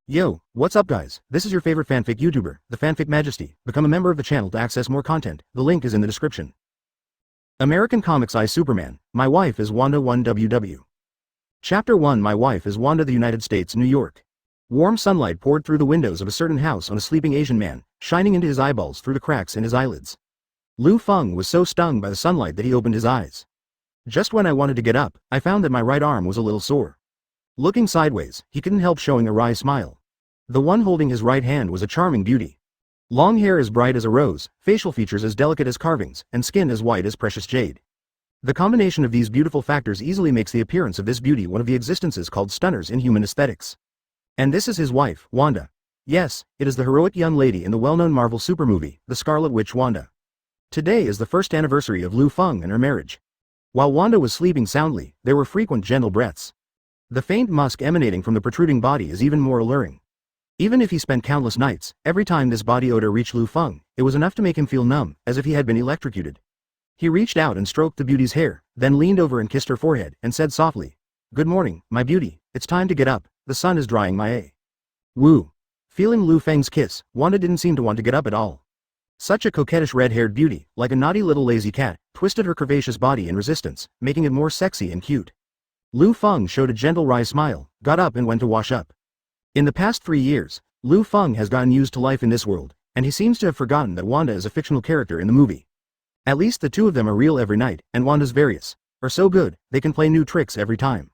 Yo, what's up guys? This is your favorite fanfic YouTuber, the Fanfic Majesty. Become a member of the channel to access more content. The link is in the description. American Comics I Superman. My wife is Wanda 1WW. Chapter 1 My wife is Wanda, the United States, New York. Warm sunlight poured through the windows of a certain house on a sleeping Asian man, shining into his eyeballs through the cracks in his eyelids. Liu Feng was so stung by the sunlight that he opened his eyes. Just when I wanted to get up, I found that my right arm was a little sore. Looking sideways, he couldn't help showing a wry smile. The one holding his right hand was a charming beauty. Long hair as bright as a rose, facial features as delicate as carvings, and skin as white as precious jade. The combination of these beautiful factors easily makes the appearance of this beauty one of the existences called stunners in human aesthetics. And this is his wife, Wanda. Yes, it is the heroic young lady in the well-known Marvel super movie, The Scarlet Witch Wanda. Today is the first anniversary of Liu Feng and her marriage. While Wanda was sleeping soundly, there were frequent gentle breaths. The faint musk emanating from the protruding body is even more alluring. Even if he spent countless nights, every time this body odor reached Liu Feng, it was enough to make him feel numb, as if he had been electrocuted. He reached out and stroked the beauty's hair, then leaned over and kissed her forehead, and said softly, "Good morning, my beauty, it's time to get up, the sun is drying my eye." Woo. Feeling Liu Feng's kiss, Wanda didn't seem to want to get up at all. Such a coquettish red-haired beauty, like a naughty little lazy cat, twisted her curvaceous body in resistance, making it more sexy and cute. Liu Feng showed a gentle wry smile, got up and went to wash up. In the past 3 years, Liu Feng has gotten used to life in this world, and he seems to have forgotten that Wanda is a fictional character in the movie. At least the two of them are real every night, and Wanda's various, are so good, they can play new tricks every time.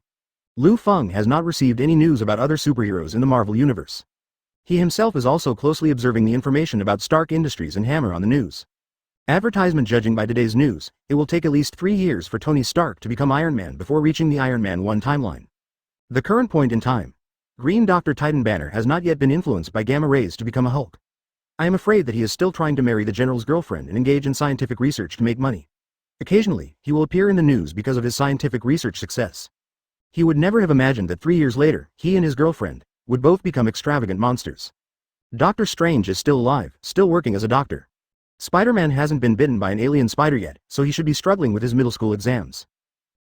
Liu Feng has not received any news about other superheroes in the Marvel Universe. He himself is also closely observing the information about Stark Industries and Hammer on the news. Advertisement judging by today's news, it will take at least 3 years for Tony Stark to become Iron Man before reaching the Iron Man 1 timeline. The current point in time. Green Dr. Titan Banner has not yet been influenced by gamma rays to become a Hulk. I am afraid that he is still trying to marry the General's girlfriend and engage in scientific research to make money. Occasionally, he will appear in the news because of his scientific research success. He would never have imagined that 3 years later, he and his girlfriend would both become extravagant monsters. Doctor Strange is still alive, still working as a doctor. Spider-Man hasn't been bitten by an alien spider yet, so he should be struggling with his middle school exams.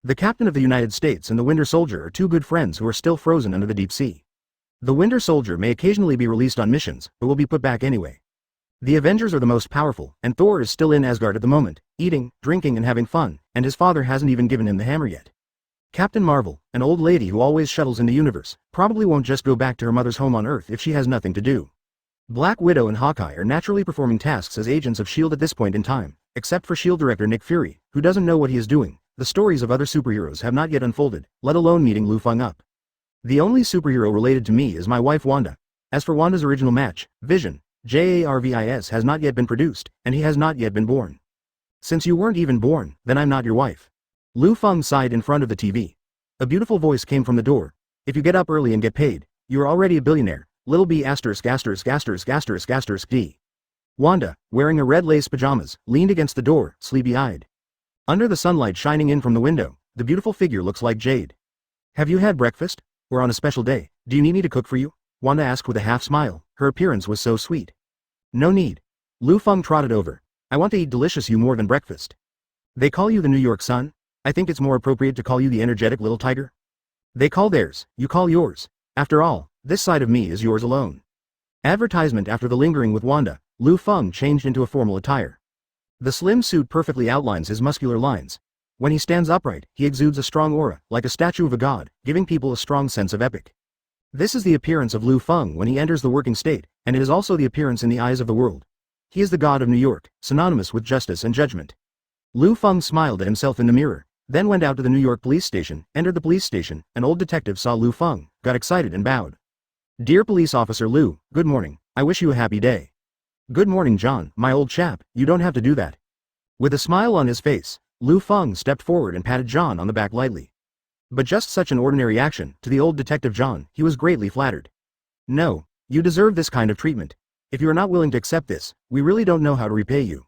The Captain of the United States and the Winter Soldier are two good friends who are still frozen under the deep sea. The Winter Soldier may occasionally be released on missions, but will be put back anyway. The Avengers are the most powerful, and Thor is still in Asgard at the moment, eating, drinking and having fun, and his father hasn't even given him the hammer yet. Captain Marvel, an old lady who always shuttles in the universe, probably won't just go back to her mother's home on Earth if she has nothing to do. Black Widow and Hawkeye are naturally performing tasks as agents of S.H.I.E.L.D. at this point in time, except for S.H.I.E.L.D. director Nick Fury, who doesn't know what he is doing. The stories of other superheroes have not yet unfolded, let alone meeting Liu Feng up. The only superhero related to me is my wife Wanda. As for Wanda's original match, Vision, Jarvis has not yet been produced, and he has not yet been born. Since you weren't even born, then I'm not your wife. Liu Feng sighed in front of the TV. A beautiful voice came from the door. If you get up early and get paid, you are already a billionaire. Little b asterisk asterisk asterisk asterisk asterisk d. Wanda, wearing a red lace pajamas, leaned against the door, sleepy-eyed. Under the sunlight shining in from the window, the beautiful figure looks like jade. Have you had breakfast? Or on a special day, do you need me to cook for you? Wanda asked with a half smile. Her appearance was so sweet. No need. Liu Feng trotted over. I want to eat delicious you more than breakfast. They call you the New York Sun? I think it's more appropriate to call you the energetic little tiger. They call theirs, you call yours. After all, this side of me is yours alone. Advertisement. After the lingering with Wanda, Liu Feng changed into a formal attire. The slim suit perfectly outlines his muscular lines. When he stands upright, he exudes a strong aura, like a statue of a god, giving people a strong sense of epic. This is the appearance of Liu Feng when he enters the working state, and it is also the appearance in the eyes of the world. He is the god of New York, synonymous with justice and judgment. Liu Feng smiled at himself in the mirror, then went out to the New York police station, entered the police station. An old detective saw Liu Feng, got excited and bowed. Dear Police Officer Liu, good morning, I wish you a happy day. Good morning John, my old chap, you don't have to do that. With a smile on his face, Liu Feng stepped forward and patted John on the back lightly. But just such an ordinary action, to the old detective John, he was greatly flattered. No, you deserve this kind of treatment. If you are not willing to accept this, we really don't know how to repay you.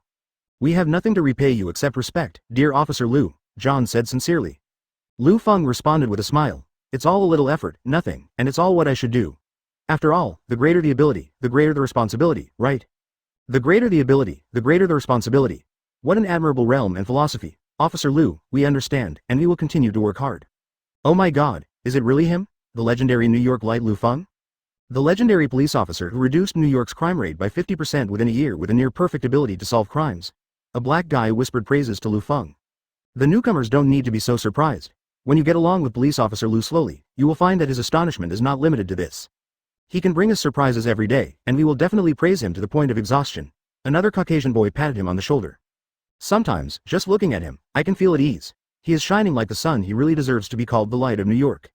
We have nothing to repay you except respect, dear Officer Liu, John said sincerely. Liu Feng responded with a smile. It's all a little effort, nothing, and it's all what I should do. After all, the greater the ability, the greater the responsibility, right? The greater the ability, the greater the responsibility. What an admirable realm and philosophy. Officer Liu, we understand, and we will continue to work hard. Oh my god, is it really him? The legendary New York Light Liu Feng? The legendary police officer who reduced New York's crime rate by 50% within a year with a near-perfect ability to solve crimes. A black guy whispered praises to Liu Feng. The newcomers don't need to be so surprised. When you get along with police officer Liu slowly, you will find that his astonishment is not limited to this. He can bring us surprises every day, and we will definitely praise him to the point of exhaustion. Another Caucasian boy patted him on the shoulder. Sometimes, just looking at him, I can feel at ease. He is shining like the sun. He really deserves to be called the light of New York.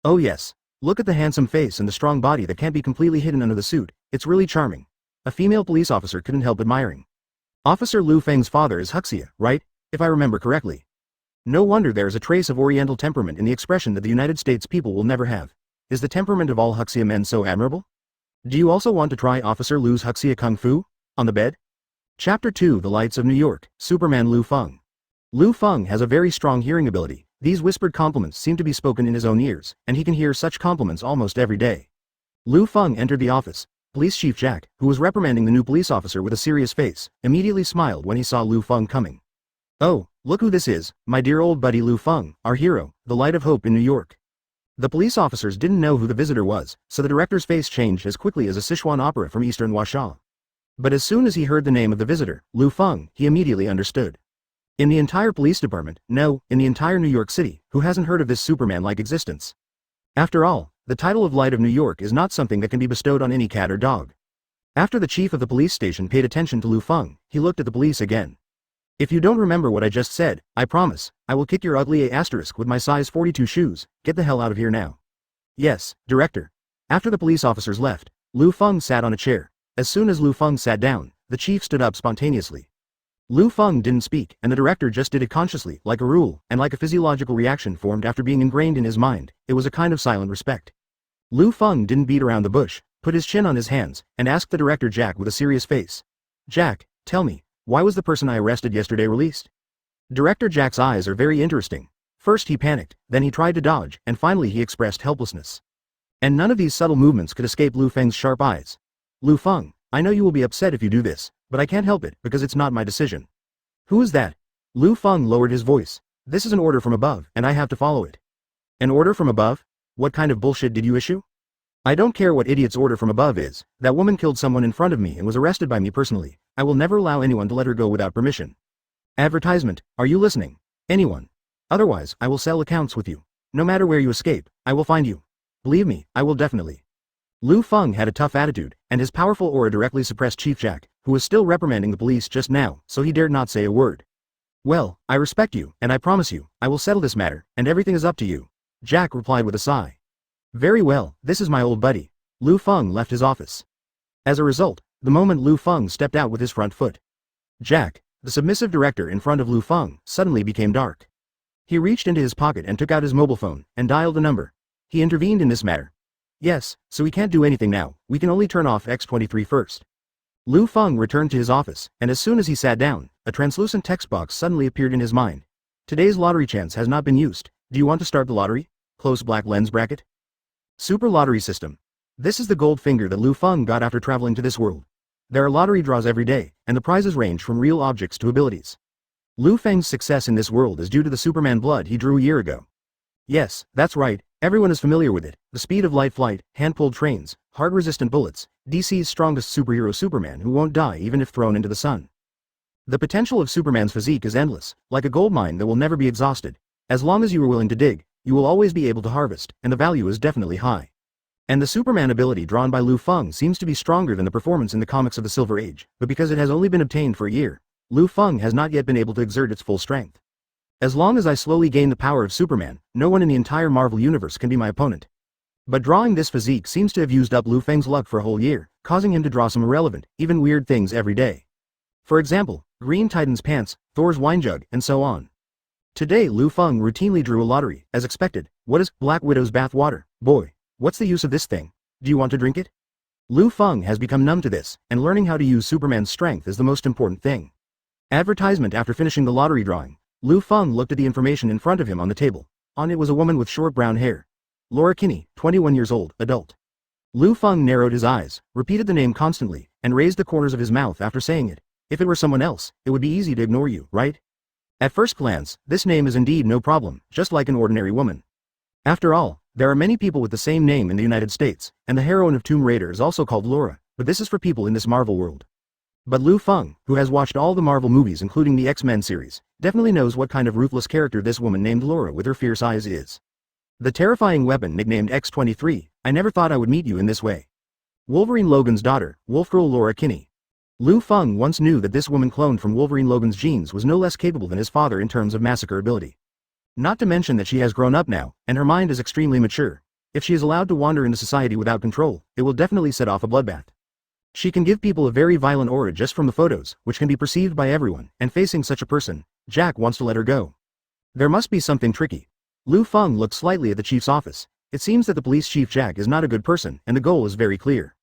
Oh yes. Look at the handsome face and the strong body that can't be completely hidden under the suit. It's really charming. A female police officer couldn't help admiring. Officer Liu Feng's father is Huxia, right? If I remember correctly. No wonder there is a trace of Oriental temperament in the expression that the United States people will never have. Is the temperament of all Huxia men so admirable? Do you also want to try Officer Liu's Huxia Kung Fu? On the bed? Chapter 2: The Lights of New York, Superman Liu Feng. Liu Feng has a very strong hearing ability. These whispered compliments seem to be spoken in his own ears, and he can hear such compliments almost every day. Liu Feng entered the office. Police Chief Jack, who was reprimanding the new police officer with a serious face, immediately smiled when he saw Liu Feng coming. Oh, look who this is, my dear old buddy Liu Feng, our hero, the light of hope in New York. The police officers didn't know who the visitor was, so the director's face changed as quickly as a Sichuan opera from Eastern Huaxia. But as soon as he heard the name of the visitor, Liu Feng, he immediately understood. In the entire police department, no, in the entire New York City, who hasn't heard of this Superman-like existence? After all, the title of Light of New York is not something that can be bestowed on any cat or dog. After the chief of the police station paid attention to Liu Feng, he looked at the police again. If you don't remember what I just said, I promise, I will kick your ugly A** with my size 42 shoes. Get the hell out of here now. Yes, director. After the police officers left, Liu Feng sat on a chair. As soon as Liu Feng sat down, the chief stood up spontaneously. Liu Feng didn't speak, and the director just did it consciously, like a rule, and like a physiological reaction formed after being ingrained in his mind. It was a kind of silent respect. Liu Feng didn't beat around the bush, put his chin on his hands, and asked the director Jack with a serious face. Jack, tell me, why was the person I arrested yesterday released? Director Jack's eyes are very interesting. First he panicked, then he tried to dodge, and finally he expressed helplessness. And none of these subtle movements could escape Liu Feng's sharp eyes. Liu Feng, I know you will be upset if you do this, but I can't help it, because it's not my decision. Who is that? Liu Feng lowered his voice. This is an order from above, and I have to follow it. An order from above? What kind of bullshit did you issue? I don't care what idiot's order from above is. That woman killed someone in front of me and was arrested by me personally. I will never allow anyone to let her go without permission. Advertisement, are you listening? Anyone? Otherwise, I will sell accounts with you. No matter where you escape, I will find you. Believe me, I will definitely. Liu Feng had a tough attitude, and his powerful aura directly suppressed Chief Jack, who was still reprimanding the police just now, so he dared not say a word. Well, I respect you, and I promise you, I will settle this matter, and everything is up to you. Jack replied with a sigh. Very well, this is my old buddy. Liu Feng left his office. As a result, the moment Liu Feng stepped out with his front foot, Jack, the submissive director in front of Liu Feng, suddenly became dark. He reached into his pocket and took out his mobile phone, and dialed a number. He intervened in this matter. Yes, so we can't do anything now, we can only turn off X-23 first. Liu Feng returned to his office, and as soon as he sat down, a translucent text box suddenly appeared in his mind. Today's lottery chance has not been used. Do you want to start the lottery? Close black lens bracket. Super lottery system. This is the gold finger that Liu Feng got after traveling to this world. There are lottery draws every day, and the prizes range from real objects to abilities. Liu Feng's success in this world is due to the Superman blood he drew a year ago. Yes, that's right, everyone is familiar with it. The speed of light flight, hand-pulled trains, hard-resistant bullets, DC's strongest superhero Superman who won't die even if thrown into the sun. The potential of Superman's physique is endless, like a gold mine that will never be exhausted. As long as you are willing to dig, you will always be able to harvest, and the value is definitely high. And the Superman ability drawn by Liu Feng seems to be stronger than the performance in the comics of the Silver Age, but because it has only been obtained for a year, Liu Feng has not yet been able to exert its full strength. As long as I slowly gain the power of Superman, no one in the entire Marvel universe can be my opponent. But drawing this physique seems to have used up Liu Feng's luck for a whole year, causing him to draw some irrelevant, even weird things every day. For example, Green Titan's pants, Thor's wine jug, and so on. Today Liu Feng routinely drew a lottery, as expected. What is Black Widow's bath water? Boy, what's the use of this thing? Do you want to drink it? Liu Feng has become numb to this, and learning how to use Superman's strength is the most important thing. Advertisement. After finishing the lottery drawing, Liu Feng looked at the information in front of him on the table. On it was a woman with short brown hair. Laura Kinney, 21 years old, adult. Liu Feng narrowed his eyes, repeated the name constantly, and raised the corners of his mouth after saying it. If it were someone else, it would be easy to ignore you, right? At first glance, this name is indeed no problem, just like an ordinary woman. After all, There are many people with the same name in the United States, and the heroine of Tomb Raider is also called Laura, but this is for people in this Marvel world. But Liu Feng, who has watched all the Marvel movies including the X-Men series, definitely knows what kind of ruthless character this woman named Laura with her fierce eyes is. The terrifying weapon nicknamed X-23, I never thought I would meet you in this way. Wolverine Logan's daughter, Wolf Girl Laura Kinney. Liu Feng once knew that this woman cloned from Wolverine Logan's genes was no less capable than his father in terms of massacre ability. Not to mention that she has grown up now, and her mind is extremely mature. If she is allowed to wander into society without control, it will definitely set off a bloodbath. She can give people a very violent aura just from the photos, which can be perceived by everyone, and facing such a person, Jack wants to let her go. There must be something tricky. Liu Feng looked slightly at the chief's office. It seems that the police chief Jack is not a good person, and the goal is very clear.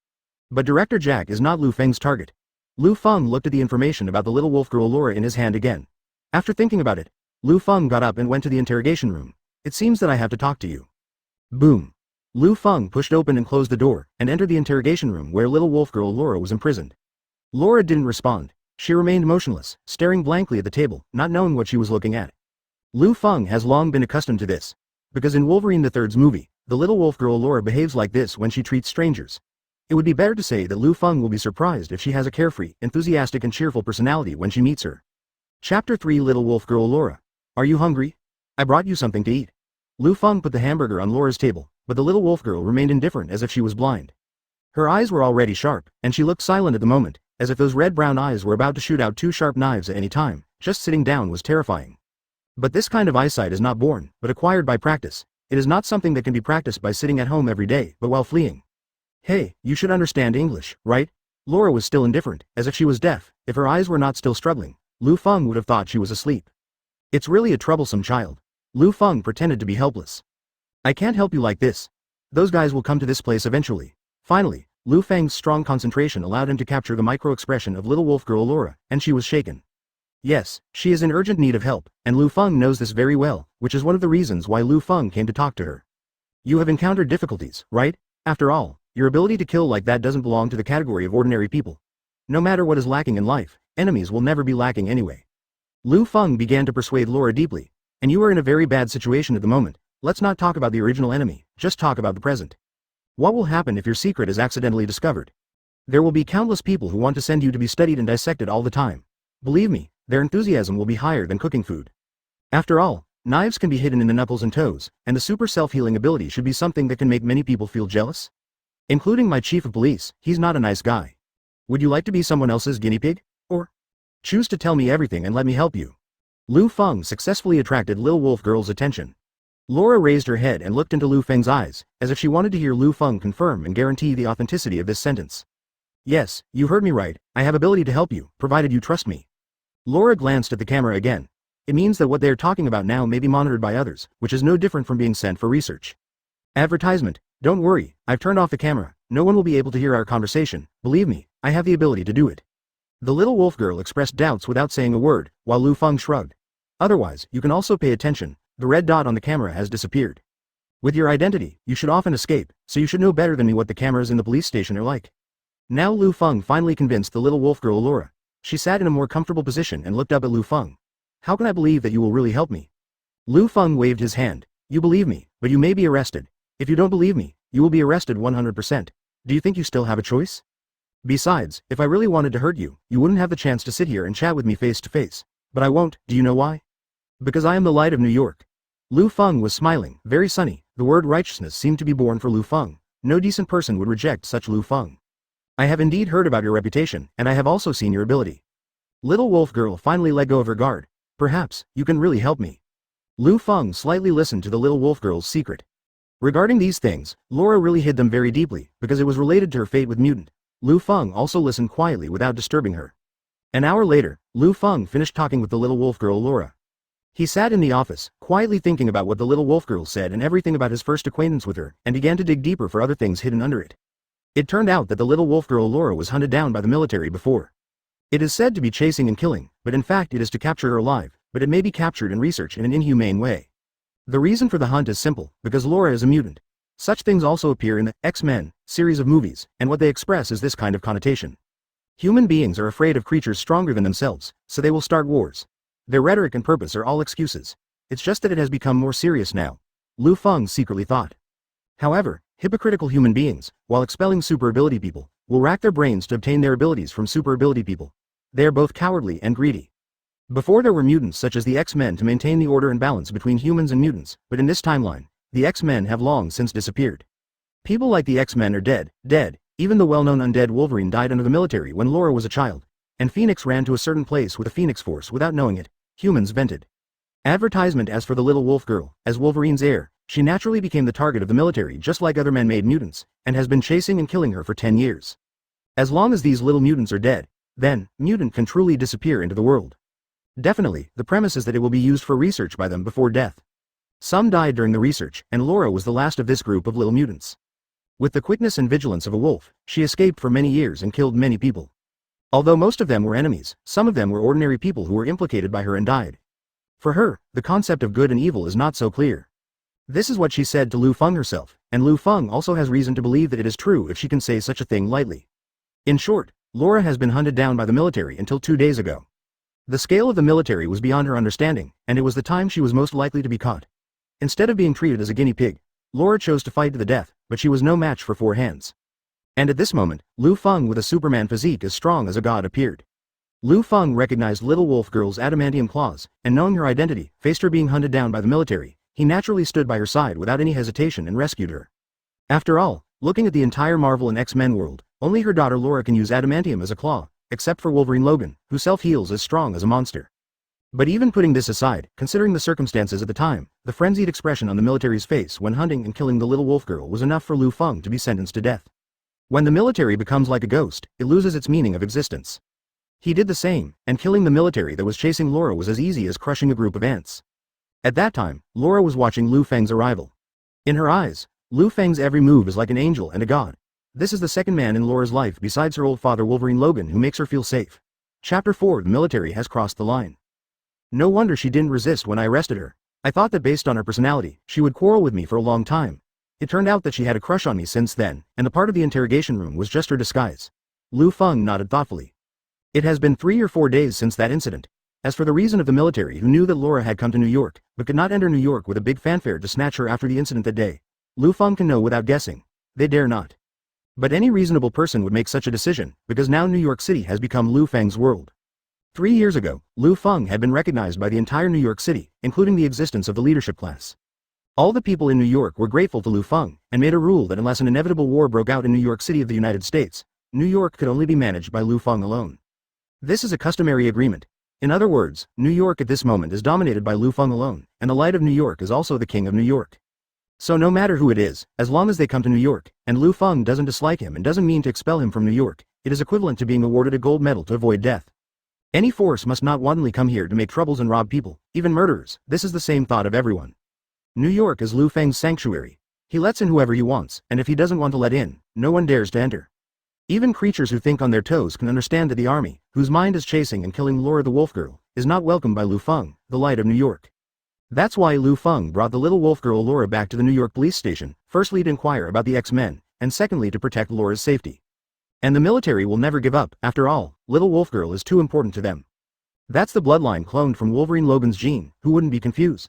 But Director Jack is not Liu Feng's target. Liu Feng looked at the information about the little wolf girl Laura in his hand again. After thinking about it, Liu Feng got up and went to the interrogation room. It seems that I have to talk to you. Boom. Liu Feng pushed open and closed the door, and entered the interrogation room where little wolf girl Laura was imprisoned. Laura didn't respond. She remained motionless, staring blankly at the table, not knowing what she was looking at. Liu Feng has long been accustomed to this. Because in Wolverine III's movie, the little wolf girl Laura behaves like this when she treats strangers. It would be better to say that Liu Feng will be surprised if she has a carefree, enthusiastic and cheerful personality when she meets her. Chapter 3 Little Wolf Girl Laura. Are you hungry? I brought you something to eat. Liu Feng put the hamburger on Laura's table, but the little wolf girl remained indifferent as if she was blind. Her eyes were already sharp, and she looked silent at the moment, as if those red-brown eyes were about to shoot out two sharp knives at any time. Just sitting down was terrifying. But this kind of eyesight is not born, but acquired by practice. It is not something that can be practiced by sitting at home every day, but while fleeing. Hey, you should understand English, right? Laura was still indifferent, as if she was deaf. If her eyes were not still struggling, Liu Feng would have thought she was asleep. It's really a troublesome child. Liu Feng pretended to be helpless. I can't help you like this. Those guys will come to this place eventually. Finally, Liu Feng's strong concentration allowed him to capture the micro-expression of little wolf girl Laura, and she was shaken. Yes, she is in urgent need of help, and Liu Feng knows this very well, which is one of the reasons why Liu Feng came to talk to her. You have encountered difficulties, right? After all, your ability to kill like that doesn't belong to the category of ordinary people. No matter what is lacking in life, enemies will never be lacking anyway. Liu Feng began to persuade Laura deeply. And you are in a very bad situation at the moment. Let's not talk about the original enemy, just talk about the present. What will happen if your secret is accidentally discovered? There will be countless people who want to send you to be studied and dissected all the time. Believe me, their enthusiasm will be higher than cooking food. After all, knives can be hidden in the knuckles and toes, and the super self-healing ability should be something that can make many people feel jealous. Including my chief of police, he's not a nice guy. Would you like to be someone else's guinea pig? Or choose to tell me everything and let me help you? Liu Feng successfully attracted Lil Wolf Girl's attention. Laura raised her head and looked into Liu Feng's eyes, as if she wanted to hear Liu Feng confirm and guarantee the authenticity of this sentence. Yes, you heard me right, I have ability to help you, provided you trust me. Laura glanced at the camera again. It means that what they are talking about now may be monitored by others, which is no different from being sent for research. Advertisement. Don't worry, I've turned off the camera. No one will be able to hear our conversation. Believe me, I have the ability to do it. The little wolf girl expressed doubts without saying a word, while Liu Feng shrugged. Otherwise, you can also pay attention. The red dot on the camera has disappeared. With your identity, you should often escape, so you should know better than me what the cameras in the police station are like. Now Liu Feng finally convinced the little wolf girl Laura. She sat in a more comfortable position and looked up at Liu Feng. How can I believe that you will really help me? Liu Feng waved his hand. You believe me, but you may be arrested. If you don't believe me, you will be arrested 100%. Do you think you still have a choice? Besides, if I really wanted to hurt you, you wouldn't have the chance to sit here and chat with me face to face. But I won't, do you know why? Because I am the light of New York. Liu Feng was smiling, very sunny. The word righteousness seemed to be born for Liu Feng. No decent person would reject such Liu Feng. I have indeed heard about your reputation, and I have also seen your ability. Little wolf girl finally let go of her guard. Perhaps, you can really help me. Liu Feng slightly listened to the little wolf girl's secret. Regarding these things, Laura really hid them very deeply, because it was related to her fate with mutant. Liu Feng also listened quietly without disturbing her. An hour later, Liu Feng finished talking with the little wolf girl Laura. He sat in the office, quietly thinking about what the little wolf girl said and everything about his first acquaintance with her, and began to dig deeper for other things hidden under it. It turned out that the little wolf girl Laura was hunted down by the military before. It is said to be chasing and killing, but in fact it is to capture her alive, but it may be captured and researched in an inhumane way. The reason for the hunt is simple, because Laura is a mutant. Such things also appear in the X-Men series of movies, and what they express is this kind of connotation. Human beings are afraid of creatures stronger than themselves, so they will start wars. Their rhetoric and purpose are all excuses. It's just that it has become more serious now. Liu Feng secretly thought. However, hypocritical human beings, while expelling super ability people, will rack their brains to obtain their abilities from super ability people. They are both cowardly and greedy. Before there were mutants such as the X-Men to maintain the order and balance between humans and mutants, but in this timeline, the X-Men have long since disappeared. People like the X-Men are dead. Even the well-known undead Wolverine died under the military when Laura was a child, and Phoenix ran to a certain place with the Phoenix Force without knowing it. Humans vented. Advertisement. As for the little wolf girl, as Wolverine's heir, she naturally became the target of the military just like other man-made mutants, and has been chasing and killing her for 10 years. As long as these little mutants are dead, then, mutant can truly disappear into the world. Definitely, the premise is that it will be used for research by them before death. Some died during the research, and Laura was the last of this group of little mutants. With the quickness and vigilance of a wolf, she escaped for many years and killed many people. Although most of them were enemies, some of them were ordinary people who were implicated by her and died. For her, the concept of good and evil is not so clear. This is what she said to Liu Feng herself, and Liu Feng also has reason to believe that it is true if she can say such a thing lightly. In short, Laura has been hunted down by the military until 2 days ago. The scale of the military was beyond her understanding, and it was the time she was most likely to be caught. Instead of being treated as a guinea pig, Laura chose to fight to the death, but she was no match for 4 hands. And at this moment, Liu Feng with a Superman physique as strong as a god appeared. Liu Feng recognized little wolf girl's adamantium claws, and knowing her identity, faced her being hunted down by the military, he naturally stood by her side without any hesitation and rescued her. After all, looking at the entire Marvel and X-Men world, only her daughter Laura can use adamantium as a claw, except for Wolverine Logan, who self-heals as strong as a monster. But even putting this aside, considering the circumstances at the time, the frenzied expression on the military's face when hunting and killing the little wolf girl was enough for Liu Feng to be sentenced to death. When the military becomes like a ghost, it loses its meaning of existence. He did the same, and killing the military that was chasing Laura was as easy as crushing a group of ants. At that time, Laura was watching Liu Feng's arrival. In her eyes, Liu Feng's every move is like an angel and a god. This is the second man in Laura's life besides her old father Wolverine Logan who makes her feel safe. Chapter 4. The military has crossed the line. No wonder she didn't resist when I arrested her. I thought that based on her personality, she would quarrel with me for a long time. It turned out that she had a crush on me since then, and the part of the interrogation room was just her disguise. Liu Feng nodded thoughtfully. It has been 3 or 4 days since that incident. As for the reason of the military who knew that Laura had come to New York, but could not enter New York with a big fanfare to snatch her after the incident that day, Liu Feng can know without guessing. They dare not. But any reasonable person would make such a decision, because now New York City has become Liu Feng's world. 3 years ago, Liu Feng had been recognized by the entire New York City, including the existence of the leadership class. All the people in New York were grateful to Liu Feng, and made a rule that unless an inevitable war broke out in New York City of the United States, New York could only be managed by Liu Feng alone. This is a customary agreement. In other words, New York at this moment is dominated by Liu Feng alone, and the Light of New York is also the King of New York. So no matter who it is, as long as they come to New York, and Liu Feng doesn't dislike him and doesn't mean to expel him from New York, it is equivalent to being awarded a gold medal to avoid death. Any force must not wantonly come here to make troubles and rob people, even murderers. This is the same thought of everyone. New York is Liu Feng's sanctuary. He lets in whoever he wants, and if he doesn't want to let in, no one dares to enter. Even creatures who think on their toes can understand that the army, whose mind is chasing and killing Laura the wolf girl, is not welcomed by Liu Feng, the Light of New York. That's why Liu Feng brought the little wolf girl Laura back to the New York police station, firstly to inquire about the X-Men, and secondly to protect Laura's safety. And the military will never give up. After all, little wolf girl is too important to them. That's the bloodline cloned from Wolverine Logan's gene, who wouldn't be confused.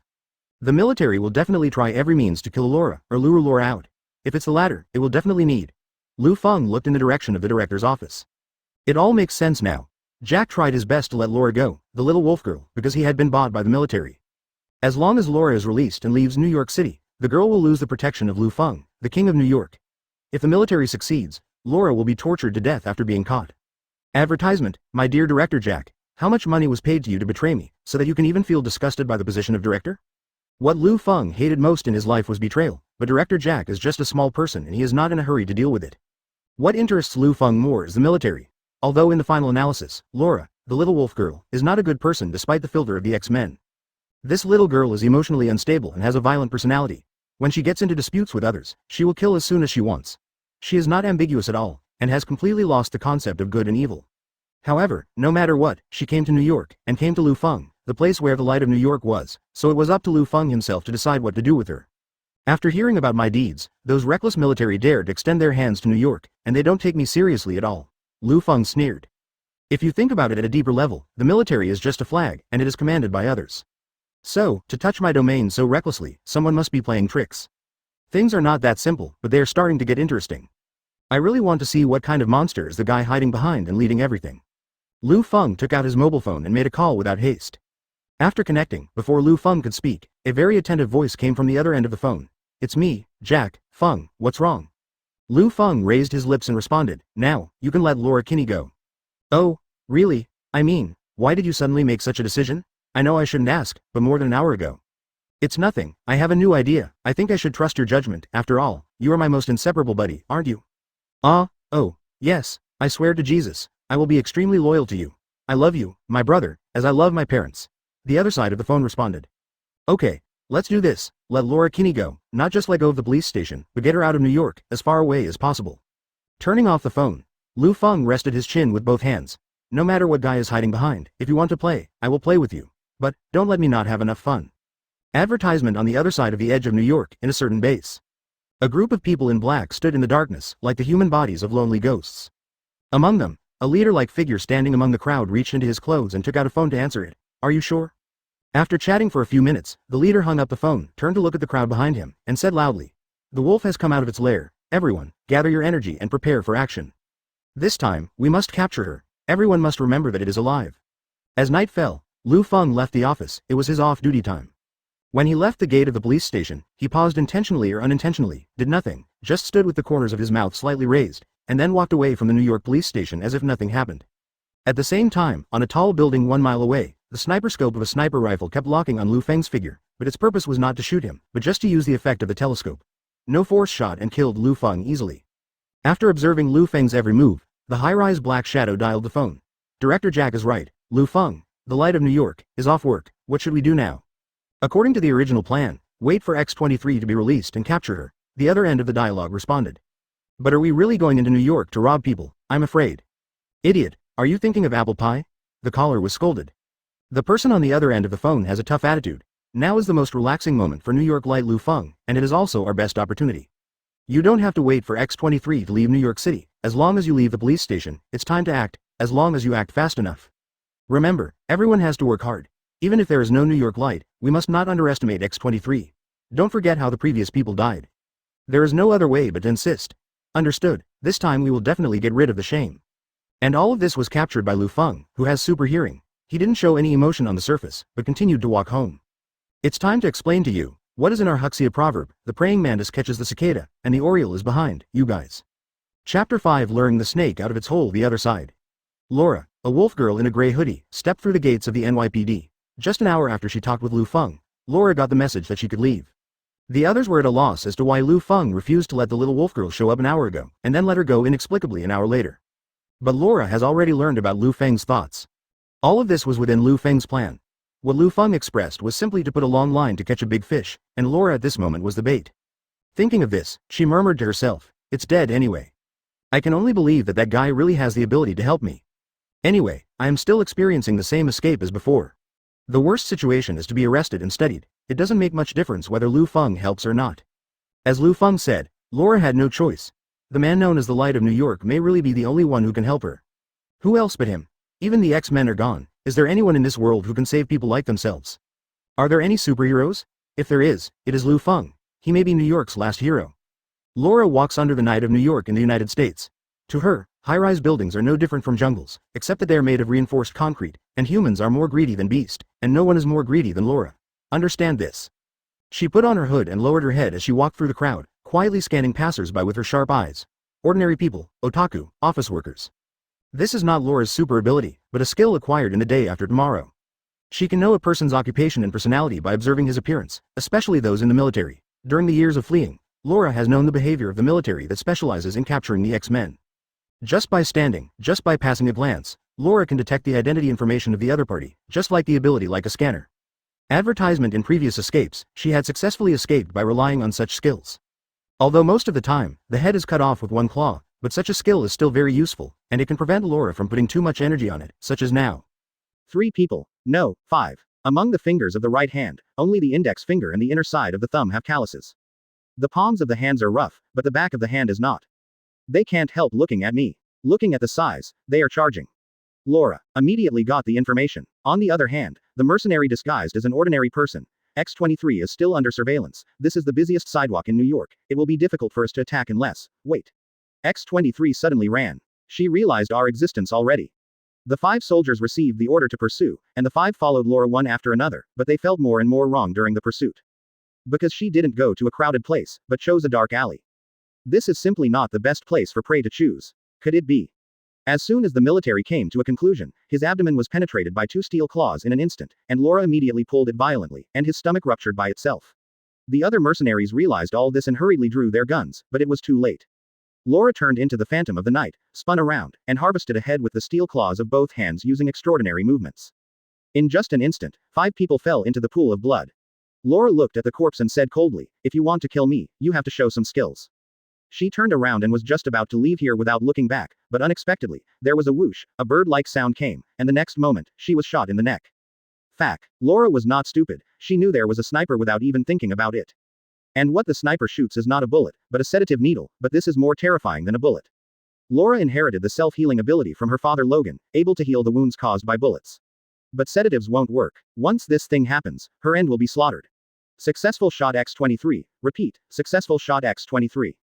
The military will definitely try every means to kill Laura, or lure Laura out. If it's the latter, it will definitely need. Liu Feng looked in the direction of the director's office. It all makes sense now. Jack tried his best to let Laura go, the little wolf girl, because he had been bought by the military. As long as Laura is released and leaves New York City, the girl will lose the protection of Liu Feng, the King of New York. If the military succeeds, Laura will be tortured to death after being caught. Advertisement. My dear Director Jack, how much money was paid to you to betray me, so that you can even feel disgusted by the position of director? What Liu Feng hated most in his life was betrayal, but Director Jack is just a small person and he is not in a hurry to deal with it. What interests Liu Feng more is the military. Although in the final analysis, Laura, the little wolf girl, is not a good person despite the filter of the X-Men. This little girl is emotionally unstable and has a violent personality. When she gets into disputes with others, she will kill as soon as she wants. She is not ambiguous at all, and has completely lost the concept of good and evil. However, no matter what, she came to New York, and came to Liu Feng, the place where the Light of New York was, so it was up to Liu Feng himself to decide what to do with her. After hearing about my deeds, those reckless military dared extend their hands to New York, and they don't take me seriously at all. Liu Feng sneered. If you think about it at a deeper level, the military is just a flag, and it is commanded by others. So, to touch my domain so recklessly, someone must be playing tricks. Things are not that simple, but they are starting to get interesting. I really want to see what kind of monster is the guy hiding behind and leading everything. Liu Feng took out his mobile phone and made a call without haste. After connecting, before Liu Feng could speak, a very attentive voice came from the other end of the phone. It's me, Jack, Feng, what's wrong? Liu Feng raised his lips and responded, now, you can let Laura Kinney go. Oh, really? I mean, why did you suddenly make such a decision? I know I shouldn't ask, but more than an hour ago. It's nothing, I have a new idea, I think I should trust your judgment, after all, you are my most inseparable buddy, aren't you? Oh, yes, I swear to Jesus, I will be extremely loyal to you. I love you, my brother, as I love my parents. The other side of the phone responded. Okay, let's do this, let Laura Kinney go, not just let go of the police station, but get her out of New York, as far away as possible. Turning off the phone, Liu Feng rested his chin with both hands. No matter what guy is hiding behind, if you want to play, I will play with you. But, don't let me not have enough fun. Advertisement on the other side of the edge of New York, in a certain base. A group of people in black stood in the darkness, like the human bodies of lonely ghosts. Among them, a leader-like figure standing among the crowd reached into his clothes and took out a phone to answer it. Are you sure? After chatting for a few minutes, the leader hung up the phone, turned to look at the crowd behind him, and said loudly, the wolf has come out of its lair, everyone, gather your energy and prepare for action. This time, we must capture her, everyone must remember that it is alive. As night fell, Liu Feng left the office, it was his off-duty time. When he left the gate of the police station, he paused intentionally or unintentionally, did nothing, just stood with the corners of his mouth slightly raised, and then walked away from the New York police station as if nothing happened. At the same time, on a tall building 1 mile away, the sniper scope of a sniper rifle kept locking on Liu Feng's figure, but its purpose was not to shoot him, but just to use the effect of the telescope. No force shot and killed Liu Feng easily. After observing Liu Feng's every move, the high-rise black shadow dialed the phone. Director Jack is right, Liu Feng, the light of New York, is off work, what should we do now? According to the original plan, wait for X-23 to be released and capture her, the other end of the dialogue responded. But are we really going into New York to rob people? I'm afraid. Idiot, are you thinking of apple pie? The caller was scolded. The person on the other end of the phone has a tough attitude. Now is the most relaxing moment for New York light Liu Feng, and it is also our best opportunity. You don't have to wait for X-23 to leave New York City, as long as you leave the police station, it's time to act, as long as you act fast enough. Remember, everyone has to work hard. Even if there is no New York light, we must not underestimate X-23. Don't forget how the previous people died. There is no other way but to insist. Understood, this time we will definitely get rid of the shame. And all of this was captured by Liu Feng, who has super hearing. He didn't show any emotion on the surface, but continued to walk home. It's time to explain to you, what is in our Huxia proverb, the praying mantis catches the cicada, and the oriole is behind, you guys. Chapter 5 Luring the snake out of its hole the other side. Laura, a wolf girl in a gray hoodie, stepped through the gates of the NYPD. Just an hour after she talked with Liu Feng, Laura got the message that she could leave. The others were at a loss as to why Liu Feng refused to let the little wolf girl show up an hour ago, and then let her go inexplicably an hour later. But Laura has already learned about Liu Feng's thoughts. All of this was within Liu Feng's plan. What Liu Feng expressed was simply to put a long line to catch a big fish, and Laura at this moment was the bait. Thinking of this, she murmured to herself, it's dead anyway. I can only believe that guy really has the ability to help me. Anyway, I am still experiencing the same escape as before. The worst situation is to be arrested and studied. It doesn't make much difference whether Liu Feng helps or not. As Liu Feng said, Laura had no choice. The man known as the Light of New York may really be the only one who can help her. Who else but him? Even the X-Men are gone. Is there anyone in this world who can save people like themselves? Are there any superheroes? If there is, it is Liu Feng. He may be New York's last hero. Laura walks under the night of New York in the United States. To her, high-rise buildings are no different from jungles, except that they are made of reinforced concrete, and humans are more greedy than beast, and no one is more greedy than Laura. Understand this. She put on her hood and lowered her head as she walked through the crowd, quietly scanning passers-by with her sharp eyes. Ordinary people, otaku, office workers. This is not Laura's super ability, but a skill acquired in the day after tomorrow. She can know a person's occupation and personality by observing his appearance, especially those in the military. During the years of fleeing, Laura has known the behavior of the military that specializes in capturing the X-Men. Just by standing, just by passing a glance, Laura can detect the identity information of the other party, just like the ability like a scanner. Advertisement in previous escapes, she had successfully escaped by relying on such skills. Although most of the time, the head is cut off with one claw, but such a skill is still very useful, and it can prevent Laura from putting too much energy on it, such as now. 3 people, no, 5. Among the fingers of the right hand, only the index finger and the inner side of the thumb have calluses. The palms of the hands are rough, but the back of the hand is not. They can't help looking at me. Looking at the size, they are charging. Laura immediately got the information. On the other hand, the mercenary disguised as an ordinary person, X-23 is still under surveillance. This is the busiest sidewalk in New York. It will be difficult for us to attack unless. Wait. X-23 suddenly ran. She realized our existence already. The 5 soldiers received the order to pursue, and the 5 followed Laura one after another, but they felt more and more wrong during the pursuit. Because she didn't go to a crowded place, but chose a dark alley. This is simply not the best place for prey to choose. Could it be? As soon as the military came to a conclusion, his abdomen was penetrated by 2 steel claws in an instant, and Laura immediately pulled it violently, and his stomach ruptured by itself. The other mercenaries realized all this and hurriedly drew their guns, but it was too late. Laura turned into the Phantom of the Night, spun around, and harvested ahead with the steel claws of both hands using extraordinary movements. In just an instant, 5 people fell into the pool of blood. Laura looked at the corpse and said coldly, "If you want to kill me, you have to show some skills." She turned around and was just about to leave here without looking back, but unexpectedly, there was a whoosh, a bird-like sound came, and the next moment, she was shot in the neck. Fact. Laura was not stupid, she knew there was a sniper without even thinking about it. And what the sniper shoots is not a bullet, but a sedative needle, but this is more terrifying than a bullet. Laura inherited the self-healing ability from her father Logan, able to heal the wounds caused by bullets. But sedatives won't work. Once this thing happens, her end will be slaughtered. Successful shot X-23, repeat, successful shot X-23.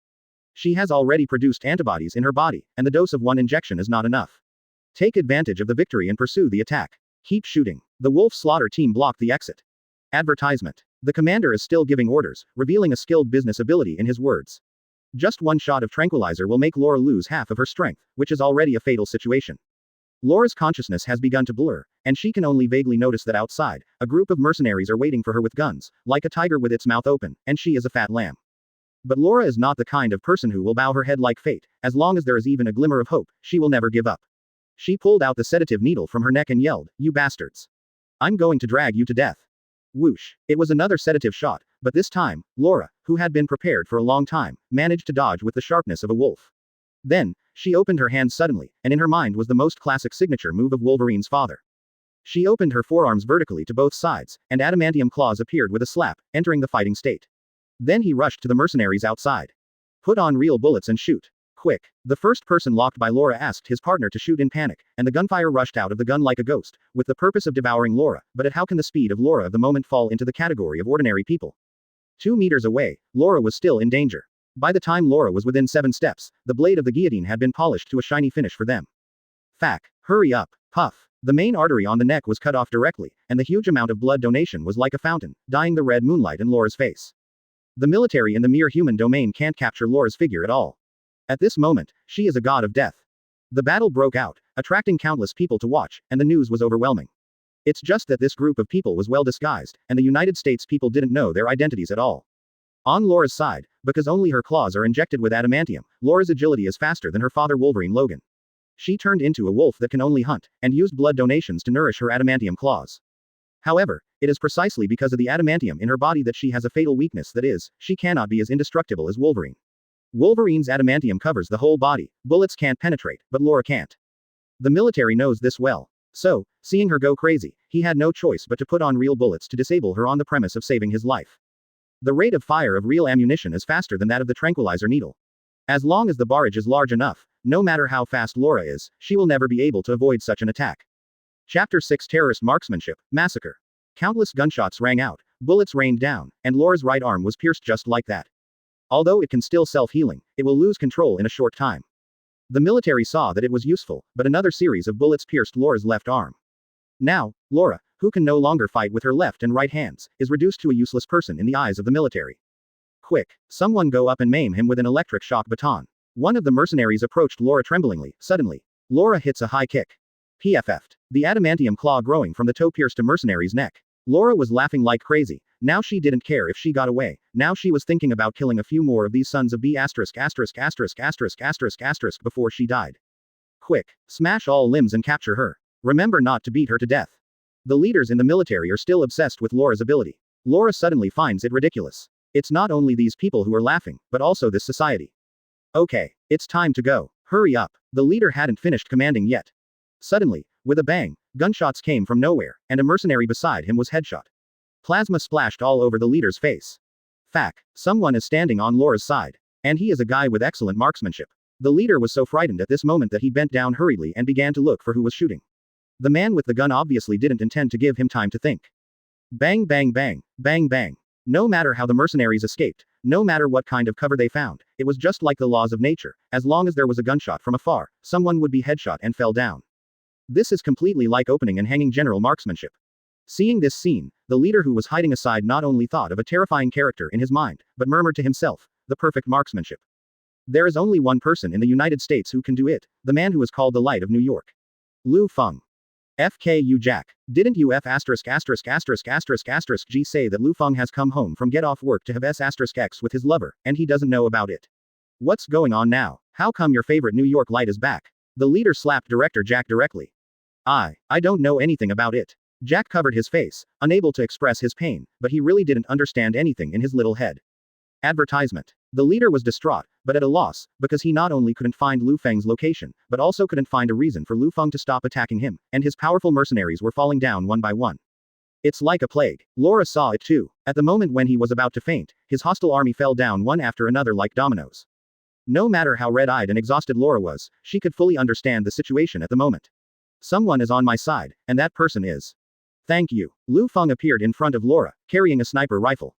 She has already produced antibodies in her body, and the dose of 1 injection is not enough. Take advantage of the victory and pursue the attack. Keep shooting. The Wolf Slaughter team blocked the exit. Advertisement. The commander is still giving orders, revealing a skilled business ability in his words. Just 1 shot of tranquilizer will make Laura lose half of her strength, which is already a fatal situation. Laura's consciousness has begun to blur, and she can only vaguely notice that outside, a group of mercenaries are waiting for her with guns, like a tiger with its mouth open, and she is a fat lamb. But Laura is not the kind of person who will bow her head like fate. As long as there is even a glimmer of hope, she will never give up. She pulled out the sedative needle from her neck and yelled, "You bastards! I'm going to drag you to death." Whoosh. It was another sedative shot, but this time, Laura, who had been prepared for a long time, managed to dodge with the sharpness of a wolf. Then, she opened her hands suddenly, and in her mind was the most classic signature move of Wolverine's father. She opened her forearms vertically to both sides, and adamantium claws appeared with a slap, entering the fighting state. Then he rushed to the mercenaries outside. "Put on real bullets and shoot. Quick." The first person locked by Laura asked his partner to shoot in panic, and the gunfire rushed out of the gun like a ghost, with the purpose of devouring Laura, but at how can the speed of Laura of the moment fall into the category of ordinary people? 2 meters away, Laura was still in danger. By the time Laura was within 7 steps, the blade of the guillotine had been polished to a shiny finish for them. Fact. Hurry up. Puff. The main artery on the neck was cut off directly, and the huge amount of blood donation was like a fountain, dyeing the red moonlight in Laura's face. The military in the mere human domain can't capture Laura's figure at all. At this moment, she is a god of death. The battle broke out, attracting countless people to watch, and the news was overwhelming. It's just that this group of people was well disguised, and the United States people didn't know their identities at all. On Laura's side, because only her claws are injected with adamantium, Laura's agility is faster than her father Wolverine Logan. She turned into a wolf that can only hunt, and used blood donations to nourish her adamantium claws. However, it is precisely because of the adamantium in her body that she has a fatal weakness, that is, she cannot be as indestructible as Wolverine. Wolverine's adamantium covers the whole body, bullets can't penetrate, but Laura can't. The military knows this well. So, seeing her go crazy, he had no choice but to put on real bullets to disable her on the premise of saving his life. The rate of fire of real ammunition is faster than that of the tranquilizer needle. As long as the barrage is large enough, no matter how fast Laura is, she will never be able to avoid such an attack. Chapter 6 Terrorist Marksmanship, Massacre. Countless gunshots rang out, bullets rained down, and Laura's right arm was pierced just like that. Although it can still self-healing, it will lose control in a short time. The military saw that it was useful, but another series of bullets pierced Laura's left arm. Now, Laura, who can no longer fight with her left and right hands, is reduced to a useless person in the eyes of the military. Quick, someone go up and maim him with an electric shock baton. One of the mercenaries approached Laura tremblingly. Suddenly, Laura hits a high kick. PFF'd. The adamantium claw growing from the toe pierced a mercenary's neck. Laura was laughing like crazy. Now she didn't care if she got away. Now she was thinking about killing a few more of these sons of B***** before she died. Quick, smash all limbs and capture her. Remember not to beat her to death. The leaders in the military are still obsessed with Laura's ability. Laura suddenly finds it ridiculous. It's not only these people who are laughing, but also this society. Okay, it's time to go. Hurry up. The leader hadn't finished commanding yet. Suddenly, with a bang, gunshots came from nowhere, and a mercenary beside him was headshot. Plasma splashed all over the leader's face. Fact, someone is standing on Laura's side. And he is a guy with excellent marksmanship. The leader was so frightened at this moment that he bent down hurriedly and began to look for who was shooting. The man with the gun obviously didn't intend to give him time to think. Bang bang bang, bang bang. No matter how the mercenaries escaped, no matter what kind of cover they found, it was just like the laws of nature. As long as there was a gunshot from afar, someone would be headshot and fell down. This is completely like opening and hanging general marksmanship. Seeing this scene, the leader who was hiding aside not only thought of a terrifying character in his mind, but murmured to himself, the perfect marksmanship. There is only one person in the United States who can do it, the man who is called the Light of New York. Liu Feng. FKU Jack. Didn't you F asterisk asterisk asterisk asterisk asterisk G say that Liu Feng has come home from get off work to have S asterisk X with his lover, and he doesn't know about it? What's going on now? How come your favorite New York Light is back? The leader slapped director Jack directly. I don't know anything about it. Jack covered his face, unable to express his pain, but he really didn't understand anything in his little head. Advertisement. The leader was distraught, but at a loss, because he not only couldn't find Liu Feng's location, but also couldn't find a reason for Liu Feng to stop attacking him, and his powerful mercenaries were falling down one by one. It's like a plague. Laura saw it too. At the moment when he was about to faint, his hostile army fell down one after another like dominoes. No matter how red-eyed and exhausted Laura was, she could fully understand the situation at the moment. Someone is on my side, and that person is. Thank you. Liu Feng appeared in front of Laura, carrying a sniper rifle.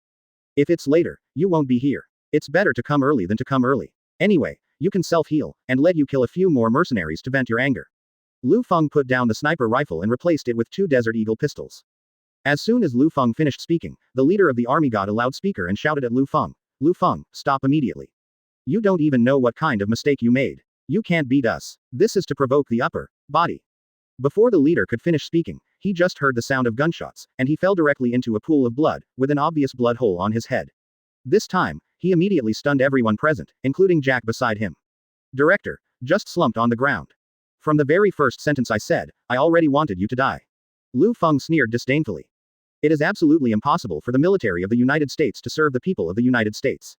If it's later, you won't be here. It's better to come early than to come early. Anyway, you can self-heal, and let you kill a few more mercenaries to vent your anger. Liu Feng put down the sniper rifle and replaced it with 2 Desert Eagle pistols. As soon as Liu Feng finished speaking, the leader of the army got a loudspeaker and shouted at Liu Feng, Liu Feng, stop immediately. You don't even know what kind of mistake you made. You can't beat us. This is to provoke the upper body. Before the leader could finish speaking, he just heard the sound of gunshots, and he fell directly into a pool of blood, with an obvious blood hole on his head. This time, he immediately stunned everyone present, including Jack beside him. Director, just slumped on the ground. From the very first sentence I said, I already wanted you to die. Liu Feng sneered disdainfully. It is absolutely impossible for the military of the United States to serve the people of the United States.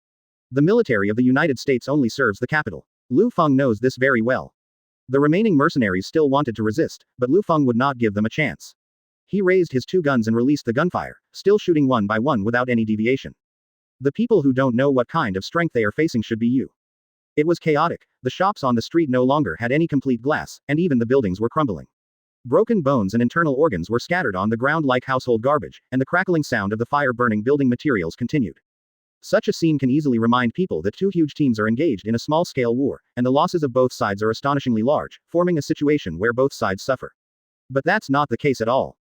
The military of the United States only serves the capital. Liu Feng knows this very well. The remaining mercenaries still wanted to resist, but Liu Feng would not give them a chance. He raised his 2 guns and released the gunfire, still shooting one by one without any deviation. The people who don't know what kind of strength they are facing should be you. It was chaotic, the shops on the street no longer had any complete glass, and even the buildings were crumbling. Broken bones and internal organs were scattered on the ground like household garbage, and the crackling sound of the fire burning building materials continued. Such a scene can easily remind people that 2 huge teams are engaged in a small-scale war, and the losses of both sides are astonishingly large, forming a situation where both sides suffer. But that's not the case at all.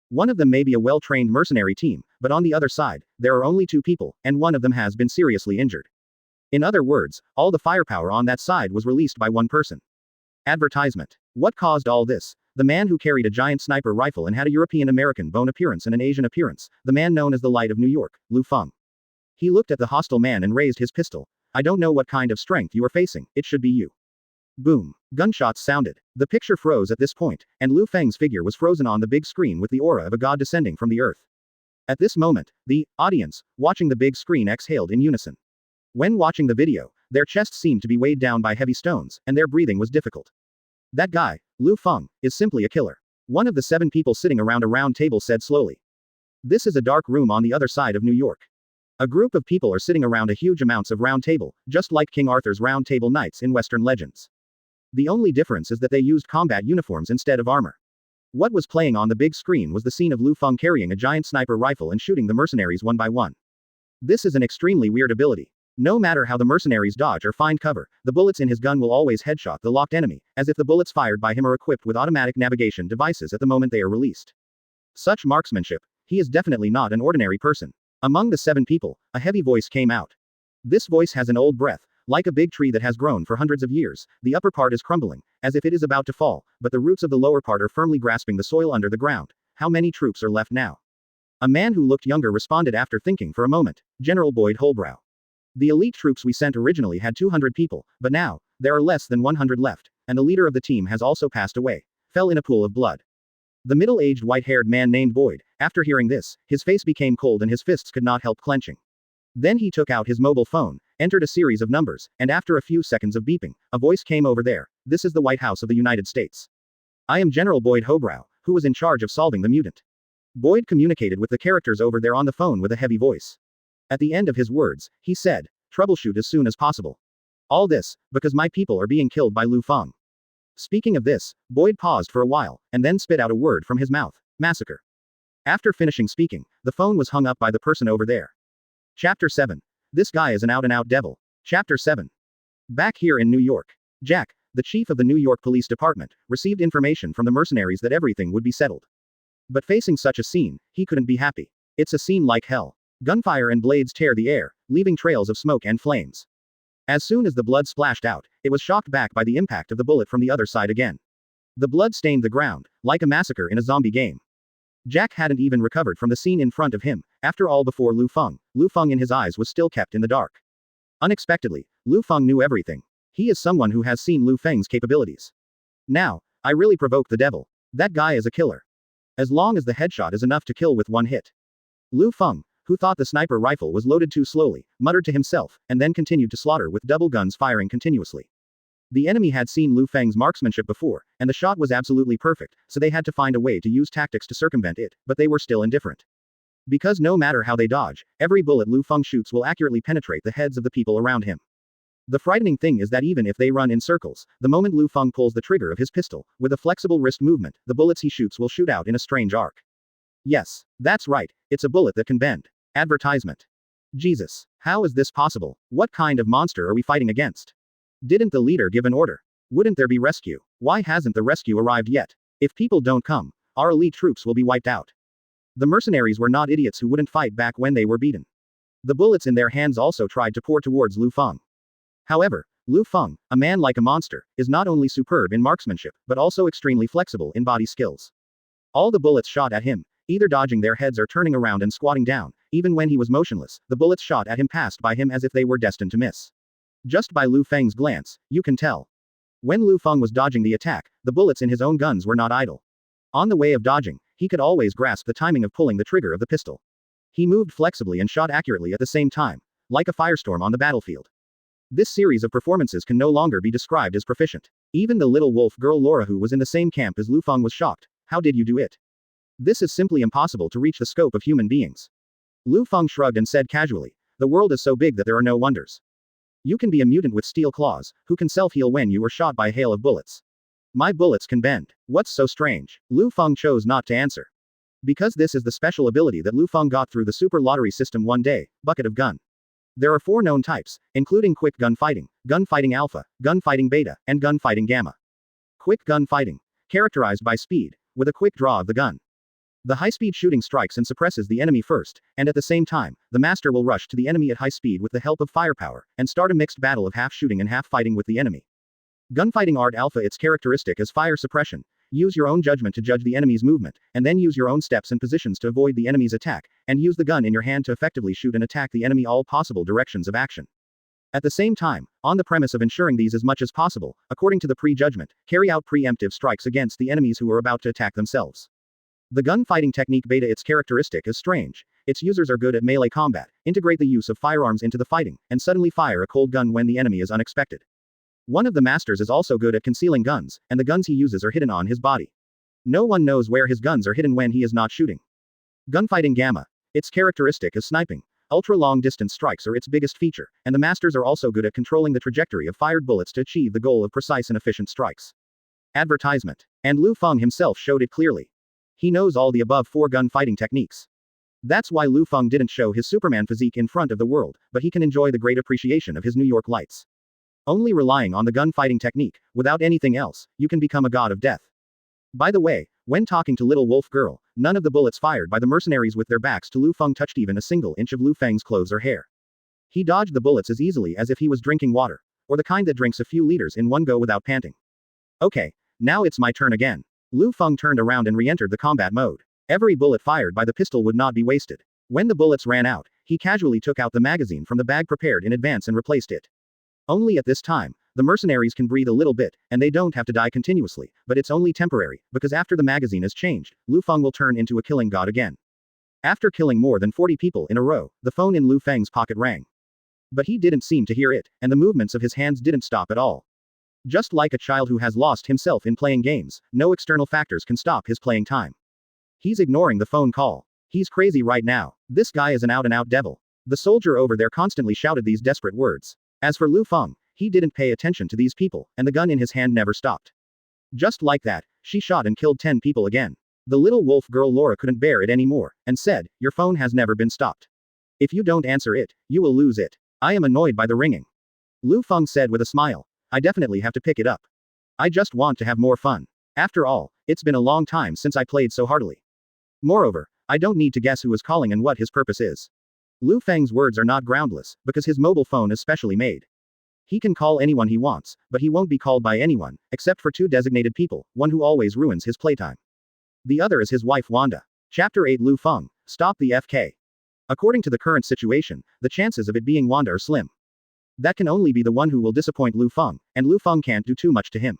One of them may be a well-trained mercenary team, but on the other side, there are only 2 people, and one of them has been seriously injured. In other words, all the firepower on that side was released by one person. Advertisement. What caused all this? The man who carried a giant sniper rifle and had a European-American bone appearance and an Asian appearance, the man known as the Light of New York, Liu Feng. He looked at the hostile man and raised his pistol. I don't know what kind of strength you are facing, it should be you. Boom. Gunshots sounded. The picture froze at this point, and Liu Feng's figure was frozen on the big screen with the aura of a god descending from the earth. At this moment, the audience, watching the big screen exhaled in unison. When watching the video, their chests seemed to be weighed down by heavy stones, and their breathing was difficult. That guy, Liu Feng, is simply a killer. One of the 7 people sitting around a round table said slowly. This is a dark room on the other side of New York. A group of people are sitting around a huge amounts of round table, just like King Arthur's round table knights in Western legends. The only difference is that they used combat uniforms instead of armor. What was playing on the big screen was the scene of Liu Feng carrying a giant sniper rifle and shooting the mercenaries one by one. This is an extremely weird ability. No matter how the mercenaries dodge or find cover, the bullets in his gun will always headshot the locked enemy, as if the bullets fired by him are equipped with automatic navigation devices at the moment they are released. Such marksmanship, he is definitely not an ordinary person. Among the 7 people, a heavy voice came out. This voice has an old breath, like a big tree that has grown for hundreds of years. The upper part is crumbling, as if it is about to fall, but the roots of the lower part are firmly grasping the soil under the ground. How many troops are left now? A man who looked younger responded after thinking for a moment, General Boyd Holbrow. The elite troops we sent originally had 200 people, but now, there are less than 100 left, and the leader of the team has also passed away, fell in a pool of blood. The middle-aged white-haired man named Boyd, after hearing this, his face became cold and his fists could not help clenching. Then he took out his mobile phone, entered a series of numbers, and after a few seconds of beeping, a voice came over there. This is the White House of the United States. I am General Boyd Holbrow, who was in charge of solving the mutant. Boyd communicated with the characters over there on the phone with a heavy voice. At the end of his words, he said, troubleshoot as soon as possible. All this, because my people are being killed by Liu Feng. Speaking of this, Boyd paused for a while, and then spit out a word from his mouth. Massacre. After finishing speaking, the phone was hung up by the person over there. Chapter 7. This guy is an out-and-out devil. Chapter 7. Back here in New York, Jack, the chief of the New York Police Department, received information from the mercenaries that everything would be settled. But facing such a scene, he couldn't be happy. It's a scene like hell. Gunfire and blades tear the air, leaving trails of smoke and flames. As soon as the blood splashed out, it was shocked back by the impact of the bullet from the other side again. The blood stained the ground, like a massacre in a zombie game. Jack hadn't even recovered from the scene in front of him. After all, before Liu Feng in his eyes was still kept in the dark. Unexpectedly, Liu Feng knew everything. He is someone who has seen Liu Feng's capabilities. Now, I really provoked the devil. That guy is a killer. As long as the headshot is enough to kill with one hit. Liu Feng, who thought the sniper rifle was loaded too slowly, muttered to himself, and then continued to slaughter with double guns firing continuously. The enemy had seen Liu Feng's marksmanship before, and the shot was absolutely perfect, so they had to find a way to use tactics to circumvent it, but they were still indifferent. Because no matter how they dodge, every bullet Liu Feng shoots will accurately penetrate the heads of the people around him. The frightening thing is that even if they run in circles, the moment Liu Feng pulls the trigger of his pistol, with a flexible wrist movement, the bullets he shoots will shoot out in a strange arc. Yes, that's right, it's a bullet that can bend. Advertisement. Jesus, how is this possible? What kind of monster are we fighting against? Didn't the leader give an order? Wouldn't there be rescue? Why hasn't the rescue arrived yet? If people don't come, our elite troops will be wiped out. The mercenaries were not idiots who wouldn't fight back when they were beaten. The bullets in their hands also tried to pour towards Liu Feng. However, Liu Feng, a man like a monster, is not only superb in marksmanship, but also extremely flexible in body skills. All the bullets shot at him, either dodging their heads or turning around and squatting down. Even when he was motionless, the bullets shot at him passed by him as if they were destined to miss. Just by Liu Feng's glance, you can tell. When Liu Feng was dodging the attack, the bullets in his own guns were not idle. On the way of dodging, he could always grasp the timing of pulling the trigger of the pistol. He moved flexibly and shot accurately at the same time, like a firestorm on the battlefield. This series of performances can no longer be described as proficient. Even the little wolf girl Laura, who was in the same camp as Liu Feng, was shocked. How did you do it? This is simply impossible to reach the scope of human beings. Liu Feng shrugged and said casually, the world is so big that there are no wonders. You can be a mutant with steel claws, who can self-heal when you were shot by a hail of bullets. My bullets can bend. What's so strange? Liu Feng chose not to answer. Because this is the special ability that Liu Feng got through the super lottery system one day, bucket of gun. There are 4 known types, including quick gunfighting, gunfighting alpha, gunfighting beta, and gunfighting gamma. Quick gunfighting. Characterized by speed, with a quick draw of the gun. The high-speed shooting strikes and suppresses the enemy first, and at the same time, the master will rush to the enemy at high speed with the help of firepower, and start a mixed battle of half shooting and half fighting with the enemy. Gunfighting art alpha. Its characteristic is fire suppression. Use your own judgment to judge the enemy's movement, and then use your own steps and positions to avoid the enemy's attack, and use the gun in your hand to effectively shoot and attack the enemy all possible directions of action. At the same time, on the premise of ensuring these as much as possible, according to the pre-judgment, carry out preemptive strikes against the enemies who are about to attack themselves. The gunfighting technique beta. Its characteristic is strange. Its users are good at melee combat, integrate the use of firearms into the fighting, and suddenly fire a cold gun when the enemy is unexpected. One of the masters is also good at concealing guns, and the guns he uses are hidden on his body. No one knows where his guns are hidden when he is not shooting. Gunfighting gamma. Its characteristic is sniping. Ultra-long distance strikes are its biggest feature, and the masters are also good at controlling the trajectory of fired bullets to achieve the goal of precise and efficient strikes. Advertisement. And Liu Feng himself showed it clearly. He knows all the above 4 gunfighting techniques. That's why Liu Feng didn't show his Superman physique in front of the world, but he can enjoy the great appreciation of his New York lights. Only relying on the gunfighting technique, without anything else, you can become a god of death. By the way, when talking to Little Wolf Girl, none of the bullets fired by the mercenaries with their backs to Liu Feng touched even a single inch of Liu Feng's clothes or hair. He dodged the bullets as easily as if he was drinking water, or the kind that drinks a few liters in one go without panting. Okay, now it's my turn again. Liu Feng turned around and re-entered the combat mode. Every bullet fired by the pistol would not be wasted. When the bullets ran out, he casually took out the magazine from the bag prepared in advance and replaced it. Only at this time, the mercenaries can breathe a little bit, and they don't have to die continuously, but it's only temporary, because after the magazine is changed, Liu Feng will turn into a killing god again. After killing more than 40 people in a row, the phone in Liu Feng's pocket rang. But he didn't seem to hear it, and the movements of his hands didn't stop at all. Just like a child who has lost himself in playing games, no external factors can stop his playing time. He's ignoring the phone call. He's crazy right now. This guy is an out-and-out devil. The soldier over there constantly shouted these desperate words. As for Liu Feng, he didn't pay attention to these people, and the gun in his hand never stopped. Just like that, she shot and killed 10 people again. The little wolf girl Laura couldn't bear it anymore, and said, "Your phone has never been stopped. If you don't answer it, you will lose it." "I am annoyed by the ringing," Lu Feng said with a smile. "I definitely have to pick it up. I just want to have more fun. After all, it's been a long time since I played so heartily. Moreover, I don't need to guess who is calling and what his purpose is." Lu Feng's words are not groundless, because his mobile phone is specially made. He can call anyone he wants, but he won't be called by anyone, except for two designated people, one who always ruins his playtime. The other is his wife Wanda. Chapter 8 Lu Feng, stop the FK. According to the current situation, the chances of it being Wanda are slim. That can only be the one who will disappoint Lu Feng, and Lu Feng can't do too much to him.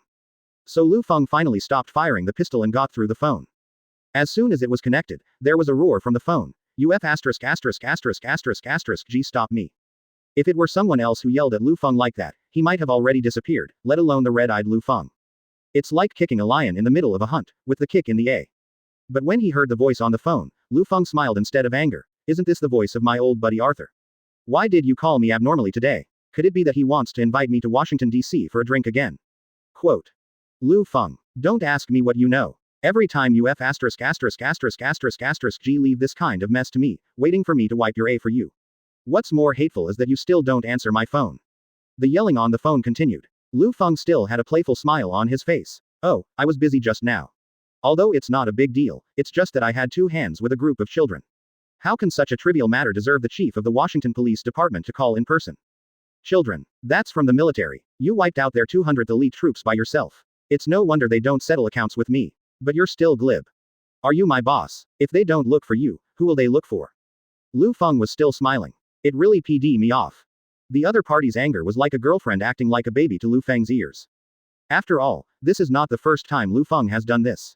So Lu Feng finally stopped firing the pistol and got through the phone. As soon as it was connected, there was a roar from the phone. UF asterisk asterisk asterisk asterisk asterisk G stop me. If it were someone else who yelled at Lu Feng like that, he might have already disappeared, let alone the red-eyed Lu Feng. It's like kicking a lion in the middle of a hunt, with the kick in the A. But when he heard the voice on the phone, Lu Feng smiled instead of anger. "Isn't this the voice of my old buddy Arthur? Why did you call me abnormally today? Could it be that he wants to invite me to Washington, D.C. for a drink again?" Quote. Lu Feng. Don't ask me what you know. Every time you F asterisk asterisk asterisk asterisk asterisk G leave this kind of mess to me, waiting for me to wipe your A for you. What's more hateful is that you still don't answer my phone. The yelling on the phone continued. Lu Feng still had a playful smile on his face. "Oh, I was busy just now. Although it's not a big deal, it's just that I had two hands with a group of children. How can such a trivial matter deserve the chief of the Washington Police Department to call in person? Children. That's from the military. You wiped out their 200th elite troops by yourself. It's no wonder they don't settle accounts with me. But you're still glib. Are you my boss? If they don't look for you, who will they look for?" Lu Feng was still smiling. It really pd me off. The other party's anger was like a girlfriend acting like a baby to Lu Feng's ears. After all, this is not the first time Lu Feng has done this.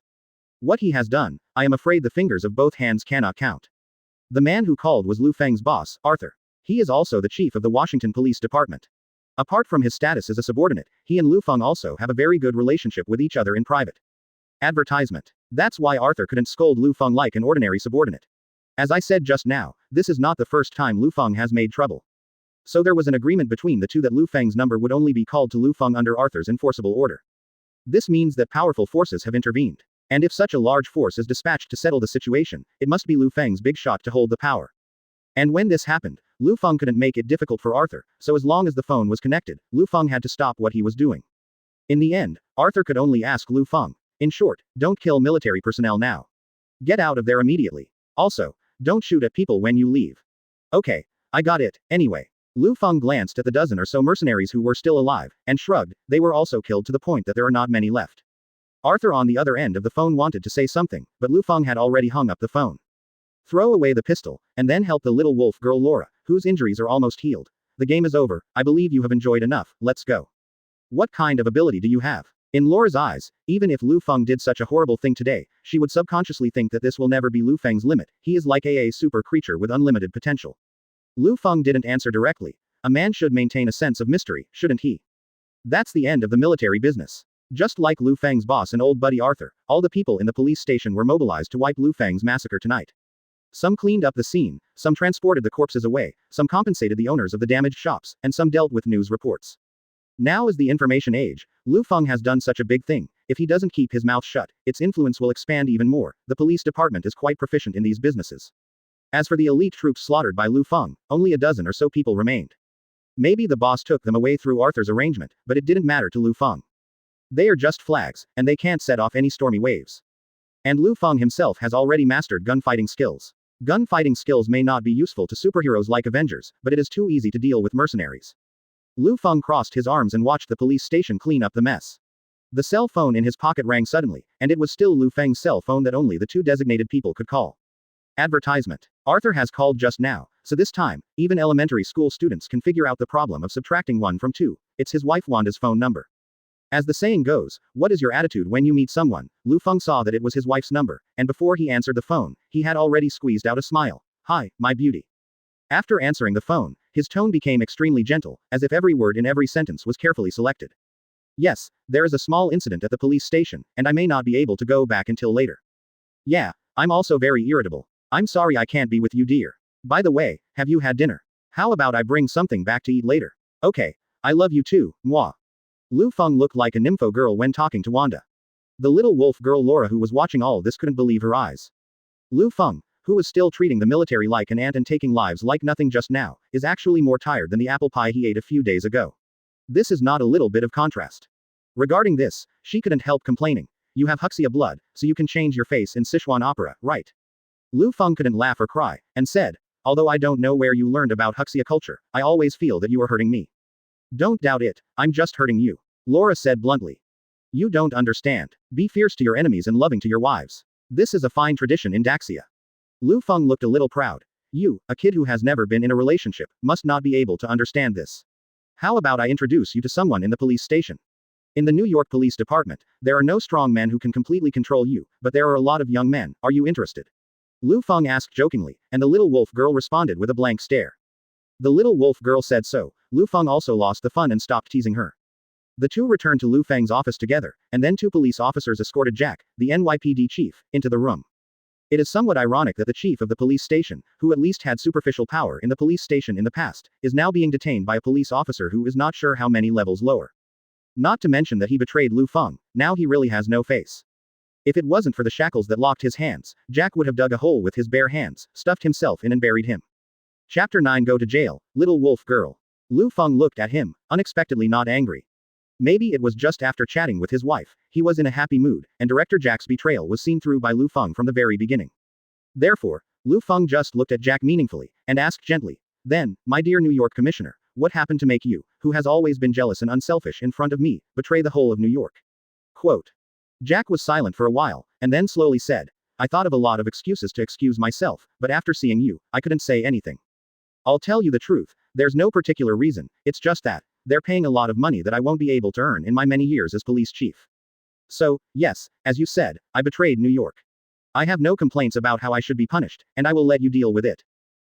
What he has done, I am afraid the fingers of both hands cannot count. The man who called was Lu Feng's boss, Arthur. He is also the chief of the Washington Police Department. Apart from his status as a subordinate, he and Lu Feng also have a very good relationship with each other in private. Advertisement. That's why Arthur couldn't scold Lu Feng like an ordinary subordinate. As I said just now, this is not the first time Lu Feng has made trouble. So there was an agreement between the two that Lu Feng's number would only be called to Lu Feng under Arthur's enforceable order. This means that powerful forces have intervened. And if such a large force is dispatched to settle the situation, it must be Lu Feng's big shot to hold the power. And when this happened, Lu Feng couldn't make it difficult for Arthur, so as long as the phone was connected, Lu Feng had to stop what he was doing. In the end, Arthur could only ask Lu Feng. In short, don't kill military personnel now. Get out of there immediately. Also, don't shoot at people when you leave. Okay, I got it, anyway. Lu Feng glanced at the dozen or so mercenaries who were still alive, and shrugged. They were also killed to the point that there are not many left. Arthur on the other end of the phone wanted to say something, but Lu Feng had already hung up the phone. Throw away the pistol, and then help the little wolf girl Laura, whose injuries are almost healed. The game is over, I believe you have enjoyed enough, let's go. What kind of ability do you have? In Laura's eyes, even if Lu Feng did such a horrible thing today, she would subconsciously think that this will never be Lu Feng's limit. He is like a super creature with unlimited potential. Lu Feng didn't answer directly. A man should maintain a sense of mystery, shouldn't he? That's the end of the military business. Just like Lu Feng's boss and old buddy Arthur, all the people in the police station were mobilized to wipe Lu Feng's massacre tonight. Some cleaned up the scene, some transported the corpses away, some compensated the owners of the damaged shops, and some dealt with news reports. Now is the information age. Lu Feng has done such a big thing. If he doesn't keep his mouth shut, its influence will expand even more. The police department is quite proficient in these businesses. As for the elite troops slaughtered by Lu Feng, only a dozen or so people remained. Maybe the boss took them away through Arthur's arrangement, but it didn't matter to Lu Feng. They are just flags, and they can't set off any stormy waves. And Lu Feng himself has already mastered gunfighting skills. Gunfighting skills may not be useful to superheroes like Avengers, but it is too easy to deal with mercenaries. Lu Feng crossed his arms and watched the police station clean up the mess. The cell phone in his pocket rang suddenly, and it was still Lu Feng's cell phone that only the two designated people could call. Advertisement. Arthur has called just now, so this time, even elementary school students can figure out the problem of subtracting 1 from 2. It's his wife Wanda's phone number. As the saying goes, what is your attitude when you meet someone? Lu Feng saw that it was his wife's number, and before he answered the phone, he had already squeezed out a smile. Hi, my beauty. After answering the phone, his tone became extremely gentle, as if every word in every sentence was carefully selected. Yes, there is a small incident at the police station, and I may not be able to go back until later. Yeah, I'm also very irritable. I'm sorry I can't be with you, dear. By the way, have you had dinner? How about I bring something back to eat later? Okay. I love you too, moi. Lu Feng looked like a nympho girl when talking to Wanda. The little wolf girl Laura, who was watching all this, couldn't believe her eyes. Liu Feng, who was still treating the military like an ant and taking lives like nothing just now, is actually more tired than the apple pie he ate a few days ago. This is not a little bit of contrast. Regarding this, she couldn't help complaining. You have Huxia blood, so you can change your face in Sichuan opera, right? Liu Feng couldn't laugh or cry, and said, although I don't know where you learned about Huxia culture, I always feel that you are hurting me. Don't doubt it, I'm just hurting you. Laura said bluntly. You don't understand. Be fierce to your enemies and loving to your wives. This is a fine tradition in Daxia. Liu Feng looked a little proud. You, a kid who has never been in a relationship, must not be able to understand this. How about I introduce you to someone in the police station? In the New York Police Department, there are no strong men who can completely control you, but there are a lot of young men. Are you interested? Liu Feng asked jokingly, and the little wolf girl responded with a blank stare. The little wolf girl said so. Liu Feng also lost the fun and stopped teasing her. The two returned to Lu Feng's office together, and then two police officers escorted Jack, the NYPD chief, into the room. It is somewhat ironic that the chief of the police station, who at least had superficial power in the police station in the past, is now being detained by a police officer who is not sure how many levels lower. Not to mention that he betrayed Liu Feng, now he really has no face. If it wasn't for the shackles that locked his hands, Jack would have dug a hole with his bare hands, stuffed himself in and buried him. Chapter 9 Go to Jail, Little Wolf Girl. Liu Feng looked at him, unexpectedly not angry. Maybe it was just after chatting with his wife, he was in a happy mood, and Director Jack's betrayal was seen through by Liu Feng from the very beginning. Therefore, Liu Feng just looked at Jack meaningfully, and asked gently, then, my dear New York Commissioner, what happened to make you, who has always been jealous and unselfish in front of me, betray the whole of New York? Quote. Jack was silent for a while, and then slowly said, I thought of a lot of excuses to excuse myself, but after seeing you, I couldn't say anything. I'll tell you the truth, there's no particular reason, it's just that, they're paying a lot of money that I won't be able to earn in my many years as police chief. So, yes, as you said, I betrayed New York. I have no complaints about how I should be punished, and I will let you deal with it.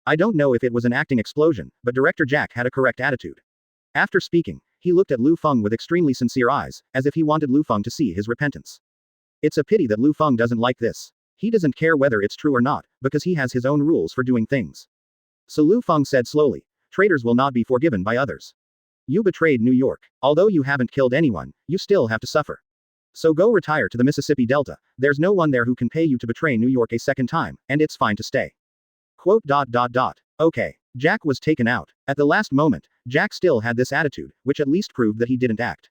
I don't know if it was an acting explosion, but Director Jack had a correct attitude. After speaking, he looked at Liu Feng with extremely sincere eyes, as if he wanted Liu Feng to see his repentance. It's a pity that Liu Feng doesn't like this. He doesn't care whether it's true or not, because he has his own rules for doing things. So Liu Feng said slowly, traitors will not be forgiven by others. You betrayed New York. Although you haven't killed anyone, you still have to suffer. So go retire to the Mississippi Delta, there's no one there who can pay you to betray New York a second time, and it's fine to stay. Quote. Okay. Jack was taken out. At the last moment, Jack still had this attitude, which at least proved that he didn't act.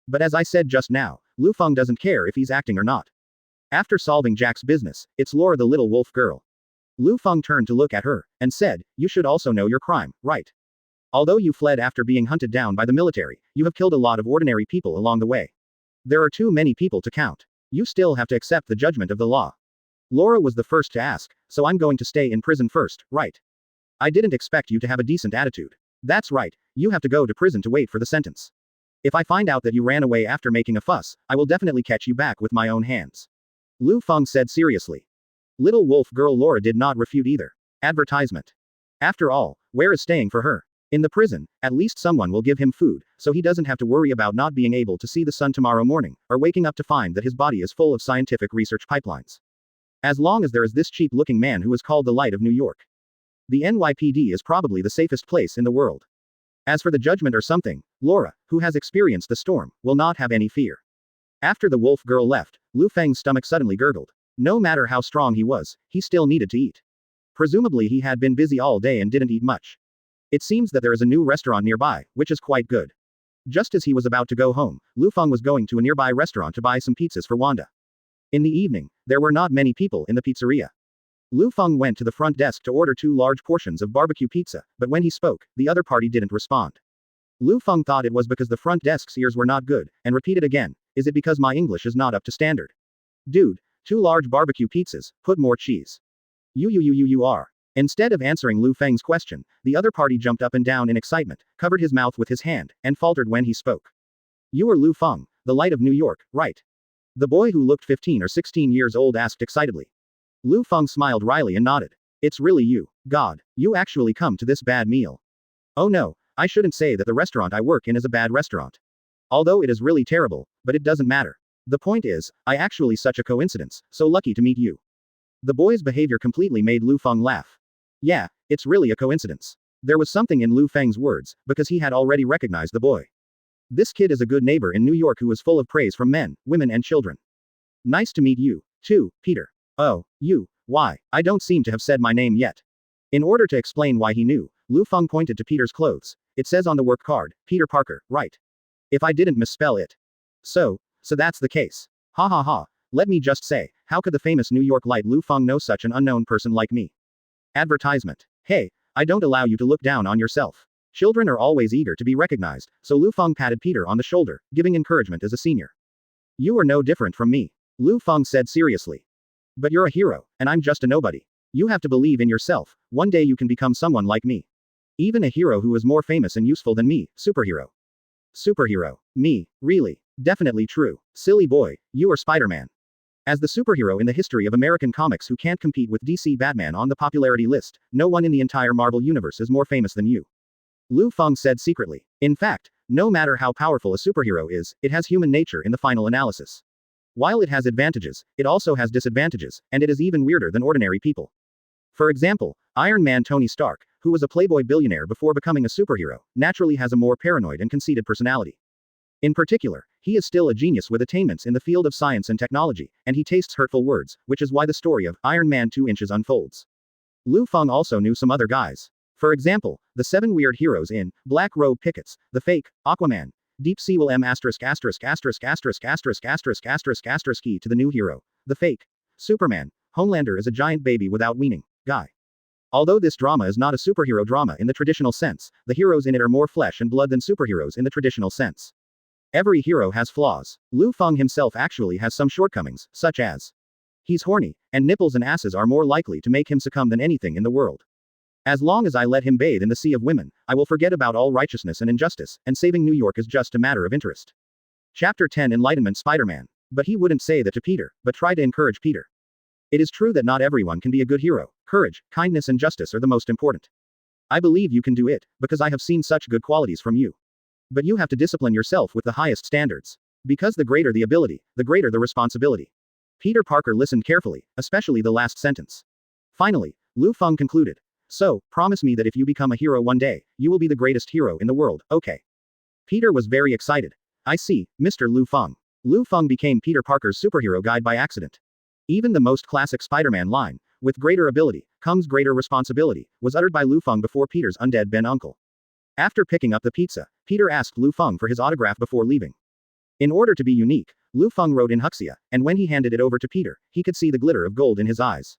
But as I said just now, Liu Feng doesn't care if he's acting or not. After solving Jack's business, it's Laura the little wolf girl. Liu Feng turned to look at her, and said, you should also know your crime, right? Although you fled after being hunted down by the military, you have killed a lot of ordinary people along the way. There are too many people to count. You still have to accept the judgment of the law. Laura was the first to ask, so I'm going to stay in prison first, right? I didn't expect you to have a decent attitude. That's right, you have to go to prison to wait for the sentence. If I find out that you ran away after making a fuss, I will definitely catch you back with my own hands. Liu Feng said seriously. Little wolf girl Laura did not refute either. Advertisement. After all, where is staying for her? In the prison, at least someone will give him food, so he doesn't have to worry about not being able to see the sun tomorrow morning, or waking up to find that his body is full of scientific research pipelines. As long as there is this cheap-looking man who is called the Light of New York. The NYPD is probably the safest place in the world. As for the judgment or something, Laura, who has experienced the storm, will not have any fear. After the wolf girl left, Lu Feng's stomach suddenly gurgled. No matter how strong he was, he still needed to eat. Presumably he had been busy all day and didn't eat much. It seems that there is a new restaurant nearby, which is quite good. Just as he was about to go home, Liu Feng was going to a nearby restaurant to buy some pizzas for Wanda. In the evening, there were not many people in the pizzeria. Liu Feng went to the front desk to order 2 large portions of barbecue pizza, but when he spoke, the other party didn't respond. Liu Feng thought it was because the front desk's ears were not good, and repeated again, is it because my English is not up to standard? Dude, 2 large barbecue pizzas, put more cheese. You are. Instead of answering Liu Feng's question, the other party jumped up and down in excitement, covered his mouth with his hand, and faltered when he spoke. You are Liu Feng, the Light of New York, right? The boy who looked 15 or 16 years old asked excitedly. Liu Feng smiled wryly and nodded. It's really you. God, you actually come to this bad meal. Oh no, I shouldn't say that the restaurant I work in is a bad restaurant. Although it is really terrible, but it doesn't matter. The point is, I actually such a coincidence, so lucky to meet you. The boy's behavior completely made Liu Feng laugh. Yeah, it's really a coincidence. There was something in Liu Feng's words, because he had already recognized the boy. This kid is a good neighbor in New York who is full of praise from men, women and children. Nice to meet you, too, Peter. Oh, you, why, I don't seem to have said my name yet. In order to explain why he knew, Liu Feng pointed to Peter's clothes. It says on the work card, Peter Parker, right? If I didn't misspell it. So that's the case. Ha ha ha, let me just say, how could the famous New York light Liu Feng know such an unknown person like me? Advertisement. Hey, I don't allow you to look down on yourself. Children are always eager to be recognized, so Liu Feng patted Peter on the shoulder, giving encouragement as a senior. You are no different from me, Liu Feng said seriously. But you're a hero, and I'm just a nobody. You have to believe in yourself, one day you can become someone like me. Even a hero who is more famous and useful than me, superhero. Superhero. Me, really. Definitely true. Silly boy, you are Spider-Man. As the superhero in the history of American comics who can't compete with DC Batman on the popularity list, no one in the entire Marvel universe is more famous than you. Liu Feng said secretly. In fact, no matter how powerful a superhero is, it has human nature in the final analysis. While it has advantages, it also has disadvantages, and it is even weirder than ordinary people. For example, Iron Man Tony Stark, who was a playboy billionaire before becoming a superhero, naturally has a more paranoid and conceited personality. In particular, he is still a genius with attainments in the field of science and technology, and he tastes hurtful words, which is why the story of Iron Man 2 inches unfolds. Liu Feng also knew some other guys. For example, the 7 weird heroes in Black Robe Pickets, the fake Aquaman, Deep Sea Will M asterisk asterisk asterisk asterisk asterisk asterisk asterisk asterisk key to the new hero, the fake Superman. Homelander is a giant baby without weaning guy. Although this drama is not a superhero drama in the traditional sense, the heroes in it are more flesh and blood than superheroes in the traditional sense. Every hero has flaws. Liu Feng himself actually has some shortcomings, such as he's horny, and nipples and asses are more likely to make him succumb than anything in the world. As long as I let him bathe in the sea of women, I will forget about all righteousness and injustice, and saving New York is just a matter of interest. Chapter 10 Enlightenment Spider-Man. But he wouldn't say that to Peter, but try to encourage Peter. It is true that not everyone can be a good hero. Courage, kindness and justice are the most important. I believe you can do it, because I have seen such good qualities from you. But you have to discipline yourself with the highest standards. Because the greater the ability, the greater the responsibility. Peter Parker listened carefully, especially the last sentence. Finally, Liu Feng concluded. So, promise me that if you become a hero one day, you will be the greatest hero in the world, okay? Peter was very excited. I see, Mr. Liu Feng. Liu Feng became Peter Parker's superhero guide by accident. Even the most classic Spider-Man line, with greater ability, comes greater responsibility, was uttered by Liu Feng before Peter's undead Ben uncle. After picking up the pizza, Peter asked Liu Feng for his autograph before leaving. In order to be unique, Liu Feng wrote in Huxia, and when he handed it over to Peter, he could see the glitter of gold in his eyes.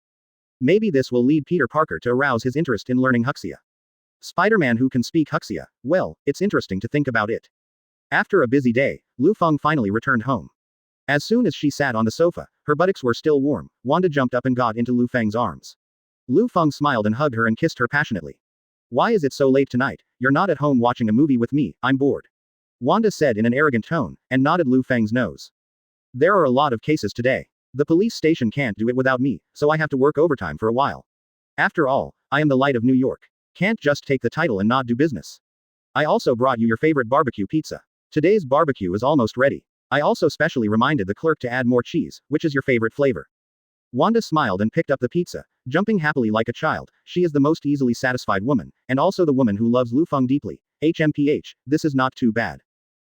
Maybe this will lead Peter Parker to arouse his interest in learning Huxia. Spider-Man who can speak Huxia, well, it's interesting to think about it. After a busy day, Liu Feng finally returned home. As soon as she sat on the sofa, her buttocks were still warm, Wanda jumped up and got into Liu Feng's arms. Liu Feng smiled and hugged her and kissed her passionately. Why is it so late tonight? You're not at home watching a movie with me, I'm bored. Wanda said in an arrogant tone, and nodded Liu Feng's nose. There are a lot of cases today. The police station can't do it without me, so I have to work overtime for a while. After all, I am the light of New York. Can't just take the title and not do business. I also brought you your favorite barbecue pizza. Today's barbecue is almost ready. I also specially reminded the clerk to add more cheese, which is your favorite flavor. Wanda smiled and picked up the pizza, jumping happily like a child. She is the most easily satisfied woman, and also the woman who loves Liu Feng deeply. HMPH, this is not too bad.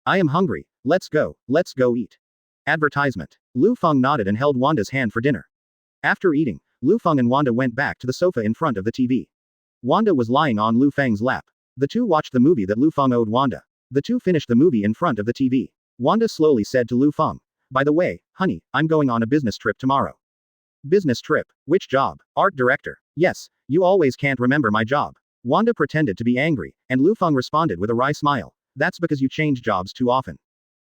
I am hungry, let's go eat. Advertisement. Liu Feng nodded and held Wanda's hand for dinner. After eating, Liu Feng and Wanda went back to the sofa in front of the TV. Wanda was lying on Liu Feng's lap. The two watched the movie that Liu Feng owed Wanda. The two finished the movie in front of the TV. Wanda slowly said to Liu Feng, by the way, honey, I'm going on a business trip tomorrow. Business trip? Which job? Art director. Yes, you always can't remember my job. Wanda pretended to be angry, and Liu Feng responded with a wry smile. That's because you change jobs too often.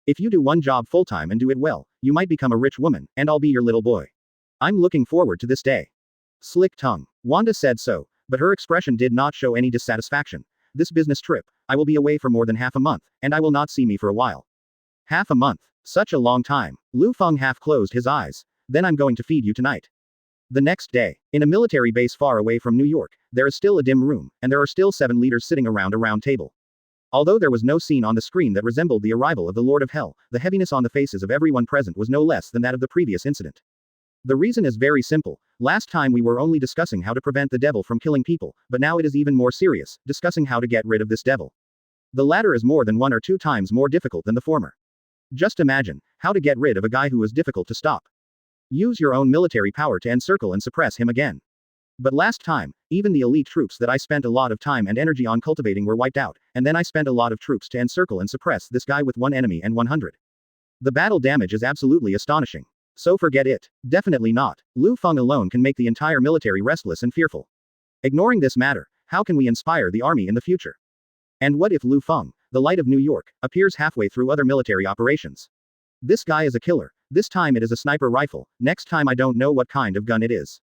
If you do one job full-time and do it well, you might become a rich woman, and I'll be your little boy. I'm looking forward to this day. Slick tongue. Wanda said so, but her expression did not show any dissatisfaction. This business trip, I will be away for more than half a month, and I will not see me for a while. Half a month. Such a long time. Liu Feng half closed his eyes. Then I'm going to feed you tonight. The next day, in a military base far away from New York, there is still a dim room, and there are still 7 leaders sitting around a round table. Although there was no scene on the screen that resembled the arrival of the Lord of Hell, the heaviness on the faces of everyone present was no less than that of the previous incident. The reason is very simple. Last time we were only discussing how to prevent the devil from killing people, but now it is even more serious, discussing how to get rid of this devil. The latter is more than 1 or 2 times more difficult than the former. Just imagine, how to get rid of a guy who is difficult to stop. Use your own military power to encircle and suppress him again. But last time, even the elite troops that I spent a lot of time and energy on cultivating were wiped out, and then I spent a lot of troops to encircle and suppress this guy with one enemy and 100. The battle damage is absolutely astonishing. So forget it. Definitely not. Liu Feng alone can make the entire military restless and fearful. Ignoring this matter, how can we inspire the army in the future? And what if Liu Feng, the light of New York, appears halfway through other military operations? This guy is a killer. This time it is a sniper rifle, next time I don't know what kind of gun it is.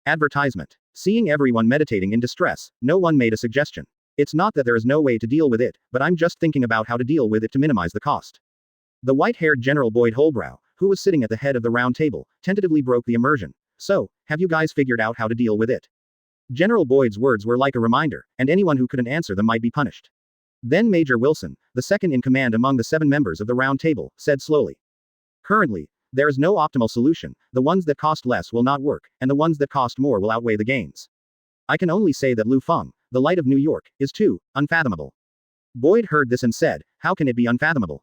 Advertisement. Seeing everyone meditating in distress, no one made a suggestion. It's not that there is no way to deal with it, but I'm just thinking about how to deal with it to minimize the cost. The white-haired General Boyd Holbrow, who was sitting at the head of the round table, tentatively broke the immersion. So, have you guys figured out how to deal with it? General Boyd's words were like a reminder, and anyone who couldn't answer them might be punished. Then Major Wilson, the second in command among the 7 members of the round table, said slowly. Currently, there is no optimal solution. The ones that cost less will not work, and the ones that cost more will outweigh the gains. I can only say that Liu Feng, the light of New York, is too unfathomable. Boyd heard this and said, how can it be unfathomable?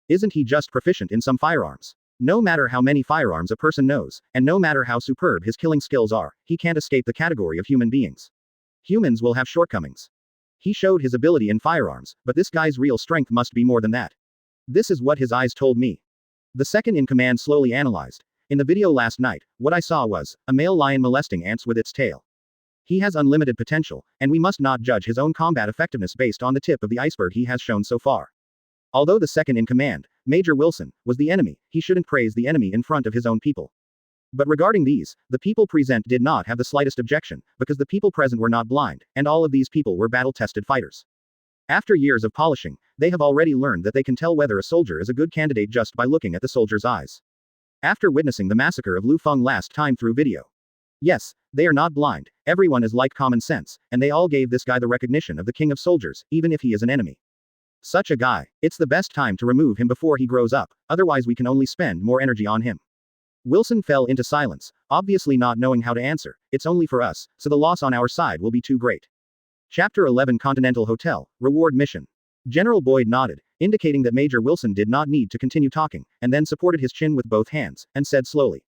Isn't he just proficient in some firearms? No matter how many firearms a person knows, and no matter how superb his killing skills are, he can't escape the category of human beings. Humans will have shortcomings. He showed his ability in firearms, but this guy's real strength must be more than that. This is what his eyes told me. The second in command slowly analyzed. In the video last night, what I saw was a male lion molesting ants with its tail. He has unlimited potential, and we must not judge his own combat effectiveness based on the tip of the iceberg he has shown so far. Although the second in command, Major Wilson, was the enemy, he shouldn't praise the enemy in front of his own people. But regarding these, the people present did not have the slightest objection, because the people present were not blind, and all of these people were battle-tested fighters. After years of polishing, they have already learned that they can tell whether a soldier is a good candidate just by looking at the soldier's eyes. After witnessing the massacre of Lu Feng last time through video. Yes, they are not blind, everyone is like common sense, and they all gave this guy the recognition of the king of soldiers, even if he is an enemy. Such a guy, it's the best time to remove him before he grows up, otherwise we can only spend more energy on him. Wilson fell into silence, obviously not knowing how to answer. It's only for us, so the loss on our side will be too great. Chapter 11 Continental Hotel, Reward Mission. General Boyd nodded, indicating that Major Wilson did not need to continue talking, and then supported his chin with both hands, and said slowly.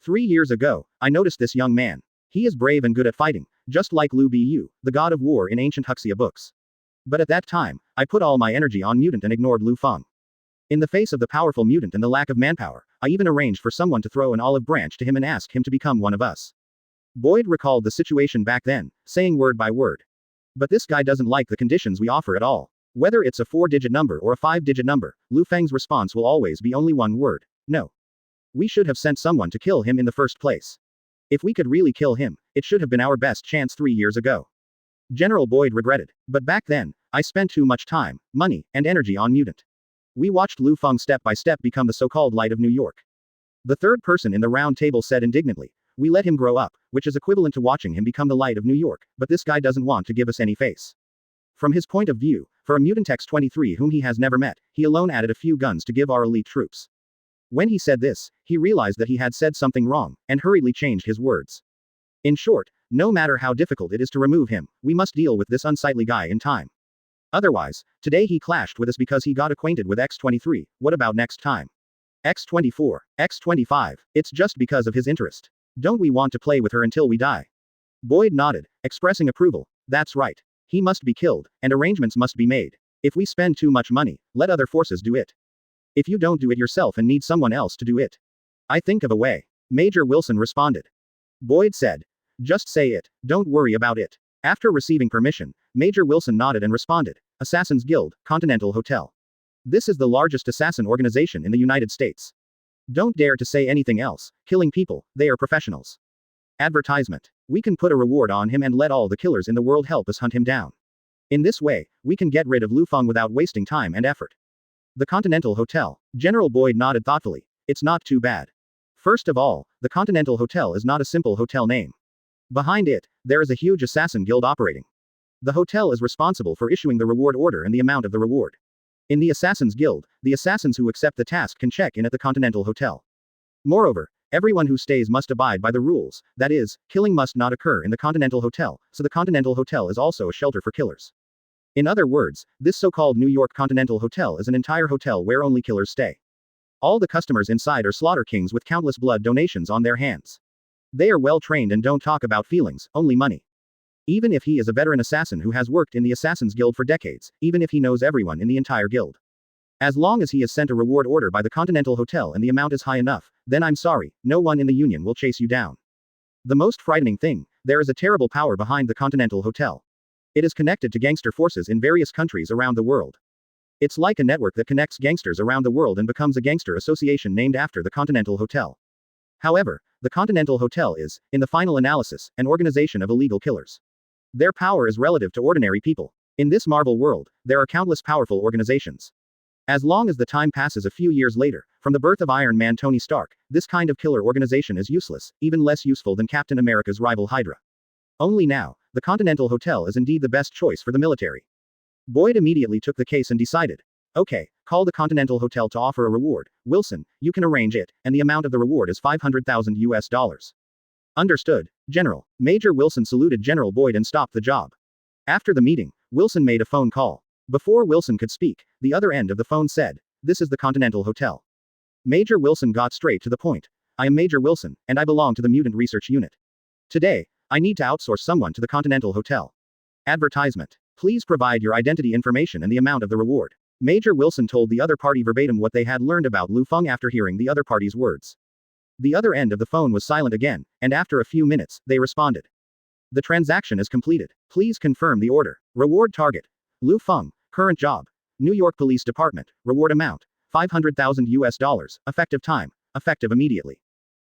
3 years ago, I noticed this young man. He is brave and good at fighting, just like Lu Bu, the god of war in ancient Huxia books. But at that time, I put all my energy on mutant and ignored Liu Feng. In the face of the powerful mutant and the lack of manpower, I even arranged for someone to throw an olive branch to him and ask him to become one of us. Boyd recalled the situation back then, saying word by word. But this guy doesn't like the conditions we offer at all. Whether it's a 4-digit number or a 5-digit number, Lu Feng's response will always be only one word: no. We should have sent someone to kill him in the first place. If we could really kill him, it should have been our best chance 3 years ago. General Boyd regretted. But back then, I spent too much time, money, and energy on mutant. We watched Liu Feng step by step become the so-called light of New York. The third person in the round table said indignantly, we let him grow up, which is equivalent to watching him become the light of New York, but this guy doesn't want to give us any face. From his point of view, for a mutant X-23 whom he has never met, he alone added a few guns to give our elite troops. When he said this, he realized that he had said something wrong, and hurriedly changed his words. In short, no matter how difficult it is to remove him, we must deal with this unsightly guy in time. Otherwise, today he clashed with us because he got acquainted with X-23, what about next time? X-24, X-25, it's just because of his interest. Don't we want to play with her until we die? Boyd nodded, expressing approval. That's right. He must be killed, and arrangements must be made. If we spend too much money, let other forces do it. If you don't do it yourself and need someone else to do it, I think of a way. Major Wilson responded. Boyd said. Just say it, don't worry about it. After receiving permission, Major Wilson nodded and responded. Assassin's Guild, Continental Hotel. This is the largest assassin organization in the United States. Don't dare to say anything else. Killing people, they are professionals. Advertisement. We can put a reward on him and let all the killers in the world help us hunt him down. In this way, we can get rid of Liu Feng without wasting time and effort. The Continental Hotel. General Boyd nodded thoughtfully. It's not too bad. First of all, the Continental Hotel is not a simple hotel name. Behind it, there is a huge assassin guild operating. The hotel is responsible for issuing the reward order and the amount of the reward. In the Assassin's Guild, the assassins who accept the task can check in at the Continental Hotel. Moreover, everyone who stays must abide by the rules, that is, killing must not occur in the Continental Hotel, so the Continental Hotel is also a shelter for killers. In other words, this so-called New York Continental Hotel is an entire hotel where only killers stay. All the customers inside are slaughter kings with countless blood donations on their hands. They are well trained and don't talk about feelings, only money. Even if he is a veteran assassin who has worked in the Assassin's Guild for decades, even if he knows everyone in the entire guild. As long as he is sent a reward order by the Continental Hotel and the amount is high enough, then I'm sorry, no one in the Union will chase you down. The most frightening thing, there is a terrible power behind the Continental Hotel. It is connected to gangster forces in various countries around the world. It's like a network that connects gangsters around the world and becomes a gangster association named after the Continental Hotel. However, the Continental Hotel is, in the final analysis, an organization of illegal killers. Their power is relative to ordinary people. In this Marvel world, there are countless powerful organizations. As long as the time passes a few years later, from the birth of Iron Man Tony Stark, this kind of killer organization is useless, even less useful than Captain America's rival Hydra. Only now, the Continental Hotel is indeed the best choice for the military. Boyd immediately took the case and decided. Okay, call the Continental Hotel to offer a reward. Wilson, you can arrange it, and the amount of the reward is $500,000. Understood, General. Major Wilson saluted General Boyd and stopped the job. After the meeting, Wilson made a phone call. Before Wilson could speak, the other end of the phone said, "This is the Continental Hotel." Major Wilson got straight to the point. "I am Major Wilson, and I belong to the Mutant Research Unit. Today, I need to outsource someone to the Continental Hotel. Advertisement. Please provide your identity information and the amount of the reward." Major Wilson told the other party verbatim what they had learned about Liu Feng after hearing the other party's words. The other end of the phone was silent again, and after a few minutes, they responded. "The transaction is completed. Please confirm the order. Reward target. Liu Feng, current job. New York Police Department. Reward amount. $500,000. Effective time. Effective immediately."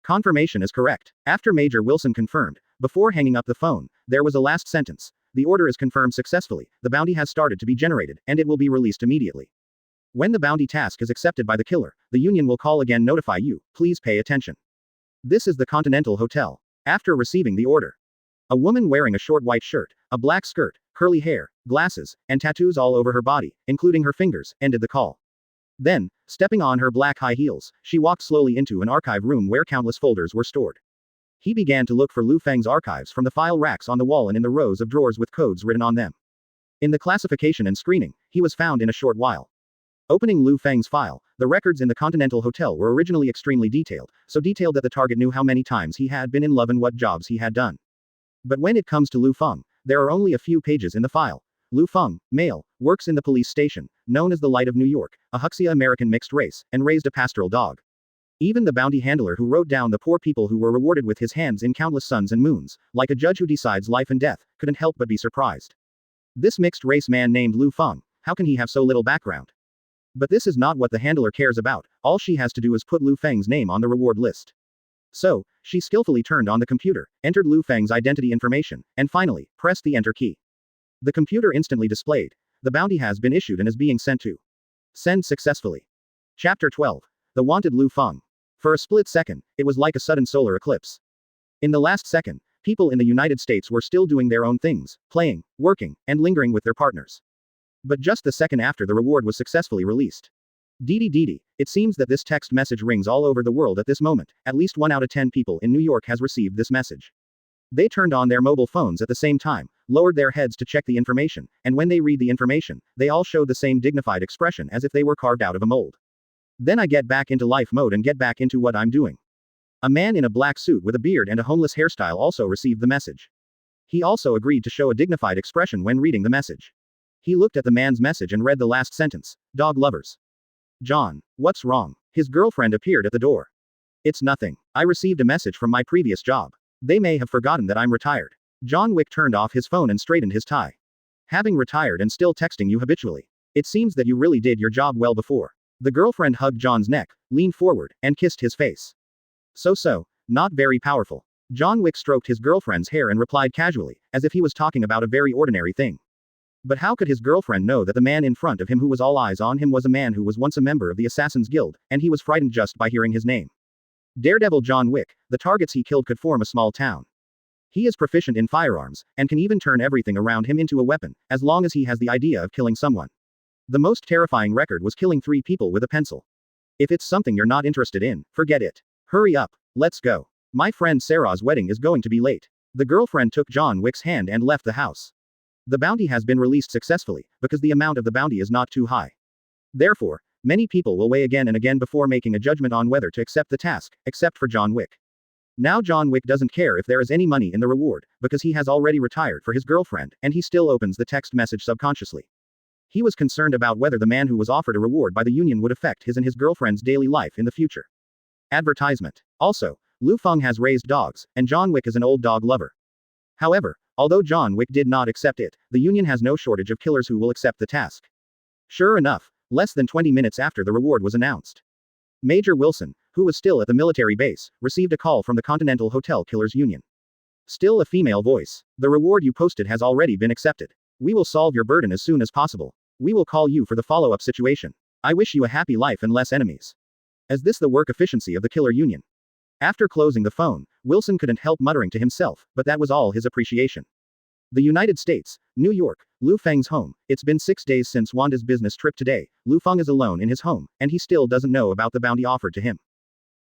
Confirmation is correct. After Major Wilson confirmed, before hanging up the phone, there was a last sentence. "The order is confirmed successfully, the bounty has started to be generated, and it will be released immediately. When the bounty task is accepted by the killer, the Union will call again notify you, please pay attention. This is the Continental Hotel." After receiving the order, a woman wearing a short white shirt, a black skirt, curly hair, glasses, and tattoos all over her body, including her fingers, ended the call. Then, stepping on her black high heels, she walked slowly into an archive room where countless folders were stored. He began to look for Liu Feng's archives from the file racks on the wall and in the rows of drawers with codes written on them. In the classification and screening, he was found in a short while. Opening Liu Feng's file, the records in the Continental Hotel were originally extremely detailed, so detailed that the target knew how many times he had been in love and what jobs he had done. But when it comes to Liu Feng, there are only a few pages in the file. Liu Feng, male, works in the police station, known as the Light of New York, a Huxia American mixed race, and raised a pastoral dog. Even the bounty handler who wrote down the poor people who were rewarded with his hands in countless suns and moons, like a judge who decides life and death, couldn't help but be surprised. This mixed race man named Liu Feng, how can he have so little background? But this is not what the handler cares about, all she has to do is put Liu Feng's name on the reward list. So, she skillfully turned on the computer, entered Liu Feng's identity information, and finally, pressed the enter key. The computer instantly displayed. The bounty has been issued and is being sent to. Send successfully. Chapter 12. The Wanted Liu Feng. For a split second, it was like a sudden solar eclipse. In the last second, people in the United States were still doing their own things, playing, working, and lingering with their partners. But just the second after the reward was successfully released. Dee, it seems that this text message rings all over the world at this moment. At least 1 out of 10 people in New York has received this message. They turned on their mobile phones at the same time, lowered their heads to check the information, and when they read the information, they all showed the same dignified expression as if they were carved out of a mold. Then I get back into life mode and get back into what I'm doing. A man in a black suit with a beard and a homeless hairstyle also received the message. He also agreed to show a dignified expression when reading the message. He looked at the man's message and read the last sentence. Dog lovers. John, what's wrong? His girlfriend appeared at the door. It's nothing. I received a message from my previous job. They may have forgotten that I'm retired. John Wick turned off his phone and straightened his tie. Having retired and still texting you habitually. It seems that you really did your job well before. The girlfriend hugged John's neck, leaned forward, and kissed his face. So, not very powerful. John Wick stroked his girlfriend's hair and replied casually, as if he was talking about a very ordinary thing. But how could his girlfriend know that the man in front of him who was all eyes on him was a man who was once a member of the Assassin's Guild, and he was frightened just by hearing his name? Daredevil John Wick, the targets he killed could form a small town. He is proficient in firearms, and can even turn everything around him into a weapon, as long as he has the idea of killing someone. The most terrifying record was killing 3 people with a pencil. If it's something you're not interested in, forget it. Hurry up, let's go. My friend Sarah's wedding is going to be late. The girlfriend took John Wick's hand and left the house. The bounty has been released successfully, because the amount of the bounty is not too high. Therefore, Many people will weigh again and again before making a judgment on whether to accept the task, except for John Wick. Now John Wick doesn't care if there is any money in the reward, because he has already retired for his girlfriend, and he still opens the text message subconsciously. He was concerned about whether the man who was offered a reward by the union would affect his and his girlfriend's daily life in the future. Advertisement. Also, Lufang has raised dogs, and John Wick is an old dog lover. However, although John Wick did not accept it, the union has no shortage of killers who will accept the task. Sure enough, less than 20 minutes after the reward was announced, Major Wilson, who was still at the military base, received a call from the Continental Hotel Killers Union. Still a female voice. The reward you posted has already been accepted. We will solve your burden as soon as possible. We will call you for the follow-up situation. I wish you a happy life and less enemies. Is this the work efficiency of the Killer Union? After closing the phone, Wilson couldn't help muttering to himself, but that was all his appreciation. The United States, New York, Liu Feng's home. It's been 6 days since Wanda's business trip today. Lufang is alone in his home, and he still doesn't know about the bounty offered to him.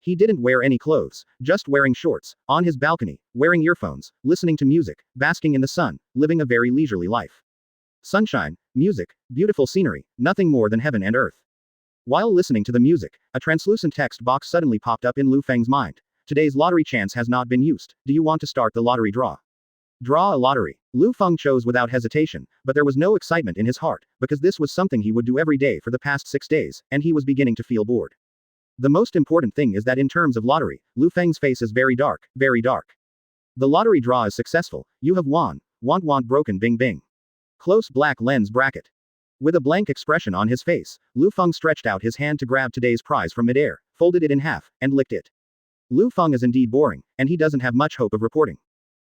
He didn't wear any clothes, just wearing shorts, on his balcony, wearing earphones, listening to music, basking in the sun, living a very leisurely life. Sunshine, music, beautiful scenery, nothing more than heaven and earth. While listening to the music, a translucent text box suddenly popped up in Liu Feng's mind. Today's lottery chance has not been used. Do you want to start the lottery draw? Draw a lottery. Liu Feng chose without hesitation, but there was no excitement in his heart, because this was something he would do every day for the past 6 days, and he was beginning to feel bored. The most important thing is that in terms of lottery, Liu Feng's face is very dark, very dark. The lottery draw is successful. You have won. Want broken bing bing. Close black lens bracket. With a blank expression on his face, Liu Feng stretched out his hand to grab today's prize from midair, folded it in half, and licked it. Liu Feng is indeed boring, and he doesn't have much hope of reporting.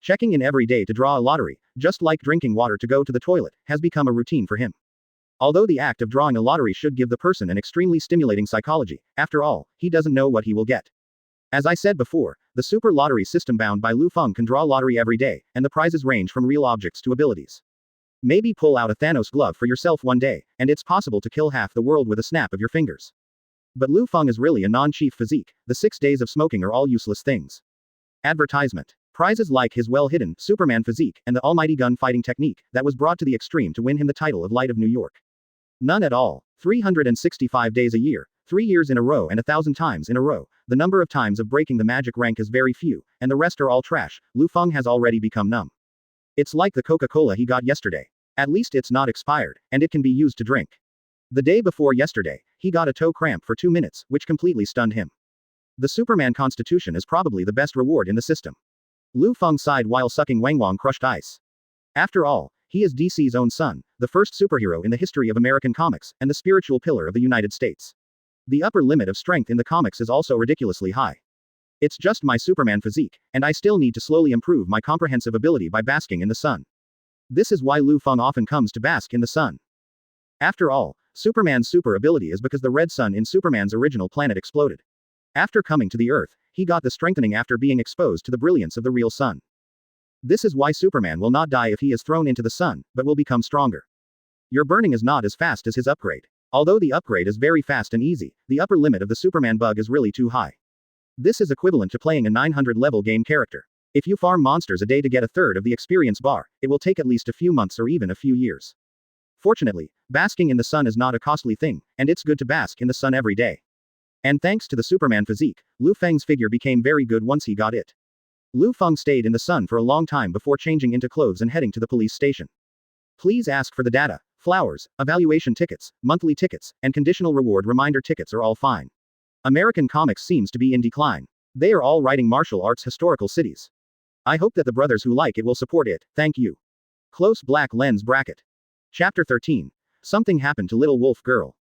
Checking in every day to draw a lottery, just like drinking water to go to the toilet, has become a routine for him. Although the act of drawing a lottery should give the person an extremely stimulating psychology, after all, he doesn't know what he will get. As I said before, the super lottery system bound by Liu Feng can draw lottery every day, and the prizes range from real objects to abilities. Maybe pull out a Thanos glove for yourself one day, and it's possible to kill half the world with a snap of your fingers. But Liu Feng is really a non-chief physique. The 6 days of smoking are all useless things. Advertisement. Prizes like his well-hidden Superman physique and the almighty gun-fighting technique that was brought to the extreme to win him the title of Light of New York. None at all. 365 days a year, 3 years in a row and 1,000 times in a row. The number of times of breaking the magic rank is very few, and the rest are all trash. Liu Feng has already become numb. It's like the Coca-Cola he got yesterday. At least it's not expired, and it can be used to drink. The day before yesterday, he got a toe cramp for 2 minutes, which completely stunned him. The Superman Constitution is probably the best reward in the system. Liu Feng sighed while sucking Wang Wang crushed ice. After all, he is DC's own son, the first superhero in the history of American comics, and the spiritual pillar of the United States. The upper limit of strength in the comics is also ridiculously high. It's just my Superman physique, and I still need to slowly improve my comprehensive ability by basking in the sun. This is why Liu Feng often comes to bask in the sun. After all, Superman's super ability is because the red sun in Superman's original planet exploded. After coming to the Earth, he got the strengthening after being exposed to the brilliance of the real sun. This is why Superman will not die if he is thrown into the sun, but will become stronger. Your burning is not as fast as his upgrade. Although the upgrade is very fast and easy, the upper limit of the Superman bug is really too high. This is equivalent to playing a 900 level game character. If you farm monsters a day to get a third of the experience bar, it will take at least a few months or even a few years. Fortunately, basking in the sun is not a costly thing, and it's good to bask in the sun every day. And thanks to the Superman physique, Liu Feng's figure became very good once he got it. Liu Feng stayed in the sun for a long time before changing into clothes and heading to the police station. Please ask for the data. Flowers, evaluation tickets, monthly tickets, and conditional reward reminder tickets are all fine. American comics seems to be in decline. They are all writing martial arts historical cities. I hope that the brothers who like it will support it, thank you. Close black lens bracket. Chapter 13. Something happened to little wolf girl.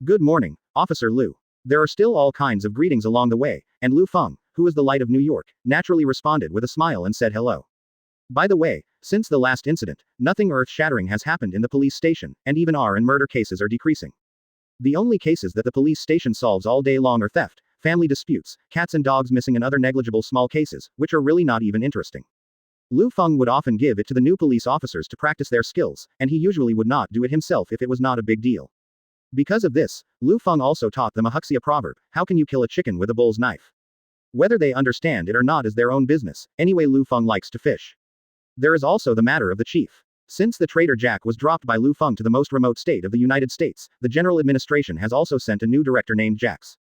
Good morning, Officer Liu. There are still all kinds of greetings along the way, and Liu Feng, who is the light of New York, naturally responded with a smile and said hello. By the way, since the last incident, nothing earth-shattering has happened in the police station, and even R and murder cases are decreasing. The only cases that the police station solves all day long are theft, family disputes, cats and dogs missing and other negligible small cases, which are really not even interesting. Liu Feng would often give it to the new police officers to practice their skills, and he usually would not do it himself if it was not a big deal. Because of this, Liu Feng also taught them a Huxia proverb: how can you kill a chicken with a bull's knife? Whether they understand it or not is their own business. Anyway, Liu Feng likes to fish. There is also the matter of the chief. Since the traitor Jack was dropped by Liu Feng to the most remote state of the United States, the General Administration has also sent a new director named Jax.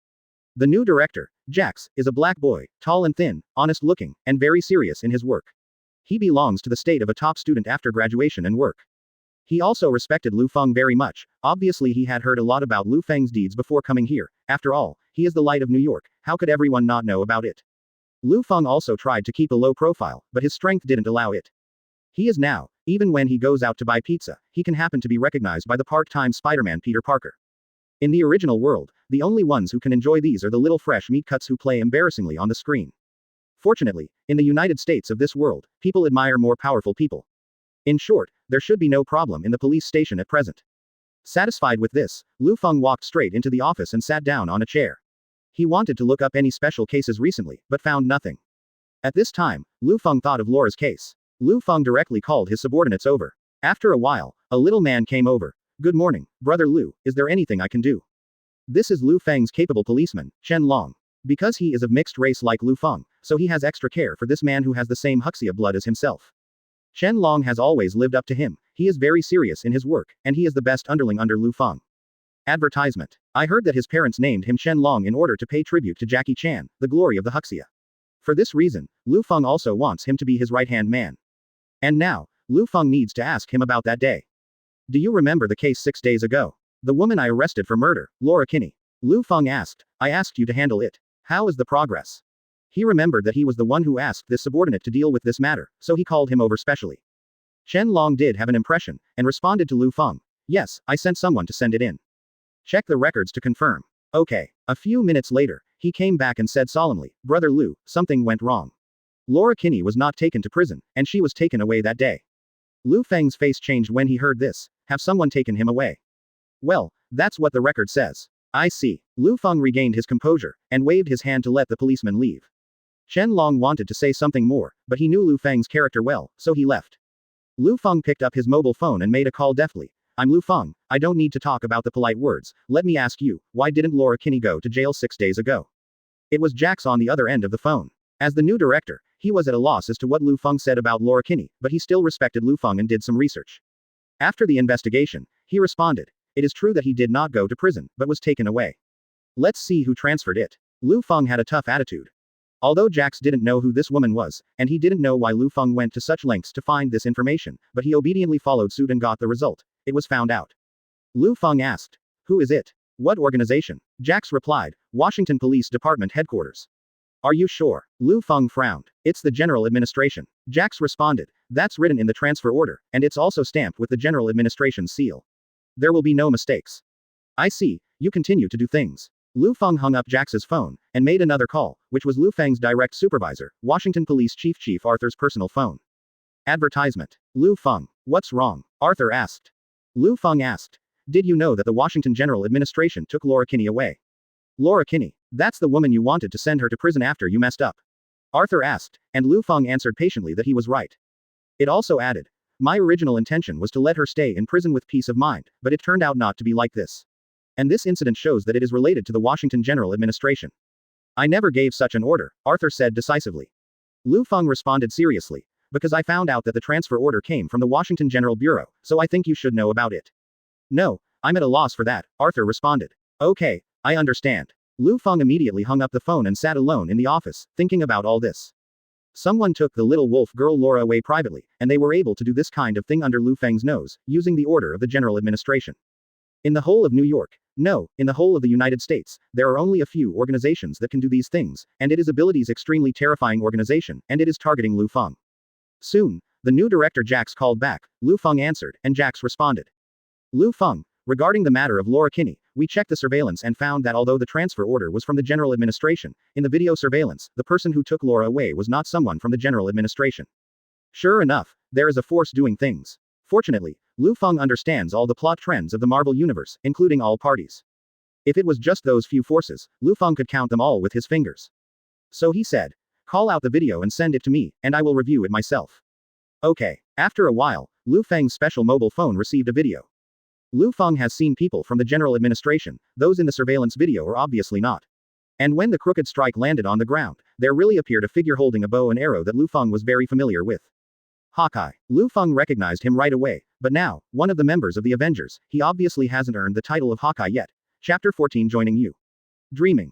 The new director, Jax, is a black boy, tall and thin, honest-looking, and very serious in his work. He belongs to the state of a top student after graduation and work. He also respected Liu Feng very much. Obviously he had heard a lot about Liu Feng's deeds before coming here. After all, he is the light of New York. How could everyone not know about it? Liu Feng also tried to keep a low profile, but his strength didn't allow it. He is now, even when he goes out to buy pizza, he can happen to be recognized by the part-time Spider-Man Peter Parker. In the original world, the only ones who can enjoy these are the little fresh meat cuts who play embarrassingly on the screen. Fortunately, in the United States of this world, people admire more powerful people. In short, there should be no problem in the police station at present. Satisfied with this, Liu Feng walked straight into the office and sat down on a chair. He wanted to look up any special cases recently, but found nothing. At this time, Liu Feng thought of Laura's case. Liu Feng directly called his subordinates over. After a while, a little man came over. Good morning, Brother Liu, is there anything I can do? This is Liu Feng's capable policeman, Chen Long. Because he is of mixed race like Liu Feng, so he has extra care for this man who has the same Huxia blood as himself. Chen Long has always lived up to him, he is very serious in his work, and he is the best underling under Liu Feng. Advertisement. I heard that his parents named him Chen Long in order to pay tribute to Jackie Chan, the glory of the Huxia. For this reason, Liu Feng also wants him to be his right-hand man. And now, Liu Feng needs to ask him about that day. Do you remember the case 6 days ago? The woman I arrested for murder, Laura Kinney. Liu Feng asked. I asked you to handle it. How is the progress? He remembered that he was the one who asked this subordinate to deal with this matter, so he called him over specially. Chen Long did have an impression, and responded to Liu Feng. Yes, I sent someone to send it in. Check the records to confirm. Okay. A few minutes later, he came back and said solemnly, Brother Liu, something went wrong. Laura Kinney was not taken to prison, and she was taken away that day. Liu Feng's face changed when he heard this. Have someone taken him away? Well, that's what the record says. I see. Liu Feng regained his composure, and waved his hand to let the policeman leave. Chen Long wanted to say something more, but he knew Liu Feng's character well, so he left. Liu Feng picked up his mobile phone and made a call deftly. I'm Liu Feng, I don't need to talk about the polite words, let me ask you, why didn't Laura Kinney go to jail 6 days ago? It was Jax on the other end of the phone. As the new director, he was at a loss as to what Liu Feng said about Laura Kinney, but he still respected Liu Feng and did some research. After the investigation, he responded. It is true that he did not go to prison, but was taken away. Let's see who transferred it. Liu Feng had a tough attitude. Although Jax didn't know who this woman was, and he didn't know why Liu Feng went to such lengths to find this information, but he obediently followed suit and got the result. It was found out. Liu Feng asked. Who is it? What organization? Jax replied. Washington Police Department Headquarters. Are you sure? Liu Feng frowned. It's the General Administration. Jax responded. That's written in the transfer order, and it's also stamped with the General Administration's seal. There will be no mistakes. I see, you continue to do things. Liu Feng hung up Jax's phone, and made another call, which was Liu Feng's direct supervisor, Washington Police Chief Arthur's personal phone. Advertisement. Liu Feng. What's wrong? Arthur asked. Liu Feng asked. Did you know that the Washington General Administration took Laura Kinney away? Laura Kinney. That's the woman you wanted to send her to prison after you messed up. Arthur asked, and Liu Feng answered patiently that he was right. It also added. My original intention was to let her stay in prison with peace of mind, but it turned out not to be like this. And this incident shows that it is related to the Washington General Administration. I never gave such an order, Arthur said decisively. Liu Feng responded seriously. Because I found out that the transfer order came from the Washington General Bureau, so I think you should know about it. No, I'm at a loss for that, Arthur responded. Okay, I understand. Liu Feng immediately hung up the phone and sat alone in the office, thinking about all this. Someone took the little wolf girl Laura away privately, and they were able to do this kind of thing under Liu Feng's nose, using the order of the General Administration. In the whole of New York, no, in the whole of the United States, there are only a few organizations that can do these things, and it is Ability's extremely terrifying organization, and it is targeting Liu Feng. Soon, the new director Jax called back, Liu Feng answered, and Jax responded. Liu Feng, regarding the matter of Laura Kinney, we checked the surveillance and found that although the transfer order was from the General Administration, in the video surveillance, the person who took Laura away was not someone from the General Administration. Sure enough, there is a force doing things. Fortunately, Liu Feng understands all the plot trends of the Marvel Universe, including all parties. If it was just those few forces, Liu Feng could count them all with his fingers. So he said, call out the video and send it to me, and I will review it myself. Okay. After a while, Liu Feng's special mobile phone received a video. Liu Feng has seen people from the General Administration, those in the surveillance video are obviously not. And when the crooked strike landed on the ground, there really appeared a figure holding a bow and arrow that Liu Feng was very familiar with. Hawkeye. Liu Feng recognized him right away, but now, one of the members of the Avengers, he obviously hasn't earned the title of Hawkeye yet. Chapter 14 Joining you. Dreaming.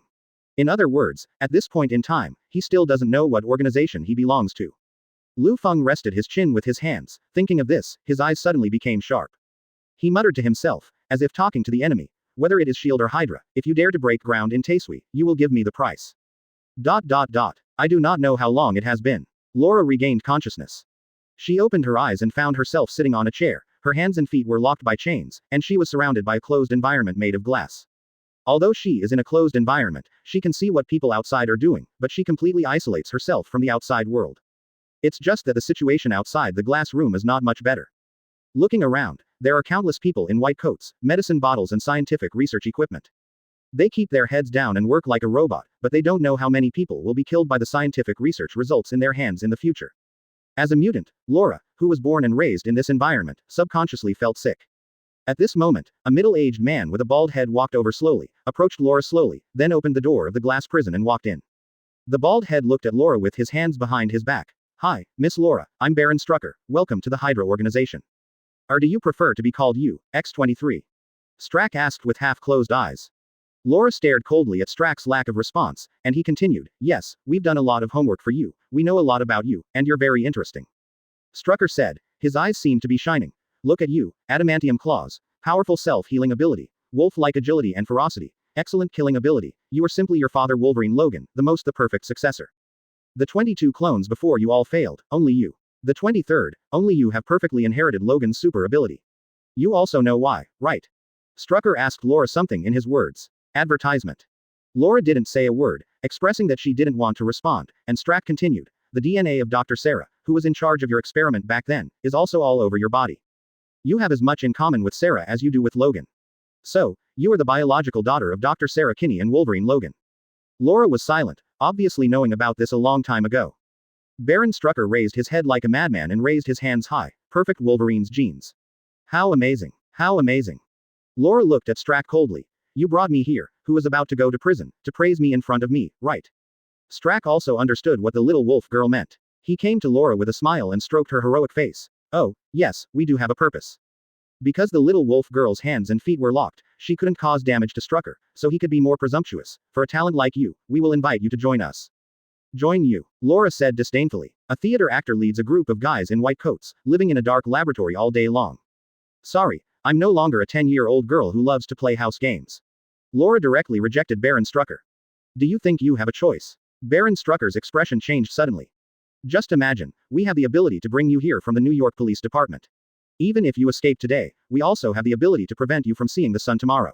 In other words, at this point in time, he still doesn't know what organization he belongs to. Liu Feng rested his chin with his hands, thinking of this, his eyes suddenly became sharp. He muttered to himself, as if talking to the enemy, whether it is Shield or Hydra, if you dare to break ground in Taisui, you will give me the price. I do not know how long it has been. Laura regained consciousness. She opened her eyes and found herself sitting on a chair, her hands and feet were locked by chains, and she was surrounded by a closed environment made of glass. Although she is in a closed environment, she can see what people outside are doing, but she completely isolates herself from the outside world. It's just that the situation outside the glass room is not much better. Looking around, there are countless people in white coats, medicine bottles and scientific research equipment. They keep their heads down and work like a robot, but they don't know how many people will be killed by the scientific research results in their hands in the future. As a mutant, Laura, who was born and raised in this environment, subconsciously felt sick. At this moment, a middle-aged man with a bald head walked over slowly, approached Laura slowly, then opened the door of the glass prison and walked in. The bald head looked at Laura with his hands behind his back. Hi, Miss Laura, I'm Baron Strucker, welcome to the Hydra organization. Or do you prefer to be called you, X-23? Strack asked with half-closed eyes. Laura stared coldly at Strack's lack of response, and he continued, yes, we've done a lot of homework for you, we know a lot about you, and you're very interesting. Strucker said, his eyes seemed to be shining. Look at you, adamantium claws, powerful self-healing ability, wolf-like agility and ferocity, excellent killing ability, you are simply your father Wolverine Logan, the perfect successor. The 22 clones before you all failed, only you. The 23rd, only you have perfectly inherited Logan's super ability. You also know why, right? Strucker asked Laura something in his words. Advertisement. Laura didn't say a word, expressing that she didn't want to respond, and Strack continued, the DNA of Dr. Sarah, who was in charge of your experiment back then, is also all over your body. You have as much in common with Sarah as you do with Logan. So, you are the biological daughter of Dr. Sarah Kinney and Wolverine Logan. Laura was silent, obviously knowing about this a long time ago. Baron Strucker raised his head like a madman and raised his hands high, perfect Wolverine's genes. How amazing, how amazing. Laura looked at Strack coldly. You brought me here, who was about to go to prison, to praise me in front of me, right? Strack also understood what the little wolf girl meant. He came to Laura with a smile and stroked her heroic face. Oh, yes, we do have a purpose. Because the little wolf girl's hands and feet were locked, she couldn't cause damage to Strucker, so he could be more presumptuous. For a talent like you, we will invite you to join us. Join you, Laura said disdainfully. A theater actor leads a group of guys in white coats, living in a dark laboratory all day long. Sorry, I'm no longer a 10-year-old girl who loves to play house games. Laura directly rejected Baron Strucker. Do you think you have a choice? Baron Strucker's expression changed suddenly. Just imagine, we have the ability to bring you here from the New York Police Department. Even if you escape today, we also have the ability to prevent you from seeing the sun tomorrow.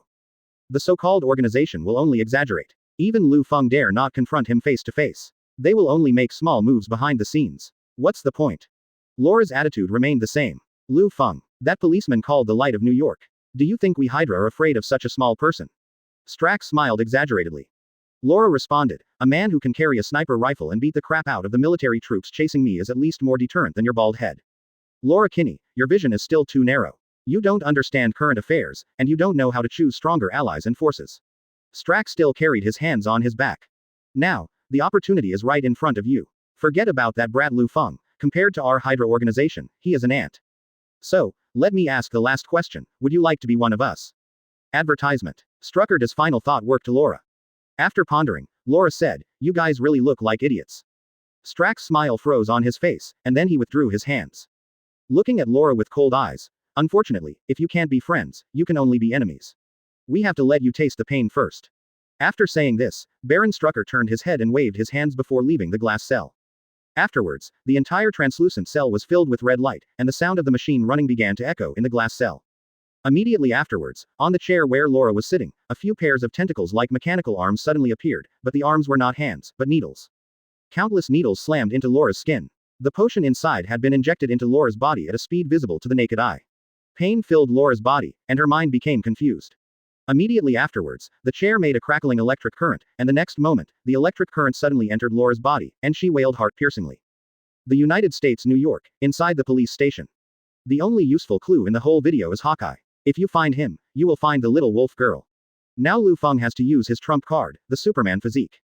The so-called organization will only exaggerate. Even Liu Feng dare not confront him face to face. They will only make small moves behind the scenes. What's the point? Laura's attitude remained the same. Liu Feng, that policeman called the Light of New York. Do you think we Hydra are afraid of such a small person? Strack smiled exaggeratedly. Laura responded, a man who can carry a sniper rifle and beat the crap out of the military troops chasing me is at least more deterrent than your bald head. Laura Kinney, your vision is still too narrow. You don't understand current affairs, and you don't know how to choose stronger allies and forces. Strack still carried his hands on his back. Now, the opportunity is right in front of you. Forget about that brat Liu Feng. Compared to our Hydra organization, he is an ant. So, let me ask the last question, would you like to be one of us? Advertisement. Strucker's final thought worked to Laura. After pondering, Laura said, you guys really look like idiots. Strack's smile froze on his face, and then he withdrew his hands. Looking at Laura with cold eyes. Unfortunately, if you can't be friends, you can only be enemies. We have to let you taste the pain first. After saying this, Baron Strucker turned his head and waved his hands before leaving the glass cell. Afterwards, the entire translucent cell was filled with red light, and the sound of the machine running began to echo in the glass cell. Immediately afterwards, on the chair where Laura was sitting, a few pairs of tentacles like mechanical arms suddenly appeared, but the arms were not hands, but needles. Countless needles slammed into Laura's skin. The potion inside had been injected into Laura's body at a speed visible to the naked eye. Pain filled Laura's body, and her mind became confused. Immediately afterwards, the chair made a crackling electric current, and the next moment, the electric current suddenly entered Laura's body, and she wailed heart-piercingly. The United States, New York, inside the police station. The only useful clue in the whole video is Hawkeye. If you find him, you will find the little wolf girl. Now Liu Feng has to use his trump card, the Superman physique.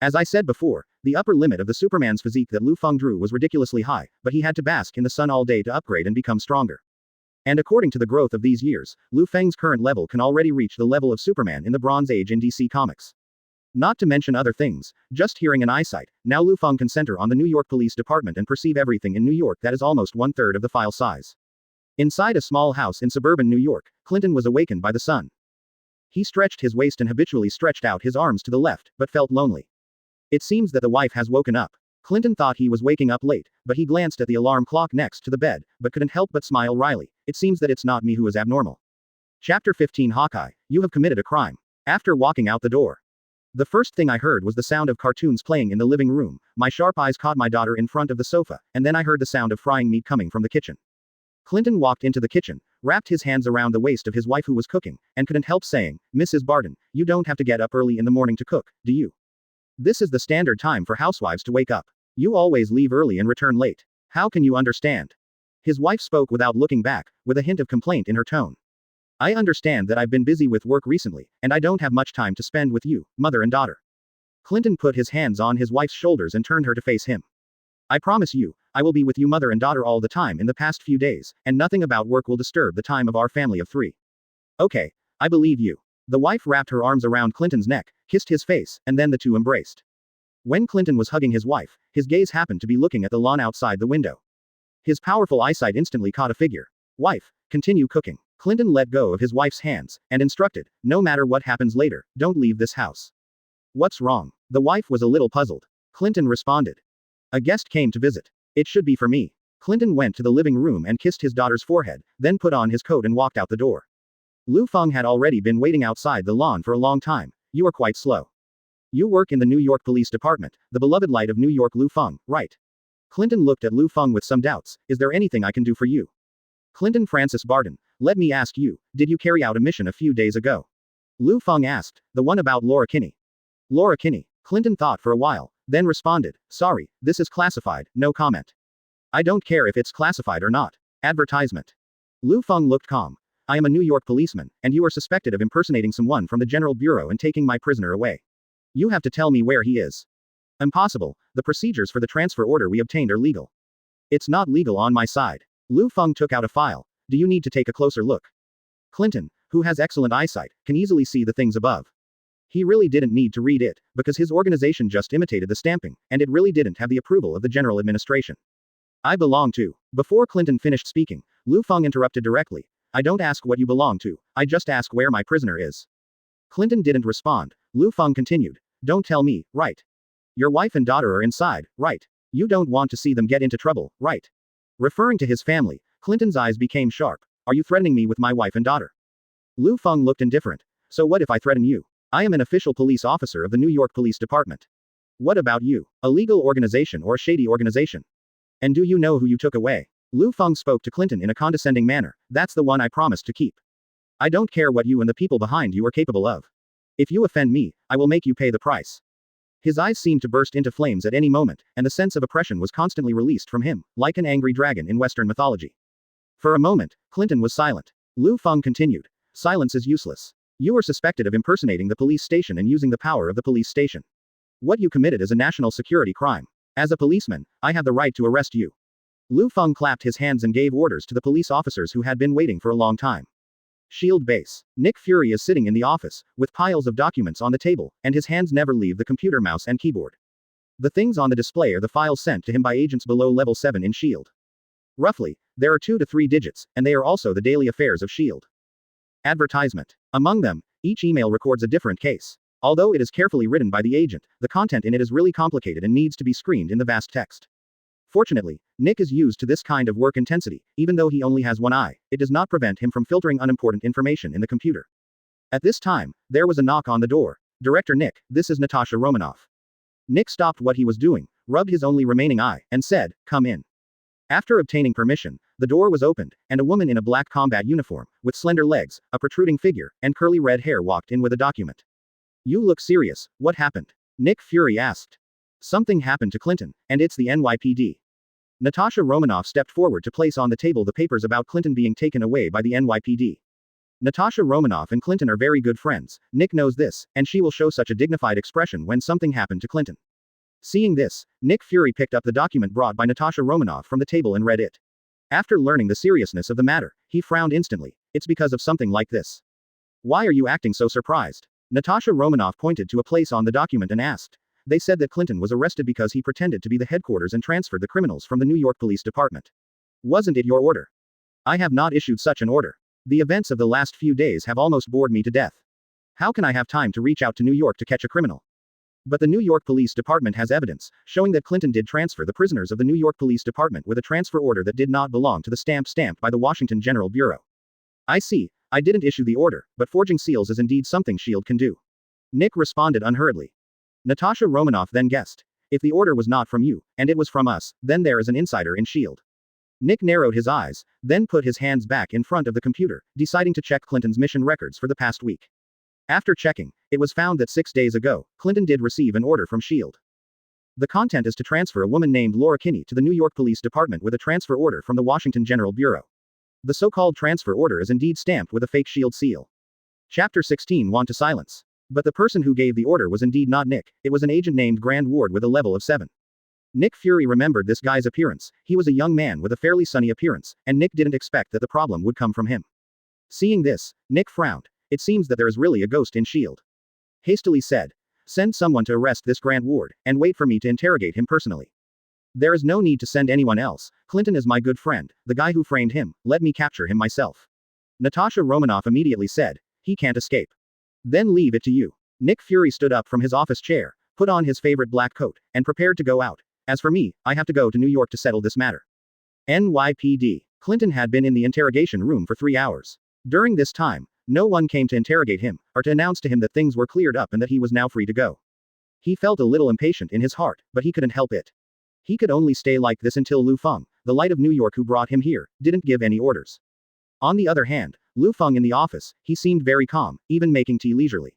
As I said before, The upper limit of the Superman's physique that Lu Feng drew was ridiculously high, but he had to bask in the sun all day to upgrade and become stronger. And according to the growth of these years, Liu Feng's current level can already reach the level of Superman in the Bronze Age in DC Comics. Not to mention other things, just hearing and eyesight, now Liu Feng can center on the New York Police Department and perceive everything in New York that is almost 1/3 of the file size. Inside a small house in suburban New York, Clinton was awakened by the sun. He stretched his waist and habitually stretched out his arms to the left, but felt lonely. It seems that the wife has woken up. Clinton thought he was waking up late, but he glanced at the alarm clock next to the bed, but couldn't help but smile wryly. It seems that it's not me who is abnormal. Chapter 15 Hawkeye, you have committed a crime. After walking out the door, the first thing I heard was the sound of cartoons playing in the living room. My sharp eyes caught my daughter in front of the sofa, and then I heard the sound of frying meat coming from the kitchen. Clinton walked into the kitchen, wrapped his hands around the waist of his wife who was cooking, and couldn't help saying, Mrs. Barton, you don't have to get up early in the morning to cook, do you? This is the standard time for housewives to wake up. You always leave early and return late. How can you understand? His wife spoke without looking back, with a hint of complaint in her tone. I understand that I've been busy with work recently, and I don't have much time to spend with you, mother and daughter. Clinton put his hands on his wife's shoulders and turned her to face him. I promise you, I will be with you mother and daughter all the time in the past few days, and nothing about work will disturb the time of our family of 3. Okay, I believe you. The wife wrapped her arms around Clinton's neck, kissed his face, and then the two embraced. When Clinton was hugging his wife, his gaze happened to be looking at the lawn outside the window. His powerful eyesight instantly caught a figure. Wife, continue cooking. Clinton let go of his wife's hands, and instructed, no matter what happens later, don't leave this house. What's wrong? The wife was a little puzzled. Clinton responded. A guest came to visit. It should be for me. Clinton went to the living room and kissed his daughter's forehead, then put on his coat and walked out the door. Lufang had already been waiting outside the lawn for a long time. You are quite slow. You work in the New York Police Department, the beloved light of New York Lufang, right? Clinton looked at Lufang with some doubts. Is there anything I can do for you? Clinton Francis Barton, let me ask you, did you carry out a mission a few days ago? Lufang asked, the one about Laura Kinney. Laura Kinney. Clinton thought for a while, then responded, sorry, this is classified, no comment. I don't care if it's classified or not. Advertisement. Lufang looked calm. I am a New York policeman, and you are suspected of impersonating someone from the General Bureau and taking my prisoner away. You have to tell me where he is. Impossible, the procedures for the transfer order we obtained are legal. It's not legal on my side. Lufang took out a file. Do you need to take a closer look? Clinton, who has excellent eyesight, can easily see the things above. He really didn't need to read it, because his organization just imitated the stamping, and it really didn't have the approval of the general administration. I belong to. Before Clinton finished speaking, Lufang interrupted directly. I don't ask what you belong to, I just ask where my prisoner is. Clinton didn't respond. Lufang continued. Don't tell me, right? Your wife and daughter are inside, right? You don't want to see them get into trouble, right? Referring to his family, Clinton's eyes became sharp. Are you threatening me with my wife and daughter? Lufang looked indifferent. So what if I threaten you? I am an official police officer of the New York Police Department. What about you? A legal organization or a shady organization? And do you know who you took away? Lufang spoke to Clinton in a condescending manner. That's the one I promised to keep. I don't care what you and the people behind you are capable of. If you offend me, I will make you pay the price. His eyes seemed to burst into flames at any moment, and the sense of oppression was constantly released from him, like an angry dragon in Western mythology. For a moment, Clinton was silent. Lufang continued. Silence is useless. You are suspected of impersonating the police station and using the power of the police station. What you committed is a national security crime. As a policeman, I have the right to arrest you. Lufang clapped his hands and gave orders to the police officers who had been waiting for a long time. Shield base. Nick Fury is sitting in the office, with piles of documents on the table, and his hands never leave the computer mouse and keyboard. The things on the display are the files sent to him by agents below level 7 in SHIELD. Roughly, there are 2 to 3 digits, and they are also the daily affairs of SHIELD. Advertisement. Among them, each email records a different case. Although it is carefully written by the agent, the content in it is really complicated and needs to be screened in the vast text. Fortunately, Nick is used to this kind of work intensity. Even though he only has one eye, it does not prevent him from filtering unimportant information in the computer. At this time, there was a knock on the door. Director Nick, this is Natasha Romanoff. Nick stopped what he was doing, rubbed his only remaining eye, and said, come in. After obtaining permission, the door was opened, and a woman in a black combat uniform, with slender legs, a protruding figure, and curly red hair walked in with a document. You look serious, what happened? Nick Fury asked. Something happened to Clinton, and it's the NYPD. Natasha Romanoff stepped forward to place on the table the papers about Clinton being taken away by the NYPD. Natasha Romanoff and Clinton are very good friends. Nick knows this, and she will show such a dignified expression when something happened to Clinton. Seeing this, Nick Fury picked up the document brought by Natasha Romanoff from the table and read it. After learning the seriousness of the matter, he frowned instantly. It's because of something like this. Why are you acting so surprised? Natasha Romanoff pointed to a place on the document and asked. They said that Clinton was arrested because he pretended to be the headquarters and transferred the criminals from the New York Police Department. Wasn't it your order? I have not issued such an order. The events of the last few days have almost bored me to death. How can I have time to reach out to New York to catch a criminal? But the New York Police Department has evidence, showing that Clinton did transfer the prisoners of the New York Police Department with a transfer order that did not belong to the stamp stamped by the Washington General Bureau. I see. I didn't issue the order, but forging seals is indeed something S.H.I.E.L.D. can do. Nick responded unhurriedly. Natasha Romanoff then guessed. If the order was not from you, and it was from us, then there is an insider in S.H.I.E.L.D. Nick narrowed his eyes, then put his hands back in front of the computer, deciding to check Clinton's mission records for the past week. After checking, it was found that 6 days ago, Clinton did receive an order from S.H.I.E.L.D. The content is to transfer a woman named Laura Kinney to the New York Police Department with a transfer order from the Washington General Bureau. The so-called transfer order is indeed stamped with a fake S.H.I.E.L.D. seal. Chapter 16 Want to Silence. But the person who gave the order was indeed not Nick, it was an agent named Grand Ward with a level of 7. Nick Fury remembered this guy's appearance. He was a young man with a fairly sunny appearance, and Nick didn't expect that the problem would come from him. Seeing this, Nick frowned. It seems that there is really a ghost in S.H.I.E.L.D. Hastily said. Send someone to arrest this Grand Ward, and wait for me to interrogate him personally. There is no need to send anyone else. Clinton is my good friend, the guy who framed him. Let me capture him myself. Natasha Romanoff immediately said. He can't escape. Then leave it to you. Nick Fury stood up from his office chair, put on his favorite black coat, and prepared to go out. As for me, I have to go to New York to settle this matter. NYPD. Clinton had been in the interrogation room for 3 hours. During this time, no one came to interrogate him, or to announce to him that things were cleared up and that he was now free to go. He felt a little impatient in his heart, but he couldn't help it. He could only stay like this until Liu Feng, the light of New York who brought him here, didn't give any orders. On the other hand, Liu Feng in the office, he seemed very calm, even making tea leisurely.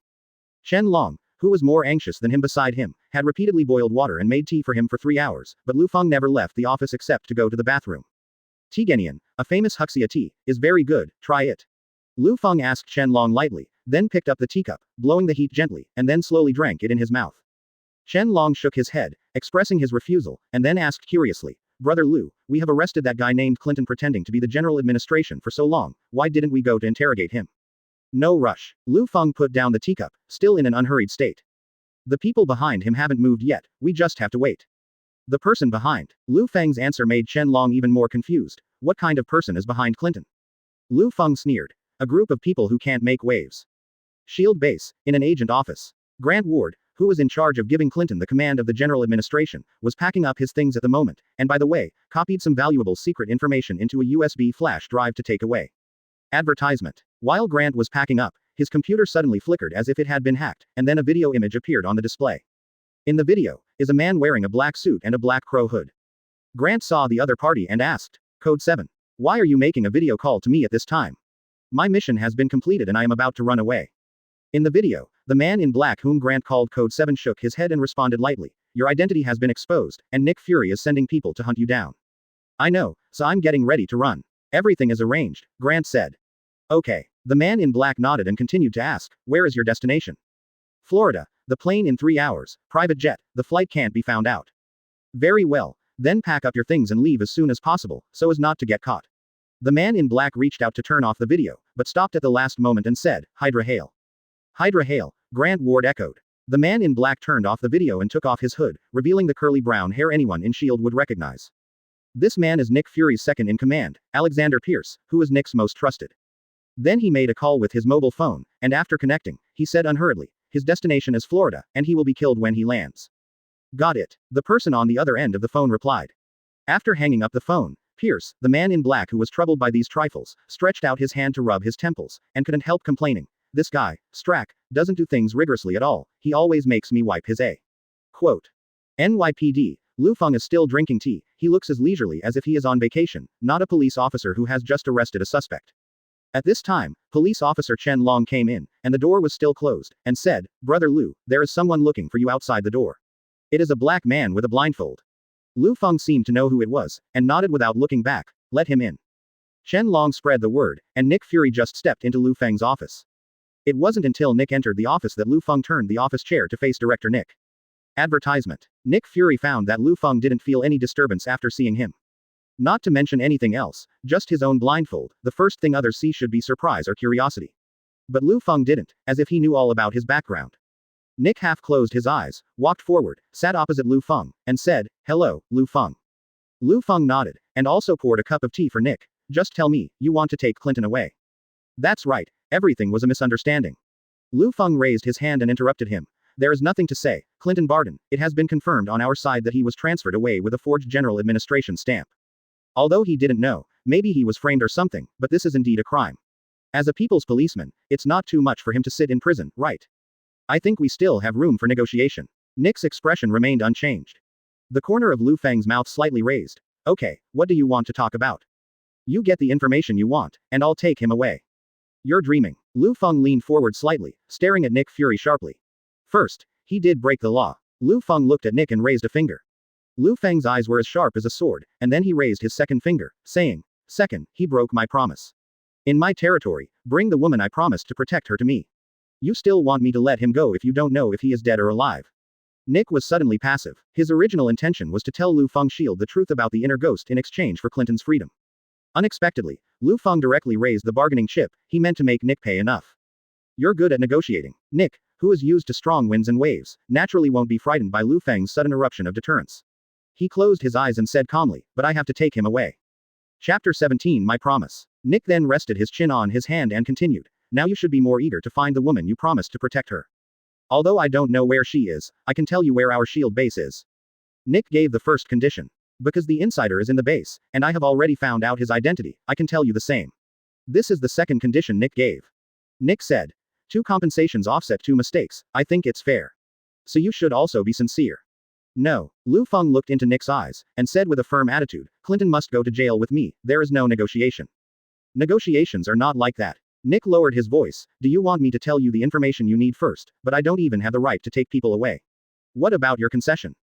Chen Long, who was more anxious than him beside him, had repeatedly boiled water and made tea for him for 3 hours, but Lufang never left the office except to go to the bathroom. Tigenian, a famous Huxia tea, is very good, try it. Lufang asked Chen Long lightly, then picked up the teacup, blowing the heat gently, and then slowly drank it in his mouth. Chen Long shook his head, expressing his refusal, and then asked curiously, Brother Liu, we have arrested that guy named Clinton pretending to be the general administration for so long, why didn't we go to interrogate him? No rush. Liu Feng put down the teacup, still in an unhurried state. The people behind him haven't moved yet, we just have to wait. The person behind. Liu Feng's answer made Chen Long even more confused. What kind of person is behind Clinton? Liu Feng sneered. A group of people who can't make waves. S.H.I.E.L.D. base, in an agent office. Grant Ward, who was in charge of giving Clinton the command of the general administration, was packing up his things at the moment, and by the way, copied some valuable secret information into a USB flash drive to take away. Advertisement. While Grant was packing up, his computer suddenly flickered as if it had been hacked, and then a video image appeared on the display. In the video, is a man wearing a black suit and a black crow hood. Grant saw the other party and asked, Code 7. Why are you making a video call to me at this time? My mission has been completed and I am about to run away. In the video, the man in black whom Grant called Code 7 shook his head and responded lightly, Your identity has been exposed, and Nick Fury is sending people to hunt you down. I know, so I'm getting ready to run. Everything is arranged, Grant said. Okay. The man in black nodded and continued to ask, Where is your destination? Florida. The plane in 3 hours, private jet, the flight can't be found out. Very well, then pack up your things and leave as soon as possible, so as not to get caught. The man in black reached out to turn off the video, but stopped at the last moment and said, Hydra hail. Hydra hail, Grant Ward echoed. The man in black turned off the video and took off his hood, revealing the curly brown hair anyone in S.H.I.E.L.D. would recognize. This man is Nick Fury's second in command, Alexander Pierce, who is Nick's most trusted. Then he made a call with his mobile phone, and after connecting, he said unhurriedly, his destination is Florida, and he will be killed when he lands. Got it. The person on the other end of the phone replied. After hanging up the phone, Pierce, the man in black who was troubled by these trifles, stretched out his hand to rub his temples, and couldn't help complaining. This guy, Strack, doesn't do things rigorously at all, he always makes me wipe his A. Quote. NYPD, Lufang is still drinking tea, he looks as leisurely as if he is on vacation, not a police officer who has just arrested a suspect. At this time, police officer Chen Long came in, and the door was still closed, and said, Brother Liu, there is someone looking for you outside the door. It is a black man with a blindfold. Liu Feng seemed to know who it was, and nodded without looking back, let him in. Chen Long spread the word, and Nick Fury just stepped into Liu Feng's office. It wasn't until Nick entered the office that Liu Feng turned the office chair to face Director Nick. Advertisement. Nick Fury found that Liu Feng didn't feel any disturbance after seeing him. Not to mention anything else, just his own blindfold, the first thing others see should be surprise or curiosity. But Liu Feng didn't, as if he knew all about his background. Nick half closed his eyes, walked forward, sat opposite Liu Feng, and said, "Hello, Liu Feng." Liu Feng nodded, and also poured a cup of tea for Nick. "Just tell me, you want to take Clinton away?" "That's right, everything was a misunderstanding." Liu Feng raised his hand and interrupted him. "There is nothing to say, Clinton Barton. It has been confirmed on our side that he was transferred away with a forged General Administration stamp. Although he didn't know, maybe he was framed or something, but this is indeed a crime. As a people's policeman, it's not too much for him to sit in prison, right? I think we still have room for negotiation." Nick's expression remained unchanged. The corner of Lufang's mouth slightly raised. "Okay, what do you want to talk about? You get the information you want, and I'll take him away." "You're dreaming." Liu Feng leaned forward slightly, staring at Nick Fury sharply. "First, he did break the law." Liu Feng looked at Nick and raised a finger. Liu Feng's eyes were as sharp as a sword, and then he raised his second finger, saying, "Second, he broke my promise. In my territory, bring the woman I promised to protect her to me. You still want me to let him go if you don't know if he is dead or alive." Nick was suddenly passive. His original intention was to tell Liu Feng Shield the truth about the inner ghost in exchange for Clinton's freedom. Unexpectedly, Liu Feng directly raised the bargaining chip. He meant to make Nick pay enough. "You're good at negotiating." Nick, who is used to strong winds and waves, naturally won't be frightened by Liu Feng's sudden eruption of deterrence. He closed his eyes and said calmly, "But I have to take him away." Chapter 17 My Promise. Nick then rested his chin on his hand and continued, "Now you should be more eager to find the woman you promised to protect her. Although I don't know where she is, I can tell you where our shield base is." Nick gave the first condition. "Because the insider is in the base, and I have already found out his identity, I can tell you the same." "This is the second condition Nick gave." Nick said, "Two compensations offset two mistakes, I think it's fair. So you should also be sincere." "No." Liu Feng looked into Nick's eyes, and said with a firm attitude, "Clinton must go to jail with me, there is no negotiation." "Negotiations are not like that." Nick lowered his voice. "Do you want me to tell you the information you need first, but I don't even have the right to take people away? What about your concession?"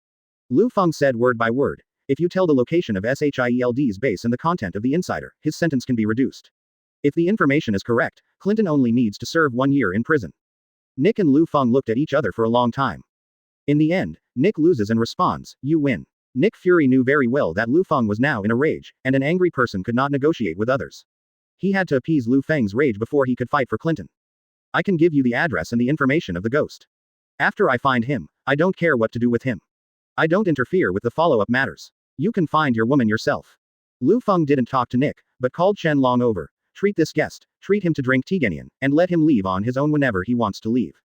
Liu Feng said word by word, "If you tell the location of SHIELD's base and the content of the insider, his sentence can be reduced. If the information is correct, Clinton only needs to serve 1 year in prison." Nick and Liu Feng looked at each other for a long time. In the end, Nick loses and responds, "You win." Nick Fury knew very well that Liu Feng was now in a rage, and an angry person could not negotiate with others. He had to appease Liu Feng's rage before he could fight for Clinton. "I can give you the address and the information of the ghost. After I find him, I don't care what to do with him. I don't interfere with the follow-up matters. You can find your woman yourself." Liu Feng didn't talk to Nick, but called Chen Long over. "Treat this guest, treat him to drink Tiganian, and let him leave on his own whenever he wants to leave."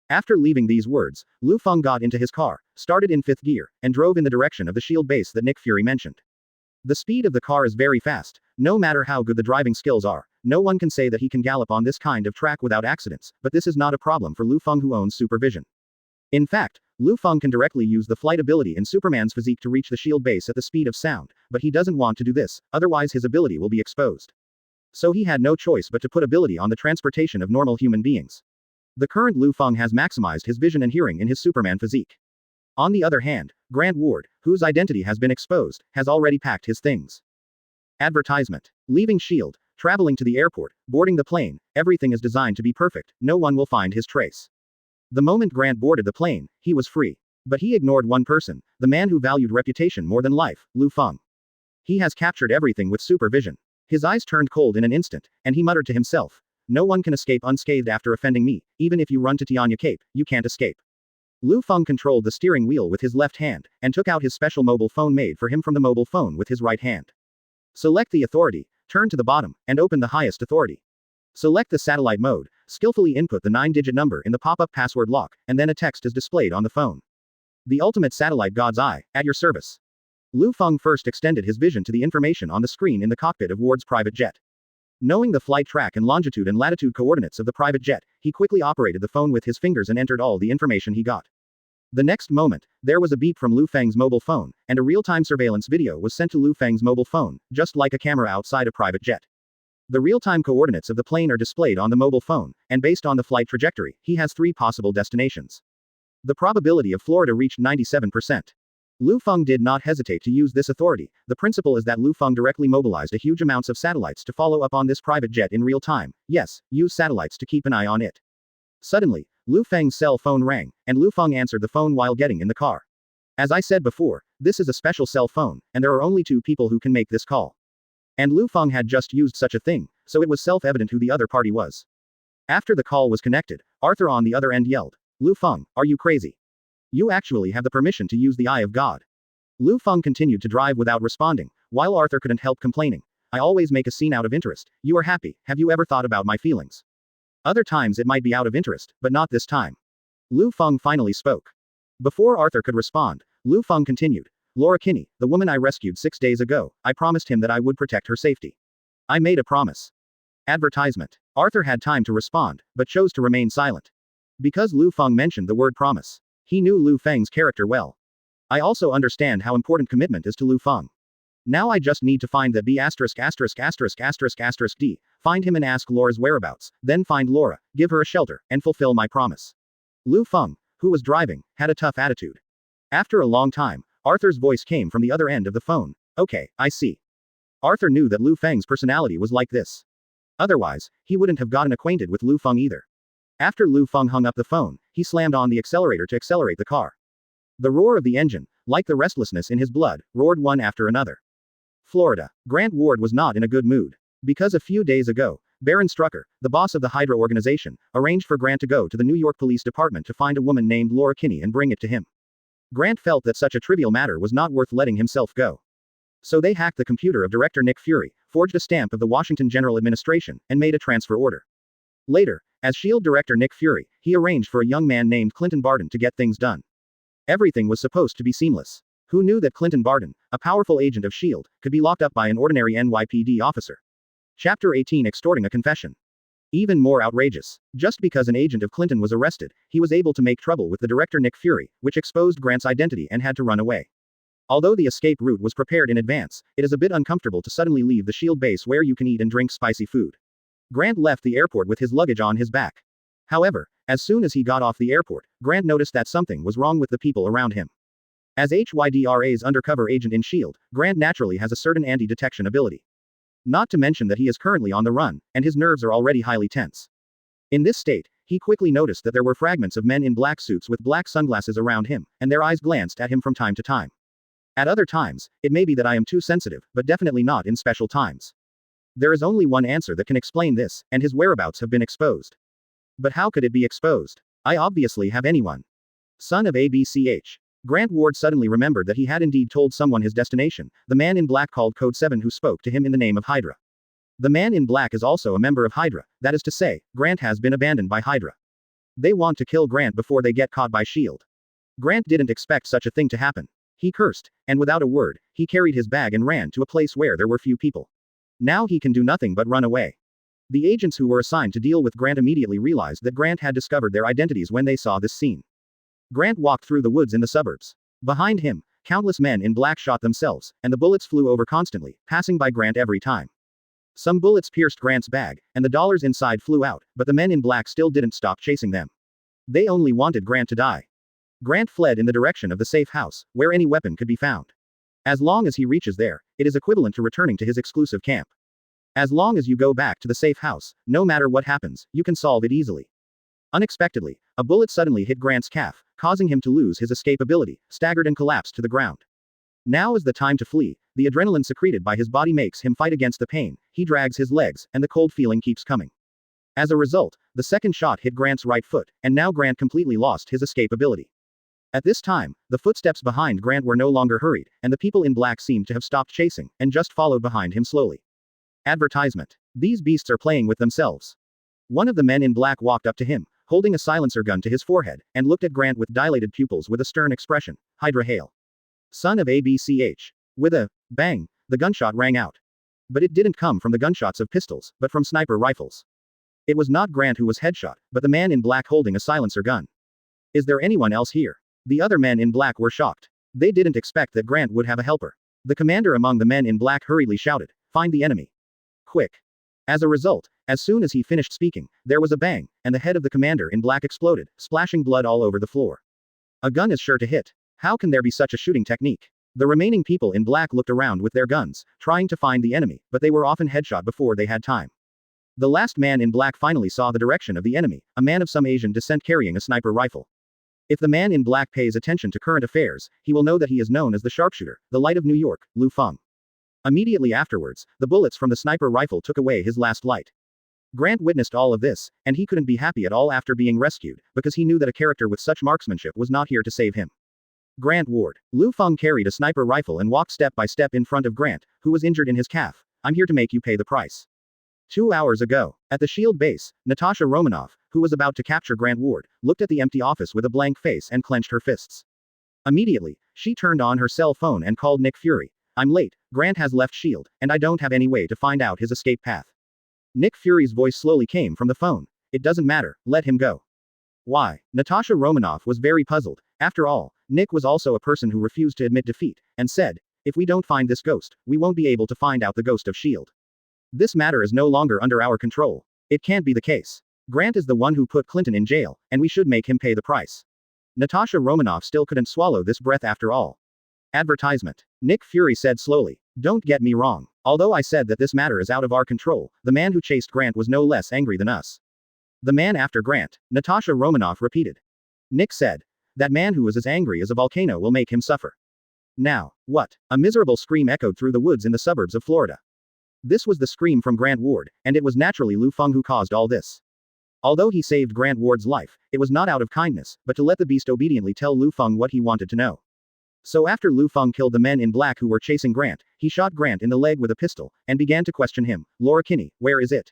After leaving these words, Liu Feng got into his car, started in 5th gear, and drove in the direction of the shield base that Nick Fury mentioned. The speed of the car is very fast. No matter how good the driving skills are, no one can say that he can gallop on this kind of track without accidents, but this is not a problem for Liu Feng, who owns supervision. In fact, Liu Feng can directly use the flight ability in Superman's physique to reach the shield base at the speed of sound, but he doesn't want to do this, otherwise his ability will be exposed. So he had no choice but to put ability on the transportation of normal human beings. The current Liu Feng has maximized his vision and hearing in his Superman physique. On the other hand, Grant Ward, whose identity has been exposed, has already packed his things. Advertisement. Leaving S.H.I.E.L.D., traveling to the airport, boarding the plane, everything is designed to be perfect, no one will find his trace. The moment Grant boarded the plane, he was free. But he ignored one person, the man who valued reputation more than life, Liu Feng. He has captured everything with supervision. His eyes turned cold in an instant, and he muttered to himself, "No one can escape unscathed after offending me, even if you run to Tianya Cape, you can't escape." Liu Feng controlled the steering wheel with his left hand, and took out his special mobile phone made for him from the mobile phone with his right hand. Select the authority, turn to the bottom, and open the highest authority. Select the satellite mode, skillfully input the 9-digit number in the pop-up password lock, and then a text is displayed on the phone. "The ultimate satellite God's Eye, at your service." Liu Feng first extended his vision to the information on the screen in the cockpit of Ward's private jet. Knowing the flight track and longitude and latitude coordinates of the private jet, he quickly operated the phone with his fingers and entered all the information he got. The next moment, there was a beep from Liu Feng's mobile phone, and a real-time surveillance video was sent to Liu Feng's mobile phone, just like a camera outside a private jet. The real-time coordinates of the plane are displayed on the mobile phone, and based on the flight trajectory, he has 3 possible destinations. The probability of Florida reached 97%. Liu Feng did not hesitate to use this authority. The principle is that Liu Feng directly mobilized a huge amounts of satellites to follow up on this private jet in real time. Yes, use satellites to keep an eye on it. Suddenly, Liu Feng's cell phone rang, and Lu Feng answered the phone while getting in the car. As I said before, this is a special cell phone, and there are only 2 people who can make this call. And Lu Feng had just used such a thing, so it was self-evident who the other party was. After the call was connected, Arthur on the other end yelled, "Lu Feng, are you crazy? You actually have the permission to use the Eye of God." Lu Feng continued to drive without responding, while Arthur couldn't help complaining. "I always make a scene out of interest. You are happy. Have you ever thought about my feelings? Other times it might be out of interest, but not this time." Lu Feng finally spoke. Before Arthur could respond, Lu Feng continued, "Laura Kinney, the woman I rescued 6 days ago, I promised him that I would protect her safety. I made a promise." Advertisement. Arthur had time to respond, but chose to remain silent. Because Lu Feng mentioned the word promise. He knew Liu Feng's character well. "I also understand how important commitment is to Lu Feng. Now I just need to find the D***********, find him and ask Laura's whereabouts, then find Laura, give her a shelter, and fulfill my promise." Lu Feng, who was driving, had a tough attitude. After a long time, Arthur's voice came from the other end of the phone. "Okay, I see." Arthur knew that Liu Feng's personality was like this. Otherwise, he wouldn't have gotten acquainted with Lu Feng either. After Lu Feng hung up the phone, he slammed on the accelerator to accelerate the car. The roar of the engine, like the restlessness in his blood, roared one after another. Florida. Grant Ward was not in a good mood. Because a few days ago, Baron Strucker, the boss of the Hydra organization, arranged for Grant to go to the New York Police Department to find a woman named Laura Kinney and bring it to him. Grant felt that such a trivial matter was not worth letting himself go. So they hacked the computer of Director Nick Fury, forged a stamp of the Washington General Administration, and made a transfer order. Later, as S.H.I.E.L.D. Director Nick Fury, he arranged for a young man named Clinton Barton to get things done. Everything was supposed to be seamless. Who knew that Clinton Barton, a powerful agent of S.H.I.E.L.D., could be locked up by an ordinary NYPD officer? Chapter 18: Extorting a Confession. Even more outrageous. Just because an agent of Clinton was arrested, he was able to make trouble with the director Nick Fury, which exposed Grant's identity and had to run away. Although the escape route was prepared in advance, it is a bit uncomfortable to suddenly leave the S.H.I.E.L.D. base where you can eat and drink spicy food. Grant left the airport with his luggage on his back. However, as soon as he got off the airport, Grant noticed that something was wrong with the people around him. As HYDRA's undercover agent in S.H.I.E.L.D., Grant naturally has a certain anti-detection ability. Not to mention that he is currently on the run, and his nerves are already highly tense. In this state, he quickly noticed that there were fragments of men in black suits with black sunglasses around him, and their eyes glanced at him from time to time. At other times, it may be that I am too sensitive, but definitely not in special times. There is only one answer that can explain this, and his whereabouts have been exposed. But how could it be exposed? I obviously have anyone. Son of ABCH. Grant Ward suddenly remembered that he had indeed told someone his destination, the man in black called Code 7 who spoke to him in the name of Hydra. The man in black is also a member of Hydra, that is to say, Grant has been abandoned by Hydra. They want to kill Grant before they get caught by S.H.I.E.L.D. Grant didn't expect such a thing to happen. He cursed, and without a word, he carried his bag and ran to a place where there were few people. Now he can do nothing but run away. The agents who were assigned to deal with Grant immediately realized that Grant had discovered their identities when they saw this scene. Grant walked through the woods in the suburbs. Behind him, countless men in black shot themselves, and the bullets flew over constantly, passing by Grant every time. Some bullets pierced Grant's bag, and the dollars inside flew out, but the men in black still didn't stop chasing them. They only wanted Grant to die. Grant fled in the direction of the safe house, where any weapon could be found. As long as he reaches there, it is equivalent to returning to his exclusive camp. As long as you go back to the safe house, no matter what happens, you can solve it easily. Unexpectedly, a bullet suddenly hit Grant's calf, causing him to lose his escape ability, staggered and collapsed to the ground. Now is the time to flee. The adrenaline secreted by his body makes him fight against the pain, he drags his legs, and the cold feeling keeps coming. As a result, the second shot hit Grant's right foot, and now Grant completely lost his escape ability. At this time, the footsteps behind Grant were no longer hurried, and the people in black seemed to have stopped chasing, and just followed behind him slowly. Advertisement. These beasts are playing with themselves. One of the men in black walked up to him, holding a silencer gun to his forehead, and looked at Grant with dilated pupils with a stern expression. Hydra hail. Son of ABCH. With a bang, the gunshot rang out. But it didn't come from the gunshots of pistols, but from sniper rifles. It was not Grant who was headshot, but the man in black holding a silencer gun. Is there anyone else here? The other men in black were shocked. They didn't expect that Grant would have a helper. The commander among the men in black hurriedly shouted, "Find the enemy. Quick." As a result, as soon as he finished speaking, there was a bang, and the head of the commander in black exploded, splashing blood all over the floor. A gun is sure to hit. How can there be such a shooting technique? The remaining people in black looked around with their guns, trying to find the enemy, but they were often headshot before they had time. The last man in black finally saw the direction of the enemy, a man of some Asian descent carrying a sniper rifle. If the man in black pays attention to current affairs, he will know that he is known as the sharpshooter, the light of New York, Liu Feng. Immediately afterwards, the bullets from the sniper rifle took away his last light. Grant witnessed all of this, and he couldn't be happy at all after being rescued, because he knew that a character with such marksmanship was not here to save him. Grant Ward. Liu Feng carried a sniper rifle and walked step by step in front of Grant, who was injured in his calf. I'm here to make you pay the price. 2 hours ago, at the SHIELD base, Natasha Romanoff, who was about to capture Grant Ward, looked at the empty office with a blank face and clenched her fists. Immediately, she turned on her cell phone and called Nick Fury. I'm late, Grant has left SHIELD, and I don't have any way to find out his escape path. Nick Fury's voice slowly came from the phone. It doesn't matter, let him go. Why? Natasha Romanoff was very puzzled. After all, Nick was also a person who refused to admit defeat, and said, if we don't find this ghost, we won't be able to find out the ghost of SHIELD. This matter is no longer under our control. It can't be the case. Grant is the one who put Clinton in jail, and we should make him pay the price. Natasha Romanoff still couldn't swallow this breath after all. Advertisement. Nick Fury said slowly. Don't get me wrong. Although I said that this matter is out of our control, the man who chased Grant was no less angry than us. The man after Grant, Natasha Romanoff repeated. Nick said. That man who is as angry as a volcano will make him suffer. Now, what? A miserable scream echoed through the woods in the suburbs of Florida. This was the scream from Grant Ward, and it was naturally Liu Feng who caused all this. Although he saved Grant Ward's life, it was not out of kindness, but to let the beast obediently tell Liu Feng what he wanted to know. So after Liu Feng killed the men in black who were chasing Grant, he shot Grant in the leg with a pistol, and began to question him. Laura Kinney, where is it?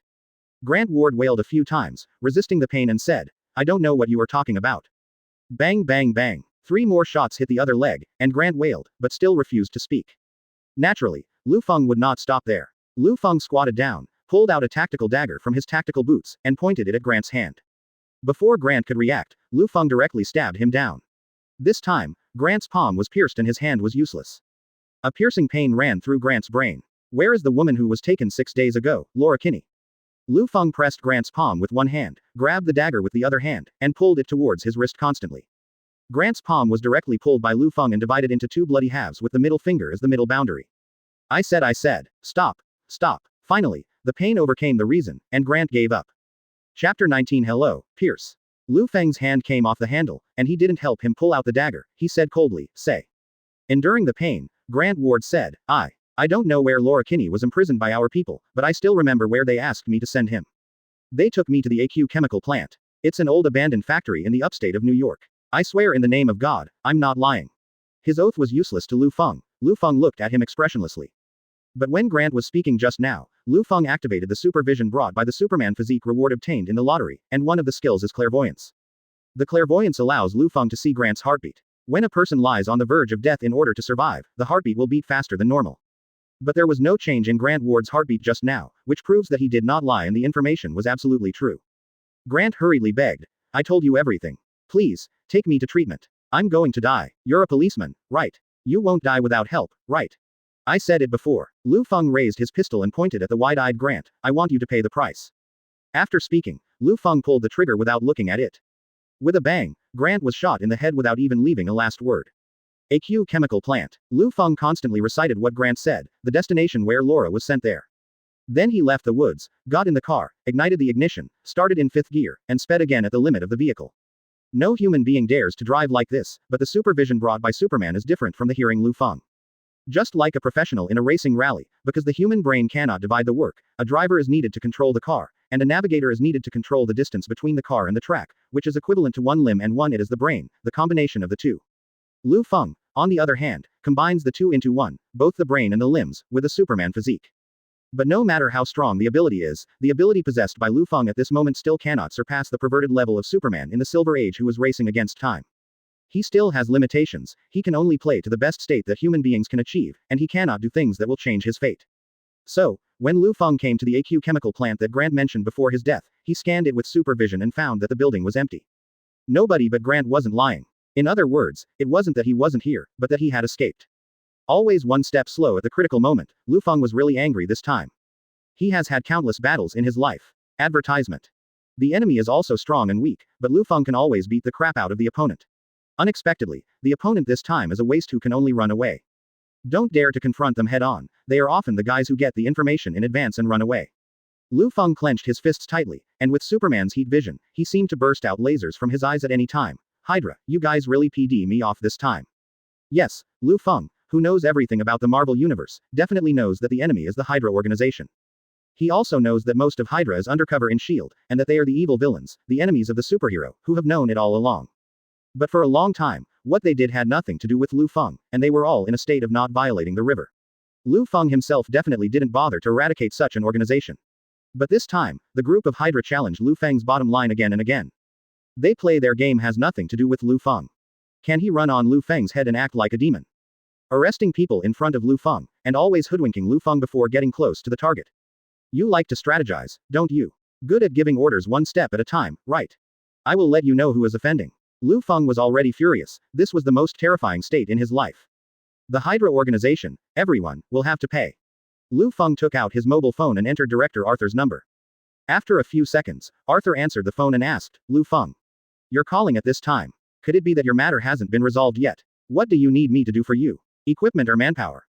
Grant Ward wailed a few times, resisting the pain and said, I don't know what you are talking about. Bang bang bang. 3 more shots hit the other leg, and Grant wailed, but still refused to speak. Naturally, Liu Feng would not stop there. Liu Feng squatted down, pulled out a tactical dagger from his tactical boots, and pointed it at Grant's hand. Before Grant could react, Liu Feng directly stabbed him down. This time, Grant's palm was pierced and his hand was useless. A piercing pain ran through Grant's brain. Where is the woman who was taken 6 days ago, Laura Kinney? Liu Feng pressed Grant's palm with one hand, grabbed the dagger with the other hand, and pulled it towards his wrist constantly. Grant's palm was directly pulled by Liu Feng and divided into 2 bloody halves with the middle finger as the middle boundary. I said, stop. Stop. Finally, the pain overcame the reason, and Grant gave up. Chapter 19. Hello, Pierce. Liu Feng's hand came off the handle, and he didn't help him pull out the dagger. He said coldly, say. Enduring the pain, Grant Ward said, I don't know where Laura Kinney was imprisoned by our people, but I still remember where they asked me to send him. They took me to the Anew chemical plant. It's an old abandoned factory in the upstate of New York. I swear in the name of God, I'm not lying. His oath was useless to Liu Feng. Liu Feng looked at him expressionlessly. But when Grant was speaking just now, Liu Feng activated the supervision brought by the Superman physique reward obtained in the lottery, and one of the skills is clairvoyance. The clairvoyance allows Liu Feng to see Grant's heartbeat. When a person lies on the verge of death in order to survive, the heartbeat will beat faster than normal. But there was no change in Grant Ward's heartbeat just now, which proves that he did not lie and the information was absolutely true. Grant hurriedly begged. I told you everything. Please, take me to treatment. I'm going to die. You're a policeman, right? You won't die without help, right? I said it before. Liu Feng raised his pistol and pointed at the wide-eyed Grant. I want you to pay the price. After speaking, Liu Feng pulled the trigger without looking at it. With a bang, Grant was shot in the head without even leaving a last word. Anew chemical plant. Liu Feng constantly recited what Grant said, the destination where Laura was sent there. Then he left the woods, got in the car, ignited the ignition, started in 5th gear, and sped again at the limit of the vehicle. No human being dares to drive like this, but the supervision brought by Superman is different from the hearing Liu Feng. Just like a professional in a racing rally, because the human brain cannot divide the work, a driver is needed to control the car, and a navigator is needed to control the distance between the car and the track, which is equivalent to one limb and one it is the brain, the combination of the two. Liu Feng, on the other hand, combines the two into one, both the brain and the limbs, with a Superman physique. But no matter how strong the ability is, the ability possessed by Liu Feng at this moment still cannot surpass the perverted level of Superman in the Silver Age who was racing against time. He still has limitations, he can only play to the best state that human beings can achieve, and he cannot do things that will change his fate. So, when Liu Feng came to the Anew chemical plant that Grant mentioned before his death, he scanned it with supervision and found that the building was empty. Nobody but Grant wasn't lying. In other words, it wasn't that he wasn't here, but that he had escaped. Always one step slow at the critical moment, Liu Feng was really angry this time. He has had countless battles in his life. Advertisement. The enemy is also strong and weak, but Liu Feng can always beat the crap out of the opponent. Unexpectedly, the opponent this time is a waste who can only run away. Don't dare to confront them head on, they are often the guys who get the information in advance and run away. Liu Feng clenched his fists tightly, and with Superman's heat vision, he seemed to burst out lasers from his eyes at any time. Hydra, you guys really PD me off this time. Yes, Liu Feng, who knows everything about the Marvel Universe, definitely knows that the enemy is the Hydra organization. He also knows that most of Hydra is undercover in S.H.I.E.L.D., and that they are the evil villains, the enemies of the superhero, who have known it all along. But for a long time, what they did had nothing to do with Liu Feng, and they were all in a state of not violating the river. Liu Feng himself definitely didn't bother to eradicate such an organization. But this time, the group of Hydra challenged Liu Feng's bottom line again and again. They play their game has nothing to do with Liu Feng. Can he run on Liu Feng's head and act like a demon? Arresting people in front of Liu Feng, and always hoodwinking Liu Feng before getting close to the target. You like to strategize, don't you? Good at giving orders one step at a time, right? I will let you know who is offending. Liu Feng was already furious. This was the most terrifying state in his life. The Hydra organization, everyone, will have to pay. Liu Feng took out his mobile phone and entered Director Arthur's number. After a few seconds, Arthur answered the phone and asked, Liu Feng. You're calling at this time. Could it be that your matter hasn't been resolved yet? What do you need me to do for you? Equipment or manpower?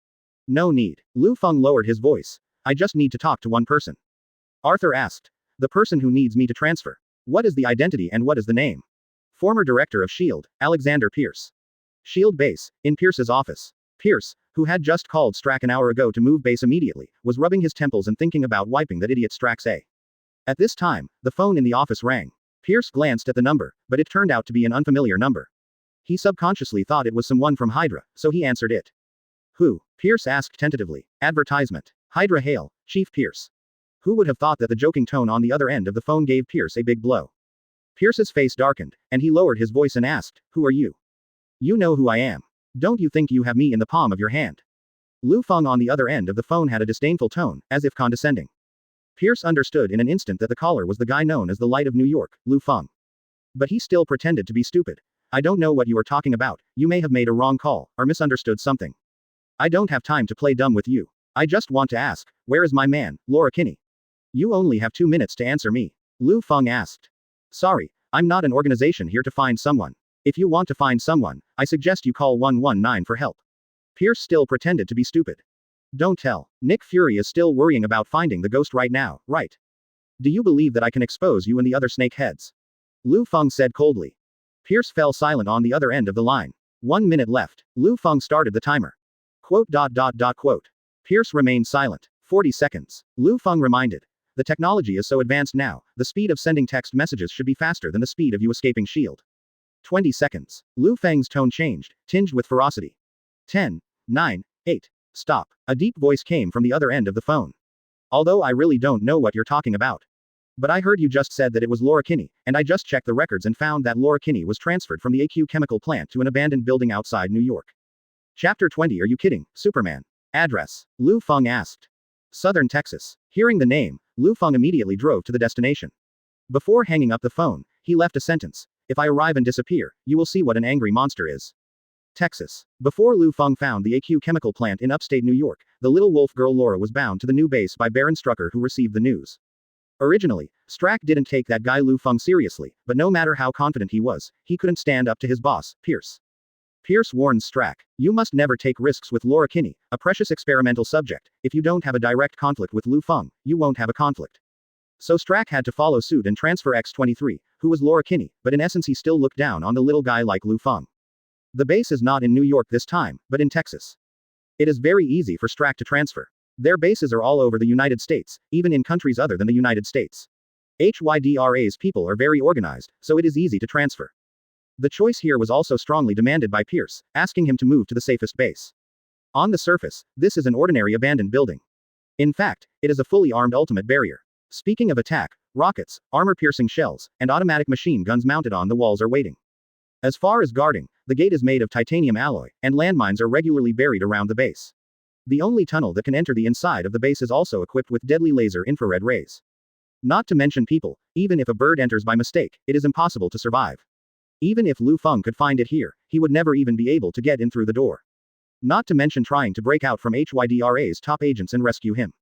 No need. Liu Feng lowered his voice. I just need to talk to one person. Arthur asked. The person who needs me to transfer. What is the identity and what is the name? Former director of S.H.I.E.L.D., Alexander Pierce. S.H.I.E.L.D. base, in Pierce's office. Pierce, who had just called Strack an hour ago to move base immediately, was rubbing his temples and thinking about wiping that idiot Strack's A. At this time, the phone in the office rang. Pierce glanced at the number, but it turned out to be an unfamiliar number. He subconsciously thought it was someone from Hydra, so he answered it. Who? Pierce asked tentatively. Advertisement. Hydra hail, Chief Pierce. Who would have thought that the joking tone on the other end of the phone gave Pierce a big blow? Pierce's face darkened, and he lowered his voice and asked, Who are you? You know who I am. Don't you think you have me in the palm of your hand? Liu Feng on the other end of the phone had a disdainful tone, as if condescending. Pierce understood in an instant that the caller was the guy known as the Light of New York, Liu Feng. But he still pretended to be stupid. I don't know what you are talking about, you may have made a wrong call, or misunderstood something. I don't have time to play dumb with you. I just want to ask, where is my man, Laura Kinney? You only have 2 minutes to answer me. Liu Feng asked. Sorry, I'm not an organization here to find someone. If you want to find someone, I suggest you call 119 for help. Pierce still pretended to be stupid. Don't tell. Nick Fury is still worrying about finding the ghost right now, right? Do you believe that I can expose you and the other snakeheads? Liu Feng said coldly. Pierce fell silent on the other end of the line. 1 minute left. Liu Feng started the timer. Quote. Pierce remained silent. 40 seconds. Liu Feng reminded. The technology is so advanced now, the speed of sending text messages should be faster than the speed of you escaping S.H.I.E.L.D. 20 seconds. Liu Feng's tone changed, tinged with ferocity. 10, 9, 8. Stop. A deep voice came from the other end of the phone. Although I really don't know what you're talking about. But I heard you just said that it was Laura Kinney, and I just checked the records and found that Laura Kinney was transferred from the AQ chemical plant to an abandoned building outside New York. Chapter 20. Are you kidding, Superman? Address. Liu Feng asked. Southern Texas. Hearing the name, Liu Feng immediately drove to the destination. Before hanging up the phone, he left a sentence. If I arrive and disappear, you will see what an angry monster is. Texas. Before Liu Feng found the AQ chemical plant in upstate New York, the little wolf girl Laura was bound to the new base by Baron Strucker, who received the news. Originally, Strack didn't take that guy Liu Feng seriously, but no matter how confident he was, he couldn't stand up to his boss, Pierce. Pierce warns Strack, you must never take risks with Laura Kinney, a precious experimental subject. If you don't have a direct conflict with Liu Feng, you won't have a conflict. So Strack had to follow suit and transfer X-23, who was Laura Kinney, but in essence he still looked down on the little guy like Liu Feng. The base is not in New York this time, but in Texas. It is very easy for Strack to transfer. Their bases are all over the United States, even in countries other than the United States. HYDRA's people are very organized, so it is easy to transfer. The choice here was also strongly demanded by Pierce, asking him to move to the safest base. On the surface, this is an ordinary abandoned building. In fact, it is a fully armed ultimate barrier. Speaking of attack, rockets, armor-piercing shells, and automatic machine guns mounted on the walls are waiting. As far as guarding, the gate is made of titanium alloy, and landmines are regularly buried around the base. The only tunnel that can enter the inside of the base is also equipped with deadly laser infrared rays. Not to mention people, even if a bird enters by mistake, it is impossible to survive. Even if Liu Feng could find it here, he would never even be able to get in through the door. Not to mention trying to break out from HYDRA's top agents and rescue him.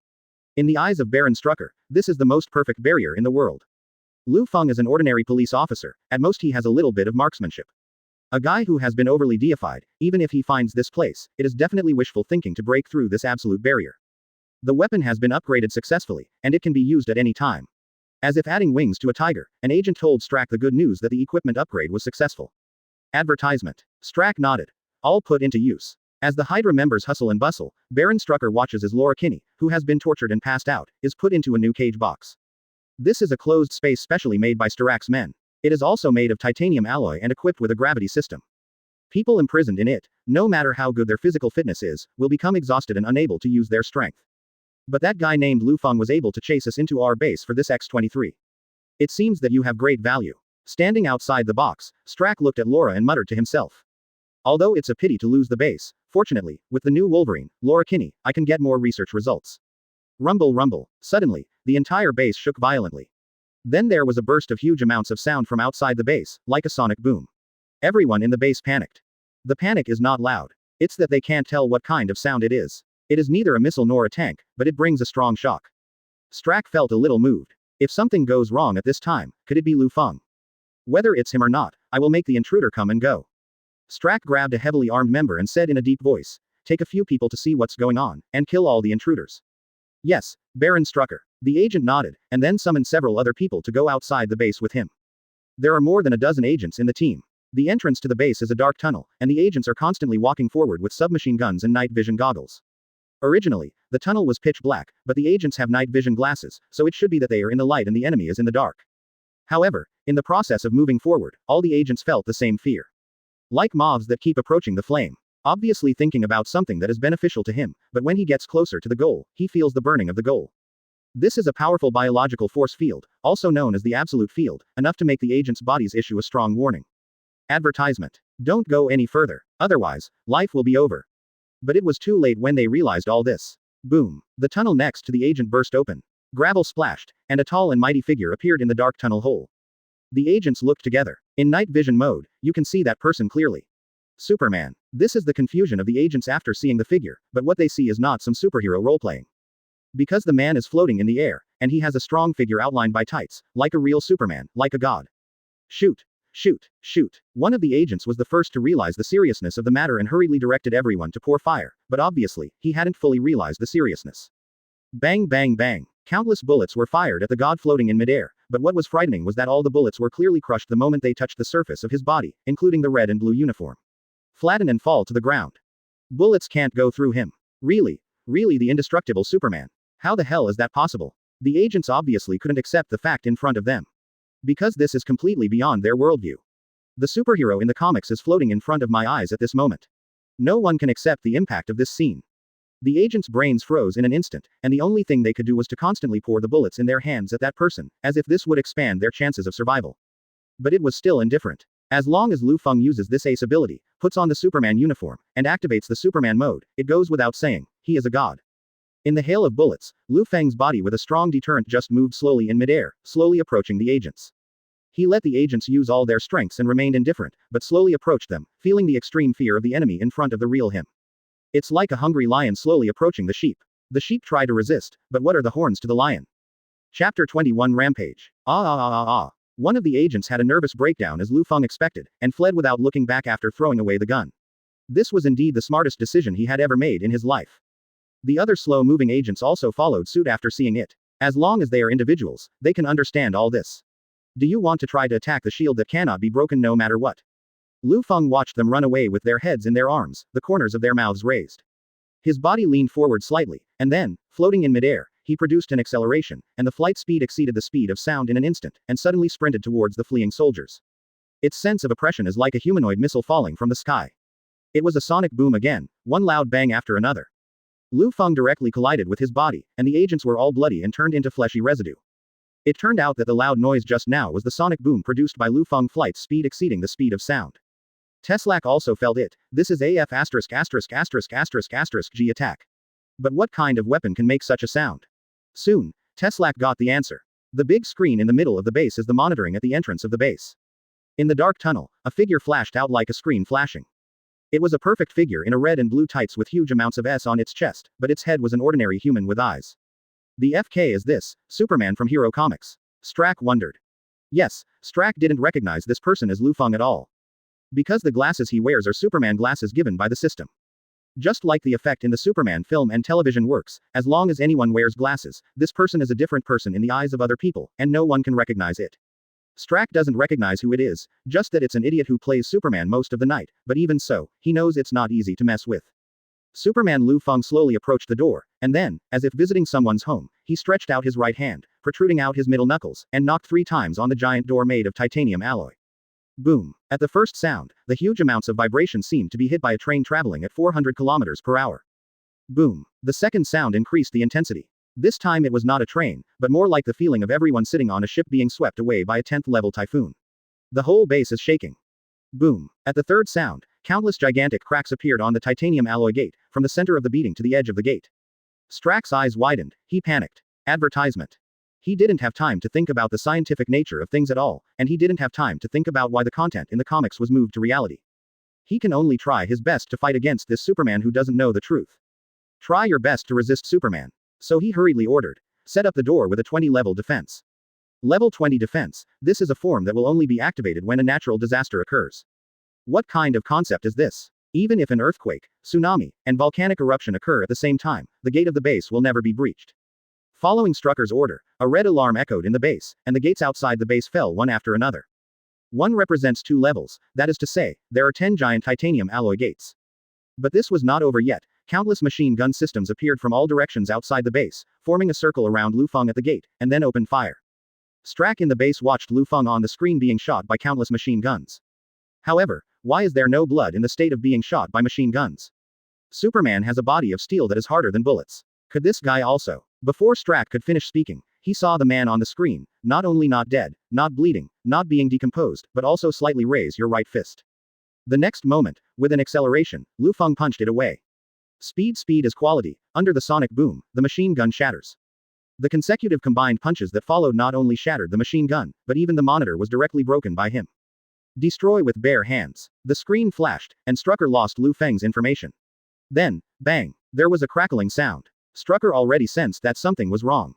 In the eyes of Baron Strucker, this is the most perfect barrier in the world. Liu Feng is an ordinary police officer, at most he has a little bit of marksmanship. A guy who has been overly deified, even if he finds this place, it is definitely wishful thinking to break through this absolute barrier. The weapon has been upgraded successfully, and it can be used at any time. As if adding wings to a tiger, an agent told Strack the good news that the equipment upgrade was successful. Advertisement. Strack nodded. All put into use. As the Hydra members hustle and bustle, Baron Strucker watches as Laura Kinney, who has been tortured and passed out, is put into a new cage box. This is a closed space specially made by Strack's men. It is also made of titanium alloy and equipped with a gravity system. People imprisoned in it, no matter how good their physical fitness is, will become exhausted and unable to use their strength. But that guy named Lufang was able to chase us into our base for this X-23. It seems that you have great value. Standing outside the box, Strack looked at Laura and muttered to himself. Although it's a pity to lose the base, fortunately, with the new Wolverine, Laura Kinney, I can get more research results. Rumble rumble. Suddenly, the entire base shook violently. Then there was a burst of huge amounts of sound from outside the base, like a sonic boom. Everyone in the base panicked. The panic is not loud. It's that they can't tell what kind of sound it is. It is neither a missile nor a tank, but it brings a strong shock. Strack felt a little moved. If something goes wrong at this time, could it be Liu Feng? Whether it's him or not, I will make the intruder come and go. Strack grabbed a heavily armed member and said in a deep voice, take a few people to see what's going on, and kill all the intruders. Yes, Baron Strucker. The agent nodded, and then summoned several other people to go outside the base with him. There are more than a dozen agents in the team. The entrance to the base is a dark tunnel, and the agents are constantly walking forward with submachine guns and night vision goggles. Originally, the tunnel was pitch black, but the agents have night vision glasses, so it should be that they are in the light and the enemy is in the dark. However, in the process of moving forward, all the agents felt the same fear. Like moths that keep approaching the flame. Obviously thinking about something that is beneficial to him, but when he gets closer to the goal, he feels the burning of the goal. This is a powerful biological force field, also known as the absolute field, enough to make the agent's bodies issue a strong warning. Advertisement. Don't go any further, otherwise, life will be over. But it was too late when they realized all this. Boom. The tunnel next to the agent burst open. Gravel splashed, and a tall and mighty figure appeared in the dark tunnel hole. The agents looked together. In night vision mode, you can see that person clearly. Superman. This is the confusion of the agents after seeing the figure, but what they see is not some superhero role-playing. Because the man is floating in the air, and he has a strong figure outlined by tights, like a real Superman, like a god. Shoot. Shoot. Shoot. One of the agents was the first to realize the seriousness of the matter and hurriedly directed everyone to pour fire, but obviously, he hadn't fully realized the seriousness. Bang bang bang. Countless bullets were fired at the god floating in midair, but what was frightening was that all the bullets were clearly crushed the moment they touched the surface of his body, including the red and blue uniform. Flatten and fall to the ground. Bullets can't go through him. Really? Really the indestructible Superman? How the hell is that possible? The agents obviously couldn't accept the fact in front of them. Because this is completely beyond their worldview. The superhero in the comics is floating in front of my eyes at this moment. No one can accept the impact of this scene. The agents' brains froze in an instant, and the only thing they could do was to constantly pour the bullets in their hands at that person, as if this would expand their chances of survival. But it was still indifferent. As long as Liu Feng uses this ace ability, puts on the Superman uniform, and activates the Superman mode, it goes without saying, he is a god. In the hail of bullets, Liu Feng's body with a strong deterrent just moved slowly in midair, slowly approaching the agents. He let the agents use all their strengths and remained indifferent, but slowly approached them, feeling the extreme fear of the enemy in front of the real him. It's like a hungry lion slowly approaching the sheep. The sheep try to resist, but what are the horns to the lion? Chapter 21 Rampage. One of the agents had a nervous breakdown as Liu Feng expected, and fled without looking back after throwing away the gun. This was indeed the smartest decision he had ever made in his life. The other slow-moving agents also followed suit after seeing it. As long as they are individuals, they can understand all this. Do you want to try to attack the shield that cannot be broken no matter what? Liu Feng watched them run away with their heads in their arms, the corners of their mouths raised. His body leaned forward slightly, and then, floating in midair, he produced an acceleration, and the flight speed exceeded the speed of sound in an instant, and suddenly sprinted towards the fleeing soldiers. Its sense of oppression is like a humanoid missile falling from the sky. It was a sonic boom again, one loud bang after another. Liu Feng directly collided with his body, and the agents were all bloody and turned into fleshy residue. It turned out that the loud noise just now was the sonic boom produced by Liu Feng flight speed exceeding the speed of sound. Teslac also felt it. This is AF *******G attack. But what kind of weapon can make such a sound? Soon, Teslac got the answer. The big screen in the middle of the base is the monitoring at the entrance of the base. In the dark tunnel, a figure flashed out like a screen flashing. It was a perfect figure in a red and blue tights with huge amounts of S on its chest, but its head was an ordinary human with eyes. The FK is this, Superman from Hero Comics. Strack wondered. Yes, Strack didn't recognize this person as Liu Feng at all. Because the glasses he wears are Superman glasses given by the system. Just like the effect in the Superman film and television works, as long as anyone wears glasses, this person is a different person in the eyes of other people, and no one can recognize it. Strack doesn't recognize who it is, just that it's an idiot who plays Superman most of the night, but even so, he knows it's not easy to mess with. Superman Liu Feng slowly approached the door, and then, as if visiting someone's home, he stretched out his right hand, protruding out his middle knuckles, and knocked 3 times on the giant door made of titanium alloy. Boom. At the first sound, the huge amounts of vibration seemed to be hit by a train traveling at 400 kilometers per hour. Boom. The second sound increased the intensity. This time it was not a train, but more like the feeling of everyone sitting on a ship being swept away by a 10th-level typhoon. The whole base is shaking. Boom. At the third sound, countless gigantic cracks appeared on the titanium alloy gate, from the center of the beating to the edge of the gate. Strack's eyes widened. He panicked. Advertisement. He didn't have time to think about the scientific nature of things at all, and he didn't have time to think about why the content in the comics was moved to reality. He can only try his best to fight against this Superman who doesn't know the truth. Try your best to resist Superman. So he hurriedly ordered. Set up the door with a 20-level defense. Level 20 defense. This is a form that will only be activated when a natural disaster occurs. What kind of concept is this? Even if an earthquake, tsunami, and volcanic eruption occur at the same time, the gate of the base will never be breached. Following Strucker's order, a red alarm echoed in the base, and the gates outside the base fell one after another. One represents 2 levels, that is to say, there are 10 giant titanium alloy gates. But this was not over yet. Countless machine gun systems appeared from all directions outside the base, forming a circle around Lufang at the gate, and then opened fire. Strack in the base watched Lufang on the screen being shot by countless machine guns. However, why is there no blood in the state of being shot by machine guns? Superman has a body of steel that is harder than bullets. Could this guy also? Before Strack could finish speaking, he saw the man on the screen, not only not dead, not bleeding, not being decomposed, but also slightly raise your right fist. The next moment, with an acceleration, Lufang punched it away. Speed is quality. Under the sonic boom, the machine gun shatters. The consecutive combined punches that followed not only shattered the machine gun, but even the monitor was directly broken by him. Destroy with bare hands. The screen flashed, and Strucker lost Liu Feng's information. Then, bang, there was a crackling sound. Strucker already sensed that something was wrong.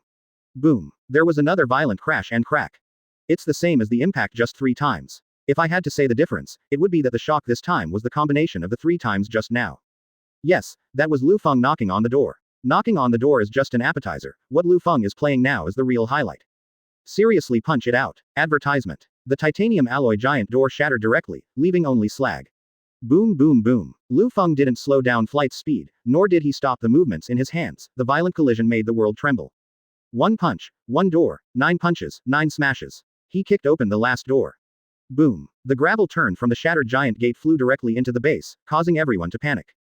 Boom. There was another violent crash and crack. It's the same as the impact just 3 times. If I had to say the difference, it would be that the shock this time was the combination of the 3 times just now. Yes, that was Lufang knocking on the door. Knocking on the door is just an appetizer. What Lufang is playing now is the real highlight. Seriously, punch it out. Advertisement. The titanium alloy giant door shattered directly, leaving only slag. Boom boom boom. Lufang didn't slow down flight speed, nor did he stop the movements in his hands. The violent collision made the world tremble. 1 punch, 1 door, 9 punches, 9 smashes. He kicked open the last door. Boom. The gravel turned from the shattered giant gate flew directly into the base, causing everyone to panic.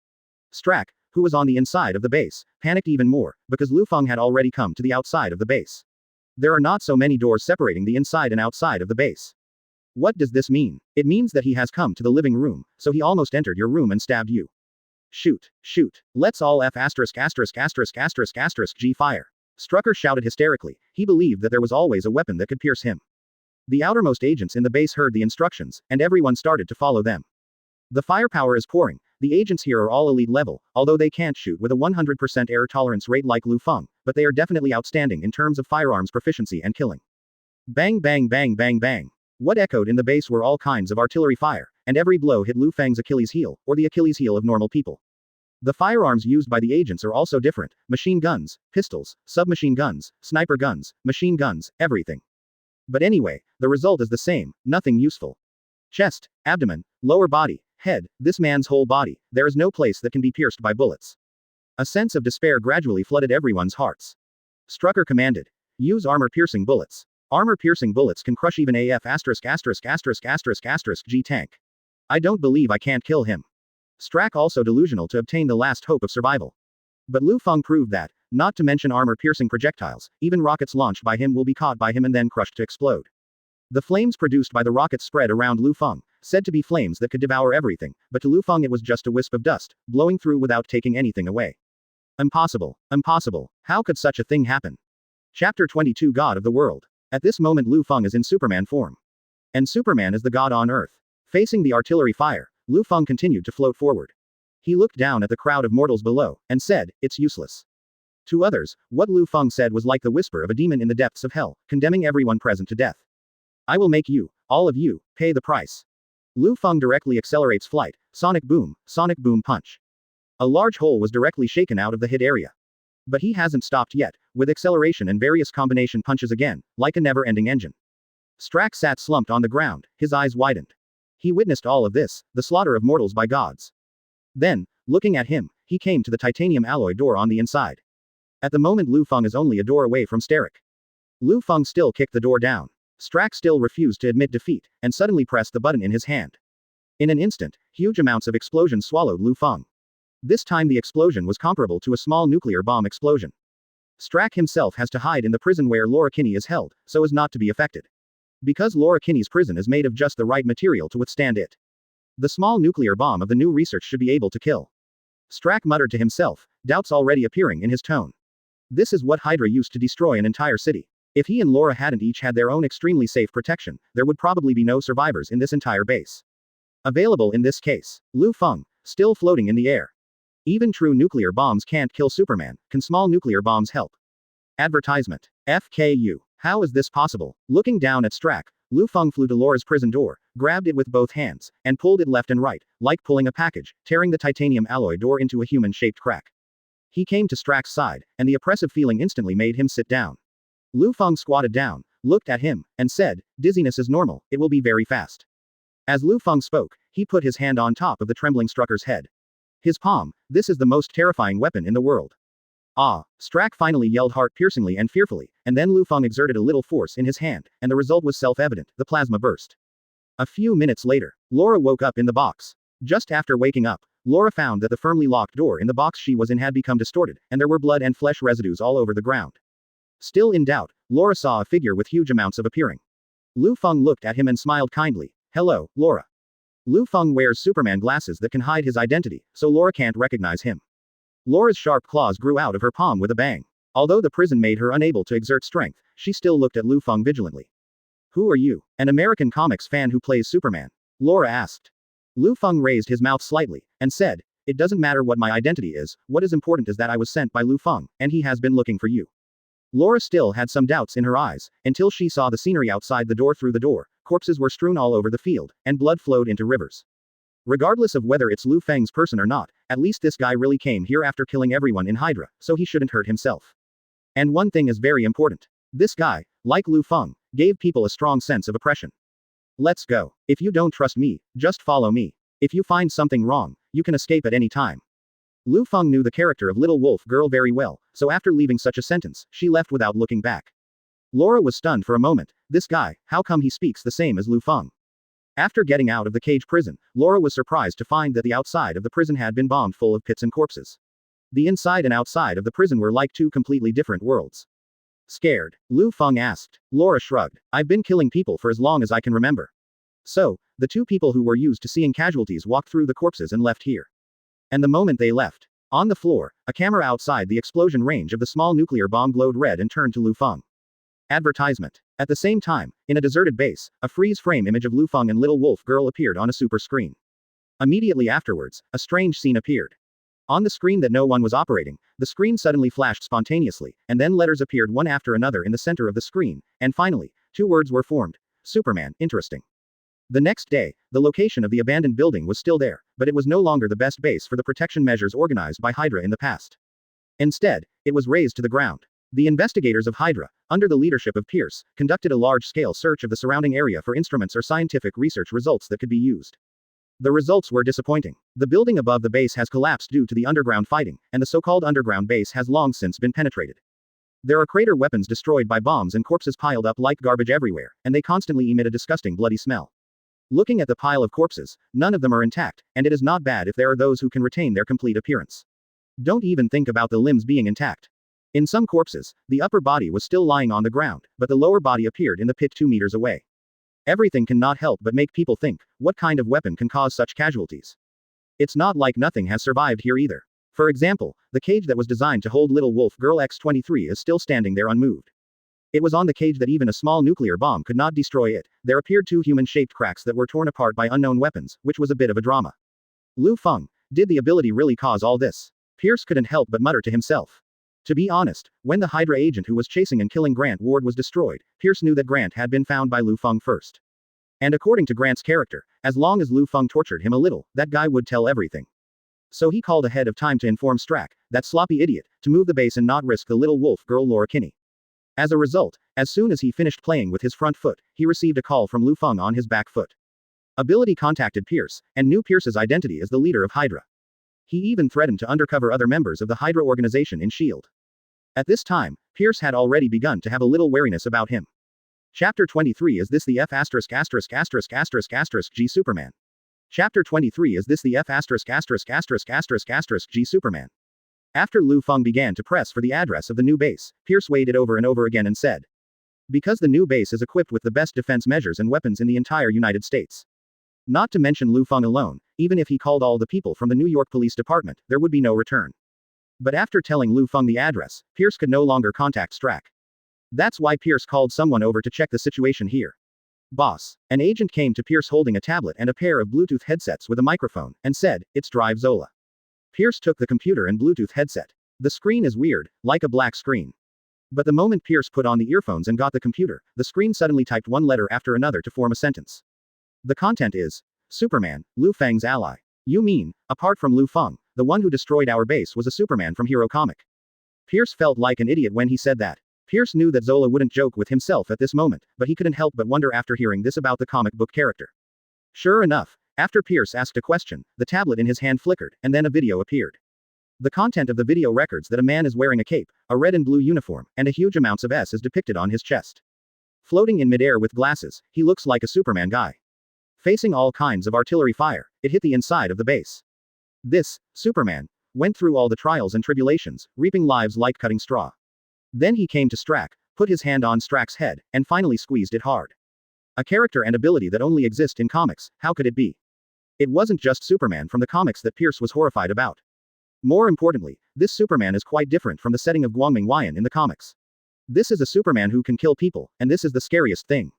Strack, who was on the inside of the base, panicked even more, because Lufang had already come to the outside of the base. There are not so many doors separating the inside and outside of the base. What does this mean? It means that he has come to the living room, so he almost entered your room and stabbed you. Shoot, shoot. Let's all F********** G fire. Strucker shouted hysterically. He believed that there was always a weapon that could pierce him. The outermost agents in the base heard the instructions, and everyone started to follow them. The firepower is pouring. The agents here are all elite level, although they can't shoot with a 100% air tolerance rate like Liu Feng, but they are definitely outstanding in terms of firearms proficiency and killing. Bang bang bang bang bang. What echoed in the base were all kinds of artillery fire, and every blow hit Liu Feng's Achilles heel, or the Achilles heel of normal people. The firearms used by the agents are also different: machine guns, pistols, submachine guns, sniper guns, machine guns, everything. But anyway, the result is the same, nothing useful. Chest, abdomen, lower body, head, this man's whole body, there is no place that can be pierced by bullets. A sense of despair gradually flooded everyone's hearts. Strucker commanded. Use armor-piercing bullets. Armor-piercing bullets can crush even AF******* G tank. I don't believe I can't kill him. Strack also delusional to obtain the last hope of survival. But Liu Feng proved that, not to mention armor-piercing projectiles, even rockets launched by him will be caught by him and then crushed to explode. The flames produced by the rockets spread around Liu Feng, said to be flames that could devour everything, but to Liu Feng it was just a wisp of dust, blowing through without taking anything away. Impossible. Impossible. How could such a thing happen? Chapter 22 God of the World. At this moment Liu Feng is in Superman form. And Superman is the god on Earth. Facing the artillery fire, Liu Feng continued to float forward. He looked down at the crowd of mortals below, and said, "It's useless." To others, what Liu Feng said was like the whisper of a demon in the depths of hell, condemning everyone present to death. I will make you, all of you, pay the price. Liu Feng directly accelerates flight, sonic boom punch. A large hole was directly shaken out of the hit area. But he hasn't stopped yet, with acceleration and various combination punches again, like a never-ending engine. Strack sat slumped on the ground, his eyes widened. He witnessed all of this, the slaughter of mortals by gods. Then, looking at him, he came to the titanium alloy door on the inside. At the moment Lu Feng is only a door away from Starrick. Lu Feng still kicked the door down. Strack still refused to admit defeat, and suddenly pressed the button in his hand. In an instant, huge amounts of explosion swallowed Lu Feng. This time the explosion was comparable to a small nuclear bomb explosion. Strack himself has to hide in the prison where Laura Kinney is held, so as not to be affected. Because Laura Kinney's prison is made of just the right material to withstand it. The small nuclear bomb of the new research should be able to kill. Strack muttered to himself, doubts already appearing in his tone. This is what Hydra used to destroy an entire city. If he and Laura hadn't each had their own extremely safe protection, there would probably be no survivors in this entire base. Available in this case, Lu Feng, still floating in the air. Even true nuclear bombs can't kill Superman, can small nuclear bombs help? Advertisement. FKU. How is this possible? Looking down at Strack, Lu Feng flew to Laura's prison door, grabbed it with both hands, and pulled it left and right, like pulling a package, tearing the titanium alloy door into a human-shaped crack. He came to Strack's side, and the oppressive feeling instantly made him sit down. Lu Feng squatted down, looked at him, and said, "Dizziness is normal, it will be very fast." As Lu Feng spoke, he put his hand on top of the trembling Strucker's head. His palm, this is the most terrifying weapon in the world. Ah! Strack finally yelled heart-piercingly and fearfully, and then Lu Feng exerted a little force in his hand, and the result was self-evident, the plasma burst. A few minutes later, Laura woke up in the box. Just after waking up, Laura found that the firmly locked door in the box she was in had become distorted, and there were blood and flesh residues all over the ground. Still in doubt, Laura saw a figure with huge amounts of appearing. Lu Feng looked at him and smiled kindly. "Hello, Laura." Lu Feng wears Superman glasses that can hide his identity, so Laura can't recognize him. Laura's sharp claws grew out of her palm with a bang. Although the prison made her unable to exert strength, she still looked at Lu Feng vigilantly. "Who are you? An American comics fan who plays Superman?" Laura asked. Lu Feng raised his mouth slightly, and said, "It doesn't matter what my identity is, what is important is that I was sent by Lu Feng, and he has been looking for you." Laura still had some doubts in her eyes, until she saw the scenery outside the door. Through the door, corpses were strewn all over the field, and blood flowed into rivers. Regardless of whether it's Lu Feng's person or not, at least this guy really came here after killing everyone in Hydra, so he shouldn't hurt himself. And one thing is very important. This guy, like Lu Feng, gave people a strong sense of oppression. "Let's go. If you don't trust me, just follow me. If you find something wrong, you can escape at any time." Lu Feng knew the character of Little Wolf Girl very well, so after leaving such a sentence, she left without looking back. Laura was stunned for a moment. This guy, how come he speaks the same as Lu Feng? After getting out of the cage prison, Laura was surprised to find that the outside of the prison had been bombed full of pits and corpses. The inside and outside of the prison were like two completely different worlds. Scared? Lu Feng asked. Laura shrugged. "I've been killing people for as long as I can remember." So, the two people who were used to seeing casualties walked through the corpses and left here. And the moment they left, on the floor, a camera outside the explosion range of the small nuclear bomb glowed red and turned to Lu Feng. Advertisement. At the same time, in a deserted base, a freeze-frame image of Lu Feng and Little Wolf Girl appeared on a super screen. Immediately afterwards, a strange scene appeared. On the screen that no one was operating, the screen suddenly flashed spontaneously, and then letters appeared one after another in the center of the screen, and finally, two words were formed. Superman, interesting. The next day, the location of the abandoned building was still there, but it was no longer the best base for the protection measures organized by Hydra in the past. Instead, it was razed to the ground. The investigators of Hydra, under the leadership of Pierce, conducted a large-scale search of the surrounding area for instruments or scientific research results that could be used. The results were disappointing. The building above the base has collapsed due to the underground fighting, and the so-called underground base has long since been penetrated. There are crater weapons destroyed by bombs and corpses piled up like garbage everywhere, and they constantly emit a disgusting bloody smell. Looking at the pile of corpses, none of them are intact, and it is not bad if there are those who can retain their complete appearance. Don't even think about the limbs being intact. In some corpses, the upper body was still lying on the ground, but the lower body appeared in the pit 2 meters away. Everything cannot help but make people think, what kind of weapon can cause such casualties? It's not like nothing has survived here either. For example, the cage that was designed to hold Little Wolf Girl X-23 is still standing there unmoved. It was on the cage that even a small nuclear bomb could not destroy it. There appeared 2 human-shaped cracks that were torn apart by unknown weapons, which was a bit of a drama. Lu Feng, did the ability really cause all this? Pierce couldn't help but mutter to himself. To be honest, when the Hydra agent who was chasing and killing Grant Ward was destroyed, Pierce knew that Grant had been found by Lu Feng first. And according to Grant's character, as long as Lu Feng tortured him a little, that guy would tell everything. So he called ahead of time to inform Strack, that sloppy idiot, to move the base and not risk the little wolf girl Laura Kinney. As a result, as soon as he finished playing with his front foot, he received a call from Liu Feng on his back foot. Ability contacted Pierce, and knew Pierce's identity as the leader of Hydra. He even threatened to undercover other members of the Hydra organization in S.H.I.E.L.D. At this time, Pierce had already begun to have a little wariness about him. Chapter 23 Is this the G Superman? Chapter 23 Is this the G Superman? After Liu Feng began to press for the address of the new base, Pierce weighed it over and over again and said, because the new base is equipped with the best defense measures and weapons in the entire United States. Not to mention Liu Feng alone, even if he called all the people from the New York Police Department, there would be no return. But after telling Liu Feng the address, Pierce could no longer contact Strack. That's why Pierce called someone over to check the situation here. Boss. An agent came to Pierce holding a tablet and a pair of Bluetooth headsets with a microphone, and said, it's Drive Zola. Pierce took the computer and Bluetooth headset. The screen is weird, like a black screen. But the moment Pierce put on the earphones and got the computer, the screen suddenly typed one letter after another to form a sentence. The content is, Superman, Liu Feng's ally. You mean, apart from Liu Feng, the one who destroyed our base was a Superman from Hero Comic. Pierce felt like an idiot when he said that. Pierce knew that Zola wouldn't joke with himself at this moment, but he couldn't help but wonder after hearing this about the comic book character. Sure enough, after Pierce asked a question, the tablet in his hand flickered, and then a video appeared. The content of the video records that a man is wearing a cape, a red and blue uniform, and a huge amounts of S is depicted on his chest. Floating in midair with glasses, he looks like a Superman guy. Facing all kinds of artillery fire, it hit the inside of the base. This, Superman, went through all the trials and tribulations, reaping lives like cutting straw. Then he came to Strack, put his hand on Strack's head, and finally squeezed it hard. A character and ability that only exist in comics, how could it be? It wasn't just Superman from the comics that Pierce was horrified about. More importantly, this Superman is quite different from the setting of Guangming Huayan in the comics. This is a Superman who can kill people, and this is the scariest thing.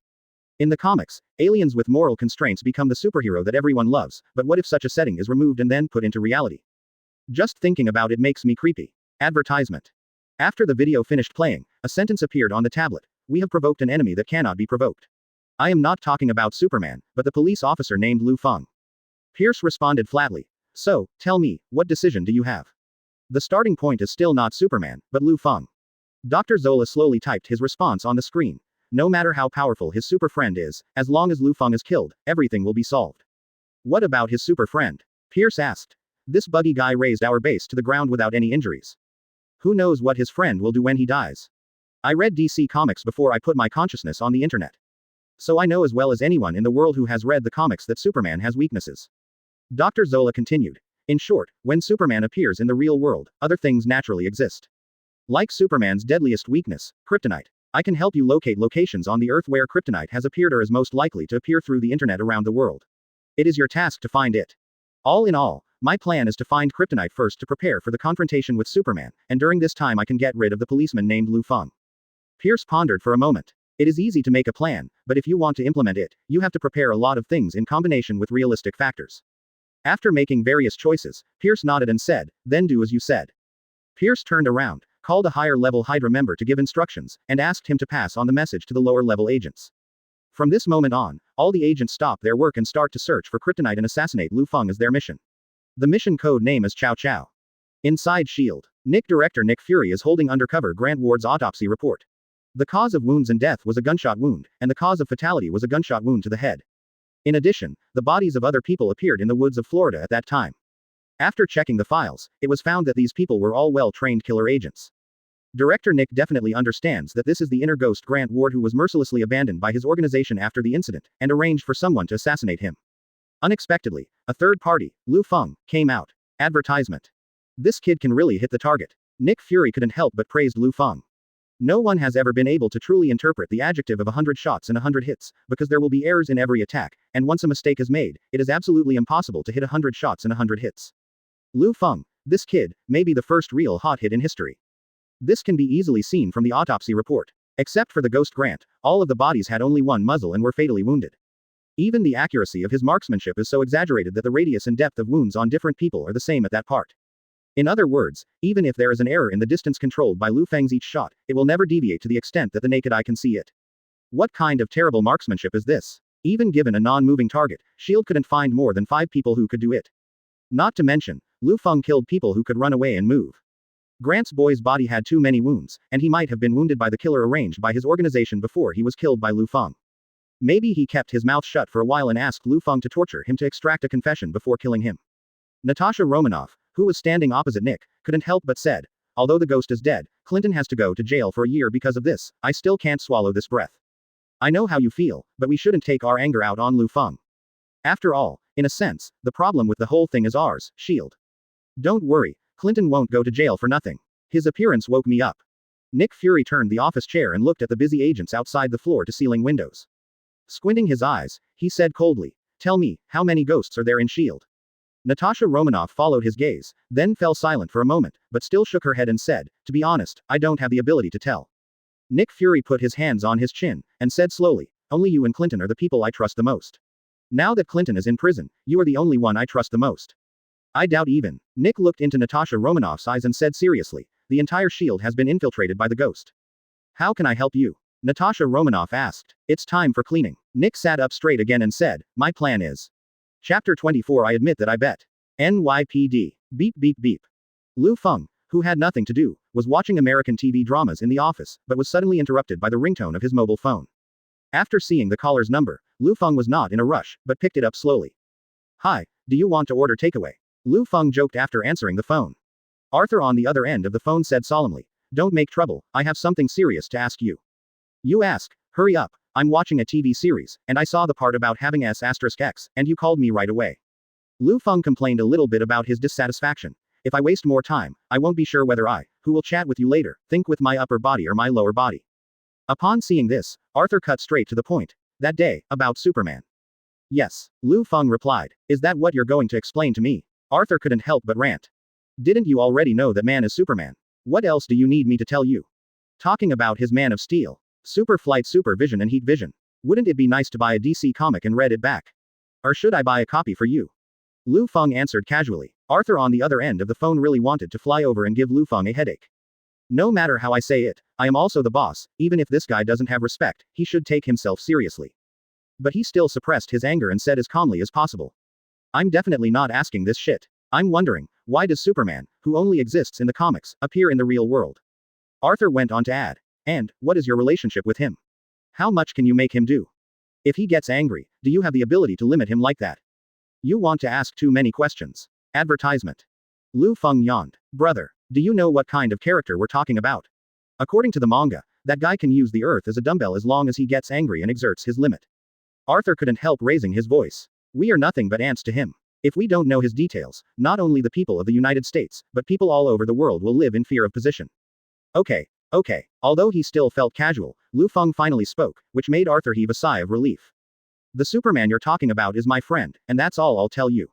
In the comics, aliens with moral constraints become the superhero that everyone loves, but what if such a setting is removed and then put into reality? Just thinking about it makes me creepy. Advertisement. After the video finished playing, a sentence appeared on the tablet. We have provoked an enemy that cannot be provoked. I am not talking about Superman, but the police officer named Liu Feng. Pierce responded flatly. So, tell me, what decision do you have? The starting point is still not Superman, but Liu Feng. Dr. Zola slowly typed his response on the screen. No matter how powerful his super friend is, as long as Liu Feng is killed, everything will be solved. What about his super friend? Pierce asked. This buggy guy raised our base to the ground without any injuries. Who knows what his friend will do when he dies? I read DC Comics before I put my consciousness on the internet. So I know as well as anyone in the world who has read the comics that Superman has weaknesses. Dr. Zola continued. In short, when Superman appears in the real world, other things naturally exist. Like Superman's deadliest weakness, kryptonite. I can help you locate locations on the Earth where kryptonite has appeared or is most likely to appear through the internet around the world. It is your task to find it. All in all, my plan is to find kryptonite first to prepare for the confrontation with Superman, and during this time I can get rid of the policeman named Liu Feng. Pierce pondered for a moment. It is easy to make a plan, but if you want to implement it, you have to prepare a lot of things in combination with realistic factors. After making various choices, Pierce nodded and said, then do as you said. Pierce turned around, called a higher-level Hydra member to give instructions, and asked him to pass on the message to the lower-level agents. From this moment on, all the agents stop their work and start to search for kryptonite and assassinate Liu Feng as their mission. The mission code name is Chow Chow. Inside S.H.I.E.L.D. Director Nick Fury is holding undercover Grant Ward's autopsy report. The cause of wounds and death was a gunshot wound, and the cause of fatality was a gunshot wound to the head. In addition, the bodies of other people appeared in the woods of Florida at that time. After checking the files, it was found that these people were all well-trained killer agents. Director Nick definitely understands that this is the inner ghost Grant Ward who was mercilessly abandoned by his organization after the incident, and arranged for someone to assassinate him. Unexpectedly, a third party, Liu Feng, came out. Advertisement. This kid can really hit the target. Nick Fury couldn't help but praised Liu Feng. No one has ever been able to truly interpret the adjective of 100 shots and 100 hits, because there will be errors in every attack, and once a mistake is made, it is absolutely impossible to hit 100 shots and 100 hits. Liu Feng, this kid, may be the first real hot hit in history. This can be easily seen from the autopsy report. Except for the ghost Grant, all of the bodies had only one muzzle and were fatally wounded. Even the accuracy of his marksmanship is so exaggerated that the radius and depth of wounds on different people are the same at that part. In other words, even if there is an error in the distance controlled by Liu Feng's each shot, it will never deviate to the extent that the naked eye can see it. What kind of terrible marksmanship is this? Even given a non-moving target, S.H.I.E.L.D. couldn't find more than 5 people who could do it. Not to mention, Liu Feng killed people who could run away and move. Grant's boy's body had too many wounds, and he might have been wounded by the killer arranged by his organization before he was killed by Liu Feng. Maybe he kept his mouth shut for a while and asked Liu Feng to torture him to extract a confession before killing him. Natasha Romanoff, who was standing opposite Nick, couldn't help but said, although the ghost is dead, Clinton has to go to jail for a year because of this, I still can't swallow this breath. I know how you feel, but we shouldn't take our anger out on Liu Feng. After all, in a sense, the problem with the whole thing is ours, S.H.I.E.L.D. Don't worry, Clinton won't go to jail for nothing. His appearance woke me up. Nick Fury turned the office chair and looked at the busy agents outside the floor-to-ceiling windows. Squinting his eyes, he said coldly, tell me, how many ghosts are there in S.H.I.E.L.D.? Natasha Romanoff followed his gaze, then fell silent for a moment, but still shook her head and said, to be honest, I don't have the ability to tell. Nick Fury put his hands on his chin, and said slowly, only you and Clinton are the people I trust the most. Now that Clinton is in prison, you are the only one I trust the most. I doubt even. Nick looked into Natasha Romanoff's eyes and said seriously, the entire S.H.I.E.L.D. has been infiltrated by the ghost. How can I help you? Natasha Romanoff asked. It's time for cleaning. Nick sat up straight again and said, my plan is. Chapter 24 I admit that I bet. NYPD. Beep beep beep. Liu Feng, who had nothing to do, was watching American TV dramas in the office, but was suddenly interrupted by the ringtone of his mobile phone. After seeing the caller's number, Liu Feng was not in a rush, but picked it up slowly. Hi, do you want to order takeaway? Liu Feng joked after answering the phone. Arthur on the other end of the phone said solemnly, don't make trouble, I have something serious to ask you. You ask, hurry up, I'm watching a TV series, and I saw the part about having S**X, and you called me right away. Liu Feng complained a little bit about his dissatisfaction. If I waste more time, I won't be sure whether I, who will chat with you later, think with my upper body or my lower body. Upon seeing this, Arthur cut straight to the point. That day, about Superman. Yes, Liu Feng replied. Is that what you're going to explain to me? Arthur couldn't help but rant. Didn't you already know that man is Superman? What else do you need me to tell you? Talking about his Man of Steel. Super flight, super vision and heat vision. Wouldn't it be nice to buy a DC comic and read it back? Or should I buy a copy for you? Liu Feng answered casually. Arthur on the other end of the phone really wanted to fly over and give Liu Feng a headache. No matter how I say it, I am also the boss, even if this guy doesn't have respect, he should take himself seriously. But he still suppressed his anger and said as calmly as possible. I'm definitely not asking this shit. I'm wondering, why does Superman, who only exists in the comics, appear in the real world? Arthur went on to add. And, what is your relationship with him? How much can you make him do? If he gets angry, do you have the ability to limit him like that? You want to ask too many questions. Advertisement. Liu Feng yawned. Brother, do you know what kind of character we're talking about? According to the manga, that guy can use the earth as a dumbbell as long as he gets angry and exerts his limit. Arthur couldn't help raising his voice. We are nothing but ants to him. If we don't know his details, not only the people of the United States, but people all over the world will live in fear of position. Okay. Although he still felt casual, Liu Feng finally spoke, which made Arthur heave a sigh of relief. The Superman you're talking about is my friend, and that's all I'll tell you.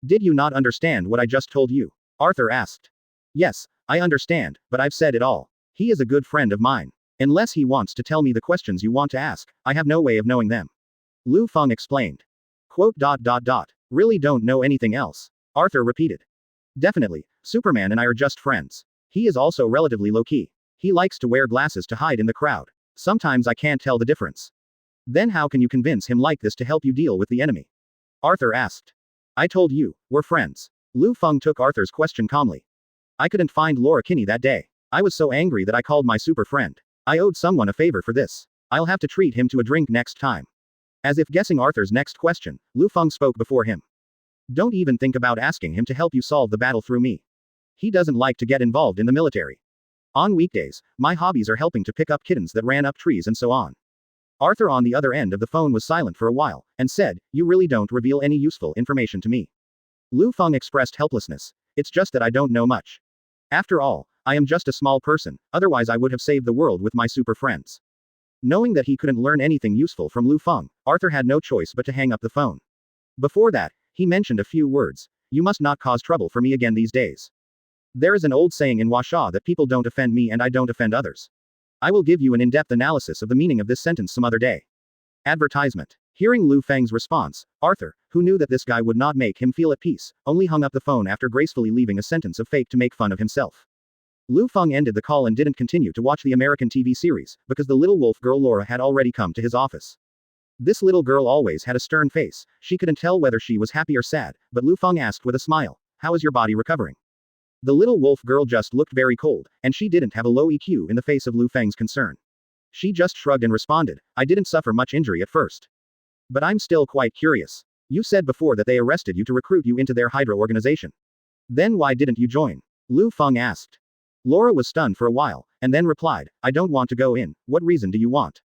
Did you not understand what I just told you? Arthur asked. Yes, I understand, but I've said it all. He is a good friend of mine. Unless he wants to tell me the questions you want to ask, I have no way of knowing them. Liu Feng explained. Quote. Really don't know anything else. Arthur repeated. Definitely, Superman and I are just friends. He is also relatively low-key. He likes to wear glasses to hide in the crowd. Sometimes I can't tell the difference. Then how can you convince him like this to help you deal with the enemy? Arthur asked. I told you, we're friends. Liu Feng took Arthur's question calmly. I couldn't find Laura Kinney that day. I was so angry that I called my super friend. I owed someone a favor for this. I'll have to treat him to a drink next time. As if guessing Arthur's next question, Liu Feng spoke before him. Don't even think about asking him to help you solve the battle through me. He doesn't like to get involved in the military. On weekdays, my hobbies are helping to pick up kittens that ran up trees and so on. Arthur on the other end of the phone was silent for a while, and said, you really don't reveal any useful information to me. Liu Feng expressed helplessness. It's just that I don't know much. After all, I am just a small person, otherwise I would have saved the world with my super friends. Knowing that he couldn't learn anything useful from Liu Feng, Arthur had no choice but to hang up the phone. Before that, he mentioned a few words. You must not cause trouble for me again these days. There is an old saying in Washaw that people don't offend me and I don't offend others. I will give you an in-depth analysis of the meaning of this sentence some other day. Advertisement. Hearing Liu Feng's response, Arthur, who knew that this guy would not make him feel at peace, only hung up the phone after gracefully leaving a sentence of fake to make fun of himself. Liu Feng ended the call and didn't continue to watch the American TV series, because the little wolf girl Laura had already come to his office. This little girl always had a stern face. She couldn't tell whether she was happy or sad, but Liu Feng asked with a smile, how is your body recovering? The little wolf girl just looked very cold, and she didn't have a low EQ in the face of Liu Feng's concern. She just shrugged and responded, I didn't suffer much injury at first. But I'm still quite curious. You said before that they arrested you to recruit you into their Hydra organization. Then why didn't you join? Liu Feng asked. Laura was stunned for a while, and then replied, I don't want to go in, what reason do you want?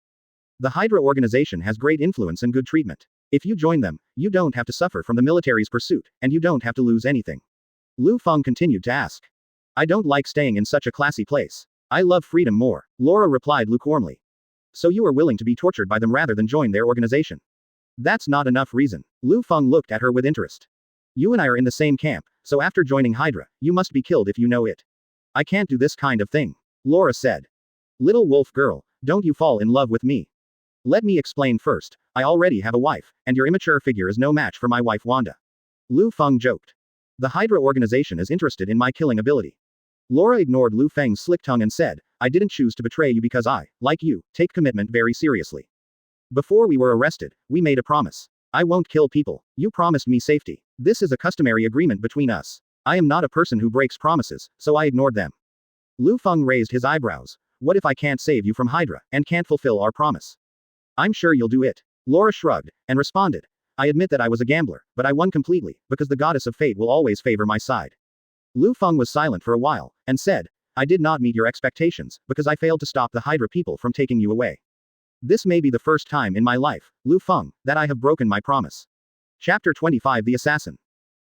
The Hydra organization has great influence and good treatment. If you join them, you don't have to suffer from the military's pursuit, and you don't have to lose anything. Liu Feng continued to ask. I don't like staying in such a classy place. I love freedom more, Laura replied lukewarmly. So you are willing to be tortured by them rather than join their organization? That's not enough reason. Liu Feng looked at her with interest. You and I are in the same camp, so after joining Hydra, you must be killed if you know it. I can't do this kind of thing, Laura said. Little wolf girl, don't you fall in love with me. Let me explain first, I already have a wife, and your immature figure is no match for my wife Wanda. Liu Feng joked. The Hydra organization is interested in my killing ability. Laura ignored Liu Feng's slick tongue and said, I didn't choose to betray you because I, like you, take commitment very seriously. Before we were arrested, we made a promise. I won't kill people. You promised me safety. This is a customary agreement between us. I am not a person who breaks promises, so I ignored them. Liu Feng raised his eyebrows. What if I can't save you from Hydra, and can't fulfill our promise? I'm sure you'll do it. Laura shrugged, and responded. I admit that I was a gambler, but I won completely, because the goddess of fate will always favor my side. Liu Feng was silent for a while, and said, I did not meet your expectations, because I failed to stop the Hydra people from taking you away. This may be the first time in my life, Liu Feng, that I have broken my promise. Chapter 25 The Assassin.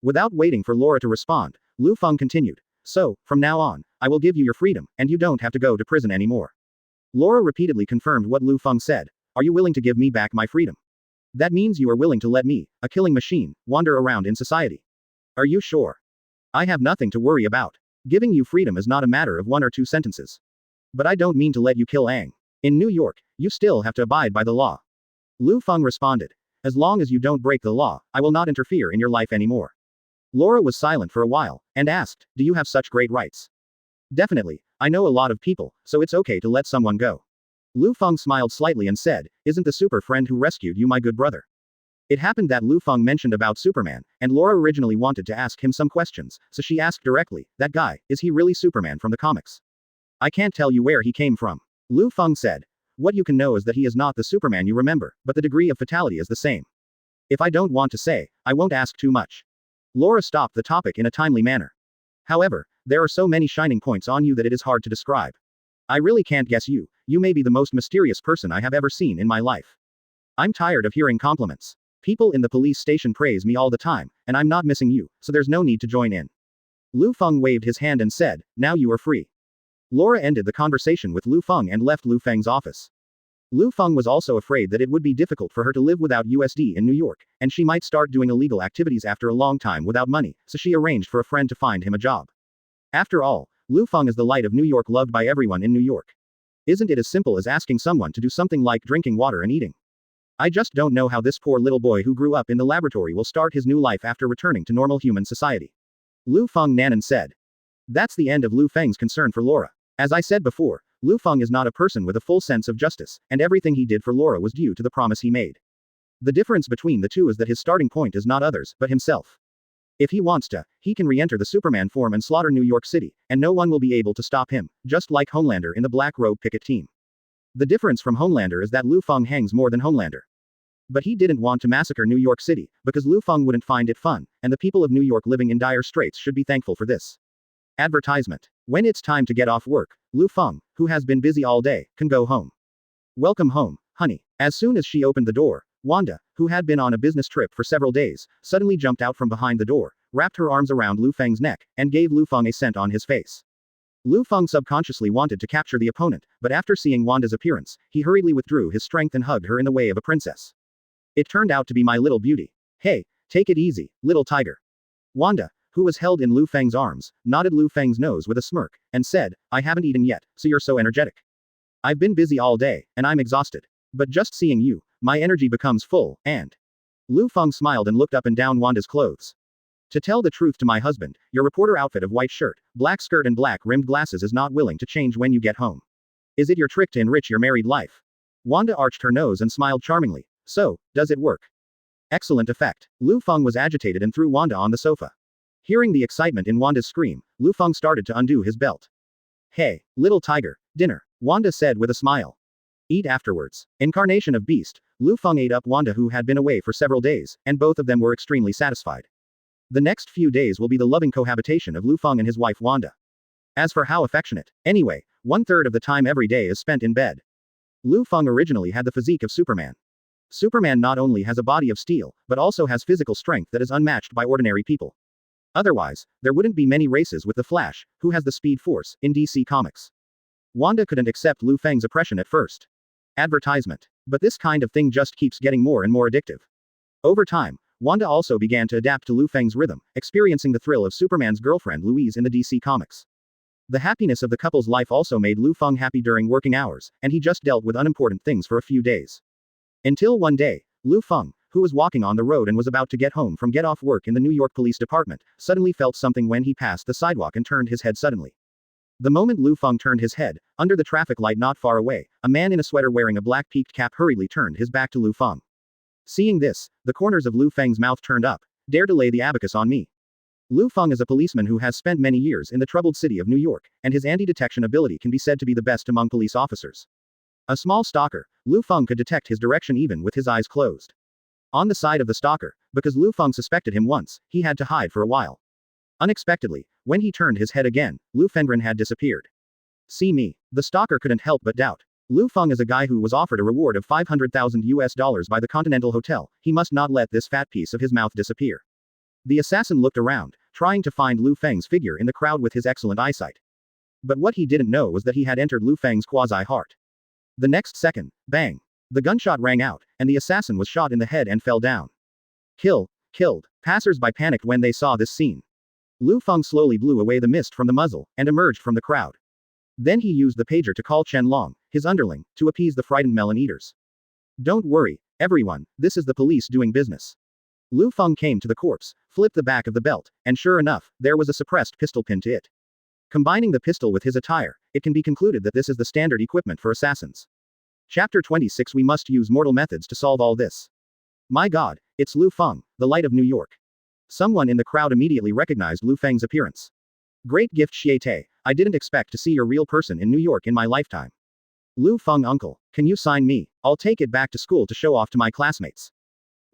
Without waiting for Laura to respond, Liu Feng continued. So, from now on, I will give you your freedom, and you don't have to go to prison anymore. Laura repeatedly confirmed what Liu Feng said. Are you willing to give me back my freedom? That means you are willing to let me, a killing machine, wander around in society. Are you sure? I have nothing to worry about. Giving you freedom is not a matter of 1 or 2 sentences. But I don't mean to let you kill Aang. In New York, you still have to abide by the law. Liu Feng responded. As long as you don't break the law, I will not interfere in your life anymore. Laura was silent for a while, and asked, do you have such great rights? Definitely, I know a lot of people, so it's okay to let someone go. Liu Feng smiled slightly and said, isn't the super friend who rescued you my good brother? It happened that Liu Feng mentioned about Superman, and Laura originally wanted to ask him some questions, so she asked directly, that guy, is he really Superman from the comics? I can't tell you where he came from. Liu Feng said. What you can know is that he is not the Superman you remember, but the degree of fatality is the same. If I don't want to say, I won't ask too much. Laura stopped the topic in a timely manner. However, there are so many shining points on you that it is hard to describe. I really can't guess you. You may be the most mysterious person I have ever seen in my life. I'm tired of hearing compliments. People in the police station praise me all the time, and I'm not missing you, so there's no need to join in. Liu Feng waved his hand and said, now you are free. Laura ended the conversation with Liu Feng and left Liu Feng's office. Liu Feng was also afraid that it would be difficult for her to live without USD in New York, and she might start doing illegal activities after a long time without money, so she arranged for a friend to find him a job. After all, Liu Feng is the light of New York, loved by everyone in New York. Isn't it as simple as asking someone to do something like drinking water and eating? I just don't know how this poor little boy who grew up in the laboratory will start his new life after returning to normal human society. Liu Feng Nanan said. That's the end of Liu Feng's concern for Laura. As I said before, Liu Feng is not a person with a full sense of justice, and everything he did for Laura was due to the promise he made. The difference between the two is that his starting point is not others, but himself. If he wants to, he can re-enter the Superman form and slaughter New York City, and no one will be able to stop him, just like Homelander in the Black Robe picket team. The difference from Homelander is that Liu Feng hangs more than Homelander. But he didn't want to massacre New York City, because Liu Feng wouldn't find it fun, and the people of New York living in dire straits should be thankful for this. Advertisement. When it's time to get off work, Liu Feng, who has been busy all day, can go home. Welcome home, honey. As soon as she opened the door, Wanda, who had been on a business trip for several days, suddenly jumped out from behind the door, wrapped her arms around Liu Feng's neck, and gave Liu Feng a scent on his face. Liu Feng subconsciously wanted to capture the opponent, but after seeing Wanda's appearance, he hurriedly withdrew his strength and hugged her in the way of a princess. It turned out to be my little beauty. Hey, take it easy, little tiger. Wanda, who was held in Liu Feng's arms, nodded Liu Feng's nose with a smirk, and said, I haven't eaten yet, so you're so energetic. I've been busy all day, and I'm exhausted. But just seeing you, my energy becomes full, and... Liu Feng smiled and looked up and down Wanda's clothes. To tell the truth to my husband, your reporter outfit of white shirt, black skirt and black rimmed glasses is not willing to change when you get home. Is it your trick to enrich your married life? Wanda arched her nose and smiled charmingly. So, does it work? Excellent effect. Liu Feng was agitated and threw Wanda on the sofa. Hearing the excitement in Wanda's scream, Lu Feng started to undo his belt. Hey, little tiger, dinner, Wanda said with a smile. Eat afterwards. Incarnation of Beast, Lu Feng ate up Wanda, who had been away for several days, and both of them were extremely satisfied. The next few days will be the loving cohabitation of Lu Feng and his wife Wanda. As for how affectionate, anyway, 1/3 of the time every day is spent in bed. Lu Feng originally had the physique of Superman. Superman not only has a body of steel, but also has physical strength that is unmatched by ordinary people. Otherwise, there wouldn't be many races with the Flash, who has the Speed Force, in DC Comics. Wanda couldn't accept Lu Feng's oppression at first. Advertisement. But this kind of thing just keeps getting more and more addictive. Over time, Wanda also began to adapt to Lu Feng's rhythm, experiencing the thrill of Superman's girlfriend Louise in the DC Comics. The happiness of the couple's life also made Lu Feng happy during working hours, and he just dealt with unimportant things for a few days. Until one day, Lu Feng, who was walking on the road and was about to get home from get-off work in the New York Police Department, suddenly felt something when he passed the sidewalk and turned his head suddenly. The moment Lu Feng turned his head, under the traffic light not far away, a man in a sweater wearing a black peaked cap hurriedly turned his back to Lu Feng. Seeing this, the corners of Lu Feng's mouth turned up. Dare to lay the abacus on me. Lu Feng is a policeman who has spent many years in the troubled city of New York, and his anti-detection ability can be said to be the best among police officers. A small stalker, Lu Feng could detect his direction even with his eyes closed. On the side of the stalker, because Lu Feng suspected him once, he had to hide for a while. Unexpectedly, when he turned his head again, Lu Fengren had disappeared. See me. The stalker couldn't help but doubt. Lu Feng is a guy who was offered a reward of $500,000 by the Continental Hotel, he must not let this fat piece of his mouth disappear. The assassin looked around, trying to find Lu Feng's figure in the crowd with his excellent eyesight. But what he didn't know was that he had entered Lu Feng's quasi-heart. The next second, bang! The gunshot rang out, and the assassin was shot in the head and fell down. Killed. Passers-by panicked when they saw this scene. Lu Feng slowly blew away the mist from the muzzle, and emerged from the crowd. Then he used the pager to call Chen Long, his underling, to appease the frightened melon eaters. Don't worry, everyone, this is the police doing business. Lu Feng came to the corpse, flipped the back of the belt, and sure enough, there was a suppressed pistol pinned to it. Combining the pistol with his attire, it can be concluded that this is the standard equipment for assassins. Chapter 26. We must use mortal methods to solve all this. My god, it's Lu Feng, the light of New York. Someone in the crowd immediately recognized Lu Feng's appearance. Great gift, Xiete. I didn't expect to see your real person in New York in my lifetime. Lu Feng, uncle, can you sign me? I'll take it back to school to show off to my classmates.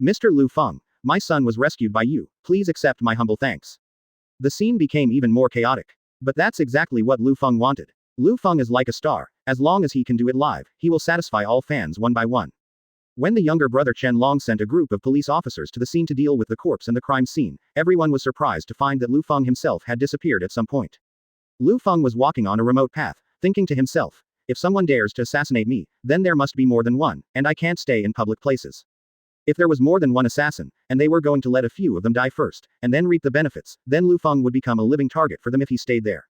Mr. Lu Feng, my son was rescued by you, please accept my humble thanks. The scene became even more chaotic. But that's exactly what Lu Feng wanted. Lu Feng is like a star, as long as he can do it live, he will satisfy all fans one by one. When the younger brother Chen Long sent a group of police officers to the scene to deal with the corpse and the crime scene, everyone was surprised to find that Lu Feng himself had disappeared at some point. Lu Feng was walking on a remote path, thinking to himself, if someone dares to assassinate me, then there must be more than one, and I can't stay in public places. If there was more than one assassin, and they were going to let a few of them die first, and then reap the benefits, then Lu Feng would become a living target for them if he stayed there.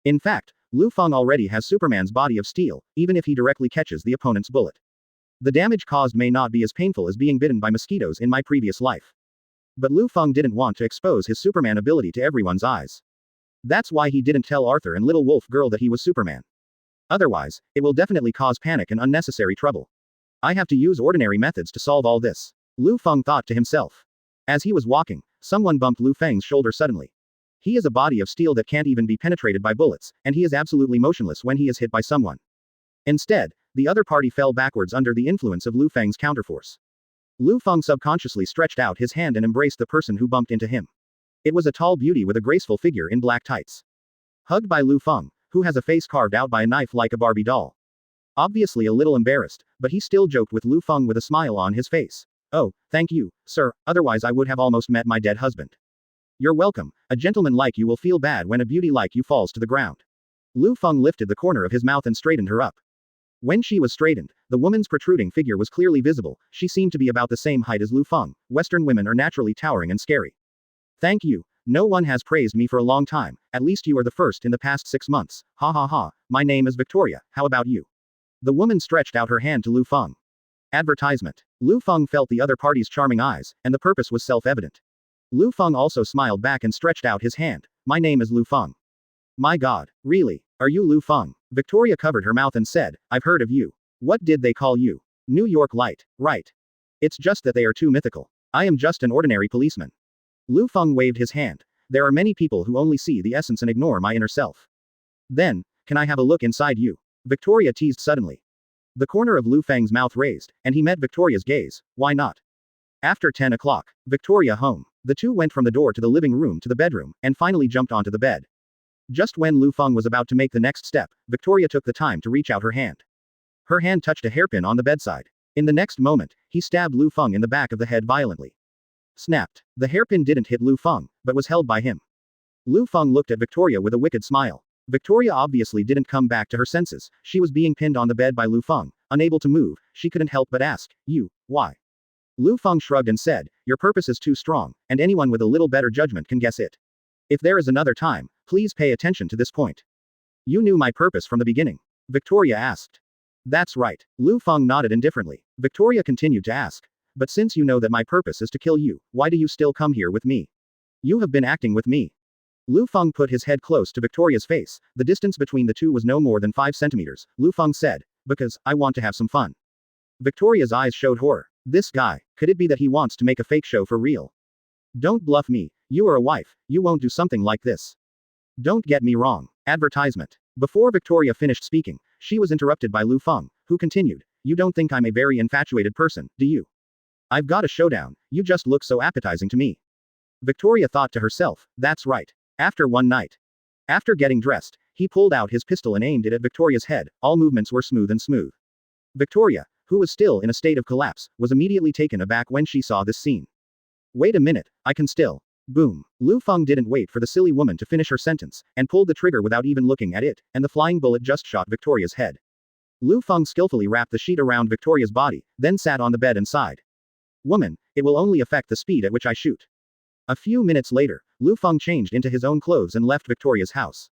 In fact, Lu Feng already has Superman's body of steel, even if he directly catches the opponent's bullet. The damage caused may not be as painful as being bitten by mosquitoes in my previous life. But Lu Feng didn't want to expose his Superman ability to everyone's eyes. That's why he didn't tell Arthur and Little Wolf Girl that he was Superman. Otherwise, it will definitely cause panic and unnecessary trouble. I have to use ordinary methods to solve all this. Lu Feng thought to himself. As he was walking, someone bumped Lu Feng's shoulder suddenly. He is a body of steel that can't even be penetrated by bullets, and he is absolutely motionless when he is hit by someone. Instead, the other party fell backwards under the influence of Lu Feng's counterforce. Lu Feng subconsciously stretched out his hand and embraced the person who bumped into him. It was a tall beauty with a graceful figure in black tights. Hugged by Lu Feng, who has a face carved out by a knife like a Barbie doll. Obviously a little embarrassed, but he still joked with Lu Feng with a smile on his face. Oh, thank you, sir, otherwise I would have almost met my dead husband. You're welcome, a gentleman like you will feel bad when a beauty like you falls to the ground. Lu Feng lifted the corner of his mouth and straightened her up. When she was straightened, the woman's protruding figure was clearly visible, she seemed to be about the same height as Lu Feng. Western women are naturally towering and scary. Thank you, no one has praised me for a long time, at least you are the first in the past 6 months, ha ha ha, my name is Victoria, how about you? The woman stretched out her hand to Lu Feng. Advertisement. Lu Feng felt the other party's charming eyes, and the purpose was self-evident. Lu Feng also smiled back and stretched out his hand. My name is Lu Feng. My god, really? Are you Lu Feng? Victoria covered her mouth and said, I've heard of you. What did they call you? New York Light, right? It's just that they are too mythical. I am just an ordinary policeman. Lu Feng waved his hand. There are many people who only see the essence and ignore my inner self. Then, can I have a look inside you? Victoria teased suddenly. The corner of Liu Feng's mouth raised, and he met Victoria's gaze. Why not? After 10 o'clock, Victoria home. The two went from the door to the living room to the bedroom, and finally jumped onto the bed. Just when Liu Feng was about to make the next step, Victoria took the time to reach out her hand. Her hand touched a hairpin on the bedside. In the next moment, he stabbed Liu Feng in the back of the head violently. Snapped. The hairpin didn't hit Liu Feng, but was held by him. Liu Feng looked at Victoria with a wicked smile. Victoria obviously didn't come back to her senses. She was being pinned on the bed by Liu Feng. Unable to move, she couldn't help but ask, "You, why?" Liu Feng shrugged and said, "Your purpose is too strong, and anyone with a little better judgment can guess it. If there is another time, please pay attention to this point." "You knew my purpose from the beginning?" Victoria asked. "That's right." Liu Feng nodded indifferently. Victoria continued to ask, "But since you know that my purpose is to kill you, why do you still come here with me? You have been acting with me." Liu Feng put his head close to Victoria's face. The distance between the two was no more than 5 centimeters. Liu Feng said, "Because I want to have some fun." Victoria's eyes showed horror. This guy, could it be that he wants to make a fake show for real? "Don't bluff me. You are a wife. You won't do something like this." "Don't get me wrong." Advertisement. Before Victoria finished speaking, she was interrupted by Liu Feng, who continued, "You don't think I'm a very infatuated person, do you? I've got a showdown. You just look so appetizing to me." Victoria thought to herself, "That's right." After one night. After getting dressed, he pulled out his pistol and aimed it at Victoria's head. All movements were smooth and smooth. Victoria, who was still in a state of collapse, was immediately taken aback when she saw this scene. "Wait a minute, I can still." Boom. Liu Feng didn't wait for the silly woman to finish her sentence, and pulled the trigger without even looking at it, and the flying bullet just shot Victoria's head. Liu Feng skillfully wrapped the sheet around Victoria's body, then sat on the bed and sighed. "Woman, it will only affect the speed at which I shoot." A few minutes later, Liu Feng changed into his own clothes and left Victoria's house.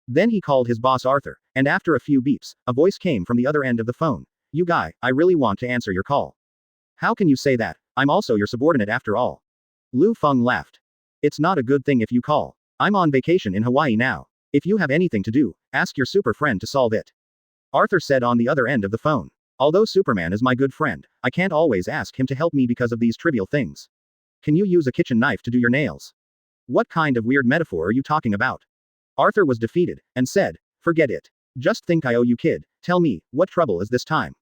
Then he called his boss Arthur, and after a few beeps, a voice came from the other end of the phone. "You guy, I really want to answer your call." "How can you say that? I'm also your subordinate after all." Liu Feng laughed. "It's not a good thing if you call. I'm on vacation in Hawaii now. If you have anything to do, ask your super friend to solve it." Arthur said on the other end of the phone. "Although Superman is my good friend, I can't always ask him to help me because of these trivial things. Can you use a kitchen knife to do your nails?" "What kind of weird metaphor are you talking about?" Arthur was defeated, and said, "Forget it. Just think I owe you, kid. Tell me, what trouble is this time?"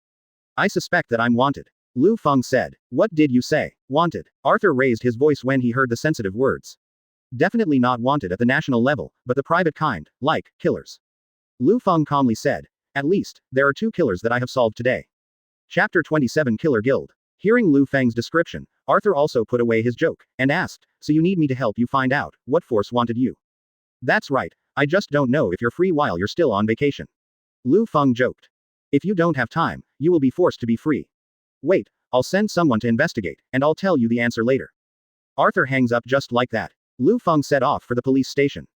"I suspect that I'm wanted." Liu Feng said. "What did you say? Wanted?" Arthur raised his voice when he heard the sensitive words. "Definitely not wanted at the national level, but the private kind, like killers." Liu Feng calmly said. "At least, there are 2 killers that I have solved today." Chapter 27 Killer Guild. Hearing Liu Feng's description, Arthur also put away his joke, and asked, "So you need me to help you find out what force wanted you?" "That's right. I just don't know if you're free while you're still on vacation." Liu Feng joked. "If you don't have time, you will be forced to be free." "Wait, I'll send someone to investigate, and I'll tell you the answer later." Arthur hangs up just like that. Liu Feng set off for the police station.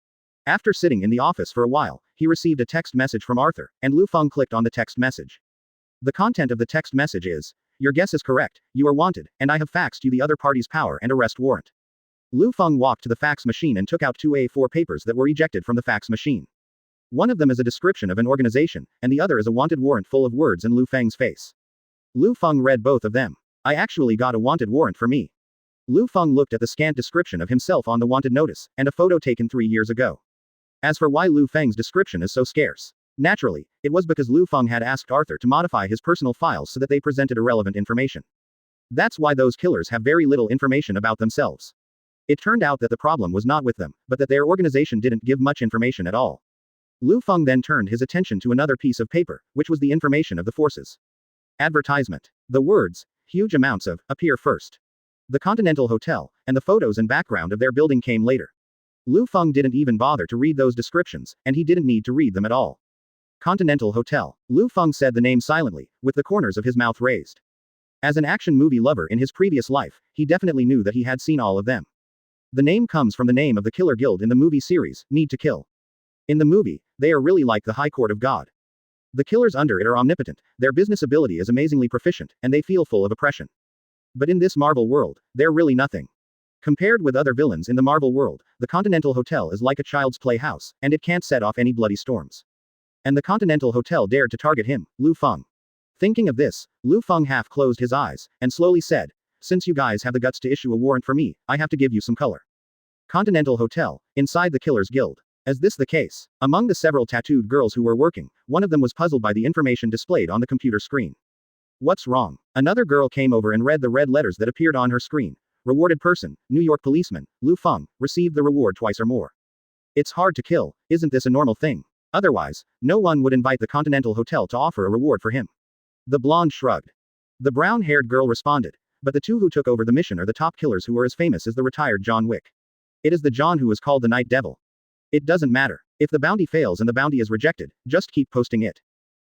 After sitting in the office for a while, he received a text message from Arthur, and Liu Feng clicked on the text message. The content of the text message is, "Your guess is correct, you are wanted, and I have faxed you the other party's power and arrest warrant." Liu Feng walked to the fax machine and took out 2 A4 papers that were ejected from the fax machine. One of them is a description of an organization, and the other is a wanted warrant full of words in Liu Feng's face. Liu Feng read both of them. "I actually got a wanted warrant for me." Liu Feng looked at the scant description of himself on the wanted notice, and a photo taken 3 years ago. As for why Liu Feng's description is so scarce, naturally, it was because Liu Feng had asked Arthur to modify his personal files so that they presented irrelevant information. That's why those killers have very little information about themselves. It turned out that the problem was not with them, but that their organization didn't give much information at all. Liu Feng then turned his attention to another piece of paper, which was the information of the forces. Advertisement. The words, "huge amounts of," appear first. The Continental Hotel, and the photos and background of their building came later. Liu Feng didn't even bother to read those descriptions, and he didn't need to read them at all. Continental Hotel. Liu Feng said the name silently, with the corners of his mouth raised. As an action movie lover in his previous life, he definitely knew that he had seen all of them. The name comes from the name of the killer guild in the movie series, Need to Kill. In the movie, they are really like the High Court of God. The killers under it are omnipotent, their business ability is amazingly proficient, and they feel full of oppression. But in this Marvel world, they're really nothing. Compared with other villains in the Marvel world, the Continental Hotel is like a child's playhouse, and it can't set off any bloody storms. And the Continental Hotel dared to target him, Liu Feng. Thinking of this, Liu Feng half closed his eyes, and slowly said, "Since you guys have the guts to issue a warrant for me, I have to give you some color." Continental Hotel, inside the Killer's Guild. Is this the case? Among the several tattooed girls who were working, one of them was puzzled by the information displayed on the computer screen. What's wrong? Another girl came over and read the red letters that appeared on her screen. Rewarded person, New York policeman, Liu Feng, received the reward twice or more. It's hard to kill, isn't this a normal thing? Otherwise, no one would invite the Continental Hotel to offer a reward for him. The blonde shrugged. The brown-haired girl responded, but the two who took over the mission are the top killers who are as famous as the retired John Wick. It is the John who is called the Night Devil. It doesn't matter. If the bounty fails and the bounty is rejected, just keep posting it.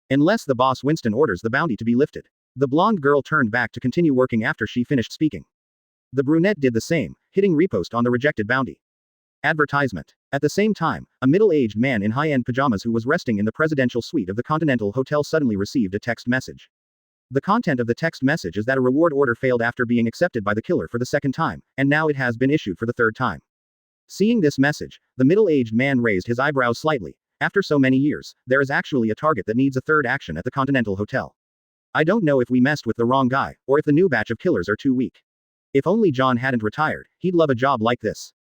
Unless the boss Winston orders the bounty to be lifted. The blonde girl turned back to continue working after she finished speaking. The brunette did the same, hitting repost on the rejected bounty. Advertisement. At the same time, a middle-aged man in high-end pajamas who was resting in the presidential suite of the Continental Hotel suddenly received a text message. The content of the text message is that a reward order failed after being accepted by the killer for the second time, and now it has been issued for the third time. Seeing this message, the middle-aged man raised his eyebrows slightly. After so many years, there is actually a target that needs a third action at the Continental Hotel. I don't know if we messed with the wrong guy, or if the new batch of killers are too weak. If only John hadn't retired, he'd love a job like this.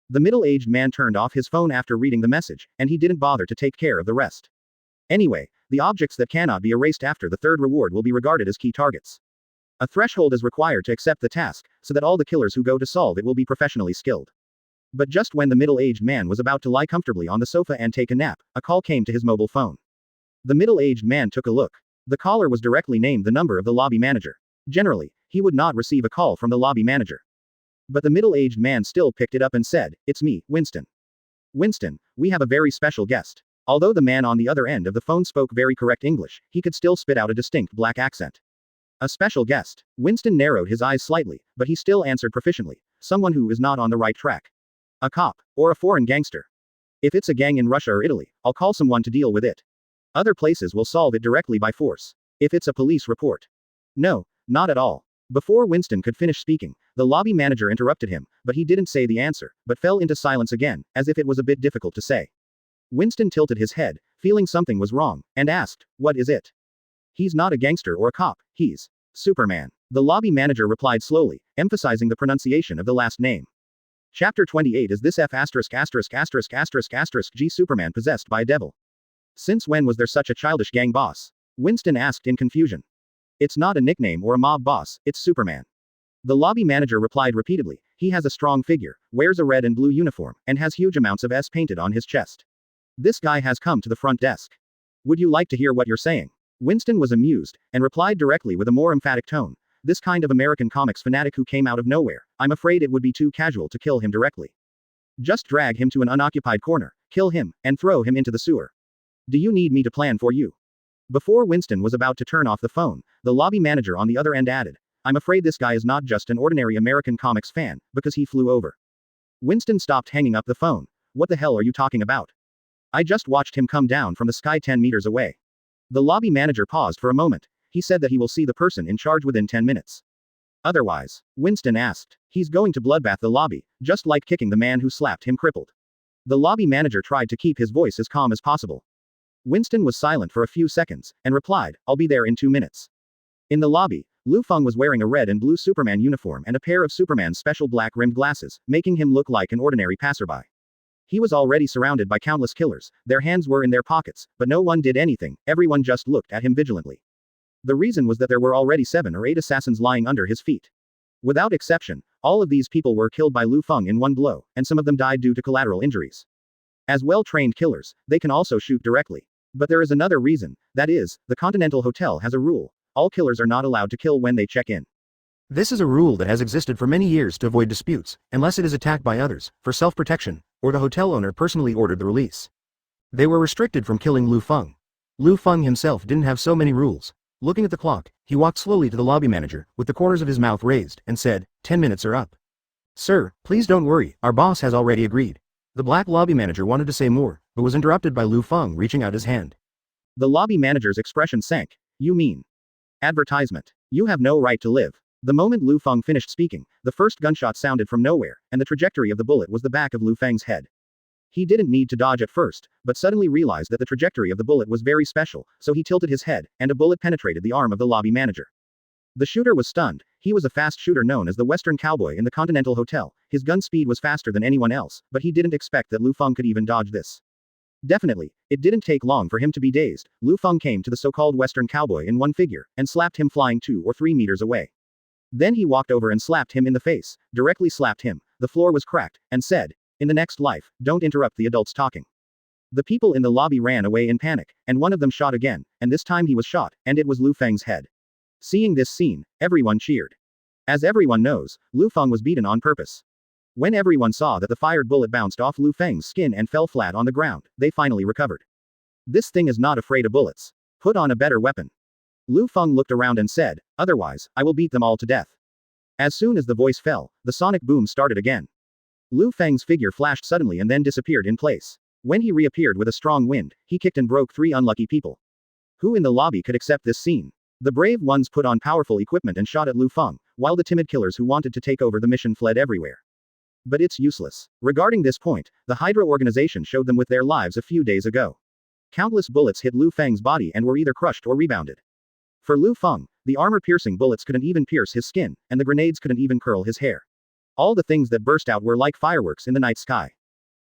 The middle-aged man turned off his phone after reading the message, and he didn't bother to take care of the rest. Anyway, the objects that cannot be erased after the third reward will be regarded as key targets. A threshold is required to accept the task, so that all the killers who go to solve it will be professionally skilled. But just when the middle-aged man was about to lie comfortably on the sofa and take a nap, a call came to his mobile phone. The middle-aged man took a look. The caller was directly named the number of the lobby manager. Generally, he would not receive a call from the lobby manager. But the middle-aged man still picked it up and said, "It's me, Winston. Winston, we have a very special guest." Although the man on the other end of the phone spoke very correct English, he could still spit out a distinct black accent. A special guest. Winston narrowed his eyes slightly, but he still answered proficiently. Someone who is not on the right track. A cop. Or a foreign gangster. If it's a gang in Russia or Italy, I'll call someone to deal with it. Other places will solve it directly by force. If it's a police report. No, not at all. Before Winston could finish speaking, the lobby manager interrupted him, but he didn't say the answer, but fell into silence again, as if it was a bit difficult to say. Winston tilted his head, feeling something was wrong, and asked, "What is it?" "He's not a gangster or a cop, he's Superman." The lobby manager replied slowly, emphasizing the pronunciation of the last name. Chapter 28 Is this F************* G Superman possessed by a devil? Since when was there such a childish gang boss? Winston asked in confusion. It's not a nickname or a mob boss, it's Superman. The lobby manager replied repeatedly. He has a strong figure, wears a red and blue uniform, and has huge amounts of S painted on his chest. This guy has come to the front desk. Would you like to hear what you're saying? Winston was amused, and replied directly with a more emphatic tone. This kind of American comics fanatic who came out of nowhere, I'm afraid it would be too casual to kill him directly. Just drag him to an unoccupied corner, kill him, and throw him into the sewer. Do you need me to plan for you? Before Winston was about to turn off the phone, the lobby manager on the other end added, I'm afraid this guy is not just an ordinary American comics fan, because he flew over. Winston stopped hanging up the phone. What the hell are you talking about? I just watched him come down from the sky 10 meters away. The lobby manager paused for a moment. He said that he will see the person in charge within 10 minutes. Otherwise, Winston asked. He's going to bloodbath the lobby, just like kicking the man who slapped him crippled. The lobby manager tried to keep his voice as calm as possible. Winston was silent for a few seconds, and replied, I'll be there in 2 minutes. In the lobby, Lufang was wearing a red and blue Superman uniform and a pair of Superman's special black-rimmed glasses, making him look like an ordinary passerby. He was already surrounded by countless killers, their hands were in their pockets, but no one did anything, everyone just looked at him vigilantly. The reason was that there were already 7 or 8 assassins lying under his feet. Without exception, all of these people were killed by Liu Feng in one blow, and some of them died due to collateral injuries. As well-trained killers, they can also shoot directly. But there is another reason, that is, the Continental Hotel has a rule. All killers are not allowed to kill when they check in. This is a rule that has existed for many years to avoid disputes, unless it is attacked by others, for self-protection, or the hotel owner personally ordered the release. They were restricted from killing Liu Feng. Liu Feng himself didn't have so many rules. Looking at the clock, he walked slowly to the lobby manager, with the corners of his mouth raised, and said, 10 minutes are up. Sir, please don't worry, our boss has already agreed. The black lobby manager wanted to say more, but was interrupted by Liu Feng reaching out his hand. The lobby manager's expression sank. You mean? Advertisement. You have no right to live. The moment Liu Feng finished speaking, the first gunshot sounded from nowhere, and the trajectory of the bullet was the back of Liu Feng's head. He didn't need to dodge at first, but suddenly realized that the trajectory of the bullet was very special, so he tilted his head, and a bullet penetrated the arm of the lobby manager. The shooter was stunned. He was a fast shooter known as the Western Cowboy in the Continental Hotel, his gun speed was faster than anyone else, but he didn't expect that Lu Feng could even dodge this. Definitely, it didn't take long for him to be dazed. Lu Feng came to the so-called Western cowboy in one figure, and slapped him flying 2 or 3 meters away. Then he walked over and slapped him in the face, directly slapped him, the floor was cracked, and said, "In the next life, don't interrupt the adults talking." The people in the lobby ran away in panic, and one of them shot again, and this time he was shot, and it was Lu Feng's head. Seeing this scene, everyone cheered. As everyone knows, Lu Feng was beaten on purpose. When everyone saw that the fired bullet bounced off Lu Feng's skin and fell flat on the ground, they finally recovered. This thing is not afraid of bullets. Put on a better weapon. Lu Feng looked around and said, "Otherwise, I will beat them all to death." As soon as the voice fell, the sonic boom started again. Lu Feng's figure flashed suddenly and then disappeared in place. When he reappeared with a strong wind, he kicked and broke 3 unlucky people. Who in the lobby could accept this scene? The brave ones put on powerful equipment and shot at Lu Feng, while the timid killers who wanted to take over the mission fled everywhere. But it's useless. Regarding this point, the Hydra organization showed them with their lives a few days ago. Countless bullets hit Lu Feng's body and were either crushed or rebounded. For Lu Feng, the armor-piercing bullets couldn't even pierce his skin, and the grenades couldn't even curl his hair. All the things that burst out were like fireworks in the night sky.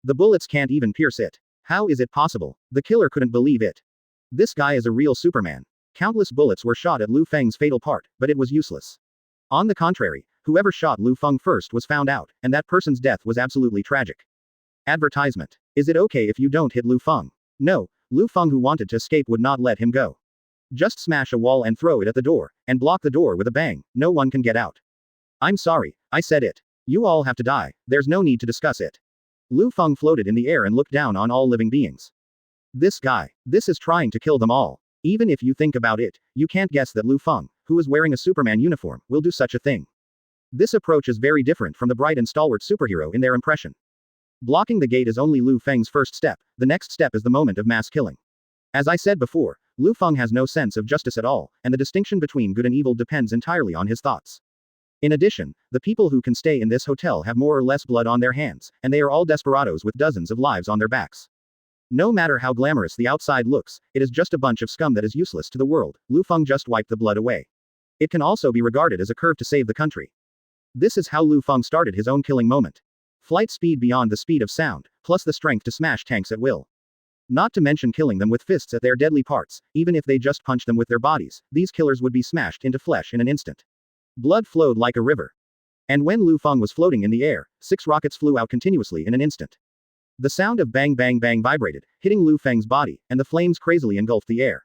The bullets can't even pierce it. How is it possible? The killer couldn't believe it. This guy is a real Superman. Countless bullets were shot at Lu Feng's fatal part, but it was useless. On the contrary, whoever shot Lu Feng first was found out, and that person's death was absolutely tragic. Advertisement. Is it okay if you don't hit Lu Feng? No, Lu Feng who wanted to escape would not let him go. Just smash a wall and throw it at the door, and block the door with a bang, no one can get out. I'm sorry, I said it. You all have to die, there's no need to discuss it. Lu Feng floated in the air and looked down on all living beings. This guy, this is trying to kill them all. Even if you think about it, you can't guess that Lu Feng, who is wearing a Superman uniform, will do such a thing. This approach is very different from the bright and stalwart superhero in their impression. Blocking the gate is only Lu Feng's first step, the next step is the moment of mass killing. As I said before, Lu Feng has no sense of justice at all, and the distinction between good and evil depends entirely on his thoughts. In addition, the people who can stay in this hotel have more or less blood on their hands, and they are all desperados with dozens of lives on their backs. No matter how glamorous the outside looks, it is just a bunch of scum that is useless to the world. Lu Feng just wiped the blood away. It can also be regarded as a curve to save the country. This is how Lu Feng started his own killing moment. Flight speed beyond the speed of sound, plus the strength to smash tanks at will. Not to mention killing them with fists at their deadly parts, even if they just punch them with their bodies, these killers would be smashed into flesh in an instant. Blood flowed like a river. And when Lu Feng was floating in the air, 6 rockets flew out continuously in an instant. The sound of bang bang bang vibrated, hitting Lu Feng's body, and the flames crazily engulfed the air.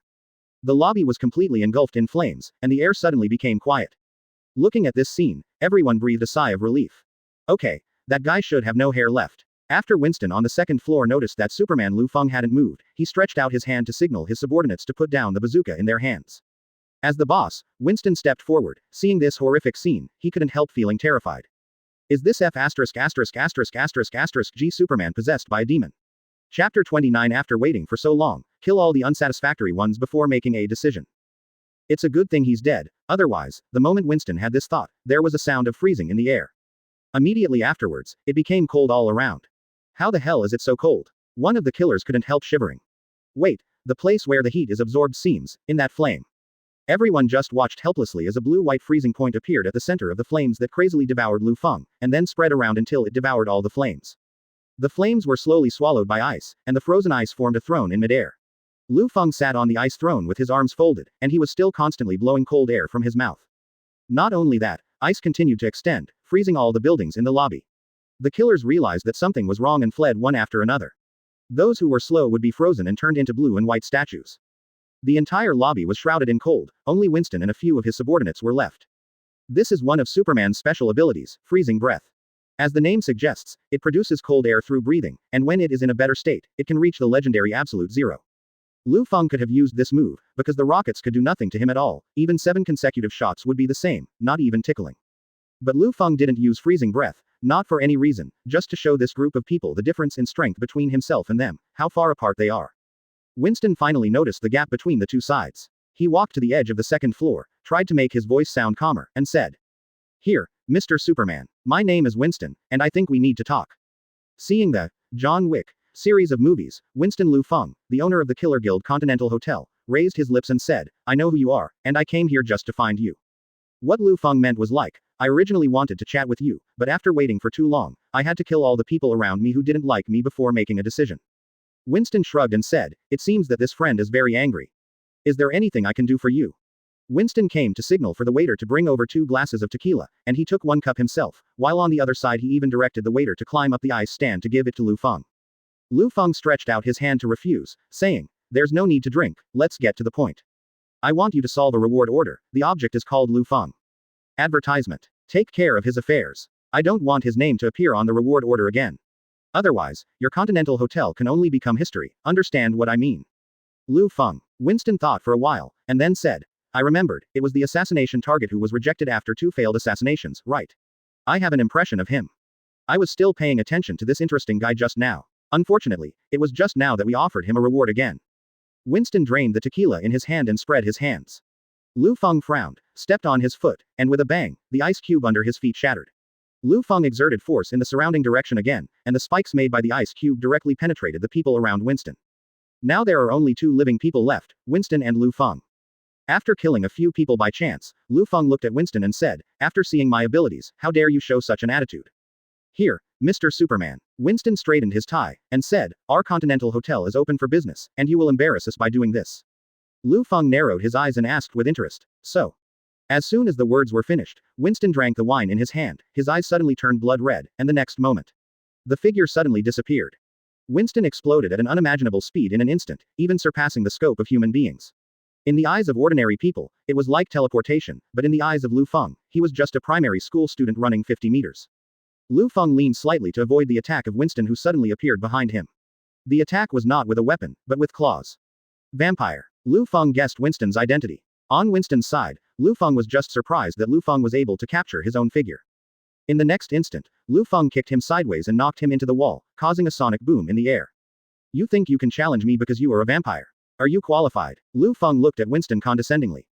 The lobby was completely engulfed in flames, and the air suddenly became quiet. Looking at this scene, everyone breathed a sigh of relief. Okay, that guy should have no hair left. After Winston on the second floor noticed that Superman Lu Feng hadn't moved, he stretched out his hand to signal his subordinates to put down the bazooka in their hands. As the boss, Winston stepped forward. Seeing this horrific scene, he couldn't help feeling terrified. Is this G Superman possessed by a demon? Chapter 29. After waiting for so long, kill all the unsatisfactory ones before making a decision. It's a good thing he's dead, otherwise, the moment Winston had this thought, there was a sound of freezing in the air. Immediately afterwards, it became cold all around. How the hell is it so cold? One of the killers couldn't help shivering. Wait, the place where the heat is absorbed seems, in that flame. Everyone just watched helplessly as a blue-white freezing point appeared at the center of the flames that crazily devoured Lu Feng, and then spread around until it devoured all the flames. The flames were slowly swallowed by ice, and the frozen ice formed a throne in midair. Lu Feng sat on the ice throne with his arms folded, and he was still constantly blowing cold air from his mouth. Not only that, ice continued to extend, freezing all the buildings in the lobby. The killers realized that something was wrong and fled one after another. Those who were slow would be frozen and turned into blue and white statues. The entire lobby was shrouded in cold, only Winston and a few of his subordinates were left. This is one of Superman's special abilities, freezing breath. As the name suggests, it produces cold air through breathing, and when it is in a better state, it can reach the legendary absolute zero. Lu Feng could have used this move, because the rockets could do nothing to him at all, even 7 consecutive shots would be the same, not even tickling. But Lu Feng didn't use freezing breath, not for any reason, just to show this group of people the difference in strength between himself and them, how far apart they are. Winston finally noticed the gap between the two sides. He walked to the edge of the second floor, tried to make his voice sound calmer, and said, "Here, Mr. Superman. My name is Winston, and I think we need to talk." Seeing the John Wick series of movies, Winston Lu Feng, the owner of the Killer Guild Continental Hotel, raised his lips and said, "I know who you are, and I came here just to find you." What Lu Feng meant was like, I originally wanted to chat with you, but after waiting for too long, I had to kill all the people around me who didn't like me before making a decision. Winston shrugged and said, it seems that this friend is very angry. Is there anything I can do for you? Winston came to signal for the waiter to bring over 2 glasses of tequila, and he took 1 cup himself, while on the other side he even directed the waiter to climb up the ice stand to give it to Liu Feng. Liu Feng stretched out his hand to refuse, saying, there's no need to drink, let's get to the point. I want you to solve a reward order, the object is called Liu Feng. Advertisement. Take care of his affairs. I don't want his name to appear on the reward order again. Otherwise, your Continental Hotel can only become history, understand what I mean? Liu Feng. Winston thought for a while, and then said, I remembered, it was the assassination target who was rejected after 2 failed assassinations, right? I have an impression of him. I was still paying attention to this interesting guy just now. Unfortunately, it was just now that we offered him a reward again. Winston drained the tequila in his hand and spread his hands. Liu Feng frowned, stepped on his foot, and with a bang, the ice cube under his feet shattered. Liu Feng exerted force in the surrounding direction again, and the spikes made by the ice cube directly penetrated the people around Winston. Now there are only 2 living people left, Winston and Liu Feng. After killing a few people by chance, Liu Feng looked at Winston and said, after seeing my abilities, how dare you show such an attitude? Here, Mr. Superman. Winston straightened his tie, and said, our Continental Hotel is open for business, and you will embarrass us by doing this. Liu Feng narrowed his eyes and asked with interest, so? As soon as the words were finished, Winston drank the wine in his hand, his eyes suddenly turned blood red, and the next moment, the figure suddenly disappeared. Winston exploded at an unimaginable speed in an instant, even surpassing the scope of human beings. In the eyes of ordinary people, it was like teleportation, but in the eyes of Liu Feng, he was just a primary school student running 50 meters. Liu Feng leaned slightly to avoid the attack of Winston, who suddenly appeared behind him. The attack was not with a weapon, but with claws. Vampire. Liu Feng guessed Winston's identity. On Winston's side, Liu Feng was just surprised that Liu Feng was able to capture his own figure. In the next instant, Liu Feng kicked him sideways and knocked him into the wall, causing a sonic boom in the air. You think you can challenge me because you are a vampire? Are you qualified? Liu Feng looked at Winston condescendingly.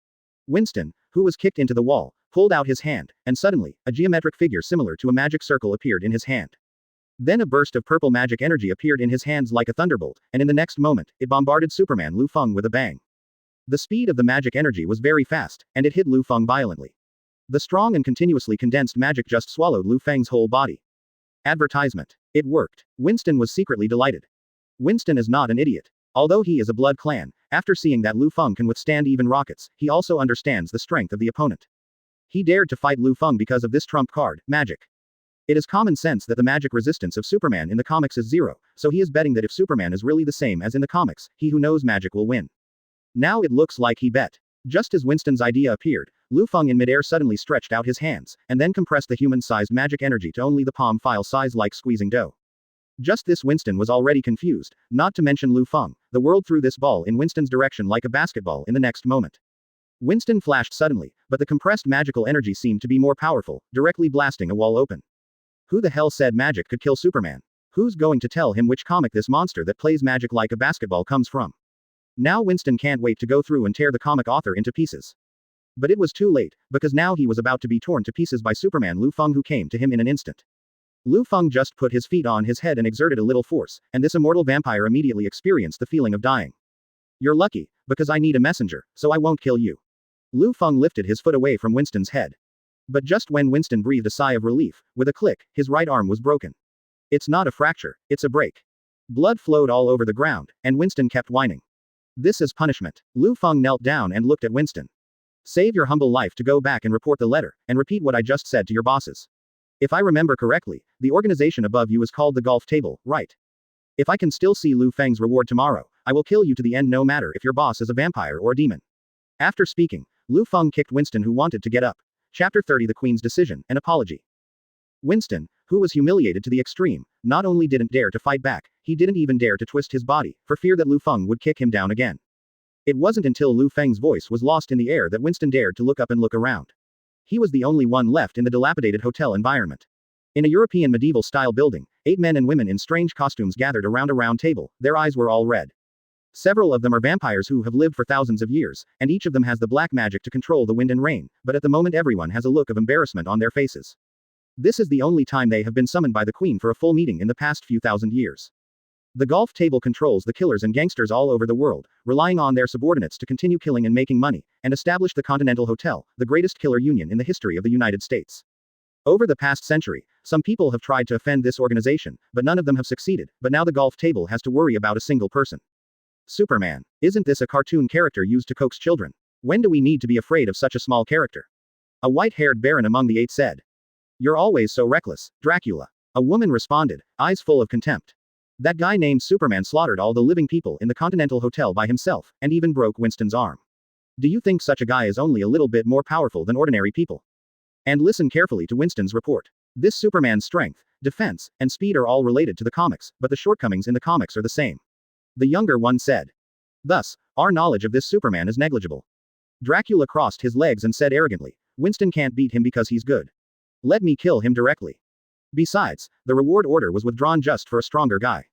Winston, who was kicked into the wall, pulled out his hand, and suddenly, a geometric figure similar to a magic circle appeared in his hand. Then a burst of purple magic energy appeared in his hands like a thunderbolt, and in the next moment, it bombarded Superman Liu Feng with a bang. The speed of the magic energy was very fast, and it hit Liu Feng violently. The strong and continuously condensed magic just swallowed Liu Feng's whole body. Advertisement. It worked. Winston was secretly delighted. Winston is not an idiot. Although he is a blood clan, after seeing that Liu Feng can withstand even rockets, he also understands the strength of the opponent. He dared to fight Liu Feng because of this trump card, magic. It is common sense that the magic resistance of Superman in the comics is 0, so he is betting that if Superman is really the same as in the comics, he who knows magic will win. Now it looks like he bet. Just as Winston's idea appeared, Liu Feng in midair suddenly stretched out his hands, and then compressed the human-sized magic energy to only the palm file size like squeezing dough. Just this Winston was already confused, not to mention Liu Feng. The world threw this ball in Winston's direction like a basketball in the next moment. Winston flashed suddenly, but the compressed magical energy seemed to be more powerful, directly blasting a wall open. Who the hell said magic could kill Superman? Who's going to tell him which comic this monster that plays magic like a basketball comes from? Now Winston can't wait to go through and tear the comic author into pieces. But it was too late, because now he was about to be torn to pieces by Superman Liu Feng, who came to him in an instant. Liu Feng just put his feet on his head and exerted a little force, and this immortal vampire immediately experienced the feeling of dying. You're lucky, because I need a messenger, so I won't kill you. Liu Feng lifted his foot away from Winston's head. But just when Winston breathed a sigh of relief, with a click, his right arm was broken. It's not a fracture, it's a break. Blood flowed all over the ground, and Winston kept whining. This is punishment. Liu Feng knelt down and looked at Winston. Save your humble life to go back and report the letter, and repeat what I just said to your bosses. If I remember correctly, the organization above you is called the Golf Table, right? If I can still see Liu Feng's reward tomorrow, I will kill you to the end, no matter if your boss is a vampire or a demon. After speaking, Liu Feng kicked Winston, who wanted to get up. Chapter 30: The Queen's Decision, an Apology. Winston, who was humiliated to the extreme, not only didn't dare to fight back, he didn't even dare to twist his body, for fear that Liu Feng would kick him down again. It wasn't until Liu Feng's voice was lost in the air that Winston dared to look up and look around. He was the only one left in the dilapidated hotel environment. In a European medieval-style building, 8 men and women in strange costumes gathered around a round table, their eyes were all red. Several of them are vampires who have lived for thousands of years, and each of them has the black magic to control the wind and rain, but at the moment everyone has a look of embarrassment on their faces. This is the only time they have been summoned by the Queen for a full meeting in the past few thousand years. The Golf Table controls the killers and gangsters all over the world, relying on their subordinates to continue killing and making money, and establish the Continental Hotel, the greatest killer union in the history of the United States. Over the past century, some people have tried to offend this organization, but none of them have succeeded, but now the golf table has to worry about a single person. Superman. Isn't this a cartoon character used to coax children? When do we need to be afraid of such a small character? A white-haired baron among the eight said. You're always so reckless, Dracula. A woman responded, eyes full of contempt. That guy named Superman slaughtered all the living people in the Continental Hotel by himself, and even broke Winston's arm. Do you think such a guy is only a little bit more powerful than ordinary people? And listen carefully to Winston's report. This Superman's strength, defense, and speed are all related to the comics, but the shortcomings in the comics are the same. The younger one said. Thus, our knowledge of this Superman is negligible. Dracula crossed his legs and said arrogantly, Winston can't beat him because he's good. Let me kill him directly. Besides, the reward order was withdrawn just for a stronger guy.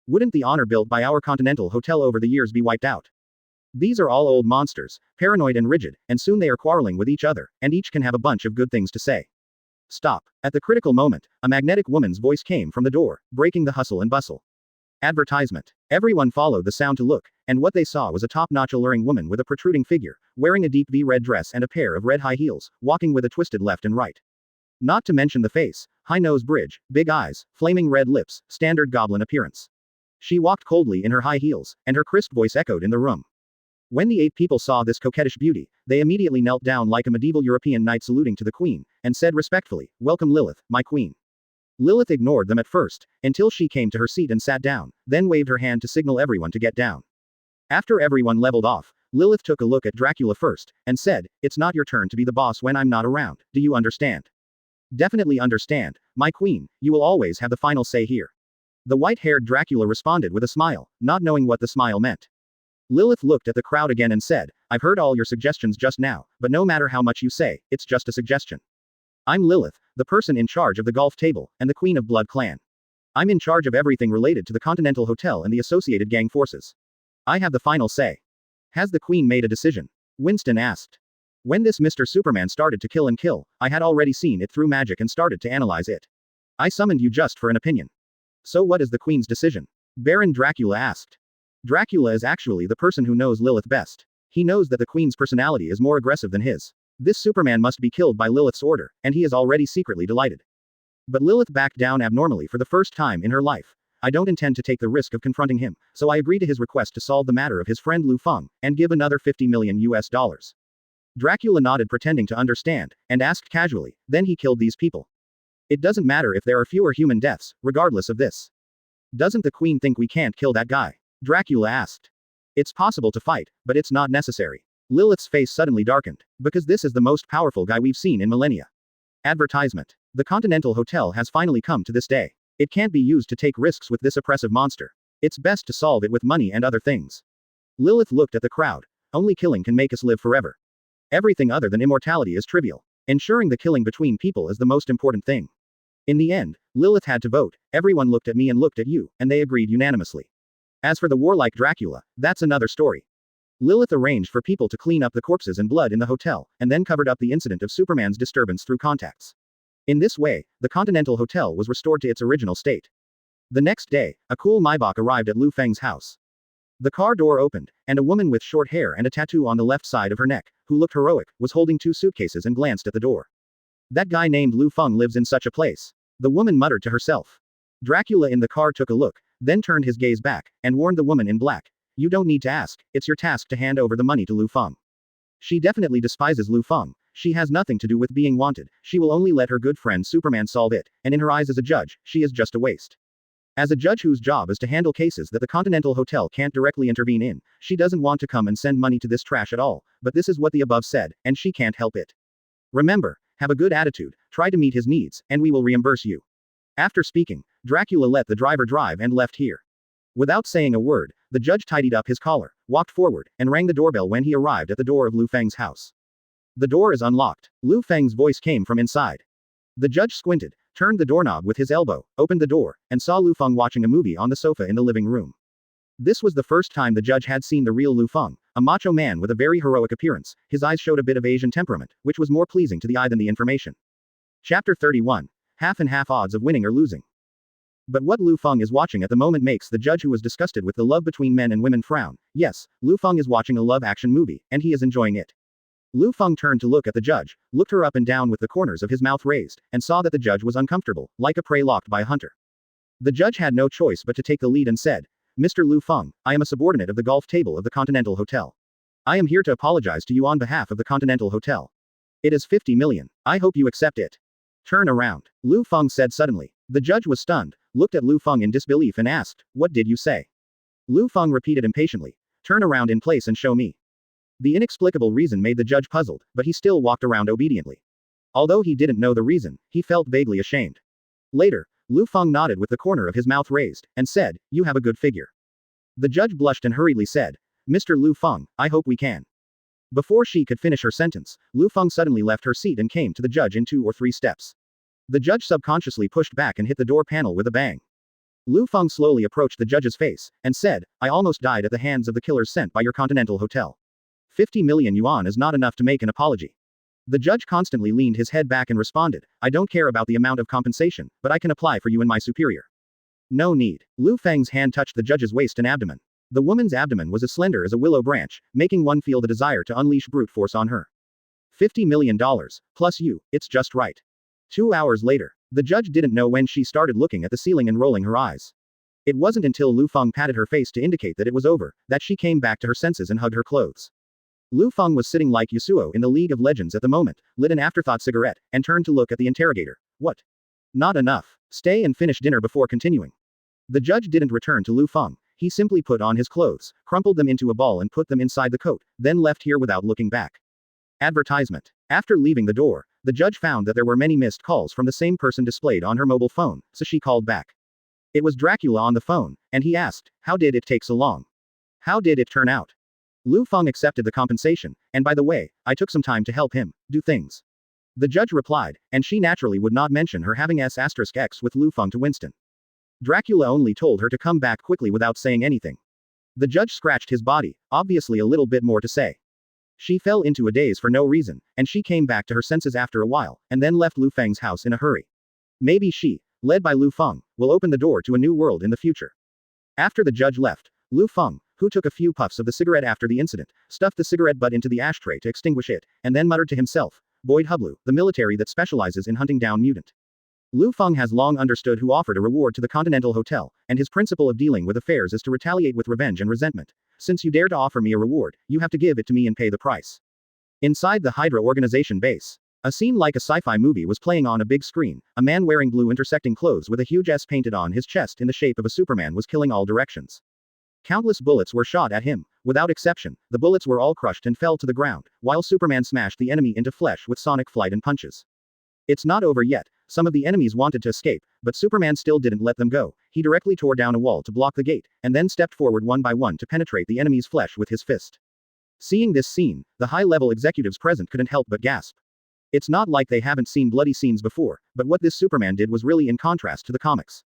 Wouldn't the honor built by our Continental Hotel over the years be wiped out? These are all old monsters, paranoid and rigid, and soon they are quarreling with each other, and each can have a bunch of good things to say. Stop. At the critical moment, a magnetic woman's voice came from the door, breaking the hustle and bustle. Advertisement. Everyone followed the sound to look, and what they saw was a top-notch alluring woman with a protruding figure, wearing a deep V-red dress and a pair of red high heels, walking with a twisted left and right. Not to mention the face, high nose bridge, big eyes, flaming red lips, standard goblin appearance. She walked coldly in her high heels, and her crisp voice echoed in the room. When the 8 people saw this coquettish beauty, they immediately knelt down like a medieval European knight saluting to the queen, and said respectfully, Welcome Lilith, my queen. Lilith ignored them at first, until she came to her seat and sat down, then waved her hand to signal everyone to get down. After everyone leveled off, Lilith took a look at Dracula first, and said, It's not your turn to be the boss when I'm not around, do you understand? Definitely understand, my queen, you will always have the final say here. The white-haired Dracula responded with a smile, not knowing what the smile meant. Lilith looked at the crowd again and said, I've heard all your suggestions just now, but no matter how much you say, it's just a suggestion. I'm Lilith, the person in charge of the golf table, and the Queen of Blood clan. I'm in charge of everything related to the Continental Hotel and the associated gang forces. I have the final say. Has the Queen made a decision? Winston asked. When this Mr. Superman started to kill, I had already seen it through magic and started to analyze it. I summoned you just for an opinion. So what is the Queen's decision? Baron Dracula asked. Dracula is actually the person who knows Lilith best. He knows that the Queen's personality is more aggressive than his. This Superman must be killed by Lilith's order, and he is already secretly delighted. But Lilith backed down abnormally for the first time in her life. I don't intend to take the risk of confronting him, so I agree to his request to solve the matter of his friend Liu Feng, and give another $50 million. Dracula nodded pretending to understand, and asked casually, then he killed these people. It doesn't matter if there are fewer human deaths, regardless of this. Doesn't the Queen think we can't kill that guy? Dracula asked. It's possible to fight, but it's not necessary. Lilith's face suddenly darkened, because this is the most powerful guy we've seen in millennia. Advertisement. The Continental Hotel has finally come to this day. It can't be used to take risks with this oppressive monster. It's best to solve it with money and other things. Lilith looked at the crowd. Only killing can make us live forever. Everything other than immortality is trivial. Ensuring the killing between people is the most important thing. In the end, Lilith had to vote. Everyone looked at me and looked at you, and they agreed unanimously. As for the warlike Dracula, that's another story. Lilith arranged for people to clean up the corpses and blood in the hotel, and then covered up the incident of Superman's disturbance through contacts. In this way, the Continental Hotel was restored to its original state. The next day, a cool Maybach arrived at Liu Feng's house. The car door opened, and a woman with short hair and a tattoo on the left side of her neck, who looked heroic, was holding 2 suitcases and glanced at the door. That guy named Liu Feng lives in such a place. The woman muttered to herself. Dracula in the car took a look, then turned his gaze back, and warned the woman in black. You don't need to ask, it's your task to hand over the money to Liu Feng. She definitely despises Liu Feng. She has nothing to do with being wanted, she will only let her good friend Superman solve it, and in her eyes as a judge, she is just a waste. As a judge whose job is to handle cases that the Continental Hotel can't directly intervene in, she doesn't want to come and send money to this trash at all, but this is what the above said, and she can't help it. Remember, have a good attitude, try to meet his needs, and we will reimburse you. After speaking, Dracula let the driver drive and left here. Without saying a word, the judge tidied up his collar, walked forward, and rang the doorbell when he arrived at the door of Liu Feng's house. The door is unlocked. Liu Feng's voice came from inside. The judge squinted, turned the doorknob with his elbow, opened the door, and saw Liu Feng watching a movie on the sofa in the living room. This was the first time the judge had seen the real Liu Feng, a macho man with a very heroic appearance. His eyes showed a bit of Asian temperament, which was more pleasing to the eye than the information. Chapter 31. Half and half odds of winning or losing. But what Liu Feng is watching at the moment makes the judge who was disgusted with the love between men and women frown. Yes, Liu Feng is watching a love action movie, and he is enjoying it. Liu Feng turned to look at the judge, looked her up and down with the corners of his mouth raised, and saw that the judge was uncomfortable, like a prey locked by a hunter. The judge had no choice but to take the lead and said, Mr. Liu Feng, I am a subordinate of the golf table of the Continental Hotel. I am here to apologize to you on behalf of the Continental Hotel. It is 50 million. I hope you accept it. Turn around, Liu Feng said suddenly. The judge was stunned, looked at Liu Feng in disbelief and asked, what did you say? Liu Feng repeated impatiently, turn around in place and show me. The inexplicable reason made the judge puzzled, but he still walked around obediently. Although he didn't know the reason, he felt vaguely ashamed. Later, Liu Feng nodded with the corner of his mouth raised, and said, you have a good figure. The judge blushed and hurriedly said, Mr. Liu Feng, I hope we can. Before she could finish her sentence, Liu Feng suddenly left her seat and came to the judge in 2 or 3 steps. The judge subconsciously pushed back and hit the door panel with a bang. Liu Feng slowly approached the judge's face, and said, I almost died at the hands of the killers sent by your Continental Hotel. 50 million yuan is not enough to make an apology. The judge constantly leaned his head back and responded, I don't care about the amount of compensation, but I can apply for you and my superior. No need. Liu Feng's hand touched the judge's waist and abdomen. The woman's abdomen was as slender as a willow branch, making one feel the desire to unleash brute force on her. $50 million, plus you, it's just right. 2 hours later, the judge didn't know when she started looking at the ceiling and rolling her eyes. It wasn't until Liu Feng patted her face to indicate that it was over, that she came back to her senses and hugged her clothes. Liu Feng was sitting like Yasuo in the League of Legends at the moment, lit an afterthought cigarette, and turned to look at the interrogator. What? Not enough. Stay and finish dinner before continuing. The judge didn't return to Liu Feng. He simply put on his clothes, crumpled them into a ball and put them inside the coat, then left here without looking back. Advertisement. After leaving the door, the judge found that there were many missed calls from the same person displayed on her mobile phone, so she called back. It was Dracula on the phone, and he asked, how did it take so long? How did it turn out? Liu Feng accepted the compensation, and by the way, I took some time to help him do things. The judge replied, and she naturally would not mention her having S**X with Liu Feng to Winston. Dracula only told her to come back quickly without saying anything. The judge scratched his body, obviously a little bit more to say. She fell into a daze for no reason, and she came back to her senses after a while, and then left Liu Feng's house in a hurry. Maybe she, led by Liu Feng, will open the door to a new world in the future. After the judge left, Liu Feng, who took a few puffs of the cigarette after the incident, stuffed the cigarette butt into the ashtray to extinguish it, and then muttered to himself, Boyd Hublu, the military that specializes in hunting down mutant. Liu Feng has long understood who offered a reward to the Continental Hotel, and his principle of dealing with affairs is to retaliate with revenge and resentment. Since you dare to offer me a reward, you have to give it to me and pay the price. Inside the Hydra organization base, a scene like a sci-fi movie was playing on a big screen. A man wearing blue intersecting clothes with a huge S painted on his chest in the shape of a Superman was killing all directions. Countless bullets were shot at him. Without exception, the bullets were all crushed and fell to the ground, while Superman smashed the enemy into flesh with sonic flight and punches. It's not over yet. Some of the enemies wanted to escape, but Superman still didn't let them go. He directly tore down a wall to block the gate, and then stepped forward one by one to penetrate the enemy's flesh with his fist. Seeing this scene, the high-level executives present couldn't help but gasp. It's not like they haven't seen bloody scenes before, but what this Superman did was really in contrast to the comics.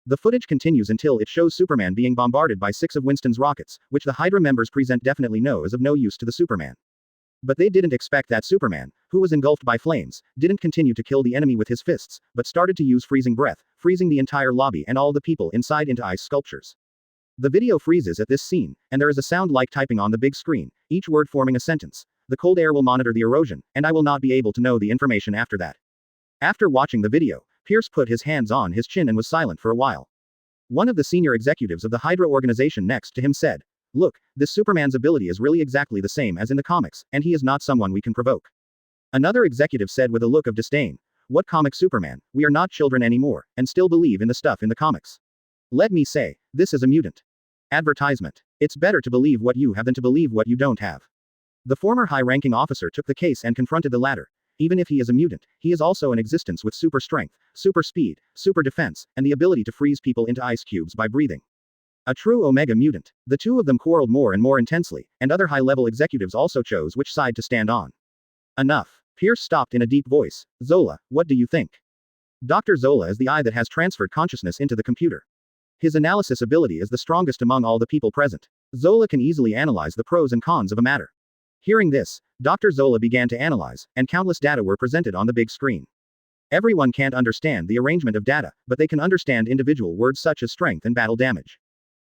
The footage continues until it shows Superman being bombarded by 6 of Winston's rockets, which the Hydra members present definitely know is of no use to the Superman. But they didn't expect that Superman, who was engulfed by flames, didn't continue to kill the enemy with his fists, but started to use freezing breath, freezing the entire lobby and all the people inside into ice sculptures. The video freezes at this scene, and there is a sound like typing on the big screen, each word forming a sentence. The cold air will monitor the erosion, and I will not be able to know the information after that. After watching the video, Pierce put his hands on his chin and was silent for a while. One of the senior executives of the Hydra organization next to him said, Look, this Superman's ability is really exactly the same as in the comics, and he is not someone we can provoke. Another executive said with a look of disdain, What comic Superman? We are not children anymore, and still believe in the stuff in the comics. Let me say, this is a mutant. Advertisement. It's better to believe what you have than to believe what you don't have. The former high-ranking officer took the case and confronted the latter. Even if he is a mutant, he is also an existence with super strength, super speed, super defense, and the ability to freeze people into ice cubes by breathing. A true Omega mutant. The two of them quarreled more and more intensely, and other high-level executives also chose which side to stand on. Enough. Pierce stopped in a deep voice. Zola, what do you think? Dr. Zola is the eye that has transferred consciousness into the computer. His analysis ability is the strongest among all the people present. Zola can easily analyze the pros and cons of a matter. Hearing this, Dr. Zola began to analyze, and countless data were presented on the big screen. Everyone can't understand the arrangement of data, but they can understand individual words such as strength and battle damage.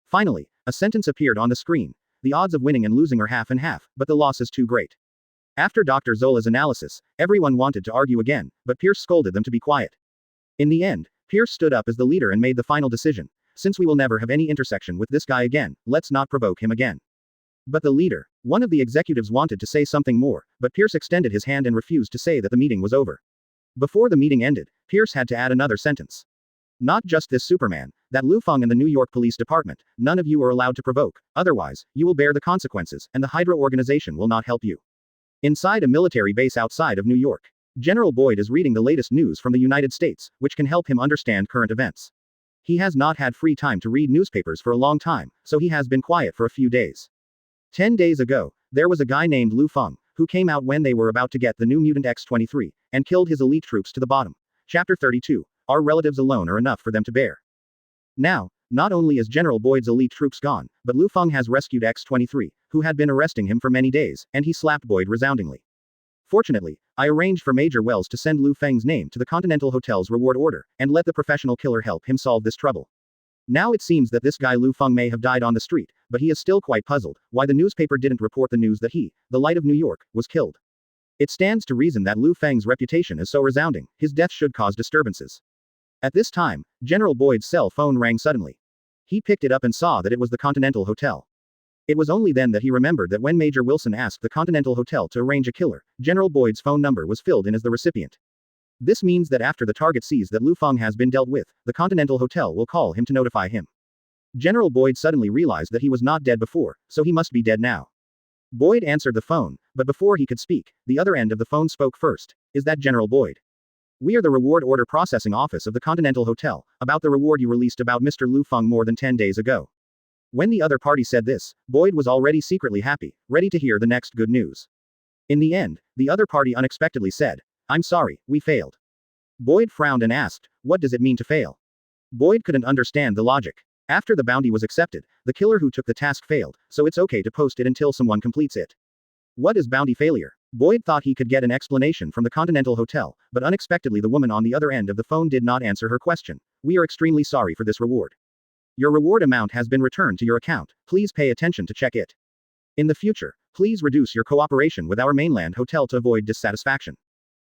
Finally, a sentence appeared on the screen. The odds of winning and losing are half and half, but the loss is too great. After Dr. Zola's analysis, everyone wanted to argue again, but Pierce scolded them to be quiet. In the end, Pierce stood up as the leader and made the final decision. Since we will never have any intersection with this guy again, let's not provoke him again. But the leader, one of the executives, wanted to say something more, but Pierce extended his hand and refused to say that the meeting was over. Before the meeting ended, Pierce had to add another sentence. Not just this Superman, that Lufang and the New York Police Department, none of you are allowed to provoke, otherwise, you will bear the consequences, and the Hydra organization will not help you. Inside a military base outside of New York, General Boyd is reading the latest news from the United States, which can help him understand current events. He has not had free time to read newspapers for a long time, so he has been quiet for a few days. 10 days ago, there was a guy named Liu Feng, who came out when they were about to get the new mutant X-23, and killed his elite troops to the bottom. Chapter 32. Our relatives alone are enough for them to bear. Now, not only is General Boyd's elite troops gone, but Liu Feng has rescued X-23, who had been arresting him for many days, and he slapped Boyd resoundingly. Fortunately, I arranged for Major Wells to send Liu Feng's name to the Continental Hotel's reward order, and let the professional killer help him solve this trouble. Now it seems that this guy Liu Feng may have died on the street, but he is still quite puzzled why the newspaper didn't report the news that he, the light of New York, was killed. It stands to reason that Liu Feng's reputation is so resounding, his death should cause disturbances. At this time, General Boyd's cell phone rang suddenly. He picked it up and saw that it was the Continental Hotel. It was only then that he remembered that when Major Wilson asked the Continental Hotel to arrange a killer, General Boyd's phone number was filled in as the recipient. This means that after the target sees that Liu Feng has been dealt with, the Continental Hotel will call him to notify him. General Boyd suddenly realized that he was not dead before, so he must be dead now. Boyd answered the phone, but before he could speak, the other end of the phone spoke first. Is that General Boyd? We are the reward order processing office of the Continental Hotel, about the reward you released about Mr. Liu Feng more than 10 days ago. When the other party said this, Boyd was already secretly happy, ready to hear the next good news. In the end, the other party unexpectedly said, I'm sorry, we failed. Boyd frowned and asked, what does it mean to fail? Boyd couldn't understand the logic. After the bounty was accepted, the killer who took the task failed, so it's okay to post it until someone completes it. What is bounty failure? Boyd thought he could get an explanation from the Continental Hotel, but unexpectedly the woman on the other end of the phone did not answer her question. We are extremely sorry for this reward. Your reward amount has been returned to your account, please pay attention to check it. In the future, please reduce your cooperation with our mainland hotel to avoid dissatisfaction.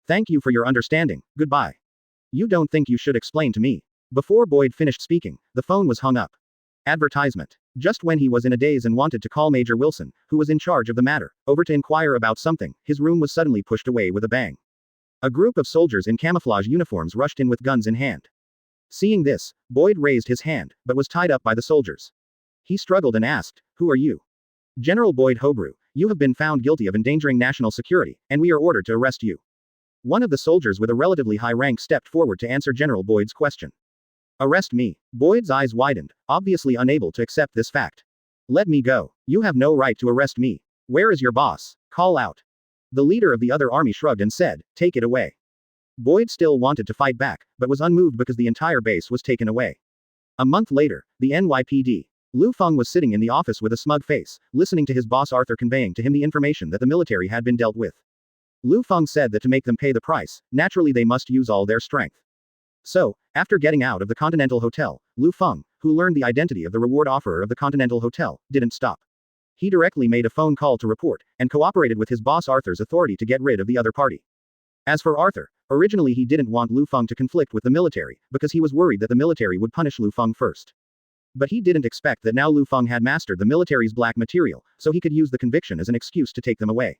Thank you for your understanding, goodbye. You don't think you should explain to me? Before Boyd finished speaking, the phone was hung up. Advertisement. Just when he was in a daze and wanted to call Major Wilson, who was in charge of the matter, over to inquire about something, his room was suddenly pushed away with a bang. A group of soldiers in camouflage uniforms rushed in with guns in hand. Seeing this, Boyd raised his hand, but was tied up by the soldiers. He struggled and asked, who are you? General Boyd Hobrew, you have been found guilty of endangering national security, and we are ordered to arrest you. One of the soldiers with a relatively high rank stepped forward to answer General Boyd's question. Arrest me. Boyd's eyes widened, obviously unable to accept this fact. Let me go. You have no right to arrest me. Where is your boss? Call out. The leader of the other army shrugged and said, take it away. Boyd still wanted to fight back, but was unmoved because the entire base was taken away. A month later, the NYPD. Liu Feng was sitting in the office with a smug face, listening to his boss Arthur conveying to him the information that the military had been dealt with. Liu Feng said that to make them pay the price, naturally they must use all their strength. So, after getting out of the Continental Hotel, Liu Feng, who learned the identity of the reward offerer of the Continental Hotel, didn't stop. He directly made a phone call to report, and cooperated with his boss Arthur's authority to get rid of the other party. As for Arthur, originally he didn't want Liu Feng to conflict with the military, because he was worried that the military would punish Liu Feng first. But he didn't expect that now Liu Feng had mastered the military's black material, so he could use the conviction as an excuse to take them away.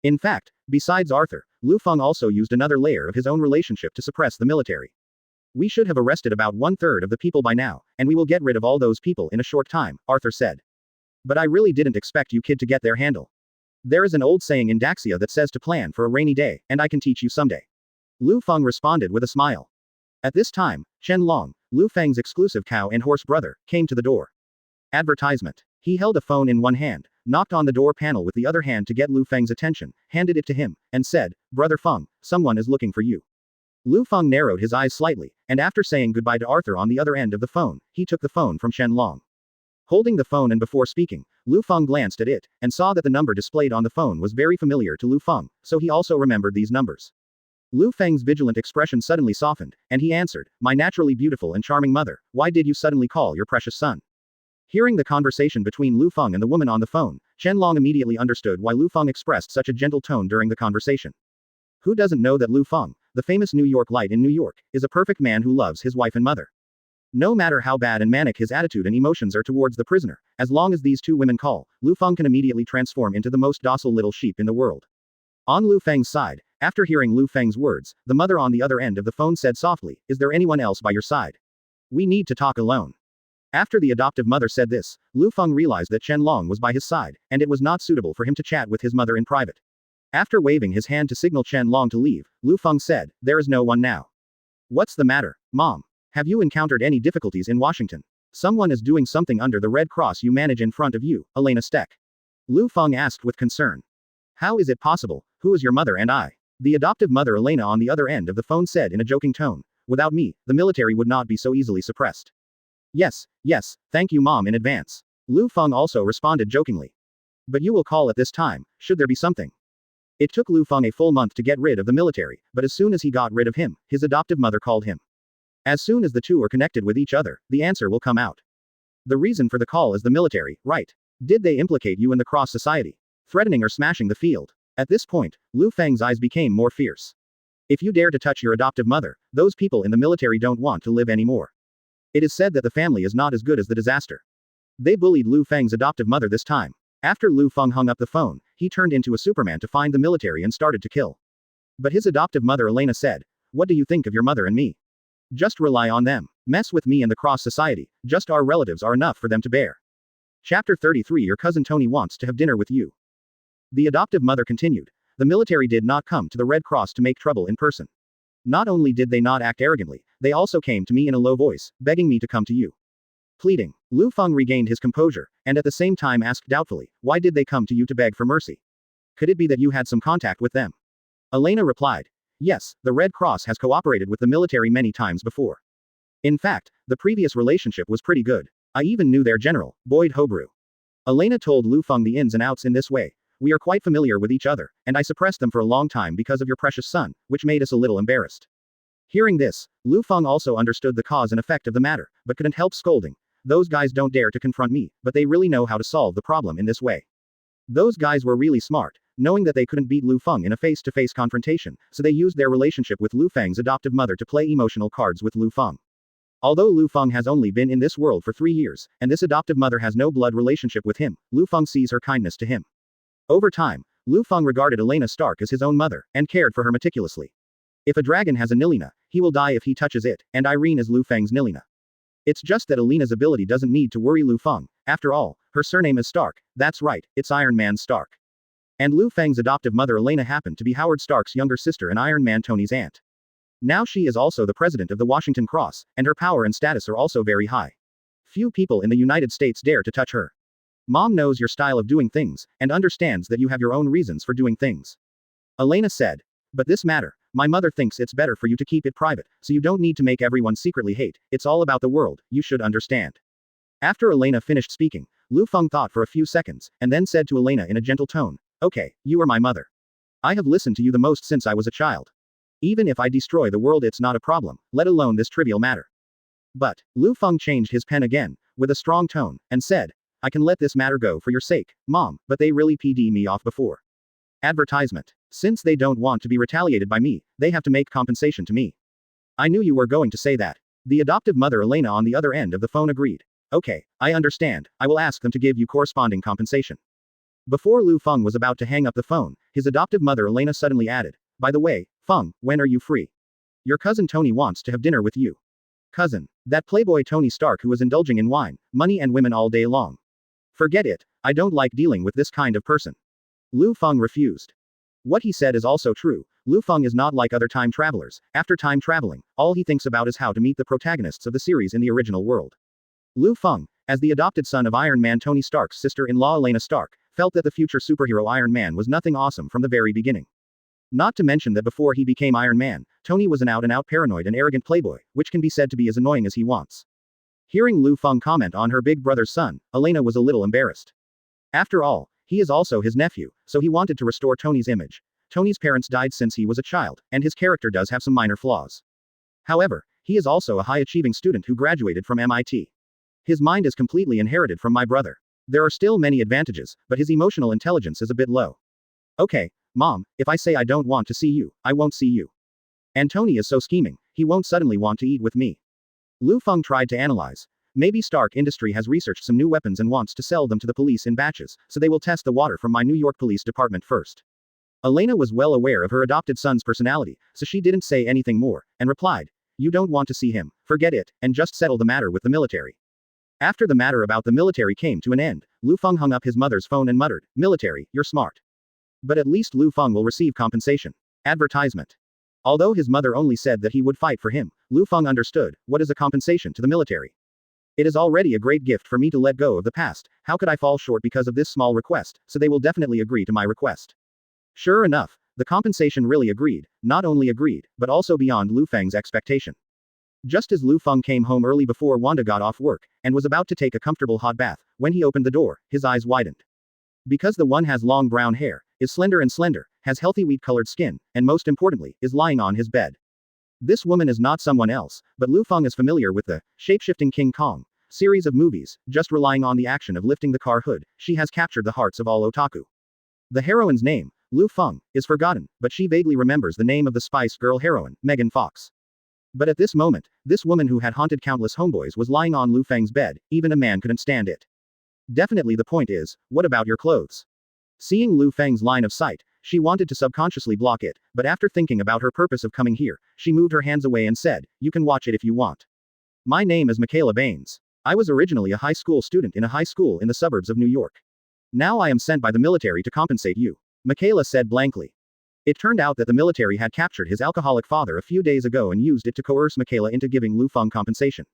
In fact, besides Arthur, Liu Feng also used another layer of his own relationship to suppress the military. We should have arrested about 1/3 of the people by now, and we will get rid of all those people in a short time, Arthur said. But I really didn't expect you kid to get their handle. There is an old saying in Daxia that says to plan for a rainy day, and I can teach you someday. Liu Feng responded with a smile. At this time, Chen Long, Liu Feng's exclusive cow and horse brother, came to the door. Advertisement. He held a phone in one hand, knocked on the door panel with the other hand to get Liu Feng's attention, handed it to him, and said, Brother Feng, someone is looking for you. Liu Feng narrowed his eyes slightly, and after saying goodbye to Arthur on the other end of the phone, he took the phone from Chen Long. Holding the phone and before speaking, Liu Feng glanced at it, and saw that the number displayed on the phone was very familiar to Liu Feng, so he also remembered these numbers. Liu Feng's vigilant expression suddenly softened, and he answered, My naturally beautiful and charming mother, why did you suddenly call your precious son? Hearing the conversation between Lu Feng and the woman on the phone, Qianlong immediately understood why Lu Feng expressed such a gentle tone during the conversation. Who doesn't know that Lu Feng, the famous New York light in New York, is a perfect man who loves his wife and mother? No matter how bad and manic his attitude and emotions are towards the prisoner, as long as these two women call, Lu Feng can immediately transform into the most docile little sheep in the world. On Lu Feng's side, after hearing Lu Feng's words, the mother on the other end of the phone said softly, "Is there anyone else by your side? We need to talk alone." After the adoptive mother said this, Lu Feng realized that Qianlong was by his side, and it was not suitable for him to chat with his mother in private. After waving his hand to signal Qianlong to leave, Lu Feng said, "There is no one now." "What's the matter, Mom? Have you encountered any difficulties in Washington? Someone is doing something under the Red Cross you manage in front of you, Elena Steck." Lu Feng asked with concern. "How is it possible? Who is your mother and I?" The adoptive mother Elena on the other end of the phone said in a joking tone, "Without me, the military would not be so easily suppressed." Yes, thank you Mom in advance." Lu Feng also responded jokingly. "But you will call at this time, should there be something." It took Lu Feng a full month to get rid of the military, but as soon as he got rid of him, his adoptive mother called him. As soon as the two are connected with each other, the answer will come out. The reason for the call is the military, right? Did they implicate you in the cross society? Threatening or smashing the field? At this point, Lu Feng's eyes became more fierce. If you dare to touch your adoptive mother, those people in the military don't want to live anymore. It is said that the family is not as good as the disaster. They bullied Lu Feng's adoptive mother this time. After Lu Feng hung up the phone, he turned into a Superman to find the military and started to kill. But his adoptive mother Elena said, "What do you think of your mother and me? Just rely on them. Mess with me and the cross society, just our relatives are enough for them to bear." Chapter 33 Your cousin Tony wants to have dinner with you. The adoptive mother continued, "The military did not come to the Red Cross to make trouble in person. Not only did they not act arrogantly, they also came to me in a low voice, begging me to come to you." Pleading. Lu Feng regained his composure, and at the same time asked doubtfully, "Why did they come to you to beg for mercy? Could it be that you had some contact with them?" Elena replied, "Yes, the Red Cross has cooperated with the military many times before. In fact, the previous relationship was pretty good. I even knew their general, Boyd Hobrew." Elena told Lu Feng the ins and outs in this way. "We are quite familiar with each other, and I suppressed them for a long time because of your precious son, which made us a little embarrassed." Hearing this, Lu Feng also understood the cause and effect of the matter, but couldn't help scolding. "Those guys don't dare to confront me, but they really know how to solve the problem in this way." Those guys were really smart, knowing that they couldn't beat Lu Feng in a face-to-face confrontation, so they used their relationship with Lu Feng's adoptive mother to play emotional cards with Lu Feng. Although Lu Feng has only been in this world for 3 years, and this adoptive mother has no blood relationship with him, Lu Feng sees her kindness to him. Over time, Lu Feng regarded Elena Stark as his own mother, and cared for her meticulously. If a dragon has a Nilina, he will die if he touches it, and Irene is Lu Feng's Nilina. It's just that Elena's ability doesn't need to worry Lu Feng. After all, her surname is Stark. That's right, it's Iron Man Stark. And Lu Feng's adoptive mother Elena happened to be Howard Stark's younger sister and Iron Man Tony's aunt. Now she is also the president of the Washington Cross, and her power and status are also very high. Few people in the United States dare to touch her. Mom knows your style of doing things, and understands that you have your own reasons for doing things. Elena said. But this matter, my mother thinks it's better for you to keep it private, so you don't need to make everyone secretly hate. It's all about the world, you should understand. After Elena finished speaking, Lu Feng thought for a few seconds, and then said to Elena in a gentle tone, "Okay, you are my mother. I have listened to you the most since I was a child. Even if I destroy the world it's not a problem, let alone this trivial matter." But, Lu Feng changed his pen again, with a strong tone, and said, "I can let this matter go for your sake, Mom, but they really PD me off before. Advertisement. Since they don't want to be retaliated by me, they have to make compensation to me." "I knew you were going to say that." The adoptive mother Elena on the other end of the phone agreed. "Okay, I understand, I will ask them to give you corresponding compensation." Before Lu Feng was about to hang up the phone, his adoptive mother Elena suddenly added, "By the way, Feng, when are you free? Your cousin Tony wants to have dinner with you." Cousin. That playboy Tony Stark who was indulging in wine, money and women all day long. Forget it, I don't like dealing with this kind of person. Lu Feng refused. What he said is also true. Lu Feng is not like other time travelers. After time traveling, all he thinks about is how to meet the protagonists of the series in the original world. Lu Feng, as the adopted son of Iron Man Tony Stark's sister-in-law Elena Stark, felt that the future superhero Iron Man was nothing awesome from the very beginning. Not to mention that before he became Iron Man, Tony was an out-and-out paranoid and arrogant playboy, which can be said to be as annoying as he wants. Hearing Lu Feng comment on her big brother's son, Elena was a little embarrassed. After all, he is also his nephew, so he wanted to restore Tony's image. Tony's parents died since he was a child, and his character does have some minor flaws. However, he is also a high-achieving student who graduated from MIT. His mind is completely inherited from my brother. There are still many advantages, but his emotional intelligence is a bit low. Okay, Mom, if I say I don't want to see you, I won't see you. And Tony is so scheming, he won't suddenly want to eat with me. Liu Feng tried to analyze. Maybe Stark Industry has researched some new weapons and wants to sell them to the police in batches, so they will test the water from my New York Police Department first. Elena was well aware of her adopted son's personality, so she didn't say anything more, and replied, "You don't want to see him, forget it, and just settle the matter with the military." After the matter about the military came to an end, Liu Feng hung up his mother's phone and muttered, "Military, you're smart. But at least Liu Feng will receive compensation." Advertisement. Although his mother only said that he would fight for him, Liu Feng understood, what is a compensation to the military? It is already a great gift for me to let go of the past, how could I fall short because of this small request, so they will definitely agree to my request. Sure enough, the compensation really agreed, not only agreed, but also beyond Liu Feng's expectation. Just as Liu Feng came home early before Wanda got off work, and was about to take a comfortable hot bath, when he opened the door, his eyes widened. Because the one has long brown hair, is slender, has healthy wheat-colored skin, and most importantly, is lying on his bed. This woman is not someone else, but Liu Feng is familiar with the shape-shifting King Kong series of movies, just relying on the action of lifting the car hood, she has captured the hearts of all otaku. The heroine's name, Liu Feng, is forgotten, but she vaguely remembers the name of the Spice Girl heroine, Megan Fox. But at this moment, this woman who had haunted countless homeboys was lying on Liu Feng's bed, even a man couldn't stand it. Definitely the point is, what about your clothes? Seeing Liu Feng's line of sight, she wanted to subconsciously block it, but after thinking about her purpose of coming here, she moved her hands away and said, "You can watch it if you want. My name is Michaela Baines. I was originally a high school student in a high school in the suburbs of New York. Now I am sent by the military to compensate you," Michaela said blankly. It turned out that the military had captured his alcoholic father a few days ago and used it to coerce Michaela into giving Liu Feng compensation.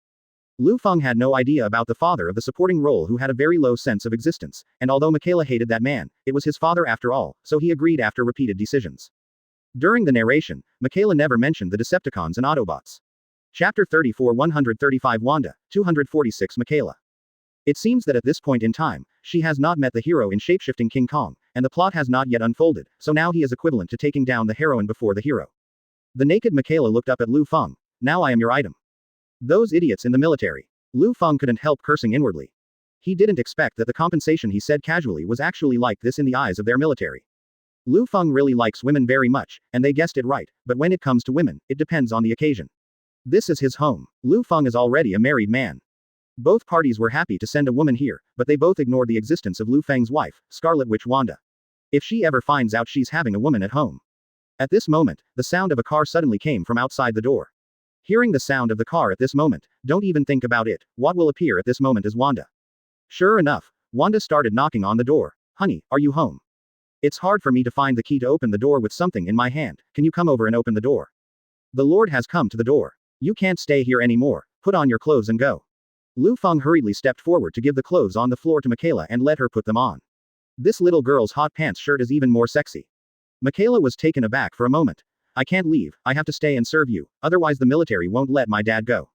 Liu Feng had no idea about the father of the supporting role who had a very low sense of existence, and although Michaela hated that man, it was his father after all, so he agreed after repeated decisions. During the narration, Michaela never mentioned the Decepticons and Autobots. Chapter 34 135 Wanda, 246 Michaela. It seems that at this point in time, she has not met the hero in shapeshifting King Kong, and the plot has not yet unfolded, so now he is equivalent to taking down the heroine before the hero. The naked Michaela looked up at Liu Feng. "Now I am your item." Those idiots in the military. Liu Feng couldn't help cursing inwardly. He didn't expect that the compensation he said casually was actually like this in the eyes of their military. Liu Feng really likes women very much, and they guessed it right, but when it comes to women, it depends on the occasion. This is his home. Liu Feng is already a married man. Both parties were happy to send a woman here, but they both ignored the existence of Liu Feng's wife, Scarlet Witch Wanda. If she ever finds out she's having a woman at home. At this moment, the sound of a car suddenly came from outside the door. Hearing the sound of the car at this moment, don't even think about it, what will appear at this moment is Wanda. Sure enough, Wanda started knocking on the door. "Honey, are you home? It's hard for me to find the key to open the door with something in my hand, can you come over and open the door? The Lord has come to the door. You can't stay here anymore, put on your clothes and go." Liu Feng hurriedly stepped forward to give the clothes on the floor to Michaela and let her put them on. This little girl's hot pants shirt is even more sexy. Michaela was taken aback for a moment. "I can't leave, I have to stay and serve you, otherwise the military won't let my dad go."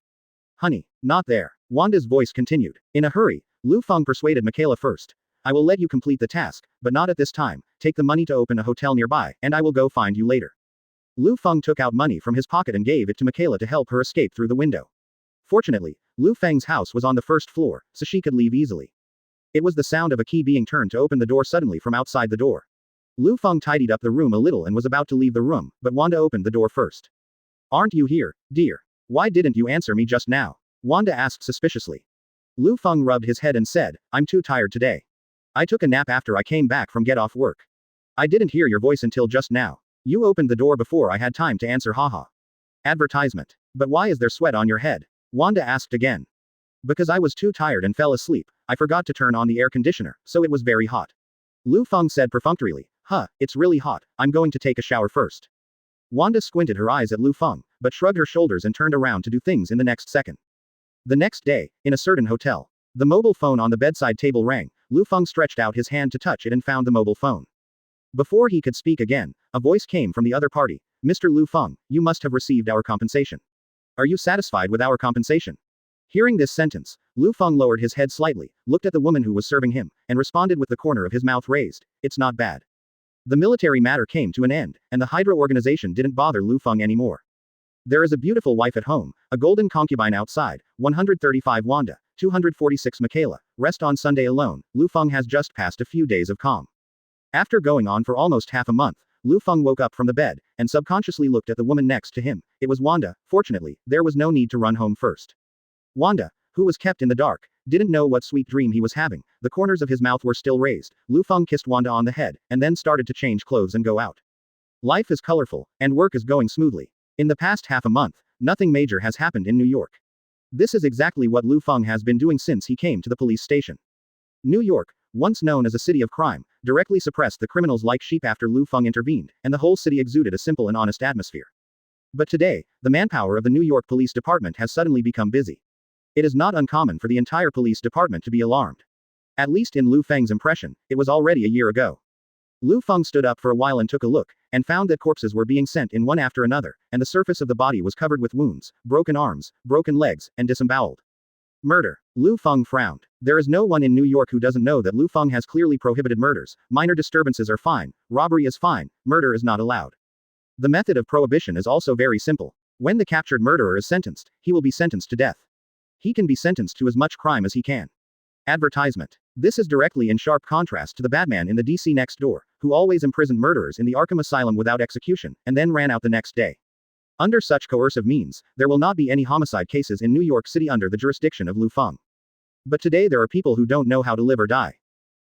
"Honey, not there." Wanda's voice continued. In a hurry, Liu Feng persuaded Michaela first. "I will let you complete the task, but not at this time, take the money to open a hotel nearby, and I will go find you later." Liu Feng took out money from his pocket and gave it to Michaela to help her escape through the window. Fortunately, Liu Feng's house was on the first floor, so she could leave easily. It was the sound of a key being turned to open the door suddenly from outside the door. Liu Feng tidied up the room a little and was about to leave the room, but Wanda opened the door first. "Aren't you here, dear? Why didn't you answer me just now?" Wanda asked suspiciously. Liu Feng rubbed his head and said, "I'm too tired today. I took a nap after I came back from get off work. I didn't hear your voice until just now. You opened the door before I had time to answer, haha." Advertisement. "But why is there sweat on your head?" Wanda asked again. "Because I was too tired and fell asleep. I forgot to turn on the air conditioner, so it was very hot." Liu Feng said perfunctorily, It's really hot, I'm going to take a shower first." Wanda squinted her eyes at Liu Feng, but shrugged her shoulders and turned around to do things in the next second. The next day, in a certain hotel, the mobile phone on the bedside table rang. Liu Feng stretched out his hand to touch it and found the mobile phone. Before he could speak again, a voice came from the other party. "Mr. Liu Feng, you must have received our compensation. Are you satisfied with our compensation?" Hearing this sentence, Liu Feng lowered his head slightly, looked at the woman who was serving him, and responded with the corner of his mouth raised, "It's not bad." The military matter came to an end, and the Hydra organization didn't bother Liu Feng anymore. There is a beautiful wife at home, a golden concubine outside. 135 Wanda, 246 Michaela, rest on Sunday alone, Lufang has just passed a few days of calm. After going on for almost half a month, Liu Feng woke up from the bed, and subconsciously looked at the woman next to him. It was Wanda. Fortunately, there was no need to run home first. Wanda, who was kept in the dark, didn't know what sweet dream he was having. The corners of his mouth were still raised. Liu Feng kissed Wanda on the head, and then started to change clothes and go out. Life is colorful, and work is going smoothly. In the past half a month, nothing major has happened in New York. This is exactly what Liu Feng has been doing since he came to the police station. New York, once known as a city of crime, directly suppressed the criminals like sheep after Liu Feng intervened, and the whole city exuded a simple and honest atmosphere. But today, the manpower of the New York Police Department has suddenly become busy. It is not uncommon for the entire police department to be alarmed. At least in Liu Feng's impression, it was already a year ago. Liu Feng stood up for a while and took a look, and found that corpses were being sent in one after another, and the surface of the body was covered with wounds, broken arms, broken legs, and disemboweled. Murder. Liu Feng frowned. There is no one in New York who doesn't know that Liu Feng has clearly prohibited murders. Minor disturbances are fine, robbery is fine, murder is not allowed. The method of prohibition is also very simple. When the captured murderer is sentenced, he will be sentenced to death. He can be sentenced to as much crime as he can. Advertisement. This is directly in sharp contrast to the Batman in the DC next door, who always imprisoned murderers in the Arkham Asylum without execution, and then ran out the next day. Under such coercive means, there will not be any homicide cases in New York City under the jurisdiction of Liu Feng. But today there are people who don't know how to live or die.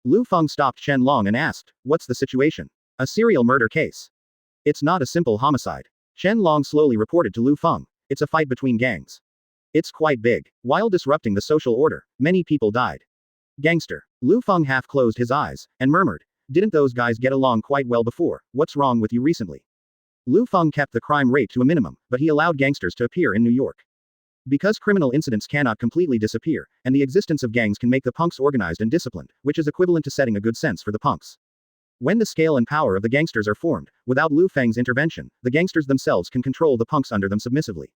Liu Feng stopped Chen Long and asked, "What's the situation?" "A serial murder case. It's not a simple homicide." Chen Long slowly reported to Liu Feng. "It's a fight between gangs. It's quite big. While disrupting the social order, many people died." "Gangster." Liu Feng half closed his eyes, and murmured, "Didn't those guys get along quite well before? What's wrong with you recently?" Liu Feng kept the crime rate to a minimum, but he allowed gangsters to appear in New York. Because criminal incidents cannot completely disappear, and the existence of gangs can make the punks organized and disciplined, which is equivalent to setting a good sense for the punks. When the scale and power of the gangsters are formed, without Liu Feng's intervention, the gangsters themselves can control the punks under them submissively.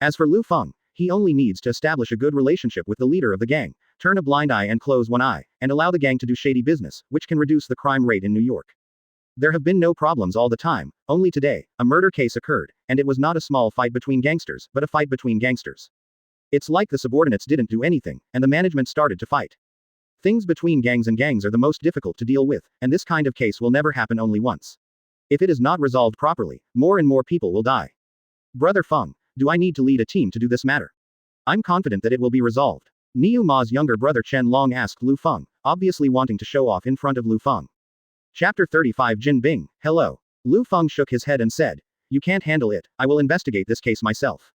As for Liu Feng, he only needs to establish a good relationship with the leader of the gang, turn a blind eye and close one eye, and allow the gang to do shady business, which can reduce the crime rate in New York. There have been no problems all the time, only today, a murder case occurred, and it was not a small fight between gangsters, but a fight between gangsters. It's like the subordinates didn't do anything, and the management started to fight. Things between gangs and gangs are the most difficult to deal with, and this kind of case will never happen only once. If it is not resolved properly, more and more people will die. Brother Feng, do I need to lead a team to do this matter? I'm confident that it will be resolved. Niu Ma's younger brother Chen Long asked Liu Feng, obviously wanting to show off in front of Liu Feng. Chapter 35 Jin Bing, hello. Liu Feng shook his head and said, "You can't handle it, I will investigate this case myself."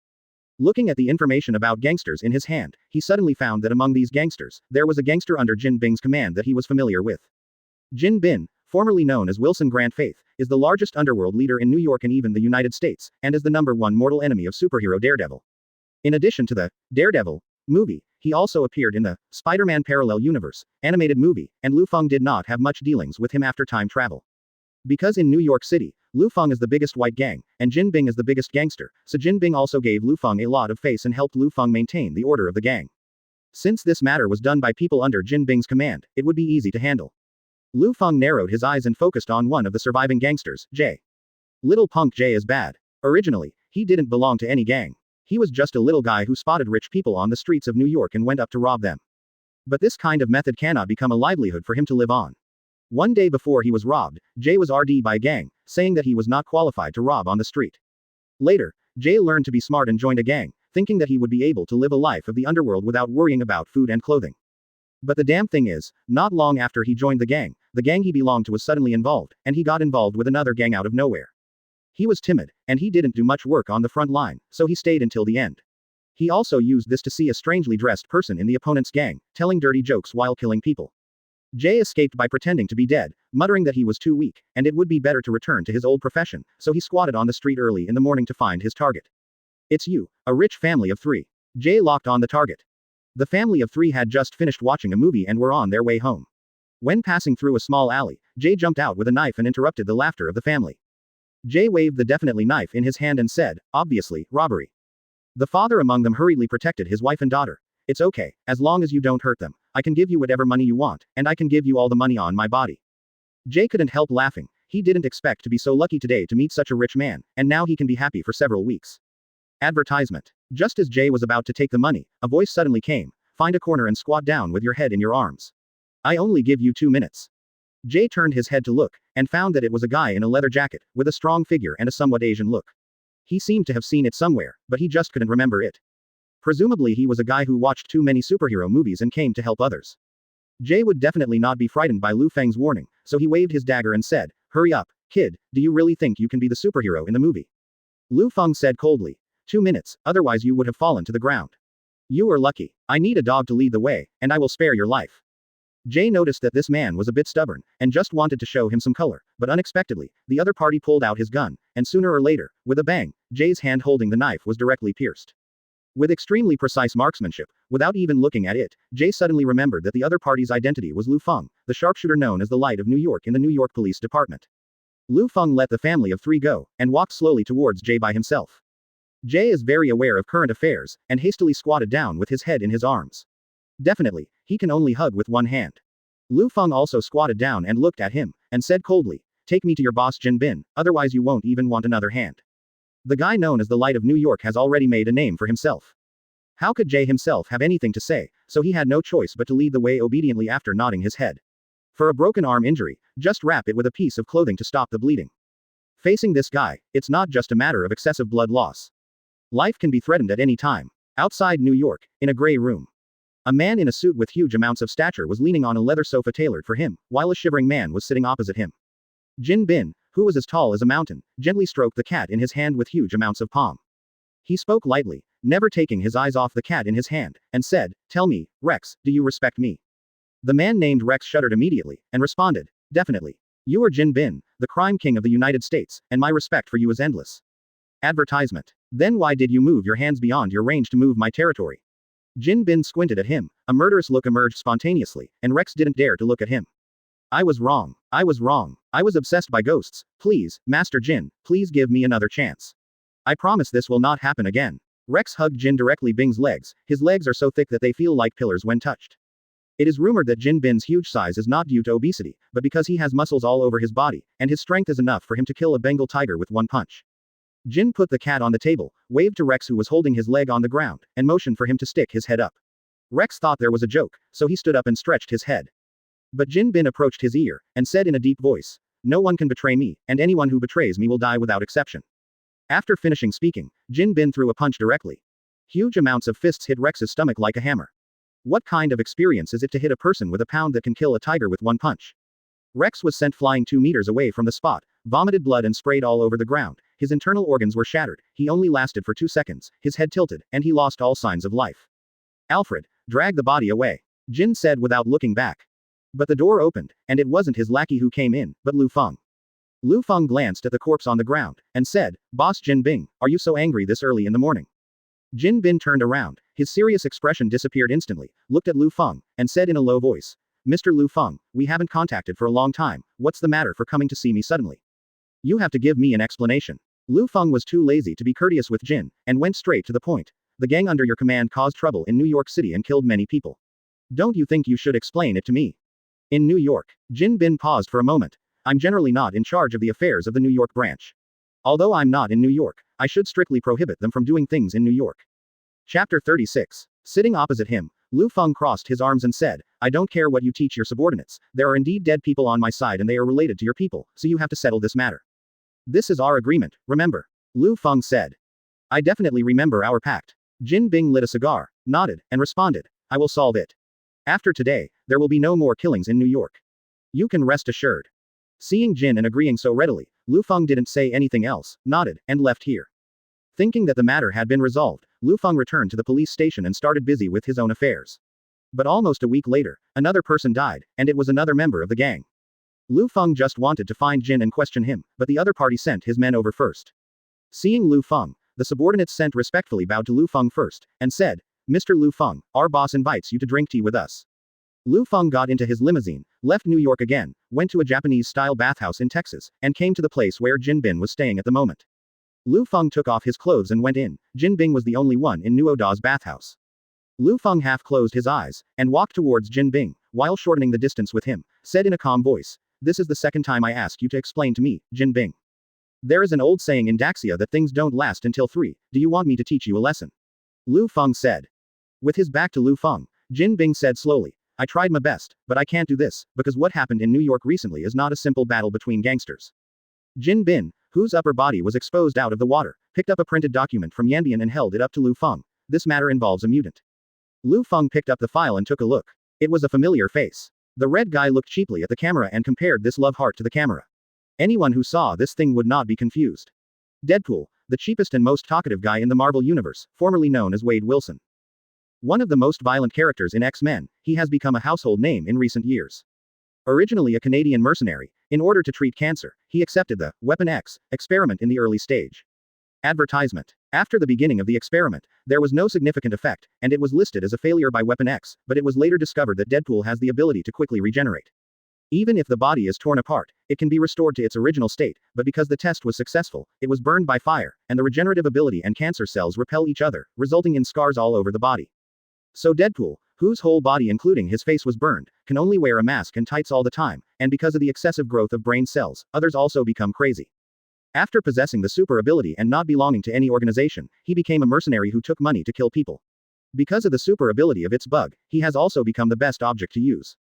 Looking at the information about gangsters in his hand, he suddenly found that among these gangsters, there was a gangster under Jin Bing's command that he was familiar with. Jin Bing, formerly known as Wilson Grant Faith, is the largest underworld leader in New York and even the United States, and is the #1 mortal enemy of superhero Daredevil. In addition to the Daredevil movie, he also appeared in the Spider-Man Parallel Universe animated movie, and Liu Feng did not have much dealings with him after time travel. Because in New York City, Liu Feng is the biggest white gang, and Jin Bing is the biggest gangster, so Jin Bing also gave Liu Feng a lot of face and helped Liu Feng maintain the order of the gang. Since this matter was done by people under Jin Bing's command, it would be easy to handle. Liu Feng narrowed his eyes and focused on one of the surviving gangsters, Jay. Little punk Jay is bad. Originally, he didn't belong to any gang. He was just a little guy who spotted rich people on the streets of New York and went up to rob them. But this kind of method cannot become a livelihood for him to live on. One day before he was robbed, Jay was RD by a gang, saying that he was not qualified to rob on the street. Later, Jay learned to be smart and joined a gang, thinking that he would be able to live a life of the underworld without worrying about food and clothing. But the damn thing is, not long after he joined the gang he belonged to was suddenly involved, and he got involved with another gang out of nowhere. He was timid, and he didn't do much work on the front line, so he stayed until the end. He also used this to see a strangely dressed person in the opponent's gang, telling dirty jokes while killing people. Jay escaped by pretending to be dead, muttering that he was too weak, and it would be better to return to his old profession, so he squatted on the street early in the morning to find his target. "It's you, a rich family of 3. Jay locked on the target. The family of 3 had just finished watching a movie and were on their way home. When passing through a small alley, Jay jumped out with a knife and interrupted the laughter of the family. Jay waved the definitely knife in his hand and said, obviously, robbery. The father among them hurriedly protected his wife and daughter. "It's okay, as long as you don't hurt them. I can give you whatever money you want, and I can give you all the money on my body." Jay couldn't help laughing. He didn't expect to be so lucky today to meet such a rich man, and now he can be happy for several weeks. Advertisement. Just as Jay was about to take the money, a voice suddenly came find a corner and squat down with your head in your arms. I only give you 2 minutes. Jay turned his head to look, and found that it was a guy in a leather jacket, with a strong figure and a somewhat Asian look. He seemed to have seen it somewhere, but he just couldn't remember it. Presumably he was a guy who watched too many superhero movies and came to help others. Jay would definitely not be frightened by Liu Feng's warning, so he waved his dagger and said, "Hurry up, kid, do you really think you can be the superhero in the movie?" Liu Feng said coldly, 2 minutes, otherwise you would have fallen to the ground. You are lucky. I need a dog to lead the way, and I will spare your life. Jay noticed that this man was a bit stubborn, and just wanted to show him some color, but unexpectedly, the other party pulled out his gun, and sooner or later, with a bang, Jay's hand holding the knife was directly pierced. With extremely precise marksmanship, without even looking at it, Jay suddenly remembered that the other party's identity was Liu Feng, the sharpshooter known as the Light of New York in the New York Police Department. Liu Feng let the family of 3 go, and walked slowly towards Jay by himself. Jay is very aware of current affairs, and hastily squatted down with his head in his arms. Definitely, he can only hug with one hand. Liu Feng also squatted down and looked at him, and said coldly, "Take me to your boss Jin Bing, otherwise you won't even want another hand." The guy known as the Light of New York has already made a name for himself. How could Jay himself have anything to say, so he had no choice but to lead the way obediently after nodding his head. For a broken arm injury, just wrap it with a piece of clothing to stop the bleeding. Facing this guy, it's not just a matter of excessive blood loss. Life can be threatened at any time. Outside New York, in a gray room. A man in a suit with huge amounts of stature was leaning on a leather sofa tailored for him, while a shivering man was sitting opposite him. Jin Bing, who was as tall as a mountain, gently stroked the cat in his hand with huge amounts of palm. He spoke lightly, never taking his eyes off the cat in his hand, and said, "Tell me, Rex, do you respect me?" The man named Rex shuddered immediately, and responded, "Definitely. You are Jin Bing, the crime king of the United States, and my respect for you is endless." Advertisement. Then why did you move your hands beyond your range to move my territory? Jin Bing squinted at him, a murderous look emerged spontaneously, and Rex didn't dare to look at him. I was wrong. I was wrong. I was obsessed by ghosts. Please, Master Jin, please give me another chance. I promise this will not happen again. Rex hugged Jin directly Bing's legs. His legs are so thick that they feel like pillars when touched. It is rumored that Jin Bing's huge size is not due to obesity, but because he has muscles all over his body, and his strength is enough for him to kill a Bengal tiger with one punch. Jin put the cat on the table, waved to Rex who was holding his leg on the ground, and motioned for him to stick his head up. Rex thought there was a joke, so he stood up and stretched his head. But Jin Bing approached his ear, and said in a deep voice, "No one can betray me, and anyone who betrays me will die without exception." After finishing speaking, Jin Bing threw a punch directly. Huge amounts of fists hit Rex's stomach like a hammer. What kind of experience is it to hit a person with a pound that can kill a tiger with one punch? Rex was sent flying 2 meters away from the spot, vomited blood and sprayed all over the ground. His internal organs were shattered. He only lasted for 2 seconds, his head tilted, and he lost all signs of life. "Alfred, drag the body away," Jin said without looking back. But the door opened, and it wasn't his lackey who came in, but Liu Feng. Liu Feng glanced at the corpse on the ground, and said, "Boss Jin Bing, are you so angry this early in the morning?" Jin Bing turned around, his serious expression disappeared instantly, looked at Liu Feng, and said in a low voice, "Mr. Liu Feng, we haven't contacted for a long time, what's the matter for coming to see me suddenly? You have to give me an explanation." Liu Feng was too lazy to be courteous with Jin, and went straight to the point. "The gang under your command caused trouble in New York City and killed many people. Don't you think you should explain it to me?" "In New York?" Jin Bing paused for a moment. "I'm generally not in charge of the affairs of the New York branch. Although I'm not in New York, I should strictly prohibit them from doing things in New York." Chapter 36. Sitting opposite him, Liu Feng crossed his arms and said, "I don't care what you teach your subordinates, there are indeed dead people on my side and they are related to your people, so you have to settle this matter. This is our agreement, remember?" Liu Feng said. "I definitely remember our pact." Jin Bing lit a cigar, nodded, and responded, "I will solve it. After today, there will be no more killings in New York. You can rest assured." Seeing Jin and agreeing so readily, Liu Feng didn't say anything else, nodded, and left here. Thinking that the matter had been resolved, Liu Feng returned to the police station and started busy with his own affairs. But almost a week later, another person died, and it was another member of the gang. Liu Feng just wanted to find Jin and question him, but the other party sent his men over first. Seeing Liu Feng, the subordinates sent respectfully bowed to Liu Feng first, and said, "Mr. Liu Feng, our boss invites you to drink tea with us." Liu Feng got into his limousine, left New York again, went to a Japanese-style bathhouse in Texas, and came to the place where Jin Bing was staying at the moment. Liu Feng took off his clothes and went in. Jin Bing was the only one in New Oda's bathhouse. Liu Feng half closed his eyes, and walked towards Jin Bing, while shortening the distance with him, said in a calm voice, "This is the second time I ask you to explain to me, Jin Bing. There is an old saying in Daxia that things don't last until 3, do you want me to teach you a lesson?" Liu Feng said. With his back to Liu Feng, Jin Bing said slowly. I tried my best, but I can't do this, because what happened in New York recently is not a simple battle between gangsters. Jin Bing, whose upper body was exposed out of the water, picked up a printed document from Yandian and held it up to Liu Feng. This matter involves a mutant. Liu Feng picked up the file and took a look. It was a familiar face. The red guy looked cheaply at the camera and compared this love heart to the camera. Anyone who saw this thing would not be confused. Deadpool, the cheapest and most talkative guy in the Marvel Universe, formerly known as Wade Wilson. One of the most violent characters in X-Men, he has become a household name in recent years. Originally a Canadian mercenary, in order to treat cancer, he accepted the Weapon X experiment in the early stage. Advertisement. After the beginning of the experiment, there was no significant effect, and it was listed as a failure by Weapon X, but it was later discovered that Deadpool has the ability to quickly regenerate. Even if the body is torn apart, it can be restored to its original state, but because the test was successful, it was burned by fire, and the regenerative ability and cancer cells repel each other, resulting in scars all over the body. So Deadpool, whose whole body including his face was burned, can only wear a mask and tights all the time, and because of the excessive growth of brain cells, others also become crazy. After possessing the super ability and not belonging to any organization, he became a mercenary who took money to kill people. Because of the super ability of its bug, he has also become the best object to use.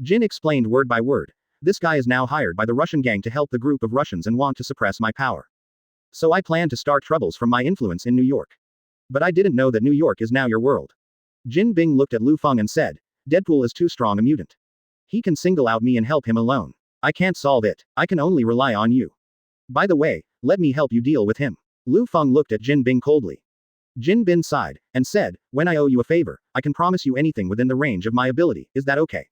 Jin explained word by word. This guy is now hired by the Russian gang to help the group of Russians and want to suppress my power. So I plan to start troubles from my influence in New York. But I didn't know that New York is now your world. Jin Bing looked at Liu Feng and said, Deadpool is too strong a mutant. He can single out me and help him alone. I can't solve it. I can only rely on you. By the way, let me help you deal with him. Liu Feng looked at Jin Bing coldly. Jin Bing sighed, and said, when I owe you a favor, I can promise you anything within the range of my ability, is that okay?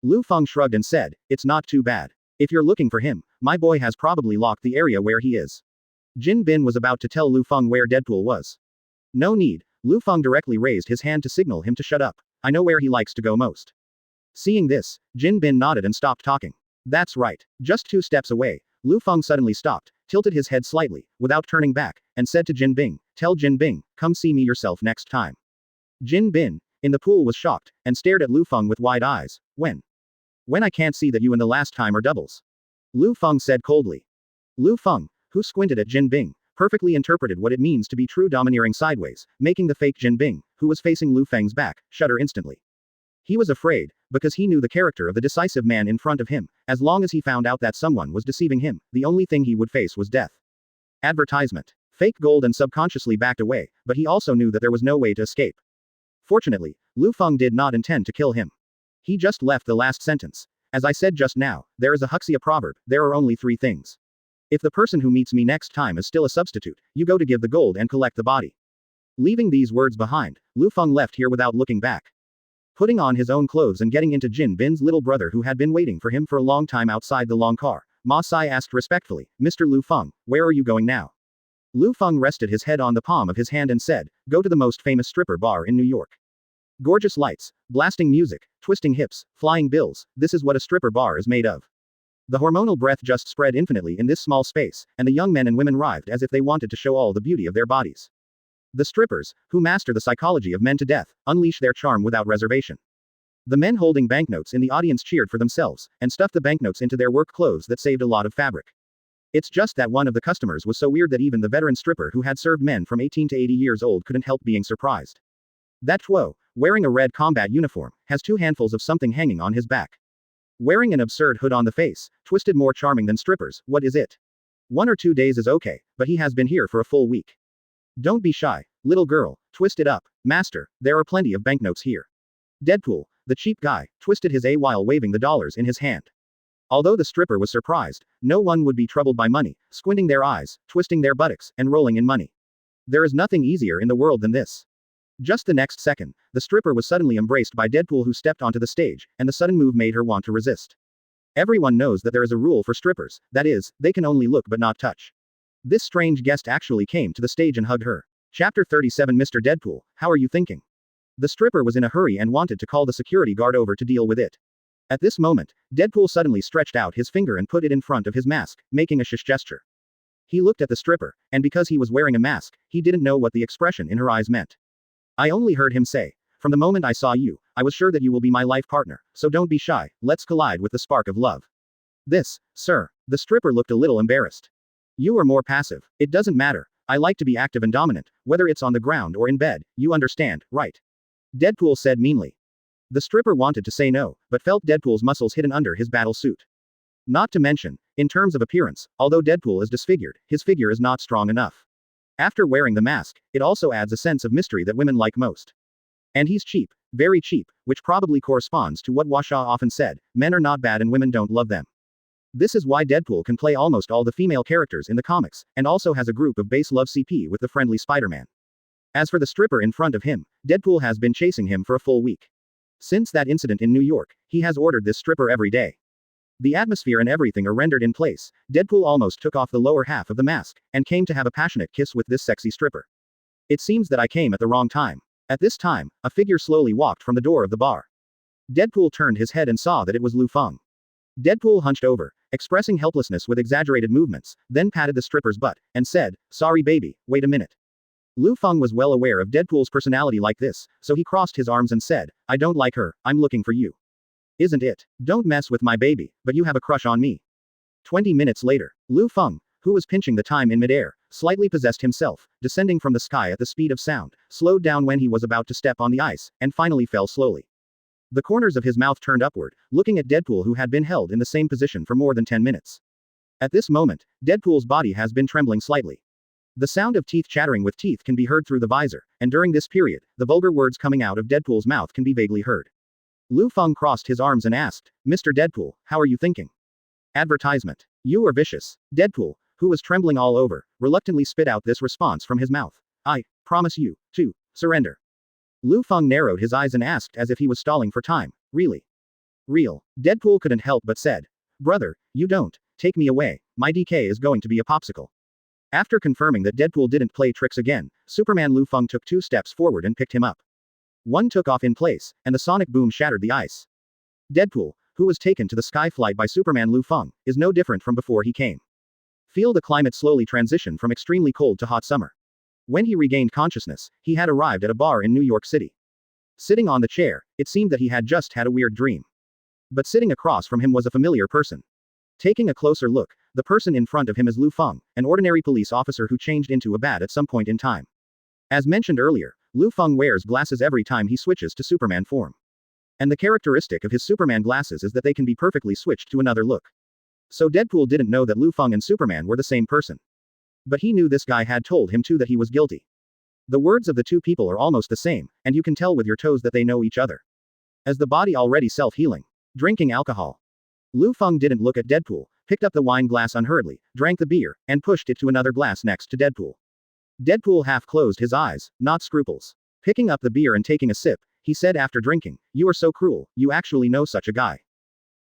Liu Feng shrugged and said, it's not too bad. If you're looking for him, my boy has probably locked the area where he is. Jin Bing was about to tell Liu Feng where Deadpool was. No need, Liu Feng directly raised his hand to signal him to shut up. I know where he likes to go most. Seeing this, Jin Bing nodded and stopped talking. That's right. Just 2 steps away, Liu Feng suddenly stopped, tilted his head slightly, without turning back, and said to Jin Bing, tell Jin Bing, come see me yourself next time. Jin Bing, in the pool was shocked, and stared at Liu Feng with wide eyes. When I can't see that you and the last time are doubles. Liu Feng said coldly. Liu Feng, who squinted at Jin Bing, perfectly interpreted what it means to be true domineering sideways, making the fake Jin Bing, who was facing Liu Feng's back, shudder instantly. He was afraid, because he knew the character of the decisive man in front of him. As long as he found out that someone was deceiving him, the only thing he would face was death. Advertisement. Fake gold and subconsciously backed away, but he also knew that there was no way to escape. Fortunately, Liu Feng did not intend to kill him. He just left the last sentence. As I said just now, there is a Huxia proverb, there are only 3 things. If the person who meets me next time is still a substitute, you go to give the gold and collect the body. Leaving these words behind, Liu Feng left here without looking back. Putting on his own clothes and getting into Jin Bing's little brother who had been waiting for him for a long time outside the long car, Ma Sai asked respectfully, Mr. Liu Feng, where are you going now? Liu Feng rested his head on the palm of his hand and said, go to the most famous stripper bar in New York. Gorgeous lights, blasting music, twisting hips, flying bills, this is what a stripper bar is made of. The hormonal breath just spread infinitely in this small space, and the young men and women writhed as if they wanted to show all the beauty of their bodies. The strippers, who master the psychology of men to death, unleash their charm without reservation. The men holding banknotes in the audience cheered for themselves, and stuffed the banknotes into their work clothes that saved a lot of fabric. It's just that one of the customers was so weird that even the veteran stripper who had served men from 18 to 80 years old couldn't help being surprised. That Tuo, wearing a red combat uniform, has 2 handfuls of something hanging on his back. Wearing an absurd hood on the face, twisted more charming than strippers, what is it? 1 or 2 days is okay, but he has been here for a full week. Don't be shy, little girl, twist it up, master, there are plenty of banknotes here. Deadpool, the cheap guy, twisted his A while waving the dollars in his hand. Although the stripper was surprised, no one would be troubled by money, squinting their eyes, twisting their buttocks, and rolling in money. There is nothing easier in the world than this. Just the next second, the stripper was suddenly embraced by Deadpool who stepped onto the stage, and the sudden move made her want to resist. Everyone knows that there is a rule for strippers, that is, they can only look but not touch. This strange guest actually came to the stage and hugged her. Chapter 37 Mr. Deadpool, how are you thinking? The stripper was in a hurry and wanted to call the security guard over to deal with it. At this moment, Deadpool suddenly stretched out his finger and put it in front of his mask, making a shish gesture. He looked at the stripper, and because he was wearing a mask, he didn't know what the expression in her eyes meant. I only heard him say, from the moment I saw you, I was sure that you will be my life partner, so don't be shy, let's collide with the spark of love. This, sir, the stripper looked a little embarrassed. You are more passive. It doesn't matter. I like to be active and dominant, whether it's on the ground or in bed, you understand, right? Deadpool said meanly. The stripper wanted to say no, but felt Deadpool's muscles hidden under his battle suit. Not to mention, in terms of appearance, although Deadpool is disfigured, his figure is not strong enough. After wearing the mask, it also adds a sense of mystery that women like most. And he's cheap, very cheap, which probably corresponds to what Washaw often said, men are not bad and women don't love them. This is why Deadpool can play almost all the female characters in the comics, and also has a group of base love CP with the friendly Spider-Man. As for the stripper in front of him, Deadpool has been chasing him for a full week. Since that incident in New York, he has ordered this stripper every day. The atmosphere and everything are rendered in place. Deadpool almost took off the lower half of the mask, and came to have a passionate kiss with this sexy stripper. It seems that I came at the wrong time. At this time, a figure slowly walked from the door of the bar. Deadpool turned his head and saw that it was Liu Feng. Deadpool hunched over, expressing helplessness with exaggerated movements, then patted the stripper's butt, and said, "Sorry baby, wait a minute." Liu Feng was well aware of Deadpool's personality like this, so he crossed his arms and said, "I don't like her, I'm looking for you. Isn't it? Don't mess with my baby, but you have a crush on me." 20 minutes later, Liu Feng, who was pinching the time in midair, slightly possessed himself, descending from the sky at the speed of sound, slowed down when he was about to step on the ice, and finally fell slowly. The corners of his mouth turned upward, looking at Deadpool who had been held in the same position for more than 10 minutes. At this moment, Deadpool's body has been trembling slightly. The sound of teeth chattering with teeth can be heard through the visor, and during this period, the vulgar words coming out of Deadpool's mouth can be vaguely heard. Liu Feng crossed his arms and asked, "Mr. Deadpool, how are you thinking?" Advertisement. You are vicious. Deadpool, who was trembling all over, reluctantly spit out this response from his mouth. "I promise you to surrender." Liu Feng narrowed his eyes and asked as if he was stalling for time, "Really? Real?" Deadpool couldn't help but said, "Brother, you don't take me away, my DK is going to be a popsicle." After confirming that Deadpool didn't play tricks again, Superman Liu Feng took 2 steps forward and picked him up. One took off in place, and the sonic boom shattered the ice. Deadpool, who was taken to the sky flight by Superman Liu Feng, is no different from before he came. Feel the climate slowly transition from extremely cold to hot summer. When he regained consciousness, he had arrived at a bar in New York City. Sitting on the chair, it seemed that he had just had a weird dream. But sitting across from him was a familiar person. Taking a closer look, the person in front of him is Liu Feng, an ordinary police officer who changed into a bat at some point in time. As mentioned earlier, Liu Feng wears glasses every time he switches to Superman form. And the characteristic of his Superman glasses is that they can be perfectly switched to another look. So Deadpool didn't know that Liu Feng and Superman were the same person. But he knew this guy had told him too that he was guilty. The words of the two people are almost the same, and you can tell with your toes that they know each other. As the body already self-healing. Drinking alcohol. Liu Feng didn't look at Deadpool, picked up the wine glass unhurriedly, drank the beer, and pushed it to another glass next to Deadpool. Deadpool half closed his eyes, not scruples. Picking up the beer and taking a sip, he said after drinking, "You are so cruel, you actually know such a guy."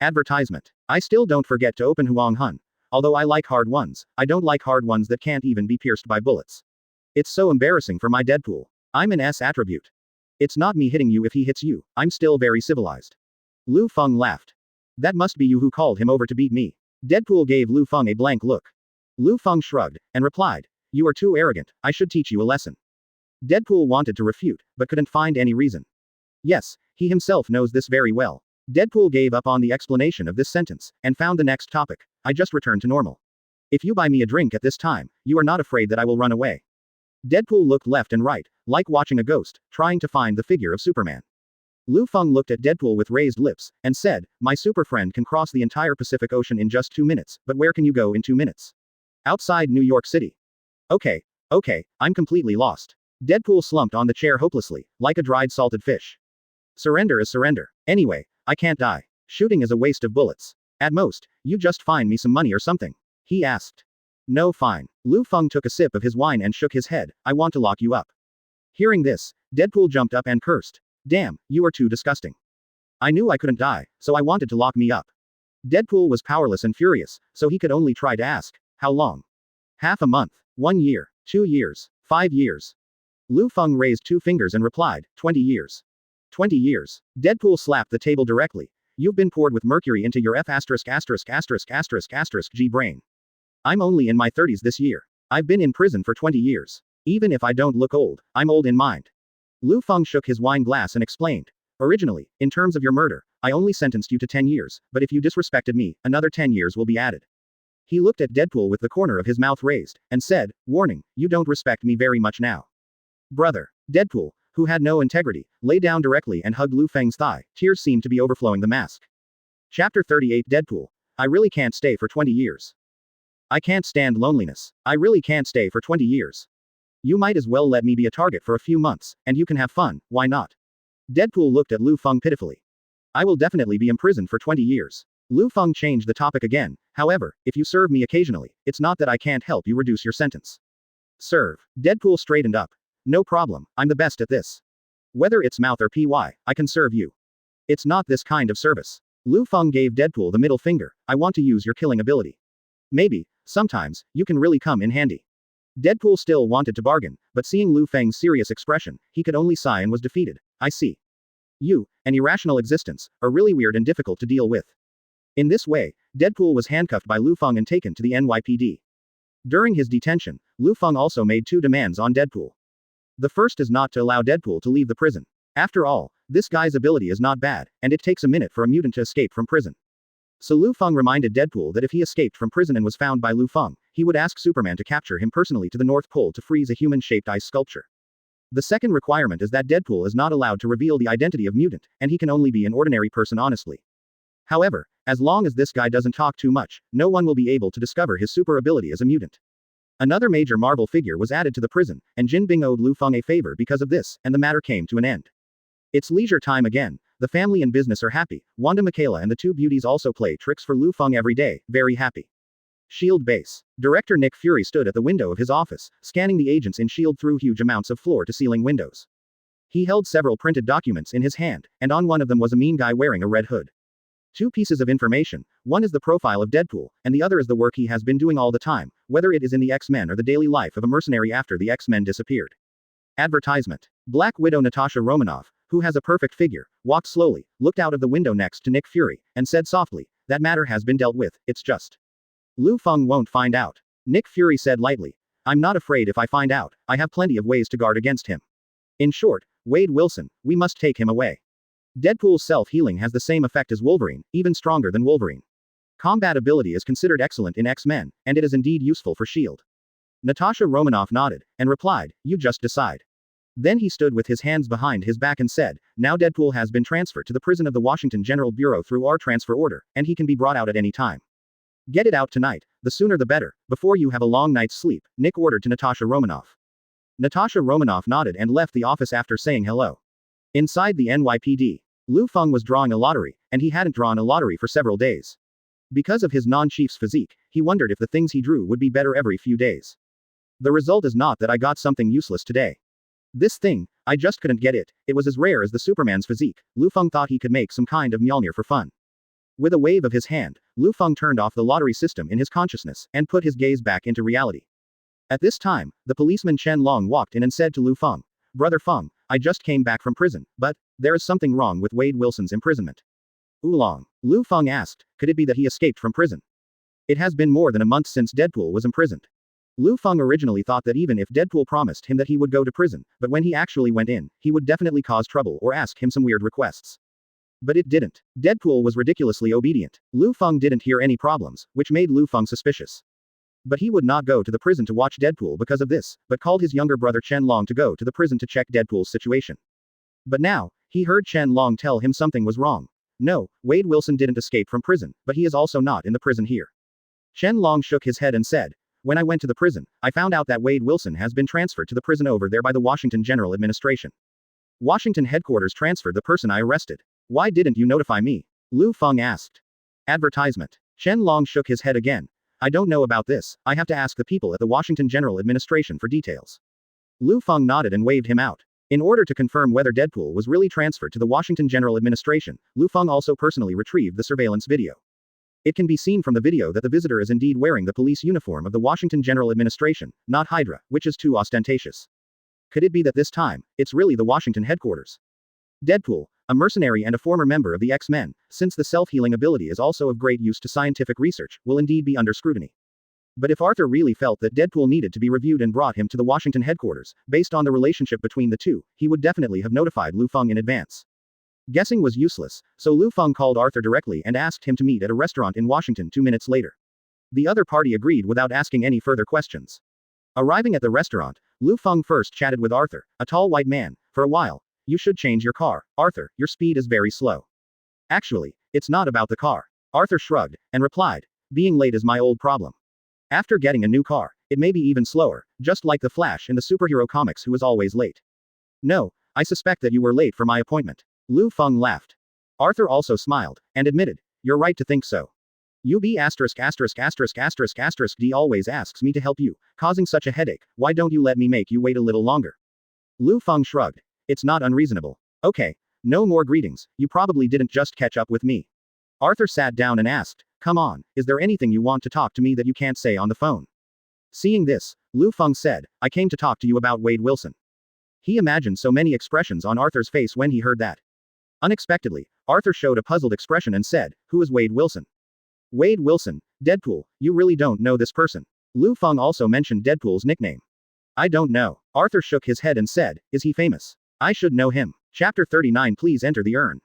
Advertisement. I still don't forget to open Huang Hun. Although I like hard ones, I don't like hard ones that can't even be pierced by bullets. It's so embarrassing for my Deadpool. I'm an S attribute. It's not me hitting you if he hits you, I'm still very civilized. Liu Feng laughed. That must be you who called him over to beat me. Deadpool gave Liu Feng a blank look. Liu Feng shrugged, and replied, "You are too arrogant, I should teach you a lesson." Deadpool wanted to refute, but couldn't find any reason. Yes, he himself knows this very well. Deadpool gave up on the explanation of this sentence, and found the next topic. I just returned to normal. If you buy me a drink at this time, you are not afraid that I will run away. Deadpool looked left and right, like watching a ghost, trying to find the figure of Superman. Liu Feng looked at Deadpool with raised lips, and said, "My super friend can cross the entire Pacific Ocean in just 2 minutes, but where can you go in 2 minutes? Outside New York City. Okay, I'm completely lost." Deadpool slumped on the chair hopelessly, like a dried salted fish. Surrender is surrender. Anyway, I can't die. Shooting is a waste of bullets. At most, you just find me some money or something. He asked. No fine. Liu Feng took a sip of his wine and shook his head, "I want to lock you up." Hearing this, Deadpool jumped up and cursed. Damn, you are too disgusting. I knew I couldn't die, so I wanted to lock me up. Deadpool was powerless and furious, so he could only try to ask, how long? Half a month, 1 year, 2 years, 5 years. Liu Feng raised 2 fingers and replied, 20 years. 20 years. Deadpool slapped the table directly. You've been poured with mercury into your G brain. I'm only in my 30s this year. I've been in prison for 20 years. Even if I don't look old, I'm old in mind. Liu Feng shook his wine glass and explained. Originally, in terms of your murder, I only sentenced you to 10 years, but if you disrespected me, another 10 years will be added. He looked at Deadpool with the corner of his mouth raised, and said, warning, you don't respect me very much now. Brother. Deadpool, who had no integrity, lay down directly and hugged Liu Feng's thigh. Tears seemed to be overflowing the mask. Chapter 38 Deadpool. I really can't stay for 20 years. I can't stand loneliness. I really can't stay for 20 years. You might as well let me be a target for a few months, and you can have fun, why not? Deadpool looked at Liu Feng pitifully. I will definitely be imprisoned for 20 years. Liu Feng changed the topic again. However, if you serve me occasionally, it's not that I can't help you reduce your sentence. Serve. Deadpool straightened up. No problem, I'm the best at this. Whether it's mouth or PY, I can serve you. It's not this kind of service. Liu Feng gave Deadpool the middle finger. I want to use your killing ability. Maybe, sometimes, you can really come in handy. Deadpool still wanted to bargain, but seeing Liu Feng's serious expression, he could only sigh and was defeated. I see. You, an irrational existence, are really weird and difficult to deal with. In this way, Deadpool was handcuffed by Liu Feng and taken to the NYPD. During his detention, Liu Feng also made two demands on Deadpool. The first is not to allow Deadpool to leave the prison. After all, this guy's ability is not bad, and it takes a minute for a mutant to escape from prison. So Liu Feng reminded Deadpool that if he escaped from prison and was found by Liu Feng, he would ask Superman to capture him personally to the North Pole to freeze a human-shaped ice sculpture. The second requirement is that Deadpool is not allowed to reveal the identity of mutant, and he can only be an ordinary person honestly. However, as long as this guy doesn't talk too much, no one will be able to discover his super ability as a mutant. Another major Marvel figure was added to the prison, and Jin Bing owed Liu Feng a favor because of this, and the matter came to an end. It's leisure time again. The family and business are happy. Wanda Michaela and the two beauties also play tricks for Liu Feng every day, very happy. SHIELD base. Director Nick Fury stood at the window of his office, scanning the agents in SHIELD through huge amounts of floor-to-ceiling windows. He held several printed documents in his hand, and on one of them was a mean guy wearing a red hood. Two pieces of information, one is the profile of Deadpool, and the other is the work he has been doing all the time, whether it is in the X-Men or the daily life of a mercenary after the X-Men disappeared. Advertisement. Black Widow Natasha Romanoff, who has a perfect figure, walked slowly, looked out of the window next to Nick Fury, and said softly, that matter has been dealt with, it's just. Liu Feng won't find out. Nick Fury said lightly. I'm not afraid if I find out, I have plenty of ways to guard against him. In short, Wade Wilson, we must take him away. Deadpool's self-healing has the same effect as Wolverine, even stronger than Wolverine. Combat ability is considered excellent in X-Men, and it is indeed useful for S.H.I.E.L.D. Natasha Romanoff nodded, and replied, you just decide. Then he stood with his hands behind his back and said, now Deadpool has been transferred to the prison of the Washington General Bureau through our transfer order, and he can be brought out at any time. Get it out tonight, the sooner the better, before you have a long night's sleep, Nick ordered to Natasha Romanoff. Natasha Romanoff nodded and left the office after saying hello. Inside the NYPD, Liu Feng was drawing a lottery, and he hadn't drawn a lottery for several days. Because of his non-chief's physique, he wondered if the things he drew would be better every few days. The result is not that I got something useless today. This thing, I just couldn't get it, it was as rare as the Superman's physique. Liu Feng thought he could make some kind of Mjolnir for fun. With a wave of his hand, Liu Feng turned off the lottery system in his consciousness, and put his gaze back into reality. At this time, the policeman Chen Long walked in and said to Liu Feng, Brother Feng, I just came back from prison, but, there is something wrong with Wade Wilson's imprisonment. Oolong. Liu Feng asked, could it be that he escaped from prison? It has been more than a month since Deadpool was imprisoned. Liu Feng originally thought that even if Deadpool promised him that he would go to prison, but when he actually went in, he would definitely cause trouble or ask him some weird requests. But it didn't. Deadpool was ridiculously obedient. Liu Feng didn't hear any problems, which made Liu Feng suspicious. But he would not go to the prison to watch Deadpool because of this, but called his younger brother Chen Long to go to the prison to check Deadpool's situation. But now, he heard Chen Long tell him something was wrong. No, Wade Wilson didn't escape from prison, but he is also not in the prison here. Chen Long shook his head and said, when I went to the prison, I found out that Wade Wilson has been transferred to the prison over there by the Washington General Administration. Washington headquarters transferred the person I arrested. Why didn't you notify me? Liu Feng asked. Advertisement. Chen Long shook his head again. I don't know about this, I have to ask the people at the Washington General Administration for details. Liu Feng nodded and waved him out. In order to confirm whether Deadpool was really transferred to the Washington General Administration, Liu Feng also personally retrieved the surveillance video. It can be seen from the video that the visitor is indeed wearing the police uniform of the Washington General Administration, not Hydra, which is too ostentatious. Could it be that this time, it's really the Washington headquarters? Deadpool, a mercenary and a former member of the X-Men, since the self-healing ability is also of great use to scientific research, will indeed be under scrutiny. But if Arthur really felt that Deadpool needed to be reviewed and brought him to the Washington headquarters, based on the relationship between the two, he would definitely have notified Liu Feng in advance. Guessing was useless, so Liu Feng called Arthur directly and asked him to meet at a restaurant in Washington 2 minutes later. The other party agreed without asking any further questions. Arriving at the restaurant, Liu Feng first chatted with Arthur, a tall white man, for a while. You should change your car, Arthur, your speed is very slow. Actually, it's not about the car. Arthur shrugged, and replied, being late is my old problem. After getting a new car, it may be even slower, just like the Flash in the superhero comics who is always late. No, I suspect that you were late for my appointment. Liu Feng laughed. Arthur also smiled, and admitted, you're right to think so. UB*********** D always asks me to help you, causing such a headache, why don't you let me make you wait a little longer? Liu Feng shrugged. It's not unreasonable. Okay, no more greetings, you probably didn't just catch up with me. Arthur sat down and asked, come on, is there anything you want to talk to me that you can't say on the phone? Seeing this, Liu Feng said, I came to talk to you about Wade Wilson. He imagined so many expressions on Arthur's face when he heard that. Unexpectedly, Arthur showed a puzzled expression and said, who is Wade Wilson? Wade Wilson, Deadpool, you really don't know this person. Liu Feng also mentioned Deadpool's nickname. I don't know. Arthur shook his head and said, is he famous? I should know him. Chapter 39 Please enter the urn.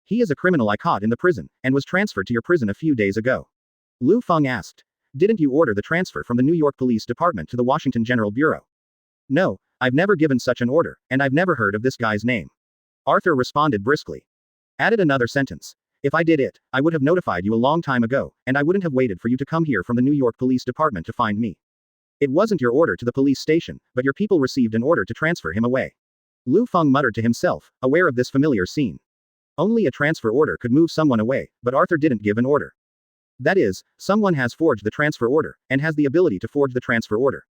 He is a criminal I caught in the prison, and was transferred to your prison a few days ago. Liu Feng asked. Didn't you order the transfer from the New York Police Department to the Washington General Bureau? No, I've never given such an order, and I've never heard of this guy's name. Arthur responded briskly. Added another sentence. If I did it, I would have notified you a long time ago, and I wouldn't have waited for you to come here from the New York Police Department to find me. It wasn't your order to the police station, but your people received an order to transfer him away. Liu Feng muttered to himself, aware of this familiar scene. Only a transfer order could move someone away, but Arthur didn't give an order. That is, someone has forged the transfer order, and has the ability to forge the transfer order.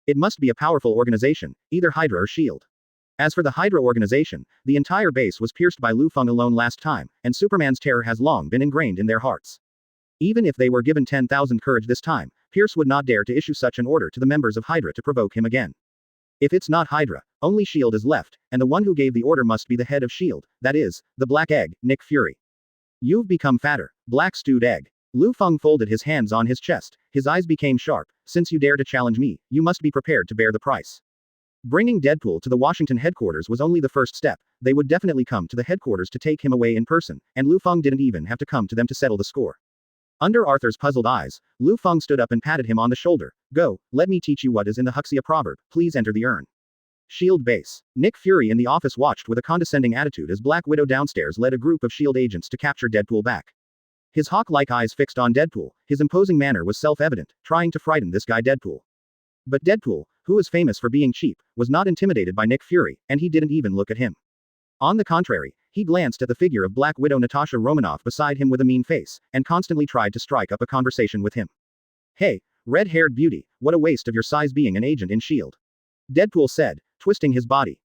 It must be a powerful organization, either Hydra or S.H.I.E.L.D. As for the Hydra organization, the entire base was pierced by Liu Feng alone last time, and Superman's terror has long been ingrained in their hearts. Even if they were given 10,000 courage this time, Pierce would not dare to issue such an order to the members of Hydra to provoke him again. If it's not Hydra, only S.H.I.E.L.D. is left, and the one who gave the order must be the head of S.H.I.E.L.D., that is, the Black Egg, Nick Fury. You've become fatter, black stewed egg. Liu Feng folded his hands on his chest, his eyes became sharp, since you dare to challenge me, you must be prepared to bear the price. Bringing Deadpool to the Washington headquarters was only the first step, they would definitely come to the headquarters to take him away in person, and Liu Feng didn't even have to come to them to settle the score. Under Arthur's puzzled eyes, Liu Feng stood up and patted him on the shoulder. Go, let me teach you what is in the Huxia proverb, please enter the urn. S.H.I.E.L.D. base. Nick Fury in the office watched with a condescending attitude as Black Widow downstairs led a group of S.H.I.E.L.D. agents to capture Deadpool back. His hawk-like eyes fixed on Deadpool, his imposing manner was self-evident, trying to frighten this guy Deadpool. But Deadpool, who is famous for being cheap, was not intimidated by Nick Fury, and he didn't even look at him. On the contrary, he glanced at the figure of Black Widow Natasha Romanoff beside him with a mean face, and constantly tried to strike up a conversation with him. Hey, red-haired beauty, what a waste of your size being an agent in S.H.I.E.L.D. Deadpool said, twisting his body.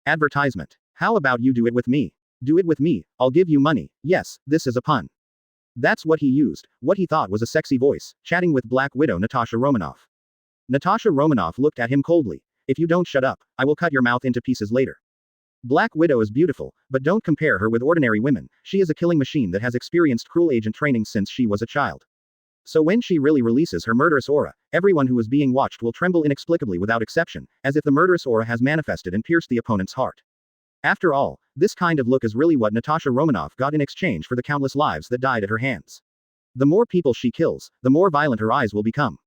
Advertisement. How about you do it with me? Do it with me, I'll give you money. Yes, this is a pun. That's what he used, what he thought was a sexy voice, chatting with Black Widow Natasha Romanoff. Natasha Romanoff looked at him coldly. If you don't shut up, I will cut your mouth into pieces later. Black Widow is beautiful, but don't compare her with ordinary women, she is a killing machine that has experienced cruel agent training since she was a child. So when she really releases her murderous aura, everyone who is being watched will tremble inexplicably without exception, as if the murderous aura has manifested and pierced the opponent's heart. After all, this kind of look is really what Natasha Romanoff got in exchange for the countless lives that died at her hands. The more people she kills, the more violent her eyes will become.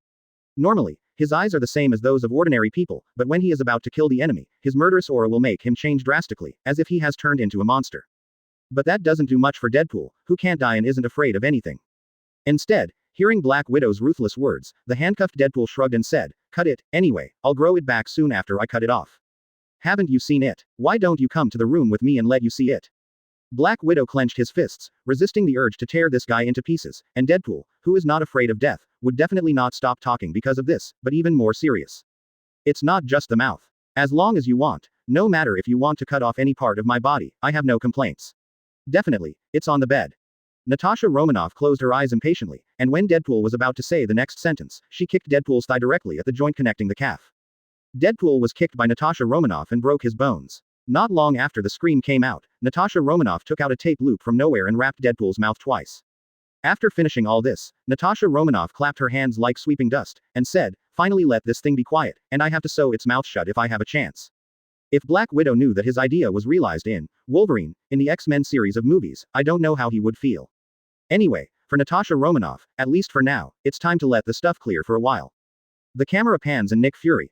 Normally, his eyes are the same as those of ordinary people, but when he is about to kill the enemy, his murderous aura will make him change drastically, as if he has turned into a monster. But that doesn't do much for Deadpool, who can't die and isn't afraid of anything. Instead, hearing Black Widow's ruthless words, the handcuffed Deadpool shrugged and said, cut it, anyway, I'll grow it back soon after I cut it off. Haven't you seen it? Why don't you come to the room with me and let you see it? Black Widow clenched his fists, resisting the urge to tear this guy into pieces, and Deadpool, who is not afraid of death, would definitely not stop talking because of this, but even more serious. It's not just the mouth. As long as you want, no matter if you want to cut off any part of my body, I have no complaints. Definitely, it's on the bed. Natasha Romanoff closed her eyes impatiently, and when Deadpool was about to say the next sentence, she kicked Deadpool's thigh directly at the joint connecting the calf. Deadpool was kicked by Natasha Romanoff and broke his bones. Not long after the scream came out, Natasha Romanoff took out a tape loop from nowhere and wrapped Deadpool's mouth twice. After finishing all this, Natasha Romanoff clapped her hands like sweeping dust, and said, finally let this thing be quiet, and I have to sew its mouth shut if I have a chance. If Black Widow knew that his idea was realized in Wolverine, in the X-Men series of movies, I don't know how he would feel. Anyway, for Natasha Romanoff, at least for now, it's time to let the stuff clear for a while. The camera pans and Nick Fury,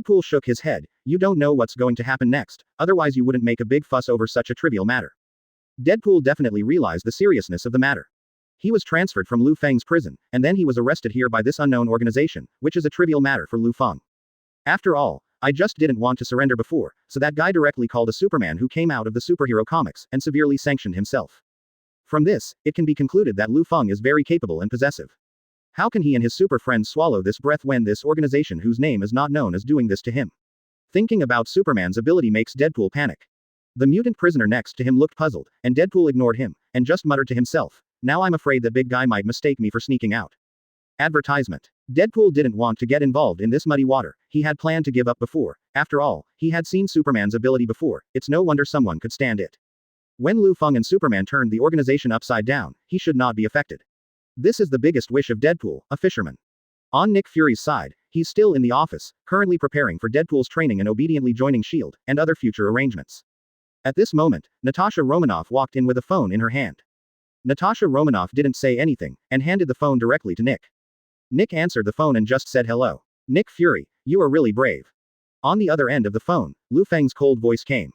Deadpool shook his head. You don't know what's going to happen next, otherwise you wouldn't make a big fuss over such a trivial matter. Deadpool definitely realized the seriousness of the matter. He was transferred from Liu Feng's prison, and then he was arrested here by this unknown organization, which is a trivial matter for Lufang. After all, I just didn't want to surrender before, so that guy directly called a Superman who came out of the superhero comics and severely sanctioned himself. From this, it can be concluded that Liu Feng is very capable and possessive. How can he and his super friends swallow this breath when this organization whose name is not known is doing this to him? Thinking about Superman's ability makes Deadpool panic. The mutant prisoner next to him looked puzzled, and Deadpool ignored him, and just muttered to himself, "Now I'm afraid that big guy might mistake me for sneaking out." Advertisement. Deadpool didn't want to get involved in this muddy water, he had planned to give up before. After all, he had seen Superman's ability before, it's no wonder someone could stand it. When Liu Feng and Superman turned the organization upside down, he should not be affected. This is the biggest wish of Deadpool, a fisherman. On Nick Fury's side, he's still in the office, currently preparing for Deadpool's training and obediently joining S.H.I.E.L.D., and other future arrangements. At this moment, Natasha Romanoff walked in with a phone in her hand. Natasha Romanoff didn't say anything, and handed the phone directly to Nick. Nick answered the phone and just said hello. "Nick Fury, you are really brave." On the other end of the phone, Lufang's cold voice came.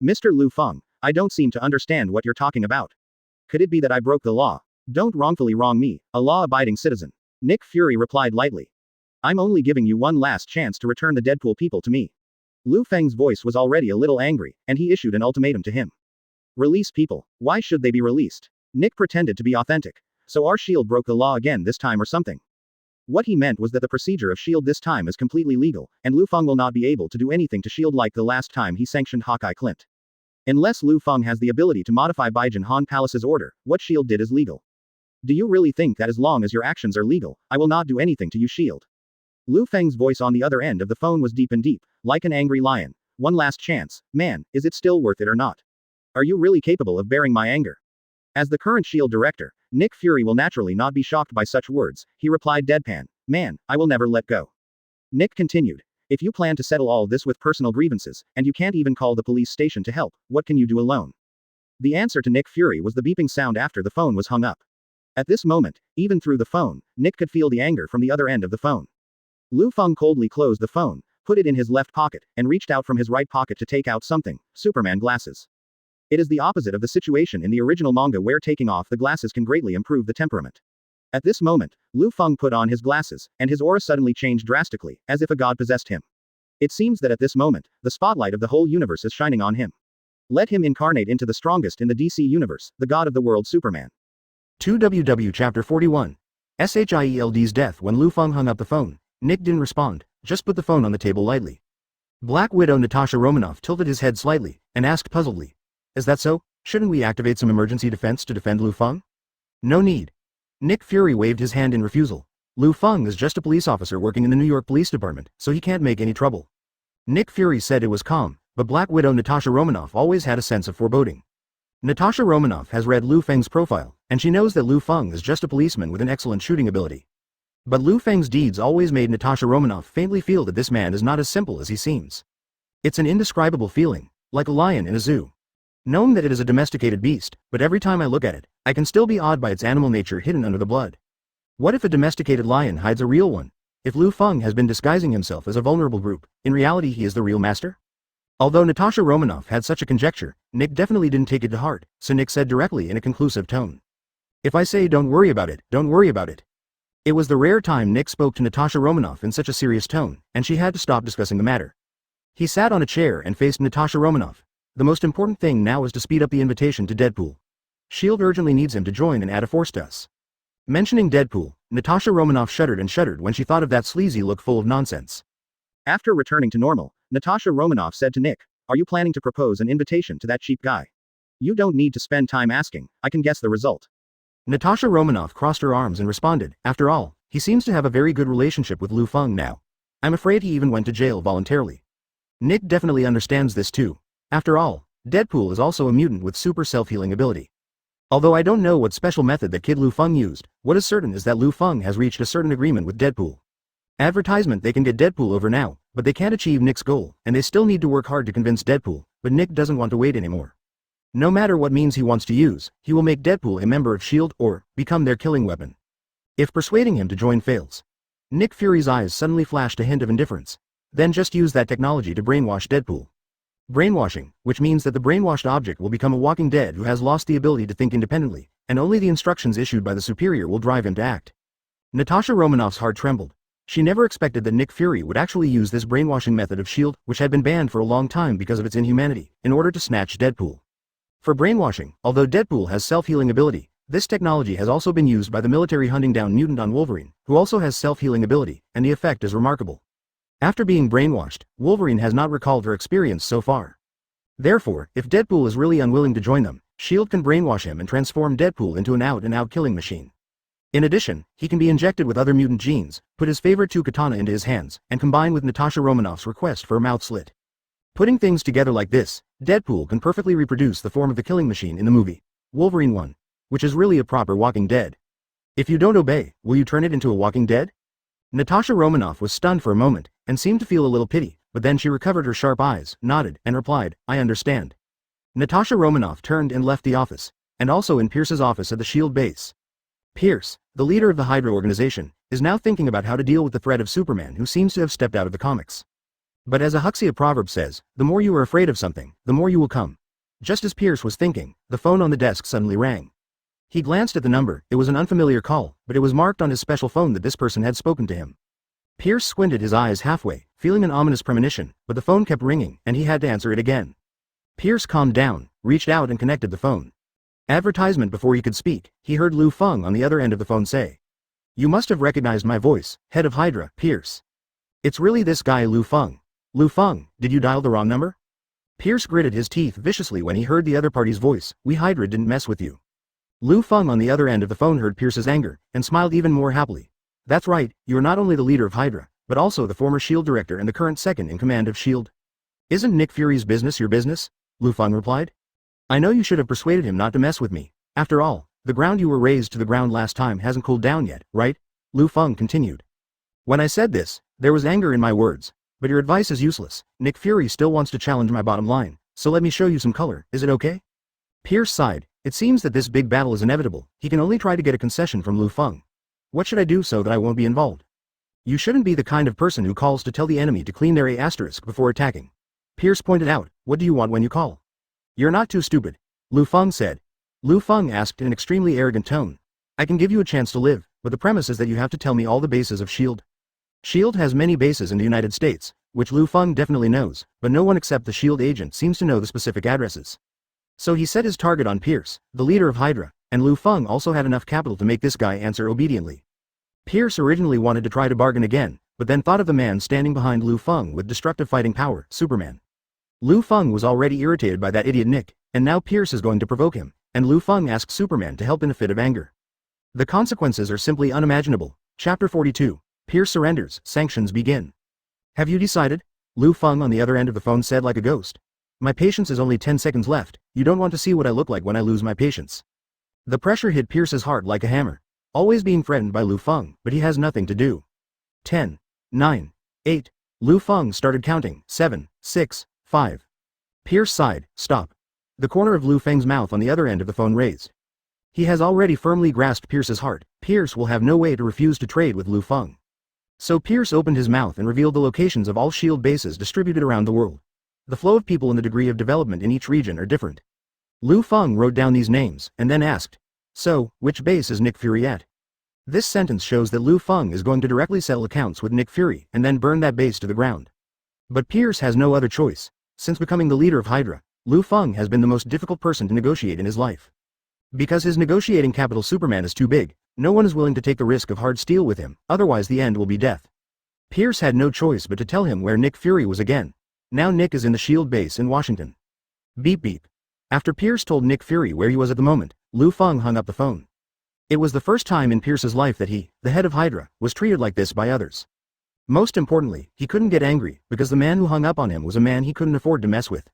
"Mr. Liu Feng, I don't seem to understand what you're talking about. Could it be that I broke the law? Don't wrongfully wrong me, a law-abiding citizen." Nick Fury replied lightly. "I'm only giving you one last chance to return the Deadpool people to me." Liu Feng's voice was already a little angry, and he issued an ultimatum to him. "Release people. Why should they be released?" Nick pretended to be authentic. "So our S.H.I.E.L.D. broke the law again this time or something?" What he meant was that the procedure of S.H.I.E.L.D. this time is completely legal, and Liu Feng will not be able to do anything to S.H.I.E.L.D. like the last time he sanctioned Hawkeye Clint. Unless Liu Feng has the ability to modify Baijin Han Palace's order, what S.H.I.E.L.D. did is legal. Do you really think that as long as your actions are legal, I will not do anything to you S.H.I.E.L.D.? Liu Feng's voice on the other end of the phone was deep and deep, like an angry lion. "One last chance, man, is it still worth it or not? Are you really capable of bearing my anger?" As the current S.H.I.E.L.D. director, Nick Fury will naturally not be shocked by such words, he replied deadpan, "Man, I will never let go." Nick continued, "If you plan to settle all this with personal grievances, and you can't even call the police station to help, what can you do alone?" The answer to Nick Fury was the beeping sound after the phone was hung up. At this moment, even through the phone, Nick could feel the anger from the other end of the phone. Liu Feng coldly closed the phone, put it in his left pocket, and reached out from his right pocket to take out something, Superman glasses. It is the opposite of the situation in the original manga where taking off the glasses can greatly improve the temperament. At this moment, Liu Feng put on his glasses, and his aura suddenly changed drastically, as if a god possessed him. It seems that at this moment, the spotlight of the whole universe is shining on him. Let him incarnate into the strongest in the DC universe, the god of the world Superman. 2WW Chapter 41. SHIELD's death. When Liu Feng hung up the phone, Nick didn't respond, just put the phone on the table lightly. Black Widow Natasha Romanoff tilted his head slightly, and asked puzzledly, "Is that so? Shouldn't we activate some emergency defense to defend Liu Feng?" "No need." Nick Fury waved his hand in refusal. "Liu Feng is just a police officer working in the New York Police Department, so he can't make any trouble." Nick Fury said it was calm, but Black Widow Natasha Romanoff always had a sense of foreboding. Natasha Romanoff has read Liu Feng's profile, and she knows that Liu Feng is just a policeman with an excellent shooting ability. But Liu Feng's deeds always made Natasha Romanoff faintly feel that this man is not as simple as he seems. It's an indescribable feeling, like a lion in a zoo. Knowing that it is a domesticated beast, but every time I look at it, I can still be awed by its animal nature hidden under the blood. What if a domesticated lion hides a real one? If Liu Feng has been disguising himself as a vulnerable group, in reality he is the real master? Although Natasha Romanoff had such a conjecture, Nick definitely didn't take it to heart, so Nick said directly in a conclusive tone. "If I say don't worry about it, don't worry about it." It was the rare time Nick spoke to Natasha Romanoff in such a serious tone, and she had to stop discussing the matter. He sat on a chair and faced Natasha Romanoff. The most important thing now is to speed up the invitation to Deadpool. S.H.I.E.L.D. urgently needs him to join and add a force to us. Mentioning Deadpool, Natasha Romanoff shuddered and shuddered when she thought of that sleazy look full of nonsense. After returning to normal, Natasha Romanoff said to Nick, "Are you planning to propose an invitation to that cheap guy? You don't need to spend time asking, I can guess the result." Natasha Romanoff crossed her arms and responded, "After all, he seems to have a very good relationship with Liu Feng now. I'm afraid he even went to jail voluntarily." Nick definitely understands this too. After all, Deadpool is also a mutant with super self-healing ability. Although I don't know what special method that kid Liu Feng used, what is certain is that Liu Feng has reached a certain agreement with Deadpool. Advertisement: they can get Deadpool over now, but they can't achieve Nick's goal, and they still need to work hard to convince Deadpool, but Nick doesn't want to wait anymore. No matter what means he wants to use, he will make Deadpool a member of S.H.I.E.L.D. or become their killing weapon. If persuading him to join fails. Nick Fury's eyes suddenly flashed a hint of indifference. Then just use that technology to brainwash Deadpool. Brainwashing, which means that the brainwashed object will become a walking dead who has lost the ability to think independently, and only the instructions issued by the superior will drive him to act. Natasha Romanoff's heart trembled. She never expected that Nick Fury would actually use this brainwashing method of S.H.I.E.L.D., which had been banned for a long time because of its inhumanity, in order to snatch Deadpool. For brainwashing, although Deadpool has self-healing ability, this technology has also been used by the military hunting down mutant on Wolverine, who also has self-healing ability, and the effect is remarkable. After being brainwashed, Wolverine has not recalled her experience so far. Therefore, if Deadpool is really unwilling to join them, S.H.I.E.L.D. can brainwash him and transform Deadpool into an out-and-out killing machine. In addition, he can be injected with other mutant genes, put his favorite 2 katana into his hands, and combine with Natasha Romanoff's request for a mouth slit. Putting things together like this, Deadpool can perfectly reproduce the form of the killing machine in the movie Wolverine 1, which is really a proper Walking Dead. If you don't obey, will you turn it into a Walking Dead? Natasha Romanoff was stunned for a moment, and seemed to feel a little pity, but then she recovered her sharp eyes, nodded, and replied, I understand. Natasha Romanoff turned and left the office, and also in Pierce's office at the S.H.I.E.L.D. base. Pierce, the leader of the Hydra organization, is now thinking about how to deal with the threat of Superman, who seems to have stepped out of the comics. But as a Huxia proverb says, the more you are afraid of something, the more you will come. Just as Pierce was thinking, the phone on the desk suddenly rang. He glanced at the number. It was an unfamiliar call, but it was marked on his special phone that this person had spoken to him. Pierce squinted his eyes halfway, feeling an ominous premonition, but the phone kept ringing, and he had to answer it again. Pierce calmed down, reached out and connected the phone. Advertisement. Before he could speak, he heard Liu Feng on the other end of the phone say, You must have recognized my voice, head of Hydra, Pierce. It's really this guy Liu Feng. Liu Feng, did you dial the wrong number? Pierce gritted his teeth viciously when he heard the other party's voice. We Hydra didn't mess with you. Liu Feng on the other end of the phone heard Pierce's anger, and smiled even more happily. That's right, you are not only the leader of Hydra, but also the former S.H.I.E.L.D. director and the current second in command of S.H.I.E.L.D. Isn't Nick Fury's business your business? Liu Feng replied. I know you should have persuaded him not to mess with me. After all, the ground you were razed to the ground last time hasn't cooled down yet, right? Liu Feng continued. When I said this, there was anger in my words, but your advice is useless. Nick Fury still wants to challenge my bottom line, so let me show you some color, is it okay? Pierce sighed. It seems that this big battle is inevitable. He can only try to get a concession from Liu Feng. What should I do so that I won't be involved? You shouldn't be the kind of person who calls to tell the enemy to clean their A** before attacking. Pierce pointed out. What do you want when you call? You're not too stupid, Liu Feng said. Liu Feng asked in an extremely arrogant tone. I can give you a chance to live, but the premise is that you have to tell me all the bases of S.H.I.E.L.D. S.H.I.E.L.D. has many bases in the United States, which Liu Feng definitely knows, but no one except the S.H.I.E.L.D. agent seems to know the specific addresses. So he set his target on Pierce, the leader of Hydra, and Liu Feng also had enough capital to make this guy answer obediently. Pierce originally wanted to try to bargain again, but then thought of the man standing behind Liu Feng with destructive fighting power, Superman. Liu Feng was already irritated by that idiot Nick, and now Pierce is going to provoke him, and Liu Feng asked Superman to help in a fit of anger. The consequences are simply unimaginable. Chapter 42. Pierce surrenders, sanctions begin. Have you decided? Liu Feng on the other end of the phone said like a ghost. My patience is only 10 seconds left. You don't want to see what I look like when I lose my patience. The pressure hit Pierce's heart like a hammer. Always being threatened by Liu Feng, but he has nothing to do. 10, 9, 8. Liu Feng started counting. 7, 6, 5. Pierce sighed. Stop. The corner of Liu Feng's mouth on the other end of the phone raised. He has already firmly grasped Pierce's heart. Pierce will have no way to refuse to trade with Liu Feng. So Pierce opened his mouth and revealed the locations of all S.H.I.E.L.D. bases distributed around the world. The flow of people and the degree of development in each region are different. Liu Feng wrote down these names, and then asked, So, which base is Nick Fury at? This sentence shows that Liu Feng is going to directly settle accounts with Nick Fury and then burn that base to the ground. But Pierce has no other choice. Since becoming the leader of Hydra, Liu Feng has been the most difficult person to negotiate in his life. Because his negotiating capital Superman is too big, no one is willing to take the risk of hard steel with him, otherwise the end will be death. Pierce had no choice but to tell him where Nick Fury was again. Now Nick is in the S.H.I.E.L.D. base in Washington. Beep beep. After Pierce told Nick Fury where he was at the moment, Liu Feng hung up the phone. It was the first time in Pierce's life that he, the head of Hydra, was treated like this by others. Most importantly, he couldn't get angry, because the man who hung up on him was a man he couldn't afford to mess with.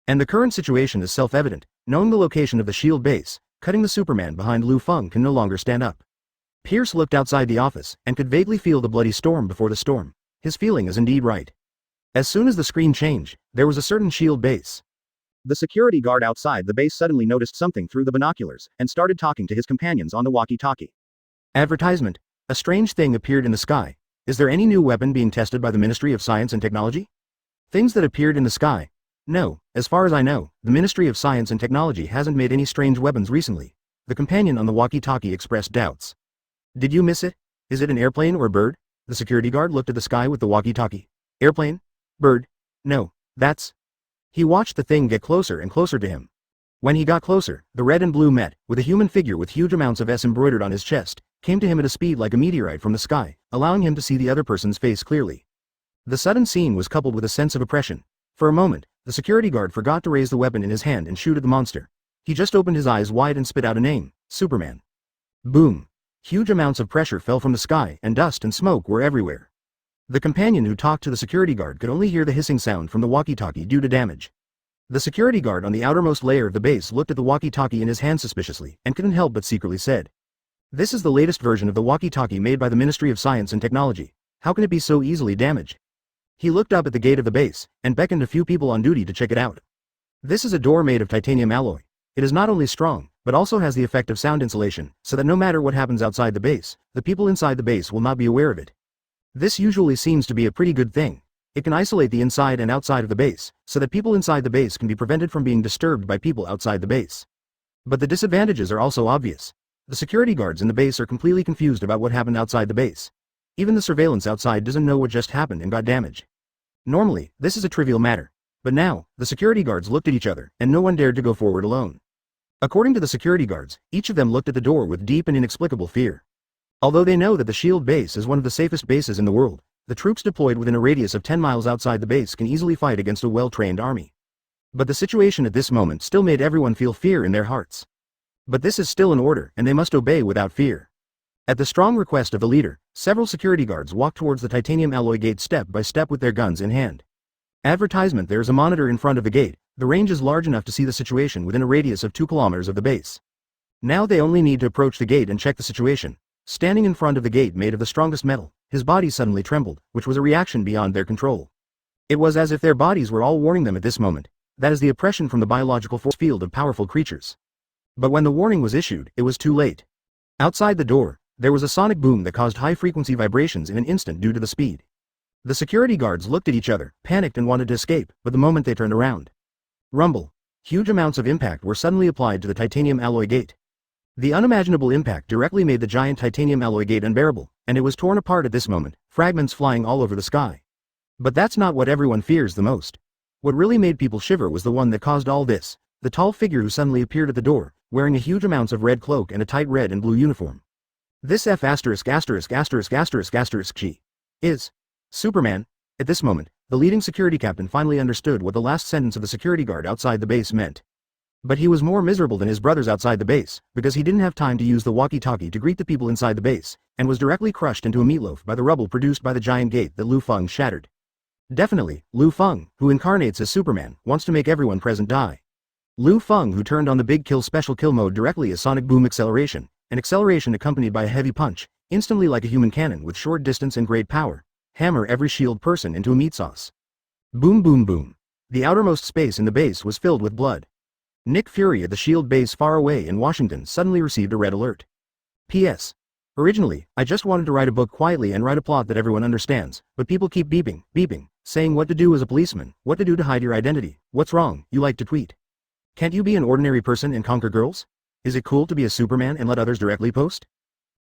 And the current situation is self-evident. Knowing the location of the S.H.I.E.L.D. base, cutting the Superman behind Liu Feng can no longer stand up. Pierce looked outside the office, and could vaguely feel the bloody storm before the storm. His feeling is indeed right. As soon as the screen changed, there was a certain S.H.I.E.L.D. base. The security guard outside the base suddenly noticed something through the binoculars, and started talking to his companions on the walkie-talkie. Advertisement. A strange thing appeared in the sky. Is there any new weapon being tested by the Ministry of Science and Technology? Things that appeared in the sky. No, as far as I know, the Ministry of Science and Technology hasn't made any strange weapons recently. The companion on the walkie-talkie expressed doubts. Did you miss it? Is it an airplane or a bird? The security guard looked at the sky with the walkie-talkie. Airplane? Bird? No, that's... He watched the thing get closer and closer to him. When he got closer, the red and blue met, with a human figure with huge amounts of S embroidered on his chest, came to him at a speed like a meteorite from the sky, allowing him to see the other person's face clearly. The sudden scene was coupled with a sense of oppression. For a moment, the security guard forgot to raise the weapon in his hand and shoot at the monster. He just opened his eyes wide and spit out a name, Superman. Boom. Huge amounts of pressure fell from the sky, and dust and smoke were everywhere. The companion who talked to the security guard could only hear the hissing sound from the walkie-talkie due to damage. The security guard on the outermost layer of the base looked at the walkie-talkie in his hand suspiciously, and couldn't help but secretly said, "This is the latest version of the walkie-talkie made by the Ministry of Science and Technology. How can it be so easily damaged?" He looked up at the gate of the base, and beckoned a few people on duty to check it out. This is a door made of titanium alloy. It is not only strong, but also has the effect of sound insulation, so that no matter what happens outside the base, the people inside the base will not be aware of it. This usually seems to be a pretty good thing. It can isolate the inside and outside of the base, so that people inside the base can be prevented from being disturbed by people outside the base. But the disadvantages are also obvious. The security guards in the base are completely confused about what happened outside the base. Even the surveillance outside doesn't know what just happened and got damaged. Normally, this is a trivial matter. But now, the security guards looked at each other, and no one dared to go forward alone. According to the security guards, each of them looked at the door with deep and inexplicable fear. Although they know that the shield base is one of the safest bases in the world, the troops deployed within a radius of 10 miles outside the base can easily fight against a well-trained army. But the situation at this moment still made everyone feel fear in their hearts. But this is still an order, and they must obey without fear. At the strong request of the leader, several security guards walked towards the titanium alloy gate step by step with their guns in hand. Advertisement: there is a monitor in front of the gate. The range is large enough to see the situation within a radius of 2 kilometers of the base. Now they only need to approach the gate and check the situation. Standing in front of the gate made of the strongest metal, his body suddenly trembled, which was a reaction beyond their control. It was as if their bodies were all warning them at this moment. That is the oppression from the biological force field of powerful creatures. But when the warning was issued, it was too late. Outside the door, there was a sonic boom that caused high-frequency vibrations in an instant due to the speed. The security guards looked at each other, panicked and wanted to escape, but the moment they turned around. Rumble. Huge amounts of impact were suddenly applied to the titanium alloy gate. The unimaginable impact directly made the giant titanium alloy gate unbearable, and it was torn apart at this moment, fragments flying all over the sky. But that's not what everyone fears the most. What really made people shiver was the one that caused all this, the tall figure who suddenly appeared at the door, wearing a huge amounts of red cloak and a tight red and blue uniform. This F*** she is Superman. At this moment, the leading security captain finally understood what the last sentence of the security guard outside the base meant. But he was more miserable than his brothers outside the base, because he didn't have time to use the walkie-talkie to greet the people inside the base, and was directly crushed into a meatloaf by the rubble produced by the giant gate that Liu Feng shattered. Definitely, Liu Feng, who incarnates as Superman, wants to make everyone present die. Liu Feng, who turned on the big kill special kill mode directly as sonic boom acceleration, an acceleration accompanied by a heavy punch, instantly like a human cannon with short distance and great power, hammer every shield person into a meat sauce. Boom boom boom. The outermost space in the base was filled with blood. Nick Fury at the shield base far away in Washington suddenly received a red alert. P.S. Originally, I just wanted to write a book quietly and write a plot that everyone understands, but people keep beeping, saying what to do as a policeman, what to do to hide your identity, what's wrong, you like to tweet. Can't you be an ordinary person and conquer girls? Is it cool to be a Superman and let others directly post?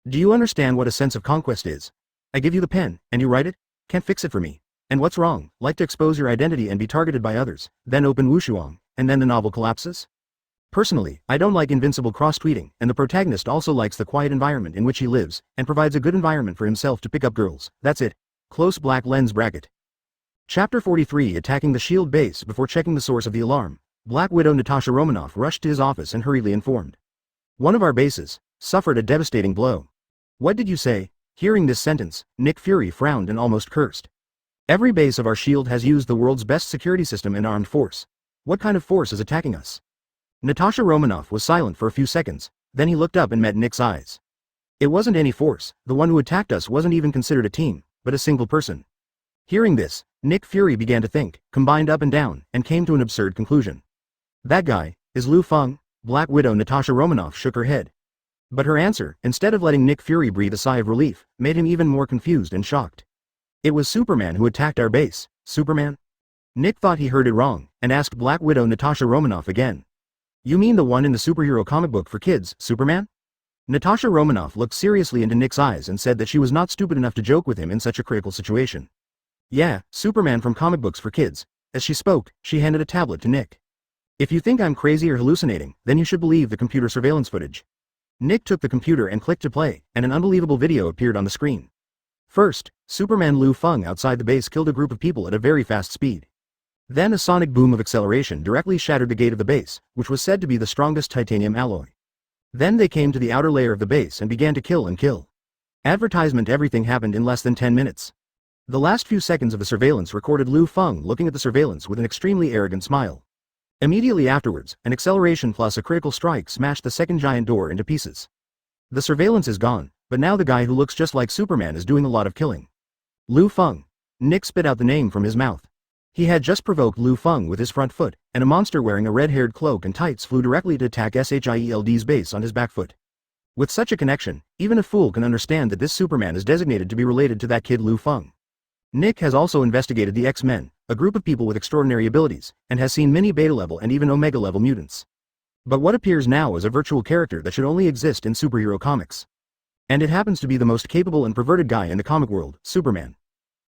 Do you understand what a sense of conquest is? I give you the pen, and you write it? Can't fix it for me. And what's wrong, like to expose your identity and be targeted by others, then open Wushuang, and then the novel collapses? Personally, I don't like invincible cross-tweeting, and the protagonist also likes the quiet environment in which he lives, and provides a good environment for himself to pick up girls. That's it. Close black lens bracket. Chapter 43: Attacking the shield base. Before checking the source of the alarm, Black Widow Natasha Romanoff rushed to his office and hurriedly informed. One of our bases suffered a devastating blow. What did you say? Hearing this sentence, Nick Fury frowned and almost cursed. Every base of our shield has used the world's best security system and armed force. What kind of force is attacking us? Natasha Romanoff was silent for a few seconds, then he looked up and met Nick's eyes. It wasn't any force, the one who attacked us wasn't even considered a team, but a single person. Hearing this, Nick Fury began to think, combined up and down, and came to an absurd conclusion. That guy is Liu Feng. Black Widow Natasha Romanoff shook her head. But her answer, instead of letting Nick Fury breathe a sigh of relief, made him even more confused and shocked. It was Superman who attacked our base. Superman? Nick thought he heard it wrong, and asked Black Widow Natasha Romanoff again. You mean the one in the superhero comic book for kids, Superman? Natasha Romanoff looked seriously into Nick's eyes and said that she was not stupid enough to joke with him in such a critical situation. Yeah, Superman from comic books for kids. As she spoke, she handed a tablet to Nick. If you think I'm crazy or hallucinating, then you should believe the computer surveillance footage. Nick took the computer and clicked to play, and an unbelievable video appeared on the screen. First, Superman Liu Feng outside the base killed a group of people at a very fast speed. Then a sonic boom of acceleration directly shattered the gate of the base, which was said to be the strongest titanium alloy. Then they came to the outer layer of the base and began to kill and kill. Advertisement. Everything happened in less than 10 minutes. The last few seconds of the surveillance recorded Liu Feng looking at the surveillance with an extremely arrogant smile. Immediately afterwards, an acceleration plus a critical strike smashed the second giant door into pieces. The surveillance is gone, but now the guy who looks just like Superman is doing a lot of killing. Liu Feng. Nick spit out the name from his mouth. He had just provoked Liu Feng with his front foot, and a monster wearing a red-haired cloak and tights flew directly to attack Shield's base on his back foot. With such a connection, even a fool can understand that this Superman is designated to be related to that kid Liu Feng. Nick has also investigated the X-Men, a group of people with extraordinary abilities, and has seen many beta-level and even omega-level mutants. But what appears now is a virtual character that should only exist in superhero comics. And it happens to be the most capable and perverted guy in the comic world, Superman.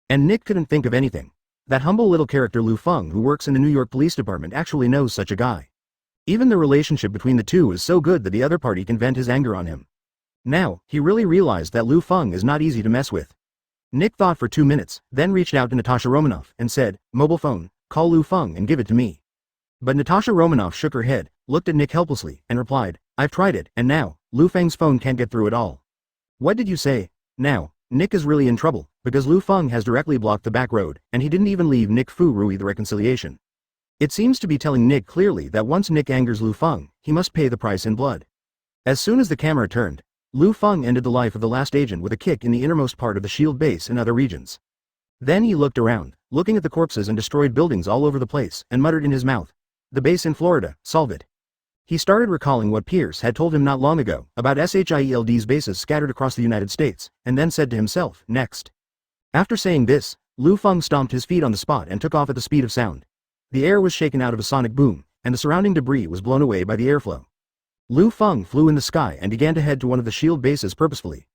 And Nick couldn't think of anything. That humble little character Liu Feng, who works in the New York Police Department, actually knows such a guy. Even the relationship between the two is so good that the other party can vent his anger on him. Now, he really realized that Liu Feng is not easy to mess with. Nick thought for 2 minutes, then reached out to Natasha Romanoff and said, "Mobile phone, call Liu Feng and give it to me." But Natasha Romanoff shook her head, looked at Nick helplessly, and replied, "I've tried it, and now, Liu Feng's phone can't get through at all." "What did you say?" Now, Nick is really in trouble, because Liu Feng has directly blocked the back road, and he didn't even leave Nick Fu Rui the reconciliation. It seems to be telling Nick clearly that once Nick angers Liu Feng, he must pay the price in blood. As soon as the camera turned, Liu Feng ended the life of the last agent with a kick in the innermost part of the shield base and other regions. Then he looked around, looking at the corpses and destroyed buildings all over the place, and muttered in his mouth, "The base in Florida, solve it." He started recalling what Pierce had told him not long ago about Shield's bases scattered across the United States, and then said to himself, "Next." After saying this, Liu Feng stomped his feet on the spot and took off at the speed of sound. The air was shaken out of a sonic boom, and the surrounding debris was blown away by the airflow. Liu Feng flew in the sky and began to head to one of the shield bases purposefully.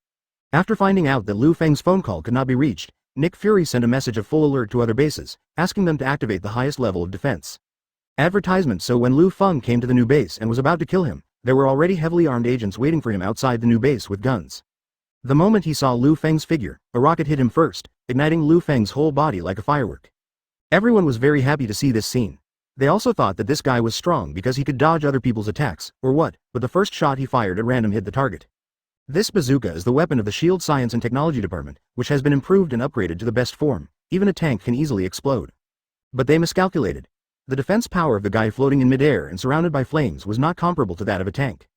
After finding out that Liu Feng's phone call could not be reached, Nick Fury sent a message of full alert to other bases, asking them to activate the highest level of defense. Advertisement. So when Liu Feng came to the new base and was about to kill him, there were already heavily armed agents waiting for him outside the new base with guns. The moment he saw Liu Feng's figure, a rocket hit him first, igniting Liu Feng's whole body like a firework. Everyone was very happy to see this scene. They also thought that this guy was strong because he could dodge other people's attacks, or what, but the first shot he fired at random hit the target. This bazooka is the weapon of the SHIELD Science and Technology Department, which has been improved and upgraded to the best form. Even a tank can easily explode. But they miscalculated. The defense power of the guy floating in midair and surrounded by flames was not comparable to that of a tank.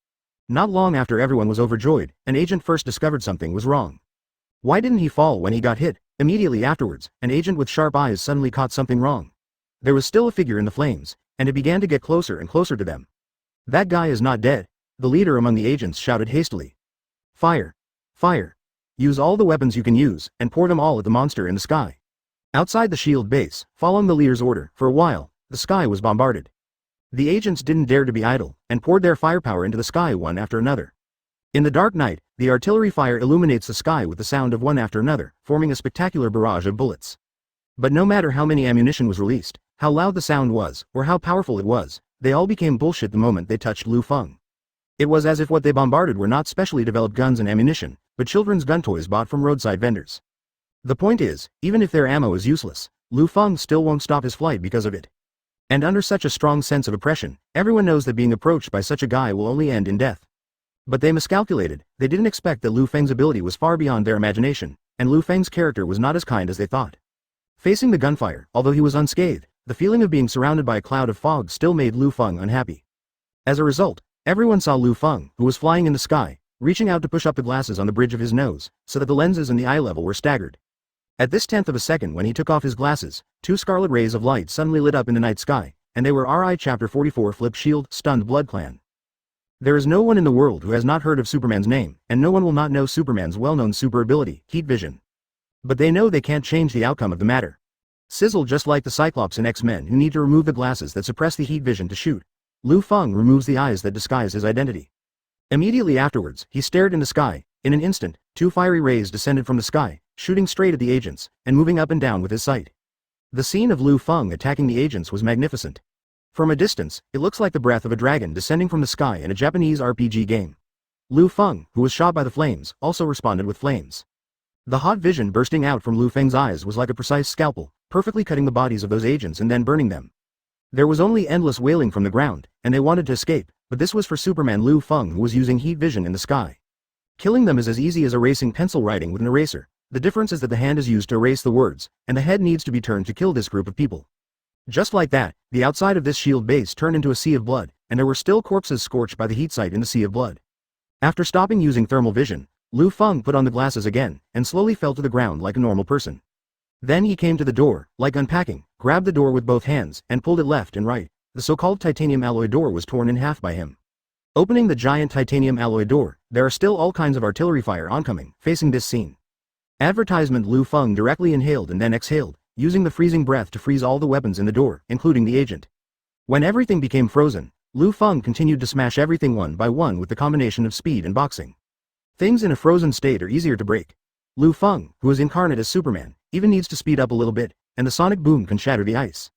Not long after everyone was overjoyed, an agent first discovered something was wrong. Why didn't he fall when he got hit? Immediately afterwards, an agent with sharp eyes suddenly caught something wrong. There was still a figure in the flames, and it began to get closer and closer to them. "That guy is not dead," the leader among the agents shouted hastily. "Fire! Fire! Use all the weapons you can use, and pour them all at the monster in the sky." Outside the shield base, following the leader's order, for a while, the sky was bombarded. The agents didn't dare to be idle, and poured their firepower into the sky one after another. In the dark night, the artillery fire illuminates the sky with the sound of one after another, forming a spectacular barrage of bullets. But no matter how many ammunition was released, how loud the sound was, or how powerful it was, they all became bullshit the moment they touched Liu Feng. It was as if what they bombarded were not specially developed guns and ammunition, but children's gun toys bought from roadside vendors. The point is, even if their ammo is useless, Liu Feng still won't stop his flight because of it. And under such a strong sense of oppression, everyone knows that being approached by such a guy will only end in death. But they miscalculated. They didn't expect that Liu Feng's ability was far beyond their imagination, and Liu Feng's character was not as kind as they thought. Facing the gunfire, although he was unscathed, the feeling of being surrounded by a cloud of fog still made Liu Feng unhappy. As a result, everyone saw Liu Feng, who was flying in the sky, reaching out to push up the glasses on the bridge of his nose, so that the lenses in the eye level were staggered. At this tenth of a second when he took off his glasses, two scarlet rays of light suddenly lit up in the night sky, and they were RI Chapter 44 Flip Shield, Stunned Blood Clan. There is no one in the world who has not heard of Superman's name, and no one will not know Superman's well-known super ability, heat vision. But they know they can't change the outcome of the matter. Sizzle. Just like the Cyclops in X-Men who need to remove the glasses that suppress the heat vision to shoot, Liu Feng removes the eyes that disguise his identity. Immediately afterwards, he stared in the sky. In an instant, 2 fiery rays descended from the sky, shooting straight at the agents, and moving up and down with his sight. The scene of Liu Feng attacking the agents was magnificent. From a distance, it looks like the breath of a dragon descending from the sky in a Japanese RPG game. Liu Feng, who was shot by the flames, also responded with flames. The hot vision bursting out from Liu Feng's eyes was like a precise scalpel, perfectly cutting the bodies of those agents and then burning them. There was only endless wailing from the ground, and they wanted to escape, but this was for Superman Liu Feng, who was using heat vision in the sky. Killing them is as easy as erasing pencil writing with an eraser. The difference is that the hand is used to erase the words, and the head needs to be turned to kill this group of people. Just like that, the outside of this shield base turned into a sea of blood, and there were still corpses scorched by the heat sight in the sea of blood. After stopping using thermal vision, Liu Feng put on the glasses again, and slowly fell to the ground like a normal person. Then he came to the door, like unpacking, grabbed the door with both hands, and pulled it left and right. The so-called titanium alloy door was torn in half by him. Opening the giant titanium alloy door, there are still all kinds of artillery fire oncoming, facing this scene. Advertisement. Liu Feng directly inhaled and then exhaled, using the freezing breath to freeze all the weapons in the door, including the agent. When everything became frozen, Liu Feng continued to smash everything one by one with the combination of speed and boxing. Things in a frozen state are easier to break. Liu Feng, who is incarnate as Superman, even needs to speed up a little bit, and the sonic boom can shatter the ice.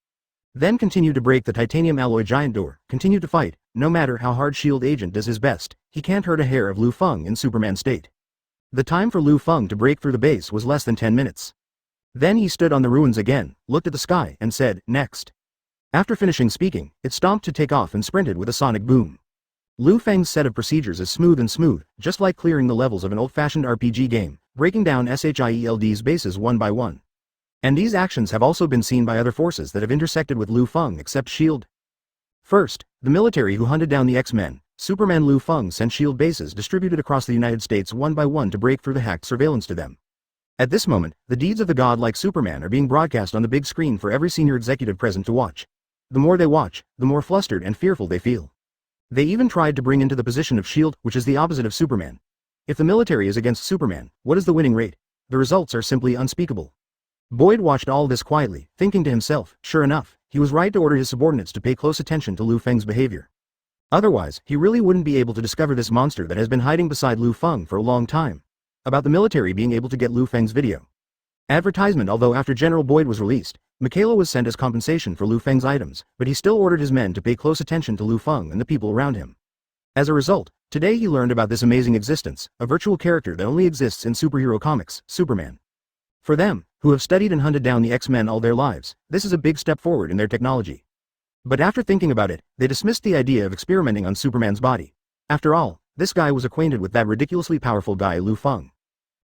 Then continue to break the titanium alloy giant door, continue to fight. No matter how hard S.H.I.E.L.D. agent does his best, he can't hurt a hair of Liu Feng in Superman state. The time for Liu Feng to break through the base was less than 10 minutes. Then he stood on the ruins again, looked at the sky, and said, "Next." After finishing speaking, it stomped to take off and sprinted with a sonic boom. Liu Feng's set of procedures is smooth, just like clearing the levels of an old-fashioned RPG game, breaking down S.H.I.E.L.D.'s bases one by one. And these actions have also been seen by other forces that have intersected with Liu Feng except S.H.I.E.L.D. First, the military who hunted down the X-Men. Superman Liu Feng sent S.H.I.E.L.D. bases distributed across the United States one by one to break through the hacked surveillance to them. At this moment, the deeds of the god like Superman are being broadcast on the big screen for every senior executive present to watch. The more they watch, the more flustered and fearful they feel. They even tried to bring into the position of S.H.I.E.L.D., which is the opposite of Superman. If the military is against Superman, what is the winning rate? The results are simply unspeakable. Boyd watched all this quietly, thinking to himself, sure enough, he was right to order his subordinates to pay close attention to Liu Feng's behavior. Otherwise, he really wouldn't be able to discover this monster that has been hiding beside Liu Feng for a long time. About the military being able to get Liu Feng's video. Advertisement. Although after General Boyd was released, Michaela was sent as compensation for Liu Feng's items, but he still ordered his men to pay close attention to Liu Feng and the people around him. As a result, today he learned about this amazing existence, a virtual character that only exists in superhero comics, Superman. For them, who have studied and hunted down the X-Men all their lives, this is a big step forward in their technology. But after thinking about it, they dismissed the idea of experimenting on Superman's body. After all, this guy was acquainted with that ridiculously powerful guy Liu Feng.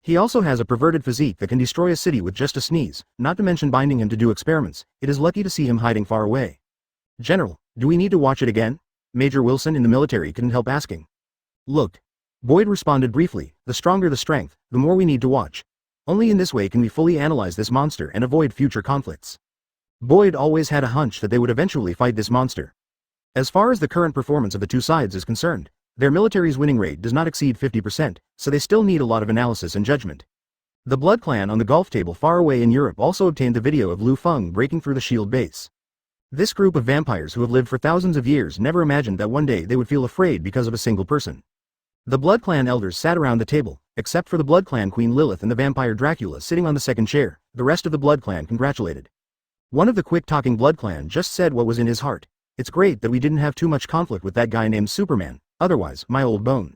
He also has a perverted physique that can destroy a city with just a sneeze, not to mention binding him to do experiments. It is lucky to see him hiding far away. General, do we need to watch it again? Major Wilson in the military couldn't help asking. Look. Boyd responded briefly, the stronger the strength, the more we need to watch. Only in this way can we fully analyze this monster and avoid future conflicts. Boyd always had a hunch that they would eventually fight this monster. As far as the current performance of the two sides is concerned, their military's winning rate does not exceed 50%, so they still need a lot of analysis and judgment. The Blood Clan on the golf table far away in Europe also obtained the video of Liu Feng breaking through the S.H.I.E.L.D. base. This group of vampires who have lived for thousands of years never imagined that one day they would feel afraid because of a single person. The Blood Clan elders sat around the table, except for the Blood Clan Queen Lilith and the vampire Dracula sitting on the second chair. The rest of the Blood Clan congratulated. One of the quick-talking Blood Clan just said what was in his heart. It's great that we didn't have too much conflict with that guy named Superman, otherwise, my old bone.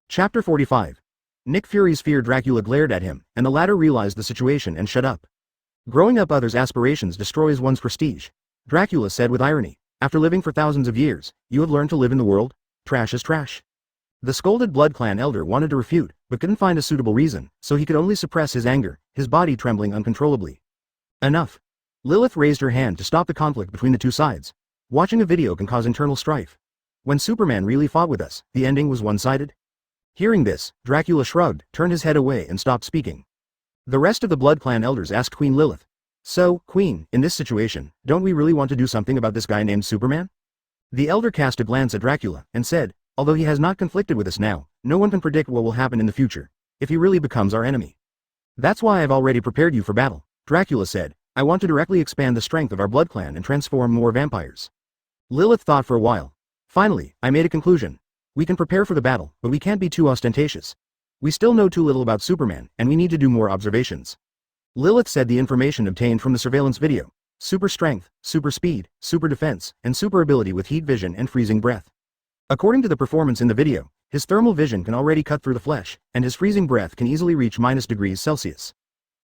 Chapter 45. Nick Fury's fear. Dracula glared at him, and the latter realized the situation and shut up. Growing up others' aspirations destroys one's prestige. Dracula said with irony, after living for thousands of years, you have learned to live in the world? Trash is trash. The scolded Blood Clan elder wanted to refute, but couldn't find a suitable reason, so he could only suppress his anger, his body trembling uncontrollably. Enough. Lilith raised her hand to stop the conflict between the two sides. Watching a video can cause internal strife. When Superman really fought with us, the ending was one-sided. Hearing this, Dracula shrugged, turned his head away and stopped speaking. The rest of the Blood Clan elders asked Queen Lilith. So, Queen, in this situation, don't we really want to do something about this guy named Superman? The elder cast a glance at Dracula, and said, although he has not conflicted with us now, no one can predict what will happen in the future, if he really becomes our enemy. That's why I've already prepared you for battle, Dracula said. I want to directly expand the strength of our Blood Clan and transform more vampires. Lilith thought for a while. Finally, I made a conclusion. We can prepare for the battle, but we can't be too ostentatious. We still know too little about Superman, and we need to do more observations. Lilith said the information obtained from the surveillance video. Super strength, super speed, super defense, and super ability with heat vision and freezing breath. According to the performance in the video, his thermal vision can already cut through the flesh, and his freezing breath can easily reach -°C.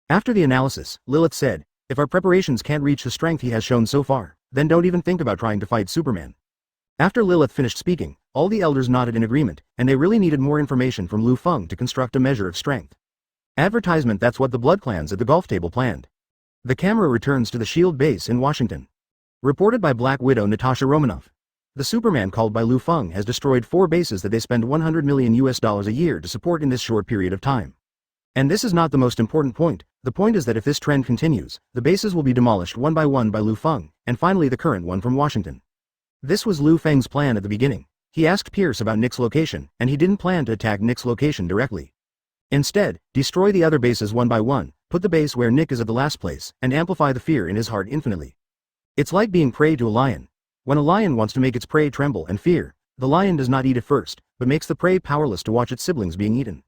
After the analysis, Lilith said, if our preparations can't reach the strength he has shown so far, then don't even think about trying to fight Superman. After Lilith finished speaking, all the elders nodded in agreement, and they really needed more information from Liu Feng to construct a measure of strength. Advertisement. That's what the Blood clans at the golf table planned. The camera returns to the SHIELD base in Washington. Reported by Black Widow Natasha Romanoff. The Superman called by Liu Feng has destroyed 4 bases that they spend $100 million a year to support in this short period of time. And this is not the most important point. The point is that if this trend continues, the bases will be demolished one by Liu Feng, and finally the current one from Washington. This was Liu Feng's plan at the beginning. He asked Pierce about Nick's location, and he didn't plan to attack Nick's location directly. Instead, destroy the other bases one by one, put the base where Nick is at the last place, and amplify the fear in his heart infinitely. It's like being prey to a lion. When a lion wants to make its prey tremble and fear, the lion does not eat it first, but makes the prey powerless to watch its siblings being eaten.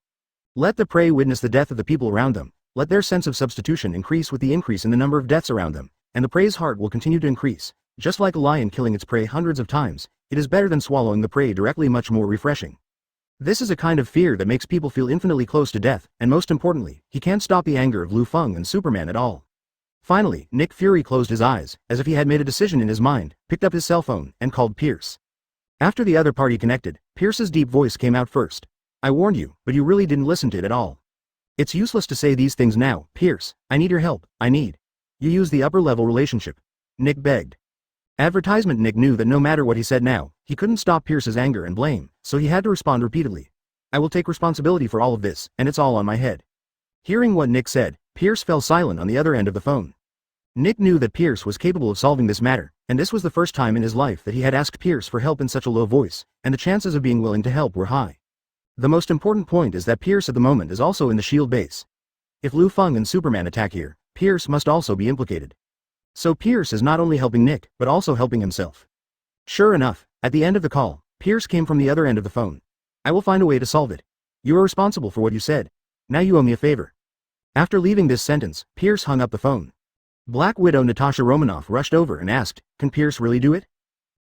Let the prey witness the death of the people around them, let their sense of substitution increase with the increase in the number of deaths around them, and the prey's heart will continue to increase. Just like a lion killing its prey hundreds of times, it is better than swallowing the prey directly, much more refreshing. This is a kind of fear that makes people feel infinitely close to death, and most importantly, he can't stop the anger of Liu Feng and Superman at all. Finally, Nick Fury closed his eyes, as if he had made a decision in his mind, picked up his cell phone, and called Pierce. After the other party connected, Pierce's deep voice came out first. I warned you, but you really didn't listen to it at all. It's useless to say these things now, Pierce. I need your help. You use the upper-level relationship. Nick begged. Advertisement. Nick knew that no matter what he said now, he couldn't stop Pierce's anger and blame, so he had to respond repeatedly. I will take responsibility for all of this, and it's all on my head. Hearing what Nick said, Pierce fell silent on the other end of the phone. Nick knew that Pierce was capable of solving this matter, and this was the first time in his life that he had asked Pierce for help in such a low voice, and the chances of being willing to help were high. The most important point is that Pierce at the moment is also in the SHIELD base. If Liu Feng and Superman attack here, Pierce must also be implicated. So Pierce is not only helping Nick, but also helping himself. Sure enough, at the end of the call, Pierce came from the other end of the phone. I will find a way to solve it. You are responsible for what you said. Now you owe me a favor. After leaving this sentence, Pierce hung up the phone. Black Widow Natasha Romanoff rushed over and asked, can Pierce really do it?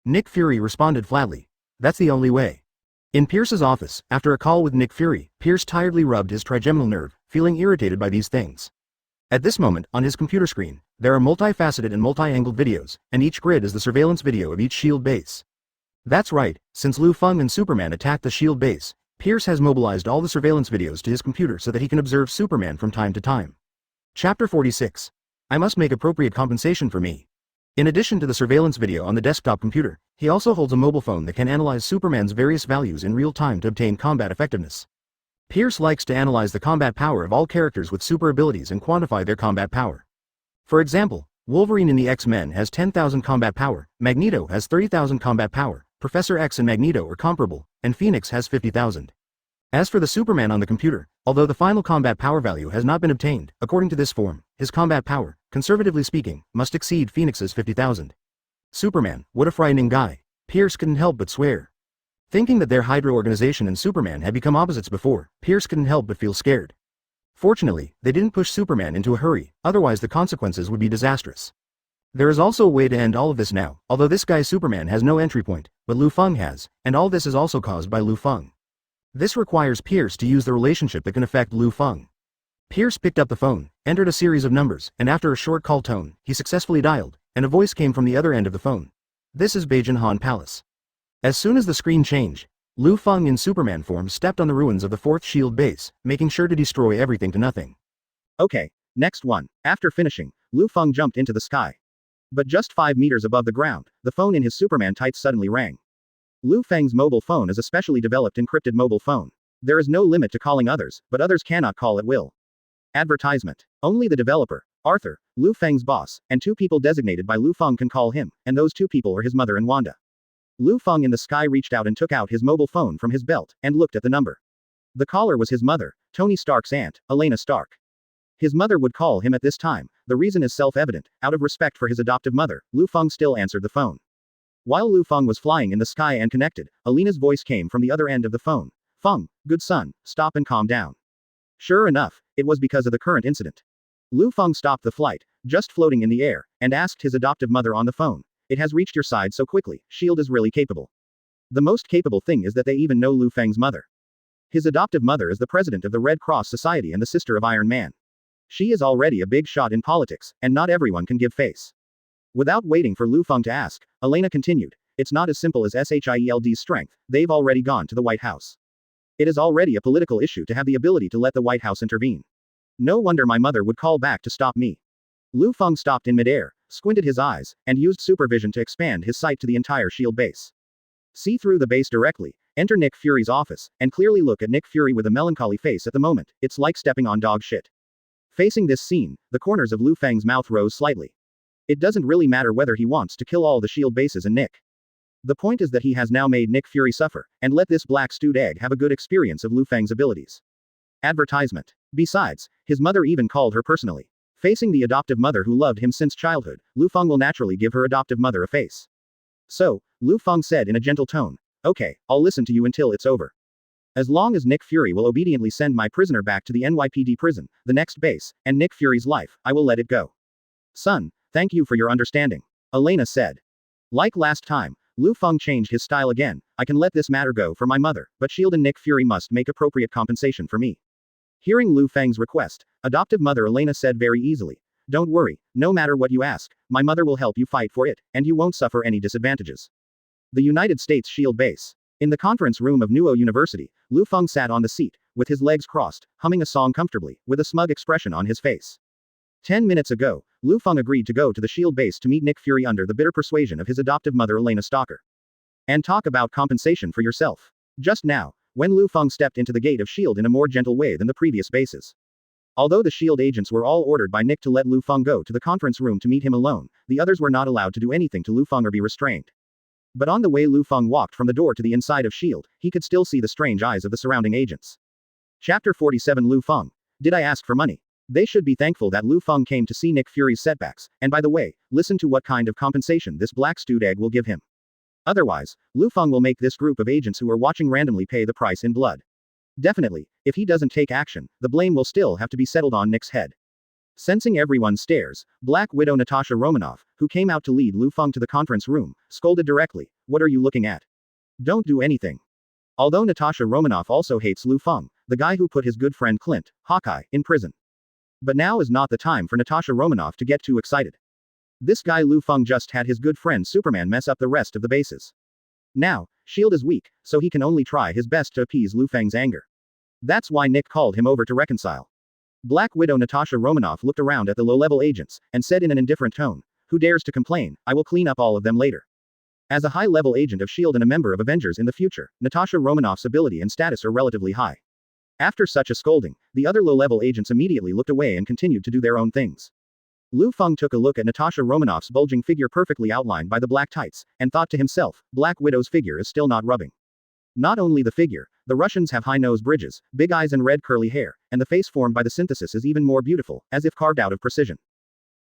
Nick Fury responded flatly. That's the only way. In Pierce's office, after a call with Nick Fury, Pierce tiredly rubbed his trigeminal nerve, feeling irritated by these things. At this moment, on his computer screen, there are multifaceted and multi-angled videos, and each grid is the surveillance video of each SHIELD base. That's right, since Liu Feng and Superman attacked the SHIELD base, Pierce has mobilized all the surveillance videos to his computer so that he can observe Superman from time to time. Chapter 46. I must make appropriate compensation for me. In addition to the surveillance video on the desktop computer, he also holds a mobile phone that can analyze Superman's various values in real time to obtain combat effectiveness. Pierce likes to analyze the combat power of all characters with super abilities and quantify their combat power. For example, Wolverine in the X-Men has 10,000 combat power, Magneto has 30,000 combat power, Professor X and Magneto are comparable, and Phoenix has 50,000. As for the Superman on the computer, although the final combat power value has not been obtained, according to this form, his combat power, conservatively speaking, must exceed Phoenix's 50,000. Superman, what a frightening guy. Pierce couldn't help but swear. Thinking that their Hydra organization and Superman had become opposites before, Pierce couldn't help but feel scared. Fortunately, they didn't push Superman into a hurry, otherwise the consequences would be disastrous. There is also a way to end all of this now, although this guy Superman has no entry point, but Liu Feng has, and all this is also caused by Liu Feng. This requires Pierce to use the relationship that can affect Liu Feng. Pierce picked up the phone, entered a series of numbers, and after a short call tone, he successfully dialed, and a voice came from the other end of the phone. This is Bajan Han Palace. As soon as the screen changed, Liu Feng in Superman form stepped on the ruins of the 4th SHIELD base, making sure to destroy everything to nothing. Okay, next one. After finishing, Liu Feng jumped into the sky. But just 5 meters above the ground, the phone in his Superman tights suddenly rang. Liu Feng's mobile phone is a specially developed encrypted mobile phone. There is no limit to calling others, but others cannot call at will. Advertisement. Only the developer, Arthur, Liu Feng's boss, and 2 people designated by Liu Feng can call him, and those 2 people are his mother and Wanda. Liu Feng in the sky reached out and took out his mobile phone from his belt, and looked at the number. The caller was his mother, Tony Stark's aunt, Elena Stark. His mother would call him at this time. The reason is self-evident. Out of respect for his adoptive mother, Liu Feng still answered the phone. While Lu Feng was flying in the sky and connected, Alina's voice came from the other end of the phone. Feng, good son, stop and calm down. Sure enough, it was because of the current incident. Lu Feng stopped the flight, just floating in the air, and asked his adoptive mother on the phone. It has reached your side so quickly, S.H.I.E.L.D. is really capable. The most capable thing is that they even know Lu Feng's mother. His adoptive mother is the president of the Red Cross Society and the sister of Iron Man. She is already a big shot in politics, and not everyone can give face. Without waiting for Lu Feng to ask, Elena continued, it's not as simple as S.H.I.E.L.D.'s strength, they've already gone to the White House. It is already a political issue to have the ability to let the White House intervene. No wonder my mother would call back to stop me. Lu Feng stopped in midair, squinted his eyes, and used supervision to expand his sight to the entire S.H.I.E.L.D. base. See through the base directly, enter Nick Fury's office, and clearly look at Nick Fury with a melancholy face at the moment, it's like stepping on dog shit. Facing this scene, the corners of Lu Feng's mouth rose slightly. It doesn't really matter whether he wants to kill all the S.H.I.E.L.D. bases and Nick. The point is that he has now made Nick Fury suffer, and let this black stewed egg have a good experience of Lu Feng's abilities. Advertisement. Besides, his mother even called her personally. Facing the adoptive mother who loved him since childhood, Lu Feng will naturally give her adoptive mother a face. So, Lu Feng said in a gentle tone, okay, I'll listen to you until it's over. As long as Nick Fury will obediently send my prisoner back to the NYPD prison, the next base, and Nick Fury's life, I will let it go. Son, thank you for your understanding. Elena said. Like last time, Lu Feng changed his style again, I can let this matter go for my mother, but S.H.I.E.L.D. and Nick Fury must make appropriate compensation for me. Hearing Lu Feng's request, adoptive mother Elena said very easily, don't worry, no matter what you ask, my mother will help you fight for it, and you won't suffer any disadvantages. The United States S.H.I.E.L.D. base. In the conference room of Nuo University, Lu Feng sat on the seat, with his legs crossed, humming a song comfortably, with a smug expression on his face. 10 minutes ago, Lu Feng agreed to go to the S.H.I.E.L.D. base to meet Nick Fury under the bitter persuasion of his adoptive mother Elena Stalker. And talk about compensation for yourself. Just now, when Lu Feng stepped into the gate of S.H.I.E.L.D. in a more gentle way than the previous bases. Although the S.H.I.E.L.D. agents were all ordered by Nick to let Lu Feng go to the conference room to meet him alone, the others were not allowed to do anything to Lu Feng or be restrained. But on the way Lu Feng walked from the door to the inside of S.H.I.E.L.D., he could still see the strange eyes of the surrounding agents. Chapter 47 Lu Feng. Did I ask for money? They should be thankful that Lu Feng came to see Nick Fury's setbacks, and by the way, listen to what kind of compensation this black stewed egg will give him. Otherwise, Lu Feng will make this group of agents who are watching randomly pay the price in blood. Definitely, if he doesn't take action, the blame will still have to be settled on Nick's head. Sensing everyone's stares, Black Widow Natasha Romanoff, who came out to lead Lu Feng to the conference room, scolded directly, what are you looking at? Don't do anything. Although Natasha Romanoff also hates Liu Feng, the guy who put his good friend Clint, Hawkeye, in prison. But now is not the time for Natasha Romanoff to get too excited. This guy Liu Feng just had his good friend Superman mess up the rest of the bases. Now, S.H.I.E.L.D. is weak, so he can only try his best to appease Liu Feng's anger. That's why Nick called him over to reconcile. Black Widow Natasha Romanoff looked around at the low-level agents, and said in an indifferent tone, who dares to complain, I will clean up all of them later. As a high-level agent of S.H.I.E.L.D. and a member of Avengers in the future, Natasha Romanoff's ability and status are relatively high. After such a scolding, the other low-level agents immediately looked away and continued to do their own things. Liu Feng took a look at Natasha Romanoff's bulging figure perfectly outlined by the black tights, and thought to himself, Black Widow's figure is still not rubbing. Not only the figure, the Russians have high nose bridges, big eyes and red curly hair, and the face formed by the synthesis is even more beautiful, as if carved out of precision.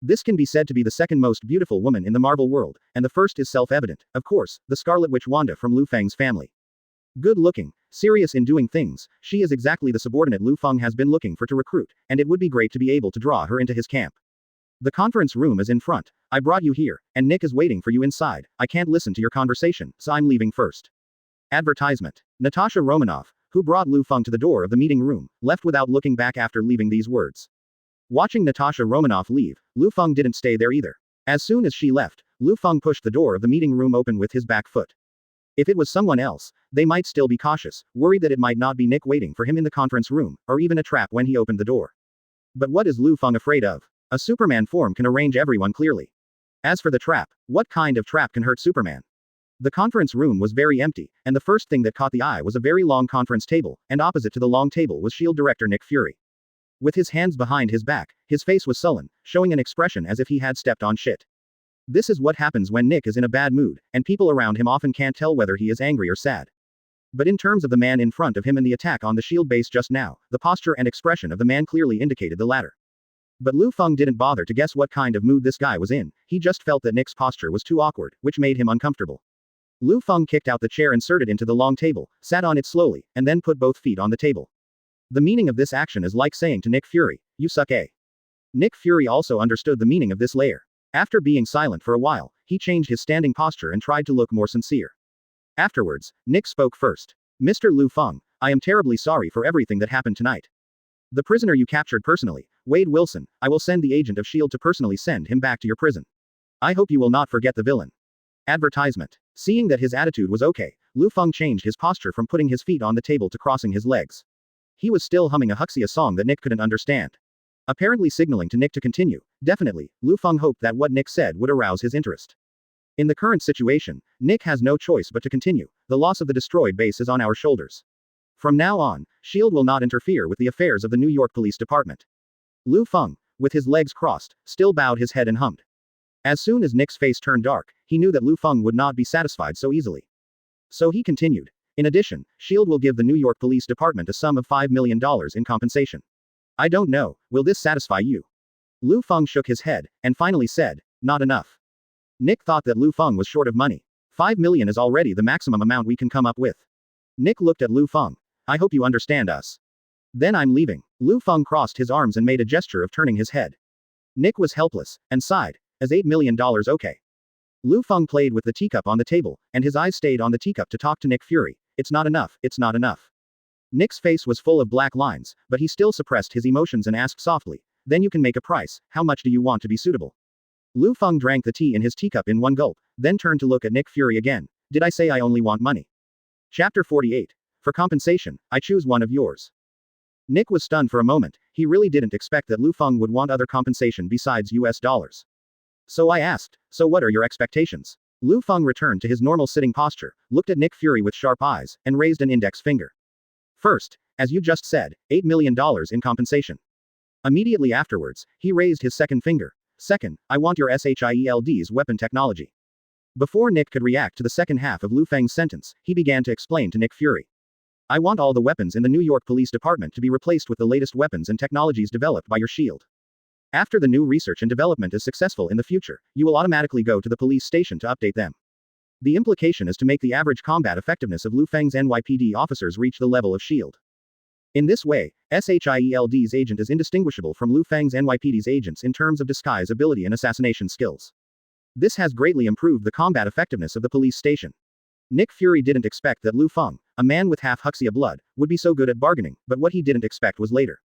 This can be said to be the second most beautiful woman in the Marvel world, and the first is self-evident, of course, the Scarlet Witch Wanda from Liu Feng's family. Good-looking, serious in doing things, she is exactly the subordinate Liu Feng has been looking for to recruit, and it would be great to be able to draw her into his camp. The conference room is in front. I brought you here, and Nick is waiting for you inside. I can't listen to your conversation, so I'm leaving first. Advertisement. Natasha Romanoff, who brought Liu Feng to the door of the meeting room, left without looking back after leaving these words. Watching Natasha Romanoff leave, Liu Feng didn't stay there either. As soon as she left, Liu Feng pushed the door of the meeting room open with his back foot. If it was someone else, they might still be cautious, worried that it might not be Nick waiting for him in the conference room, or even a trap when he opened the door. But what is Liu Feng afraid of? A Superman form can arrange everyone clearly. As for the trap, what kind of trap can hurt Superman? The conference room was very empty, and the first thing that caught the eye was a very long conference table, and opposite to the long table was S.H.I.E.L.D. director Nick Fury. With his hands behind his back, his face was sullen, showing an expression as if he had stepped on shit. This is what happens when Nick is in a bad mood, and people around him often can't tell whether he is angry or sad. But in terms of the man in front of him and the attack on the S.H.I.E.L.D. base just now, the posture and expression of the man clearly indicated the latter. But Liu Feng didn't bother to guess what kind of mood this guy was in, he just felt that Nick's posture was too awkward, which made him uncomfortable. Lu Feng kicked out the chair inserted into the long table, sat on it slowly, and then put both feet on the table. The meaning of this action is like saying to Nick Fury, "You suck, eh?" Nick Fury also understood the meaning of this layer. After being silent for a while, he changed his standing posture and tried to look more sincere. Afterwards, Nick spoke first. "Mr. Liu Feng, I am terribly sorry for everything that happened tonight. The prisoner you captured personally, Wade Wilson, I will send the agent of S.H.I.E.L.D. to personally send him back to your prison. I hope you will not forget the villain." Advertisement. Seeing that his attitude was okay, Liu Feng changed his posture from putting his feet on the table to crossing his legs. He was still humming a Huxia song that Nick couldn't understand. Apparently signaling to Nick to continue. Definitely, Liu Feng hoped that what Nick said would arouse his interest. In the current situation, Nick has no choice but to continue. The loss of the destroyed base is on our shoulders. From now on, S.H.I.E.L.D. will not interfere with the affairs of the New York Police Department. Liu Feng, with his legs crossed, still bowed his head and hummed. As soon as Nick's face turned dark, he knew that Liu Feng would not be satisfied so easily. So he continued. In addition, S.H.I.E.L.D. will give the New York Police Department a sum of $5 million in compensation. I don't know, will this satisfy you? Liu Feng shook his head, and finally said, not enough. Nick thought that Liu Feng was short of money. 5 million is already the maximum amount we can come up with. Nick looked at Liu Feng. I hope you understand us. Then I'm leaving. Liu Feng crossed his arms and made a gesture of turning his head. Nick was helpless, and sighed. Is $8 million okay? Liu Feng played with the teacup on the table, and his eyes stayed on the teacup to talk to Nick Fury. It's not enough, it's not enough. Nick's face was full of black lines, but he still suppressed his emotions and asked softly, then you can make a price, how much do you want to be suitable? Liu Feng drank the tea in his teacup in one gulp, then turned to look at Nick Fury again. Did I say I only want money? Chapter 48. For compensation, I choose one of yours. Nick was stunned for a moment. He really didn't expect that Liu Feng would want other compensation besides US dollars. So I asked, so what are your expectations? Liu Feng returned to his normal sitting posture, looked at Nick Fury with sharp eyes, and raised an index finger. First, as you just said, $8 million in compensation. Immediately afterwards, he raised his second finger. Second, I want your S.H.I.E.L.D.'s weapon technology. Before Nick could react to the second half of Liu Feng's sentence, he began to explain to Nick Fury. I want all the weapons in the New York Police Department to be replaced with the latest weapons and technologies developed by your S.H.I.E.L.D. After the new research and development is successful in the future, you will automatically go to the police station to update them. The implication is to make the average combat effectiveness of Liu Feng's NYPD officers reach the level of S.H.I.E.L.D. In this way, S.H.I.E.L.D.'s agent is indistinguishable from Liu Feng's NYPD's agents in terms of disguise ability and assassination skills. This has greatly improved the combat effectiveness of the police station. Nick Fury didn't expect that Liu Feng, a man with half Huxia blood, would be so good at bargaining, but what he didn't expect was later.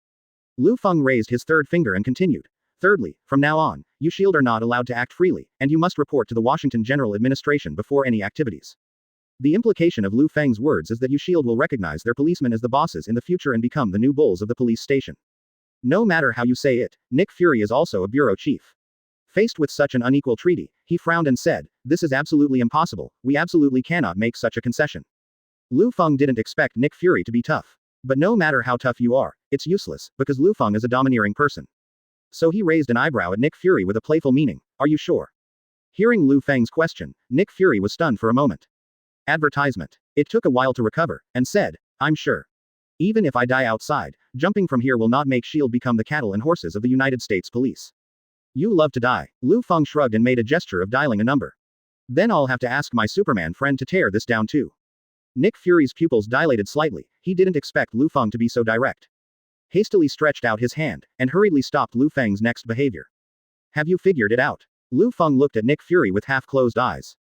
Liu Feng raised his third finger and continued. Thirdly, from now on, you S.H.I.E.L.D. are not allowed to act freely, and you must report to the Washington General Administration before any activities. The implication of Liu Feng's words is that you S.H.I.E.L.D. will recognize their policemen as the bosses in the future and become the new bulls of the police station. No matter how you say it, Nick Fury is also a bureau chief. Faced with such an unequal treaty, he frowned and said, this is absolutely impossible, we absolutely cannot make such a concession. Liu Feng didn't expect Nick Fury to be tough. But no matter how tough you are, it's useless, because Liu Feng is a domineering person. So he raised an eyebrow at Nick Fury with a playful meaning, are you sure? Hearing Liu Feng's question, Nick Fury was stunned for a moment. Advertisement. It took a while to recover, and said, I'm sure. Even if I die outside, jumping from here will not make S.H.I.E.L.D. become the cattle and horses of the United States Police. You love to die. Liu Feng shrugged and made a gesture of dialing a number. Then I'll have to ask my Superman friend to tear this down too. Nick Fury's pupils dilated slightly. He didn't expect Liu Feng to be so direct. Hastily stretched out his hand, and hurriedly stopped Liu Feng's next behavior. Have you figured it out? Liu Feng looked at Nick Fury with half-closed eyes.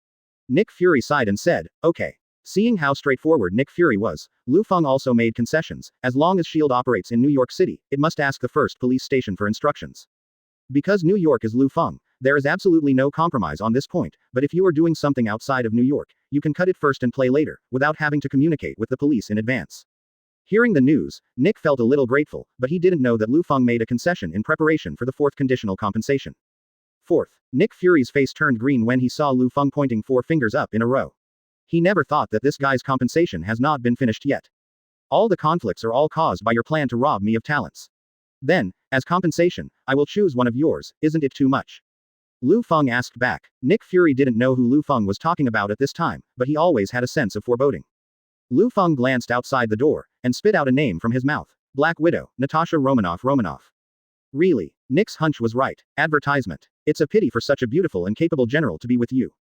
Nick Fury sighed and said, okay. Seeing how straightforward Nick Fury was, Liu Feng also made concessions. As long as S.H.I.E.L.D. operates in New York City, it must ask the first police station for instructions. Because New York is Liu Feng, there is absolutely no compromise on this point, but if you are doing something outside of New York, you can cut it first and play later, without having to communicate with the police in advance. Hearing the news, Nick felt a little grateful, but he didn't know that Liu Feng made a concession in preparation for the fourth conditional compensation. Fourth, Nick Fury's face turned green when he saw Liu Feng pointing 4 fingers up in a row. He never thought that this guy's compensation has not been finished yet. All the conflicts are all caused by your plan to rob me of talents. Then, as compensation, I will choose one of yours, isn't it too much? Liu Feng asked back. Nick Fury didn't know who Liu Feng was talking about at this time, but he always had a sense of foreboding. Liu Feng glanced outside the door, and spit out a name from his mouth. Black Widow, Natasha Romanoff. Really, Nick's hunch was right. Advertisement. It's a pity for such a beautiful and capable general to be with you.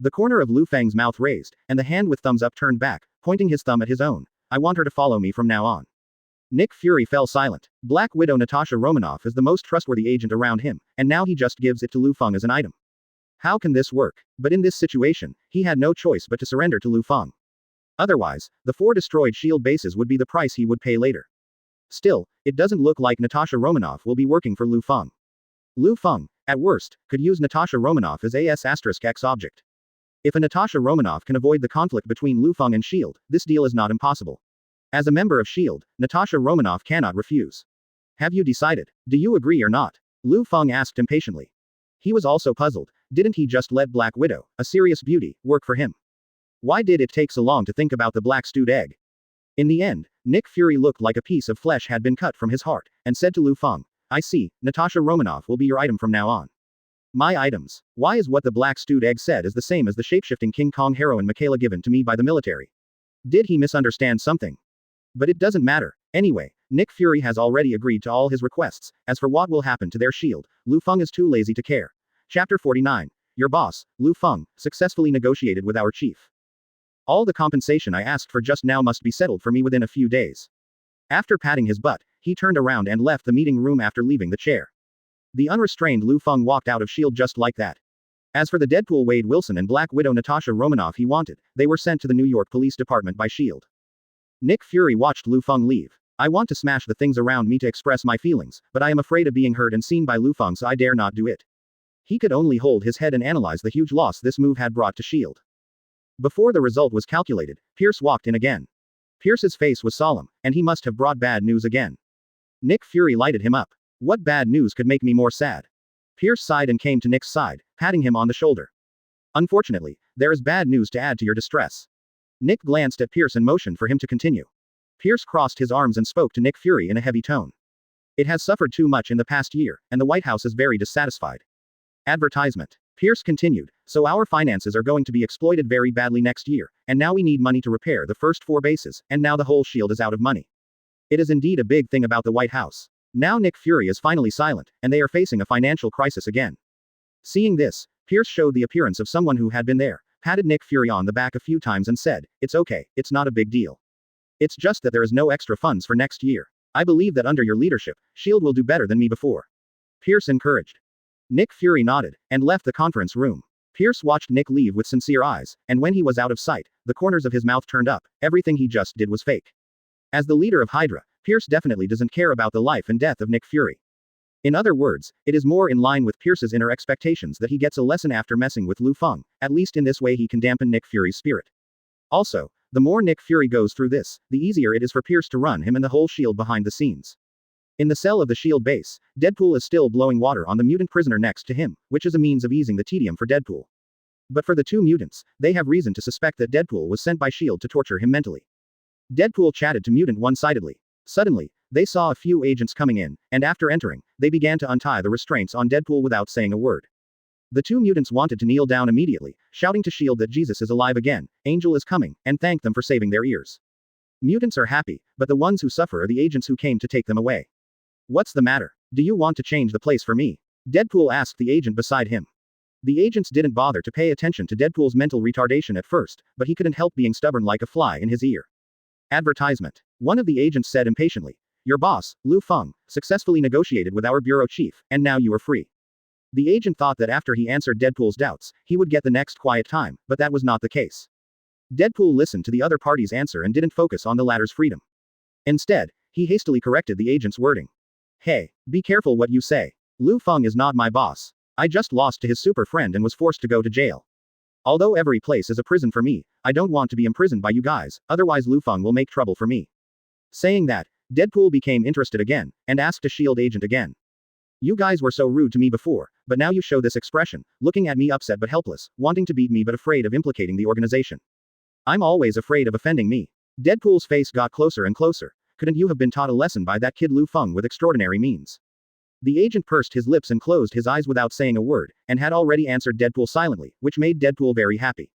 The corner of Lufang's mouth raised, and the hand with thumbs up turned back, pointing his thumb at his own. I want her to follow me from now on. Nick Fury fell silent. Black Widow Natasha Romanoff is the most trustworthy agent around him, and now he just gives it to Liu Feng as an item. How can this work? But in this situation, he had no choice but to surrender to Liu Feng. Otherwise, the 4 destroyed shield bases would be the price he would pay later. Still, it doesn't look like Natasha Romanoff will be working for Liu Feng. Liu Feng, at worst, could use Natasha Romanoff as AS*X object. If a Natasha Romanoff can avoid the conflict between Liu Feng and S.H.I.E.L.D., this deal is not impossible. As a member of S.H.I.E.L.D., Natasha Romanoff cannot refuse. Have you decided? Do you agree or not? Liu Feng asked impatiently. He was also puzzled. Didn't he just let Black Widow, a serious beauty, work for him? Why did it take so long to think about the black stewed egg? In the end, Nick Fury looked like a piece of flesh had been cut from his heart, and said to Liu Feng, I see, Natasha Romanoff will be your item from now on. My items. Why is what the black stewed egg said is the same as the shapeshifting King Kong heroine Michaela given to me by the military? Did he misunderstand something? But it doesn't matter. Anyway, Nick Fury has already agreed to all his requests. As for what will happen to their shield, Liu Feng is too lazy to care. Chapter 49. Your boss, Liu Feng, successfully negotiated with our chief. All the compensation I asked for just now must be settled for me within a few days. After patting his butt, he turned around and left the meeting room after leaving the chair. The unrestrained Liu Feng walked out of S.H.I.E.L.D. just like that. As for the Deadpool Wade Wilson and Black Widow Natasha Romanoff he wanted, they were sent to the New York Police Department by S.H.I.E.L.D. Nick Fury watched Liu Feng leave. I want to smash the things around me to express my feelings, but I am afraid of being heard and seen by Liu Feng, so I dare not do it. He could only hold his head and analyze the huge loss this move had brought to S.H.I.E.L.D. Before the result was calculated, Pierce walked in again. Pierce's face was solemn, and he must have brought bad news again. Nick Fury lighted him up. What bad news could make me more sad? Pierce sighed and came to Nick's side, patting him on the shoulder. Unfortunately, there is bad news to add to your distress. Nick glanced at Pierce and motioned for him to continue. Pierce crossed his arms and spoke to Nick Fury in a heavy tone. It has suffered too much in the past year, and the White House is very dissatisfied. Advertisement. Pierce continued, so our finances are going to be exploited very badly next year, and now we need money to repair the first 4 bases, and now the whole S.H.I.E.L.D. is out of money. It is indeed a big thing about the White House. Now Nick Fury is finally silent, and they are facing a financial crisis again. Seeing this, Pierce showed the appearance of someone who had been there, patted Nick Fury on the back a few times and said, it's okay, it's not a big deal. It's just that there is no extra funds for next year. I believe that under your leadership, S.H.I.E.L.D. will do better than me before. Pierce encouraged. Nick Fury nodded, and left the conference room. Pierce watched Nick leave with sincere eyes, and when he was out of sight, the corners of his mouth turned up. Everything he just did was fake. As the leader of Hydra, Pierce definitely doesn't care about the life and death of Nick Fury. In other words, it is more in line with Pierce's inner expectations that he gets a lesson after messing with Liu Feng. At least in this way he can dampen Nick Fury's spirit. Also, the more Nick Fury goes through this, the easier it is for Pierce to run him and the whole S.H.I.E.L.D. behind the scenes. In the cell of the S.H.I.E.L.D. base, Deadpool is still blowing water on the mutant prisoner next to him, which is a means of easing the tedium for Deadpool. But for the 2 mutants, they have reason to suspect that Deadpool was sent by S.H.I.E.L.D. to torture him mentally. Deadpool chatted to mutant one-sidedly. Suddenly, they saw a few agents coming in, and after entering, they began to untie the restraints on Deadpool without saying a word. The 2 mutants wanted to kneel down immediately, shouting to S.H.I.E.L.D. that Jesus is alive again, Angel is coming, and thank them for saving their ears. Mutants are happy, but the ones who suffer are the agents who came to take them away. What's the matter? Do you want to change the place for me? Deadpool asked the agent beside him. The agents didn't bother to pay attention to Deadpool's mental retardation at first, but he couldn't help being stubborn like a fly in his ear. Advertisement. One of the agents said impatiently. Your boss, Liu Feng, successfully negotiated with our bureau chief, and now you are free. The agent thought that after he answered Deadpool's doubts, he would get the next quiet time, but that was not the case. Deadpool listened to the other party's answer and didn't focus on the latter's freedom. Instead, he hastily corrected the agent's wording. Hey, be careful what you say. Liu Feng is not my boss. I just lost to his super friend and was forced to go to jail. Although every place is a prison for me, I don't want to be imprisoned by you guys, otherwise Liu Feng will make trouble for me. Saying that, Deadpool became interested again, and asked a S.H.I.E.L.D. agent again. You guys were so rude to me before, but now you show this expression, looking at me upset but helpless, wanting to beat me but afraid of implicating the organization. I'm always afraid of offending me. Deadpool's face got closer and closer. Couldn't you have been taught a lesson by that kid Liu Feng with extraordinary means? The agent pursed his lips and closed his eyes without saying a word, and had already answered Deadpool silently, which made Deadpool very happy.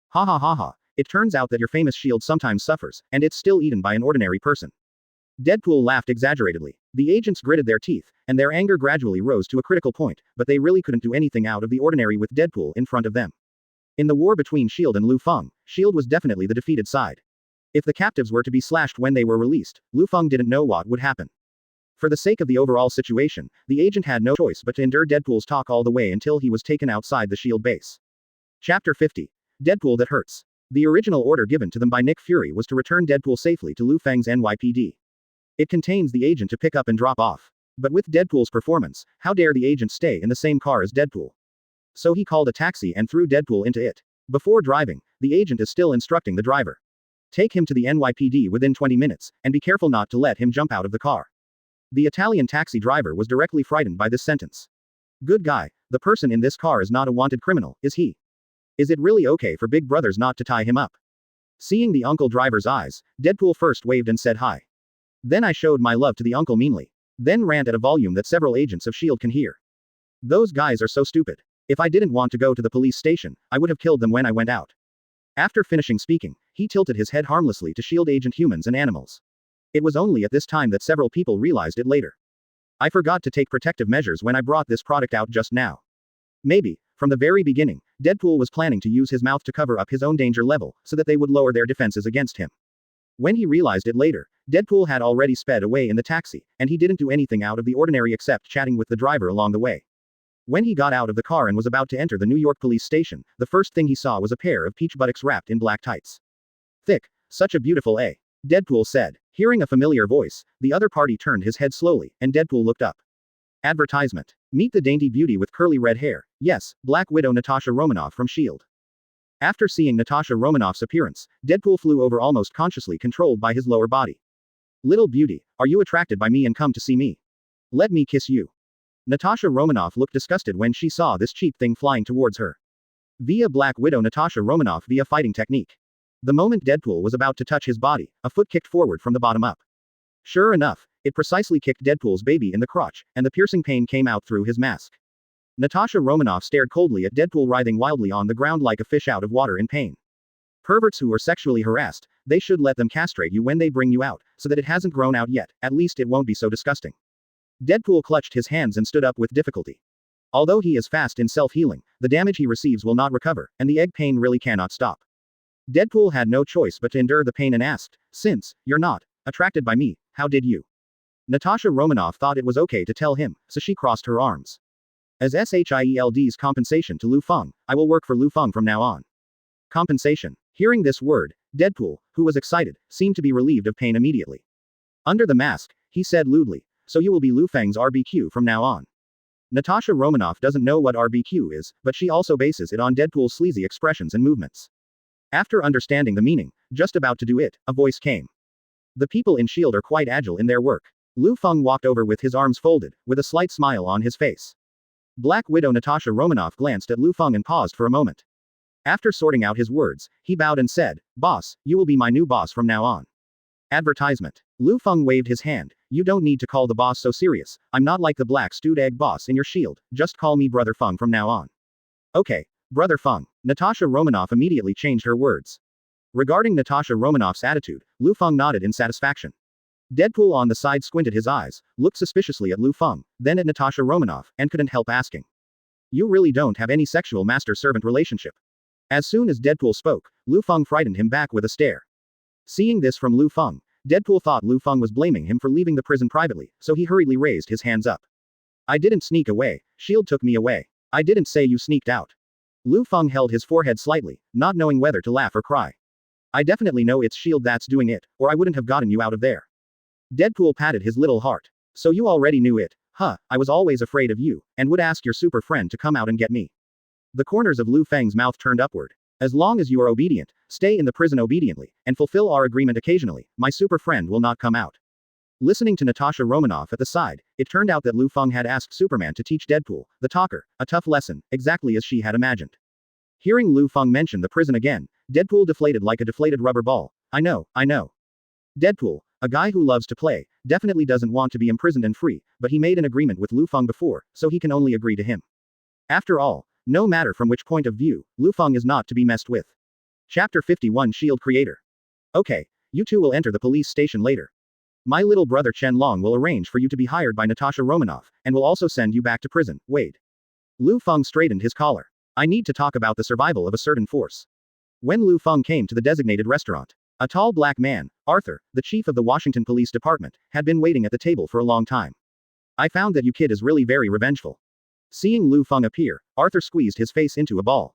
Ha ha ha ha, it turns out that your famous S.H.I.E.L.D. sometimes suffers, and it's still eaten by an ordinary person. Deadpool laughed exaggeratedly. The agents gritted their teeth, and their anger gradually rose to a critical point, but they really couldn't do anything out of the ordinary with Deadpool in front of them. In the war between S.H.I.E.L.D. and Liu Feng, S.H.I.E.L.D. was definitely the defeated side. If the captives were to be slashed when they were released, Lufang didn't know what would happen. For the sake of the overall situation, the agent had no choice but to endure Deadpool's talk all the way until he was taken outside the S.H.I.E.L.D. base. Chapter 50. Deadpool that hurts. The original order given to them by Nick Fury was to return Deadpool safely to Lufang's NYPD. It contains the agent to pick up and drop off. But with Deadpool's performance, how dare the agent stay in the same car as Deadpool? So he called a taxi and threw Deadpool into it. Before driving, the agent is still instructing the driver. Take him to the NYPD within 20 minutes, and be careful not to let him jump out of the car. The Italian taxi driver was directly frightened by this sentence. Good guy, the person in this car is not a wanted criminal, is he? Is it really okay for big brothers not to tie him up? Seeing the uncle driver's eyes, Deadpool first waved and said hi. Then I showed my love to the uncle meanly. Then rant at a volume that several agents of S.H.I.E.L.D. can hear. Those guys are so stupid. If I didn't want to go to the police station, I would have killed them when I went out. After finishing speaking, he tilted his head harmlessly to shield agent humans and animals. It was only at this time that several people realized it later. I forgot to take protective measures when I brought this product out just now. Maybe, from the very beginning, Deadpool was planning to use his mouth to cover up his own danger level, so that they would lower their defenses against him. When he realized it later, Deadpool had already sped away in the taxi, and he didn't do anything out of the ordinary except chatting with the driver along the way. When he got out of the car and was about to enter the New York police station, the first thing he saw was a pair of peach buttocks wrapped in black tights. Thick, such a beautiful A. Deadpool said. Hearing a familiar voice, the other party turned his head slowly, and Deadpool looked up. Advertisement. Meet the dainty beauty with curly red hair, yes, Black Widow Natasha Romanoff from S.H.I.E.L.D. After seeing Natasha Romanoff's appearance, Deadpool flew over almost consciously controlled by his lower body. Little beauty, are you attracted by me and come to see me? Let me kiss you. Natasha Romanoff looked disgusted when she saw this cheap thing flying towards her. Via Black Widow Natasha Romanoff via fighting technique. The moment Deadpool was about to touch his body, a foot kicked forward from the bottom up. Sure enough, it precisely kicked Deadpool's baby in the crotch, and the piercing pain came out through his mask. Natasha Romanoff stared coldly at Deadpool writhing wildly on the ground like a fish out of water in pain. Perverts who are sexually harassed, they should let them castrate you when they bring you out, so that it hasn't grown out yet, at least it won't be so disgusting. Deadpool clutched his hands and stood up with difficulty. Although he is fast in self-healing, the damage he receives will not recover, and the egg pain really cannot stop. Deadpool had no choice but to endure the pain and asked, since you're not attracted by me, how did you? Natasha Romanoff thought it was okay to tell him, so she crossed her arms. As S.H.I.E.L.D.'s compensation to Liu Feng, I will work for Liu Feng from now on. Compensation. Hearing this word, Deadpool, who was excited, seemed to be relieved of pain immediately. Under the mask, he said lewdly, so you will be Lufang's RBQ from now on. Natasha Romanoff doesn't know what RBQ is, but she also bases it on Deadpool's sleazy expressions and movements. After understanding the meaning, just about to do it, a voice came. The people in S.H.I.E.L.D. are quite agile in their work. Liu Feng walked over with his arms folded, with a slight smile on his face. Black Widow Natasha Romanoff glanced at Liu Feng and paused for a moment. After sorting out his words, he bowed and said, Boss, you will be my new boss from now on. Advertisement. Liu Feng waved his hand. You don't need to call the boss so serious, I'm not like the black stewed egg boss in your S.H.I.E.L.D., just call me Brother Feng from now on. Okay. Brother Feng. Natasha Romanoff immediately changed her words. Regarding Natasha Romanoff's attitude, Liu Feng nodded in satisfaction. Deadpool on the side squinted his eyes, looked suspiciously at Liu Feng, then at Natasha Romanoff, and couldn't help asking. You really don't have any sexual master-servant relationship. As soon as Deadpool spoke, Liu Feng frightened him back with a stare. Seeing this from Liu Feng, Deadpool thought Liu Feng was blaming him for leaving the prison privately, so he hurriedly raised his hands up. I didn't sneak away, S.H.I.E.L.D. took me away. I didn't say you sneaked out. Liu Feng held his forehead slightly, not knowing whether to laugh or cry. I definitely know it's S.H.I.E.L.D. that's doing it, or I wouldn't have gotten you out of there. Deadpool patted his little heart. So you already knew it, huh? I was always afraid of you, and would ask your super friend to come out and get me. The corners of Liu Feng's mouth turned upward. As long as you are obedient, stay in the prison obediently, and fulfill our agreement occasionally, my super friend will not come out. Listening to Natasha Romanoff at the side, it turned out that Liu Feng had asked Superman to teach Deadpool, the talker, a tough lesson, exactly as she had imagined. Hearing Liu Feng mention the prison again, Deadpool deflated like a deflated rubber ball. I know. Deadpool, a guy who loves to play, definitely doesn't want to be imprisoned and free, but he made an agreement with Liu Feng before, so he can only agree to him. After all, no matter from which point of view, Liu Feng is not to be messed with. Chapter 51 S.H.I.E.L.D. Creator. Okay, you two will enter the police station later. My little brother Chen Long will arrange for you to be hired by Natasha Romanoff, and will also send you back to prison, Wade. Liu Feng straightened his collar. I need to talk about the survival of a certain force. When Liu Feng came to the designated restaurant, a tall black man, Arthur, the chief of the Washington Police Department, had been waiting at the table for a long time. I found that you kid is really very revengeful. Seeing Liu Feng appear, Arthur squeezed his face into a ball.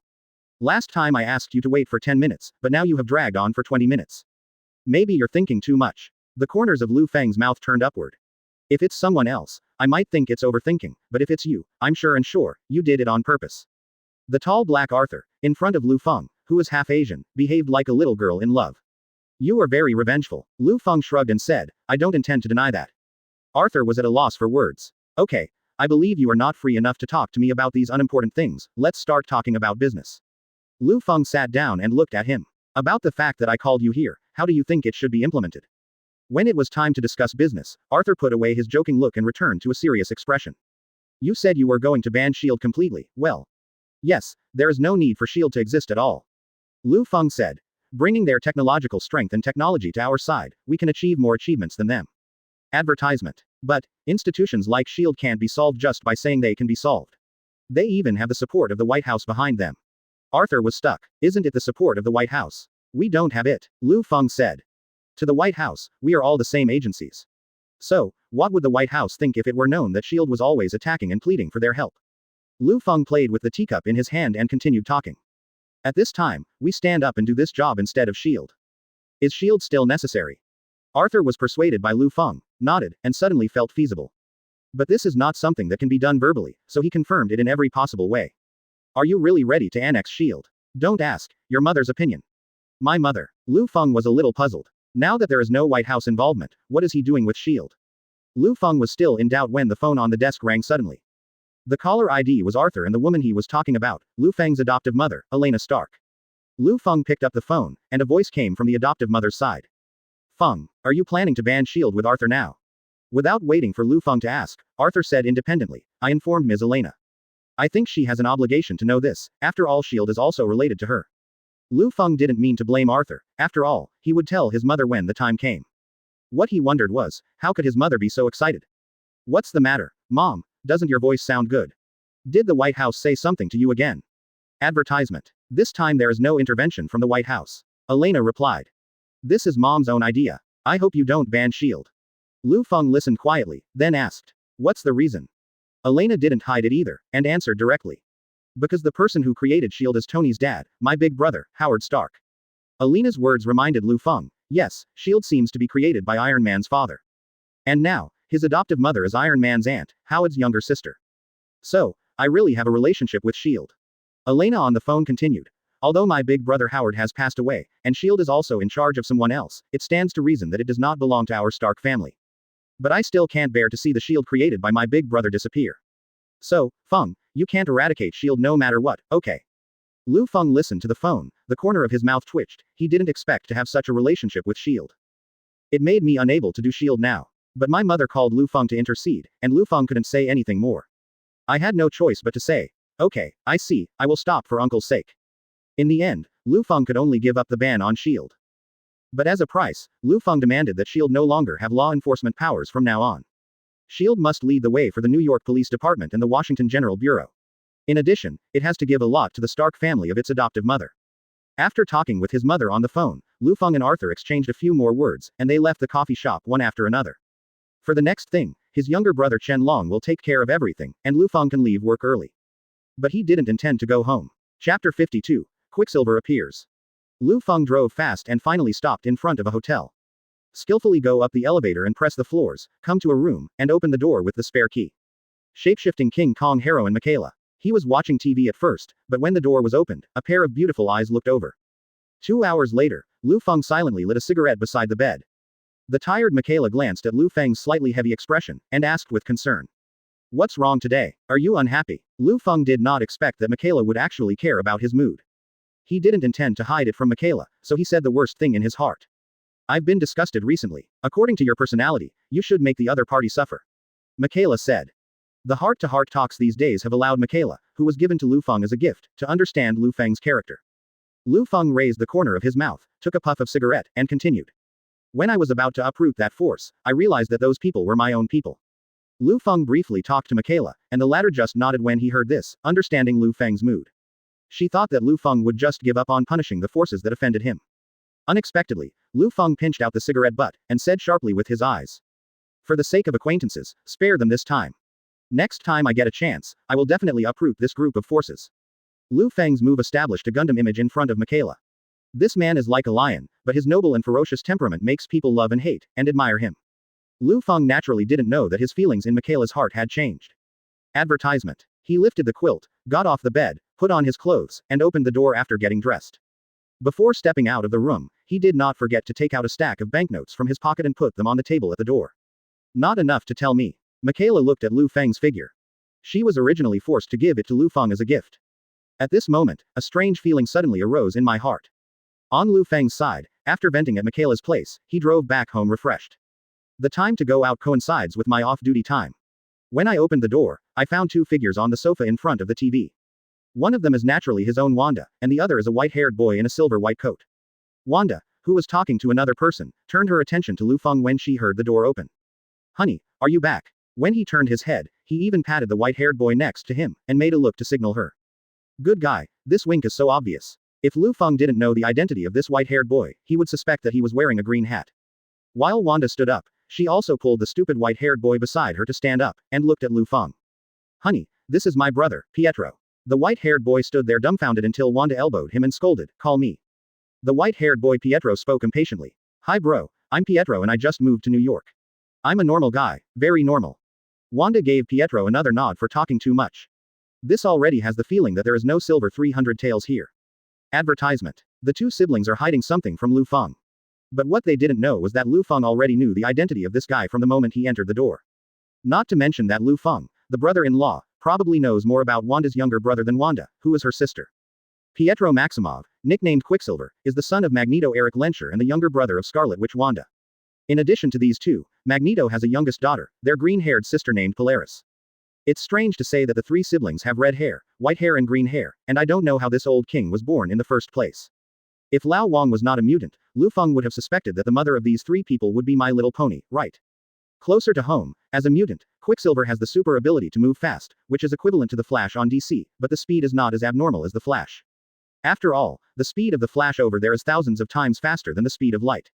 Last time I asked you to wait for 10 minutes, but now you have dragged on for 20 minutes. Maybe you're thinking too much. The corners of Liu Feng's mouth turned upward. If it's someone else, I might think it's overthinking, but if it's you, I'm sure you did it on purpose. The tall black Arthur, in front of Liu Feng, who is half Asian, behaved like a little girl in love. You are very revengeful. Liu Feng shrugged and said, I don't intend to deny that. Arthur was at a loss for words. Okay, I believe you are not free enough to talk to me about these unimportant things, let's start talking about business. Liu Feng sat down and looked at him. About the fact that I called you here, how do you think it should be implemented? When it was time to discuss business, Arthur put away his joking look and returned to a serious expression. You said you were going to ban S.H.I.E.L.D. completely, well. Yes, there is no need for S.H.I.E.L.D. to exist at all. Liu Feng said. Bringing their technological strength and technology to our side, we can achieve more achievements than them. Advertisement. But, institutions like S.H.I.E.L.D. can't be solved just by saying they can be solved. They even have the support of the White House behind them. Arthur was stuck. Isn't it the support of the White House? We don't have it, Liu Feng said. To the White House, we are all the same agencies. So, what would the White House think if it were known that S.H.I.E.L.D. was always attacking and pleading for their help? Liu Feng played with the teacup in his hand and continued talking. At this time, we stand up and do this job instead of S.H.I.E.L.D. Is S.H.I.E.L.D. still necessary? Arthur was persuaded by Liu Feng, nodded, and suddenly felt feasible. But this is not something that can be done verbally, so he confirmed it in every possible way. Are you really ready to annex S.H.I.E.L.D.? Don't ask, your mother's opinion. My mother. Liu Feng was a little puzzled. Now that there is no White House involvement, what is he doing with S.H.I.E.L.D.? Liu Feng was still in doubt when the phone on the desk rang suddenly. The caller ID was Arthur and the woman he was talking about, Liu Feng's adoptive mother, Elena Stark. Liu Feng picked up the phone, and a voice came from the adoptive mother's side. Feng, are you planning to ban S.H.I.E.L.D. with Arthur now? Without waiting for Liu Feng to ask, Arthur said independently, I informed Ms. Elena. I think she has an obligation to know this, after all S.H.I.E.L.D. is also related to her. Liu Feng didn't mean to blame Arthur, after all, he would tell his mother when the time came. What he wondered was, how could his mother be so excited? What's the matter, Mom, doesn't your voice sound good? Did the White House say something to you again? Advertisement. This time there is no intervention from the White House. Elena replied. This is Mom's own idea. I hope you don't ban S.H.I.E.L.D. Liu Feng listened quietly, then asked. What's the reason? Elena didn't hide it either, and answered directly. Because the person who created S.H.I.E.L.D. is Tony's dad, my big brother, Howard Stark. Elena's words reminded Liu Feng, yes, S.H.I.E.L.D. seems to be created by Iron Man's father. And now, his adoptive mother is Iron Man's aunt, Howard's younger sister. So, I really have a relationship with S.H.I.E.L.D. Elena on the phone continued. Although my big brother Howard has passed away, and S.H.I.E.L.D. is also in charge of someone else, it stands to reason that it does not belong to our Stark family. But I still can't bear to see the S.H.I.E.L.D. created by my big brother disappear. So, Feng, you can't eradicate S.H.I.E.L.D. no matter what, okay? Liu Feng listened to the phone, the corner of his mouth twitched, he didn't expect to have such a relationship with S.H.I.E.L.D. It made me unable to do S.H.I.E.L.D. now. But my mother called Liu Feng to intercede, and Liu Feng couldn't say anything more. I had no choice but to say, okay, I see, I will stop for Uncle's sake. In the end, Liu Feng could only give up the ban on S.H.I.E.L.D. But as a price, Liu Feng demanded that S.H.I.E.L.D. no longer have law enforcement powers from now on. S.H.I.E.L.D. must lead the way for the New York Police Department and the Washington General Bureau. In addition, it has to give a lot to the Stark family of its adoptive mother. After talking with his mother on the phone, Liu Feng and Arthur exchanged a few more words, and they left the coffee shop one after another. For the next thing, his younger brother Chen Long will take care of everything, and Liu Feng can leave work early. But he didn't intend to go home. Chapter 52. Quicksilver appears. Liu Feng drove fast and finally stopped in front of a hotel. Skillfully go up the elevator and press the floors, come to a room, and open the door with the spare key. Shapeshifting King Kong heroine Michaela. He was watching TV at first, but when the door was opened, a pair of beautiful eyes looked over. 2 hours later, Liu Feng silently lit a cigarette beside the bed. The tired Michaela glanced at Liu Feng's slightly heavy expression, and asked with concern. What's wrong today? Are you unhappy? Liu Feng did not expect that Michaela would actually care about his mood. He didn't intend to hide it from Michaela, so he said the worst thing in his heart. I've been disgusted recently. According to your personality, you should make the other party suffer. Michaela said. The heart-to-heart talks these days have allowed Michaela, who was given to Liu Feng as a gift, to understand Liu Feng's character. Liu Feng raised the corner of his mouth, took a puff of cigarette, and continued. When I was about to uproot that force, I realized that those people were my own people. Liu Feng briefly talked to Michaela, and the latter just nodded when he heard this, understanding Liu Feng's mood. She thought that Lu Feng would just give up on punishing the forces that offended him. Unexpectedly, Lu Feng pinched out the cigarette butt, and said sharply with his eyes. For the sake of acquaintances, spare them this time. Next time I get a chance, I will definitely uproot this group of forces. Lu Feng's move established a Gundam image in front of Michaela. This man is like a lion, but his noble and ferocious temperament makes people love and hate, and admire him. Lu Feng naturally didn't know that his feelings in Michaela's heart had changed. Advertisement. He lifted the quilt, got off the bed, put on his clothes, and opened the door after getting dressed. Before stepping out of the room, he did not forget to take out a stack of banknotes from his pocket and put them on the table at the door. Not enough to tell me. Michaela looked at Lu Feng's figure. She was originally forced to give it to Lu Feng as a gift. At this moment, a strange feeling suddenly arose in my heart. On Lu Feng's side, after venting at Michaela's place, he drove back home refreshed. The time to go out coincides with my off-duty time. When I opened the door, I found two figures on the sofa in front of the TV. One of them is naturally his own Wanda, and the other is a white-haired boy in a silver white coat. Wanda, who was talking to another person, turned her attention to Lu Feng when she heard the door open. Honey, are you back? When he turned his head, he even patted the white-haired boy next to him, and made a look to signal her. Good guy, this wink is so obvious. If Lu Feng didn't know the identity of this white-haired boy, he would suspect that he was wearing a green hat. While Wanda stood up, she also pulled the stupid white-haired boy beside her to stand up, and looked at Lu Feng. Honey, this is my brother, Pietro. The white-haired boy stood there dumbfounded until Wanda elbowed him and scolded, call me. The white-haired boy Pietro spoke impatiently. Hi bro, I'm Pietro and I just moved to New York. I'm a normal guy, very normal. Wanda gave Pietro another nod for talking too much. This already has the feeling that there is no silver 300 taels here. Advertisement. The two siblings are hiding something from Lu Feng. But what they didn't know was that Lu Feng already knew the identity of this guy from the moment he entered the door. Not to mention that Lu Feng, the brother-in-law, probably knows more about Wanda's younger brother than Wanda, who is her sister. Pietro Maximov, nicknamed Quicksilver, is the son of Magneto Eric Lencher and the younger brother of Scarlet Witch Wanda. In addition to these two, Magneto has a youngest daughter, their green-haired sister named Polaris. It's strange to say that the three siblings have red hair, white hair and green hair, and I don't know how this old king was born in the first place. If Lao Wang was not a mutant, Lu Feng would have suspected that the mother of these three people would be My Little Pony, right? Closer to home, as a mutant, Quicksilver has the super ability to move fast, which is equivalent to the Flash on DC, but the speed is not as abnormal as the Flash. After all, the speed of the Flash over there is thousands of times faster than the speed of light.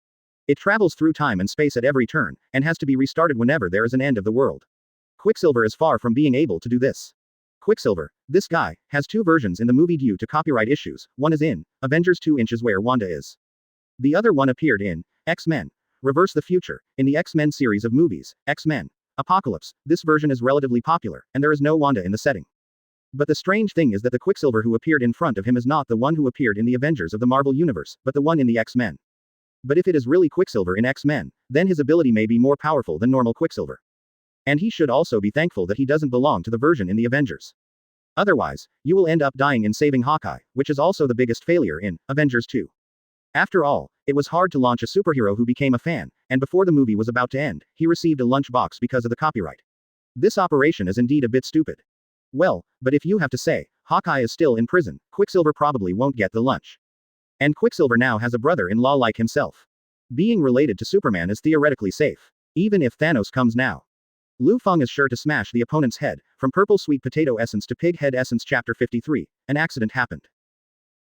It travels through time and space at every turn, and has to be restarted whenever there is an end of the world. Quicksilver is far from being able to do this. Quicksilver, this guy, has two versions in the movie due to copyright issues. One is in Avengers 2 Inches where Wanda is. The other one appeared in X-Men. Reverse the Future, in the X-Men series of movies, X-Men. Apocalypse. This version is relatively popular, and there is no Wanda in the setting. But the strange thing is that the Quicksilver who appeared in front of him is not the one who appeared in the Avengers of the Marvel Universe, but the one in the X-Men. But if it is really Quicksilver in X-Men, then his ability may be more powerful than normal Quicksilver. And he should also be thankful that he doesn't belong to the version in the Avengers. Otherwise, you will end up dying in saving Hawkeye, which is also the biggest failure in Avengers 2. After all, it was hard to launch a superhero who became a fan, and before the movie was about to end, he received a lunchbox because of the copyright. This operation is indeed a bit stupid. Well, but if you have to say, Hawkeye is still in prison, Quicksilver probably won't get the lunch. And Quicksilver now has a brother-in-law like himself. Being related to Superman is theoretically safe. Even if Thanos comes now. Lu Feng is sure to smash the opponent's head, from purple sweet potato essence to pig head essence chapter 53, an accident happened.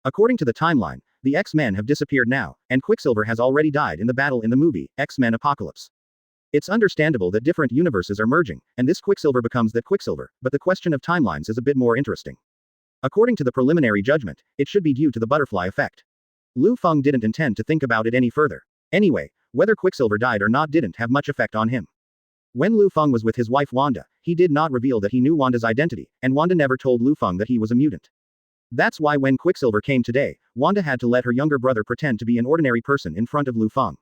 According to the timeline, the X-Men have disappeared now, and Quicksilver has already died in the battle in the movie, X-Men Apocalypse. It's understandable that different universes are merging, and this Quicksilver becomes that Quicksilver, but the question of timelines is a bit more interesting. According to the preliminary judgment, it should be due to the butterfly effect. Lu Feng didn't intend to think about it any further. Anyway, whether Quicksilver died or not didn't have much effect on him. When Lu Feng was with his wife Wanda, he did not reveal that he knew Wanda's identity, and Wanda never told Lu Feng that he was a mutant. That's why when Quicksilver came today, Wanda had to let her younger brother pretend to be an ordinary person in front of Lu Feng.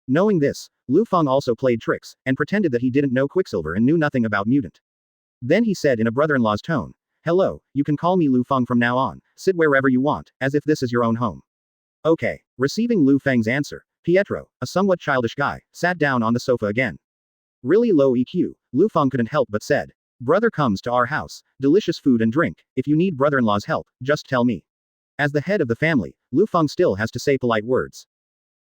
Knowing this, Lu Feng also played tricks, and pretended that he didn't know Quicksilver and knew nothing about mutant. Then he said in a brother-in-law's tone, hello, you can call me Lu Feng from now on, sit wherever you want, as if this is your own home. Okay. Receiving Lu Feng's answer, Pietro, a somewhat childish guy, sat down on the sofa again. Really low EQ, Lu Feng couldn't help but said, brother comes to our house, delicious food and drink, if you need brother-in-law's help, just tell me. As the head of the family, Lu Feng still has to say polite words.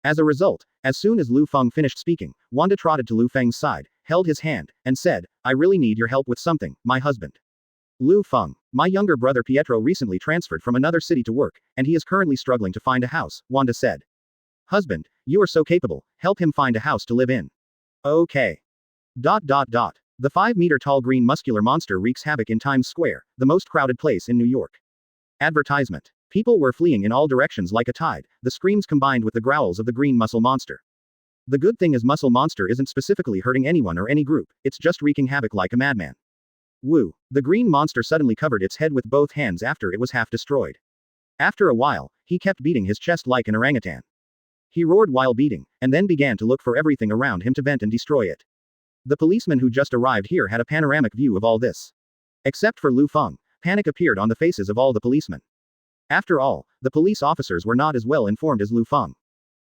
As a result, as soon as Lu Feng finished speaking, Wanda trotted to Lu Feng's side, held his hand, and said, I really need your help with something, my husband. Lu Feng. My younger brother Pietro recently transferred from another city to work, and he is currently struggling to find a house, Wanda said. Husband, you are so capable, help him find a house to live in. Okay. The 5-meter-tall green muscular monster wreaks havoc in Times Square, the most crowded place in New York. Advertisement. People were fleeing in all directions like a tide, the screams combined with the growls of the green muscle monster. The good thing is Muscle Monster isn't specifically hurting anyone or any group, it's just wreaking havoc like a madman. Woo. The green monster suddenly covered its head with both hands after it was half destroyed. After a while, he kept beating his chest like an orangutan. He roared while beating, and then began to look for everything around him to vent and destroy it. The policeman who just arrived here had a panoramic view of all this. Except for Liu Feng, panic appeared on the faces of all the policemen. After all, the police officers were not as well informed as Liu Feng.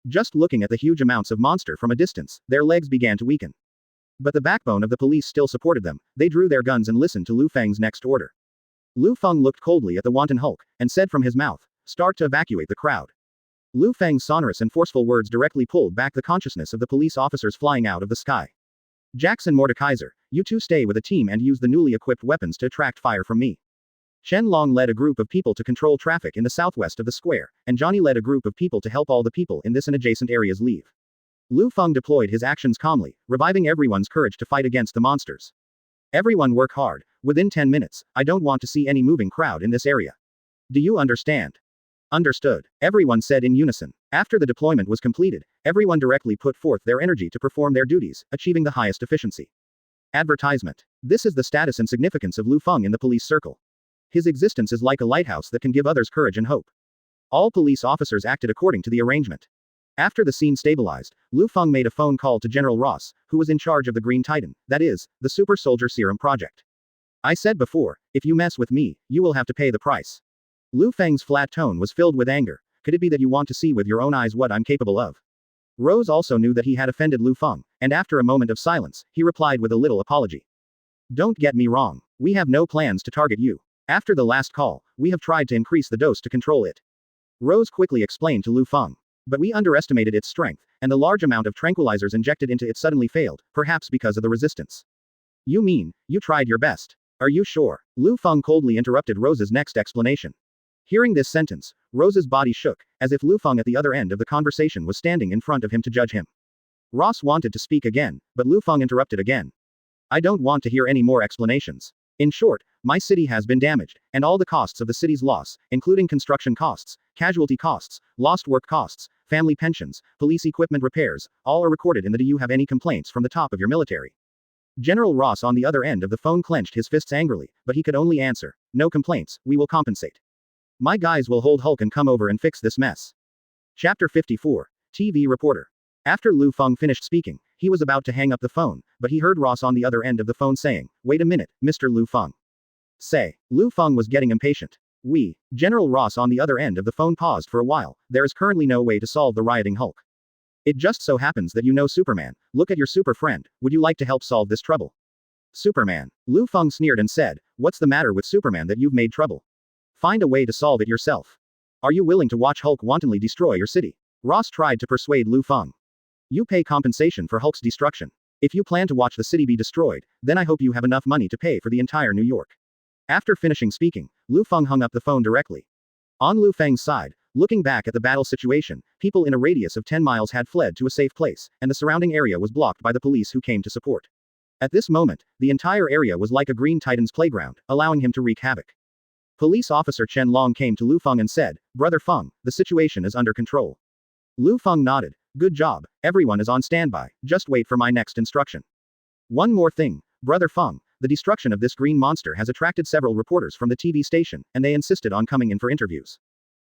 Just looking at the huge amounts of monster from a distance, their legs began to weaken. But the backbone of the police still supported them, they drew their guns and listened to Liu Feng's next order. Liu Feng looked coldly at the wanton Hulk, and said from his mouth, "Start to evacuate the crowd." Liu Feng's sonorous and forceful words directly pulled back the consciousness of the police officers flying out of the sky. Jackson Mordekaiser, you two stay with a team and use the newly equipped weapons to attract fire from me. Shen Long led a group of people to control traffic in the southwest of the square, and Johnny led a group of people to help all the people in this and adjacent areas leave. Liu Feng deployed his actions calmly, reviving everyone's courage to fight against the monsters. Everyone work hard, within 10 minutes, I don't want to see any moving crowd in this area. Do you understand? Understood, everyone said in unison. After the deployment was completed, everyone directly put forth their energy to perform their duties, achieving the highest efficiency. Advertisement. This is the status and significance of Liu Feng in the police circle. His existence is like a lighthouse that can give others courage and hope. All police officers acted according to the arrangement. After the scene stabilized, Liu Feng made a phone call to General Ross, who was in charge of the Green Titan, that is, the Super Soldier Serum Project. I said before, if you mess with me, you will have to pay the price. Liu Feng's flat tone was filled with anger. Could it be that you want to see with your own eyes what I'm capable of? Rose also knew that he had offended Liu Feng, and after a moment of silence, he replied with a little apology. Don't get me wrong, we have no plans to target you. After the last call, we have tried to increase the dose to control it. Rose quickly explained to Liu Feng. But we underestimated its strength, and the large amount of tranquilizers injected into it suddenly failed, perhaps because of the resistance. You mean, you tried your best? Are you sure? Liu Feng coldly interrupted Rose's next explanation. Hearing this sentence, Rose's body shook, as if Liu Feng at the other end of the conversation was standing in front of him to judge him. Ross wanted to speak again, but Liu Feng interrupted again. I don't want to hear any more explanations. In short, my city has been damaged, and all the costs of the city's loss, including construction costs, casualty costs, lost work costs, family pensions, police equipment repairs, all are recorded in the Do you have any complaints from the top of your military? General Ross on the other end of the phone clenched his fists angrily, but he could only answer, no complaints, we will compensate. My guys will hold Hulk and come over and fix this mess. Chapter 54. TV Reporter. After Liu Feng finished speaking, he was about to hang up the phone, but he heard Ross on the other end of the phone saying, wait a minute, Mr. Liu Feng. Say. Liu Feng was getting impatient. General Ross on the other end of the phone paused for a while, there is currently no way to solve the rioting Hulk. It just so happens that you know Superman, look at your super friend, would you like to help solve this trouble? Superman. Liu Feng sneered and said, what's the matter with Superman that you've made trouble? Find a way to solve it yourself. Are you willing to watch Hulk wantonly destroy your city? Ross tried to persuade Liu Feng. You pay compensation for Hulk's destruction. If you plan to watch the city be destroyed, then I hope you have enough money to pay for the entire New York. After finishing speaking, Liu Feng hung up the phone directly. On Liu Feng's side, looking back at the battle situation, people in a radius of 10 miles had fled to a safe place, and the surrounding area was blocked by the police who came to support. At this moment, the entire area was like a Green Titan's playground, allowing him to wreak havoc. Police officer Chen Long came to Liu Feng and said, Brother Feng, the situation is under control. Liu Feng nodded. Good job, everyone is on standby, just wait for my next instruction. One more thing, Brother Feng, the destruction of this green monster has attracted several reporters from the TV station, and they insisted on coming in for interviews.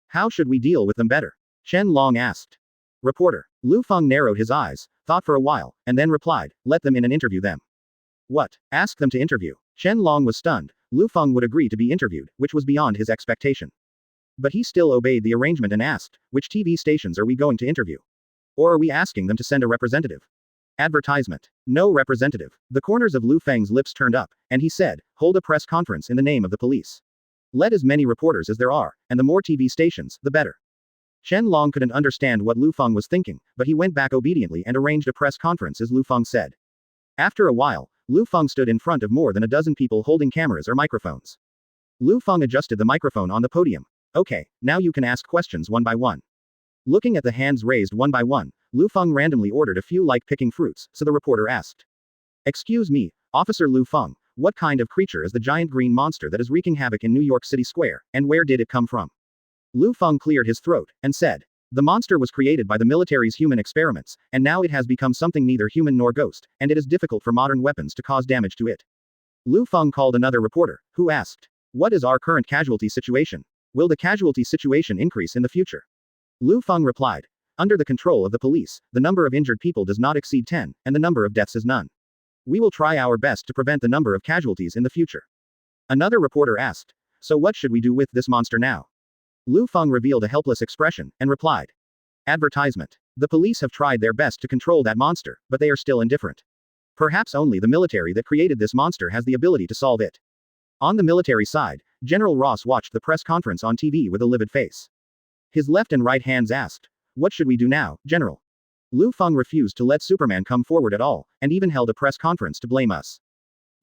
How should we deal with them better? Chen Long asked. Reporter. Liu Feng narrowed his eyes, thought for a while, and then replied, let them in and interview them. What? Ask them to interview? Chen Long was stunned. Liu Feng would agree to be interviewed, which was beyond his expectation. But he still obeyed the arrangement and asked, which TV stations are we going to interview? Or are we asking them to send a representative? Advertisement. No representative. The corners of Liu Feng's lips turned up, and he said, hold a press conference in the name of the police. Let as many reporters as there are, and the more TV stations, the better. Chen Long couldn't understand what Liu Feng was thinking, but he went back obediently and arranged a press conference as Liu Feng said. After a while, Liu Feng stood in front of more than a dozen people holding cameras or microphones. Liu Feng adjusted the microphone on the podium. Okay, now you can ask questions one by one. Looking at the hands raised one by one, Liu Feng randomly ordered a few like picking fruits, so the reporter asked. Excuse me, Officer Liu Feng, what kind of creature is the giant green monster that is wreaking havoc in New York City Square, and where did it come from? Liu Feng cleared his throat, and said. The monster was created by the military's human experiments, and now it has become something neither human nor ghost, and it is difficult for modern weapons to cause damage to it. Liu Feng called another reporter, who asked. What is our current casualty situation? Will the casualty situation increase in the future? Liu Feng replied. Under the control of the police, the number of injured people does not exceed 10, and the number of deaths is none. We will try our best to prevent the number of casualties in the future. Another reporter asked. So what should we do with this monster now? Liu Feng revealed a helpless expression, and replied. Advertisement. The police have tried their best to control that monster, but they are still indifferent. Perhaps only the military that created this monster has the ability to solve it. On the military side, General Ross watched the press conference on TV with a livid face. His left and right hands asked. What should we do now, General? Liu Feng refused to let Superman come forward at all, and even held a press conference to blame us.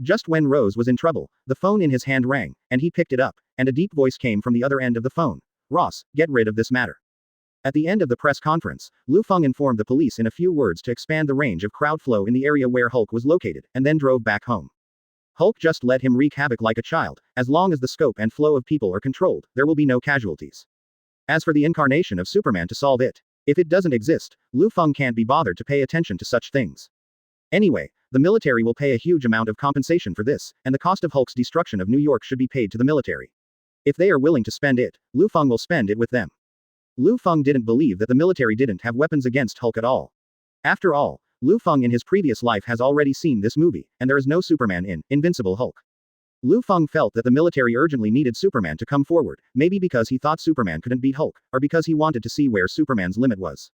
Just when Rose was in trouble, the phone in his hand rang, and he picked it up, and a deep voice came from the other end of the phone. Ross, get rid of this matter. At the end of the press conference, Liu Feng informed the police in a few words to expand the range of crowd flow in the area where Hulk was located, and then drove back home. Hulk just let him wreak havoc like a child. As long as the scope and flow of people are controlled, there will be no casualties. As for the incarnation of Superman to solve it, if it doesn't exist, Liu Feng can't be bothered to pay attention to such things. Anyway, the military will pay a huge amount of compensation for this, and the cost of Hulk's destruction of New York should be paid to the military. If they are willing to spend it, Liu Feng will spend it with them. Liu Feng didn't believe that the military didn't have weapons against Hulk at all. After all, Liu Feng in his previous life has already seen this movie, and there is no Superman in Invincible Hulk. Liu Feng felt that the military urgently needed Superman to come forward, maybe because he thought Superman couldn't beat Hulk, or because he wanted to see where Superman's limit was.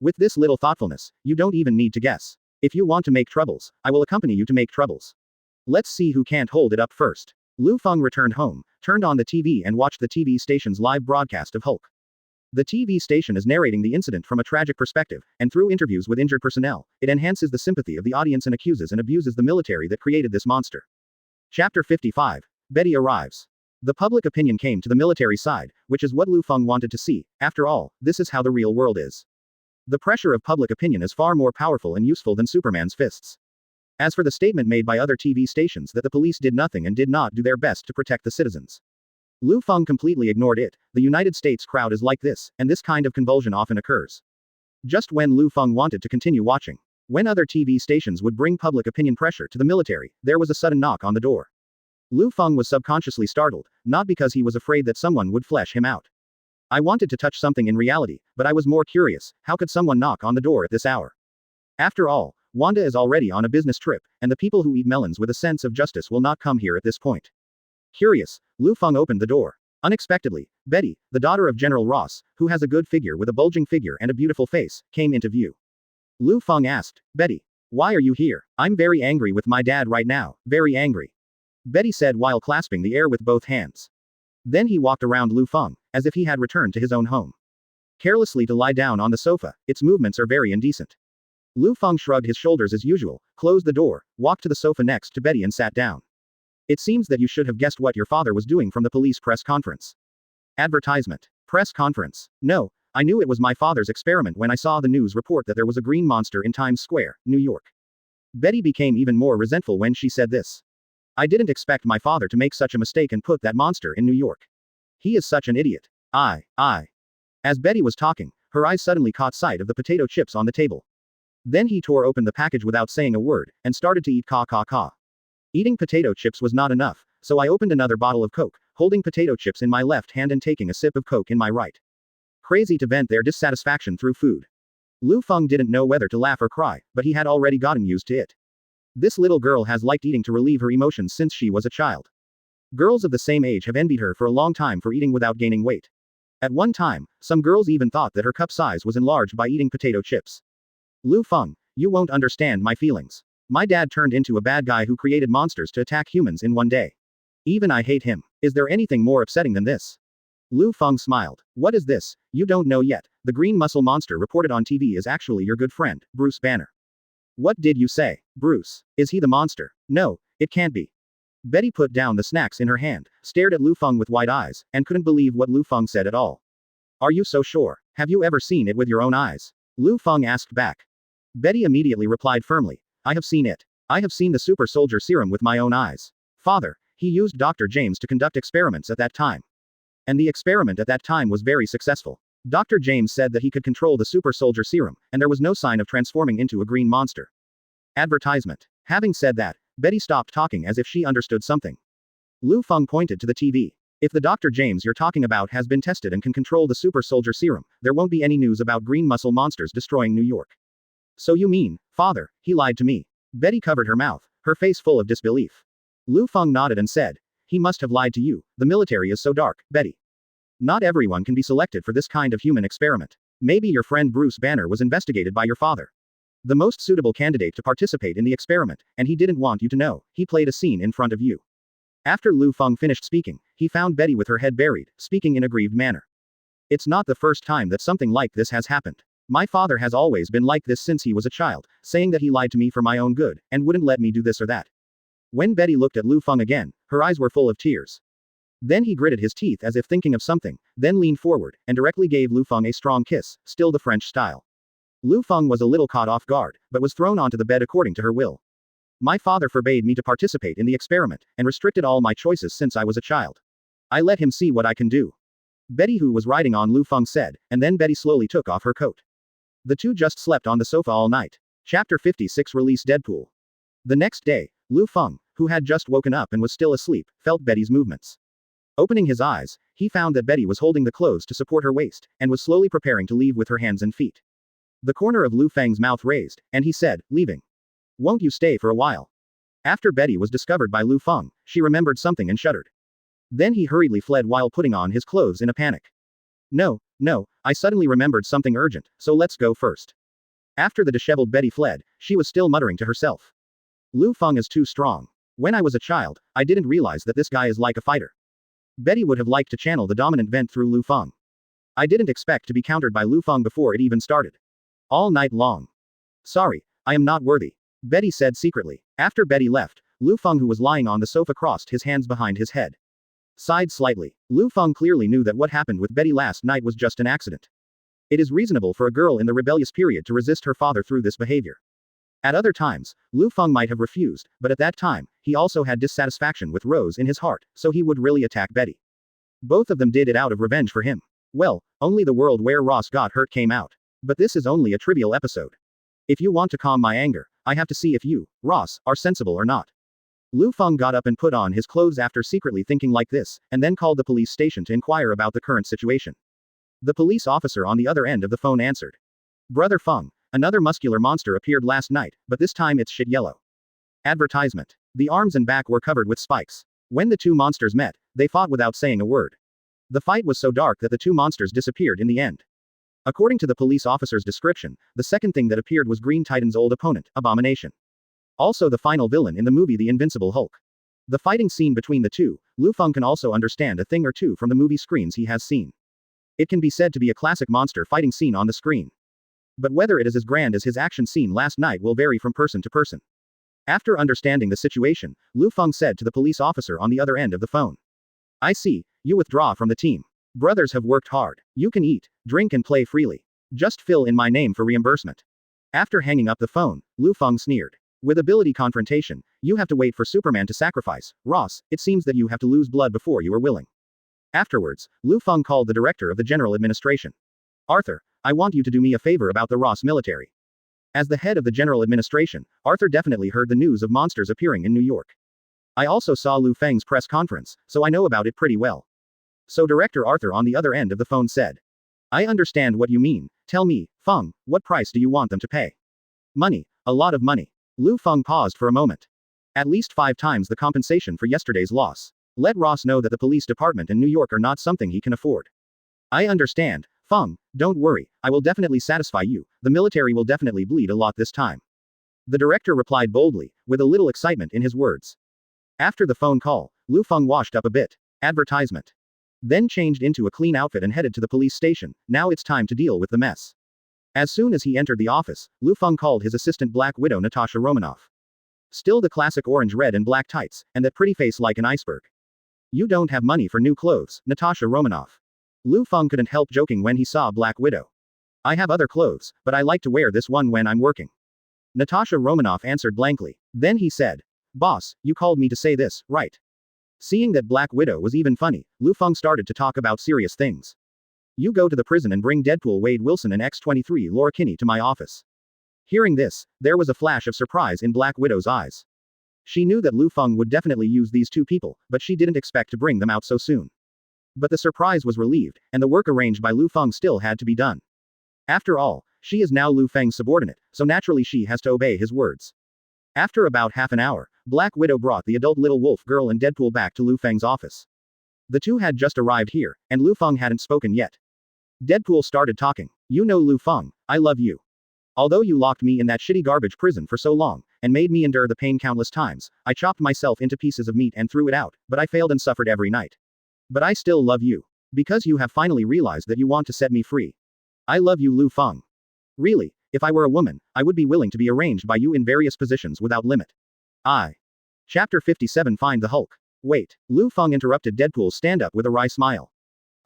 With this little thoughtfulness, you don't even need to guess. If you want to make troubles, I will accompany you to make troubles. Let's see who can't hold it up first. Liu Feng returned home, turned on the TV and watched the TV station's live broadcast of Hulk. The TV station is narrating the incident from a tragic perspective, and through interviews with injured personnel, it enhances the sympathy of the audience and accuses and abuses the military that created this monster. Chapter 55. Betty arrives. The public opinion came to the military side, which is what Liu Feng wanted to see. After all, this is how the real world is. The pressure of public opinion is far more powerful and useful than Superman's fists. As for the statement made by other TV stations that the police did nothing and did not do their best to protect the citizens, Liu Feng completely ignored it. The United States crowd is like this, and this kind of convulsion often occurs. Just when Liu Feng wanted to continue watching, when other TV stations would bring public opinion pressure to the military, there was a sudden knock on the door. Liu Feng was subconsciously startled, not because he was afraid that someone would flesh him out. I wanted to touch something in reality, but I was more curious, how could someone knock on the door at this hour? After all, Wanda is already on a business trip, and the people who eat melons with a sense of justice will not come here at this point. Curious, Liu Feng opened the door. Unexpectedly, Betty, the daughter of General Ross, who has a good figure with a bulging figure and a beautiful face, came into view. Liu Feng asked, Betty, why are you here? I'm very angry with my dad right now, very angry. Betty said while clasping the air with both hands. Then he walked around Liu Feng, as if he had returned to his own home. Carelessly to lie down on the sofa, its movements are very indecent. Liu Feng shrugged his shoulders as usual, closed the door, walked to the sofa next to Betty and sat down. It seems that you should have guessed what your father was doing from the police press conference. Advertisement. Press conference. No, I knew it was my father's experiment when I saw the news report that there was a green monster in Times Square, New York. Betty became even more resentful when she said this. I didn't expect my father to make such a mistake and put that monster in New York. He is such an idiot. I. As Betty was talking, her eyes suddenly caught sight of the potato chips on the table. Then he tore open the package without saying a word, and started to eat caw. Eating potato chips was not enough, so I opened another bottle of Coke, holding potato chips in my left hand and taking a sip of Coke in my right. Crazy to vent their dissatisfaction through food. Liu Feng didn't know whether to laugh or cry, but he had already gotten used to it. This little girl has liked eating to relieve her emotions since she was a child. Girls of the same age have envied her for a long time for eating without gaining weight. At one time, some girls even thought that her cup size was enlarged by eating potato chips. Liu Feng, you won't understand my feelings. My dad turned into a bad guy who created monsters to attack humans in one day. Even I hate him. Is there anything more upsetting than this? Liu Feng smiled. What is this? You don't know yet. The green muscle monster reported on TV is actually your good friend, Bruce Banner. What did you say? Bruce. Is he the monster? No, it can't be. Betty put down the snacks in her hand, stared at Lu Feng with wide eyes, and couldn't believe what Lu Feng said at all. Are you so sure? Have you ever seen it with your own eyes? Lu Feng asked back. Betty immediately replied firmly. I have seen it. I have seen the super soldier serum with my own eyes. Father, he used Dr. James to conduct experiments at that time. And the experiment at that time was very successful. Dr. James said that he could control the super soldier serum, and there was no sign of transforming into a green monster. Advertisement. Having said that, Betty stopped talking as if she understood something. Lu Feng pointed to the TV. If the Dr. James you're talking about has been tested and can control the super soldier serum, there won't be any news about green muscle monsters destroying New York. So you mean, Father, he lied to me? Betty covered her mouth, her face full of disbelief. Lu Feng nodded and said, he must have lied to you. The military is so dark, Betty. Not everyone can be selected for this kind of human experiment. Maybe your friend Bruce Banner was investigated by your father. The most suitable candidate to participate in the experiment, and he didn't want you to know. He played a scene in front of you. After Lu Feng finished speaking, he found Betty with her head buried, speaking in a grieved manner. It's not the first time that something like this has happened. My father has always been like this since he was a child, saying that he lied to me for my own good, and wouldn't let me do this or that. When Betty looked at Lu Feng again, her eyes were full of tears. Then he gritted his teeth as if thinking of something, then leaned forward, and directly gave Lu Feng a strong kiss, still the French style. Lu Feng was a little caught off guard, but was thrown onto the bed according to her will. My father forbade me to participate in the experiment, and restricted all my choices since I was a child. I let him see what I can do. Betty, who was riding on Lu Feng, said, and then Betty slowly took off her coat. The two just slept on the sofa all night. Chapter 56 Release Deadpool. The next day, Lu Feng, who had just woken up and was still asleep, felt Betty's movements. Opening his eyes, he found that Betty was holding the clothes to support her waist, and was slowly preparing to leave with her hands and feet. The corner of Lu Feng's mouth raised, and he said, leaving. Won't you stay for a while? After Betty was discovered by Lu Feng, she remembered something and shuddered. Then he hurriedly fled while putting on his clothes in a panic. No, I suddenly remembered something urgent, so let's go first. After the disheveled Betty fled, she was still muttering to herself. Lu Feng is too strong. When I was a child, I didn't realize that this guy is like a fighter. Betty would have liked to channel the dominant vent through Lu Feng. I didn't expect to be countered by Lu Feng before it even started. All night long. Sorry, I am not worthy, Betty said secretly. After Betty left, Lu Feng, who was lying on the sofa, crossed his hands behind his head. Sighed slightly. Lu Feng clearly knew that what happened with Betty last night was just an accident. It is reasonable for a girl in the rebellious period to resist her father through this behavior. At other times, Lu Feng might have refused, but at that time, he also had dissatisfaction with Rose in his heart, so he would really attack Betty. Both of them did it out of revenge for him. Well, only the world where Ross got hurt came out. But this is only a trivial episode. If you want to calm my anger, I have to see if you, Ross, are sensible or not. Lu Feng got up and put on his clothes after secretly thinking like this, and then called the police station to inquire about the current situation. The police officer on the other end of the phone answered. Brother Feng, another muscular monster appeared last night, but this time it's shit yellow. Advertisement. The arms and back were covered with spikes. When the two monsters met, they fought without saying a word. The fight was so dark that the two monsters disappeared in the end. According to the police officer's description, the second thing that appeared was Green Titan's old opponent, Abomination. Also the final villain in the movie The Invincible Hulk. The fighting scene between the two, Lu Feng can also understand a thing or two from the movie screens he has seen. It can be said to be a classic monster fighting scene on the screen. But whether it is as grand as his action scene last night will vary from person to person. After understanding the situation, Lu Feng said to the police officer on the other end of the phone. I see, you withdraw from the team. Brothers have worked hard. You can eat, drink and play freely. Just fill in my name for reimbursement. After hanging up the phone, Lu Feng sneered. With ability confrontation, you have to wait for Superman to sacrifice. Ross, it seems that you have to lose blood before you are willing. Afterwards, Lu Feng called the director of the general administration. Arthur, I want you to do me a favor about the Ross military. As the head of the general administration, Arthur definitely heard the news of monsters appearing in New York. I also saw Liu Feng's press conference, so I know about it pretty well. So Director Arthur on the other end of the phone said. I understand what you mean. Tell me, Feng, what price do you want them to pay? Money, a lot of money. Lu Feng paused for a moment. At least 5 times the compensation for yesterday's loss. Let Ross know that the police department in New York are not something he can afford. I understand, Feng, don't worry, I will definitely satisfy you, the military will definitely bleed a lot this time. The director replied boldly, with a little excitement in his words. After the phone call, Lu Feng washed up a bit. Advertisement. Then changed into a clean outfit and headed to the police station. Now it's time to deal with the mess. As soon as he entered the office, Lu Feng called his assistant Black Widow Natasha Romanoff. Still the classic orange, red and black tights, and that pretty face like an iceberg. You don't have money for new clothes, Natasha Romanoff. Liu Feng couldn't help joking when he saw Black Widow. I have other clothes, but I like to wear this one when I'm working. Natasha Romanoff answered blankly. Then he said, Boss, you called me to say this, right? Seeing that Black Widow was even funny, Liu Feng started to talk about serious things. You go to the prison and bring Deadpool, Wade Wilson and X-23 Laura Kinney to my office. Hearing this, there was a flash of surprise in Black Widow's eyes. She knew that Liu Feng would definitely use these two people, but she didn't expect to bring them out so soon. But the surprise was relieved, and the work arranged by Liu Feng still had to be done. After all, she is now Liu Feng's subordinate, so naturally she has to obey his words. After about half an hour, Black Widow brought the adult little wolf girl and Deadpool back to Liu Feng's office. The two had just arrived here, and Liu Feng hadn't spoken yet. Deadpool started talking. You know Liu Feng, I love you. Although you locked me in that shitty garbage prison for so long, and made me endure the pain countless times, I chopped myself into pieces of meat and threw it out, but I failed and suffered every night. But I still love you. Because you have finally realized that you want to set me free. I love you, Liu Feng. Really, if I were a woman, I would be willing to be arranged by you in various positions without limit. Chapter 57 Find the Hulk. Wait, Liu Feng interrupted Deadpool's stand-up with a wry smile.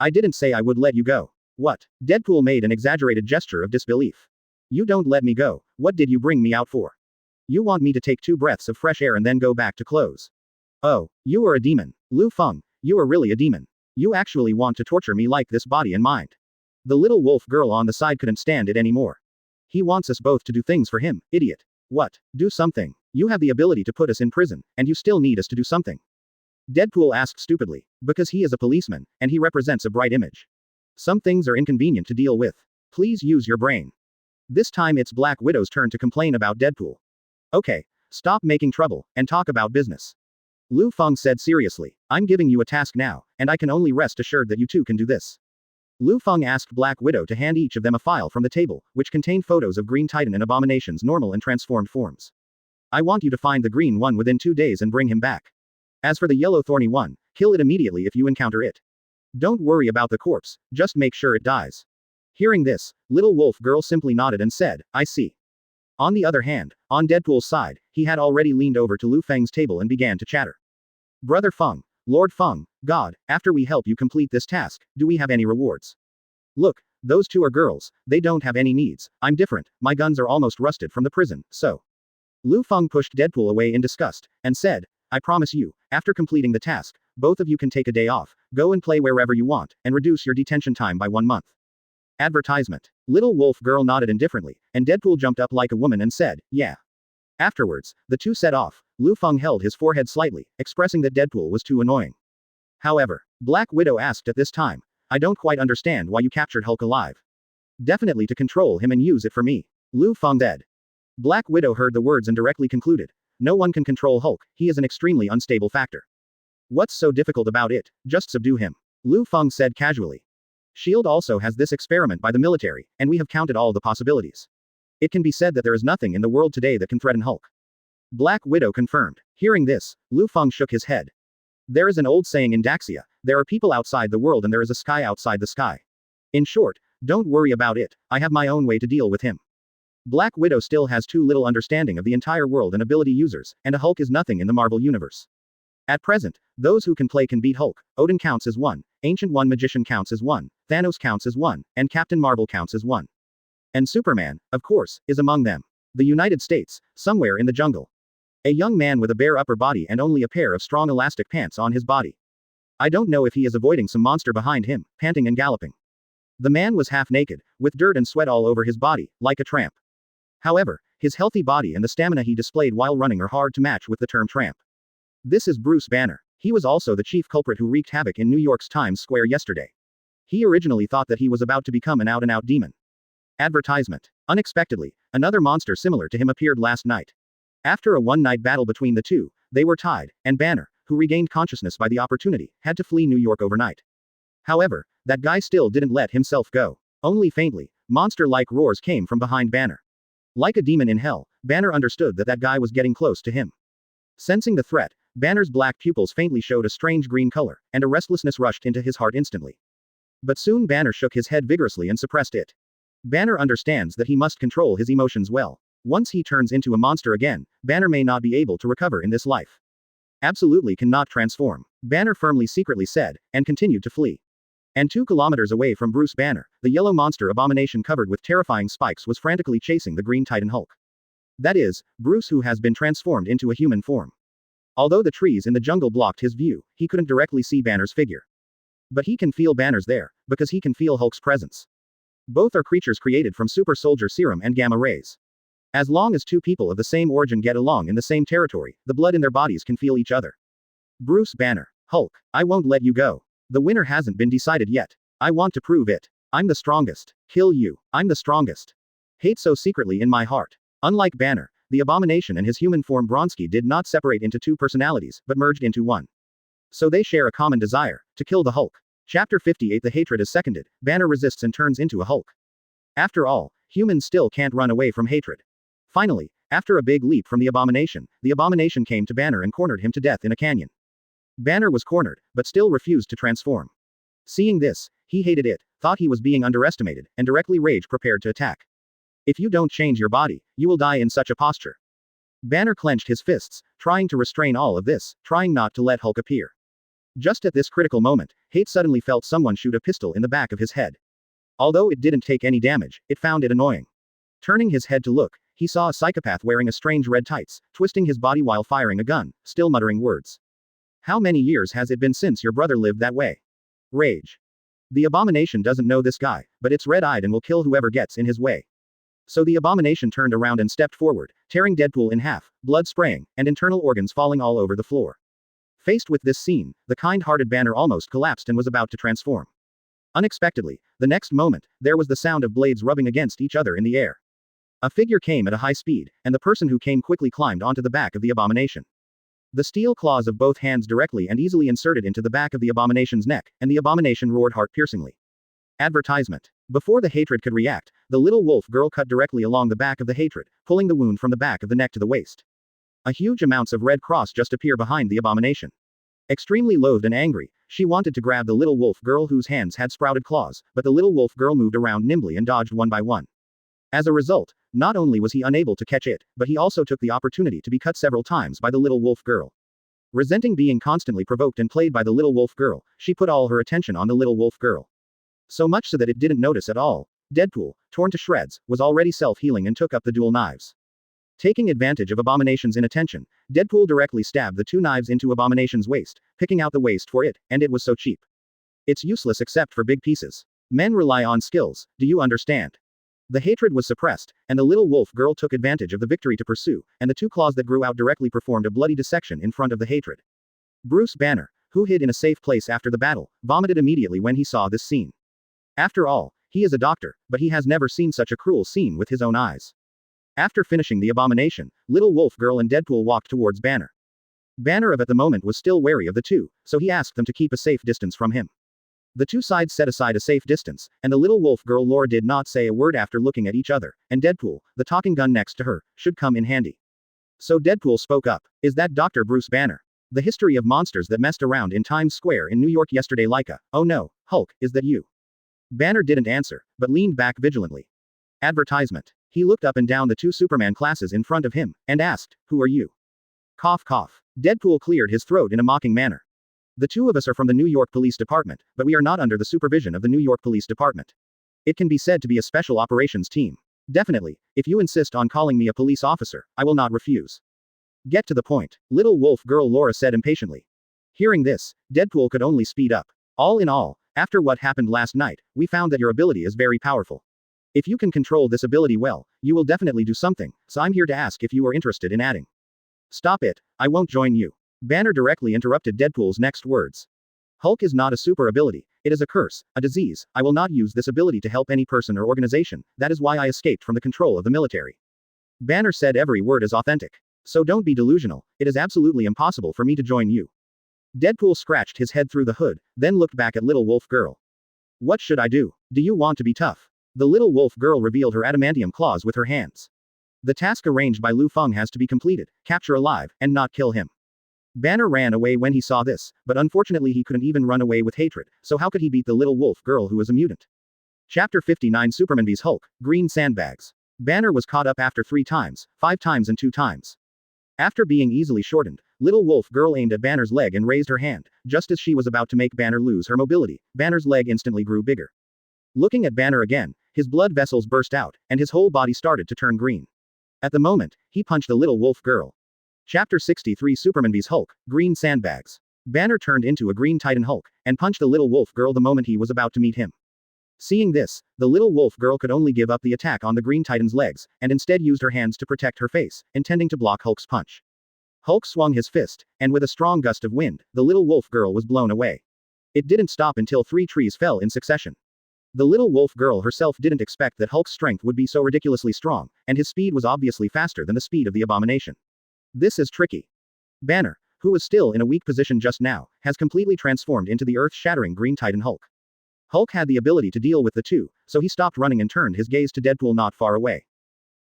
I didn't say I would let you go. What? Deadpool made an exaggerated gesture of disbelief. You don't let me go, what did you bring me out for? You want me to take 2 breaths of fresh air and then go back to clothes. Oh, you are a demon. Liu Feng, you are really a demon. You actually want to torture me like this, body and mind. The little wolf girl on the side couldn't stand it anymore. He wants us both to do things for him, idiot. What? Do something. You have the ability to put us in prison, and you still need us to do something. Deadpool asked stupidly. Because he is a policeman, and he represents a bright image. Some things are inconvenient to deal with. Please use your brain. This time it's Black Widow's turn to complain about Deadpool. Okay, stop making trouble, and talk about business. Liu Feng said seriously. I'm giving you a task now, and I can only rest assured that you two can do this. Liu Feng asked Black Widow to hand each of them a file from the table, which contained photos of Green Titan and Abomination's normal and transformed forms. I want you to find the green one within 2 days and bring him back. As for the yellow thorny one, kill it immediately if you encounter it. Don't worry about the corpse, just make sure it dies. Hearing this, little wolf girl simply nodded and said, I see. On the other hand, on Deadpool's side, he had already leaned over to Liu Feng's table and began to chatter. Brother Feng, Lord Feng, God, after we help you complete this task, do we have any rewards? Look, those 2 are girls, they don't have any needs, I'm different, my guns are almost rusted from the prison, so. Liu Feng pushed Deadpool away in disgust, and said, I promise you, after completing the task, both of you can take a day off, go and play wherever you want, and reduce your detention time by 1 month. Advertisement. Little wolf girl nodded indifferently, and Deadpool jumped up like a woman and said, yeah. Afterwards, the two set off. Liu Feng held his forehead slightly, expressing that Deadpool was too annoying. However, Black Widow asked at this time, I don't quite understand why you captured Hulk alive. Definitely to control him and use it for me. Liu Feng said. Black Widow heard the words and directly concluded, no one can control Hulk, he is an extremely unstable factor. What's so difficult about it, just subdue him. Liu Feng said casually. S.H.I.E.L.D. also has this experiment by the military, and we have counted all the possibilities. It can be said that there is nothing in the world today that can threaten Hulk. Black Widow confirmed. Hearing this, Liu Feng shook his head. There is an old saying in Daxia, there are people outside the world and there is a sky outside the sky. In short, don't worry about it, I have my own way to deal with him. Black Widow still has too little understanding of the entire world and ability users, and a Hulk is nothing in the Marvel universe. At present, those who can play can beat Hulk. Odin counts as 1, Ancient One Magician counts as 1, Thanos counts as 1, and Captain Marvel counts as 1. And Superman, of course, is among them. The United States, somewhere in the jungle. A young man with a bare upper body and only a pair of strong elastic pants on his body. I don't know if he is avoiding some monster behind him, panting and galloping. The man was half naked, with dirt and sweat all over his body, like a tramp. However, his healthy body and the stamina he displayed while running are hard to match with the term tramp. This is Bruce Banner. He was also the chief culprit who wreaked havoc in New York's Times Square yesterday. He originally thought that he was about to become an out-and-out demon. Advertisement. Unexpectedly, another monster similar to him appeared last night. After a one-night battle between the two, they were tied, and Banner, who regained consciousness by the opportunity, had to flee New York overnight. However, that guy still didn't let himself go. Only faintly, monster-like roars came from behind Banner. Like a demon in hell, Banner understood that that guy was getting close to him. Sensing the threat, Banner's black pupils faintly showed a strange green color, and a restlessness rushed into his heart instantly. But soon Banner shook his head vigorously and suppressed it. Banner understands that he must control his emotions well. Once he turns into a monster again, Banner may not be able to recover in this life. Absolutely cannot transform. Banner firmly secretly said, and continued to flee. And 2 kilometers away from Bruce Banner, the yellow monster Abomination covered with terrifying spikes was frantically chasing the Green Titan Hulk. That is, Bruce who has been transformed into a human form. Although the trees in the jungle blocked his view, he couldn't directly see Banner's figure. But he can feel Banner's there, because he can feel Hulk's presence. Both are creatures created from super soldier serum and gamma rays. As long as 2 people of the same origin get along in the same territory, the blood in their bodies can feel each other. Bruce Banner. Hulk, I won't let you go. The winner hasn't been decided yet. I want to prove it. I'm the strongest. Kill you. I'm the strongest. Hate so secretly in my heart. Unlike Banner, the Abomination and his human form Bronski did not separate into 2 personalities, but merged into one. So they share a common desire, to kill the Hulk. Chapter 58 The hatred is seconded, Banner resists and turns into a Hulk. After all, humans still can't run away from hatred. Finally, after a big leap from the Abomination came to Banner and cornered him to death in a canyon. Banner was cornered, but still refused to transform. Seeing this, he hated it, thought he was being underestimated, and directly rage prepared to attack. If you don't change your body, you will die in such a posture. Banner clenched his fists, trying to restrain all of this, trying not to let Hulk appear. Just at this critical moment, Hate suddenly felt someone shoot a pistol in the back of his head. Although it didn't take any damage, it found it annoying. Turning his head to look, he saw a psychopath wearing a strange red tights, twisting his body while firing a gun, still muttering words. How many years has it been since your brother lived that way? Rage. The Abomination doesn't know this guy, but it's red-eyed and will kill whoever gets in his way. So the Abomination turned around and stepped forward, tearing Deadpool in half, blood spraying, and internal organs falling all over the floor. Faced with this scene, the kind-hearted Banner almost collapsed and was about to transform. Unexpectedly, the next moment, there was the sound of blades rubbing against each other in the air. A figure came at a high speed, and the person who came quickly climbed onto the back of the Abomination. The steel claws of both hands directly and easily inserted into the back of the Abomination's neck, and the Abomination roared heart-piercingly. Advertisement. Before the hatred could react, the little wolf girl cut directly along the back of the hatred, pulling the wound from the back of the neck to the waist. A huge amounts of red cross just appear behind the Abomination. Extremely loathed and angry, she wanted to grab the little wolf girl whose hands had sprouted claws, but the little wolf girl moved around nimbly and dodged one by one. As a result, not only was he unable to catch it, but he also took the opportunity to be cut several times by the little wolf girl. Resenting being constantly provoked and played by the little wolf girl, she put all her attention on the little wolf girl. So much so that it didn't notice at all. Deadpool, torn to shreds, was already self-healing and took up the dual knives. Taking advantage of Abomination's inattention, Deadpool directly stabbed the 2 knives into Abomination's waist, picking out the waist for it, and it was so cheap. It's useless except for big pieces. Men rely on skills, do you understand? The hatred was suppressed, and the little wolf girl took advantage of the victory to pursue, and the 2 claws that grew out directly performed a bloody dissection in front of the hatred. Bruce Banner, who hid in a safe place after the battle, vomited immediately when he saw this scene. After all, he is a doctor, but he has never seen such a cruel scene with his own eyes. After finishing the Abomination, little wolf girl and Deadpool walked towards Banner. Banner at the moment was still wary of the 2, so he asked them to keep a safe distance from him. The 2 sides set aside a safe distance, and the little wolf girl Laura did not say a word after looking at each other, and Deadpool, the talking gun next to her, should come in handy. So Deadpool spoke up. Is that Dr. Bruce Banner? The history of monsters that messed around in Times Square in New York yesterday like a, oh no, Hulk, is that you? Banner didn't answer, but leaned back vigilantly. Advertisement. He looked up and down the 2 Superman classes in front of him, and asked, who are you? Cough cough. Deadpool cleared his throat in a mocking manner. The 2 of us are from the New York Police Department, but we are not under the supervision of the New York Police Department. It can be said to be a special operations team. Definitely, if you insist on calling me a police officer, I will not refuse. Get to the point, little wolf girl Laura said impatiently. Hearing this, Deadpool could only speed up. All in all, after what happened last night, we found that your ability is very powerful. If you can control this ability well, you will definitely do something, so I'm here to ask if you are interested in adding. Stop it, I won't join you. Banner directly interrupted Deadpool's next words. Hulk is not a super ability, it is a curse, a disease, I will not use this ability to help any person or organization, that is why I escaped from the control of the military. Banner said every word is authentic. So don't be delusional, it is absolutely impossible for me to join you. Deadpool scratched his head through the hood, then looked back at little wolf girl. What should I do? Do you want to be tough? The little wolf girl revealed her adamantium claws with her hands. The task arranged by Liu Feng has to be completed, capture alive, and not kill him. Banner ran away when he saw this, but unfortunately he couldn't even run away with hatred, so how could he beat the little wolf girl who is a mutant? Chapter 59 Superman vs Hulk, Green Sandbags. Banner was caught up after 3 times, 5 times and 2 times. After being easily shortened, Little Wolf Girl aimed at Banner's leg and raised her hand. Just as she was about to make Banner lose her mobility, Banner's leg instantly grew bigger. Looking at Banner again, his blood vessels burst out, and his whole body started to turn green. At the moment, he punched the Little Wolf Girl. Chapter 63 Superman vs Hulk, Green Sandbags. Banner turned into a green Titan Hulk, and punched the Little Wolf Girl the moment he was about to meet him. Seeing this, the Little Wolf Girl could only give up the attack on the Green Titan's legs, and instead used her hands to protect her face, intending to block Hulk's punch. Hulk swung his fist, and with a strong gust of wind, the Little Wolf Girl was blown away. It didn't stop until 3 trees fell in succession. The Little Wolf Girl herself didn't expect that Hulk's strength would be so ridiculously strong, and his speed was obviously faster than the speed of the Abomination. This is tricky. Banner, who was still in a weak position just now, has completely transformed into the earth-shattering Green Titan Hulk. Hulk had the ability to deal with the two, so he stopped running and turned his gaze to Deadpool not far away.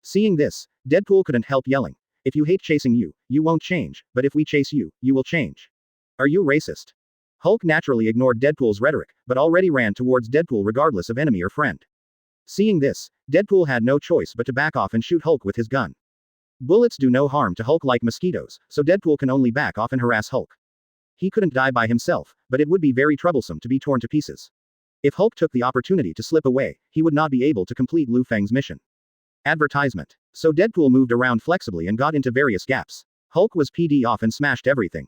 Seeing this, Deadpool couldn't help yelling, "If you hate chasing you, you won't change, but if we chase you, you will change. Are you racist?" Hulk naturally ignored Deadpool's rhetoric, but already ran towards Deadpool regardless of enemy or friend. Seeing this, Deadpool had no choice but to back off and shoot Hulk with his gun. Bullets do no harm to Hulk like mosquitoes, so Deadpool can only back off and harass Hulk. He couldn't die by himself, but it would be very troublesome to be torn to pieces. If Hulk took the opportunity to slip away, he would not be able to complete Lufang's mission. Advertisement. So Deadpool moved around flexibly and got into various gaps. Hulk was PD off and smashed everything.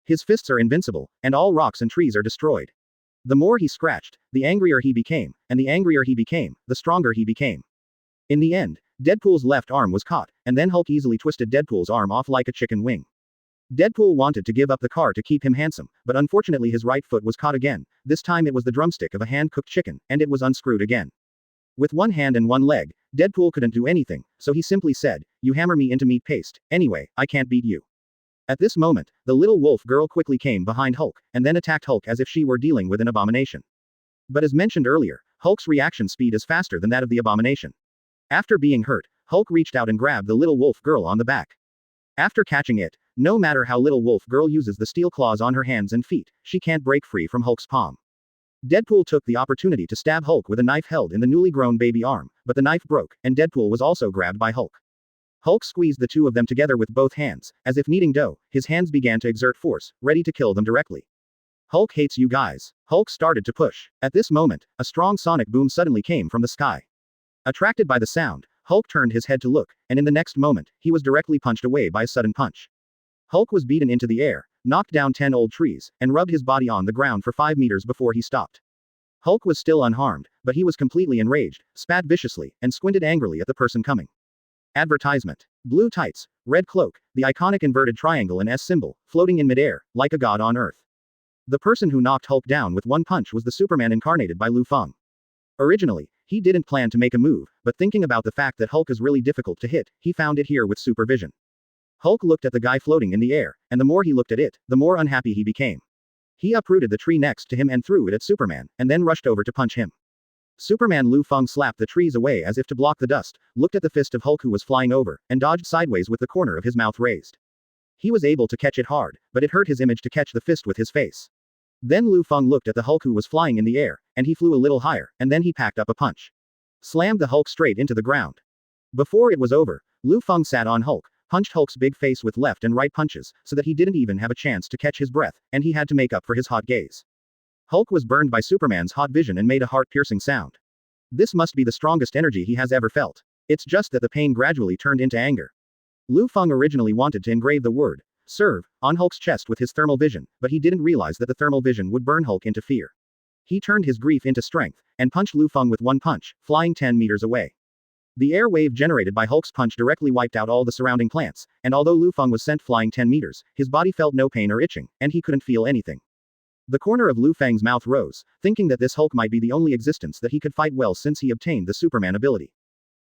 His fists are invincible, and all rocks and trees are destroyed. The more he scratched, the angrier he became, and the angrier he became, the stronger he became. In the end, Deadpool's left arm was caught, and then Hulk easily twisted Deadpool's arm off like a chicken wing. Deadpool wanted to give up the car to keep him handsome, but unfortunately his right foot was caught again. This time it was the drumstick of a hand-cooked chicken, and it was unscrewed again. With one hand and one leg, Deadpool couldn't do anything, so he simply said, "You hammer me into meat paste, anyway, I can't beat you." At this moment, the Little Wolf Girl quickly came behind Hulk, and then attacked Hulk as if she were dealing with an abomination. But as mentioned earlier, Hulk's reaction speed is faster than that of the Abomination. After being hurt, Hulk reached out and grabbed the Little Wolf Girl on the back. After catching it, no matter how Little Wolf Girl uses the steel claws on her hands and feet, she can't break free from Hulk's palm. Deadpool took the opportunity to stab Hulk with a knife held in the newly grown baby arm, but the knife broke, and Deadpool was also grabbed by Hulk. Hulk squeezed the two of them together with both hands, as if kneading dough. His hands began to exert force, ready to kill them directly. Hulk hates you guys. Hulk started to push. At this moment, a strong sonic boom suddenly came from the sky. Attracted by the sound, Hulk turned his head to look, and in the next moment, he was directly punched away by a sudden punch. Hulk was beaten into the air, knocked down 10 old trees, and rubbed his body on the ground for 5 meters before he stopped. Hulk was still unharmed, but he was completely enraged, spat viciously, and squinted angrily at the person coming. Advertisement. Blue tights, red cloak, the iconic inverted triangle and S symbol, floating in midair, like a god on earth. The person who knocked Hulk down with one punch was the Superman incarnated by Liu Feng. Originally, he didn't plan to make a move, but thinking about the fact that Hulk is really difficult to hit, he found it here with supervision. Hulk looked at the guy floating in the air, and the more he looked at it, the more unhappy he became. He uprooted the tree next to him and threw it at Superman, and then rushed over to punch him. Superman Liu Feng slapped the trees away as if to block the dust, looked at the fist of Hulk who was flying over, and dodged sideways with the corner of his mouth raised. He was able to catch it hard, but it hurt his image to catch the fist with his face. Then Liu Feng looked at the Hulk who was flying in the air, and he flew a little higher, and then he packed up a punch. Slammed the Hulk straight into the ground. Before it was over, Liu Feng sat on Hulk, punched Hulk's big face with left and right punches, so that he didn't even have a chance to catch his breath, and he had to make up for his hot gaze. Hulk was burned by Superman's hot vision and made a heart-piercing sound. This must be the strongest energy he has ever felt. It's just that the pain gradually turned into anger. Liu Feng originally wanted to engrave the word, "serve," on Hulk's chest with his thermal vision, but he didn't realize that the thermal vision would burn Hulk into fear. He turned his grief into strength, and punched Liu Feng with one punch, flying 10 meters away. The air wave generated by Hulk's punch directly wiped out all the surrounding plants, and although Liu Feng was sent flying 10 meters, his body felt no pain or itching, and he couldn't feel anything. The corner of Lufang's mouth rose, thinking that this Hulk might be the only existence that he could fight well since he obtained the Superman ability.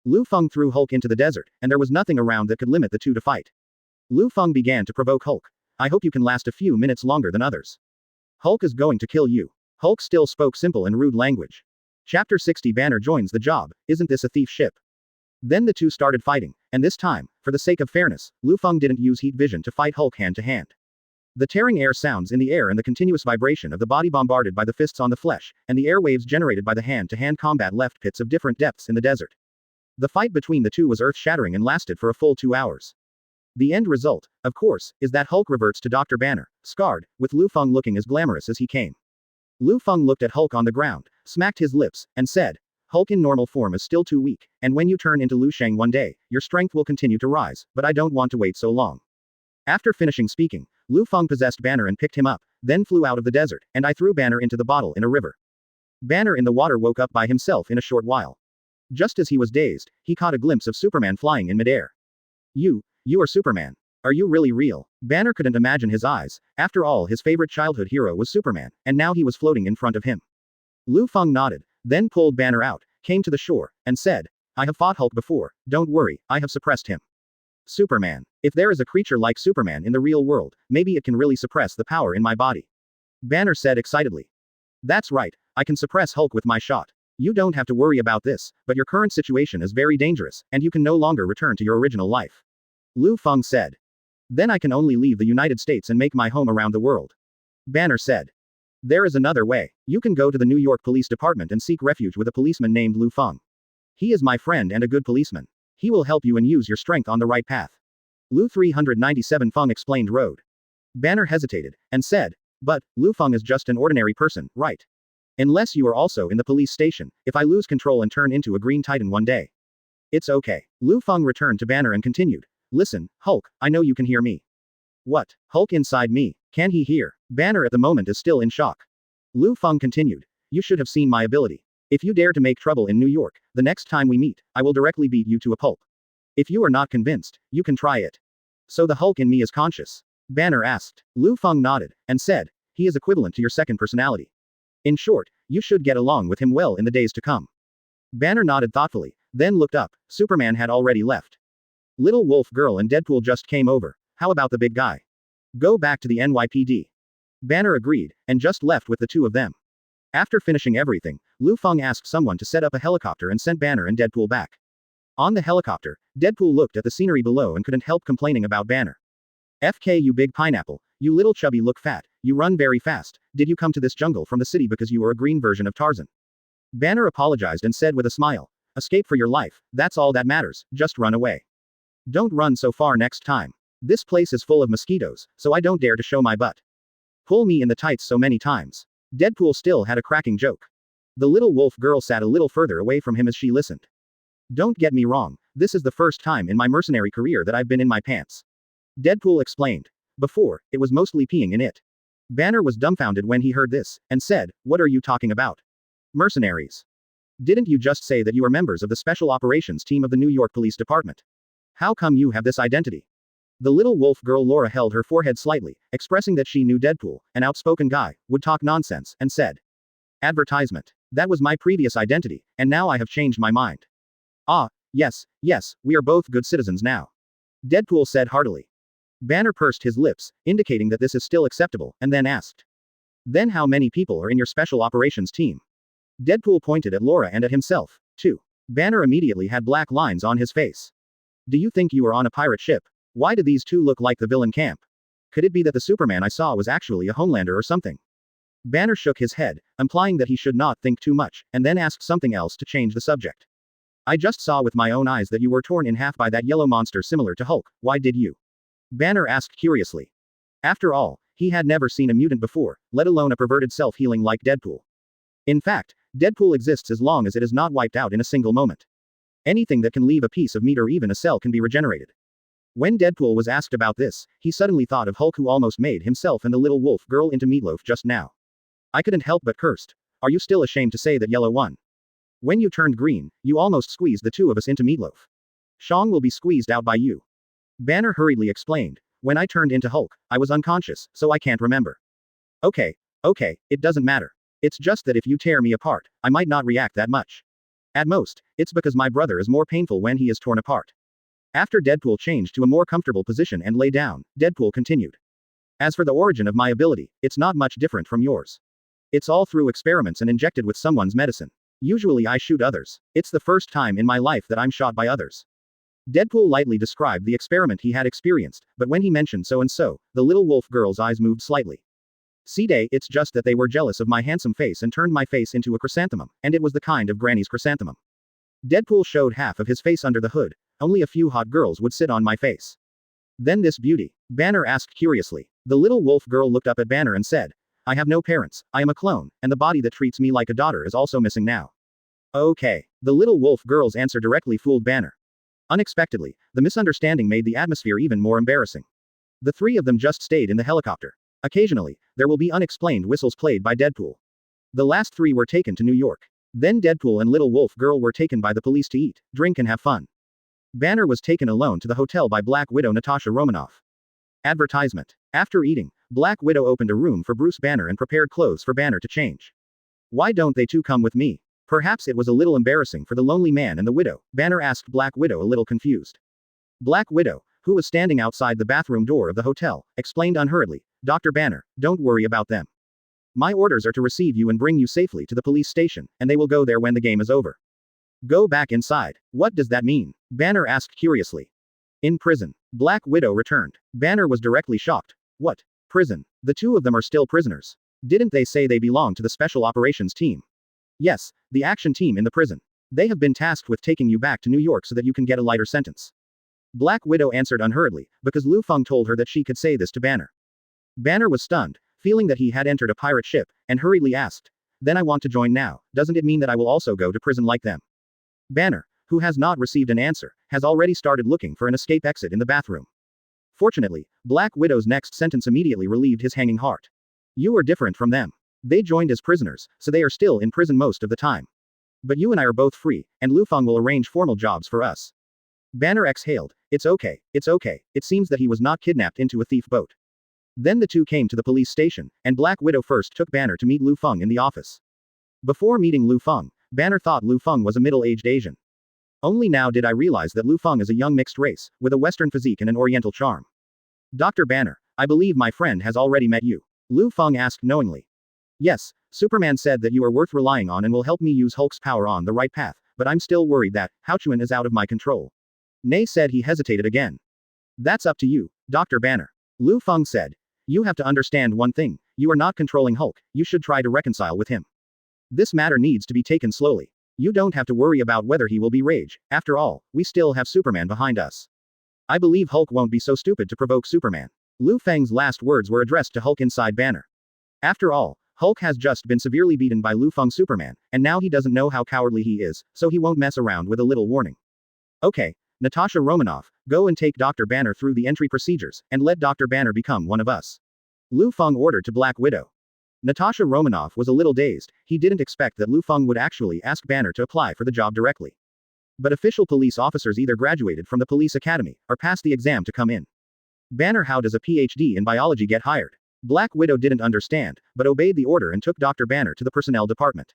Liu Feng threw Hulk into the desert, and there was nothing around that could limit the two to fight. Liu Feng began to provoke Hulk. "I hope you can last a few minutes longer than others. Hulk is going to kill you." Hulk still spoke simple and rude language. Chapter 60 Banner joins the job. Isn't this a thief ship? Then the two started fighting, and this time, for the sake of fairness, Liu Feng didn't use heat vision to fight Hulk hand to hand. The tearing air sounds in the air and the continuous vibration of the body bombarded by the fists on the flesh, and the air waves generated by the hand-to-hand combat left pits of different depths in the desert. The fight between the two was earth-shattering and lasted for a full 2 hours. The end result, of course, is that Hulk reverts to Dr. Banner, scarred, with Liu Feng looking as glamorous as he came. Liu Feng looked at Hulk on the ground, smacked his lips, and said, Hulk in normal form is still too weak, and when you turn into Lu Shang one day, your strength will continue to rise, but I don't want to wait so long. After finishing speaking, Liu Feng possessed Banner and picked him up, then flew out of the desert, and I threw Banner into the bottle in a river. Banner in the water woke up by himself in a short while. Just as he was dazed, he caught a glimpse of Superman flying in midair. You are Superman. Are you really real? Banner couldn't imagine his eyes. After all, his favorite childhood hero was Superman, and now he was floating in front of him. Liu Feng nodded, then pulled Banner out, came to the shore, and said, I have fought Hulk before, don't worry, I have suppressed him. Superman. If there is a creature like Superman in the real world, maybe it can really suppress the power in my body. Banner said excitedly. That's right, I can suppress Hulk with my shot. You don't have to worry about this, but your current situation is very dangerous, and you can no longer return to your original life. Liu Feng said. Then I can only leave the United States and make my home around the world. Banner said. There is another way. You can go to the New York Police Department and seek refuge with a policeman named Liu Feng. He is my friend and a good policeman. He will help you and use your strength on the right path. Liu 397 Feng explained road. Banner hesitated, and said, but, Liu Feng is just an ordinary person, right? Unless you are also in the police station, if I lose control and turn into a Green Titan one day. It's okay. Liu Feng returned to Banner and continued. Listen, Hulk, I know you can hear me. What? Hulk inside me, can he hear? Banner at the moment is still in shock. Liu Feng continued. You should have seen my ability. If you dare to make trouble in New York, the next time we meet, I will directly beat you to a pulp. If you are not convinced, you can try it. So the Hulk in me is conscious? Banner asked. Liu Feng nodded, and said, he is equivalent to your second personality. In short, you should get along with him well in the days to come. Banner nodded thoughtfully, then looked up. Superman had already left. Little Wolf Girl and Deadpool just came over. How about the big guy? Go back to the NYPD. Banner agreed, and just left with the two of them. After finishing everything, Liu Feng asked someone to set up a helicopter and sent Banner and Deadpool back. On the helicopter, Deadpool looked at the scenery below and couldn't help complaining about Banner. FK you big pineapple, you little chubby look fat, you run very fast, did you come to this jungle from the city because you are a green version of Tarzan? Banner apologized and said with a smile, escape for your life, that's all that matters, just run away. Don't run so far next time. This place is full of mosquitoes, so I don't dare to show my butt. Pull me in the tights so many times. Deadpool still had a cracking joke. The little wolf girl sat a little further away from him as she listened. Don't get me wrong, this is the first time in my mercenary career that I've been in my pants. Deadpool explained. Before, it was mostly peeing in it. Banner was dumbfounded when he heard this, and said, what are you talking about? Mercenaries. Didn't you just say that you are members of the Special Operations Team of the New York Police Department? How come you have this identity? The little wolf girl Laura held her forehead slightly, expressing that she knew Deadpool, an outspoken guy, would talk nonsense, and said. Advertisement. That was my previous identity, and now I have changed my mind. Ah, yes, we are both good citizens now. Deadpool said heartily. Banner pursed his lips, indicating that this is still acceptable, and then asked. Then how many people are in your special operations team? Deadpool pointed at Laura and at himself, too. Banner immediately had black lines on his face. Do you think you are on a pirate ship? Why do these two look like the villain camp? Could it be that the Superman I saw was actually a Homelander or something? Banner shook his head, implying that he should not think too much, and then asked something else to change the subject. I just saw with my own eyes that you were torn in half by that yellow monster similar to Hulk, why did you? Banner asked curiously. After all, he had never seen a mutant before, let alone a perverted self-healing like Deadpool. In fact, Deadpool exists as long as it is not wiped out in a single moment. Anything that can leave a piece of meat or even a cell can be regenerated. When Deadpool was asked about this, he suddenly thought of Hulk who almost made himself and the little wolf girl into meatloaf just now. I couldn't help but cursed. Are you still ashamed to say that yellow won? When you turned green, you almost squeezed the two of us into meatloaf. Shang will be squeezed out by you. Banner hurriedly explained. When I turned into Hulk, I was unconscious, so I can't remember. Okay, it doesn't matter. It's just that if you tear me apart, I might not react that much. At most, it's because my brother is more painful when he is torn apart. After Deadpool changed to a more comfortable position and lay down, Deadpool continued. As for the origin of my ability, it's not much different from yours. It's all through experiments and injected with someone's medicine. Usually I shoot others. It's the first time in my life that I'm shot by others. Deadpool lightly described the experiment he had experienced, but when he mentioned so-and-so, the little wolf girl's eyes moved slightly. See-day, it's just that they were jealous of my handsome face and turned my face into a chrysanthemum, and it was the kind of Granny's chrysanthemum. Deadpool showed half of his face under the hood. Only a few hot girls would sit on my face. Then this beauty? Banner asked curiously. The little wolf girl looked up at Banner and said, I have no parents, I am a clone, and the body that treats me like a daughter is also missing now. Okay. The little wolf girl's answer directly fooled Banner. Unexpectedly, the misunderstanding made the atmosphere even more embarrassing. The three of them just stayed in the helicopter. Occasionally, there will be unexplained whistles played by Deadpool. The last three were taken to New York. Then Deadpool and Little Wolf Girl were taken by the police to eat, drink and have fun. Banner was taken alone to the hotel by Black Widow Natasha Romanoff. Advertisement. After eating, Black Widow opened a room for Bruce Banner and prepared clothes for Banner to change. Why don't they two come with me? Perhaps it was a little embarrassing for the lonely man and the widow, Banner asked Black Widow a little confused. Black Widow, who was standing outside the bathroom door of the hotel, explained unhurriedly, Dr. Banner, don't worry about them. My orders are to receive you and bring you safely to the police station, and they will go there when the game is over. Go back inside. What does that mean? Banner asked curiously. In prison. Black Widow returned. Banner was directly shocked. What? Prison? The two of them are still prisoners. Didn't they say they belong to the special operations team? Yes, the action team in the prison. They have been tasked with taking you back to New York so that you can get a lighter sentence. Black Widow answered unhurriedly, because Lufang told her that she could say this to Banner. Banner was stunned, feeling that he had entered a pirate ship, and hurriedly asked, Then I want to join now, doesn't it mean that I will also go to prison like them? Banner, who has not received an answer, has already started looking for an escape exit in the bathroom. Fortunately, Black Widow's next sentence immediately relieved his hanging heart. You are different from them. They joined as prisoners, so they are still in prison most of the time. But you and I are both free, and Lufang will arrange formal jobs for us. Banner exhaled. It's okay, it's okay. It seems that he was not kidnapped into a thief boat. Then the two came to the police station, and Black Widow first took Banner to meet Liu Feng in the office. Before meeting Liu Feng, Banner thought Liu Feng was a middle-aged Asian. Only now did I realize that Liu Feng is a young mixed race, with a Western physique and an Oriental charm. Dr. Banner, I believe my friend has already met you. Liu Feng asked knowingly. Yes, Superman said that you are worth relying on and will help me use Hulk's power on the right path, but I'm still worried that, Haochuan is out of my control. Nay said he hesitated again. That's up to you, Dr. Banner. Liu Feng said. You have to understand one thing, you are not controlling Hulk, you should try to reconcile with him. This matter needs to be taken slowly. You don't have to worry about whether he will be rage, after all, we still have Superman behind us. I believe Hulk won't be so stupid to provoke Superman. Liu Feng's last words were addressed to Hulk inside Banner. After all, Hulk has just been severely beaten by Liu Feng Superman, and now he doesn't know how cowardly he is, so he won't mess around with a little warning. Okay, Natasha Romanoff, go and take Dr. Banner through the entry procedures, and let Dr. Banner become one of us. Liu Feng ordered to Black Widow. Natasha Romanoff was a little dazed, he didn't expect that Liu Feng would actually ask Banner to apply for the job directly. But official police officers either graduated from the police academy, or passed the exam to come in. Banner, how does a PhD in biology get hired? Black Widow didn't understand, but obeyed the order and took Dr. Banner to the personnel department.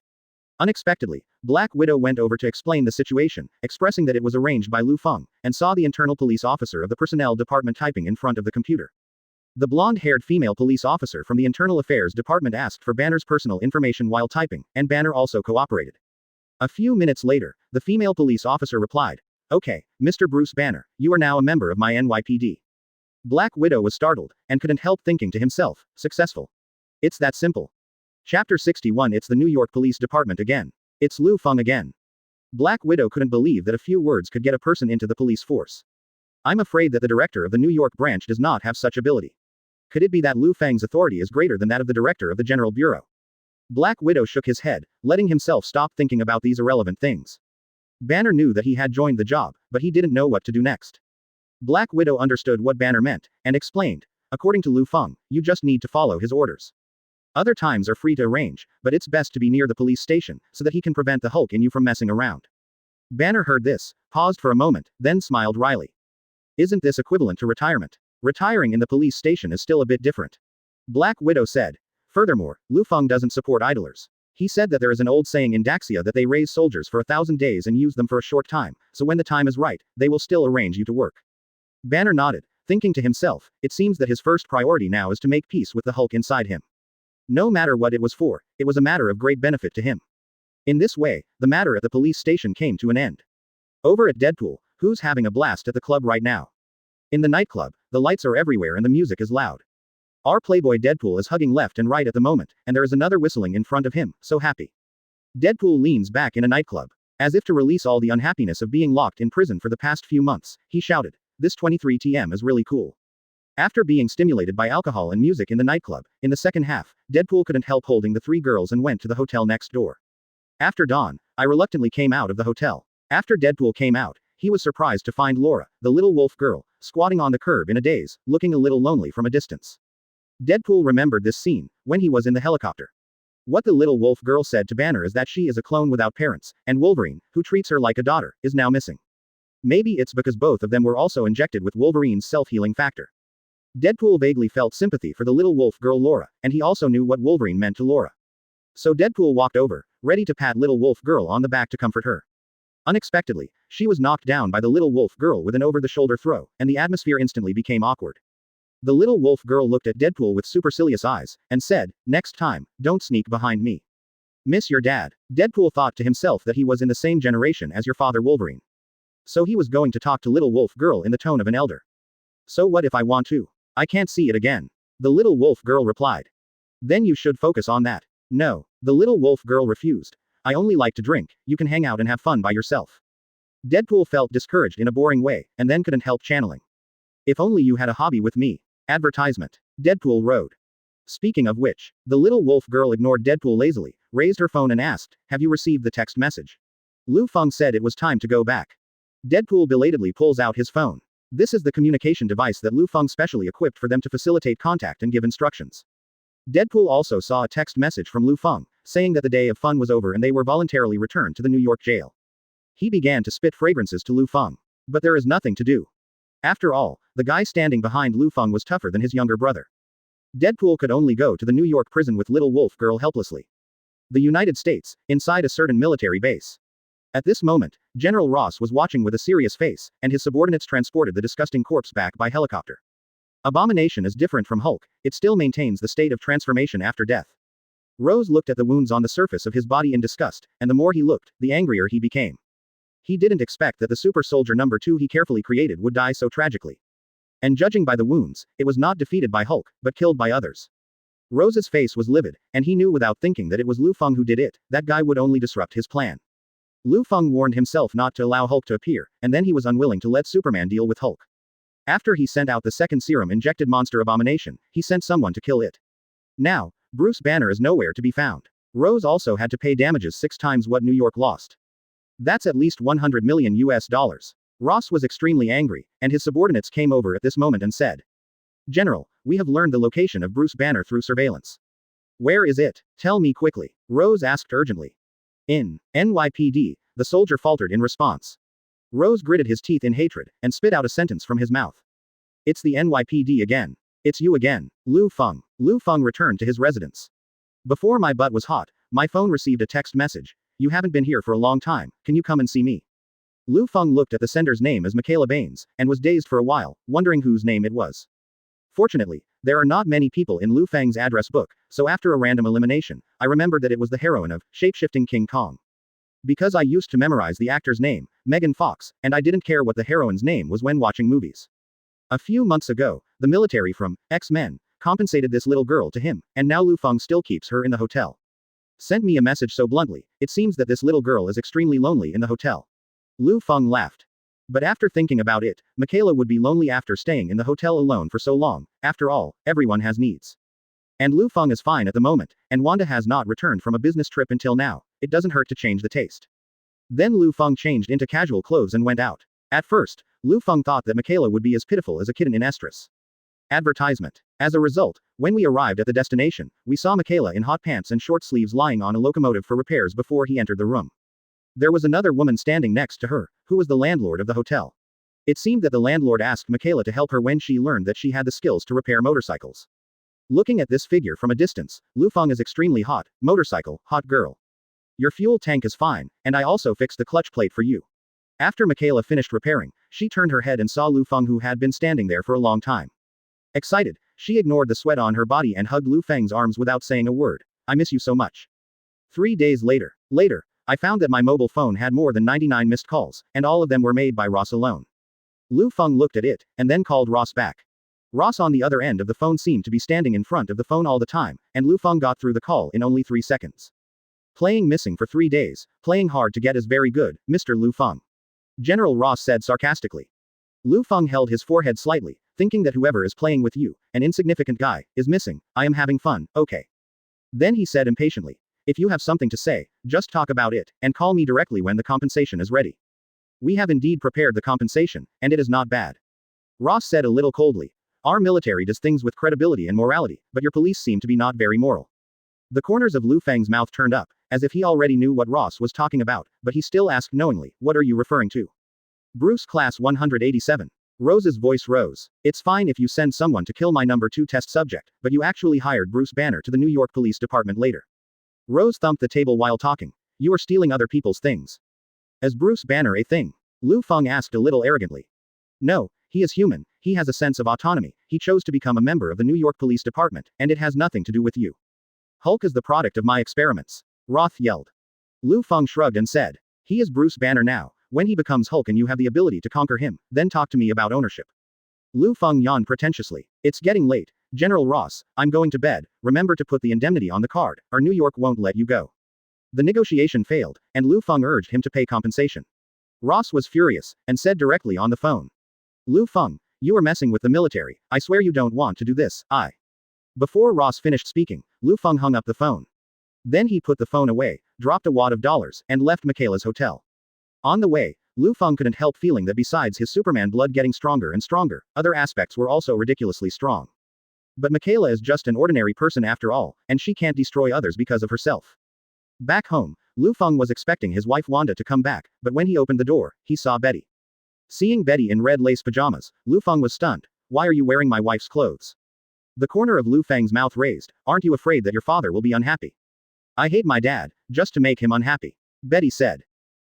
Unexpectedly, Black Widow went over to explain the situation, expressing that it was arranged by Liu Feng, and saw the internal police officer of the personnel department typing in front of the computer. The blonde-haired female police officer from the internal affairs department asked for Banner's personal information while typing, and Banner also cooperated. A few minutes later, the female police officer replied, Okay, Mr. Bruce Banner, you are now a member of my NYPD. Black Widow was startled, and couldn't help thinking to himself, successful. It's that simple. Chapter 61. It's the New York Police Department again. It's Liu Feng again. Black Widow couldn't believe that a few words could get a person into the police force. I'm afraid that the director of the New York branch does not have such ability. Could it be that Liu Feng's authority is greater than that of the director of the General Bureau? Black Widow shook his head, letting himself stop thinking about these irrelevant things. Banner knew that he had joined the job, but he didn't know what to do next. Black Widow understood what Banner meant, and explained, according to Liu Feng, you just need to follow his orders. Other times are free to arrange, but it's best to be near the police station, so that he can prevent the Hulk in you from messing around. Banner heard this, paused for a moment, then smiled wryly. Isn't this equivalent to retirement? Retiring in the police station is still a bit different. Black Widow said. Furthermore, Liu Feng doesn't support idlers. He said that there is an old saying in Daxia that they raise soldiers for 1,000 days and use them for a short time, so when the time is right, they will still arrange you to work. Banner nodded, thinking to himself, it seems that his first priority now is to make peace with the Hulk inside him. No matter what it was for, it was a matter of great benefit to him. In this way, the matter at the police station came to an end. Over at Deadpool, who's having a blast at the club right now? In the nightclub, the lights are everywhere and the music is loud. Our playboy Deadpool is hugging left and right at the moment, and there is another whistling in front of him, so happy. Deadpool leans back in a nightclub. As if to release all the unhappiness of being locked in prison for the past few months, he shouted, "This 23TM is really cool." After being stimulated by alcohol and music in the nightclub, in the second half, Deadpool couldn't help holding the three girls and went to the hotel next door. After dawn, I reluctantly came out of the hotel. After Deadpool came out, he was surprised to find Laura, the little wolf girl, squatting on the curb in a daze, looking a little lonely from a distance. Deadpool remembered this scene, when he was in the helicopter. What the little wolf girl said to Banner is that she is a clone without parents, and Wolverine, who treats her like a daughter, is now missing. Maybe it's because both of them were also injected with Wolverine's self-healing factor. Deadpool vaguely felt sympathy for the little wolf girl Laura, and he also knew what Wolverine meant to Laura. So Deadpool walked over, ready to pat little wolf girl on the back to comfort her. Unexpectedly, she was knocked down by the little wolf girl with an over-the-shoulder throw, and the atmosphere instantly became awkward. The little wolf girl looked at Deadpool with supercilious eyes, and said, "Next time, don't sneak behind me. Miss your dad." Deadpool thought to himself that he was in the same generation as your father Wolverine. So he was going to talk to little wolf girl in the tone of an elder. "So what if I want to? I can't see it again." The little wolf girl replied. "Then you should focus on that." "No." The little wolf girl refused. "I only like to drink, you can hang out and have fun by yourself." Deadpool felt discouraged in a boring way, and then couldn't help channeling. "If only you had a hobby with me." Advertisement. Deadpool wrote. Speaking of which, the little wolf girl ignored Deadpool lazily, raised her phone and asked, "Have you received the text message?" Liu Feng said it was time to go back. Deadpool belatedly pulls out his phone. This is the communication device that Liu Feng specially equipped for them to facilitate contact and give instructions. Deadpool also saw a text message from Liu Feng, saying that the day of fun was over and they were voluntarily returned to the New York jail. He began to spit fragrances to Liu Feng. But there is nothing to do. After all, the guy standing behind Liu Feng was tougher than his younger brother. Deadpool could only go to the New York prison with little wolf girl helplessly. The United States, inside a certain military base. At this moment, General Ross was watching with a serious face, and his subordinates transported the disgusting corpse back by helicopter. Abomination is different from Hulk, it still maintains the state of transformation after death. Rose looked at the wounds on the surface of his body in disgust, and the more he looked, the angrier he became. He didn't expect that the super soldier number 2 he carefully created would die so tragically. And judging by the wounds, it was not defeated by Hulk, but killed by others. Rose's face was livid, and he knew without thinking that it was Liu Feng who did it, that guy would only disrupt his plan. Liu Feng warned himself not to allow Hulk to appear, and then he was unwilling to let Superman deal with Hulk. After he sent out the second serum-injected monster Abomination, he sent someone to kill it. Now, Bruce Banner is nowhere to be found. Rose also had to pay damages 6 times what New York lost. That's at least $100 million. Ross was extremely angry, and his subordinates came over at this moment and said, "General, we have learned the location of Bruce Banner through surveillance." "Where is it? Tell me quickly," Rose asked urgently. "In NYPD," the soldier faltered in response. Rose gritted his teeth in hatred, and spit out a sentence from his mouth. "It's the NYPD again. It's you again, Liu Feng." Liu Feng returned to his residence. "Before my butt was hot, my phone received a text message. You haven't been here for a long time, can you come and see me?" Liu Feng looked at the sender's name as Michaela Baines, and was dazed for a while, wondering whose name it was. Fortunately, there are not many people in Liu Feng's address book, so after a random elimination, I remembered that it was the heroine of Shapeshifting King Kong. Because I used to memorize the actor's name, Megan Fox, and I didn't care what the heroine's name was when watching movies. A few months ago, the military from X-Men compensated this little girl to him, and now Liu Feng still keeps her in the hotel. Sent me a message so bluntly, it seems that this little girl is extremely lonely in the hotel. Liu Feng laughed. But after thinking about it, Michaela would be lonely after staying in the hotel alone for so long. After all, everyone has needs. And Liu Feng is fine at the moment, and Wanda has not returned from a business trip until now. It doesn't hurt to change the taste. Then Liu Feng changed into casual clothes and went out. At first, Liu Feng thought that Michaela would be as pitiful as a kitten in estrus. Advertisement. As a result, when we arrived at the destination, we saw Michaela in hot pants and short sleeves lying on a locomotive for repairs before he entered the room. There was another woman standing next to her, who was the landlord of the hotel. It seemed that the landlord asked Michaela to help her when she learned that she had the skills to repair motorcycles. Looking at this figure from a distance, Liu Feng is extremely hot, motorcycle, hot girl. Your fuel tank is fine, and I also fixed the clutch plate for you. After Michaela finished repairing, she turned her head and saw Liu Feng who had been standing there for a long time. Excited, she ignored the sweat on her body and hugged Liu Feng's arms without saying a word. "I miss you so much." 3 days later, I found that my mobile phone had more than 99 missed calls, and all of them were made by Ross alone. Liu Feng looked at it, and then called Ross back. Ross on the other end of the phone seemed to be standing in front of the phone all the time, and Liu Feng got through the call in only 3 seconds. Playing missing for 3 days, playing hard to get is very good, Mr. Liu Feng. General Ross said sarcastically. Liu Feng held his forehead slightly, thinking that whoever is playing with you, an insignificant guy, is missing. I am having fun, okay. Then he said impatiently. If you have something to say, just talk about it, and call me directly when the compensation is ready. We have indeed prepared the compensation, and it is not bad. Ross said a little coldly. Our military does things with credibility and morality, but your police seem to be not very moral. The corners of Lufang's mouth turned up, as if he already knew what Ross was talking about, but he still asked knowingly, what are you referring to? Bruce Class 187. Rose's voice rose. It's fine if you send someone to kill my number 2 test subject, but you actually hired Bruce Banner to the New York Police Department later. Rose thumped the table while talking. You are stealing other people's things. Is Bruce Banner a thing? Liu Feng asked a little arrogantly. No, he is human, he has a sense of autonomy, he chose to become a member of the New York Police Department, and it has nothing to do with you. Hulk is the product of my experiments. Roth yelled. Liu Feng shrugged and said. He is Bruce Banner now. When he becomes Hulk and you have the ability to conquer him, then talk to me about ownership. Liu Feng yawned pretentiously. It's getting late. General Ross, I'm going to bed. Remember to put the indemnity on the card, or New York won't let you go. The negotiation failed, and Liu Feng urged him to pay compensation. Ross was furious, and said directly on the phone. Liu Feng, you are messing with the military. I swear you don't want to do this. Before Ross finished speaking, Liu Feng hung up the phone. Then he put the phone away, dropped a wad of dollars, and left Michaela's hotel. On the way, Liu Feng couldn't help feeling that besides his Superman blood getting stronger and stronger, other aspects were also ridiculously strong. But Michaela is just an ordinary person after all, and she can't destroy others because of herself. Back home, Liu Feng was expecting his wife Wanda to come back, but when he opened the door, he saw Betty. Seeing Betty in red lace pajamas, Liu Feng was stunned. Why are you wearing my wife's clothes? The corner of Liu Feng's mouth raised. Aren't you afraid that your father will be unhappy? I hate my dad, just to make him unhappy. Betty said.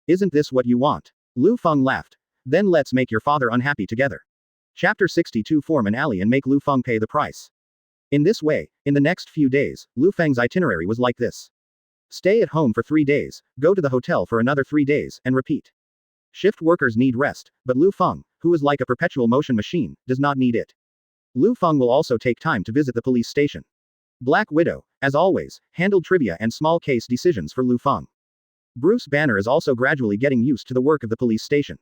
Isn't this what you want? Liu Feng laughed. Then let's make your father unhappy together. Chapter 62. Form an ally and make Liu Feng pay the price. In this way, in the next few days, Liu Feng's itinerary was like this. Stay at home for 3 days, go to the hotel for another 3 days, and repeat. Shift workers need rest, but Liu Feng, who is like a perpetual motion machine, does not need it. Liu Feng will also take time to visit the police station. Black Widow, as always, handled trivia and small case decisions for Liu Feng. Bruce Banner is also gradually getting used to the work of the police station.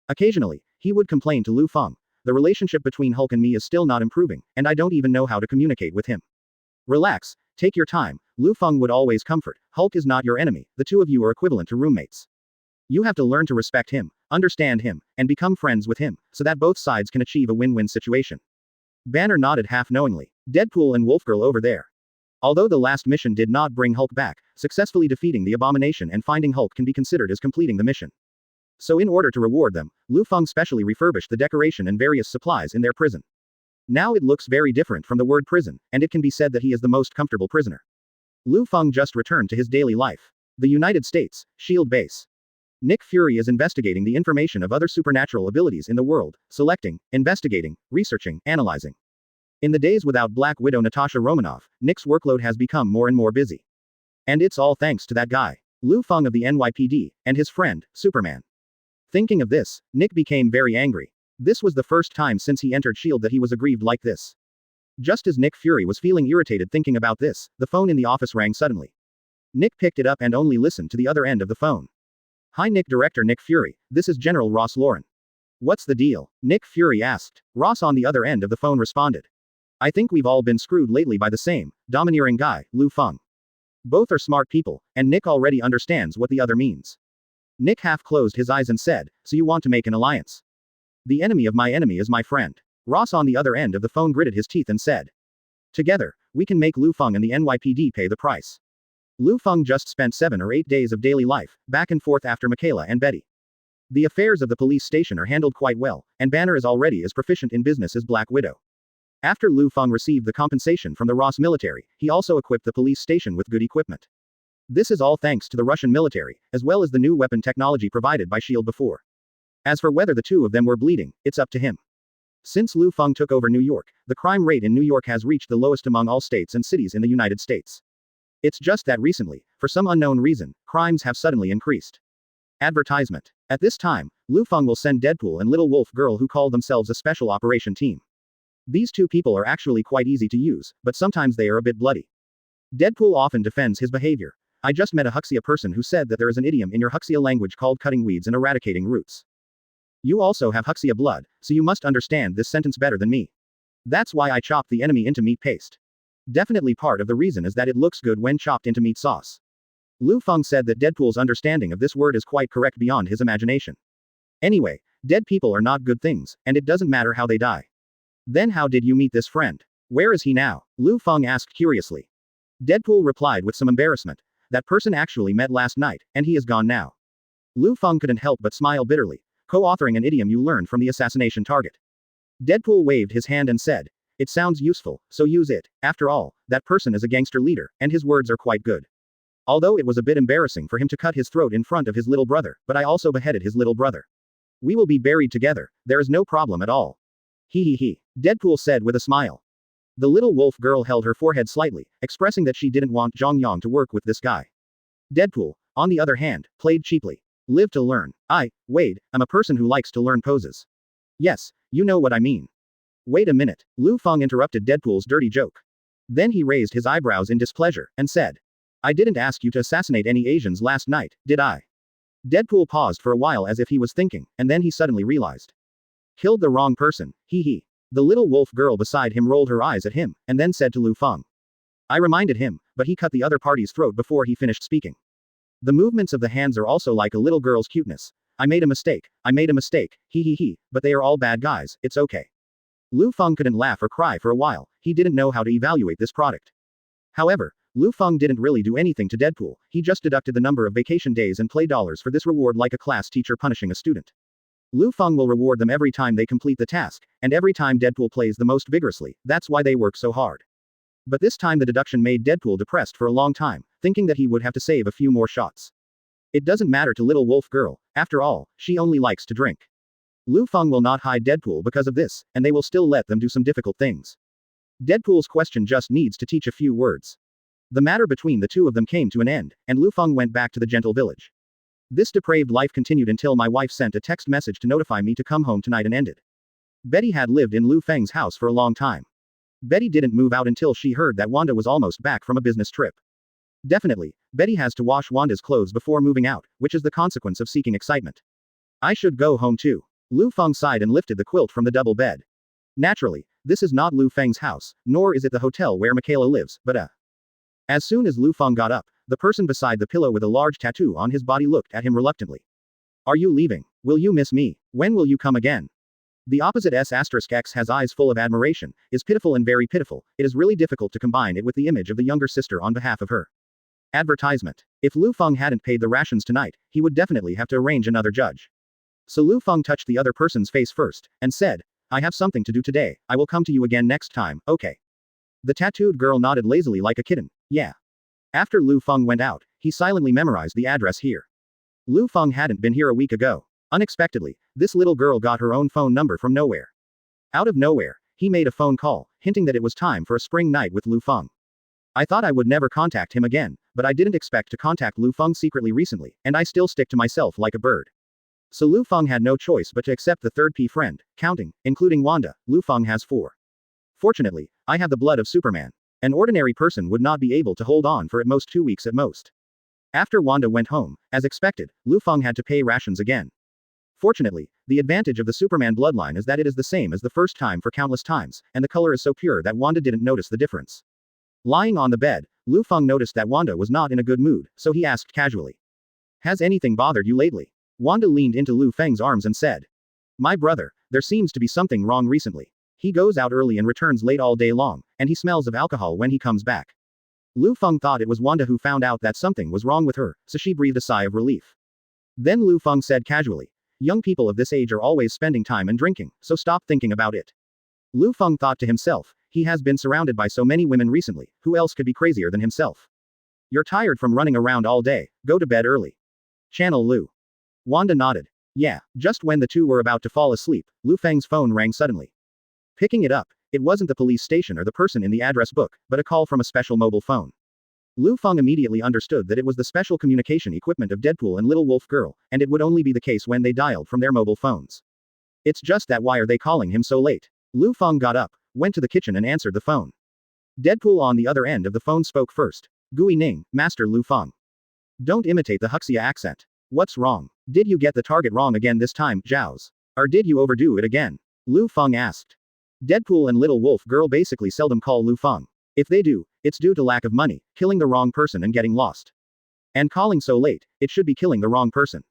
Occasionally, he would complain to Liu Feng. The relationship between Hulk and me is still not improving, and I don't even know how to communicate with him. Relax, take your time, Liu Feng would always comfort. Hulk is not your enemy, the two of you are equivalent to roommates. You have to learn to respect him, understand him, and become friends with him, so that both sides can achieve a win-win situation. Banner nodded half-knowingly. Deadpool and Wolfgirl over there. Although the last mission did not bring Hulk back, successfully defeating the Abomination and finding Hulk can be considered as completing the mission. So in order to reward them, Liu Feng specially refurbished the decoration and various supplies in their prison. Now it looks very different from the word prison, and it can be said that he is the most comfortable prisoner. Liu Feng just returned to his daily life. The United States, SHIELD base. Nick Fury is investigating the information of other supernatural abilities in the world, selecting, investigating, researching, analyzing. In the days without Black Widow Natasha Romanoff, Nick's workload has become more and more busy. And it's all thanks to that guy, Liu Feng of the NYPD, and his friend, Superman. Thinking of this, Nick became very angry. This was the first time since he entered SHIELD that he was aggrieved like this. Just as Nick Fury was feeling irritated thinking about this, the phone in the office rang suddenly. Nick picked it up and only listened to the other end of the phone. Hi Nick, Director Nick Fury, this is General Ross Lauren. What's the deal? Nick Fury asked. Ross on the other end of the phone responded. I think we've all been screwed lately by the same, domineering guy, Liu Feng. Both are smart people, and Nick already understands what the other means. Nick half closed his eyes and said, so you want to make an alliance? The enemy of my enemy is my friend. Ross on the other end of the phone gritted his teeth and said. Together, we can make Liu Feng and the NYPD pay the price. Liu Feng just spent 7 or 8 days of daily life, back and forth after Michaela and Betty. The affairs of the police station are handled quite well, and Banner is already as proficient in business as Black Widow. After Liu Feng received the compensation from the Ross military, he also equipped the police station with good equipment. This is all thanks to the Russian military, as well as the new weapon technology provided by SHIELD before. As for whether the two of them were bleeding, it's up to him. Since Liu Feng took over New York, the crime rate in New York has reached the lowest among all states and cities in the United States. It's just that recently, for some unknown reason, crimes have suddenly increased. Advertisement. At this time, Liu Feng will send Deadpool and Little Wolf Girl who call themselves a special operation team. These two people are actually quite easy to use, but sometimes they are a bit bloody. Deadpool often defends his behavior. I just met a Huxia person who said that there is an idiom in your Huxia language called cutting weeds and eradicating roots. You also have Huxia blood, so you must understand this sentence better than me. That's why I chopped the enemy into meat paste. Definitely part of the reason is that it looks good when chopped into meat sauce. Liu Feng said that Deadpool's understanding of this word is quite correct beyond his imagination. Anyway, dead people are not good things, and it doesn't matter how they die. Then how did you meet this friend? Where is he now? Liu Feng asked curiously. Deadpool replied with some embarrassment. That person actually met last night, and he is gone now. Liu Feng couldn't help but smile bitterly, co-authoring an idiom you learned from the assassination target. Deadpool waved his hand and said, it sounds useful, so use it. After all, that person is a gangster leader, and his words are quite good. Although it was a bit embarrassing for him to cut his throat in front of his little brother, but I also beheaded his little brother. We will be buried together, there is no problem at all. He, Deadpool said with a smile. The little wolf girl held her forehead slightly, expressing that she didn't want Zhongyang to work with this guy. Deadpool, on the other hand, played cheaply. Live to learn. Wade, I'm a person who likes to learn poses. Yes, you know what I mean. Wait a minute, Liu Feng interrupted Deadpool's dirty joke. Then he raised his eyebrows in displeasure, and said, I didn't ask you to assassinate any Asians last night, did I? Deadpool paused for a while as if he was thinking, and then he suddenly realized. Killed the wrong person, he. The little wolf girl beside him rolled her eyes at him, and then said to Liu Feng. I reminded him, but he cut the other party's throat before he finished speaking. The movements of the hands are also like a little girl's cuteness. I made a mistake, he, but they are all bad guys, it's okay. Liu Feng couldn't laugh or cry for a while, he didn't know how to evaluate this product. However, Liu Feng didn't really do anything to Deadpool, he just deducted the number of vacation days and play dollars for this reward like a class teacher punishing a student. Liu Feng will reward them every time they complete the task, and every time Deadpool plays the most vigorously, that's why they work so hard. But this time the deduction made Deadpool depressed for a long time, thinking that he would have to save a few more shots. It doesn't matter to little wolf girl, after all, she only likes to drink. Liu Feng will not hide Deadpool because of this, and they will still let them do some difficult things. Deadpool's question just needs to teach a few words. The matter between the two of them came to an end, and Liu Feng went back to the gentle village. This depraved life continued until my wife sent a text message to notify me to come home tonight and ended. Betty had lived in Liu Feng's house for a long time. Betty didn't move out until she heard that Wanda was almost back from a business trip. Definitely, Betty has to wash Wanda's clothes before moving out, which is the consequence of seeking excitement. I should go home too. Liu Feng sighed and lifted the quilt from the double bed. Naturally, this is not Liu Feng's house, nor is it the hotel where Michaela lives, but As soon as Liu Feng got up, the person beside the pillow with a large tattoo on his body looked at him reluctantly. Are you leaving? Will you miss me? When will you come again? The opposite S*X has eyes full of admiration, is pitiful and very pitiful, it is really difficult to combine it with the image of the younger sister on behalf of her. Advertisement. If Liu Feng hadn't paid the rations tonight, he would definitely have to arrange another judge. So Liu Feng touched the other person's face first, and said, I have something to do today, I will come to you again next time, okay. The tattooed girl nodded lazily like a kitten, yeah. After Liu Feng went out, he silently memorized the address here. Liu Feng hadn't been here a week ago. Unexpectedly, this little girl got her own phone number from nowhere. Out of nowhere, he made a phone call, hinting that it was time for a spring night with Liu Feng. I thought I would never contact him again, but I didn't expect to contact Liu Feng secretly recently, and I still stick to myself like a bird. So Liu Feng had no choice but to accept the third P friend, counting, including Wanda, Liu Feng has 4. Fortunately, I have the blood of Superman. An ordinary person would not be able to hold on for at most 2 weeks at most. After Wanda went home, as expected, Liu Feng had to pay rations again. Fortunately, the advantage of the Superman bloodline is that it is the same as the first time for countless times, and the color is so pure that Wanda didn't notice the difference. Lying on the bed, Liu Feng noticed that Wanda was not in a good mood, so he asked casually. Has anything bothered you lately? Wanda leaned into Liu Feng's arms and said. My brother, there seems to be something wrong recently. He goes out early and returns late all day long, and he smells of alcohol when he comes back. Liu Feng thought it was Wanda who found out that something was wrong with her, so she breathed a sigh of relief. Then Liu Feng said casually. Young people of this age are always spending time and drinking, so stop thinking about it. Liu Feng thought to himself, he has been surrounded by so many women recently, who else could be crazier than himself? You're tired from running around all day, go to bed early. Channel Liu. Wanda nodded. Yeah, just when the two were about to fall asleep, Liu Feng's phone rang suddenly. Picking it up, it wasn't the police station or the person in the address book, but a call from a special mobile phone. Liu Feng immediately understood that it was the special communication equipment of Deadpool and Little Wolf Girl, and it would only be the case when they dialed from their mobile phones. It's just that why are they calling him so late? Liu Feng got up, went to the kitchen and answered the phone. Deadpool on the other end of the phone spoke first. Gui Ning, Master Liu Feng. Don't imitate the Huxia accent. What's wrong? Did you get the target wrong again this time, Zhao's? Or did you overdo it again? Lu Feng asked. Deadpool and Little Wolf Girl basically seldom call Lu Feng. If they do, it's due to lack of money, killing the wrong person and getting lost. And calling so late, it should be killing the wrong person.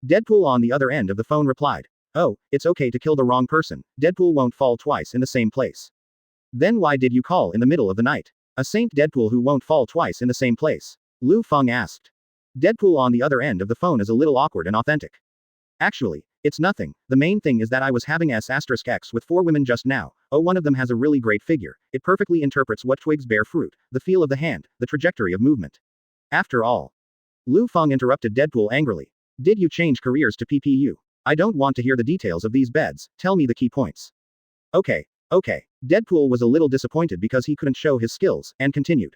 Deadpool on the other end of the phone replied. Oh, it's okay to kill the wrong person, Deadpool won't fall twice in the same place. Then why did you call in the middle of the night? A saint Deadpool who won't fall twice in the same place? Lu Feng asked. Deadpool on the other end of the phone is a little awkward and authentic. Actually, it's nothing, the main thing is that I was having S*X with 4 women just now. Oh, one of them has a really great figure, it perfectly interprets what twigs bear fruit, the feel of the hand, the trajectory of movement. After all. Lu Feng interrupted Deadpool angrily. Did you change careers to PPU? I don't want to hear the details of these beds, tell me the key points. Okay. Deadpool was a little disappointed because he couldn't show his skills, and continued.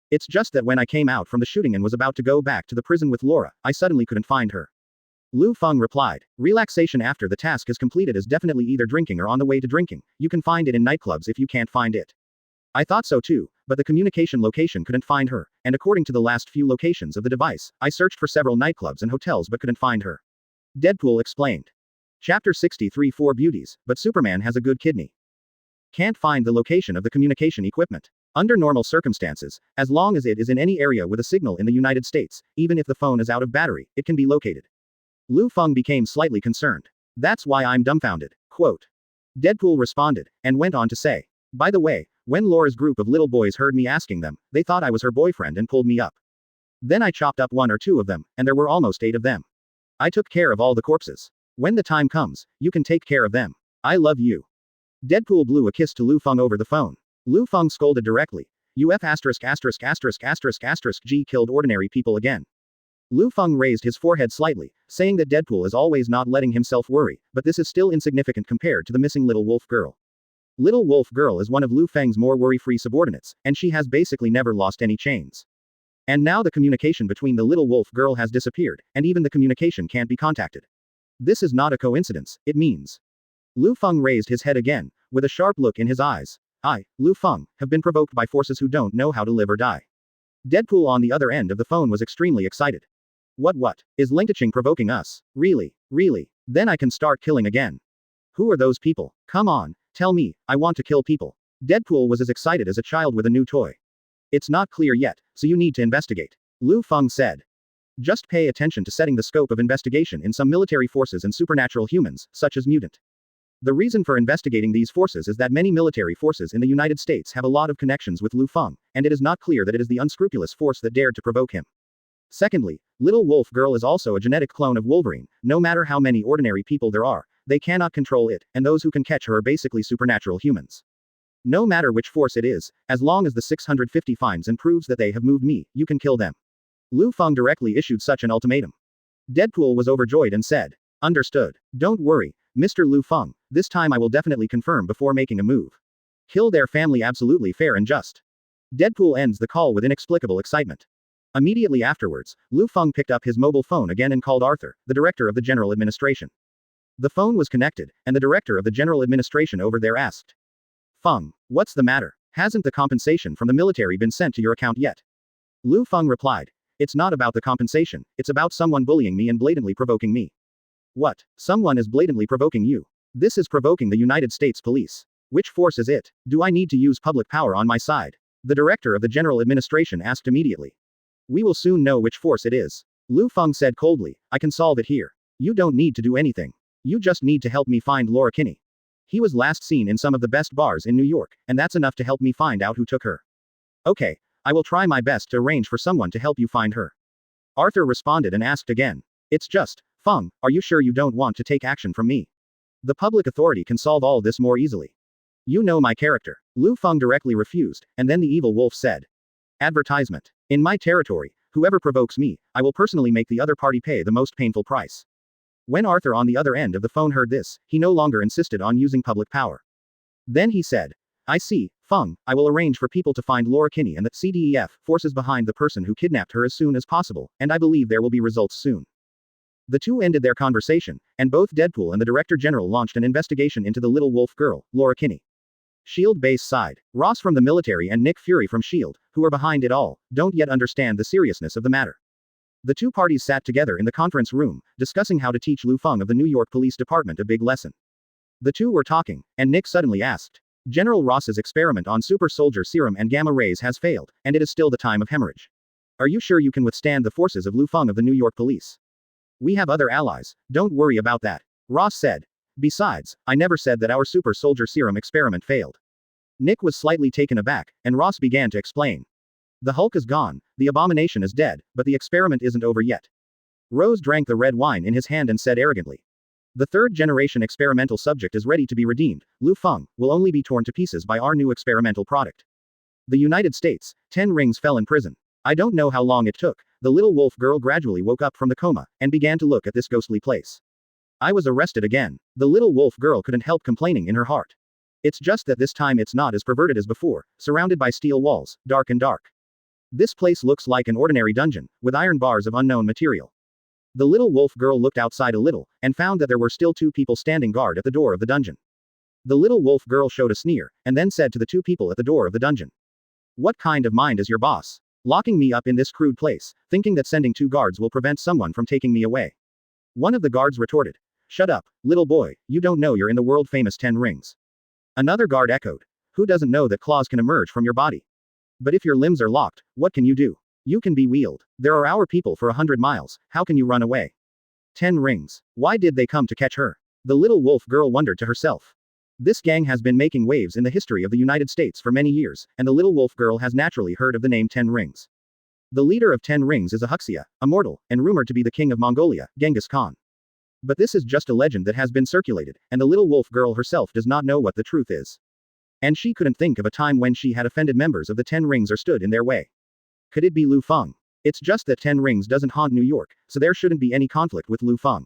It's just that when I came out from the shooting and was about to go back to the prison with Laura, I suddenly couldn't find her. Lu Feng replied. Relaxation after the task is completed is definitely either drinking or on the way to drinking, you can find it in nightclubs if you can't find it. I thought so too, but the communication location couldn't find her, and according to the last few locations of the device, I searched for several nightclubs and hotels but couldn't find her. Deadpool explained. Chapter 63 4 Beauties, but Superman has a good kidney. Can't find the location of the communication equipment. Under normal circumstances, as long as it is in any area with a signal in the United States, even if the phone is out of battery, it can be located. Lu Feng became slightly concerned. That's why I'm dumbfounded. Quote. Deadpool responded, and went on to say. By the way, when Laura's group of little boys heard me asking them, they thought I was her boyfriend and pulled me up. Then I chopped up 1 or 2 of them, and there were almost 8 of them. I took care of all the corpses. When the time comes, you can take care of them. I love you. Deadpool blew a kiss to Lu Feng over the phone. Lu Feng scolded directly. G killed ordinary people again. Lu Feng raised his forehead slightly, saying that Deadpool is always not letting himself worry, but this is still insignificant compared to the missing Little Wolf Girl. Little Wolf Girl is one of Lu Feng's more worry-free subordinates, and she has basically never lost any chains. And now the communication between the Little Wolf Girl has disappeared, and even the communication can't be contacted. This is not a coincidence, it means. Lu Feng raised his head again, with a sharp look in his eyes. I, Lu Feng, have been provoked by forces who don't know how to live or die. Deadpool on the other end of the phone was extremely excited. What? Is Linkaching provoking us? Really? Then I can start killing again. Who are those people? Come on, tell me, I want to kill people. Deadpool was as excited as a child with a new toy. It's not clear yet, so you need to investigate. Lu Feng said. Just pay attention to setting the scope of investigation in some military forces and supernatural humans, such as mutant. The reason for investigating these forces is that many military forces in the United States have a lot of connections with Lu Feng, and it is not clear that it is the unscrupulous force that dared to provoke him. Secondly, Little Wolf Girl is also a genetic clone of Wolverine, no matter how many ordinary people there are, they cannot control it, and those who can catch her are basically supernatural humans. No matter which force it is, as long as the 650 finds and proves that they have moved me, you can kill them. Lu Feng directly issued such an ultimatum. Deadpool was overjoyed and said. Understood. Don't worry, Mr. Lu Feng, this time I will definitely confirm before making a move. Kill their family absolutely fair and just. Deadpool ends the call with inexplicable excitement. Immediately afterwards, Lu Feng picked up his mobile phone again and called Arthur, the director of the General Administration. The phone was connected, and the director of the General Administration over there asked. Feng, what's the matter? Hasn't the compensation from the military been sent to your account yet? Lu Feng replied. It's not about the compensation, it's about someone bullying me and blatantly provoking me. What? Someone is blatantly provoking you? This is provoking the United States Police. Which force is it? Do I need to use public power on my side? The director of the General Administration asked immediately. We will soon know which force it is. Lu Feng said coldly, I can solve it here. You don't need to do anything. You just need to help me find Laura Kinney. He was last seen in some of the best bars in New York, and that's enough to help me find out who took her. Okay, I will try my best to arrange for someone to help you find her. Arthur responded and asked again. It's just, Feng, are you sure you don't want to take action from me? The public authority can solve all this more easily. You know my character. Lu Feng directly refused, and then the evil wolf said. Advertisement. In my territory, whoever provokes me, I will personally make the other party pay the most painful price. When Arthur on the other end of the phone heard this, he no longer insisted on using public power. Then he said. I see, Feng, I will arrange for people to find Laura Kinney and the CDEF forces behind the person who kidnapped her as soon as possible, and I believe there will be results soon. The two ended their conversation, and both Deadpool and the Director General launched an investigation into the Little Wolf Girl, Laura Kinney. S.H.I.E.L.D. base side. Ross from the military and Nick Fury from S.H.I.E.L.D., who are behind it all, don't yet understand the seriousness of the matter. The two parties sat together in the conference room, discussing how to teach Liu Feng of the New York Police Department a big lesson. The two were talking, and Nick suddenly asked, General Ross's experiment on super soldier serum and gamma rays has failed, and it is still the time of hemorrhage. Are you sure you can withstand the forces of Liu Feng of the New York Police? We have other allies, don't worry about that. Ross said. Besides, I never said that our super soldier serum experiment failed. Nick was slightly taken aback, and Ross began to explain. The Hulk is gone, the Abomination is dead, but the experiment isn't over yet. Rose drank the red wine in his hand and said arrogantly. The third-generation experimental subject is ready to be redeemed. Liu Feng will only be torn to pieces by our new experimental product. The United States, 10 rings fell in prison. I don't know how long it took. The little wolf girl gradually woke up from the coma, and began to look at this ghostly place. I was arrested again. The little wolf girl couldn't help complaining in her heart. It's just that this time it's not as perverted as before, surrounded by steel walls, dark and dark. This place looks like an ordinary dungeon, with iron bars of unknown material. The little wolf girl looked outside a little, and found that there were still two people standing guard at the door of the dungeon. The little wolf girl showed a sneer, and then said to the two people at the door of the dungeon. What kind of mind is your boss? Locking me up in this crude place, thinking that sending 2 guards will prevent someone from taking me away. One of the guards retorted. Shut up, little boy, you don't know you're in the world-famous 10 rings. Another guard echoed. Who doesn't know that claws can emerge from your body? But if your limbs are locked, what can you do? You can be wheeled. There are our people for 100 miles, how can you run away? 10 rings. Why did they come to catch her? The little wolf girl wondered to herself. This gang has been making waves in the history of the United States for many years, and the little wolf girl has naturally heard of the name 10 rings. The leader of 10 rings is a Huxia, a mortal, and rumored to be the king of Mongolia, Genghis Khan. But this is just a legend that has been circulated, and the little wolf girl herself does not know what the truth is. And she couldn't think of a time when she had offended members of the 10 rings or stood in their way. Could it be Liu Feng? It's just that 10 rings doesn't haunt New York, so there shouldn't be any conflict with Liu Feng.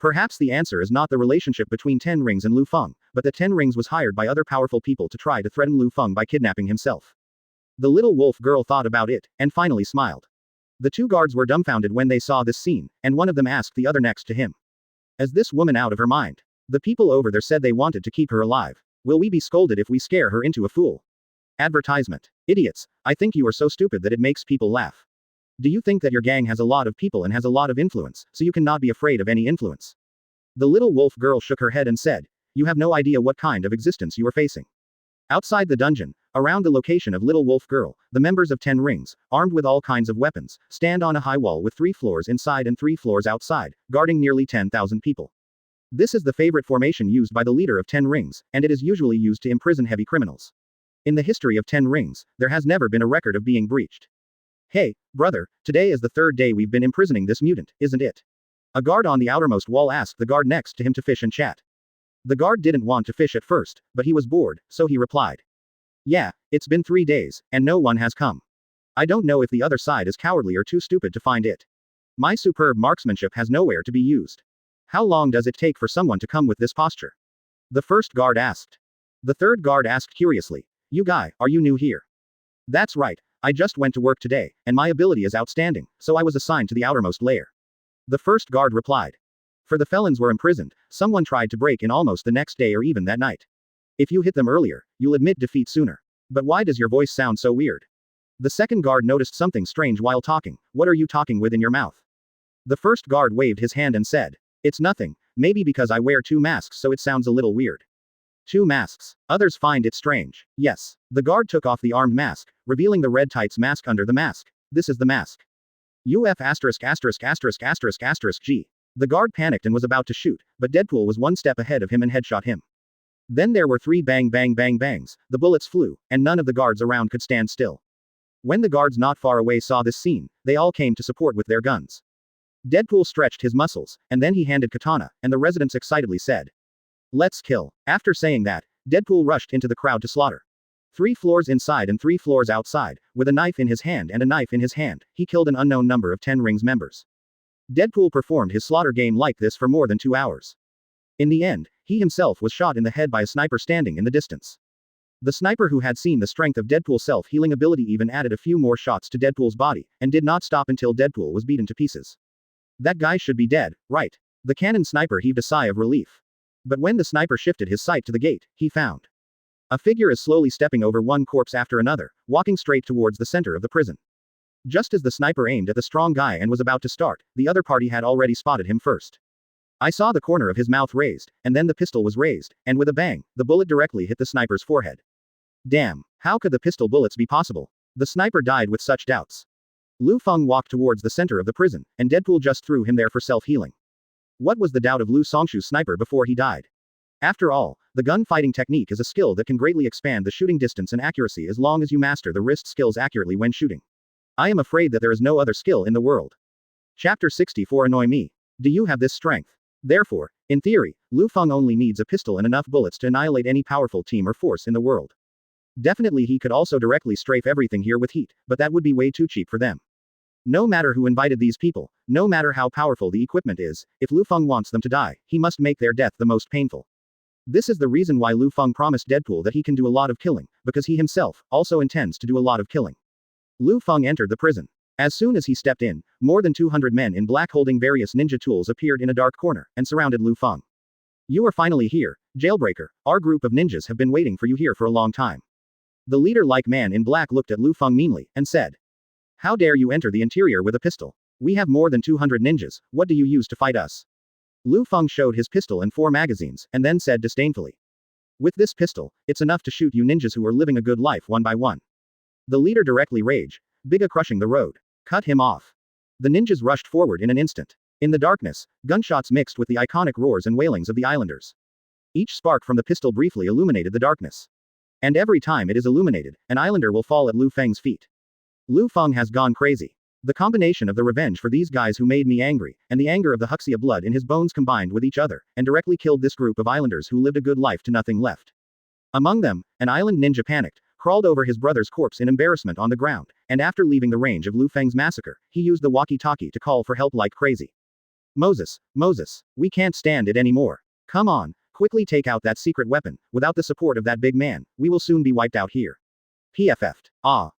Perhaps the answer is not the relationship between 10 rings and Liu Feng, but that 10 rings was hired by other powerful people to try to threaten Liu Feng by kidnapping himself. The little wolf girl thought about it, and finally smiled. The 2 guards were dumbfounded when they saw this scene, and one of them asked the other next to him. Is this woman out of her mind? The people over there said they wanted to keep her alive. Will we be scolded if we scare her into a fool? Advertisement. Idiots, I think you are so stupid that it makes people laugh. Do you think that your gang has a lot of people and has a lot of influence, so you cannot be afraid of any influence? The little wolf girl shook her head and said, you have no idea what kind of existence you are facing. Outside the dungeon, around the location of Little Wolf Girl, the members of 10 rings, armed with all kinds of weapons, stand on a high wall with 3 floors inside and 3 floors outside, guarding nearly 10,000 people. This is the favorite formation used by the leader of 10 rings, and it is usually used to imprison heavy criminals. In the history of 10 rings, there has never been a record of being breached. Hey, brother, today is the 3rd day we've been imprisoning this mutant, isn't it? A guard on the outermost wall asked the guard next to him to fish and chat. The guard didn't want to fish at first, but he was bored, so he replied. Yeah, it's been 3 days, and no one has come. I don't know if the other side is cowardly or too stupid to find it. My superb marksmanship has nowhere to be used. How long does it take for someone to come with this posture? The first guard asked. The third guard asked curiously. You guy, are you new here? That's right, I just went to work today, and my ability is outstanding, so I was assigned to the outermost layer. The first guard replied. For the felons were imprisoned, someone tried to break in almost the next day or even that night. If you hit them earlier, you'll admit defeat sooner. But why does your voice sound so weird? The second guard noticed something strange while talking. What are you talking with in your mouth? The first guard waved his hand and said. It's nothing, maybe because I wear 2 masks so it sounds a little weird. 2 masks. Others find it strange. Yes. The guard took off the armed mask, revealing the red tights mask under the mask. This is the mask. UF ******** G. The guard panicked and was about to shoot, but Deadpool was 1 step ahead of him and headshot him. Then there were 3 bang bang bang bangs, the bullets flew, and none of the guards around could stand still. When the guards not far away saw this scene, they all came to support with their guns. Deadpool stretched his muscles, and then he handed katana, and the residents excitedly said. Let's kill. After saying that, Deadpool rushed into the crowd to slaughter. 3 floors inside and 3 floors outside, with a knife in his hand and a knife in his hand, he killed an unknown number of 10 Rings members. Deadpool performed his slaughter game like this for more than 2 hours. In the end, he himself was shot in the head by a sniper standing in the distance. The sniper who had seen the strength of Deadpool's self-healing ability even added a few more shots to Deadpool's body, and did not stop until Deadpool was beaten to pieces. That guy should be dead, right? The cannon sniper heaved a sigh of relief. But when the sniper shifted his sight to the gate, he found a figure is slowly stepping over one corpse after another, walking straight towards the center of the prison. Just as the sniper aimed at the strong guy and was about to start, the other party had already spotted him first. I saw the corner of his mouth raised, and then the pistol was raised, and with a bang, the bullet directly hit the sniper's forehead. Damn, how could the pistol bullets be possible? The sniper died with such doubts. Lu Feng walked towards the center of the prison, and Deadpool just threw him there for self-healing. What was the doubt of Lu Songshu's sniper before he died? After all, the gun-fighting technique is a skill that can greatly expand the shooting distance and accuracy as long as you master the wrist skills accurately when shooting. I am afraid that there is no other skill in the world. Chapter 64 Annoy me. Do you have this strength? Therefore, in theory, Lu Feng only needs a pistol and enough bullets to annihilate any powerful team or force in the world. Definitely he could also directly strafe everything here with heat, but that would be way too cheap for them. No matter who invited these people, no matter how powerful the equipment is, if Lu Feng wants them to die, he must make their death the most painful. This is the reason why Lu Feng promised Deadpool that he can do a lot of killing, because he himself also intends to do a lot of killing. Lu Feng entered the prison. As soon as he stepped in, more than 200 men in black holding various ninja tools appeared in a dark corner, and surrounded Lu Feng. You are finally here, jailbreaker. Our group of ninjas have been waiting for you here for a long time. The leader-like man in black looked at Lu Feng meanly, and said. How dare you enter the interior with a pistol? We have more than 200 ninjas, what do you use to fight us? Lu Feng showed his pistol and 4 magazines, and then said disdainfully. With this pistol, it's enough to shoot you ninjas who are living a good life one by one. The leader directly raged, Biga crushing the road. Cut him off. The ninjas rushed forward in an instant. In the darkness, gunshots mixed with the iconic roars and wailings of the islanders. Each spark from the pistol briefly illuminated the darkness. And every time it is illuminated, an islander will fall at Lu Feng's feet. Lu Feng has gone crazy. The combination of the revenge for these guys who made me angry, and the anger of the Huxia blood in his bones combined with each other, and directly killed this group of islanders who lived a good life to nothing left. Among them, an island ninja panicked, crawled over his brother's corpse in embarrassment on the ground, and after leaving the range of Lu Feng's massacre, he used the walkie-talkie to call for help like crazy. Moses, we can't stand it anymore. Come on, quickly take out that secret weapon, without the support of that big man, we will soon be wiped out here. PFF'd. Ah.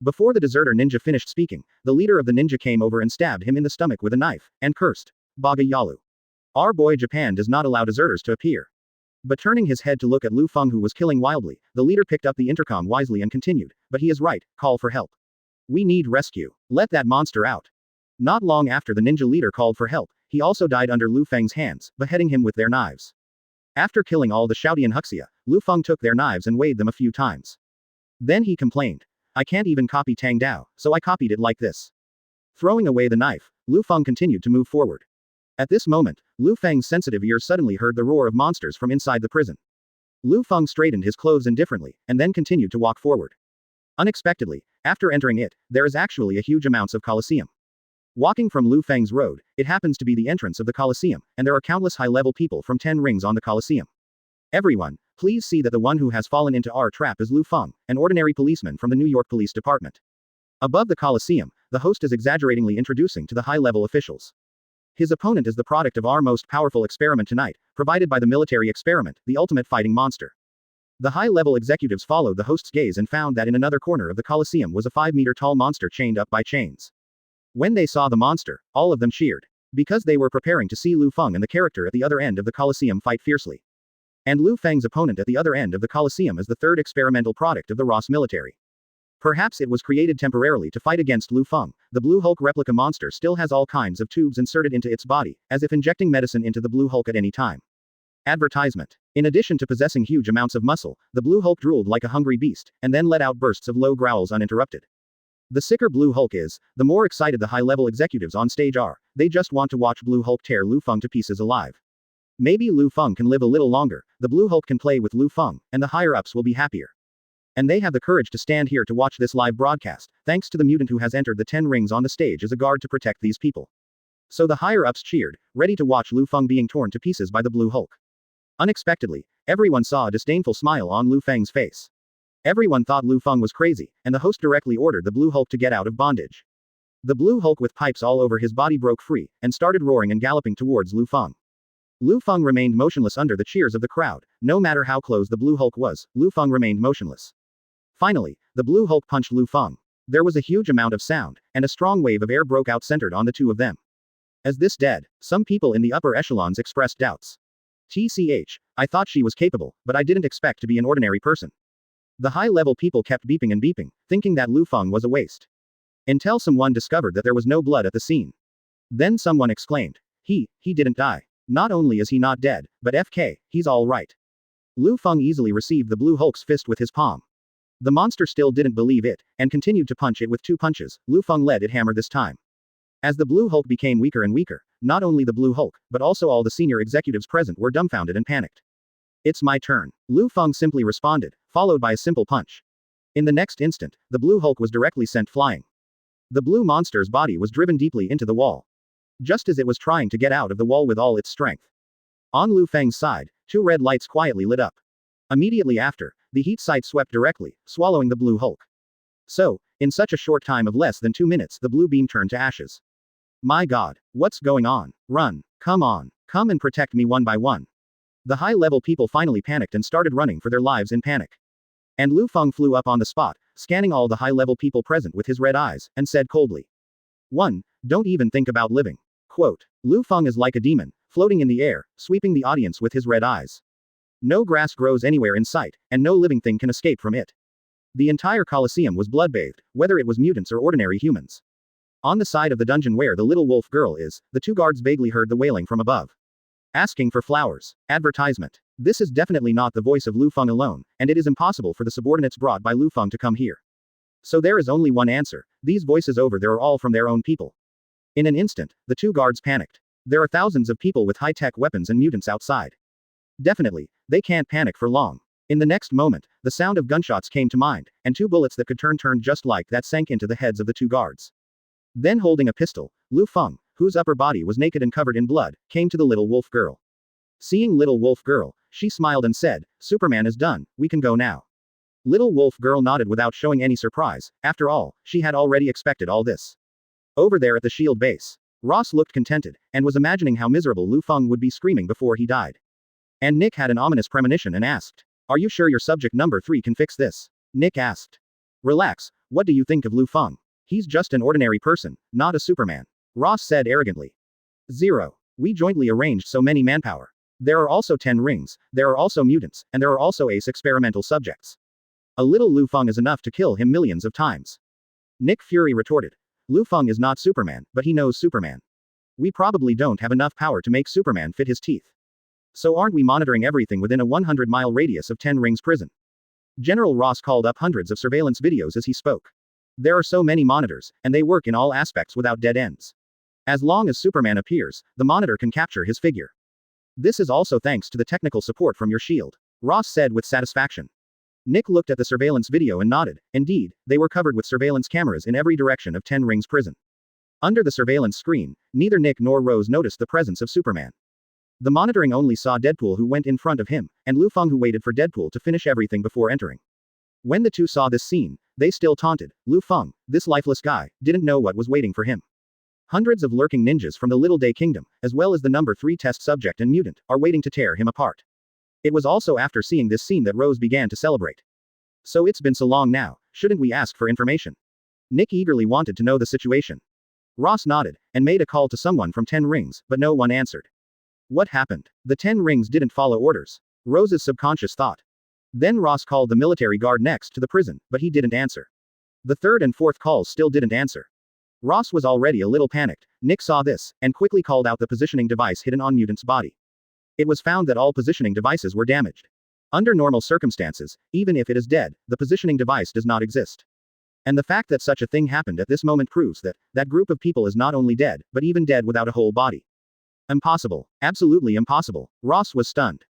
Before the deserter ninja finished speaking, the leader of the ninja came over and stabbed him in the stomach with a knife, and cursed. Baga Yalu. Our boy Japan does not allow deserters to appear. But turning his head to look at Lu Feng who was killing wildly, the leader picked up the intercom wisely and continued, but he is right, call for help. We need rescue. Let that monster out. Not long after the ninja leader called for help, he also died under Lu Feng's hands, beheading him with their knives. After killing all the Shoutian Huxia, Lu Feng took their knives and weighed them a few times. Then he complained. I can't even copy Tang Dao, so I copied it like this. Throwing away the knife, Lu Feng continued to move forward. At this moment, Lu Feng's sensitive ears suddenly heard the roar of monsters from inside the prison. Lu Feng straightened his clothes indifferently, and then continued to walk forward. Unexpectedly, after entering it, there is actually a huge amounts of Colosseum. Walking from Lu Feng's road, it happens to be the entrance of the Colosseum, and there are countless high-level people from 10 rings on the Colosseum. Everyone, please see that the one who has fallen into our trap is Lu Feng, an ordinary policeman from the New York Police Department. Above the Colosseum, the host is exaggeratingly introducing to the high-level officials. His opponent is the product of our most powerful experiment tonight, provided by the military experiment, the ultimate fighting monster. The high-level executives followed the host's gaze and found that in another corner of the Colosseum was a 5-meter-tall monster chained up by chains. When they saw the monster, all of them cheered. Because they were preparing to see Lu Feng and the character at the other end of the Colosseum fight fiercely. And Lu Feng's opponent at the other end of the Colosseum is the third experimental product of the Ross military. Perhaps it was created temporarily to fight against Lu Feng. The Blue Hulk replica monster still has all kinds of tubes inserted into its body, as if injecting medicine into the Blue Hulk at any time. Advertisement. In addition to possessing huge amounts of muscle, the Blue Hulk drooled like a hungry beast, and then let out bursts of low growls uninterrupted. The sicker Blue Hulk is, the more excited the high-level executives on stage are, they just want to watch Blue Hulk tear Lu Feng to pieces alive. Maybe Lu Feng can live a little longer, the Blue Hulk can play with Lu Feng, and the higher-ups will be happier. And they have the courage to stand here to watch this live broadcast, thanks to the mutant who has entered the 10 rings on the stage as a guard to protect these people. So the higher-ups cheered, ready to watch Lu Feng being torn to pieces by the Blue Hulk. Unexpectedly, everyone saw a disdainful smile on Lu Feng's face. Everyone thought Lu Feng was crazy, and the host directly ordered the Blue Hulk to get out of bondage. The Blue Hulk with pipes all over his body broke free, and started roaring and galloping towards Lu Feng. Lu Feng remained motionless under the cheers of the crowd. No matter how close the Blue Hulk was, Lu Feng remained motionless. Finally, the Blue Hulk punched Lu Feng. There was a huge amount of sound, and a strong wave of air broke out centered on the two of them. As this dead, some people in the upper echelons expressed doubts. TCH, I thought she was capable, but I didn't expect to be an ordinary person. The high-level people kept beeping and beeping, thinking that Lu Feng was a waste. Until someone discovered that there was no blood at the scene. Then someone exclaimed, he didn't die. Not only is he not dead, but FK, he's all right. Lu Feng easily received the Blue Hulk's fist with his palm. The monster still didn't believe it, and continued to punch it with 2 punches. Lu Feng let it hammer this time. As the Blue Hulk became weaker and weaker, not only the Blue Hulk, but also all the senior executives present were dumbfounded and panicked. It's my turn. Lu Feng simply responded, followed by a simple punch. In the next instant, the Blue Hulk was directly sent flying. The blue monster's body was driven deeply into the wall. Just as it was trying to get out of the wall with all its strength. On Liu Feng's side, 2 red lights quietly lit up. Immediately after, the heat sight swept directly, swallowing the Blue Hulk. So, in such a short time of less than 2 minutes, the blue beam turned to ashes. My god, what's going on? Run. Come on. Come and protect me one by one. The high-level people finally panicked and started running for their lives in panic. And Lu Feng flew up on the spot, scanning all the high-level people present with his red eyes, and said coldly. 1. Don't even think about living. Quote. Lu Feng is like a demon, floating in the air, sweeping the audience with his red eyes. No grass grows anywhere in sight, and no living thing can escape from it. The entire Colosseum was blood-bathed, whether it was mutants or ordinary humans. On the side of the dungeon where the little wolf girl is, the 2 guards vaguely heard the wailing from above. Asking for flowers. Advertisement. This is definitely not the voice of Lu Feng alone, and it is impossible for the subordinates brought by Lu Feng to come here. So there is only one answer. These voices over there are all from their own people. In an instant, the 2 guards panicked. There are thousands of people with high-tech weapons and mutants outside. Definitely, they can't panic for long. In the next moment, the sound of gunshots came to mind, and 2 bullets that could turned just like that sank into the heads of the 2 guards. Then holding a pistol, Lu Feng, whose upper body was naked and covered in blood, came to the little wolf girl. Seeing little wolf girl, she smiled and said, Superman is done, we can go now. Little wolf girl nodded without showing any surprise. After all, she had already expected all this. Over there at the shield base, Ross looked contented, and was imagining how miserable Lu Feng would be screaming before he died. And Nick had an ominous premonition and asked, Are you sure your subject number 3 can fix this? Nick asked. Relax, what do you think of Lu Feng? He's just an ordinary person, not a Superman. Ross said arrogantly. 0. We jointly arranged so many manpower. There are also 10 rings, there are also mutants, and there are also ace experimental subjects. A little Lu Feng is enough to kill him millions of times. Nick Fury retorted. Lu Feng is not Superman, but he knows Superman. We probably don't have enough power to make Superman fit his teeth. So aren't we monitoring everything within a 100-mile radius of 10 rings prison? General Ross called up hundreds of surveillance videos as he spoke. There are so many monitors, and they work in all aspects without dead ends. As long as Superman appears, the monitor can capture his figure. This is also thanks to the technical support from your shield, Ross said with satisfaction. Nick looked at the surveillance video and nodded. Indeed, they were covered with surveillance cameras in every direction of 10 Rings prison. Under the surveillance screen, neither Nick nor Rose noticed the presence of Superman. The monitoring only saw Deadpool, who went in front of him, and Lu Feng, who waited for Deadpool to finish everything before entering. When the 2 saw this scene, they still taunted, Lu Feng, this lifeless guy, didn't know what was waiting for him. Hundreds of lurking ninjas from the Little Day Kingdom, as well as the number 3 test subject and mutant, are waiting to tear him apart. It was also after seeing this scene that Rose began to celebrate. So it's been so long now, shouldn't we ask for information? Nick eagerly wanted to know the situation. Ross nodded, and made a call to someone from 10 Rings, but no one answered. What happened? The 10 Rings didn't follow orders. Rose's subconscious thought. Then Ross called the military guard next to the prison, but he didn't answer. The 3rd and 4th calls still didn't answer. Ross was already a little panicked. Nick saw this, and quickly called out the positioning device hidden on Mutant's body. It was found that all positioning devices were damaged. Under normal circumstances, even if it is dead, the positioning device does not exist. And the fact that such a thing happened at this moment proves that that group of people is not only dead, but even dead without a whole body. Impossible. Absolutely impossible. Ross was stunned.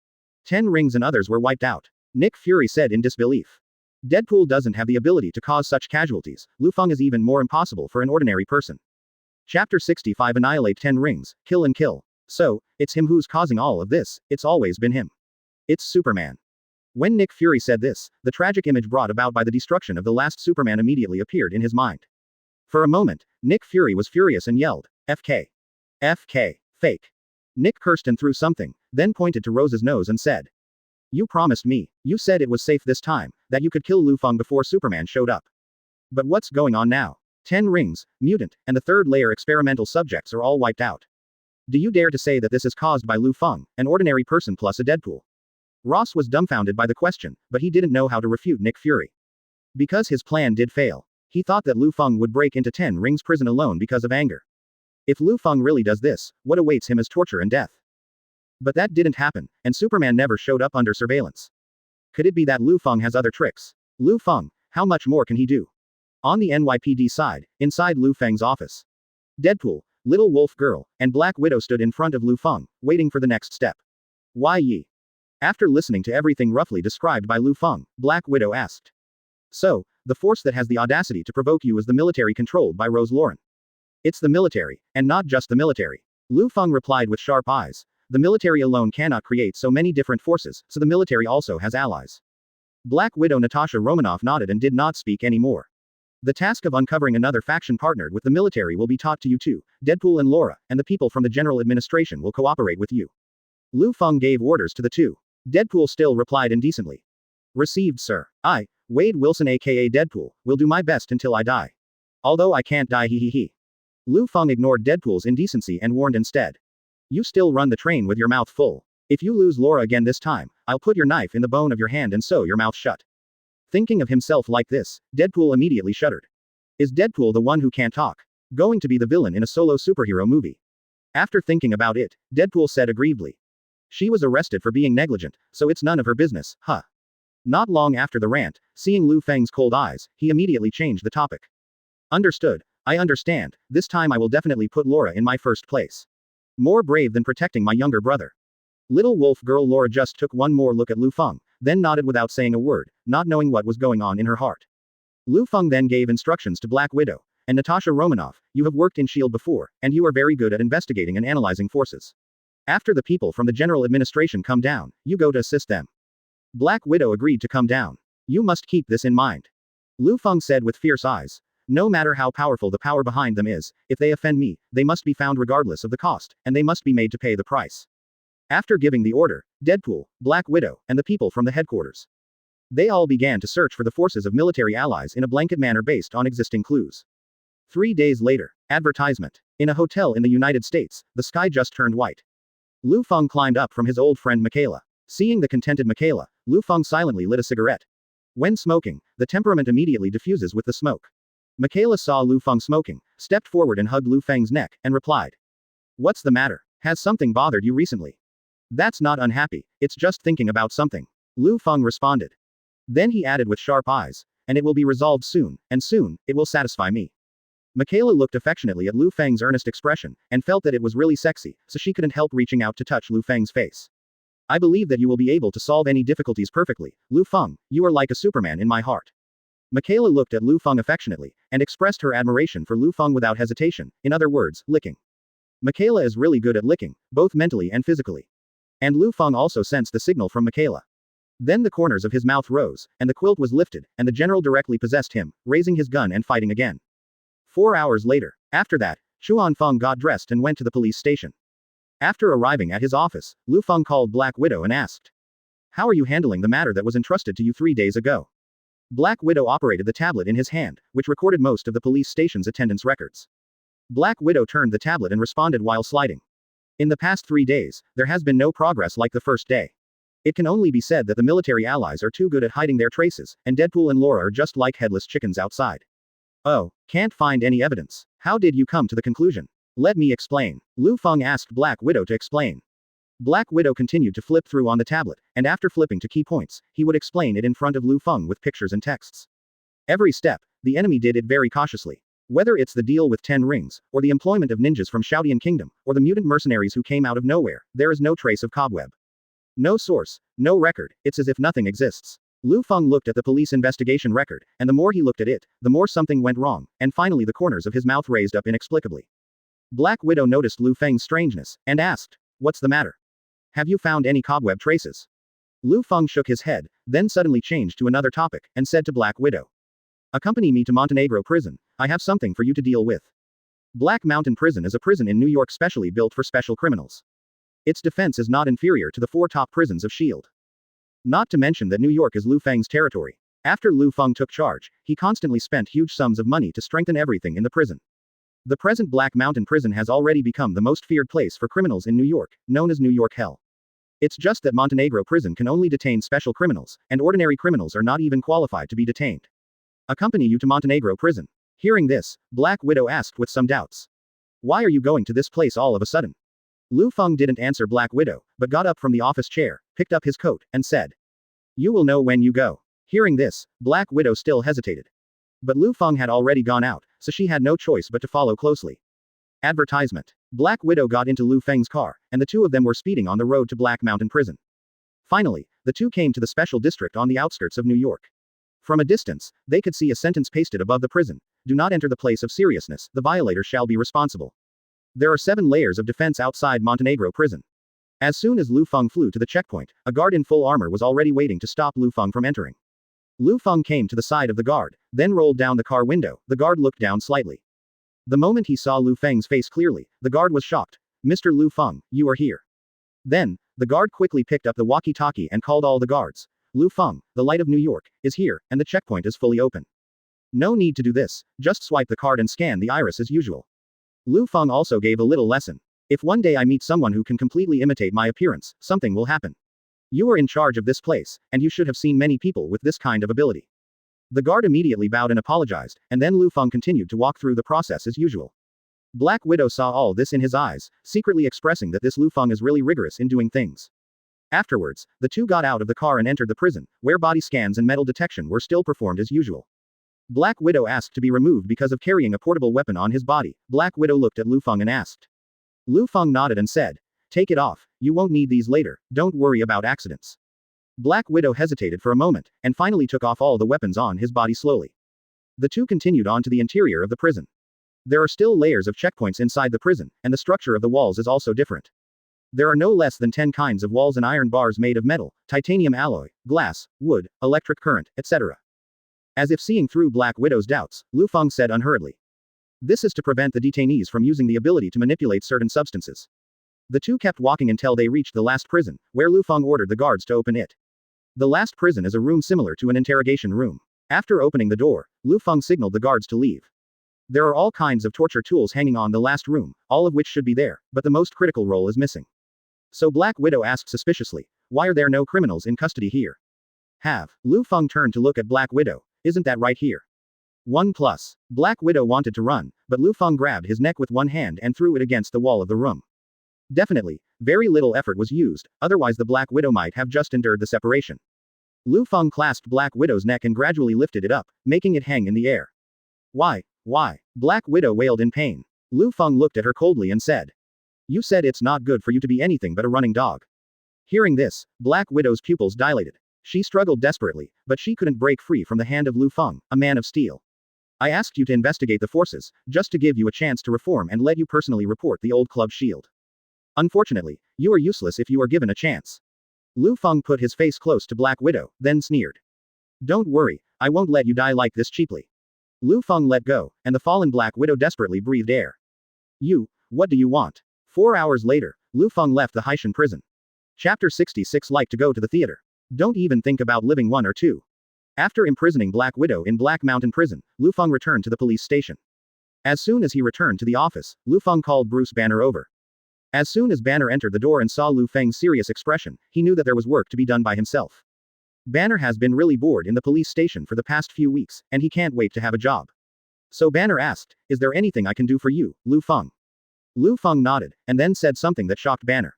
10 Rings and others were wiped out. Nick Fury said in disbelief. Deadpool doesn't have the ability to cause such casualties. Lufang is even more impossible for an ordinary person. Chapter 65 Annihilate 10 Rings, Kill and Kill. So, it's him who's causing all of this, it's always been him. It's Superman. When Nick Fury said this, the tragic image brought about by the destruction of the last Superman immediately appeared in his mind. For a moment, Nick Fury was furious and yelled, FK. FK. Fake. Nick cursed and threw something, then pointed to Rose's nose and said, You promised me, you said it was safe this time, that you could kill Lufang before Superman showed up. But what's going on now? 10 Rings, Mutant, and the 3rd layer experimental subjects are all wiped out. Do you dare to say that this is caused by Lufang, an ordinary person plus a Deadpool? Ross was dumbfounded by the question, but he didn't know how to refute Nick Fury. Because his plan did fail. He thought that Lu Feng would break into 10 Rings prison alone because of anger. If Lu Feng really does this, what awaits him is torture and death. But that didn't happen, and Superman never showed up under surveillance. Could it be that Lu Feng has other tricks? Lu Feng, how much more can he do? On the NYPD side, inside Lu Feng's office, Deadpool, Little Wolf Girl, and Black Widow stood in front of Lu Feng, waiting for the next step. Why ye? After listening to everything roughly described by Lu Feng, Black Widow asked. So, the force that has the audacity to provoke you is the military controlled by Rose Lauren. It's the military, and not just the military. Lu Feng replied with sharp eyes. The military alone cannot create so many different forces, so the military also has allies. Black Widow Natasha Romanoff nodded and did not speak anymore. The task of uncovering another faction partnered with the military will be taught to you too. Deadpool and Laura, and the people from the general administration will cooperate with you. Lu Feng gave orders to the two. Deadpool still replied indecently. Received, sir. I, Wade Wilson aka Deadpool, will do my best until I die. Although I can't die he. Lu Feng ignored Deadpool's indecency and warned instead. You still run the train with your mouth full. If you lose Laura again this time, I'll put your knife in the bone of your hand and sew your mouth shut. Thinking of himself like this, Deadpool immediately shuddered. Is Deadpool the one who can't talk going to be the villain in a solo superhero movie? After thinking about it, Deadpool said aggrievedly. She was arrested for being negligent, so it's none of her business, huh? Not long after the rant, seeing Lu Feng's cold eyes, he immediately changed the topic. Understood. I understand, this time I will definitely put Laura in my first place. More brave than protecting my younger brother. Little wolf girl Laura just took one more look at Lu Feng, then nodded without saying a word, not knowing what was going on in her heart. Lu Feng then gave instructions to Black Widow and Natasha Romanoff. You have worked in S.H.I.E.L.D. before, and you are very good at investigating and analyzing forces. After the people from the general administration come down, you go to assist them. Black Widow agreed to come down. You must keep this in mind. Lu Feng said with fierce eyes. No matter how powerful the power behind them is, if they offend me, they must be found regardless of the cost, and they must be made to pay the price. After giving the order, Deadpool, Black Widow, and the people from the headquarters. They all began to search for the forces of military allies in a blanket manner based on existing clues. 3 days later, advertisement. In a hotel in the United States, the sky just turned white. Lu Feng climbed up from his old friend Michaela. Seeing the contented Michaela, Lu Feng silently lit a cigarette. When smoking, the temperament immediately diffuses with the smoke. Michaela saw Lu Feng smoking, stepped forward and hugged Lu Feng's neck, and replied. What's the matter? Has something bothered you recently? That's not unhappy, it's just thinking about something. Lu Feng responded. Then he added with sharp eyes, and it will be resolved soon, and soon, it will satisfy me. Michaela looked affectionately at Lu Feng's earnest expression, and felt that it was really sexy, so she couldn't help reaching out to touch Lu Feng's face. I believe that you will be able to solve any difficulties perfectly, Lu Feng, you are like a Superman in my heart. Michaela looked at Lu Feng affectionately, and expressed her admiration for Lu Feng without hesitation, in other words, licking. Michaela is really good at licking, both mentally and physically. And Lu Feng also sensed the signal from Michaela. Then the corners of his mouth rose, and the quilt was lifted, and the general directly possessed him, raising his gun and fighting again. 4 hours later. After that, Chuan Feng got dressed and went to the police station. After arriving at his office, Lu Feng called Black Widow and asked. How are you handling the matter that was entrusted to you 3 days ago? Black Widow operated the tablet in his hand, which recorded most of the police station's attendance records. Black Widow turned the tablet and responded while sliding. In the past 3 days, there has been no progress like the first day. It can only be said that the military allies are too good at hiding their traces, and Deadpool and Laura are just like headless chickens outside. Oh, can't find any evidence. How did you come to the conclusion? Let me explain. Lu Feng asked Black Widow to explain. Black Widow continued to flip through on the tablet, and after flipping to key points, he would explain it in front of Lu Feng with pictures and texts. Every step, the enemy did it very cautiously. Whether it's the deal with 10 rings, or the employment of ninjas from Shaodian Kingdom, or the mutant mercenaries who came out of nowhere, there is no trace of cobweb. No source, no record, it's as if nothing exists. Lu Feng looked at the police investigation record, and the more he looked at it, the more something went wrong, and finally the corners of his mouth raised up inexplicably. Black Widow noticed Lu Feng's strangeness, and asked, what's the matter? Have you found any cobweb traces? Lu Feng shook his head, then suddenly changed to another topic, and said to Black Widow. Accompany me to Montenegro prison, I have something for you to deal with. Black Mountain Prison is a prison in New York specially built for special criminals. Its defense is not inferior to the 4 top prisons of S.H.I.E.L.D. Not to mention that New York is Lu Feng's territory. After Lu Feng took charge, he constantly spent huge sums of money to strengthen everything in the prison. The present Black Mountain Prison has already become the most feared place for criminals in New York, known as New York Hell. It's just that Montenegro prison can only detain special criminals, and ordinary criminals are not even qualified to be detained. accompany you to Montenegro prison. Hearing this, Black Widow asked with some doubts. Why are you going to this place all of a sudden? Liu Feng didn't answer Black Widow, but got up from the office chair, picked up his coat, and said. You will know when you go. Hearing this, Black Widow still hesitated. But Liu Feng had already gone out, so she had no choice but to follow closely. Advertisement. Black Widow got into Liu Feng's car, and the two of them were speeding on the road to Black Mountain Prison. Finally, the two came to the special district on the outskirts of New York. From a distance, they could see a sentence pasted above the prison. Do not enter the place of seriousness, the violator shall be responsible. There are 7 layers of defense outside Montenegro prison. As soon as Liu Feng flew to the checkpoint, a guard in full armor was already waiting to stop Liu Feng from entering. Liu Feng came to the side of the guard, then rolled down the car window. The guard looked down slightly. The moment he saw Liu Feng's face clearly, the guard was shocked. Mr. Liu Feng, you are here. Then, the guard quickly picked up the walkie-talkie and called all the guards. Liu Feng, the light of New York, is here, and the checkpoint is fully open. No need to do this, just swipe the card and scan the iris as usual. Liu Feng also gave a little lesson. If one day I meet someone who can completely imitate my appearance, something will happen. You are in charge of this place, and you should have seen many people with this kind of ability. The guard immediately bowed and apologized, and then Liu Feng continued to walk through the process as usual. Black Widow saw all this in his eyes, secretly expressing that this Liu Feng is really rigorous in doing things. Afterwards, the two got out of the car and entered the prison, where body scans and metal detection were still performed as usual. Black Widow asked to be removed because of carrying a portable weapon on his body. Black Widow looked at Liu Feng and asked. Liu Feng nodded and said, take it off, you won't need these later, don't worry about accidents. Black Widow hesitated for a moment, and finally took off all the weapons on his body slowly. The two continued on to the interior of the prison. There are still layers of checkpoints inside the prison, and the structure of the walls is also different. There are no less than 10 kinds of walls and iron bars made of metal, titanium alloy, glass, wood, electric current, etc. As if seeing through Black Widow's doubts, Liu Feng said unhurriedly. This is to prevent the detainees from using the ability to manipulate certain substances. The two kept walking until they reached the last prison, where Liu Feng ordered the guards to open it. The last prison is a room similar to an interrogation room. After opening the door, Liu Feng signaled the guards to leave. There are all kinds of torture tools hanging on the last room, all of which should be there, but the most critical role is missing. So Black Widow asked suspiciously, why are there no criminals in custody here? Liu Feng turned to look at Black Widow, isn't that right here? 1 plus. Black Widow wanted to run, but Liu Feng grabbed his neck with one hand and threw it against the wall of the room. Definitely, very little effort was used, otherwise the Black Widow might have just endured the separation. Liu Feng clasped Black Widow's neck and gradually lifted it up, making it hang in the air. Why? Black Widow wailed in pain. Liu Feng looked at her coldly and said. You said it's not good for you to be anything but a running dog. Hearing this, Black Widow's pupils dilated. She struggled desperately, but she couldn't break free from the hand of Liu Feng, a man of steel. I asked you to investigate the forces, just to give you a chance to reform and let you personally report the old club shield. Unfortunately, you are useless if you are given a chance. Liu Feng put his face close to Black Widow, then sneered. Don't worry, I won't let you die like this cheaply. Liu Feng let go, and the fallen Black Widow desperately breathed air. What do you want? 4 hours later, Liu Feng left the Haitian prison. Chapter 66 Like to go to the theater. Don't even think about living 1 or 2. After imprisoning Black Widow in Black Mountain Prison, Liu Feng returned to the police station. As soon as he returned to the office, Liu Feng called Bruce Banner over. As soon as Banner entered the door and saw Liu Feng's serious expression, he knew that there was work to be done by himself. Banner has been really bored in the police station for the past few weeks, and he can't wait to have a job. So Banner asked, is there anything I can do for you, Liu Feng? Liu Feng nodded, and then said something that shocked Banner.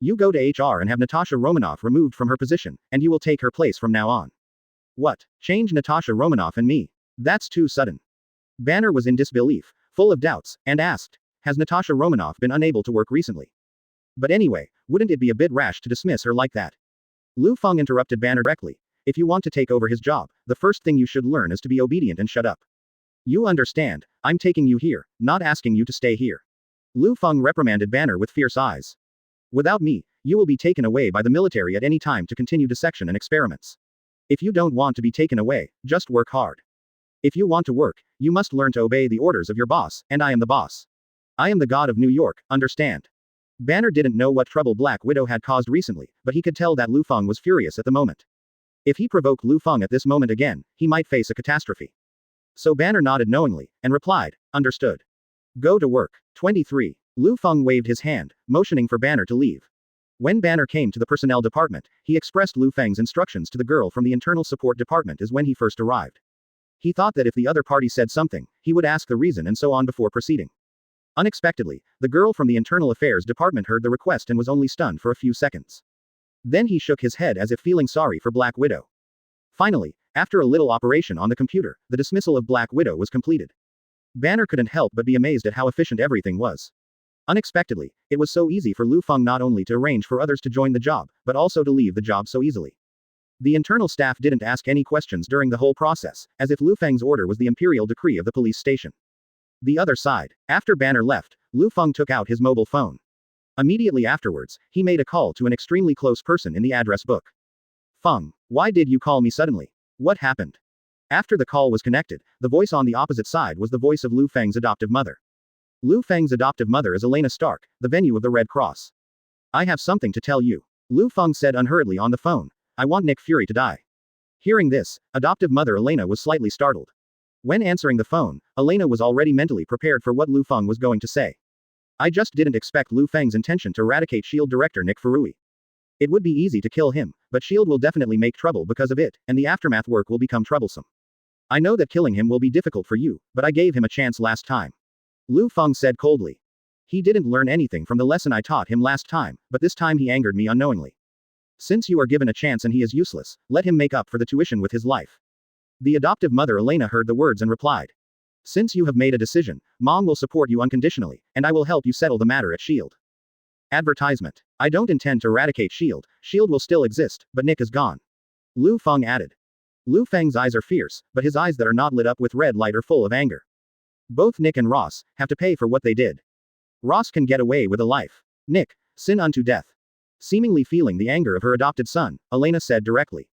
You go to HR and have Natasha Romanoff removed from her position, and you will take her place from now on. What? Change Natasha Romanoff and me? That's too sudden. Banner was in disbelief, full of doubts, and asked, has Natasha Romanoff been unable to work recently? But anyway, wouldn't it be a bit rash to dismiss her like that? Liu Feng interrupted Banner directly. If you want to take over his job, the first thing you should learn is to be obedient and shut up. You understand, I'm taking you here, not asking you to stay here. Liu Feng reprimanded Banner with fierce eyes. Without me, you will be taken away by the military at any time to continue dissection and experiments. If you don't want to be taken away, just work hard. If you want to work, you must learn to obey the orders of your boss, and I am the boss. I am the god of New York, understand? Banner didn't know what trouble Black Widow had caused recently, but he could tell that Liu Feng was furious at the moment. If he provoked Liu Feng at this moment again, he might face a catastrophe. So Banner nodded knowingly, and replied, understood. Go to work. 23. Liu Feng waved his hand, motioning for Banner to leave. When Banner came to the personnel department, he expressed Liu Feng's instructions to the girl from the internal support department as when he first arrived. He thought that if the other party said something, he would ask the reason and so on before proceeding. Unexpectedly, the girl from the Internal Affairs Department heard the request and was only stunned for a few seconds. Then he shook his head as if feeling sorry for Black Widow. Finally, after a little operation on the computer, the dismissal of Black Widow was completed. Banner couldn't help but be amazed at how efficient everything was. Unexpectedly, it was so easy for Liu Feng not only to arrange for others to join the job, but also to leave the job so easily. The internal staff didn't ask any questions during the whole process, as if Liu Feng's order was the imperial decree of the police station. The other side. After Banner left, Liu Feng took out his mobile phone. Immediately afterwards, he made a call to an extremely close person in the address book. Feng, why did you call me suddenly? What happened? After the call was connected, the voice on the opposite side was the voice of Liu Feng's adoptive mother. Liu Feng's adoptive mother is Elena Stark, the venue of the Red Cross. I have something to tell you. Liu Feng said unhurriedly on the phone. I want Nick Fury to die. Hearing this, adoptive mother Elena was slightly startled. When answering the phone, Elena was already mentally prepared for what Liu Feng was going to say. I just didn't expect Liu Feng's intention to eradicate S.H.I.E.L.D. director Nick Fury. It would be easy to kill him, but S.H.I.E.L.D. will definitely make trouble because of it, and the aftermath work will become troublesome. I know that killing him will be difficult for you, but I gave him a chance last time. Liu Feng said coldly. He didn't learn anything from the lesson I taught him last time, but this time he angered me unknowingly. Since you are given a chance and he is useless, let him make up for the tuition with his life. The adoptive mother Elena heard the words and replied. Since you have made a decision, Mom will support you unconditionally, and I will help you settle the matter at S.H.I.E.L.D. Advertisement. I don't intend to eradicate S.H.I.E.L.D. S.H.I.E.L.D. will still exist, but Nick is gone. Liu Feng added. Liu Feng's eyes are fierce, but his eyes that are not lit up with red light are full of anger. Both Nick and Ross have to pay for what they did. Ross can get away with a life. Nick, sin unto death. Seemingly feeling the anger of her adopted son, Elena said directly.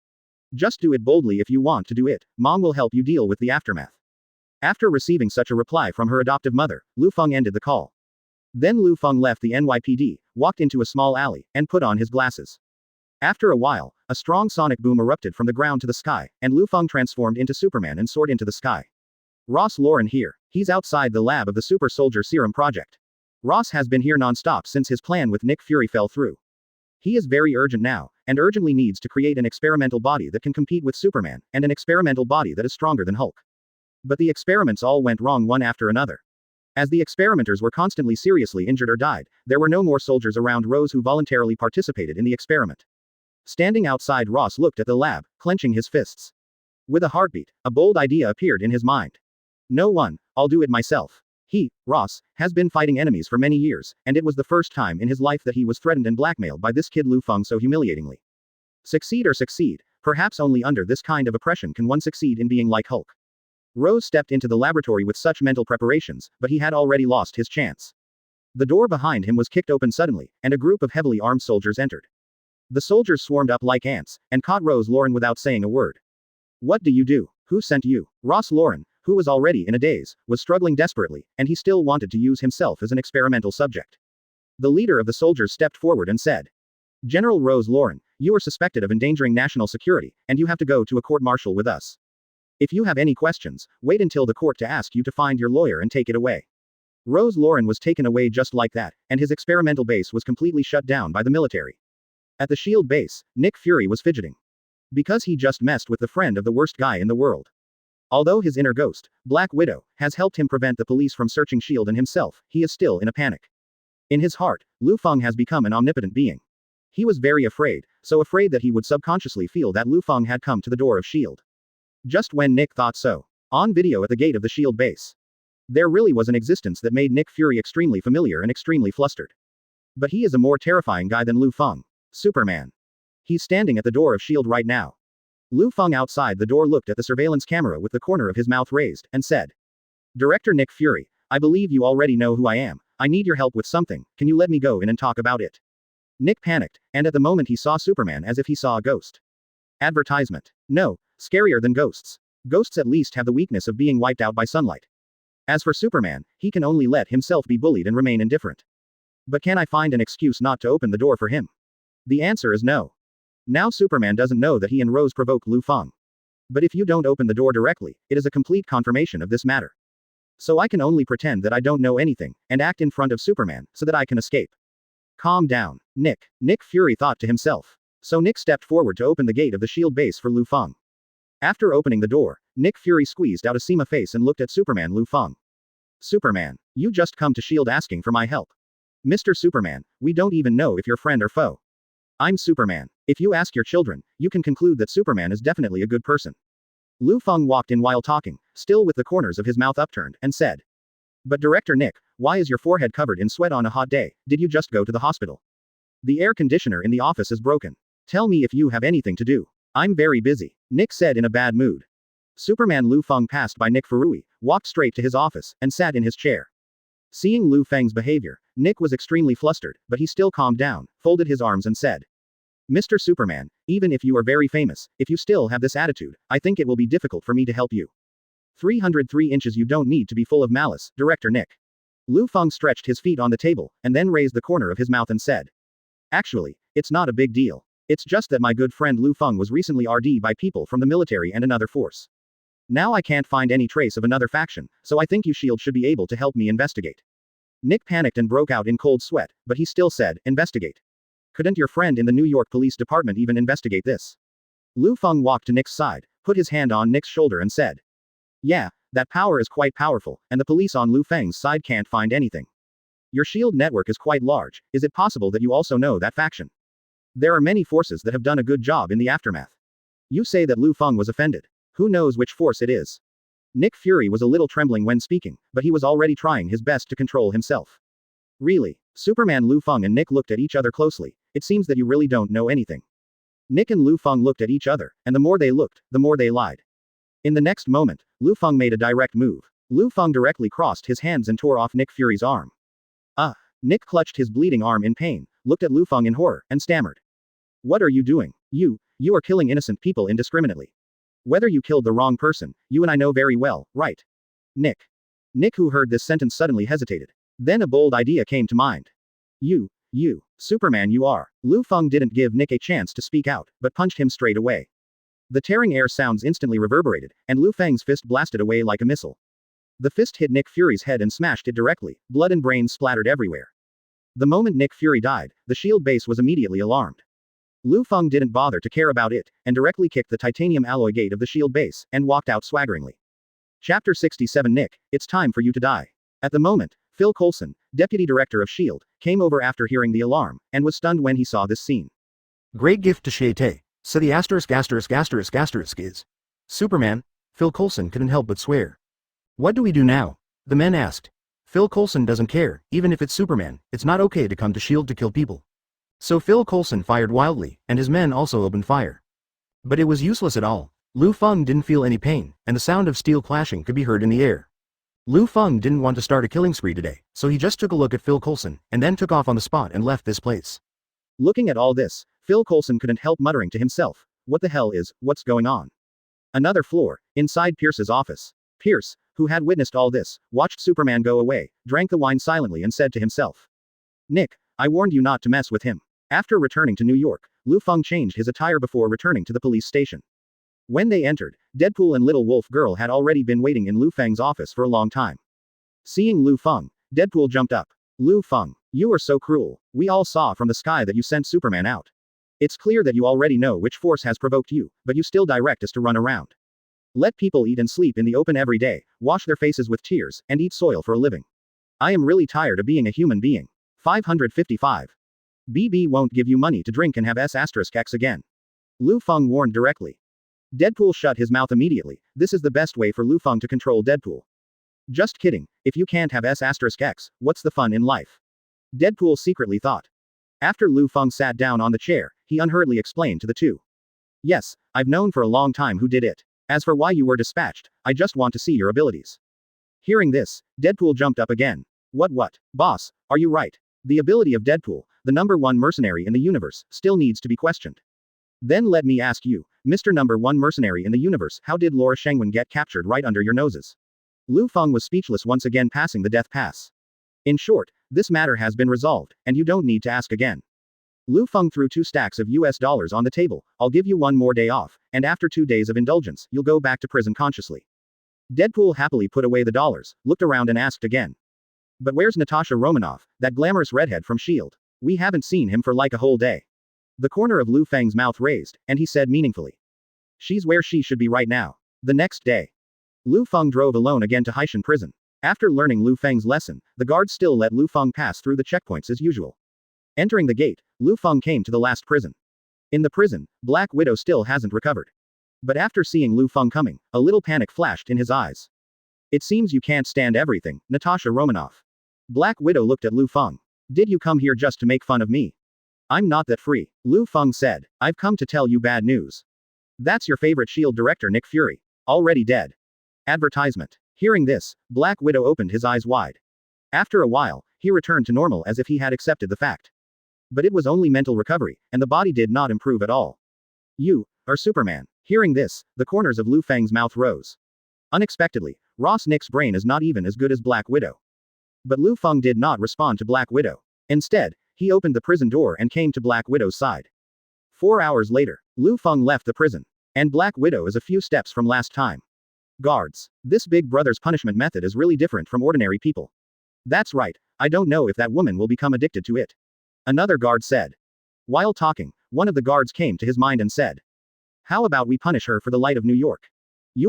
Just do it boldly if you want to do it, Mom will help you deal with the aftermath. After receiving such a reply from her adoptive mother, Liu Feng ended the call. Then Liu Feng left the NYPD, walked into a small alley, and put on his glasses. After a while, a strong sonic boom erupted from the ground to the sky, and Liu Feng transformed into Superman and soared into the sky. Ross Lauren here. He's outside the lab of the Super Soldier Serum Project. Ross has been here non-stop since his plan with Nick Fury fell through. He is very urgent now, and urgently needs to create an experimental body that can compete with Superman, and an experimental body that is stronger than Hulk. But the experiments all went wrong one after another. As the experimenters were constantly seriously injured or died, there were no more soldiers around Rose who voluntarily participated in the experiment. Standing outside, Ross looked at the lab, clenching his fists. With a heartbeat, a bold idea appeared in his mind. No one, I'll do it myself. He, Ross, has been fighting enemies for many years, and it was the first time in his life that he was threatened and blackmailed by this kid Liu Feng so humiliatingly. Succeed or succeed, perhaps only under this kind of oppression can one succeed in being like Hulk. Rose stepped into the laboratory with such mental preparations, but he had already lost his chance. The door behind him was kicked open suddenly, and a group of heavily armed soldiers entered. The soldiers swarmed up like ants, and caught Rose Lauren without saying a word. What do you do? Who sent you? Ross Lauren, who was already in a daze, was struggling desperately, and he still wanted to use himself as an experimental subject. The leader of the soldiers stepped forward and said, General Rose Lauren, you are suspected of endangering national security, and you have to go to a court-martial with us. If you have any questions, wait until the court to ask you to find your lawyer and take it away. Rose Lauren was taken away just like that, and his experimental base was completely shut down by the military. At the S.H.I.E.L.D. base, Nick Fury was fidgeting. Because he just messed with the friend of the worst guy in the world. Although his inner ghost, Black Widow, has helped him prevent the police from searching S.H.I.E.L.D. and himself, he is still in a panic. In his heart, Liu Feng has become an omnipotent being. He was very afraid, so afraid that he would subconsciously feel that Liu Feng had come to the door of S.H.I.E.L.D. Just when Nick thought so. On video at the gate of the S.H.I.E.L.D. base. There really was an existence that made Nick Fury extremely familiar and extremely flustered. But he is a more terrifying guy than Liu Feng. Superman. He's standing at the door of S.H.I.E.L.D. right now. Liu Feng outside the door looked at the surveillance camera with the corner of his mouth raised, and said. Director Nick Fury, I believe you already know who I am. I need your help with something, can you let me go in and talk about it? Nick panicked, and at the moment he saw Superman as if he saw a ghost. Advertisement. No, scarier than ghosts. Ghosts at least have the weakness of being wiped out by sunlight. As for Superman, he can only let himself be bullied and remain indifferent. But can I find an excuse not to open the door for him? The answer is no. Now Superman doesn't know that he and Rose provoked Liu Feng. But if you don't open the door directly, it is a complete confirmation of this matter. So I can only pretend that I don't know anything, and act in front of Superman, so that I can escape. Calm down, Nick. Nick Fury thought to himself. So Nick stepped forward to open the gate of the S.H.I.E.L.D. base for Liu Feng. After opening the door, Nick Fury squeezed out a Sema face and looked at Superman Liu Feng. Superman, you just come to S.H.I.E.L.D. asking for my help. Mr. Superman, we don't even know if you're friend or foe. I'm Superman. If you ask your children, you can conclude that Superman is definitely a good person. Liu Feng walked in while talking, still with the corners of his mouth upturned, and said. But Director Nick, why is your forehead covered in sweat on a hot day? Did you just go to the hospital? The air conditioner in the office is broken. Tell me if you have anything to do. I'm very busy, Nick said in a bad mood. Superman Liu Feng passed by Nick Fury, walked straight to his office, and sat in his chair. Seeing Liu Feng's behavior, Nick was extremely flustered, but he still calmed down, folded his arms and said. Mr. Superman, even if you are very famous, if you still have this attitude, I think it will be difficult for me to help you. 303 inches. You don't need to be full of malice, Director Nick. Liu Feng stretched his feet on the table, and then raised the corner of his mouth and said. Actually, it's not a big deal. It's just that my good friend Liu Feng was recently RD'd by people from the military and another force. Now I can't find any trace of another faction, so I think you S.H.I.E.L.D. should be able to help me investigate. Nick panicked and broke out in cold sweat, but he still said, investigate. Couldn't your friend in the New York Police Department even investigate this? Liu Feng walked to Nick's side, put his hand on Nick's shoulder and said. Yeah, that power is quite powerful, and the police on Liu Feng's side can't find anything. Your S.H.I.E.L.D. network is quite large. Is it possible that you also know that faction? There are many forces that have done a good job in the aftermath. You say that Liu Feng was offended. Who knows which force it is? Nick Fury was a little trembling when speaking, but he was already trying his best to control himself. Really? Superman Liu Feng and Nick looked at each other closely. It seems that you really don't know anything. Nick and Liu Feng looked at each other, and the more they looked, the more they lied. In the next moment, Liu Feng made a direct move. Liu Feng directly crossed his hands and tore off Nick Fury's arm. Nick clutched his bleeding arm in pain, looked at Liu Feng in horror, and stammered. What are you doing? You are killing innocent people indiscriminately. Whether you killed the wrong person, you and I know very well, right? Nick, who heard this sentence suddenly hesitated. Then a bold idea came to mind. You, Superman you are. Liu Feng didn't give Nick a chance to speak out, but punched him straight away. The tearing air sounds instantly reverberated, and Liu Feng's fist blasted away like a missile. The fist hit Nick Fury's head and smashed it directly, blood and brains splattered everywhere. The moment Nick Fury died, the S.H.I.E.L.D. base was immediately alarmed. Liu Feng didn't bother to care about it, and directly kicked the titanium alloy gate of the S.H.I.E.L.D. base, and walked out swaggeringly. Chapter 67 Nick, it's time for you to die. At the moment, Phil Coulson, deputy director of S.H.I.E.L.D., came over after hearing the alarm, and was stunned when he saw this scene. Great gift to Shete. So the asterisk is. Superman, Phil Coulson couldn't help but swear. What do we do now? The men asked. Phil Coulson doesn't care, even if it's Superman, it's not okay to come to S.H.I.E.L.D. to kill people. So Phil Coulson fired wildly, and his men also opened fire. But it was useless at all. Liu Feng didn't feel any pain, and the sound of steel clashing could be heard in the air. Liu Feng didn't want to start a killing spree today, so he just took a look at Phil Coulson, and then took off on the spot and left this place. Looking at all this, Phil Coulson couldn't help muttering to himself, what the hell is, what's going on? Another floor, inside Pierce's office. Pierce, who had witnessed all this, watched Superman go away, drank the wine silently and said to himself. Nick, I warned you not to mess with him. After returning to New York, Liu Feng changed his attire before returning to the police station. When they entered, Deadpool and Little Wolf Girl had already been waiting in Liu Feng's office for a long time. Seeing Liu Feng, Deadpool jumped up. Liu Feng, you are so cruel. We all saw from the sky that you sent Superman out. It's clear that you already know which force has provoked you, but you still direct us to run around. Let people eat and sleep in the open every day, wash their faces with tears, and eat soil for a living. I am really tired of being a human being. 555. BB won't give you money to drink and have S**X again. Liu Feng warned directly. Deadpool shut his mouth immediately. This is the best way for Liu Feng to control Deadpool. Just kidding, if you can't have S**X, what's the fun in life? Deadpool secretly thought. After Liu Feng sat down on the chair, he unhurriedly explained to the two. Yes, I've known for a long time who did it. As for why you were dispatched, I just want to see your abilities. Hearing this, Deadpool jumped up again. What? Boss, are you right? The ability of Deadpool, the #1 mercenary in the universe, still needs to be questioned. Then let me ask you, Mr. #1 mercenary in the universe, how did Laura Shengwen get captured right under your noses? Liu Feng was speechless, once again passing the death pass. In short, this matter has been resolved, and you don't need to ask again. Liu Feng threw 2 stacks of US dollars on the table. I'll give you 1 more day off, and after 2 days of indulgence, you'll go back to prison consciously. Deadpool happily put away the dollars, looked around and asked again. But where's Natasha Romanoff, that glamorous redhead from S.H.I.E.L.D.? We haven't seen him for like a whole day. The corner of Liu Feng's mouth raised, and he said meaningfully. She's where she should be right now. The next day, Lu Feng drove alone again to Haishan prison. After learning Liu Feng's lesson, the guards still let Lu Feng pass through the checkpoints as usual. Entering the gate, Lu Feng came to the last prison. In the prison, Black Widow still hasn't recovered. But after seeing Lu Feng coming, a little panic flashed in his eyes. It seems you can't stand everything, Natasha Romanoff. Black Widow looked at Lu Feng. Did you come here just to make fun of me? I'm not that free, Lu Feng said. I've come to tell you bad news. That's your favorite S.H.I.E.L.D. director Nick Fury. Already dead. Advertisement. Hearing this, Black Widow opened his eyes wide. After a while, he returned to normal as if he had accepted the fact. But it was only mental recovery, and the body did not improve at all. You are Superman. Hearing this, the corners of Lu Feng's mouth rose. Unexpectedly, Ross Nick's brain is not even as good as Black Widow. But Lu Feng did not respond to Black Widow. Instead, he opened the prison door and came to Black Widow's side. 4 hours later, Lu Feng left the prison. And Black Widow is a few steps from last time. Guards. This Big Brother's punishment method is really different from ordinary people. That's right, I don't know if that woman will become addicted to it. Another guard said. While talking, one of the guards came to his mind and said. How about we punish her for the light of New York? G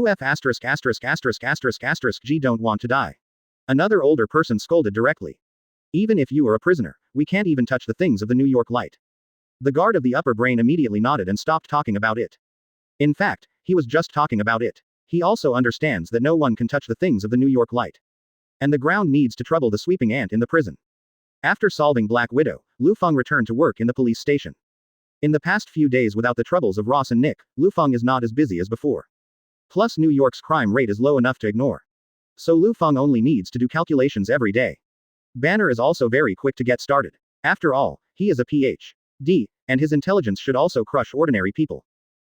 don't want to die. Another older person scolded directly. Even if you are a prisoner, we can't even touch the things of the New York light. The guard of the upper brain immediately nodded and stopped talking about it. In fact, he was just talking about it. He also understands that no one can touch the things of the New York light. And the ground needs to trouble the sweeping ant in the prison. After solving Black Widow, Lu Feng returned to work in the police station. In the past few days without the troubles of Ross and Nick, Lu Feng is not as busy as before. Plus New York's crime rate is low enough to ignore. So Lu Feng only needs to do calculations every day. Banner is also very quick to get started. After all, he is a Ph.D., and his intelligence should also crush ordinary people.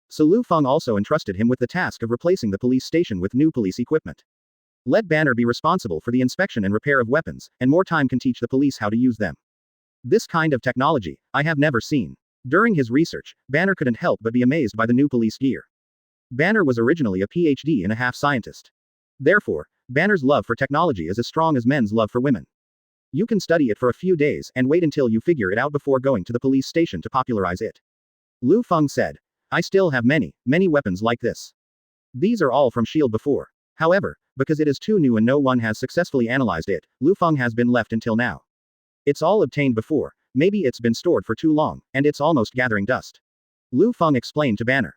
So Lu Feng also entrusted him with the task of replacing the police station with new police equipment. Let Banner be responsible for the inspection and repair of weapons, and more time can teach the police how to use them. This kind of technology, I have never seen. During his research, Banner couldn't help but be amazed by the new police gear. Banner was originally a Ph.D. and a half scientist. Therefore, Banner's love for technology is as strong as men's love for women. You can study it for a few days and wait until you figure it out before going to the police station to popularize it. Lu Feng said. I still have many weapons like this. These are all from S.H.I.E.L.D. before. However, because it is too new and no one has successfully analyzed it, Lu Feng has been left until now. It's all obtained before, maybe it's been stored for too long, and it's almost gathering dust. Lu Feng explained to Banner.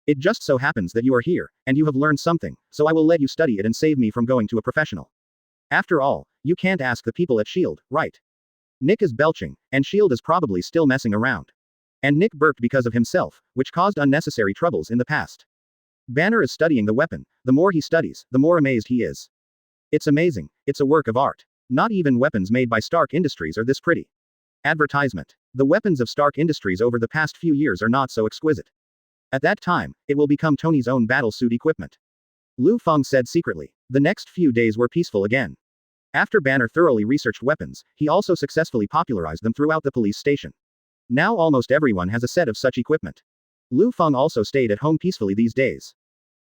It just so happens that you are here, and you have learned something, so I will let you study it and save me from going to a professional. After all, you can't ask the people at S.H.I.E.L.D., right? Nick is belching, and S.H.I.E.L.D. is probably still messing around. And Nick burped because of himself, which caused unnecessary troubles in the past. Banner is studying the weapon. The more he studies, the more amazed he is. It's amazing, it's a work of art. Not even weapons made by Stark Industries are this pretty. Advertisement. The weapons of Stark Industries over the past few years are not so exquisite. At that time, it will become Tony's own battlesuit equipment. Lu Feng said secretly. The next few days were peaceful again. After Banner thoroughly researched weapons, he also successfully popularized them throughout the police station. Now almost everyone has a set of such equipment. Lu Feng also stayed at home peacefully these days.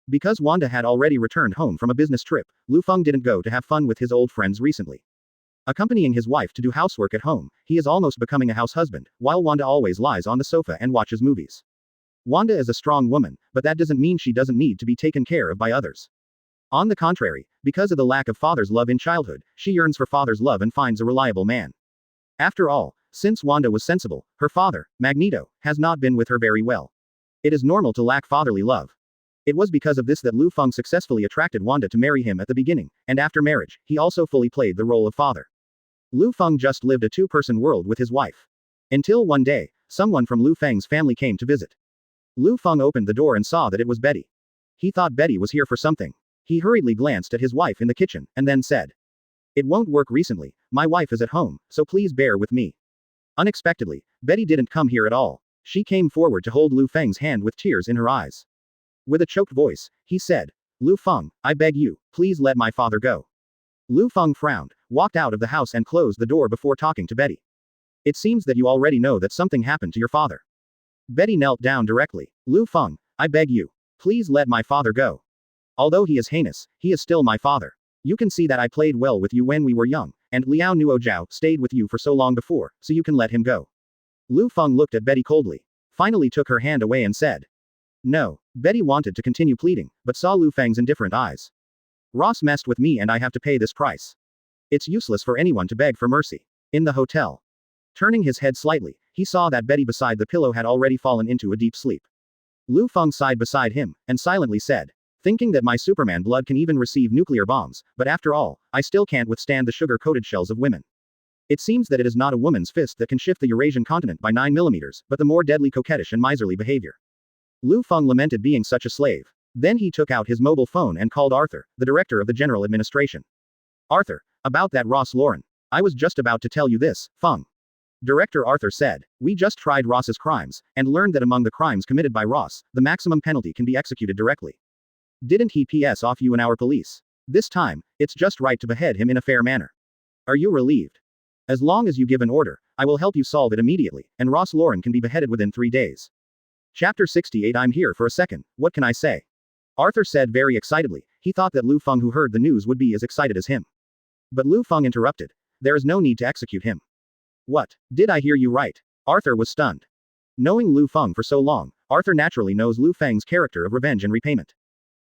Because Wanda had already returned home from a business trip, Lu Feng didn't go to have fun with his old friends recently. Accompanying his wife to do housework at home, he is almost becoming a house husband, while Wanda always lies on the sofa and watches movies. Wanda is a strong woman, but that doesn't mean she doesn't need to be taken care of by others. On the contrary, because of the lack of father's love in childhood, she yearns for father's love and finds a reliable man. After all, since Wanda was sensible, her father, Magneto, has not been with her very well. It is normal to lack fatherly love. It was because of this that Lu Feng successfully attracted Wanda to marry him at the beginning, and after marriage, he also fully played the role of father. Lu Feng just lived a two-person world with his wife. Until one day, someone from Lu Feng's family came to visit. Lu Feng opened the door and saw that it was Betty. He thought Betty was here for something. He hurriedly glanced at his wife in the kitchen, and then said. It won't work recently, my wife is at home, so please bear with me. Unexpectedly, Betty didn't come here at all. She came forward to hold Lu Feng's hand with tears in her eyes. With a choked voice, he said, Lu Feng, I beg you, please let my father go. Lu Feng frowned, walked out of the house and closed the door before talking to Betty. It seems that you already know that something happened to your father. Betty knelt down directly. Lu Feng, I beg you, please let my father go. Although he is heinous, he is still my father. You can see that I played well with you when we were young, and Liao Nuo stayed with you for so long before, so you can let him go. Lu Feng looked at Betty coldly. Finally took her hand away and said. No, Betty wanted to continue pleading, but saw Lufang's indifferent eyes. Ross messed with me and I have to pay this price. It's useless for anyone to beg for mercy. In the hotel. Turning his head slightly, he saw that Betty beside the pillow had already fallen into a deep sleep. Liu Feng sighed beside him, and silently said, thinking that my Superman blood can even receive nuclear bombs, but after all, I still can't withstand the sugar-coated shells of women. It seems that it is not a woman's fist that can shift the Eurasian continent by 9 millimeters, but the more deadly coquettish and miserly behavior. Liu Feng lamented being such a slave. Then he took out his mobile phone and called Arthur, the director of the General Administration. Arthur, about that Ross Lauren. I was just about to tell you this, Feng. Director Arthur said, we just tried Ross's crimes, and learned that among the crimes committed by Ross, the maximum penalty can be executed directly. Didn't he PS off you and our police? This time, it's just right to behead him in a fair manner. Are you relieved? As long as you give an order, I will help you solve it immediately, and Ross Lauren can be beheaded within 3 days. Chapter 68. I'm here for a second, what can I say? Arthur said very excitedly. He thought that Liu Feng, who heard the news, would be as excited as him. But Liu Feng interrupted. There is no need to execute him. What? Did I hear you right? Arthur was stunned. Knowing Liu Feng for so long, Arthur naturally knows Liu Feng's character of revenge and repayment.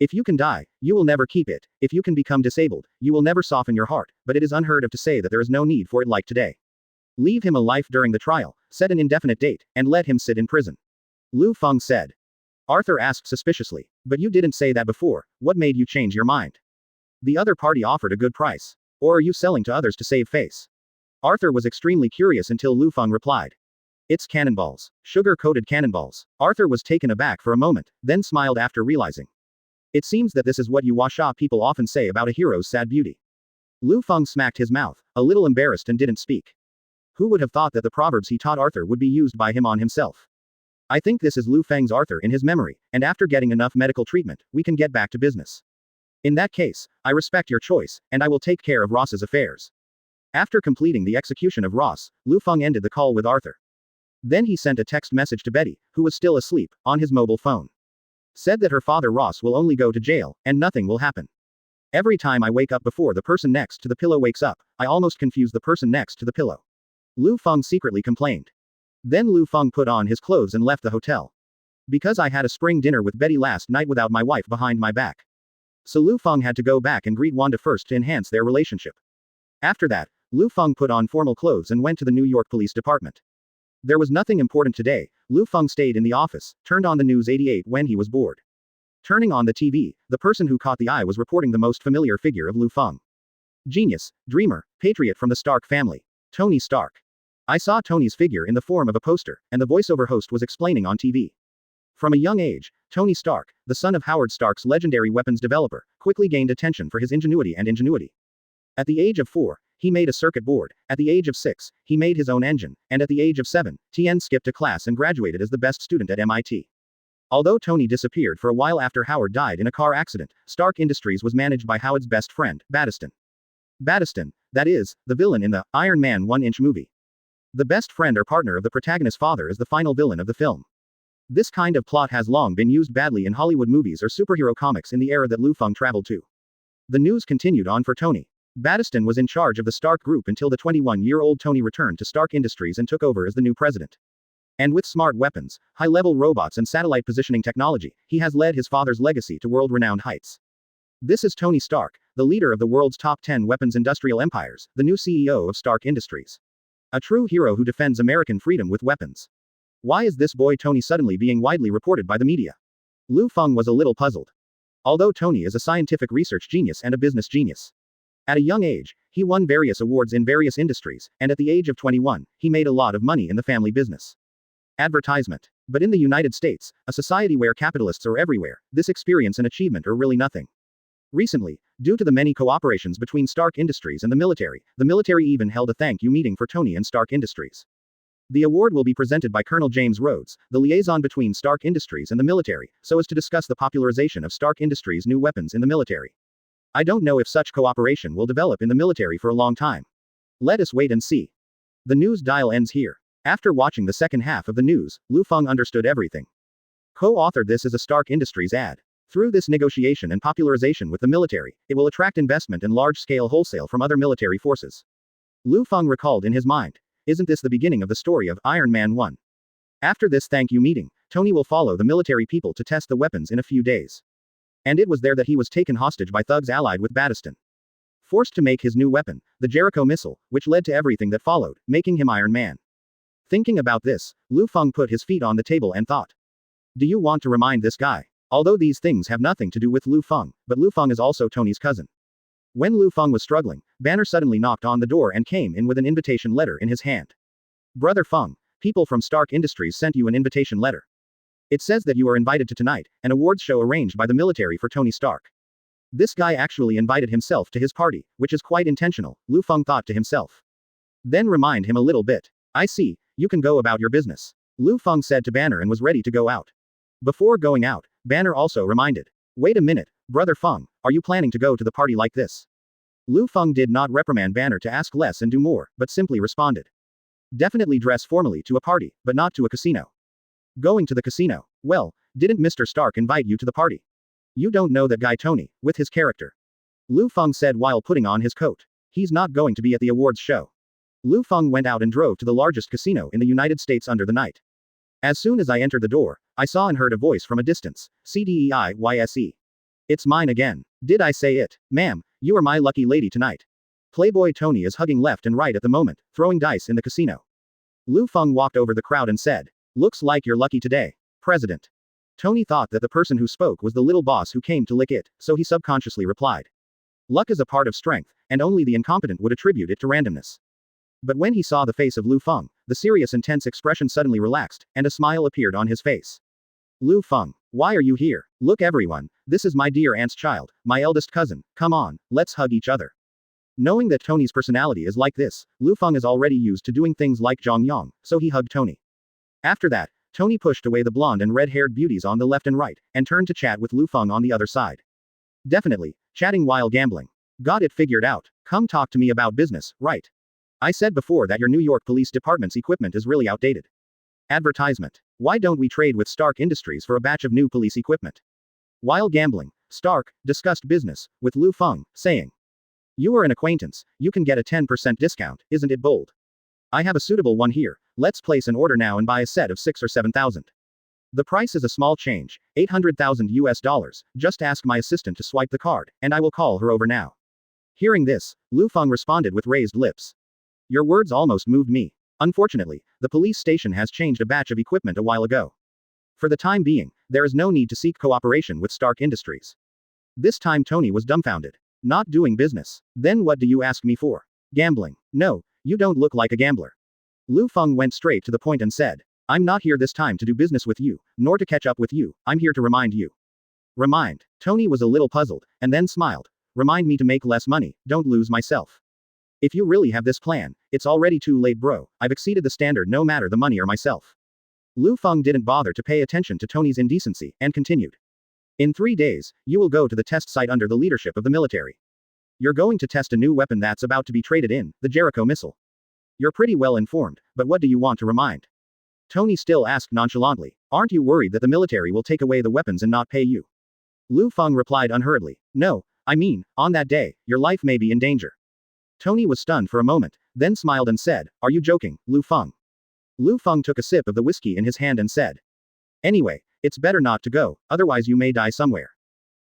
If you can die, you will never keep it. If you can become disabled, you will never soften your heart, but it is unheard of to say that there is no need for it like today. Leave him a life during the trial, set an indefinite date, and let him sit in prison. Liu Feng said. Arthur asked suspiciously, but you didn't say that before, what made you change your mind? The other party offered a good price. Or are you selling to others to save face? Arthur was extremely curious until Liu Feng replied. It's cannonballs. Sugar-coated cannonballs. Arthur was taken aback for a moment, then smiled after realizing. It seems that this is what you Washa people often say about a hero's sad beauty. Liu Feng smacked his mouth, a little embarrassed, and didn't speak. Who would have thought that the proverbs he taught Arthur would be used by him on himself? I think this is Liu Feng's Arthur in his memory, and after getting enough medical treatment, we can get back to business. In that case, I respect your choice, and I will take care of Ross's affairs. After completing the execution of Ross, Liu Feng ended the call with Arthur. Then he sent a text message to Betty, who was still asleep, on his mobile phone. Said that her father Ross will only go to jail, and nothing will happen. Every time I wake up before the person next to the pillow wakes up, I almost confuse the person next to the pillow. Liu Feng secretly complained. Then Liu Feng put on his clothes and left the hotel. Because I had a spring dinner with Betty last night without my wife behind my back. So Liu Feng had to go back and greet Wanda first to enhance their relationship. After that, Liu Feng put on formal clothes and went to the New York Police Department. There was nothing important today. Liu Feng stayed in the office, turned on the News 88 when he was bored. Turning on the TV, the person who caught the eye was reporting the most familiar figure of Liu Feng. Genius, dreamer, patriot from the Stark family. Tony Stark. I saw Tony's figure in the form of a poster, and the voiceover host was explaining on TV. From a young age, Tony Stark, the son of Howard Stark's legendary weapons developer, quickly gained attention for his ingenuity. At the age of 4, he made a circuit board. At the age of 6, he made his own engine, and at the age of 7, Tien skipped a class and graduated as the best student at MIT. Although Tony disappeared for a while after Howard died in a car accident, Stark Industries was managed by Howard's best friend, Battiston. Battiston, that is, the villain in the Iron Man 1-inch movie. The best friend or partner of the protagonist's father is the final villain of the film. This kind of plot has long been used badly in Hollywood movies or superhero comics in the era that Liu Feng traveled to. The news continued on for Tony. Battiston was in charge of the Stark Group until the 21-year-old Tony returned to Stark Industries and took over as the new president. And with smart weapons, high-level robots and satellite positioning technology, he has led his father's legacy to world-renowned heights. This is Tony Stark, the leader of the world's top 10 weapons industrial empires, the new CEO of Stark Industries. A true hero who defends American freedom with weapons. Why is this boy Tony suddenly being widely reported by the media? Liu Feng was a little puzzled. Although Tony is a scientific research genius and a business genius. At a young age, he won various awards in various industries, and at the age of 21, he made a lot of money in the family business. Advertisement. But in the United States, a society where capitalists are everywhere, this experience and achievement are really nothing. Recently, due to the many cooperations between Stark Industries and the military even held a thank you meeting for Tony and Stark Industries. The award will be presented by Colonel James Rhodes, the liaison between Stark Industries and the military, so as to discuss the popularization of Stark Industries' new weapons in the military. I don't know if such cooperation will develop in the military for a long time. Let us wait and see. The news dial ends here. After watching the second half of the news, Liu Feng understood everything. Co-authored this as a Stark Industries ad. Through this negotiation and popularization with the military, it will attract investment and large-scale wholesale from other military forces. Liu Feng recalled in his mind. Isn't this the beginning of the story of Iron Man 1? After this thank you meeting, Tony will follow the military people to test the weapons in a few days. And it was there that he was taken hostage by thugs allied with Battiston. Forced to make his new weapon, the Jericho missile, which led to everything that followed, making him Iron Man. Thinking about this, Lufang put his feet on the table and thought. Do you want to remind this guy? Although these things have nothing to do with Liu Feng, but Liu Feng is also Tony's cousin. When Liu Feng was struggling, Banner suddenly knocked on the door and came in with an invitation letter in his hand. Brother Feng, people from Stark Industries sent you an invitation letter. It says that you are invited to tonight, an awards show arranged by the military for Tony Stark. This guy actually invited himself to his party, which is quite intentional, Liu Feng thought to himself. Then remind him a little bit. I see, you can go about your business. Liu Feng said to Banner and was ready to go out. Before going out, Banner also reminded. Wait a minute, Brother Feng, are you planning to go to the party like this? Liu Feng did not reprimand Banner to ask less and do more, but simply responded. Definitely dress formally to a party, but not to a casino. Going to the casino? Well, didn't Mr. Stark invite you to the party? You don't know that guy Tony, with his character. Liu Feng said while putting on his coat. He's not going to be at the awards show. Liu Feng went out and drove to the largest casino in the United States under the night. As soon as I entered the door, I saw and heard a voice from a distance. CDEIYSE. It's mine again. Did I say it? Ma'am, you are my lucky lady tonight. Playboy Tony is hugging left and right at the moment, throwing dice in the casino. Liu Feng walked over the crowd and said, looks like you're lucky today, President. Tony thought that the person who spoke was the little boss who came to lick it, so he subconsciously replied. Luck is a part of strength, and only the incompetent would attribute it to randomness. But when he saw the face of Liu Feng, the serious intense expression suddenly relaxed, and a smile appeared on his face. Liu Feng, why are you here? Look everyone, this is my dear aunt's child, my eldest cousin, come on, let's hug each other. Knowing that Tony's personality is like this, Liu Feng is already used to doing things like Zhongyang, so he hugged Tony. After that, Tony pushed away the blonde and red-haired beauties on the left and right, and turned to chat with Liu Feng on the other side. Definitely, chatting while gambling. Got it figured out. Come talk to me about business, right? I said before that your New York Police Department's equipment is really outdated. Advertisement. Why don't we trade with Stark Industries for a batch of new police equipment? While gambling, Stark discussed business with Liu Feng, saying, you are an acquaintance, you can get a 10% discount, isn't it bold? I have a suitable one here, let's place an order now and buy a set of 6 or 7,000. The price is a small change, $800,000, just ask my assistant to swipe the card, and I will call her over now. Hearing this, Liu Feng responded with raised lips. Your words almost moved me. Unfortunately, the police station has changed a batch of equipment a while ago. For the time being, there is no need to seek cooperation with Stark Industries. This time Tony was dumbfounded. Not doing business. Then what do you ask me for? Gambling. No, you don't look like a gambler. Liu Feng went straight to the point and said, I'm not here this time to do business with you, nor to catch up with you, I'm here to remind you. Remind. Tony was a little puzzled, and then smiled. Remind me to make less money, don't lose myself. If you really have this plan, it's already too late bro, I've exceeded the standard no matter the money or myself. Liu Feng didn't bother to pay attention to Tony's indecency, and continued. In 3 days, you will go to the test site under the leadership of the military. You're going to test a new weapon that's about to be traded in, the Jericho missile. You're pretty well informed, but what do you want to remind? Tony still asked nonchalantly, aren't you worried that the military will take away the weapons and not pay you? Liu Feng replied unhurriedly, no, I mean, on that day, your life may be in danger. Tony was stunned for a moment, then smiled and said, are you joking, Liu Feng? Liu Feng took a sip of the whiskey in his hand and said, anyway, it's better not to go, otherwise you may die somewhere.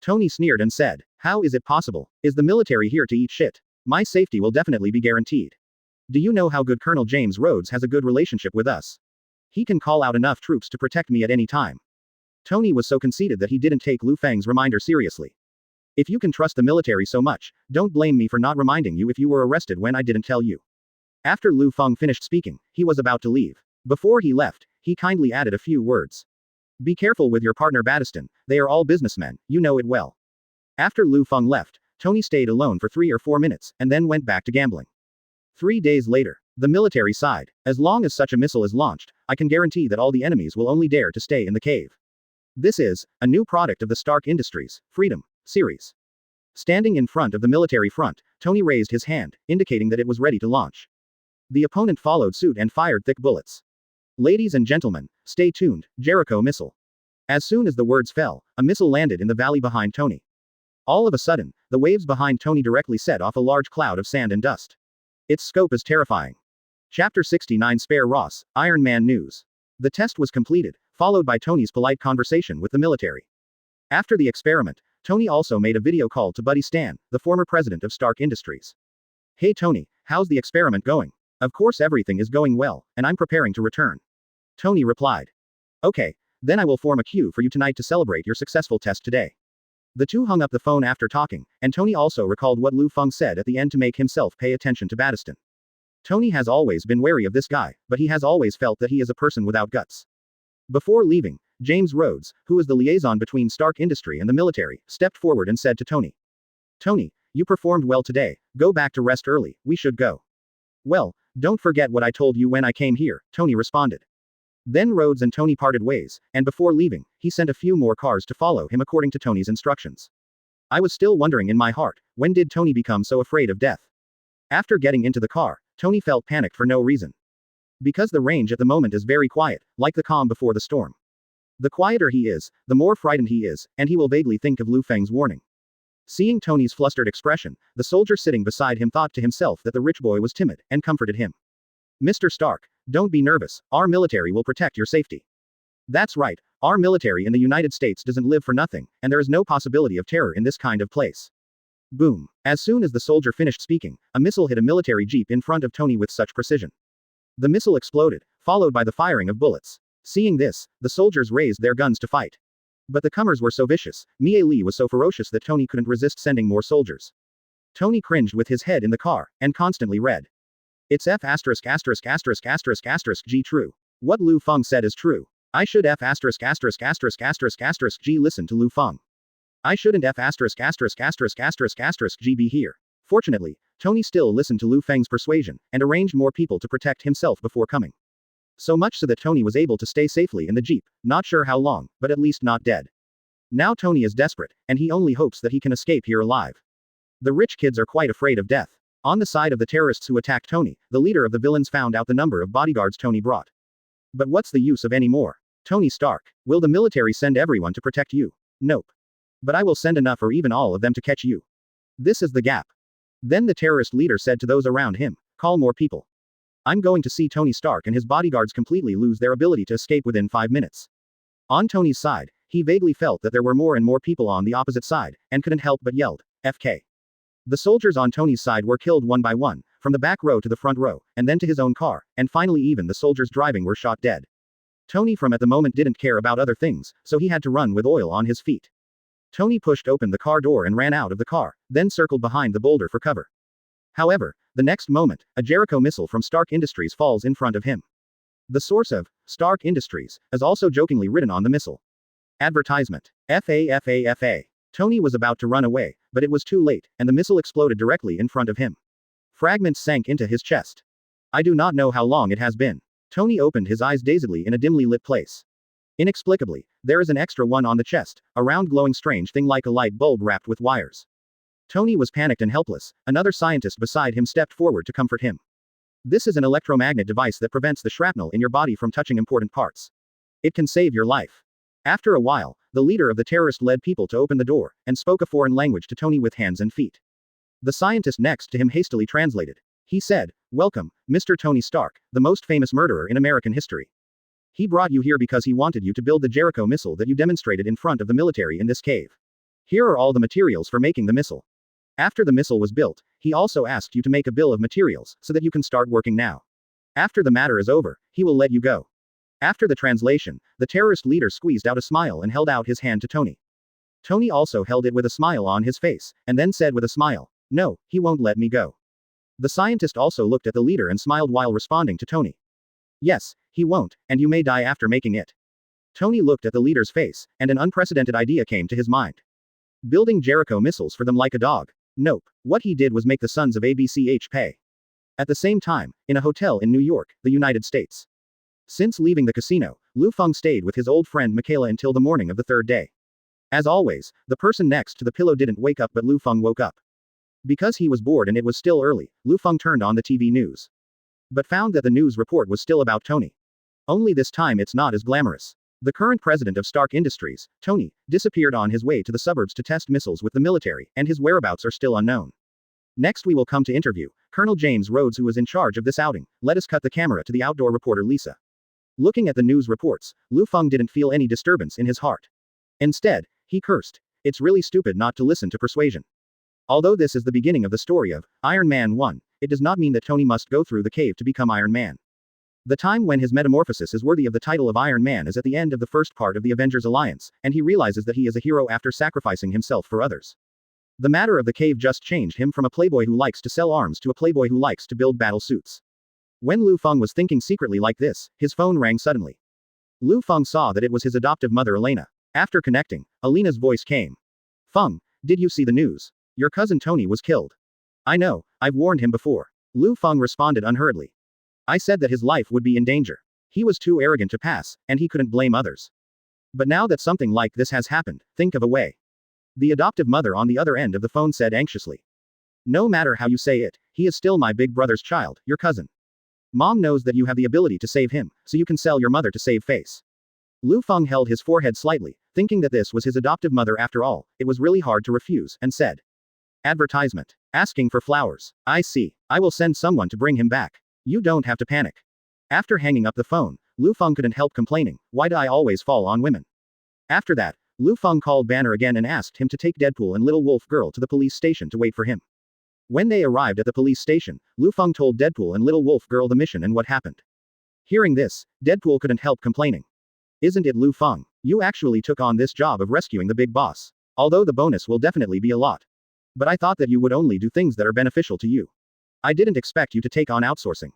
Tony sneered and said, how is it possible? Is the military here to eat shit? My safety will definitely be guaranteed. Do you know how good Colonel James Rhodes has a good relationship with us? He can call out enough troops to protect me at any time. Tony was so conceited that he didn't take Liu Feng's reminder seriously. If you can trust the military so much, don't blame me for not reminding you if you were arrested when I didn't tell you. After Liu Feng finished speaking, he was about to leave. Before he left, he kindly added a few words. Be careful with your partner Battiston, they are all businessmen, you know it well. After Liu Feng left, Tony stayed alone for 3 or 4 minutes, and then went back to gambling. 3 days later, the military sighed. As long as such a missile is launched, I can guarantee that all the enemies will only dare to stay in the cave. This is a new product of the Stark Industries, Freedom series. Standing in front of the military front, Tony raised his hand, indicating that it was ready to launch. The opponent followed suit and fired thick bullets. Ladies and gentlemen, stay tuned, Jericho missile. As soon as the words fell, a missile landed in the valley behind Tony. All of a sudden, the waves behind Tony directly set off a large cloud of sand and dust. Its scope is terrifying. Chapter 69 Spare Ross, Iron Man News. The test was completed, followed by Tony's polite conversation with the military. After the experiment, Tony also made a video call to Buddy Stan, the former president of Stark Industries. "Hey Tony, how's the experiment going?" "Of course everything is going well, and I'm preparing to return," Tony replied. "Okay, then I will form a queue for you tonight to celebrate your successful test today." The two hung up the phone after talking, and Tony also recalled what Liu Feng said at the end to make himself pay attention to Battiston. Tony has always been wary of this guy, but he has always felt that he is a person without guts. Before leaving, James Rhodes, who is the liaison between Stark Industry and the military, stepped forward and said to Tony, "Tony, you performed well today, go back to rest early, we should go." "Well, don't forget what I told you when I came here," Tony responded. Then Rhodes and Tony parted ways, and before leaving, he sent a few more cars to follow him according to Tony's instructions. I was still wondering in my heart, when did Tony become so afraid of death? After getting into the car, Tony felt panicked for no reason. Because the range at the moment is very quiet, like the calm before the storm. The quieter he is, the more frightened he is, and he will vaguely think of Lufang's warning. Seeing Tony's flustered expression, the soldier sitting beside him thought to himself that the rich boy was timid, and comforted him. "Mr. Stark, don't be nervous, our military will protect your safety." "That's right, our military in the United States doesn't live for nothing, and there is no possibility of terror in this kind of place." Boom. As soon as the soldier finished speaking, a missile hit a military jeep in front of Tony with such precision. The missile exploded, followed by the firing of bullets. Seeing this, the soldiers raised their guns to fight. But the comers were so vicious, Mie Li was so ferocious that Tony couldn't resist sending more soldiers. Tony cringed with his head in the car, and constantly read. It's F*********** G true. What Liu Feng said is true. I should F******** G listen to Liu Feng. I shouldn't F****** G be here. Fortunately, Tony still listened to Liu Feng's persuasion, and arranged more people to protect himself before coming. So much so that Tony was able to stay safely in the jeep, not sure how long, but at least not dead. Now Tony is desperate, and he only hopes that he can escape here alive. The rich kids are quite afraid of death. On the side of the terrorists who attacked Tony, the leader of the villains found out the number of bodyguards Tony brought. But what's the use of any more? Tony Stark, will the military send everyone to protect you? Nope. But I will send enough or even all of them to catch you. This is the gap. Then the terrorist leader said to those around him, call more people. I'm going to see Tony Stark and his bodyguards completely lose their ability to escape within 5 minutes. On Tony's side, he vaguely felt that there were more and more people on the opposite side, and couldn't help but yelled, FK. The soldiers on Tony's side were killed one by one, from the back row to the front row, and then to his own car, and finally even the soldiers driving were shot dead. Tony from at the moment didn't care about other things, so he had to run with oil on his feet. Tony pushed open the car door and ran out of the car, then circled behind the boulder for cover. However, the next moment, a Jericho missile from Stark Industries falls in front of him. The source of Stark Industries is also jokingly written on the missile. Advertisement. FA. Tony was about to run away, but it was too late, and the missile exploded directly in front of him. Fragments sank into his chest. I do not know how long it has been. Tony opened his eyes dazedly in a dimly lit place. Inexplicably, there is an extra one on the chest, a round glowing strange thing like a light bulb wrapped with wires. Tony was panicked and helpless. Another scientist beside him stepped forward to comfort him. This is an electromagnet device that prevents the shrapnel in your body from touching important parts. It can save your life. After a while, the leader of the terrorist led people to open the door, and spoke a foreign language to Tony with hands and feet. The scientist next to him hastily translated. He said, Welcome, Mr. Tony Stark, the most famous murderer in American history. He brought you here because he wanted you to build the Jericho missile that you demonstrated in front of the military in this cave. Here are all the materials for making the missile. After the missile was built, he also asked you to make a bill of materials, so that you can start working now. After the matter is over, he will let you go. After the translation, the terrorist leader squeezed out a smile and held out his hand to Tony. Tony also held it with a smile on his face, and then said with a smile, No, he won't let me go. The scientist also looked at the leader and smiled while responding to Tony. Yes, he won't, and you may die after making it. Tony looked at the leader's face, and an unprecedented idea came to his mind. Building Jericho missiles for them like a dog. Nope. What he did was make the sons of ABCH pay. At the same time, in a hotel in New York, the United States. Since leaving the casino, Liu Feng stayed with his old friend Michaela until the morning of the third day. As always, the person next to the pillow didn't wake up but Liu Feng woke up. Because he was bored and it was still early, Liu Feng turned on the TV news. But found that the news report was still about Tony. Only this time it's not as glamorous. The current president of Stark Industries, Tony, disappeared on his way to the suburbs to test missiles with the military, and his whereabouts are still unknown. Next we will come to interview Colonel James Rhodes, who was in charge of this outing. Let us cut the camera to the outdoor reporter Lisa. Looking at the news reports, Liu Feng didn't feel any disturbance in his heart. Instead, he cursed. It's really stupid not to listen to persuasion. Although this is the beginning of the story of Iron Man 1, it does not mean that Tony must go through the cave to become Iron Man. The time when his metamorphosis is worthy of the title of Iron Man is at the end of the first part of the Avengers Alliance, and he realizes that he is a hero after sacrificing himself for others. The matter of the cave just changed him from a playboy who likes to sell arms to a playboy who likes to build battle suits. When Liu Feng was thinking secretly like this, his phone rang suddenly. Liu Feng saw that it was his adoptive mother Elena. After connecting, Elena's voice came. Feng, did you see the news? Your cousin Tony was killed. I know, I've warned him before. Liu Feng responded unhurriedly. I said that his life would be in danger. He was too arrogant to pass, and he couldn't blame others. But now that something like this has happened, think of a way. The adoptive mother on the other end of the phone said anxiously. No matter how you say it, he is still my big brother's child, your cousin. Mom knows that you have the ability to save him, so you can sell your mother to save face. Liu Feng held his forehead slightly, thinking that this was his adoptive mother after all. It was really hard to refuse, and said. Advertisement. Asking for flowers. I see. I will send someone to bring him back. You don't have to panic. After hanging up the phone, Liu Feng couldn't help complaining, why do I always fall on women? After that, Liu Feng called Banner again and asked him to take Deadpool and Little Wolf Girl to the police station to wait for him. When they arrived at the police station, Liu Feng told Deadpool and Little Wolf Girl the mission and what happened. Hearing this, Deadpool couldn't help complaining. Isn't it Liu Feng? You actually took on this job of rescuing the big boss. Although the bonus will definitely be a lot. But I thought that you would only do things that are beneficial to you. I didn't expect you to take on outsourcing.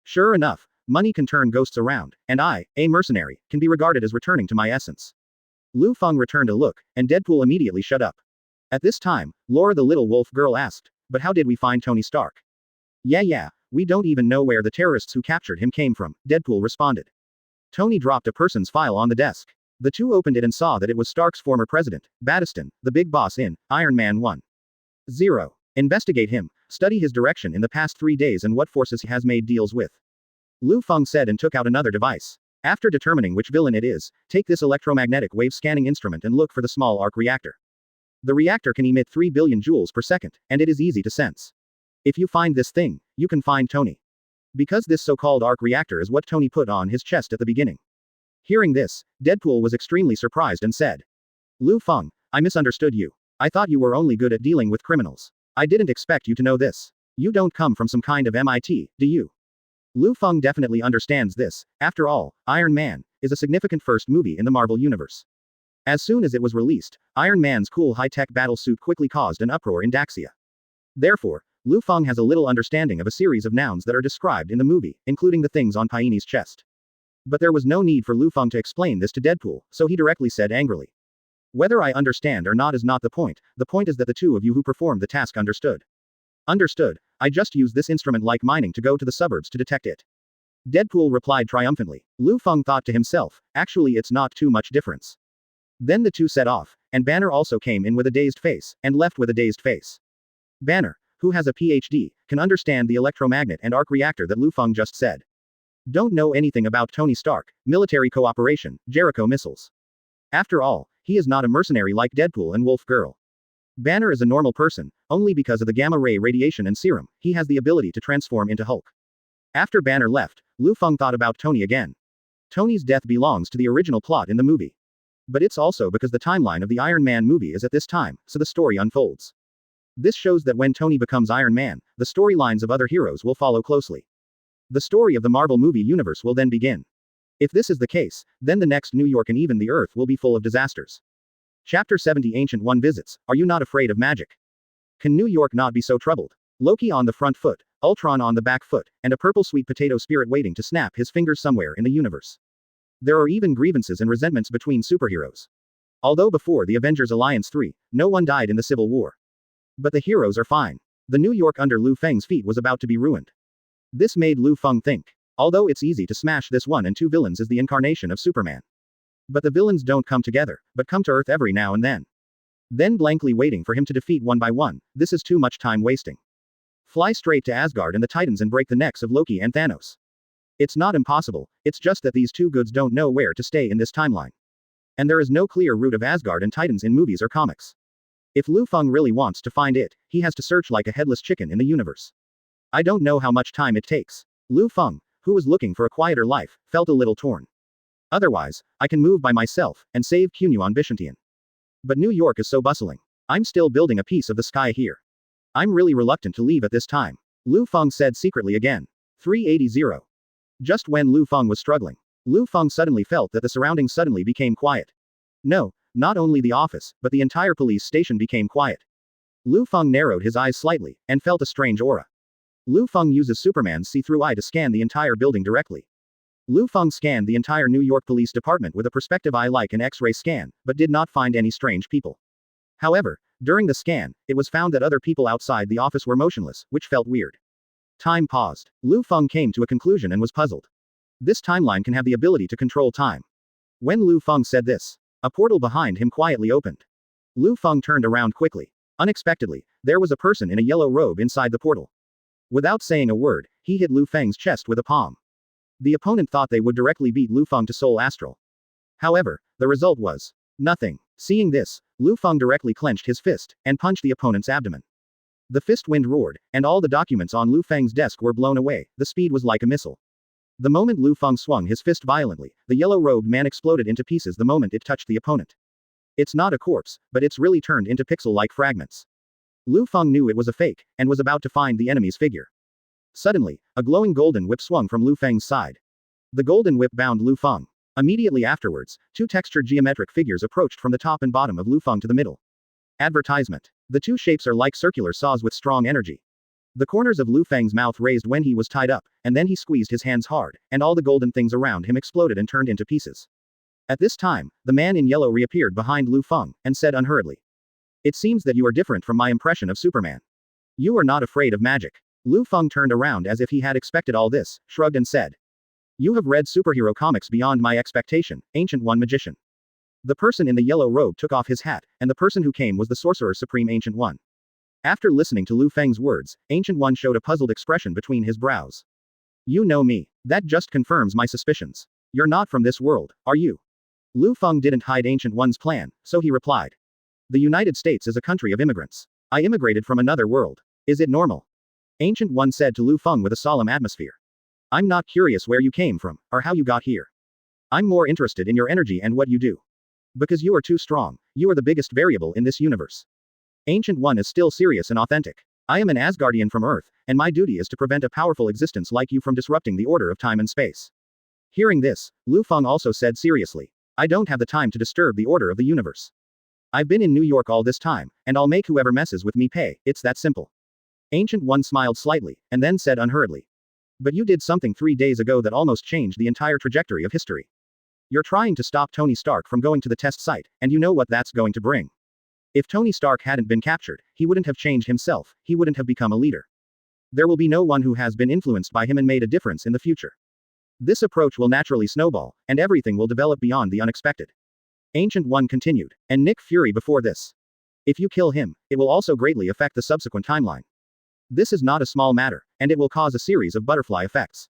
Sure enough, money can turn ghosts around, and I, a mercenary, can be regarded as returning to my essence. Liu Feng returned a look, and Deadpool immediately shut up. At this time, Laura the Little Wolf Girl asked, but how did we find Tony Stark? Yeah, we don't even know where the terrorists who captured him came from, Deadpool responded. Tony dropped a person's file on the desk. The two opened it and saw that it was Stark's former president, Battiston, the big boss in Iron Man 1. 0. Investigate him, study his direction in the past 3 days and what forces he has made deals with. Liu Feng said and took out another device. After determining which villain it is, take this electromagnetic wave scanning instrument and look for the small arc reactor. The reactor can emit 3 billion joules per second, and it is easy to sense. If you find this thing, you can find Tony. Because this so-called arc reactor is what Tony put on his chest at the beginning. Hearing this, Deadpool was extremely surprised and said. Liu Feng, I misunderstood you. I thought you were only good at dealing with criminals. I didn't expect you to know this. You don't come from some kind of MIT, do you? Liu Feng definitely understands this. After all, Iron Man is a significant first movie in the Marvel Universe. As soon as it was released, Iron Man's cool high-tech battle suit quickly caused an uproar in Daxia. Therefore, Liu Feng has a little understanding of a series of nouns that are described in the movie, including the things on Paine's chest. But there was no need for Liu Feng to explain this to Deadpool, so he directly said angrily. Whether I understand or not is not the point is that the two of you who performed the task understood. Understood, I just use this instrument like mining to go to the suburbs to detect it. Deadpool replied triumphantly. Liu Feng thought to himself, actually it's not too much difference. Then the two set off, and Banner also came in with a dazed face, and left with a dazed face. Banner, who has a PhD, can understand the electromagnet and arc reactor that Liu Feng just said. Don't know anything about Tony Stark, military cooperation, Jericho missiles. After all, he is not a mercenary like Deadpool and Wolf Girl. Banner is a normal person, only because of the gamma-ray radiation and serum, he has the ability to transform into Hulk. After Banner left, Liu Feng thought about Tony again. Tony's death belongs to the original plot in the movie. But it's also because the timeline of the Iron Man movie is at this time, so the story unfolds. This shows that when Tony becomes Iron Man, the storylines of other heroes will follow closely. The story of the Marvel movie universe will then begin. If this is the case, then the next New York and even the Earth will be full of disasters. Chapter 70 Ancient One visits, are you not afraid of magic? Can New York not be so troubled? Loki on the front foot, Ultron on the back foot, and a purple sweet potato spirit waiting to snap his fingers somewhere in the universe. There are even grievances and resentments between superheroes. Although before the Avengers Alliance 3, no one died in the Civil War. But the heroes are fine. The New York under Liu Feng's feet was about to be ruined. This made Liu Feng think. Although it's easy to smash this 1 and 2 villains is the incarnation of Superman. But the villains don't come together, but come to Earth every now and then. Then blankly waiting for him to defeat one by one, this is too much time wasting. Fly straight to Asgard and the Titans and break the necks of Loki and Thanos. It's not impossible, it's just that these two goods don't know where to stay in this timeline. And there is no clear route of Asgard and Titans in movies or comics. If Liu Feng really wants to find it, he has to search like a headless chicken in the universe. I don't know how much time it takes. Liu Feng, who was looking for a quieter life, felt a little torn. Otherwise, I can move by myself, and save Cuneo on Bishantian. But New York is so bustling. I'm still building a piece of the sky here. I'm really reluctant to leave at this time. Lu Feng said secretly again. 380. Just when Lu Feng was struggling, Lu Feng suddenly felt that the surroundings suddenly became quiet. No, not only the office, but the entire police station became quiet. Lu Feng narrowed his eyes slightly, and felt a strange aura. Lu Feng uses Superman's see-through eye to scan the entire building directly. Lu Feng scanned the entire New York Police Department with a perspective eye like an X-ray scan, but did not find any strange people. However, during the scan, it was found that other people outside the office were motionless, which felt weird. Time paused. Lu Feng came to a conclusion and was puzzled. This timeline can have the ability to control time. When Lu Feng said this, a portal behind him quietly opened. Lu Feng turned around quickly. Unexpectedly, there was a person in a yellow robe inside the portal. Without saying a word, he hit Lu Feng's chest with a palm. The opponent thought they would directly beat Lu Feng to Soul Astral. However, the result was nothing. Seeing this, Lu Feng directly clenched his fist, and punched the opponent's abdomen. The fist wind roared, and all the documents on Lu Feng's desk were blown away. The speed was like a missile. The moment Lu Feng swung his fist violently, the yellow-robed man exploded into pieces the moment it touched the opponent. It's not a corpse, but it's really turned into pixel-like fragments. Lu Feng knew it was a fake, and was about to find the enemy's figure. Suddenly, a glowing golden whip swung from Lu Feng's side. The golden whip bound Lu Feng. Immediately afterwards, two textured geometric figures approached from the top and bottom of Lu Feng to the middle. Advertisement. The two shapes are like circular saws with strong energy. The corners of Lu Feng's mouth raised when he was tied up, and then he squeezed his hands hard, and all the golden things around him exploded and turned into pieces. At this time, the man in yellow reappeared behind Lu Feng, and said unhurriedly. It seems that you are different from my impression of Superman. You are not afraid of magic. Lu Feng turned around as if he had expected all this, shrugged and said. You have read superhero comics beyond my expectation, Ancient One Magician. The person in the yellow robe took off his hat, and the person who came was the Sorcerer Supreme Ancient One. After listening to Lu Feng's words, Ancient One showed a puzzled expression between his brows. You know me. That just confirms my suspicions. You're not from this world, are you? Lu Feng didn't hide Ancient One's plan, so he replied. The United States is a country of immigrants. I immigrated from another world. Is it normal? Ancient One said to Lu Feng with a solemn atmosphere. I'm not curious where you came from, or how you got here. I'm more interested in your energy and what you do. Because you are too strong, you are the biggest variable in this universe. Ancient One is still serious and authentic. I am an Asgardian from Earth, and my duty is to prevent a powerful existence like you from disrupting the order of time and space. Hearing this, Lu Feng also said seriously. I don't have the time to disturb the order of the universe. I've been in New York all this time, and I'll make whoever messes with me pay, it's that simple. Ancient One smiled slightly, and then said unhurriedly. But you did something 3 days ago that almost changed the entire trajectory of history. You're trying to stop Tony Stark from going to the test site, and you know what that's going to bring. If Tony Stark hadn't been captured, he wouldn't have changed himself, he wouldn't have become a leader. There will be no one who has been influenced by him and made a difference in the future. This approach will naturally snowball, and everything will develop beyond the unexpected. Ancient One continued, and Nick Fury before this. If you kill him, it will also greatly affect the subsequent timeline. This is not a small matter, and it will cause a series of butterfly effects.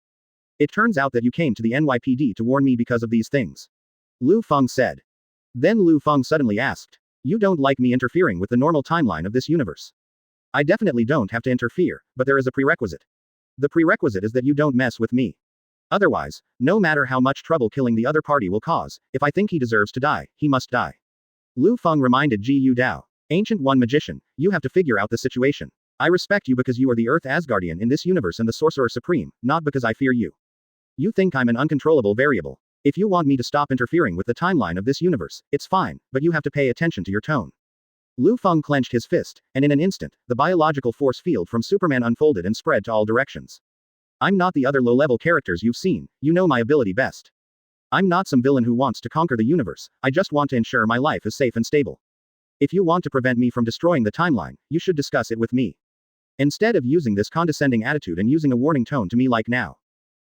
It turns out that you came to the NYPD to warn me because of these things. Lu Feng said. Then Lu Feng suddenly asked. You don't like me interfering with the normal timeline of this universe. I definitely don't have to interfere, but there is a prerequisite. The prerequisite is that you don't mess with me. Otherwise, no matter how much trouble killing the other party will cause, if I think he deserves to die, he must die. Lu Feng reminded Gu Dao. Ancient One Magician, you have to figure out the situation. I respect you because you are the Earth Asgardian in this universe and the Sorcerer Supreme, not because I fear you. You think I'm an uncontrollable variable. If you want me to stop interfering with the timeline of this universe, it's fine, but you have to pay attention to your tone. Lu Feng clenched his fist, and in an instant, the biological force field from Superman unfolded and spread to all directions. I'm not the other low-level characters you've seen, you know my ability best. I'm not some villain who wants to conquer the universe, I just want to ensure my life is safe and stable. If you want to prevent me from destroying the timeline, you should discuss it with me. Instead of using this condescending attitude and using a warning tone to me like now.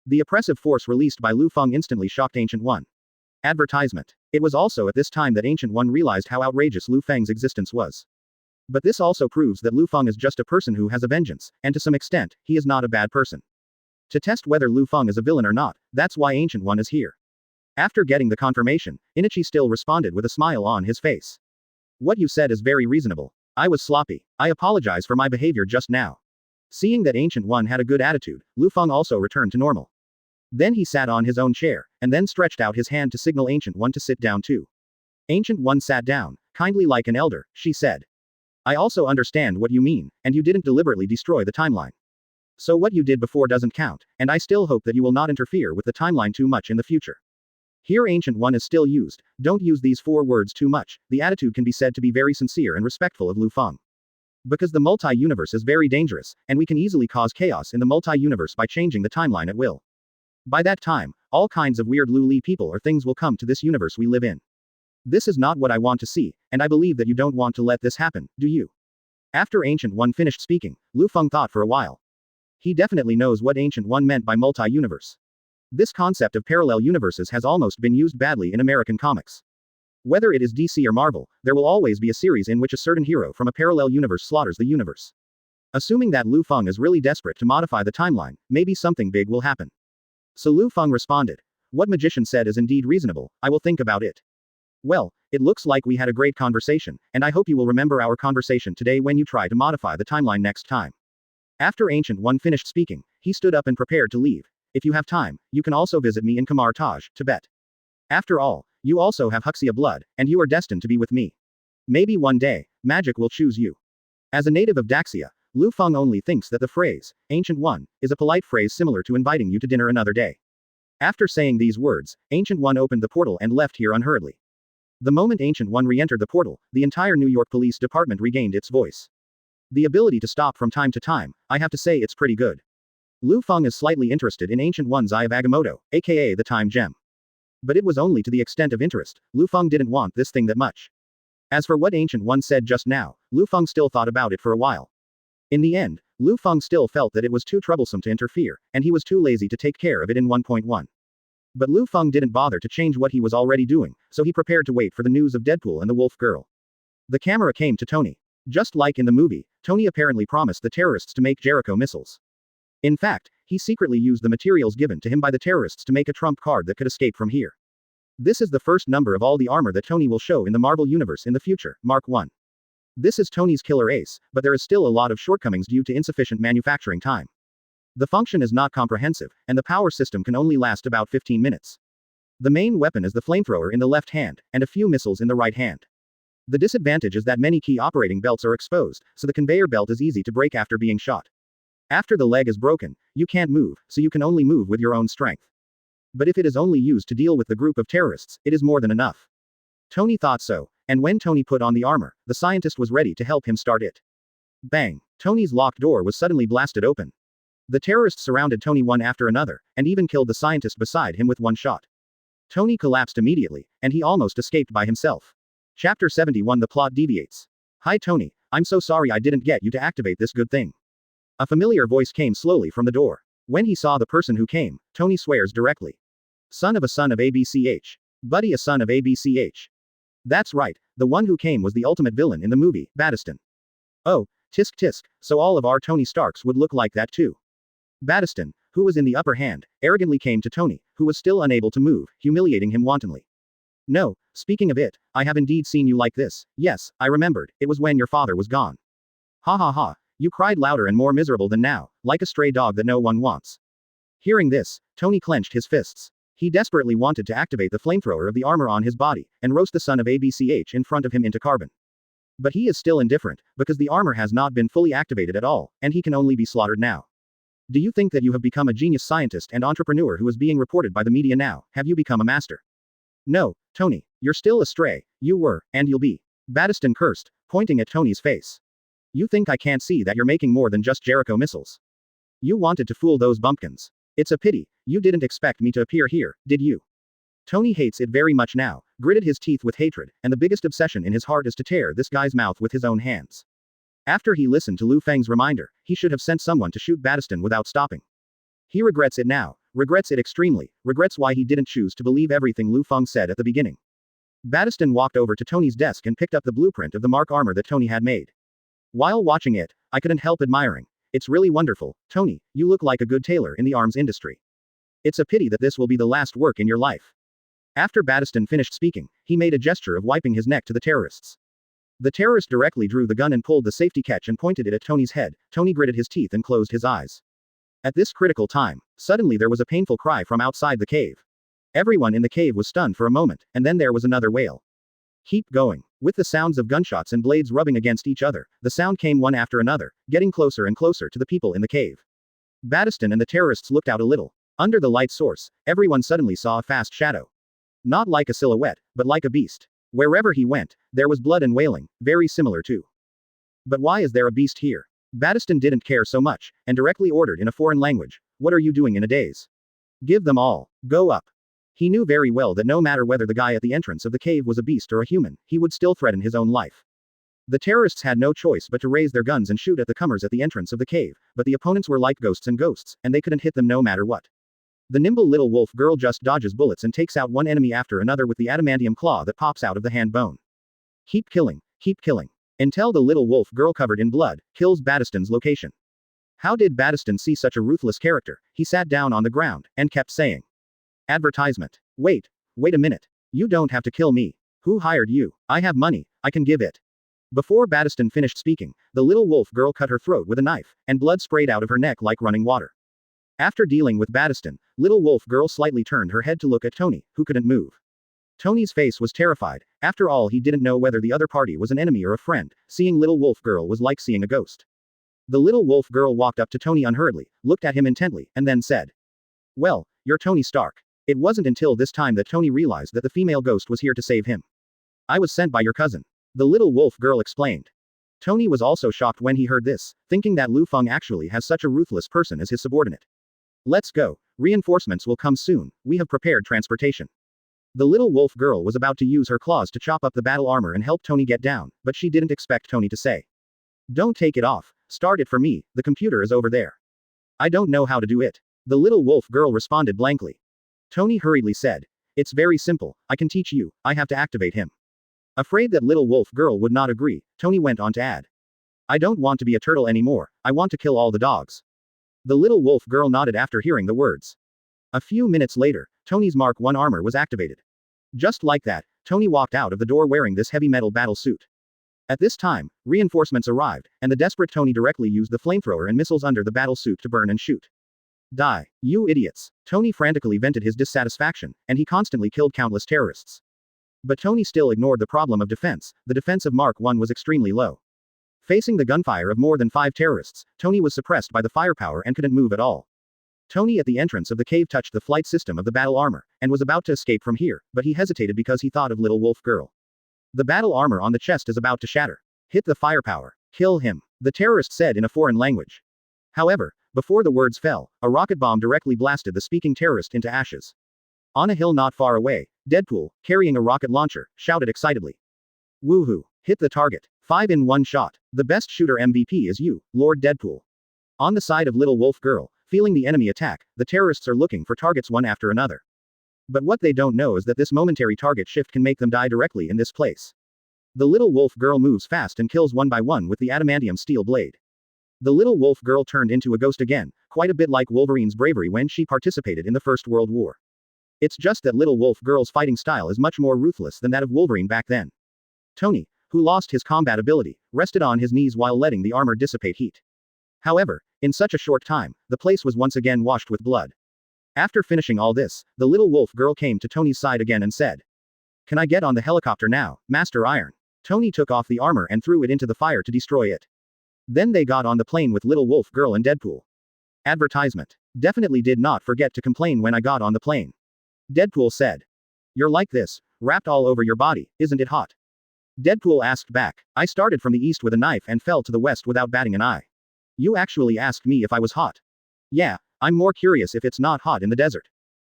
The oppressive force released by Lu Feng instantly shocked Ancient One. Advertisement. It was also at this time that Ancient One realized how outrageous Lu Feng's existence was. But this also proves that Lu Feng is just a person who has a vengeance, and to some extent, he is not a bad person. To test whether Lu Feng is a villain or not, that's why Ancient One is here. After getting the confirmation, Inichi still responded with a smile on his face. What you said is very reasonable. I was sloppy. I apologize for my behavior just now. Seeing that Ancient One had a good attitude, Lu Feng also returned to normal. Then he sat on his own chair, and then stretched out his hand to signal Ancient One to sit down too. Ancient One sat down, kindly like an elder, she said. I also understand what you mean, and you didn't deliberately destroy the timeline. So what you did before doesn't count, and I still hope that you will not interfere with the timeline too much in the future. Here Ancient One is still used, don't use these 4 words too much, the attitude can be said to be very sincere and respectful of Liu Feng. Because the multi-universe is very dangerous, and we can easily cause chaos in the multi-universe by changing the timeline at will. By that time, all kinds of weird Lu Li people or things will come to this universe we live in. This is not what I want to see, and I believe that you don't want to let this happen, do you? After Ancient One finished speaking, Liu Feng thought for a while. He definitely knows what Ancient One meant by multi-universe. This concept of parallel universes has almost been used badly in American comics. Whether it is DC or Marvel, there will always be a series in which a certain hero from a parallel universe slaughters the universe. Assuming that Liu Feng is really desperate to modify the timeline, maybe something big will happen. So Liu Feng responded. What magician said is indeed reasonable, I will think about it. Well, it looks like we had a great conversation, and I hope you will remember our conversation today when you try to modify the timeline next time. After Ancient One finished speaking, he stood up and prepared to leave. If you have time, you can also visit me in Kamar Taj, Tibet. After all, you also have Huxia blood, and you are destined to be with me. Maybe one day, magic will choose you. As a native of Daxia, Liu Feng only thinks that the phrase, Ancient One, is a polite phrase similar to inviting you to dinner another day. After saying these words, Ancient One opened the portal and left here unhurriedly. The moment Ancient One re-entered the portal, the entire New York Police Department regained its voice. The ability to stop from time to time, I have to say it's pretty good. Liu Feng is slightly interested in Ancient One's Eye of Agamotto, aka the Time Gem. But it was only to the extent of interest, Liu Feng didn't want this thing that much. As for what Ancient One said just now, Liu Feng still thought about it for a while. In the end, Liu Feng still felt that it was too troublesome to interfere, and he was too lazy to take care of it in 1.1. But Liu Feng didn't bother to change what he was already doing, so he prepared to wait for the news of Deadpool and the Wolf Girl. The camera came to Tony. Just like in the movie, Tony apparently promised the terrorists to make Jericho missiles. In fact, he secretly used the materials given to him by the terrorists to make a trump card that could escape from here. This is the first number of all the armor that Tony will show in the Marvel Universe in the future, Mark 1. This is Tony's killer ace, but there is still a lot of shortcomings due to insufficient manufacturing time. The function is not comprehensive, and the power system can only last about 15 minutes. The main weapon is the flamethrower in the left hand, and a few missiles in the right hand. The disadvantage is that many key operating belts are exposed, so the conveyor belt is easy to break after being shot. After the leg is broken, you can't move, so you can only move with your own strength. But if it is only used to deal with the group of terrorists, it is more than enough. Tony thought so, and when Tony put on the armor, the scientist was ready to help him start it. Bang! Tony's locked door was suddenly blasted open. The terrorists surrounded Tony one after another, and even killed the scientist beside him with one shot. Tony collapsed immediately, and he almost escaped by himself. Chapter 71 The plot deviates. Hi Tony, I'm so sorry I didn't get you to activate this good thing. A familiar voice came slowly from the door. When he saw the person who came, Tony swears directly. Son of ABCH. Buddy a son of ABCH. That's right, the one who came was the ultimate villain in the movie, Battiston. Oh, tisk tisk, so all of our Tony Starks would look like that too. Battiston, who was in the upper hand, arrogantly came to Tony, who was still unable to move, humiliating him wantonly. No, speaking of it, I have indeed seen you like this. Yes, I remembered, it was when your father was gone. Ha ha ha, you cried louder and more miserable than now, like a stray dog that no one wants. Hearing this, Tony clenched his fists. He desperately wanted to activate the flamethrower of the armor on his body, and roast the son of ABCH in front of him into carbon. But he is still indifferent, because the armor has not been fully activated at all, and he can only be slaughtered now. Do you think that you have become a genius scientist and entrepreneur who is being reported by the media now? Have you become a master? No, Tony, you're still a stray, you were, and you'll be. Battiston cursed, pointing at Tony's face. You think I can't see that you're making more than just Jericho missiles? You wanted to fool those bumpkins. It's a pity, you didn't expect me to appear here, did you? Tony hates it very much now, gritted his teeth with hatred, and the biggest obsession in his heart is to tear this guy's mouth with his own hands. After he listened to Liu Feng's reminder, he should have sent someone to shoot Battiston without stopping. He regrets it now, regrets it extremely, regrets why he didn't choose to believe everything Liu Feng said at the beginning. Battiston walked over to Tony's desk and picked up the blueprint of the Mark armor that Tony had made. While watching it, I couldn't help admiring. It's really wonderful, Tony, you look like a good tailor in the arms industry. It's a pity that this will be the last work in your life. After Battiston finished speaking, he made a gesture of wiping his neck to the terrorists. The terrorist directly drew the gun and pulled the safety catch and pointed it at Tony's head. Tony gritted his teeth and closed his eyes. At this critical time, suddenly there was a painful cry from outside the cave. Everyone in the cave was stunned for a moment, and then there was another wail. Keep going. With the sounds of gunshots and blades rubbing against each other, the sound came one after another, getting closer and closer to the people in the cave. Battiston and the terrorists looked out a little. Under the light source, everyone suddenly saw a fast shadow. Not like a silhouette, but like a beast. Wherever he went, there was blood and wailing, very similar to. But why is there a beast here? Battiston didn't care so much, and directly ordered in a foreign language, "What are you doing in a daze? Give them all. Go up." He knew very well that no matter whether the guy at the entrance of the cave was a beast or a human, he would still threaten his own life. The terrorists had no choice but to raise their guns and shoot at the comers at the entrance of the cave, but the opponents were like ghosts, and they couldn't hit them no matter what. The nimble little wolf girl just dodges bullets and takes out one enemy after another with the adamantium claw that pops out of the hand bone. Keep killing, until the little wolf girl covered in blood kills Battiston's location. How did Battiston see such a ruthless character? He sat down on the ground and kept saying, "Advertisement. Wait a minute. You don't have to kill me. Who hired you? I have money, I can give it." Before Battiston finished speaking, the little wolf girl cut her throat with a knife, and blood sprayed out of her neck like running water. After dealing with Battiston, little wolf girl slightly turned her head to look at Tony, who couldn't move. Tony's face was terrified. After all, he didn't know whether the other party was an enemy or a friend. Seeing little wolf girl was like seeing a ghost. The little wolf girl walked up to Tony unhurriedly, looked at him intently, and then said, "Well, you're Tony Stark." It wasn't until this time that Tony realized that the female ghost was here to save him. "I was sent by your cousin," the little wolf girl explained. Tony was also shocked when he heard this, thinking that Liu Feng actually has such a ruthless person as his subordinate. "Let's go. Reinforcements will come soon. We have prepared transportation." The little wolf girl was about to use her claws to chop up the battle armor and help Tony get down, but she didn't expect Tony to say, "Don't take it off. Start it for me. The computer is over there." "I don't know how to do it." The little wolf girl responded blankly. Tony hurriedly said, "It's very simple. I can teach you. I have to activate him." Afraid that little wolf girl would not agree, Tony went on to add, "I don't want to be a turtle anymore. I want to kill all the dogs." The little wolf girl nodded after hearing the words. A few minutes later, Tony's Mark I armor was activated. Just like that, Tony walked out of the door wearing this heavy metal battle suit. At this time, reinforcements arrived, and the desperate Tony directly used the flamethrower and missiles under the battle suit to burn and shoot. "Die, you idiots." Tony frantically vented his dissatisfaction, and he constantly killed countless terrorists. But Tony still ignored the problem of defense. The defense of Mark I was extremely low. Facing the gunfire of more than 5 terrorists, Tony was suppressed by the firepower and couldn't move at all. Tony at the entrance of the cave touched the flight system of the battle armor, and was about to escape from here, but he hesitated because he thought of little wolf girl. "The battle armor on the chest is about to shatter. Hit the firepower. Kill him," the terrorist said in a foreign language. However, before the words fell, a rocket bomb directly blasted the speaking terrorist into ashes. On a hill not far away, Deadpool, carrying a rocket launcher, shouted excitedly, "Woohoo! Hit the target. 5 in 1 shot. The best shooter MVP is you, Lord Deadpool." On the side of little wolf girl, feeling the enemy attack, the terrorists are looking for targets one after another. But what they don't know is that this momentary target shift can make them die directly in this place. The little wolf girl moves fast and kills one by one with the adamantium steel blade. The little wolf girl turned into a ghost again, quite a bit like Wolverine's bravery when she participated in the First World War. It's just that little wolf girl's fighting style is much more ruthless than that of Wolverine back then. Tony, who lost his combat ability, rested on his knees while letting the armor dissipate heat. However, in such a short time, the place was once again washed with blood. After finishing all this, the little wolf girl came to Tony's side again and said, "Can I get on the helicopter now, Master Iron?" Tony took off the armor and threw it into the fire to destroy it. Then they got on the plane with little wolf girl and Deadpool. Advertisement. Definitely did not forget to complain when I got on the plane. Deadpool said, "You're like this, wrapped all over your body, isn't it hot?" Deadpool asked back, "I started from the east with a knife and fell to the west without batting an eye. You actually asked me if I was hot." "Yeah, I'm more curious if it's not hot in the desert."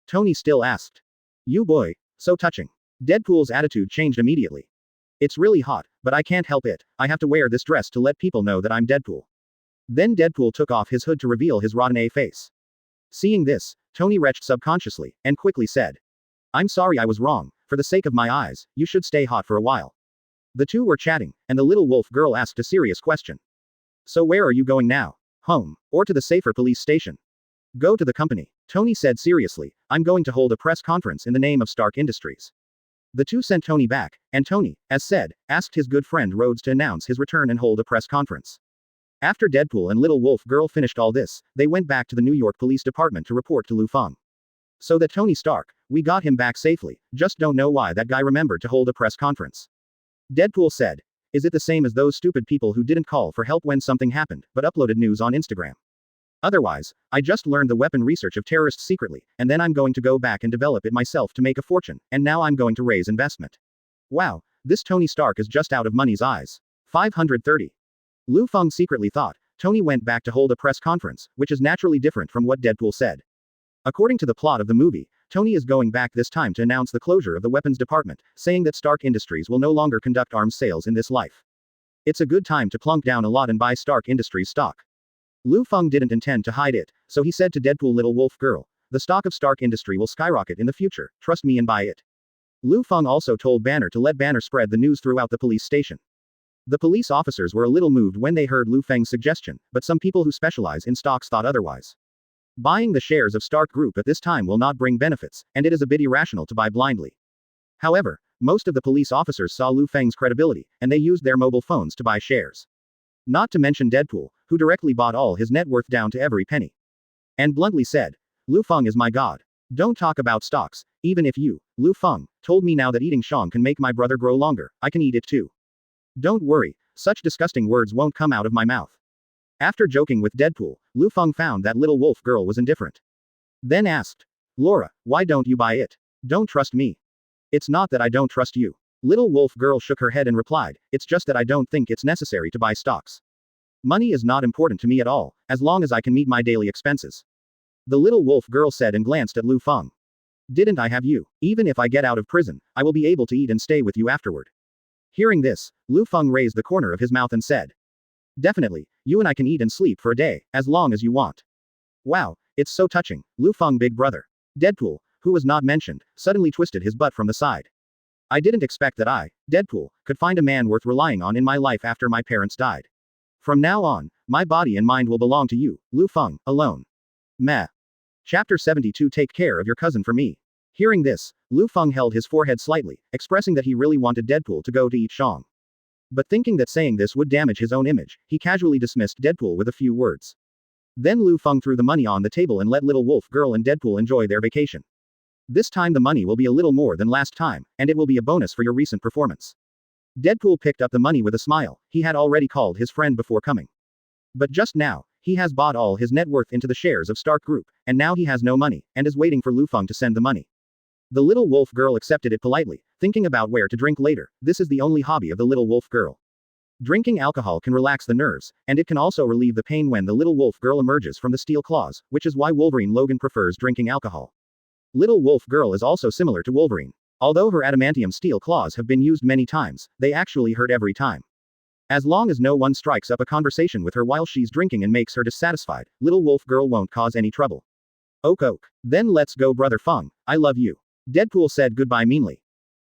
Tony still asked. "You boy, so touching." Deadpool's attitude changed immediately. "It's really hot, but I can't help it. I have to wear this dress to let people know that I'm Deadpool." Then Deadpool took off his hood to reveal his rotten face. Seeing this, Tony retched subconsciously, and quickly said, "I'm sorry I was wrong. For the sake of my eyes, you should stay hot for a while." The two were chatting, and the little wolf girl asked a serious question. "So where are you going now? Home, or to the safer police station?" "Go to the company," Tony said seriously. "I'm going to hold a press conference in the name of Stark Industries." The two sent Tony back, and Tony, as said, asked his good friend Rhodes to announce his return and hold a press conference. After Deadpool and Little Wolf Girl finished all this, they went back to the New York Police Department to report to Lufang. So that Tony Stark, we got him back safely, just don't know why that guy remembered to hold a press conference. Deadpool said. Is it the same as those stupid people who didn't call for help when something happened, but uploaded news on Instagram? Otherwise, I just learned the weapon research of terrorists secretly, and then I'm going to go back and develop it myself to make a fortune, and now I'm going to raise investment. Wow, this Tony Stark is just out of money's eyes. 530. Liu Feng secretly thought, Tony went back to hold a press conference, which is naturally different from what Deadpool said. According to the plot of the movie, Tony is going back this time to announce the closure of the weapons department, saying that Stark Industries will no longer conduct arms sales in this life. It's a good time to plunk down a lot and buy Stark Industries stock. Liu Feng didn't intend to hide it, so he said to Deadpool Little Wolf Girl, the stock of Stark Industry will skyrocket in the future, trust me and buy it. Liu Feng also told Banner to let Banner spread the news throughout the police station. The police officers were a little moved when they heard Liu Feng's suggestion, but some people who specialize in stocks thought otherwise. Buying the shares of Stark Group at this time will not bring benefits, and it is a bit irrational to buy blindly. However, most of the police officers saw Liu Feng's credibility, and they used their mobile phones to buy shares. Not to mention Deadpool, who directly bought all his net worth down to every penny. And bluntly said, Liu Feng is my god. Don't talk about stocks, even if you, Liu Feng, told me now that eating Shang can make my brother grow longer, I can eat it too. Don't worry, such disgusting words won't come out of my mouth. After joking with Deadpool, Liu Feng found that Little Wolf Girl was indifferent. Then asked, Laura, why don't you buy it? Don't trust me. It's not that I don't trust you. Little Wolf Girl shook her head and replied, it's just that I don't think it's necessary to buy stocks. Money is not important to me at all, as long as I can meet my daily expenses. The Little Wolf Girl said and glanced at Liu Feng. Didn't I have you? Even if I get out of prison, I will be able to eat and stay with you afterward. Hearing this, Liu Feng raised the corner of his mouth and said, Definitely, you and I can eat and sleep for a day, as long as you want. Wow, it's so touching, Liu Feng big brother. Deadpool, who was not mentioned, suddenly twisted his butt from the side. I didn't expect that I, Deadpool, could find a man worth relying on in my life after my parents died. From now on, my body and mind will belong to you, Liu Feng, alone. Meh. Chapter 72 Take care of your cousin for me. Hearing this, Liu Feng held his forehead slightly, expressing that he really wanted Deadpool to go to eat Shang. But thinking that saying this would damage his own image, he casually dismissed Deadpool with a few words. Then Liu Feng threw the money on the table and let Little Wolf Girl and Deadpool enjoy their vacation. This time the money will be a little more than last time, and it will be a bonus for your recent performance. Deadpool picked up the money with a smile, he had already called his friend before coming. But just now, he has bought all his net worth into the shares of Stark Group, and now he has no money, and is waiting for Lufang to send the money. The Little Wolf Girl accepted it politely, thinking about where to drink later. This is the only hobby of the Little Wolf Girl. Drinking alcohol can relax the nerves, and it can also relieve the pain when the Little Wolf Girl emerges from the steel claws, which is why Wolverine Logan prefers drinking alcohol. Little Wolf Girl is also similar to Wolverine. Although her adamantium steel claws have been used many times, they actually hurt every time. As long as no one strikes up a conversation with her while she's drinking and makes her dissatisfied, Little Wolf Girl won't cause any trouble. Ok. Then let's go brother Feng, I love you. Deadpool said goodbye meanly.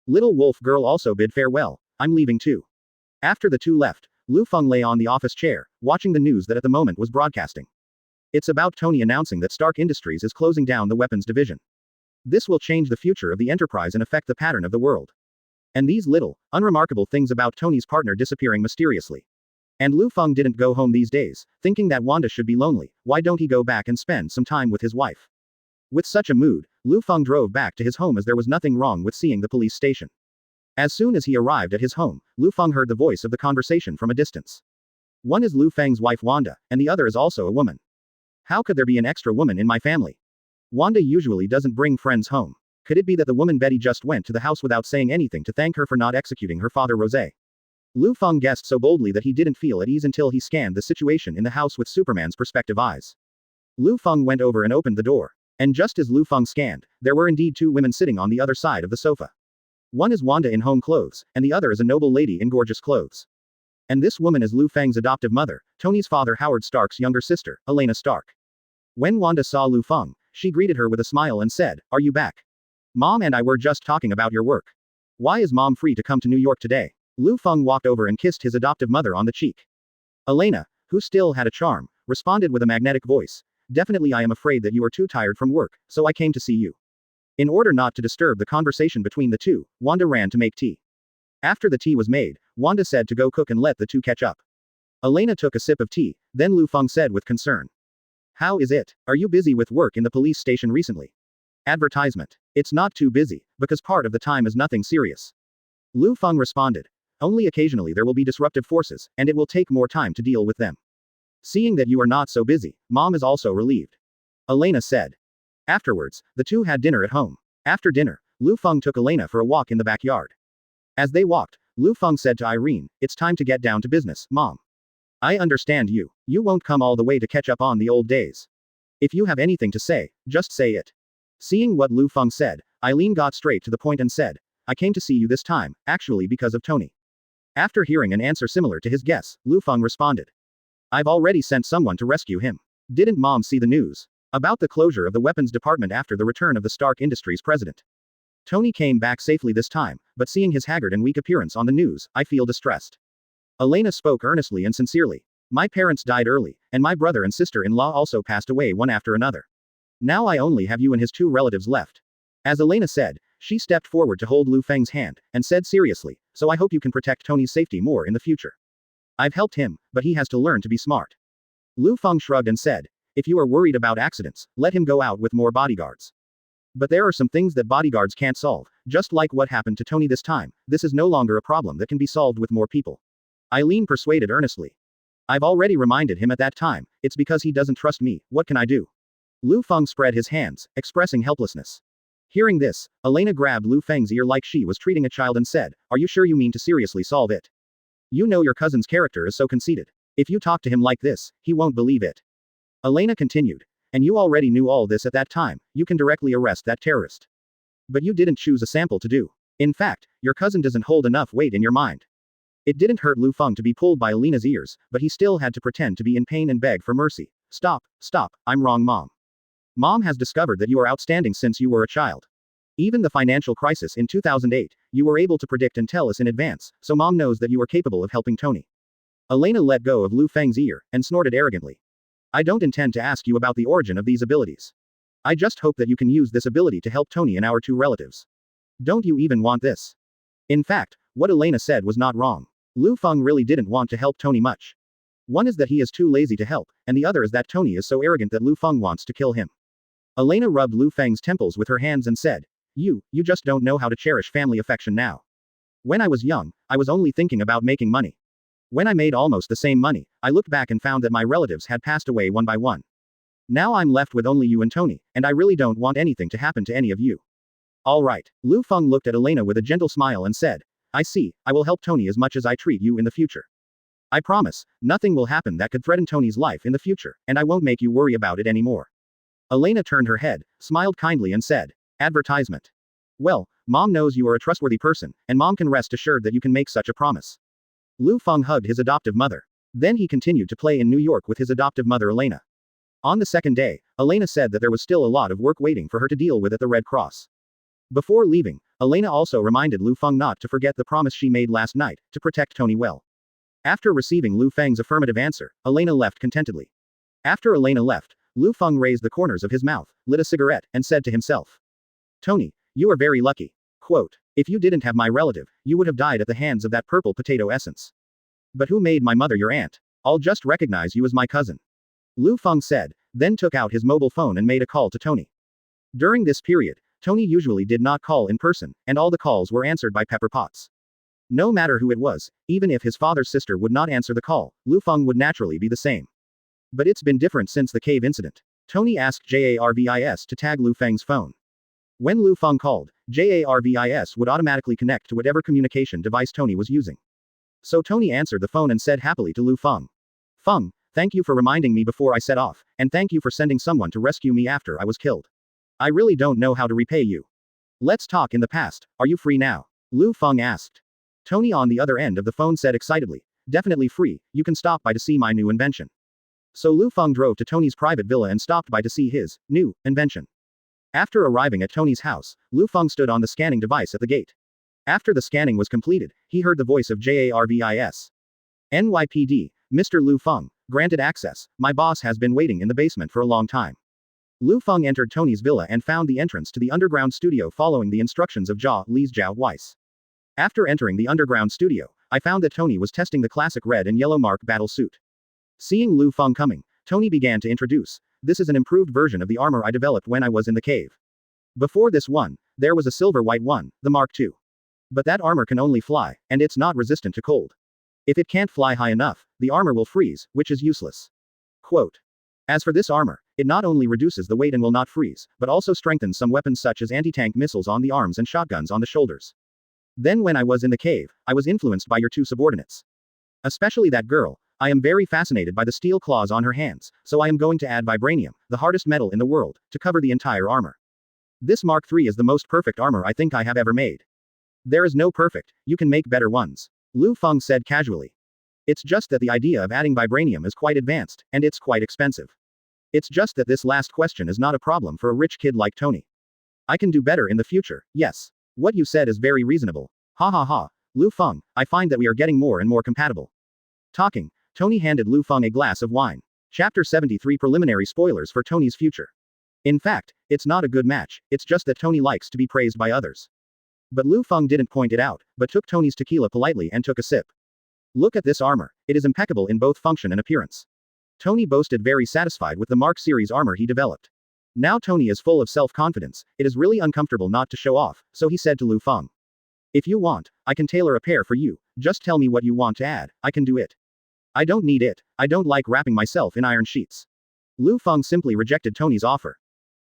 Little Wolf Girl also bid farewell, I'm leaving too. After the two left, Liu Feng lay on the office chair, watching the news that at the moment was broadcasting. It's about Tony announcing that Stark Industries is closing down the weapons division. This will change the future of the enterprise and affect the pattern of the world. And these little, unremarkable things about Tony's partner disappearing mysteriously. And Liu Feng didn't go home these days, thinking that Wanda should be lonely, why don't he go back and spend some time with his wife? With such a mood, Liu Feng drove back to his home as there was nothing wrong with seeing the police station. As soon as he arrived at his home, Liu Feng heard the voice of the conversation from a distance. One is Liu Feng's wife Wanda, and the other is also a woman. How could there be an extra woman in my family? Wanda usually doesn't bring friends home. Could it be that the woman Betty just went to the house without saying anything to thank her for not executing her father Rosé? Liu Feng guessed so boldly that he didn't feel at ease until he scanned the situation in the house with Superman's perspective eyes. Liu Feng went over and opened the door. And just as Liu Feng scanned, there were indeed two women sitting on the other side of the sofa. One is Wanda in home clothes, and the other is a noble lady in gorgeous clothes. And this woman is Liu Feng's adoptive mother, Tony's father Howard Stark's younger sister, Elena Stark. When Wanda saw Liu Feng, she greeted her with a smile and said, "Are you back? Mom and I were just talking about your work. Why is Mom free to come to New York today?" Liu Feng walked over and kissed his adoptive mother on the cheek. Elena, who still had a charm, responded with a magnetic voice, "Definitely I am afraid that you are too tired from work, so I came to see you." In order not to disturb the conversation between the two, Wanda ran to make tea. After the tea was made, Wanda said to go cook and let the two catch up. Elena took a sip of tea, Then Lu Feng said with concern. How is it? Are you busy with work in the police station recently? Advertisement. It's not too busy, because part of the time is nothing serious. Lu Feng responded. Only occasionally there will be disruptive forces, and it will take more time to deal with them. Seeing that you are not so busy, Mom is also relieved. Elena said. Afterwards, the two had dinner at home. After dinner, Lu Feng took Elena for a walk in the backyard. As they walked, Lu Feng said to Irene, it's time to get down to business, Mom. I understand you. You won't come all the way to catch up on the old days. If you have anything to say, just say it. Seeing what Lu Feng said, Eileen got straight to the point and said, I came to see you this time, actually because of Tony. After hearing an answer similar to his guess, Lu Feng responded. I've already sent someone to rescue him. Didn't Mom see the news? About the closure of the weapons department after the return of the Stark Industries president. Tony came back safely this time, but seeing his haggard and weak appearance on the news, I feel distressed. Elena spoke earnestly and sincerely. My parents died early, and my brother and sister-in-law also passed away one after another. Now I only have you and his two relatives left. As Elena said, she stepped forward to hold Lu Feng's hand, and said seriously, so I hope you can protect Tony's safety more in the future. I've helped him, but he has to learn to be smart. Lu Feng shrugged and said, if you are worried about accidents, let him go out with more bodyguards. But there are some things that bodyguards can't solve, just like what happened to Tony this time. This is no longer a problem that can be solved with more people. Eileen persuaded earnestly. I've already reminded him at that time, it's because he doesn't trust me, what can I do? Lu Feng spread his hands, expressing helplessness. Hearing this, Elena grabbed Lu Feng's ear like she was treating a child and said, are you sure you mean to seriously solve it? You know your cousin's character is so conceited. If you talk to him like this, he won't believe it. Elena continued. And you already knew all this at that time, you can directly arrest that terrorist. But you didn't choose a sample to do. In fact, your cousin doesn't hold enough weight in your mind. It didn't hurt Lu Feng to be pulled by Elena's ears, but he still had to pretend to be in pain and beg for mercy. Stop, I'm wrong, Mom. Mom has discovered that you are outstanding since you were a child. Even the financial crisis in 2008, you were able to predict and tell us in advance, so Mom knows that you are capable of helping Tony. Elena let go of Lu Feng's ear, and snorted arrogantly. I don't intend to ask you about the origin of these abilities. I just hope that you can use this ability to help Tony and our two relatives. Don't you even want this? In fact, what Elena said was not wrong. Lu Feng really didn't want to help Tony much. One is that he is too lazy to help, and the other is that Tony is so arrogant that Lu Feng wants to kill him. Elena rubbed Lu Feng's temples with her hands and said, You just don't know how to cherish family affection now. When I was young, I was only thinking about making money. When I made almost the same money, I looked back and found that my relatives had passed away one by one. Now I'm left with only you and Tony, and I really don't want anything to happen to any of you. All right. Lu Feng looked at Elena with a gentle smile and said, I see, I will help Tony as much as I treat you in the future. I promise, nothing will happen that could threaten Tony's life in the future, and I won't make you worry about it anymore. Elena turned her head, smiled kindly and said, Advertisement. Well, Mom knows you are a trustworthy person, and Mom can rest assured that you can make such a promise. Lu Feng hugged his adoptive mother. Then he continued to play in New York with his adoptive mother Elena. On the second day, Elena said that there was still a lot of work waiting for her to deal with at the Red Cross. Before leaving, Elena also reminded Lu Feng not to forget the promise she made last night, to protect Tony well. After receiving Lu Feng's affirmative answer, Elena left contentedly. After Elena left, Lu Feng raised the corners of his mouth, lit a cigarette, and said to himself. Tony, you are very lucky. Quote, if you didn't have my relative, you would have died at the hands of that purple potato essence. But who made my mother your aunt? I'll just recognize you as my cousin. Lu Feng said, then took out his mobile phone and made a call to Tony. During this period, Tony usually did not call in person, and all the calls were answered by Pepper Potts. No matter who it was, even if his father's sister would not answer the call, Lu Feng would naturally be the same. But it's been different since the cave incident. Tony asked Jarvis to tag Lu Feng's phone. When Lu Feng called, Jarvis would automatically connect to whatever communication device Tony was using. So Tony answered the phone and said happily to Lu Feng. Feng, thank you for reminding me before I set off, and thank you for sending someone to rescue me after I was killed. I really don't know how to repay you. Let's talk in the past, are you free now? Lu Feng asked. Tony on the other end of the phone said excitedly, definitely free, you can stop by to see my new invention. So Lu Feng drove to Tony's private villa and stopped by to see his new invention. After arriving at Tony's house, Lu Feng stood on the scanning device at the gate. After the scanning was completed, he heard the voice of Jarvis. NYPD, Mr. Lu Feng, granted access, my boss has been waiting in the basement for a long time. Lu Feng entered Tony's villa and found the entrance to the underground studio following the instructions of Zhao Weiss. After entering the underground studio, I found that Tony was testing the classic red and yellow mark battle suit. Seeing Liu Feng coming, Tony began to introduce. This is an improved version of the armor I developed when I was in the cave. Before this one, there was a silver-white one, the Mark II. But that armor can only fly, and it's not resistant to cold. If it can't fly high enough, the armor will freeze, which is useless. Quote. As for this armor, it not only reduces the weight and will not freeze, but also strengthens some weapons such as anti-tank missiles on the arms and shotguns on the shoulders. Then when I was in the cave, I was influenced by your two subordinates. Especially that girl. I am very fascinated by the steel claws on her hands, so I am going to add vibranium, the hardest metal in the world, to cover the entire armor. This Mark III is the most perfect armor I think I have ever made. There is no perfect, you can make better ones. Liu Feng said casually. It's just that the idea of adding vibranium is quite advanced, and it's quite expensive. It's just that this last question is not a problem for a rich kid like Tony. I can do better in the future, yes. What you said is very reasonable. Ha ha ha. Liu Feng, I find that we are getting more and more compatible. Talking, Tony handed Liu Feng a glass of wine. Chapter 73 Preliminary spoilers for Tony's future. In fact, it's not a good match, it's just that Tony likes to be praised by others. But Liu Feng didn't point it out, but took Tony's tequila politely and took a sip. Look at this armor, it is impeccable in both function and appearance. Tony boasted, very satisfied with the Mark series armor he developed. Now Tony is full of self-confidence, it is really uncomfortable not to show off, so he said to Liu Feng. If you want, I can tailor a pair for you, just tell me what you want to add, I can do it. I don't need it, I don't like wrapping myself in iron sheets. Liu Feng simply rejected Tony's offer.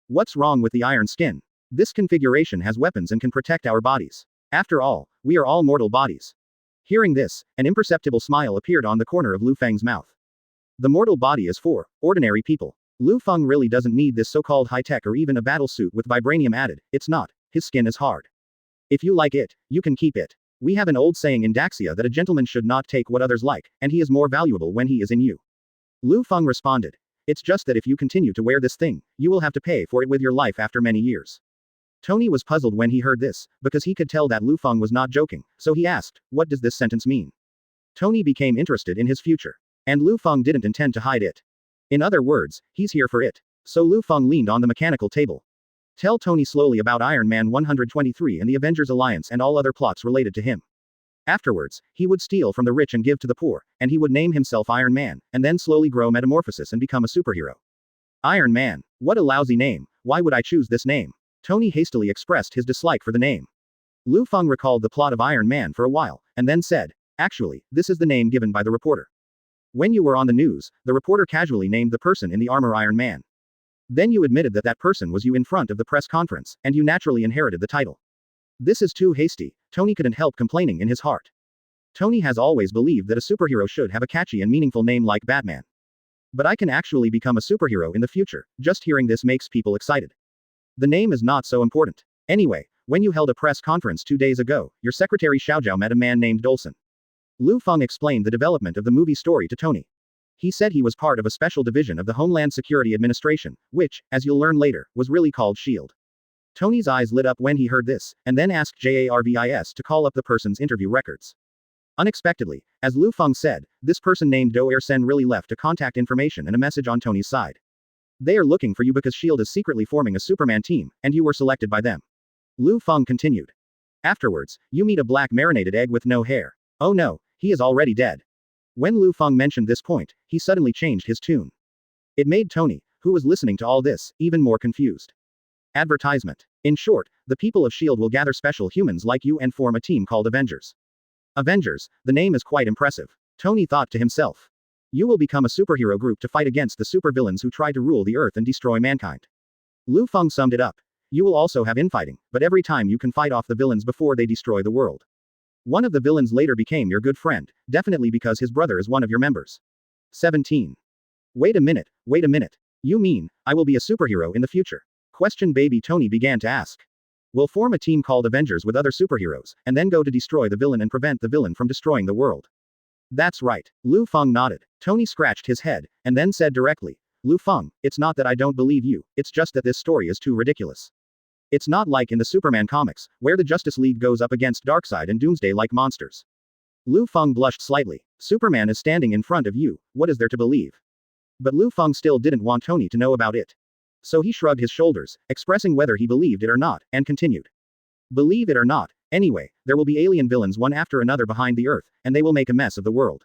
What's wrong with the iron skin? This configuration has weapons and can protect our bodies. After all, we are all mortal bodies. Hearing this, an imperceptible smile appeared on the corner of Liu Feng's mouth. The mortal body is for ordinary people. Liu Feng really doesn't need this so-called high-tech or even a battle suit with vibranium added, it's not. His skin is hard. If you like it, you can keep it. We have an old saying in Daxia that a gentleman should not take what others like, and he is more valuable when he is in you. Liu Feng responded. It's just that if you continue to wear this thing, you will have to pay for it with your life after many years. Tony was puzzled when he heard this, because he could tell that Liu Feng was not joking, so he asked, what does this sentence mean? Tony became interested in his future. And Liu Feng didn't intend to hide it. In other words, he's here for it. So Liu Feng leaned on the mechanical table. Tell Tony slowly about Iron Man 123 and the Avengers Alliance and all other plots related to him. Afterwards, he would steal from the rich and give to the poor, and he would name himself Iron Man, and then slowly grow metamorphosis and become a superhero. Iron Man. What a lousy name, why would I choose this name? Tony hastily expressed his dislike for the name. Liu Feng recalled the plot of Iron Man for a while, and then said, actually, this is the name given by the reporter. When you were on the news, the reporter casually named the person in the armor Iron Man. Then you admitted that that person was you in front of the press conference, and you naturally inherited the title. This is too hasty, Tony couldn't help complaining in his heart. Tony has always believed that a superhero should have a catchy and meaningful name like Batman. But I can actually become a superhero in the future, just hearing this makes people excited. The name is not so important. Anyway, when you held a press conference 2 days ago, your secretary Xiaojiao met a man named Dolson. Liu Feng explained the development of the movie story to Tony. He said he was part of a special division of the Homeland Security Administration, which, as you'll learn later, was really called SHIELD. Tony's eyes lit up when he heard this, and then asked Jarvis to call up the person's interview records. Unexpectedly, as Liu Feng said, this person named Do Ersen really left a contact information and a message on Tony's side. They are looking for you because SHIELD is secretly forming a Superman team, and you were selected by them. Liu Feng continued. Afterwards, you meet a black marinated egg with no hair. Oh no, he is already dead. When Liu Feng mentioned this point, he suddenly changed his tune. It made Tony, who was listening to all this, even more confused. Advertisement. In short, the people of SHIELD will gather special humans like you and form a team called Avengers. Avengers, the name is quite impressive. Tony thought to himself. You will become a superhero group to fight against the supervillains who try to rule the earth and destroy mankind. Liu Feng summed it up. You will also have infighting, but every time you can fight off the villains before they destroy the world. One of the villains later became your good friend, definitely because his brother is one of your members. 17. Wait a minute. You mean, I will be a superhero in the future? Question baby Tony began to ask. We'll form a team called Avengers with other superheroes, and then go to destroy the villain and prevent the villain from destroying the world. That's right. Liu Feng nodded. Tony scratched his head, and then said directly, Liu Feng, it's not that I don't believe you, it's just that this story is too ridiculous. It's not like in the Superman comics, where the Justice League goes up against Darkseid and Doomsday like monsters. Liu Feng blushed slightly. Superman is standing in front of you, what is there to believe? But Liu Feng still didn't want Tony to know about it. So he shrugged his shoulders, expressing whether he believed it or not, and continued. Believe it or not, anyway, there will be alien villains one after another behind the earth, and they will make a mess of the world.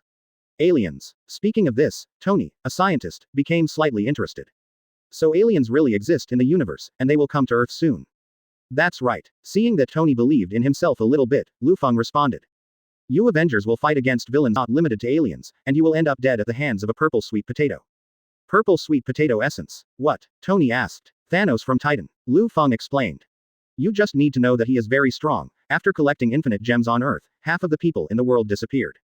Aliens. Speaking of this, Tony, a scientist, became slightly interested. So aliens really exist in the universe, and they will come to Earth soon. That's right. Seeing that Tony believed in himself a little bit, Lufang responded. You Avengers will fight against villains not limited to aliens, and you will end up dead at the hands of a purple sweet potato. Purple sweet potato essence. What? Tony asked. Thanos from Titan. Liu Feng explained. You just need to know that he is very strong. After collecting infinite gems on Earth, half of the people in the world disappeared.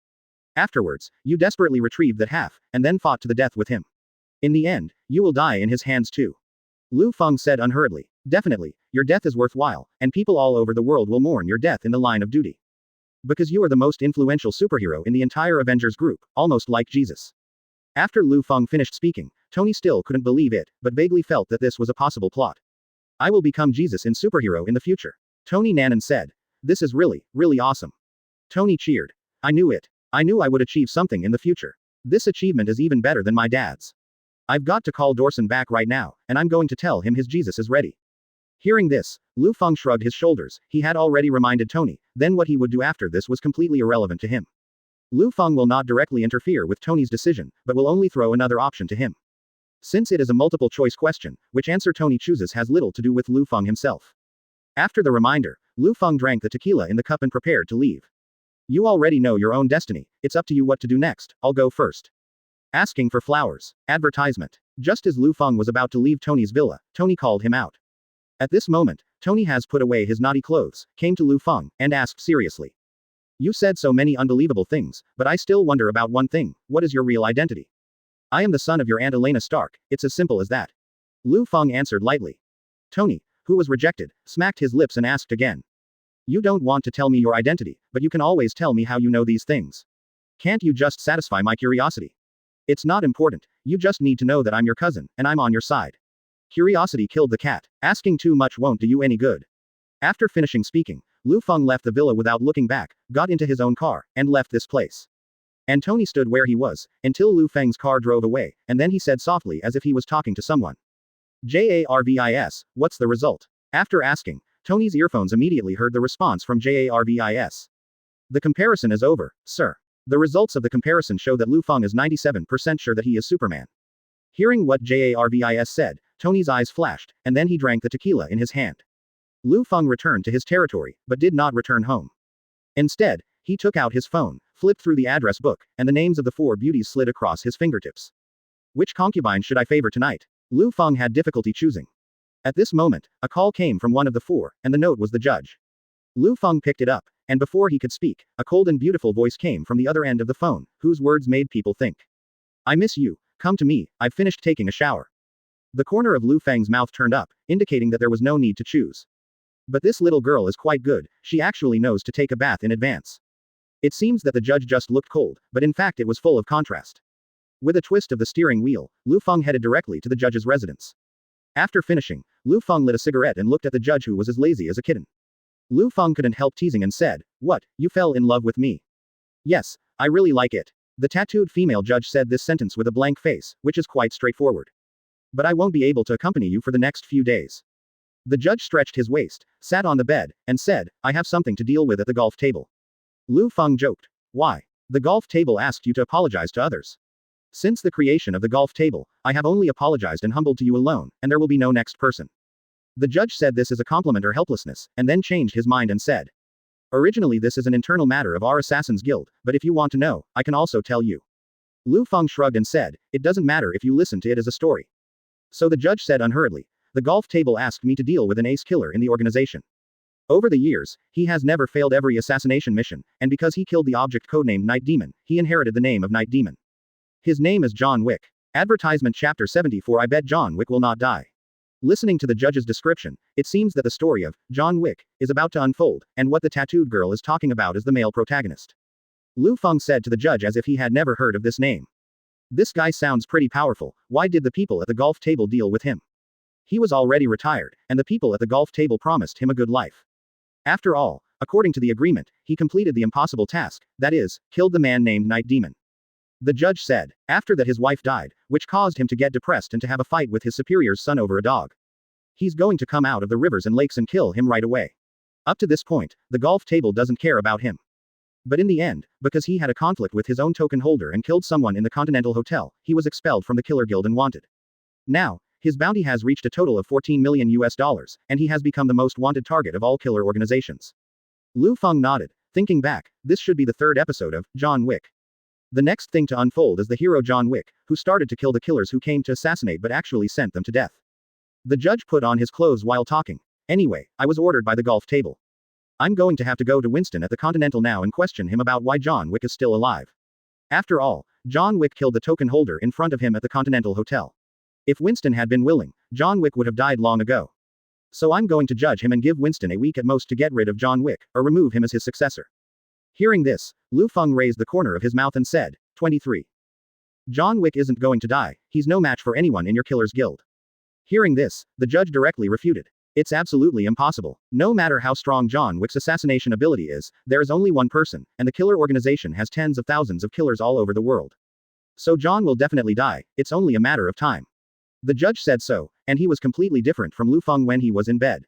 Afterwards, you desperately retrieved that half, and then fought to the death with him. In the end, you will die in his hands too. Liu Feng said unhurriedly. Definitely, your death is worthwhile, and people all over the world will mourn your death in the line of duty. Because you are the most influential superhero in the entire Avengers group, almost like Jesus. After Liu Feng finished speaking, Tony still couldn't believe it, but vaguely felt that this was a possible plot. I will become Jesus in superhero in the future. Tony Nanan said. This is really, really awesome. Tony cheered. I knew it. I knew I would achieve something in the future. This achievement is even better than my dad's. I've got to call Dorson back right now, and I'm going to tell him his Jesus is ready. Hearing this, Liu Feng shrugged his shoulders. He had already reminded Tony, then what he would do after this was completely irrelevant to him. Liu Feng will not directly interfere with Tony's decision, but will only throw another option to him. Since it is a multiple choice question, which answer Tony chooses has little to do with Liu Feng himself. After the reminder, Liu Feng drank the tequila in the cup and prepared to leave. You already know your own destiny, it's up to you what to do next, I'll go first. Asking for flowers. Advertisement. Just as Liu Feng was about to leave Tony's villa, Tony called him out. At this moment, Tony has put away his naughty clothes, came to Liu Feng, and asked seriously. You said so many unbelievable things, but I still wonder about one thing, what is your real identity? I am the son of your Aunt Elena Stark, it's as simple as that. Liu Feng answered lightly. Tony, who was rejected, smacked his lips and asked again. You don't want to tell me your identity, but you can always tell me how you know these things. Can't you just satisfy my curiosity? It's not important, you just need to know that I'm your cousin, and I'm on your side. Curiosity killed the cat. Asking too much won't do you any good. After finishing speaking, Liu Feng left the villa without looking back, got into his own car, and left this place. And Tony stood where he was, until Liu Feng's car drove away, and then he said softly as if he was talking to someone. Jarvis, what's the result? After asking, Tony's earphones immediately heard the response from Jarvis. The comparison is over, sir. The results of the comparison show that Liu Feng is 97% sure that he is Superman. Hearing what Jarvis said, Tony's eyes flashed, and then he drank the tequila in his hand. Liu Feng returned to his territory, but did not return home. Instead, he took out his phone, flipped through the address book, and the names of the 4 beauties slid across his fingertips. Which concubine should I favor tonight? Liu Feng had difficulty choosing. At this moment, a call came from one of the 4, and the note was the judge. Liu Feng picked it up, and before he could speak, a cold and beautiful voice came from the other end of the phone, whose words made people think. I miss you, come to me, I've finished taking a shower. The corner of Liu Feng's mouth turned up, indicating that there was no need to choose. But this little girl is quite good, she actually knows to take a bath in advance. It seems that the judge just looked cold, but in fact it was full of contrast. With a twist of the steering wheel, Liu Feng headed directly to the judge's residence. After finishing, Liu Feng lit a cigarette and looked at the judge who was as lazy as a kitten. Liu Feng couldn't help teasing and said, What, you fell in love with me? Yes, I really like it. The tattooed female judge said this sentence with a blank face, which is quite straightforward. But I won't be able to accompany you for the next few days. The judge stretched his waist, sat on the bed, and said, I have something to deal with at the golf table. Liu Feng joked. Why? The golf table asked you to apologize to others. Since the creation of the golf table, I have only apologized and humbled to you alone, and there will be no next person. The judge said this is a compliment or helplessness, and then changed his mind and said. Originally this is an internal matter of our Assassin's Guild, but if you want to know, I can also tell you. Liu Feng shrugged and said, It doesn't matter if you listen to it as a story. So the judge said unhurriedly, the golf table asked me to deal with an ace killer in the organization. Over the years, he has never failed every assassination mission, and because he killed the object codenamed Night Demon, he inherited the name of Night Demon. His name is John Wick. Advertisement Chapter 74 I bet John Wick will not die. Listening to the judge's description, it seems that the story of John Wick is about to unfold, and what the tattooed girl is talking about is the male protagonist. Liu Feng said to the judge as if he had never heard of this name. This guy sounds pretty powerful, why did the people at the golf table deal with him? He was already retired, and the people at the golf table promised him a good life. After all, according to the agreement, he completed the impossible task, that is, killed the man named Night Demon. The judge said, after that his wife died, which caused him to get depressed and to have a fight with his superior's son over a dog. He's going to come out of the rivers and lakes and kill him right away. Up to this point, the golf table doesn't care about him. But in the end, because he had a conflict with his own token holder and killed someone in the Continental Hotel, he was expelled from the Killer Guild and wanted. Now, his bounty has reached a total of $14 million, and he has become the most wanted target of all killer organizations. Liu Feng nodded, thinking back, this should be the third episode of John Wick. The next thing to unfold is the hero John Wick, who started to kill the killers who came to assassinate but actually sent them to death. The judge put on his clothes while talking. Anyway, I was ordered by the golf table. I'm going to have to go to Winston at the Continental now and question him about why John Wick is still alive. After all, John Wick killed the token holder in front of him at the Continental Hotel. If Winston had been willing, John Wick would have died long ago. So I'm going to judge him and give Winston a week at most to get rid of John Wick, or remove him as his successor. Hearing this, Liu Feng raised the corner of his mouth and said, 23. John Wick isn't going to die, he's no match for anyone in your killer's guild. Hearing this, the judge directly refuted. It's absolutely impossible. No matter how strong John Wick's assassination ability is, there is only one person, and the killer organization has tens of thousands of killers all over the world. So John will definitely die, it's only a matter of time. The judge said so, and he was completely different from Liu Feng when he was in bed.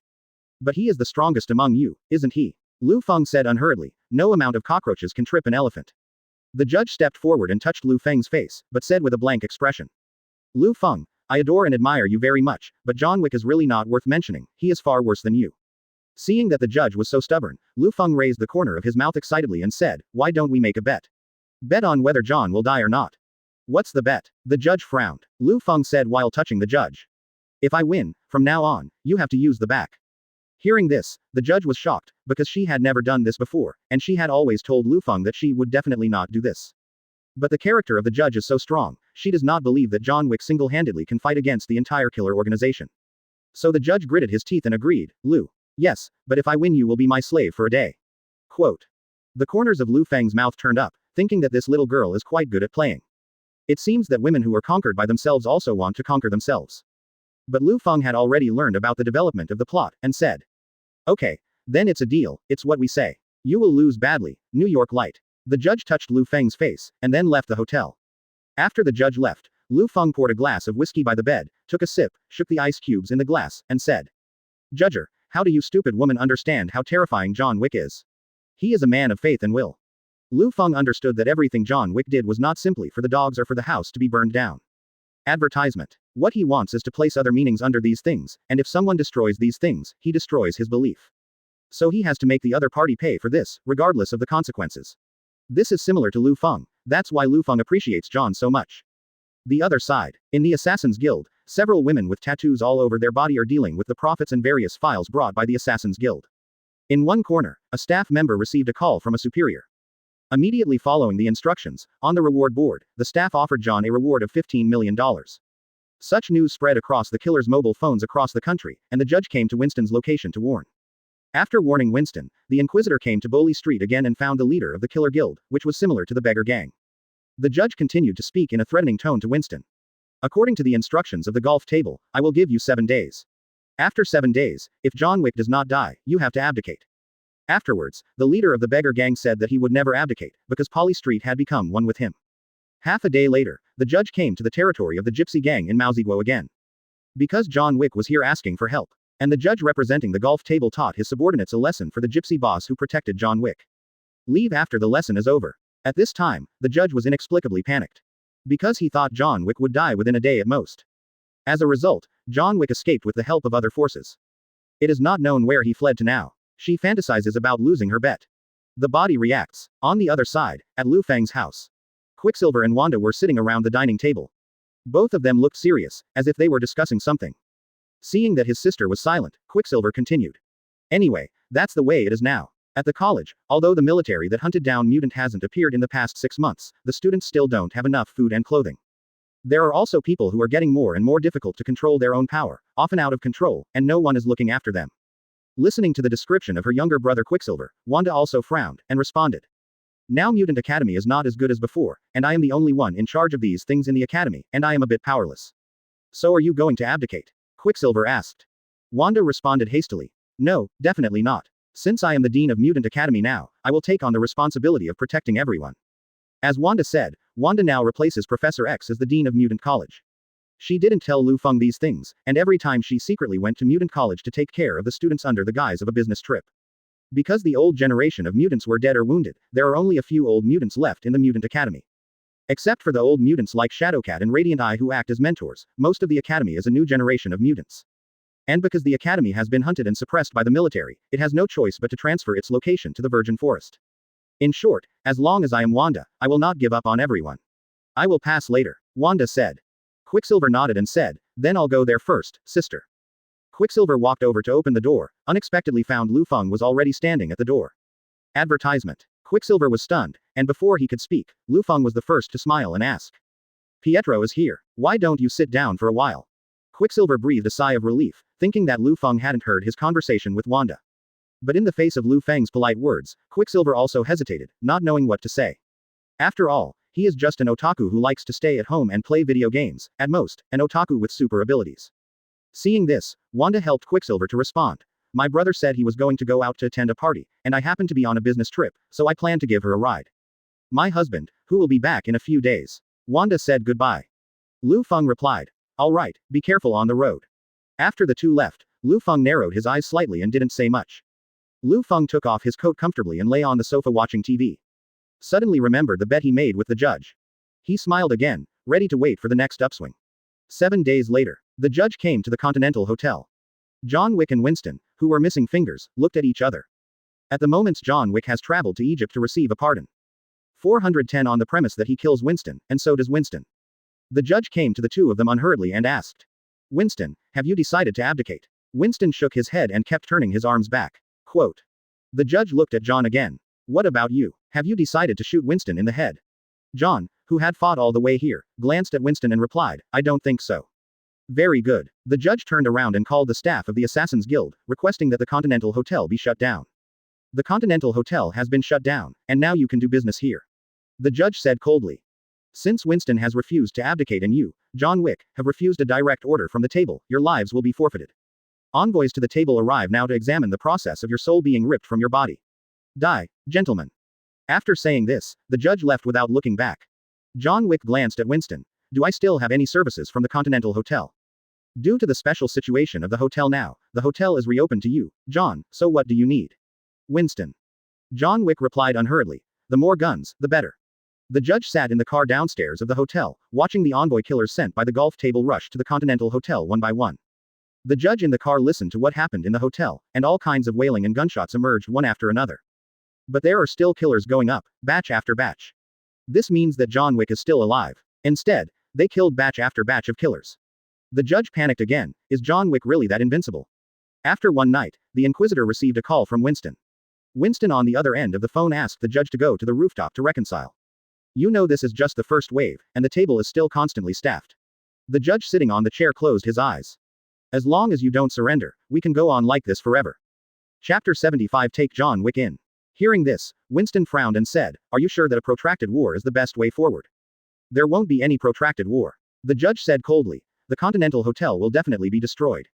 But he is the strongest among you, isn't he? Liu Feng said unhurriedly, no amount of cockroaches can trip an elephant. The judge stepped forward and touched Liu Feng's face, but said with a blank expression. Liu Feng, I adore and admire you very much, but John Wick is really not worth mentioning, he is far worse than you. Seeing that the judge was so stubborn, Liu Feng raised the corner of his mouth excitedly and said, why don't we make a bet? Bet on whether John will die or not. What's the bet? The judge frowned. Liu Feng said while touching the judge. If I win, from now on, you have to use the back. Hearing this, the judge was shocked, because she had never done this before, and she had always told Liu Feng that she would definitely not do this. But the character of the judge is so strong, she does not believe that John Wick single-handedly can fight against the entire killer organization. So the judge gritted his teeth and agreed, Liu. Yes, but if I win you will be my slave for a day. Quote. The corners of Liu Feng's mouth turned up, thinking that this little girl is quite good at playing. It seems that women who are conquered by themselves also want to conquer themselves. But Liu Feng had already learned about the development of the plot, and said. Okay, then it's a deal, it's what we say. You will lose badly, New York Light. The judge touched Liu Feng's face, and then left the hotel. After the judge left, Liu Feng poured a glass of whiskey by the bed, took a sip, shook the ice cubes in the glass, and said. Judger, how do you stupid woman understand how terrifying John Wick is? He is a man of faith and will. Liu Feng understood that everything John Wick did was not simply for the dogs or for the house to be burned down. Advertisement. What he wants is to place other meanings under these things, and if someone destroys these things, he destroys his belief. So he has to make the other party pay for this, regardless of the consequences. This is similar to Liu Feng, that's why Liu Feng appreciates John so much. The other side. In the Assassin's Guild, several women with tattoos all over their body are dealing with the prophets and various files brought by the Assassin's Guild. In one corner, a staff member received a call from a superior. Immediately following the instructions, on the reward board, the staff offered John a reward of $15 million. Such news spread across the killer's mobile phones across the country, and the judge came to Winston's location to warn. After warning Winston, the Inquisitor came to Boley Street again and found the leader of the killer guild, which was similar to the beggar gang. The judge continued to speak in a threatening tone to Winston. According to the instructions of the golf table, I will give you 7 days. After 7 days, if John Wick does not die, you have to abdicate. Afterwards, the leader of the beggar gang said that he would never abdicate, because Polly Street had become one with him. Half a day later, the judge came to the territory of the gypsy gang in Mauziguo again. Because John Wick was here asking for help. And the judge representing the golf table taught his subordinates a lesson for the gypsy boss who protected John Wick. Leave after the lesson is over. At this time, the judge was inexplicably panicked. Because he thought John Wick would die within a day at most. As a result, John Wick escaped with the help of other forces. It is not known where he fled to now. She fantasizes about losing her bet. The body reacts. On the other side, at Liu Feng's house. Quicksilver and Wanda were sitting around the dining table. Both of them looked serious, as if they were discussing something. Seeing that his sister was silent, Quicksilver continued. Anyway, that's the way it is now. At the college, although the military that hunted down mutant hasn't appeared in the past 6 months, the students still don't have enough food and clothing. There are also people who are getting more and more difficult to control their own power, often out of control, and no one is looking after them. Listening to the description of her younger brother Quicksilver, Wanda also frowned, and responded. Now Mutant Academy is not as good as before, and I am the only one in charge of these things in the academy, and I am a bit powerless. So are you going to abdicate? Quicksilver asked. Wanda responded hastily. No, definitely not. Since I am the Dean of Mutant Academy now, I will take on the responsibility of protecting everyone. As Wanda said, Wanda now replaces Professor X as the Dean of Mutant College. She didn't tell Liu Feng these things, and every time she secretly went to Mutant College to take care of the students under the guise of a business trip. Because the old generation of mutants were dead or wounded, there are only a few old mutants left in the Mutant Academy. Except for the old mutants like Shadowcat and Radiant Eye who act as mentors, most of the Academy is a new generation of mutants. And because the Academy has been hunted and suppressed by the military, it has no choice but to transfer its location to the Virgin Forest. In short, as long as I am Wanda, I will not give up on everyone. I will pass later, Wanda said. Quicksilver nodded and said, then I'll go there first, sister. Quicksilver walked over to open the door, unexpectedly found Liu Feng was already standing at the door. Advertisement. Quicksilver was stunned, and before he could speak, Liu Feng was the first to smile and ask. Pietro is here. Why don't you sit down for a while? Quicksilver breathed a sigh of relief, thinking that Liu Feng hadn't heard his conversation with Wanda. But in the face of Liu Feng's polite words, Quicksilver also hesitated, not knowing what to say. After all, he is just an otaku who likes to stay at home and play video games, at most, an otaku with super abilities. Seeing this, Wanda helped Quicksilver to respond. My brother said he was going to go out to attend a party, and I happened to be on a business trip, so I plan to give her a ride. My husband, who will be back in a few days. Wanda said goodbye. Liu Feng replied. All right, be careful on the road. After the two left, Liu Feng narrowed his eyes slightly and didn't say much. Liu Feng took off his coat comfortably and lay on the sofa watching TV. Suddenly remembered the bet he made with the judge. He smiled again, ready to wait for the next upswing. 7 days later, the judge came to the Continental Hotel. John Wick and Winston, who were missing fingers, looked at each other. At the moment John Wick has traveled to Egypt to receive a pardon. 410 on the premise that he kills Winston, and so does Winston. The judge came to the two of them unhurriedly and asked. Winston, have you decided to abdicate? Winston shook his head and kept turning his arms back. Quote. The judge looked at John again. What about you? Have you decided to shoot Winston in the head? John, who had fought all the way here, glanced at Winston and replied, I don't think so. Very good. The judge turned around and called the staff of the Assassins Guild, requesting that the Continental Hotel be shut down. The Continental Hotel has been shut down, and now you can do business here. The judge said coldly. Since Winston has refused to abdicate and you, John Wick, have refused a direct order from the table, your lives will be forfeited. Envoys to the table arrive now to examine the process of your soul being ripped from your body. Die, gentlemen. After saying this, the judge left without looking back. John Wick glanced at Winston. Do I still have any services from the Continental Hotel? Due to the special situation of the hotel now, the hotel is reopened to you, John, so what do you need? Winston. John Wick replied unhurriedly. The more guns, the better. The judge sat in the car downstairs of the hotel, watching the envoy killers sent by the golf table rush to the Continental Hotel one by one. The judge in the car listened to what happened in the hotel, and all kinds of wailing and gunshots emerged one after another. But there are still killers going up, batch after batch. This means that John Wick is still alive. Instead, they killed batch after batch of killers. The judge panicked again. Is John Wick really that invincible? After one night, the Inquisitor received a call from Winston. Winston on the other end of the phone asked the judge to go to the rooftop to reconcile. You know this is just the first wave, and the table is still constantly staffed. The judge sitting on the chair closed his eyes. As long as you don't surrender, we can go on like this forever. Chapter 75 Take John Wick in. Hearing this, Winston frowned and said, Are you sure that a protracted war is the best way forward? There won't be any protracted war. The judge said coldly. The Continental Hotel will definitely be destroyed.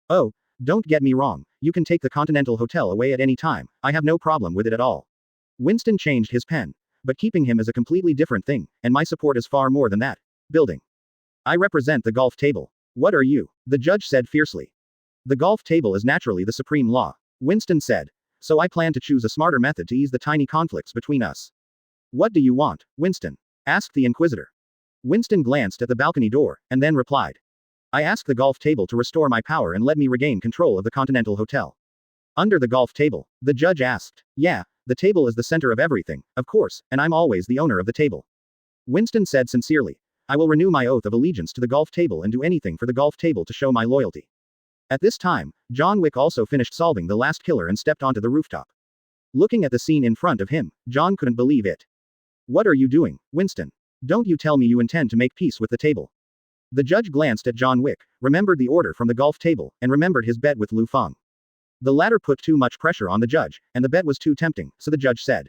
Oh, don't get me wrong, you can take the Continental Hotel away at any time, I have no problem with it at all. Winston changed his pen. But keeping him is a completely different thing, and my support is far more than that. Building. I represent the golf table. What are you? The judge said fiercely. The golf table is naturally the supreme law. Winston said. So I plan to choose a smarter method to ease the tiny conflicts between us. What do you want, Winston? Asked the Inquisitor. Winston glanced at the balcony door, and then replied. I ask the golf table to restore my power and let me regain control of the Continental Hotel. Under the golf table, the judge asked. Yeah, the table is the center of everything, of course, and I'm always the owner of the table. Winston said sincerely. I will renew my oath of allegiance to the golf table and do anything for the golf table to show my loyalty. At this time, John Wick also finished solving the last killer and stepped onto the rooftop. Looking at the scene in front of him, John couldn't believe it. What are you doing, Winston? Don't you tell me you intend to make peace with the table. The judge glanced at John Wick, remembered the order from the golf table, and remembered his bet with Liu Feng. The latter put too much pressure on the judge, and the bet was too tempting, so the judge said.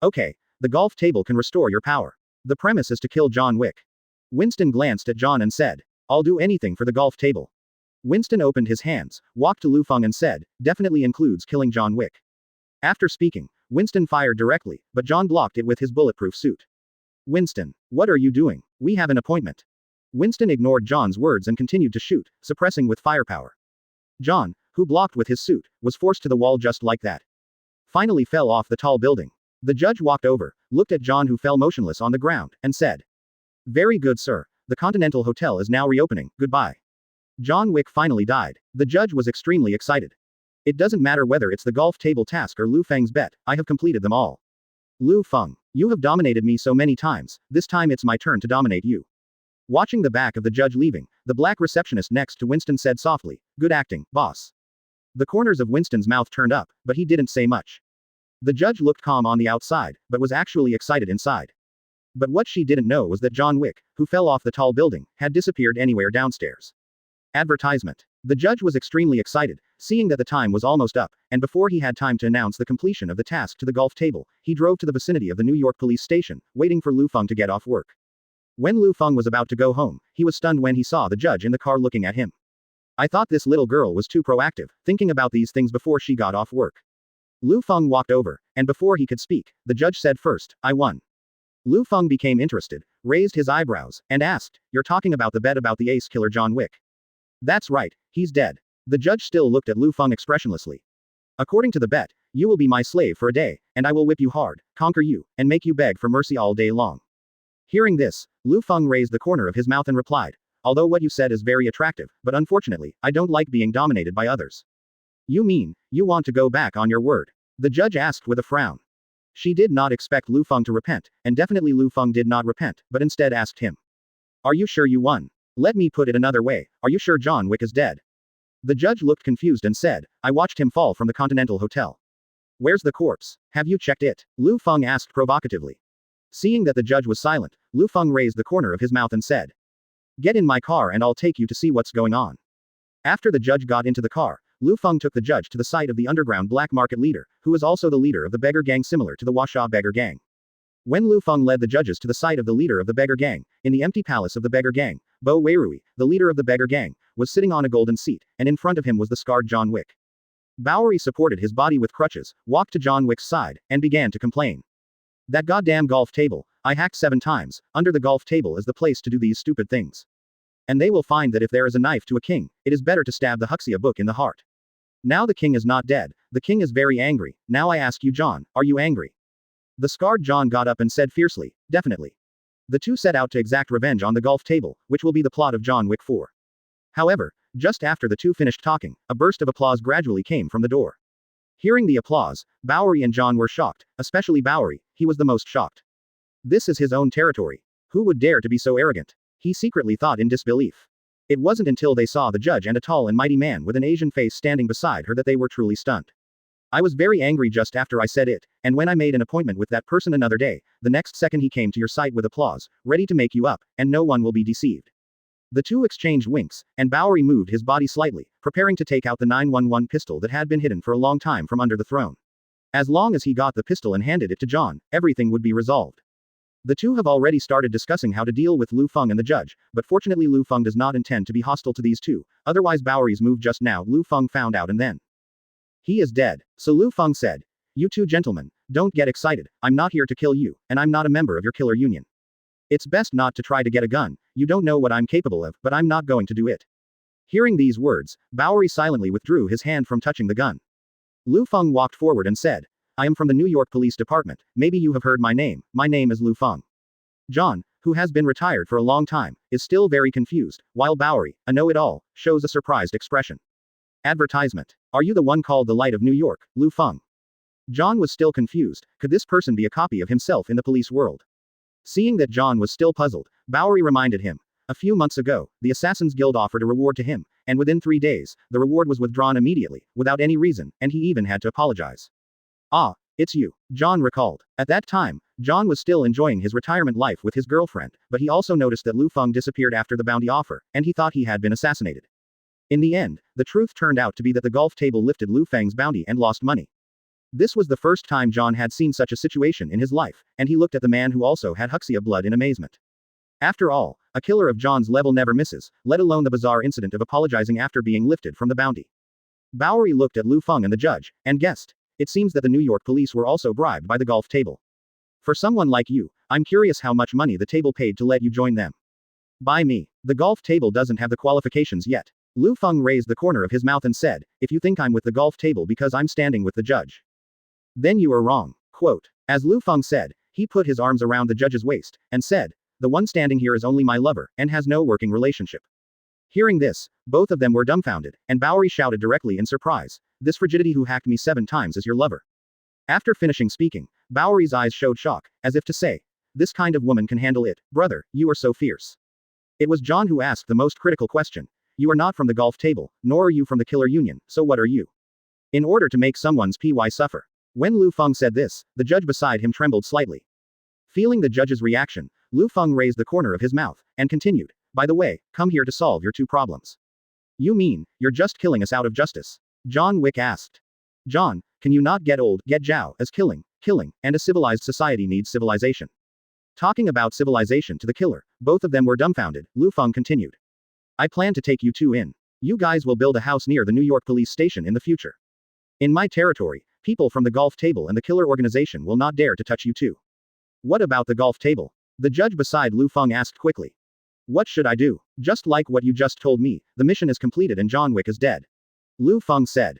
Okay, the golf table can restore your power. The premise is to kill John Wick. Winston glanced at John and said, I'll do anything for the golf table. Winston opened his hands, walked to Lufang and said, definitely includes killing John Wick. After speaking, Winston fired directly, but John blocked it with his bulletproof suit. Winston, what are you doing? We have an appointment. Winston ignored John's words and continued to shoot, suppressing with firepower. John, who blocked with his suit, was forced to the wall just like that. finally fell off the tall building. The judge walked over, looked at John who fell motionless on the ground, and said, "Very good, sir. The Continental Hotel is now reopening, goodbye." John Wick finally died. The judge was extremely excited. It doesn't matter whether it's the golf table task or Liu Feng's bet, I have completed them all. Liu Feng, you have dominated me so many times, this time it's my turn to dominate you. Watching the back of the judge leaving, the black receptionist next to Winston said softly, "Good acting, boss." The corners of Winston's mouth turned up, but he didn't say much. The judge looked calm on the outside, but was actually excited inside. But what she didn't know was that John Wick, who fell off the tall building, had disappeared anywhere downstairs. Advertisement. The judge was extremely excited, seeing that the time was almost up, and before he had time to announce the completion of the task to the golf table, he drove to the vicinity of the New York police station, waiting for Lufang to get off work. When Lufang was about to go home, he was stunned when he saw the judge in the car looking at him. "I thought this little girl was too proactive, thinking about these things before she got off work." Lufang walked over, and before he could speak, the judge said first, "I won." Lufang became interested, raised his eyebrows, and asked, "You're talking about the bet about the ace killer John Wick?" "That's right, he's dead." The judge still looked at Lufang expressionlessly. "According to the bet, you will be my slave for a day, and I will whip you hard, conquer you, and make you beg for mercy all day long." Hearing this, Lufang raised the corner of his mouth and replied, "Although what you said is very attractive, but unfortunately, I don't like being dominated by others." "You mean, you want to go back on your word?" The judge asked with a frown. She did not expect Lufang to repent, and definitely Lufang did not repent, but instead asked him, "Are you sure you won? Let me put it another way, are you sure John Wick is dead?" The judge looked confused and said, "I watched him fall from the Continental Hotel." "Where's the corpse? Have you checked it?" Lufang asked provocatively. Seeing that the judge was silent, Lufang raised the corner of his mouth and said, "Get in my car and I'll take you to see what's going on." After the judge got into the car, Lufang took the judge to the site of the underground black market leader, who was also the leader of the beggar gang similar to the Washaw beggar gang. When Lufang led the judges to the site of the leader of the beggar gang, in the empty palace of the beggar gang, Bo Weirui, the leader of the beggar gang, was sitting on a golden seat, and in front of him was the scarred John Wick. Bowery supported his body with crutches, walked to John Wick's side, and began to complain. "That goddamn golf table, I hacked 7 times, under the golf table is the place to do these stupid things. And they will find that if there is a knife to a king, it is better to stab the Huxia book in the heart. Now the king is not dead, the king is very angry, now I ask you John, are you angry?" The scarred John got up and said fiercely, "Definitely." The two set out to exact revenge on the golf table, which will be the plot of John Wick 4. However, just after the two finished talking, a burst of applause gradually came from the door. Hearing the applause, Bowery and John were shocked, especially Bowery, he was the most shocked. This is his own territory. Who would dare to be so arrogant? He secretly thought in disbelief. It wasn't until they saw the judge and a tall and mighty man with an Asian face standing beside her that they were truly stunned. "I was very angry just after I said it, and when I made an appointment with that person another day, the next second he came to your site with applause, ready to make you up, and no one will be deceived." The two exchanged winks, and Bowery moved his body slightly, preparing to take out the 911 pistol that had been hidden for a long time from under the throne. As long as he got the pistol and handed it to John, everything would be resolved. The two have already started discussing how to deal with Liu Feng and the judge, but fortunately Liu Feng does not intend to be hostile to these two, otherwise Bowery's move just now Liu Feng found out and then. He is dead. So Liu Feng said, "You two gentlemen, don't get excited, I'm not here to kill you, and I'm not a member of your killer union. It's best not to try to get a gun, you don't know what I'm capable of, but I'm not going to do it." Hearing these words, Bowery silently withdrew his hand from touching the gun. Liu Feng walked forward and said, "I am from the New York Police Department, maybe you have heard my name is Liu Feng." John, who has been retired for a long time, is still very confused, while Bowery, a know-it-all, shows a surprised expression. Advertisement. "Are you the one called the Light of New York, Liu Feng?" John was still confused, could this person be a copy of himself in the police world? Seeing that John was still puzzled, Bowery reminded him, "A few months ago, the Assassins Guild offered a reward to him, and within 3 days, the reward was withdrawn immediately, without any reason, and he even had to apologize." "Ah, it's you," John recalled. At that time, John was still enjoying his retirement life with his girlfriend, but he also noticed that Liu Feng disappeared after the bounty offer, and he thought he had been assassinated. In the end, the truth turned out to be that the golf table lifted Liu Feng's bounty and lost money. This was the first time John had seen such a situation in his life, and he looked at the man who also had Huxia blood in amazement. After all, a killer of John's level never misses, let alone the bizarre incident of apologizing after being lifted from the bounty. Bowery looked at Liu Feng and the judge, and guessed. It seems that the New York police were also bribed by the golf table. "For someone like you, I'm curious how much money the table paid to let you join them." "By me. The golf table doesn't have the qualifications yet." Liu Feng raised the corner of his mouth and said, "If you think I'm with the golf table because I'm standing with the judge." Then you are wrong. Quote. As Lu Feng said, he put his arms around the judge's waist, and said, the one standing here is only my lover, and has no working relationship. Hearing this, both of them were dumbfounded, and Bowery shouted directly in surprise, this frigidity who hacked me 7 times is your lover. After finishing speaking, Bowery's eyes showed shock, as if to say, this kind of woman can handle it, brother, you are so fierce. It was John who asked the most critical question. You are not from the golf table, nor are you from the killer union, so what are you? In order to make someone's PY suffer. When Lu Feng said this, the judge beside him trembled slightly. Feeling the judge's reaction, Lu Feng raised the corner of his mouth, and continued, by the way, come here to solve your 2 problems. You mean, you're just killing us out of justice? John Wick asked. John, can you not get old, get Zhao, as killing, and a civilized society needs civilization. Talking about civilization to the killer, both of them were dumbfounded. Lu Feng continued. I plan to take you 2 in. You guys will build a house near the New York police station in the future. In my territory, people from the golf table and the killer organization will not dare to touch you 2. What about the golf table? The judge beside Lu Feng asked quickly. What should I do? Just like what you just told me, the mission is completed and John Wick is dead. Lu Feng said.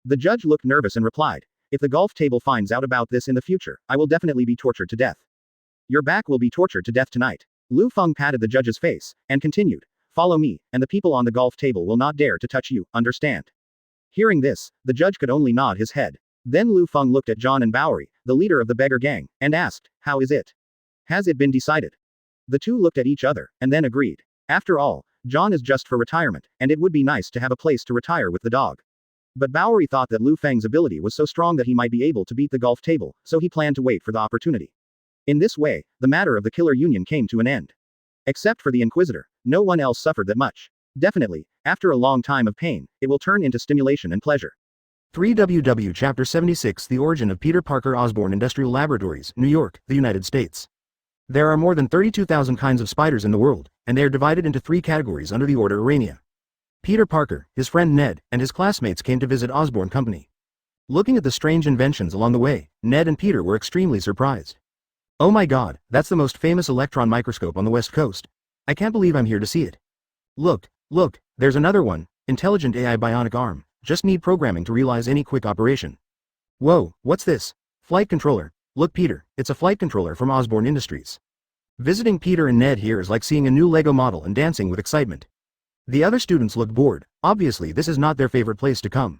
The judge looked nervous and replied, if the golf table finds out about this in the future, I will definitely be tortured to death. Your back will be tortured to death tonight. Lu Feng patted the judge's face, and continued, follow me, and the people on the golf table will not dare to touch you, understand? Hearing this, the judge could only nod his head. Then Lu Feng looked at John and Bowery, the leader of the beggar gang, and asked, how is it? Has it been decided? The 2 looked at each other, and then agreed. After all, John is just for retirement, and it would be nice to have a place to retire with the dog. But Bowery thought that Lu Feng's ability was so strong that he might be able to beat the golf table, so he planned to wait for the opportunity. In this way, the matter of the killer union came to an end. Except for the Inquisitor, no one else suffered that much. Definitely, after a long time of pain, it will turn into stimulation and pleasure. 3WW Chapter 76 The Origin of Peter Parker Osborn Industrial Laboratories, New York, the United States. There are more than 32,000 kinds of spiders in the world, and they are divided into 3 categories under the order Arania. Peter Parker, his friend Ned, and his classmates came to visit Osborn Company. Looking at the strange inventions along the way, Ned and Peter were extremely surprised. Oh my god, that's the most famous electron microscope on the West Coast. I can't believe I'm here to see it. Look, there's another one, intelligent AI bionic arm, just need programming to realize any quick operation. Whoa, what's this? Flight controller. Look Peter, it's a flight controller from Osborn Industries. Visiting Peter and Ned here is like seeing a new Lego model and dancing with excitement. The other students looked bored, obviously this is not their favorite place to come.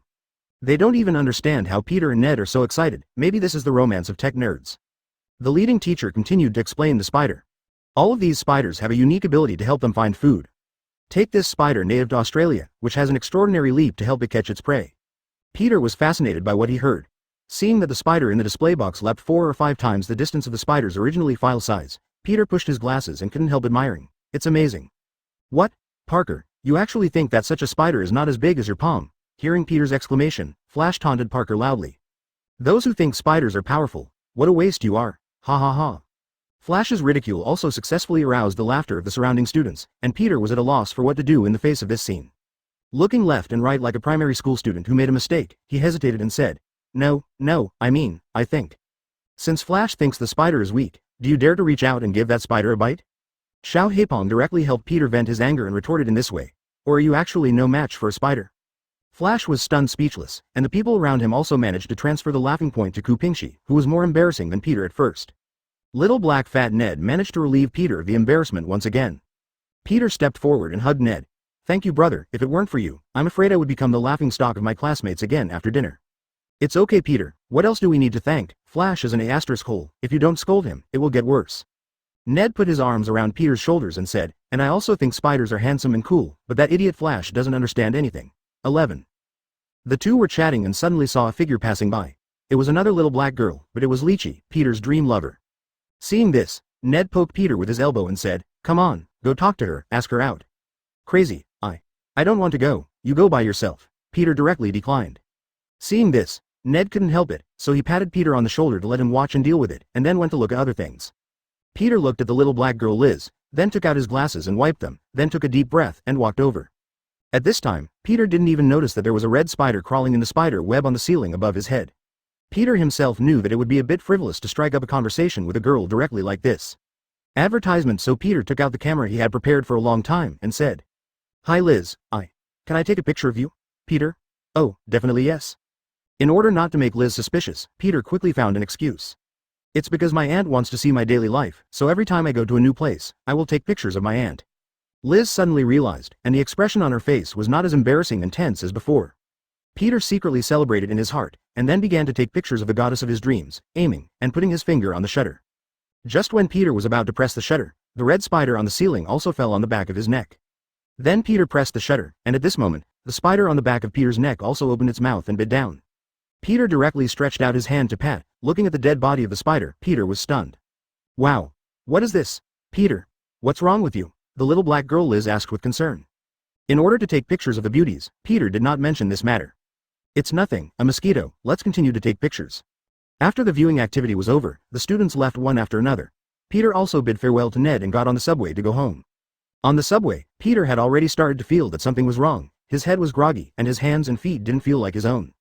They don't even understand how Peter and Ned are so excited, maybe this is the romance of tech nerds. The leading teacher continued to explain the spider. All of these spiders have a unique ability to help them find food. Take this spider native to Australia, which has an extraordinary leap to help it catch its prey. Peter was fascinated by what he heard. Seeing that the spider in the display box leapt 4 or 5 times the distance of the spider's originally file size, Peter pushed his glasses and couldn't help admiring. It's amazing. What? Parker, you actually think that such a spider is not as big as your palm? Hearing Peter's exclamation, Flash taunted Parker loudly. Those who think spiders are powerful, what a waste you are. Ha ha ha. Flash's ridicule also successfully aroused the laughter of the surrounding students, and Peter was at a loss for what to do in the face of this scene. Looking left and right like a primary school student who made a mistake, he hesitated and said, No, I think. Since Flash thinks the spider is weak, do you dare to reach out and give that spider a bite? Xiao Heipong directly helped Peter vent his anger and retorted in this way. Or are you actually no match for a spider? Flash was stunned speechless, and the people around him also managed to transfer the laughing point to Ku Pingxi, who was more embarrassing than Peter at first. Little black fat Ned managed to relieve Peter of the embarrassment once again. Peter stepped forward and hugged Ned. Thank you brother, if it weren't for you, I'm afraid I would become the laughing stock of my classmates again after dinner. It's okay Peter, what else do we need to thank? Flash is an asterisk hole, if you don't scold him, it will get worse. Ned put his arms around Peter's shoulders and said, and I also think spiders are handsome and cool, but that idiot Flash doesn't understand anything. 11. The two were chatting and suddenly saw a figure passing by. It was another little black girl, but it was Lychee, Peter's dream lover. Seeing this, Ned poked Peter with his elbow and said, come on, go talk to her, ask her out. Crazy, I don't want to go, you go by yourself. Peter directly declined. Seeing this, Ned couldn't help it, so he patted Peter on the shoulder to let him watch and deal with it, and then went to look at other things. Peter looked at the little black girl Liz, then took out his glasses and wiped them, then took a deep breath and walked over. At this time, Peter didn't even notice that there was a red spider crawling in the spider web on the ceiling above his head. Peter himself knew that it would be a bit frivolous to strike up a conversation with a girl directly like this. Advertisement, so Peter took out the camera he had prepared for a long time and said, Hi Liz, can I take a picture of you? Peter? Oh, definitely yes. In order not to make Liz suspicious, Peter quickly found an excuse. It's because my aunt wants to see my daily life, so every time I go to a new place, I will take pictures of my aunt. Liz suddenly realized, and the expression on her face was not as embarrassing and tense as before. Peter secretly celebrated in his heart, and then began to take pictures of the goddess of his dreams, aiming, and putting his finger on the shutter. Just when Peter was about to press the shutter, the red spider on the ceiling also fell on the back of his neck. Then Peter pressed the shutter, and at this moment, the spider on the back of Peter's neck also opened its mouth and bit down. Peter directly stretched out his hand to pat. Looking at the dead body of the spider, Peter was stunned. Wow! What is this? Peter! What's wrong with you? The little black girl Liz asked with concern. In order to take pictures of the beauties, Peter did not mention this matter. It's nothing, a mosquito, let's continue to take pictures. After the viewing activity was over, the students left one after another. Peter also bid farewell to Ned and got on the subway to go home. On the subway, Peter had already started to feel that something was wrong. His head was groggy, and his hands and feet didn't feel like his own.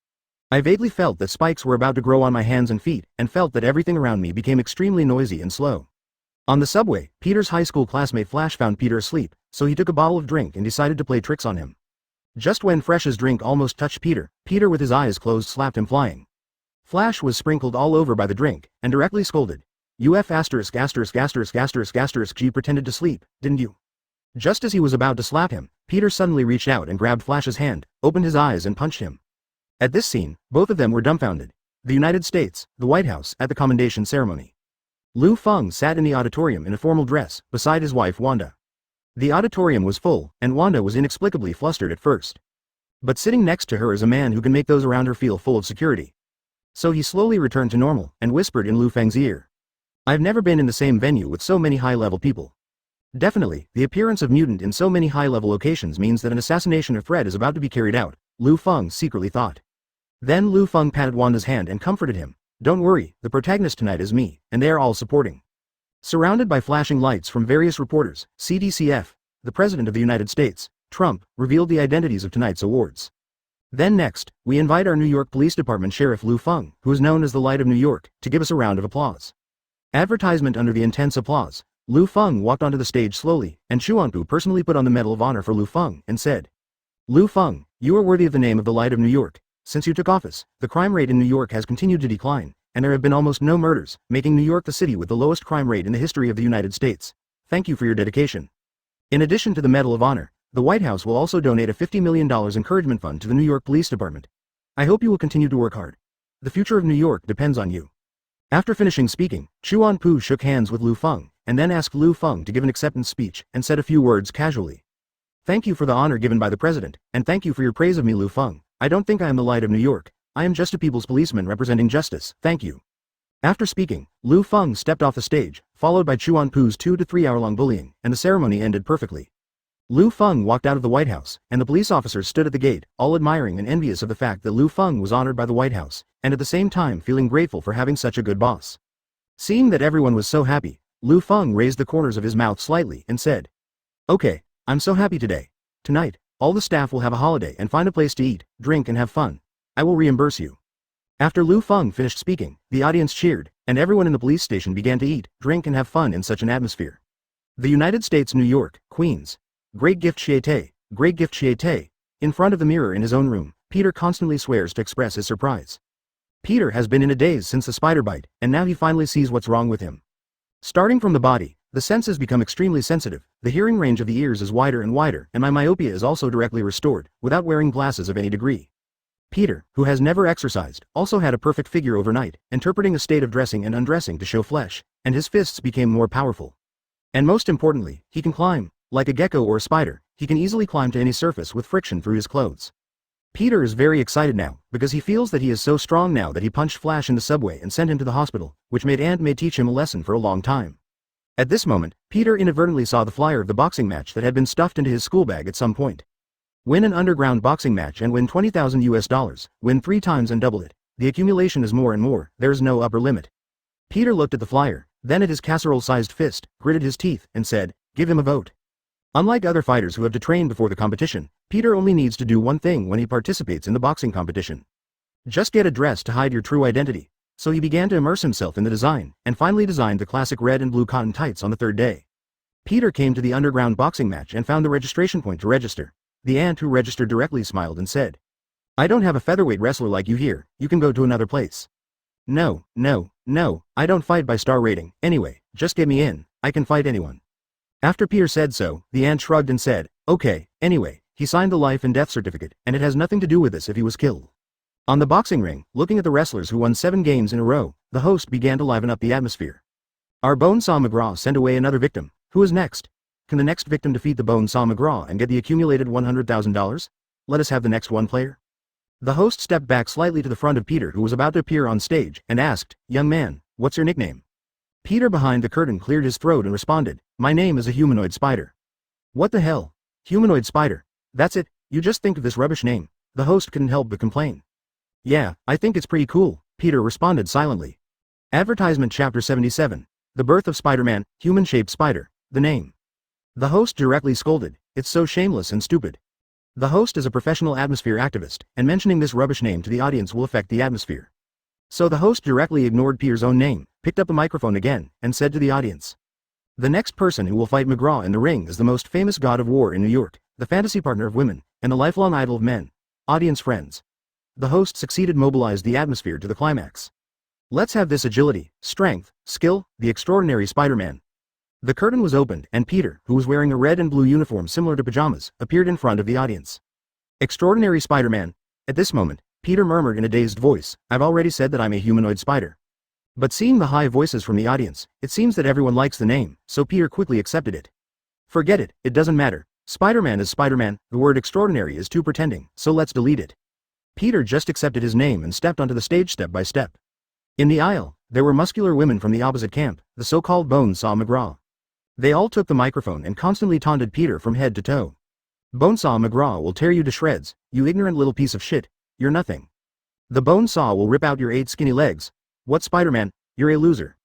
I vaguely felt that spikes were about to grow on my hands and feet, and felt that everything around me became extremely noisy and slow. On the subway, Peter's high school classmate Flash found Peter asleep, so he took a bottle of drink and decided to play tricks on him. Just when Fresh's drink almost touched Peter, Peter with his eyes closed slapped him flying. Flash was sprinkled all over by the drink, and directly scolded. You pretended to sleep, didn't you? Just as he was about to slap him, Peter suddenly reached out and grabbed Flash's hand, opened his eyes and punched him. At this scene, both of them were dumbfounded. The United States, the White House, at the commendation ceremony. Liu Feng sat in the auditorium in a formal dress, beside his wife Wanda. The auditorium was full, and Wanda was inexplicably flustered at first. But sitting next to her is a man who can make those around her feel full of security. So he slowly returned to normal, and whispered in Liu Feng's ear. I've never been in the same venue with so many high-level people. Definitely, the appearance of mutant in so many high-level locations means that an assassination or threat is about to be carried out, Liu Feng secretly thought. Then Liu Feng patted Wanda's hand and comforted him. Don't worry, the protagonist tonight is me, and they are all supporting. Surrounded by flashing lights from various reporters, CDCF, the President of the United States, Trump, revealed the identities of tonight's awards. Then next, we invite our New York Police Department Sheriff Liu Feng, who is known as the Light of New York, to give us a round of applause. Advertisement under the intense applause, Liu Feng walked onto the stage slowly, and Chuanpu personally put on the Medal of Honor for Liu Feng and said, Liu Feng, you are worthy of the name of the Light of New York. Since you took office, the crime rate in New York has continued to decline, and there have been almost no murders, making New York the city with the lowest crime rate in the history of the United States. Thank you for your dedication. In addition to the Medal of Honor, the White House will also donate a $50 million encouragement fund to the New York Police Department. I hope you will continue to work hard. The future of New York depends on you. After finishing speaking, Chuanpu shook hands with Liu Feng, and then asked Liu Feng to give an acceptance speech, and said a few words casually. Thank you for the honor given by the President, and thank you for your praise of me, Liu Feng. I don't think I am the Light of New York. I am just a people's policeman representing justice, thank you. After speaking, Liu Feng stepped off the stage, followed by Chuanpu's 2 to 3 hour-long bullying, and the ceremony ended perfectly. Liu Feng walked out of the White House, and the police officers stood at the gate, all admiring and envious of the fact that Liu Feng was honored by the White House, and at the same time feeling grateful for having such a good boss. Seeing that everyone was so happy, Liu Feng raised the corners of his mouth slightly and said, Okay, I'm so happy today. Tonight, all the staff will have a holiday and find a place to eat, drink and have fun. I will reimburse you. After Liu Feng finished speaking, the audience cheered, and everyone in the police station began to eat, drink and have fun in such an atmosphere. The United States, New York, Queens. Great gift Chiete, great gift Chiete. In front of the mirror in his own room, Peter constantly swears to express his surprise. Peter has been in a daze since the spider bite, and now he finally sees what's wrong with him. Starting from the body, the senses become extremely sensitive, the hearing range of the ears is wider and wider, and my myopia is also directly restored, without wearing glasses of any degree. Peter, who has never exercised, also had a perfect figure overnight, interpreting a state of dressing and undressing to show flesh, and his fists became more powerful. And most importantly, he can climb. Like a gecko or a spider, he can easily climb to any surface with friction through his clothes. Peter is very excited now, because he feels that he is so strong now that he punched Flash in the subway and sent him to the hospital, which made Aunt May teach him a lesson for a long time. At this moment, Peter inadvertently saw the flyer of the boxing match that had been stuffed into his school bag at some point. Win an underground boxing match and win $20,000, win 3 times and double it. The accumulation is more and more, there is no upper limit. Peter looked at the flyer, then at his casserole-sized fist, gritted his teeth, and said, give him a vote. Unlike other fighters who have to train before the competition, Peter only needs to do one thing when he participates in the boxing competition. Just get a dress to hide your true identity. So he began to immerse himself in the design, and finally designed the classic red and blue cotton tights on the 3rd day. Peter came to the underground boxing match and found the registration point to register. The aunt who registered directly smiled and said, I don't have a featherweight wrestler like you here, you can go to another place. No, no, no, I don't fight by star rating, anyway, just get me in, I can fight anyone. After Peter said so, the ant shrugged and said, okay, anyway, he signed the life and death certificate, and it has nothing to do with this if he was killed. On the boxing ring, looking at the wrestlers who won 7 games in a row, the host began to liven up the atmosphere. Our Bonesaw McGraw sent away another victim. Who is next? Can the next victim defeat the Bonesaw McGraw and get the accumulated $100,000? Let us have the next one, player. The host stepped back slightly to the front of Peter, who was about to appear on stage, and asked, young man, what's your nickname? Peter behind the curtain cleared his throat and responded, my name is a humanoid spider. What the hell? Humanoid spider? That's it, you just think of this rubbish name. The host couldn't help but complain. Yeah, I think it's pretty cool, Peter responded silently. Advertisement Chapter 77. The Birth of Spider-Man, Human-Shaped Spider, the name. The host directly scolded, it's so shameless and stupid. The host is a professional atmosphere activist, and mentioning this rubbish name to the audience will affect the atmosphere. So the host directly ignored Peter's own name, picked up the microphone again, and said to the audience. The next person who will fight McGraw in the ring is the most famous god of war in New York, the fantasy partner of women, and the lifelong idol of men. Audience friends. The host succeeded mobilized the atmosphere to the climax. Let's have this agility, strength, skill, the extraordinary Spider-Man. The curtain was opened, and Peter, who was wearing a red and blue uniform similar to pajamas, appeared in front of the audience. Extraordinary Spider-Man. At this moment, Peter murmured in a dazed voice, I've already said that I'm a humanoid spider. But seeing the high voices from the audience, it seems that everyone likes the name, so Peter quickly accepted it. Forget it, it doesn't matter. Spider-Man is Spider-Man, the word extraordinary is too pretending, so let's delete it. Peter just accepted his name and stepped onto the stage step by step. In the aisle, there were muscular women from the opposite camp, the so-called Bonesaw McGraw. They all took the microphone and constantly taunted Peter from head to toe. Bonesaw McGraw will tear you to shreds, you ignorant little piece of shit, you're nothing. The Bonesaw will rip out your 8 skinny legs. What Spider-Man, you're a loser.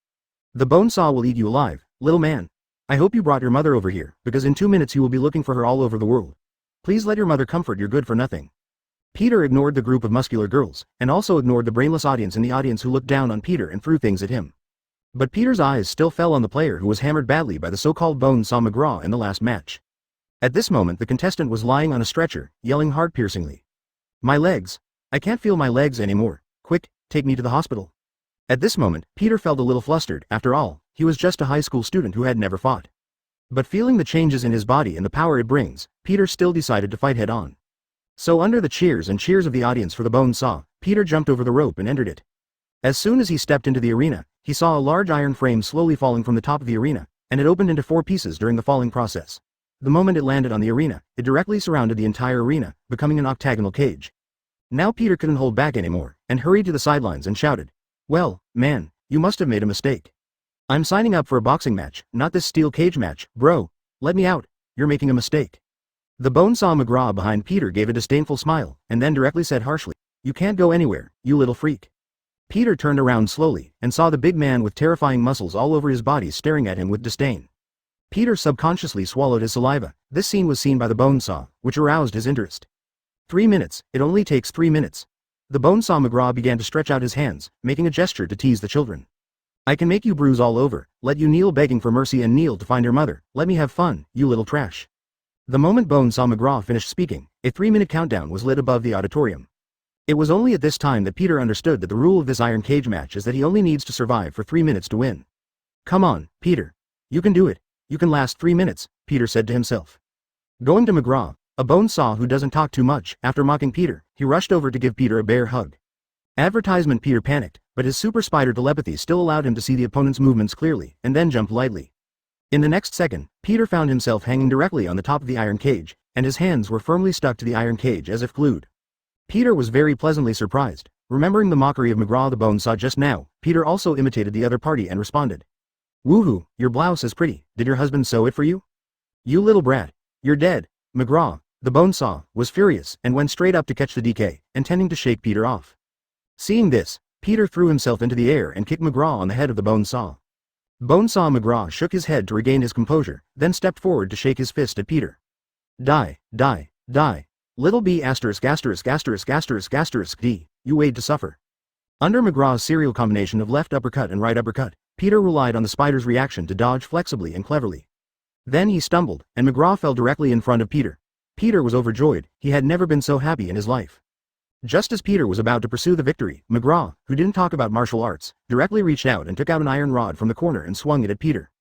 The Bonesaw will eat you alive, little man. I hope you brought your mother over here, because in 2 minutes you will be looking for her all over the world. Please let your mother comfort your good for nothing. Peter ignored the group of muscular girls, and also ignored the brainless audience in the audience who looked down on Peter and threw things at him. But Peter's eyes still fell on the player who was hammered badly by the so-called Bonesaw McGraw in the last match. At this moment the contestant was lying on a stretcher, yelling heart-piercingly. My legs. I can't feel my legs anymore. Quick, take me to the hospital. At this moment, Peter felt a little flustered. After all, he was just a high school student who had never fought. But feeling the changes in his body and the power it brings, Peter still decided to fight head-on. So under the cheers and cheers of the audience for the Bonesaw, Peter jumped over the rope and entered it. As soon as he stepped into the arena, he saw a large iron frame slowly falling from the top of the arena, and it opened into 4 pieces during the falling process. The moment it landed on the arena, it directly surrounded the entire arena, becoming an octagonal cage. Now Peter couldn't hold back anymore, and hurried to the sidelines and shouted, well, man, you must have made a mistake. I'm signing up for a boxing match, not this steel cage match, bro. Let me out, you're making a mistake. The Bonesaw McGraw behind Peter gave a disdainful smile, and then directly said harshly, you can't go anywhere, you little freak. Peter turned around slowly, and saw the big man with terrifying muscles all over his body staring at him with disdain. Peter subconsciously swallowed his saliva. This scene was seen by the Bonesaw, which aroused his interest. 3 minutes, it only takes 3 minutes. The Bonesaw McGraw began to stretch out his hands, making a gesture to tease the children. I can make you bruise all over, let you kneel begging for mercy and kneel to find your mother, let me have fun, you little trash. The moment Bonesaw McGraw finished speaking, a 3-minute countdown was lit above the auditorium. It was only at this time that Peter understood that the rule of this iron cage match is that he only needs to survive for 3 minutes to win. Come on, Peter. You can do it. You can last 3 minutes, Peter said to himself. Going to McGraw, a Bonesaw who doesn't talk too much, after mocking Peter, he rushed over to give Peter a bear hug. Advertisement Peter panicked, but his super spider telepathy still allowed him to see the opponent's movements clearly, and then jumped lightly. In the next second, Peter found himself hanging directly on the top of the iron cage, and his hands were firmly stuck to the iron cage as if glued. Peter was very pleasantly surprised. Remembering the mockery of McGraw the Bonesaw just now, Peter also imitated the other party and responded. Woohoo, your blouse is pretty, did your husband sew it for you? You little brat, you're dead. McGraw, the Bonesaw, was furious and went straight up to catch the DK, intending to shake Peter off. Seeing this, Peter threw himself into the air and kicked McGraw on the head of the Bonesaw. Bonesaw McGraw shook his head to regain his composure, then stepped forward to shake his fist at Peter. Die, die, die. Little b asterisk asterisk asterisk asterisk asterisk d, you wait to suffer. Under McGraw's serial combination of left uppercut and right uppercut, Peter relied on the spider's reaction to dodge flexibly and cleverly. Then he stumbled, and McGraw fell directly in front of Peter. Peter was overjoyed, he had never been so happy in his life. Just as Peter was about to pursue the victory, McGraw, who didn't talk about martial arts, directly reached out and took out an iron rod from the corner and swung it at Peter.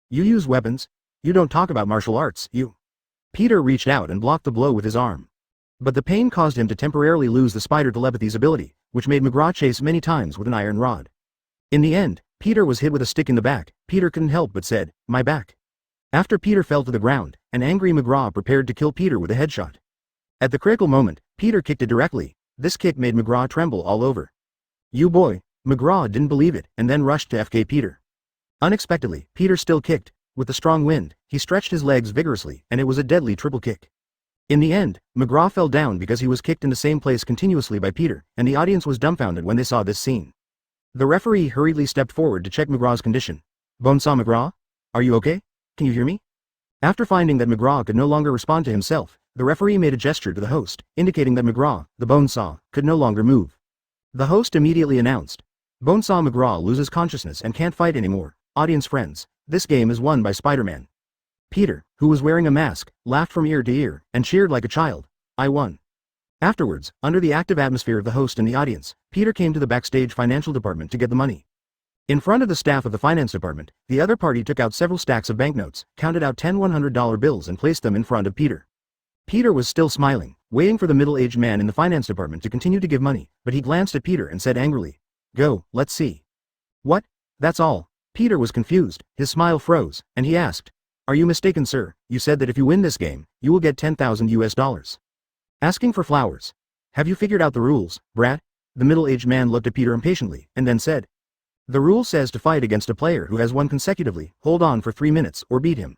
You use weapons? You don't talk about martial arts, you. Peter reached out and blocked the blow with his arm. But the pain caused him to temporarily lose the spider telepathy's ability, which made McGraw chase many times with an iron rod. In the end, Peter was hit with a stick in the back. Peter couldn't help but said, "My back." After Peter fell to the ground, an angry McGraw prepared to kill Peter with a headshot. At the critical moment, Peter kicked it directly. This kick made McGraw tremble all over. "You boy." McGraw didn't believe it and then rushed to FK Peter. Unexpectedly, Peter still kicked. With the strong wind, he stretched his legs vigorously, and it was a deadly triple kick. In the end, McGraw fell down because he was kicked in the same place continuously by Peter, and the audience was dumbfounded when they saw this scene. The referee hurriedly stepped forward to check McGraw's condition. "Bonesaw McGraw? Are you okay? Can you hear me?" After finding that McGraw could no longer respond to himself, the referee made a gesture to the host, indicating that McGraw, the Bonesaw, could no longer move. The host immediately announced, "Bonesaw McGraw loses consciousness and can't fight anymore. Audience friends, this game is won by Spider-Man." Peter, who was wearing a mask, laughed from ear to ear, and cheered like a child. "I won." Afterwards, under the active atmosphere of the host and the audience, Peter came to the backstage financial department to get the money. In front of the staff of the finance department, the other party took out several stacks of banknotes, counted out 10 $100 bills and placed them in front of Peter. Peter was still smiling, waiting for the middle-aged man in the finance department to continue to give money, but he glanced at Peter and said angrily, "Go, let's see." "What? That's all?" Peter was confused, his smile froze, and he asked, "Are you mistaken, sir? You said that if you win this game, you will get 10,000 US. Asking for flowers. Have you figured out the rules, brat?" The middle-aged man looked at Peter impatiently, and then said, "The rule says to fight against a player who has won consecutively, hold on for 3 minutes or beat him.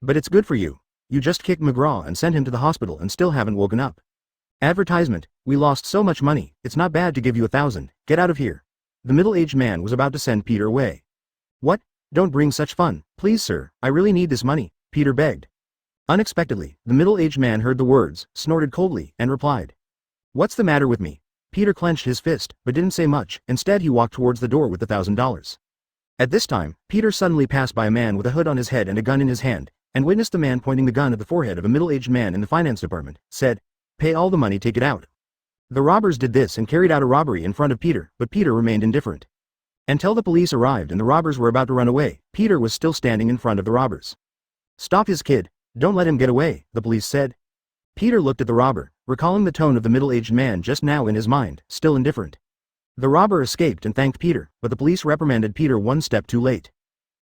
But it's good for you. You just kicked McGraw and sent him to the hospital and still haven't woken up. Advertisement, we lost so much money, it's not bad to give you 1,000, get out of here." The middle-aged man was about to send Peter away. "What? Don't bring such fun, please sir, I really need this money," Peter begged. Unexpectedly, the middle-aged man heard the words, snorted coldly, and replied, "What's the matter with me?" Peter clenched his fist, but didn't say much. Instead he walked towards the door with the $1,000. At this time, Peter suddenly passed by a man with a hood on his head and a gun in his hand, and witnessed the man pointing the gun at the forehead of a middle-aged man in the finance department, said, "Pay all the money, take it out." The robbers did this and carried out a robbery in front of Peter, but Peter remained indifferent. Until the police arrived and the robbers were about to run away, Peter was still standing in front of the robbers. "Stop his kid, don't let him get away," the police said. Peter looked at the robber, recalling the tone of the middle-aged man just now in his mind, still indifferent. The robber escaped and thanked Peter, but the police reprimanded Peter one step too late.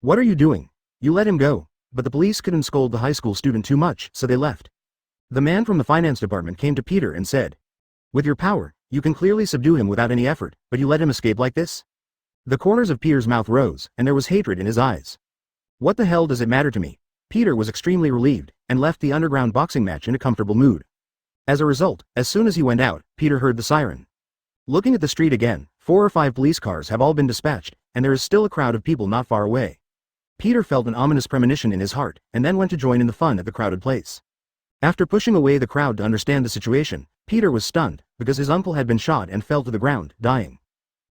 "What are you doing? You let him go." But the police couldn't scold the high school student too much, so they left. The man from the finance department came to Peter and said, "With your power, you can clearly subdue him without any effort, but you let him escape like this?" The corners of Peter's mouth rose, and there was hatred in his eyes. "What the hell does it matter to me?" Peter was extremely relieved, and left the underground boxing match in a comfortable mood. As a result, as soon as he went out, Peter heard the siren. Looking at the street again, 4 or 5 police cars have all been dispatched, and there is still a crowd of people not far away. Peter felt an ominous premonition in his heart, and then went to join in the fun at the crowded place. After pushing away the crowd to understand the situation, Peter was stunned, because his uncle had been shot and fell to the ground, dying.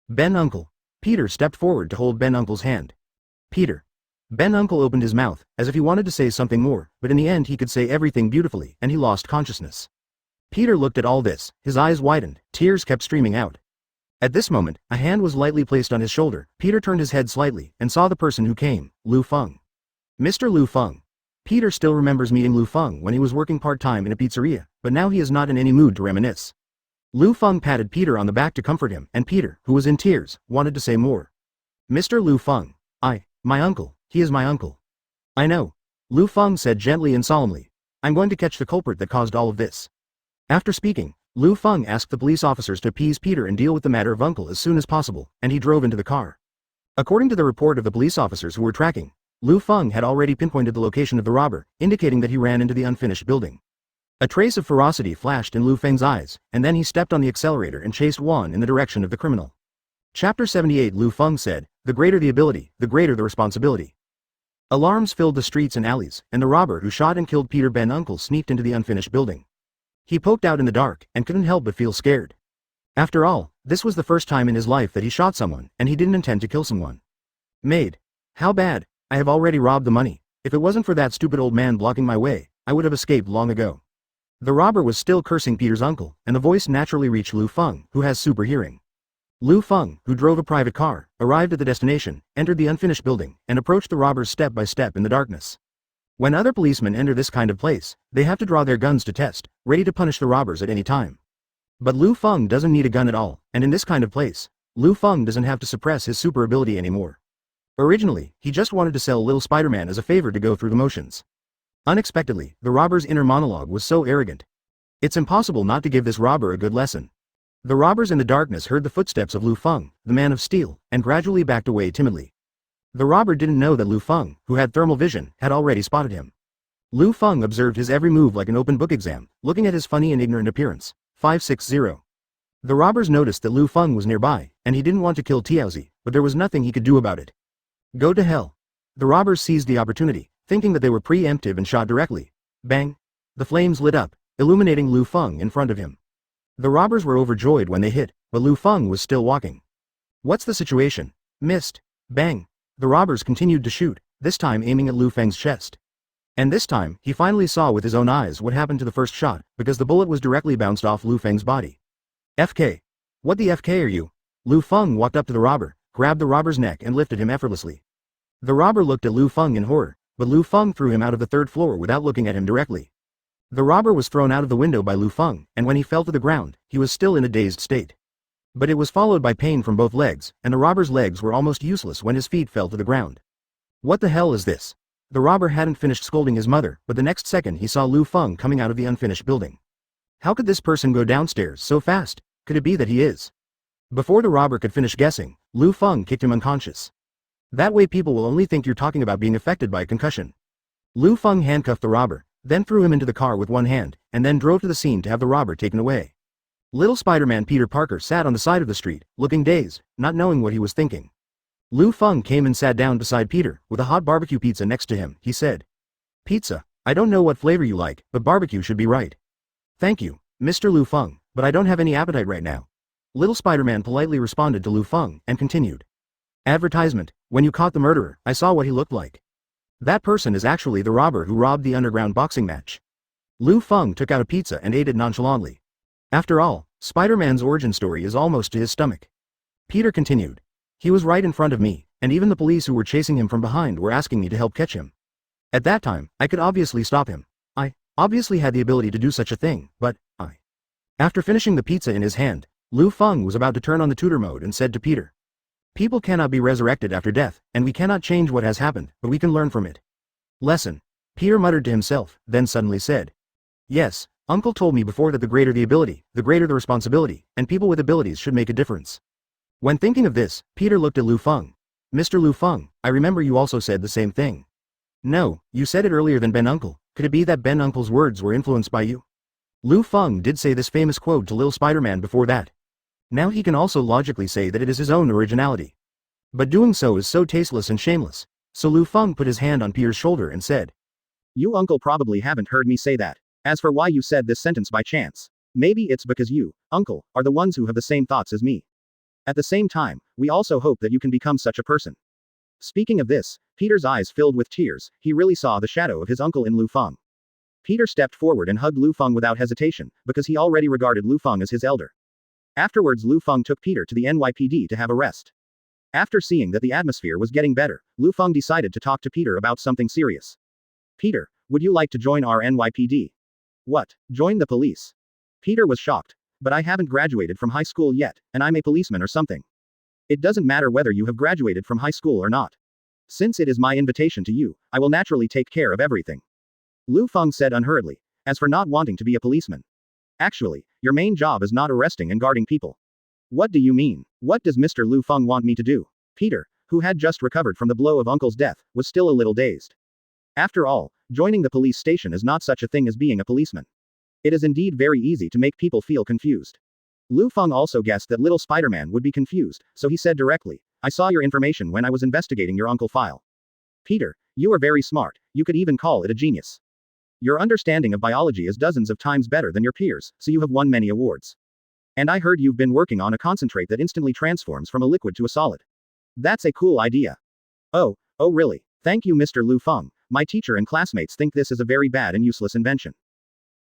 "Ben Uncle." Peter stepped forward to hold Ben Uncle's hand. "Peter." Ben Uncle opened his mouth, as if he wanted to say something more, but in the end he could say everything beautifully, and he lost consciousness. Peter looked at all this, his eyes widened, tears kept streaming out. At this moment, a hand was lightly placed on his shoulder. Peter turned his head slightly, and saw the person who came, Liu Feng. Mr. Liu Feng. Peter still remembers meeting Liu Feng when he was working part-time in a pizzeria, but now he is not in any mood to reminisce. Liu Feng patted Peter on the back to comfort him, and Peter, who was in tears, wanted to say more. "Mr. Liu Feng. My uncle, he is my uncle." "I know." Liu Feng said gently and solemnly. "I'm going to catch the culprit that caused all of this." After speaking, Liu Feng asked the police officers to appease Peter and deal with the matter of uncle as soon as possible, and he drove into the car. According to the report of the police officers who were tracking, Liu Feng had already pinpointed the location of the robber, indicating that he ran into the unfinished building. A trace of ferocity flashed in Liu Feng's eyes, and then he stepped on the accelerator and chased Wan in the direction of the criminal. Chapter 78. Liu Feng said, "The greater the ability, the greater the responsibility." Alarms filled the streets and alleys, and the robber who shot and killed Peter Ben Uncle sneaked into the unfinished building. He poked out in the dark, and couldn't help but feel scared. After all, this was the first time in his life that he shot someone, and he didn't intend to kill someone. "Maid. How bad? I have already robbed the money. If it wasn't for that stupid old man blocking my way, I would have escaped long ago." The robber was still cursing Peter's uncle, and the voice naturally reached Liu Feng, who has super hearing. Liu Feng, who drove a private car, arrived at the destination, entered the unfinished building, and approached the robbers step by step in the darkness. When other policemen enter this kind of place, they have to draw their guns to test, ready to punish the robbers at any time. But Liu Feng doesn't need a gun at all, and in this kind of place, Liu Feng doesn't have to suppress his super ability anymore. Originally, he just wanted to sell Little Spider-Man as a favor to go through the motions. Unexpectedly, the robber's inner monologue was so arrogant. It's impossible not to give this robber a good lesson. The robbers in the darkness heard the footsteps of Liu Feng, the man of steel, and gradually backed away timidly. The robber didn't know that Liu Feng, who had thermal vision, had already spotted him. Liu Feng observed his every move like an open book exam, looking at his funny and ignorant appearance. 560. The robbers noticed that Liu Feng was nearby, and he didn't want to kill Tiaozi, but there was nothing he could do about it. Go to hell. The robbers seized the opportunity, thinking that they were preemptive and shot directly. Bang! The flames lit up, illuminating Liu Feng in front of him. The robbers were overjoyed when they hit, but Liu Feng was still walking. What's the situation? Missed. Bang! The robbers continued to shoot, this time aiming at Liu Feng's chest. And this time, he finally saw with his own eyes what happened to the first shot, because the bullet was directly bounced off Liu Feng's body. FK. What the FK are you? Liu Feng walked up to the robber, grabbed the robber's neck and lifted him effortlessly. The robber looked at Liu Feng in horror, but Liu Feng threw him out of the third floor without looking at him directly. The robber was thrown out of the window by Liu Feng, and when he fell to the ground, he was still in a dazed state. But it was followed by pain from both legs, and the robber's legs were almost useless when his feet fell to the ground. What the hell is this? The robber hadn't finished scolding his mother, but the next second he saw Liu Feng coming out of the unfinished building. How could this person go downstairs so fast? Could it be that he is? Before the robber could finish guessing, Liu Feng kicked him unconscious. That way people will only think you're talking about being affected by a concussion. Liu Feng handcuffed the robber, then threw him into the car with one hand, and then drove to the scene to have the robber taken away. Little Spider-Man Peter Parker sat on the side of the street, looking dazed, not knowing what he was thinking. Liu Feng came and sat down beside Peter, with a hot barbecue pizza next to him. He said, "Pizza, I don't know what flavor you like, but barbecue should be right." "Thank you, Mr. Liu Feng, but I don't have any appetite right now." Little Spider-Man politely responded to Liu Feng, and continued. "Advertisement, when you caught the murderer, I saw what he looked like. That person is actually the robber who robbed the underground boxing match." Liu Feng took out a pizza and ate it nonchalantly. After all, Spider-Man's origin story is almost to his stomach. Peter continued. "He was right in front of me, and even the police who were chasing him from behind were asking me to help catch him. At that time, I could obviously stop him. I obviously had the ability to do such a thing, but After finishing the pizza in his hand, Liu Feng was about to turn on the tutor mode and said to Peter, "People cannot be resurrected after death, and we cannot change what has happened, but we can learn from it." Lesson. Peter muttered to himself, then suddenly said, "Yes, Uncle told me before that the greater the ability, the greater the responsibility, and people with abilities should make a difference." When thinking of this, Peter looked at Liu Feng. "Mr. Liu Feng, I remember you also said the same thing." "No, you said it earlier than Ben Uncle. Could it be that Ben Uncle's words were influenced by you?" Liu Feng did say this famous quote to Little Spider-Man before that. Now he can also logically say that it is his own originality. But doing so is so tasteless and shameless. So Liu Feng put his hand on Peter's shoulder and said, "You uncle probably haven't heard me say that. As for why you said this sentence by chance, maybe it's because you, uncle, are the ones who have the same thoughts as me. At the same time, we also hope that you can become such a person." Speaking of this, Peter's eyes filled with tears. He really saw the shadow of his uncle in Liu Feng. Peter stepped forward and hugged Liu Feng without hesitation, because he already regarded Liu Feng as his elder. Afterwards Liu Feng took Peter to the NYPD to have a rest. After seeing that the atmosphere was getting better, Liu Feng decided to talk to Peter about something serious. "Peter, would you like to join our NYPD?" "What, join the police?" Peter was shocked. "But I haven't graduated from high school yet, and I'm a policeman or something." "It doesn't matter whether you have graduated from high school or not. Since it is my invitation to you, I will naturally take care of everything," Liu Feng said unhurriedly. "As for not wanting to be a policeman, actually, your main job is not arresting and guarding people." "What do you mean? What does Mr. Liu Feng want me to do?" Peter, who had just recovered from the blow of Uncle's death, was still a little dazed. After all, joining the police station is not such a thing as being a policeman. It is indeed very easy to make people feel confused. Liu Feng also guessed that little Spider-Man would be confused, so he said directly, "I saw your information when I was investigating your uncle file. Peter, you are very smart, you could even call it a genius. Your understanding of biology is dozens of times better than your peers, so you have won many awards. And I heard you've been working on a concentrate that instantly transforms from a liquid to a solid. That's a cool idea." Oh really? Thank you Mr. Liu Feng. My teacher and classmates think this is a very bad and useless invention."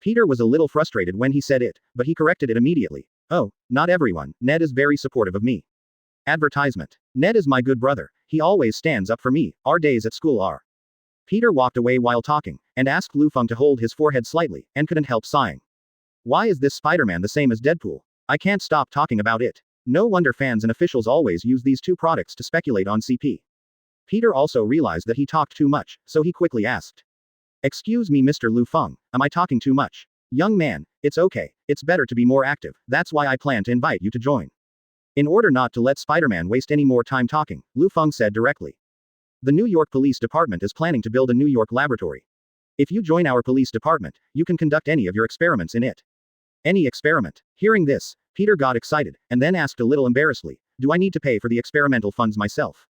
Peter was a little frustrated when he said it, but he corrected it immediately. Oh, not everyone, Ned is very supportive of me. Advertisement. Ned is my good brother, he always stands up for me, our days at school are. Peter walked away while talking, and asked Lufang to hold his forehead slightly, and couldn't help sighing. Why is this Spider-Man the same as Deadpool? I can't stop talking about it. No wonder fans and officials always use these two products to speculate on CP. Peter also realized that he talked too much, so he quickly asked. Excuse me Mr. Liu Feng, am I talking too much? Young man, it's okay, it's better to be more active, that's why I plan to invite you to join. In order not to let Spider-Man waste any more time talking, Liu Feng said directly. The New York Police Department is planning to build a New York laboratory. If you join our police department, you can conduct any of your experiments in it. Any experiment. Hearing this, Peter got excited, and then asked a little embarrassedly, do I need to pay for the experimental funds myself?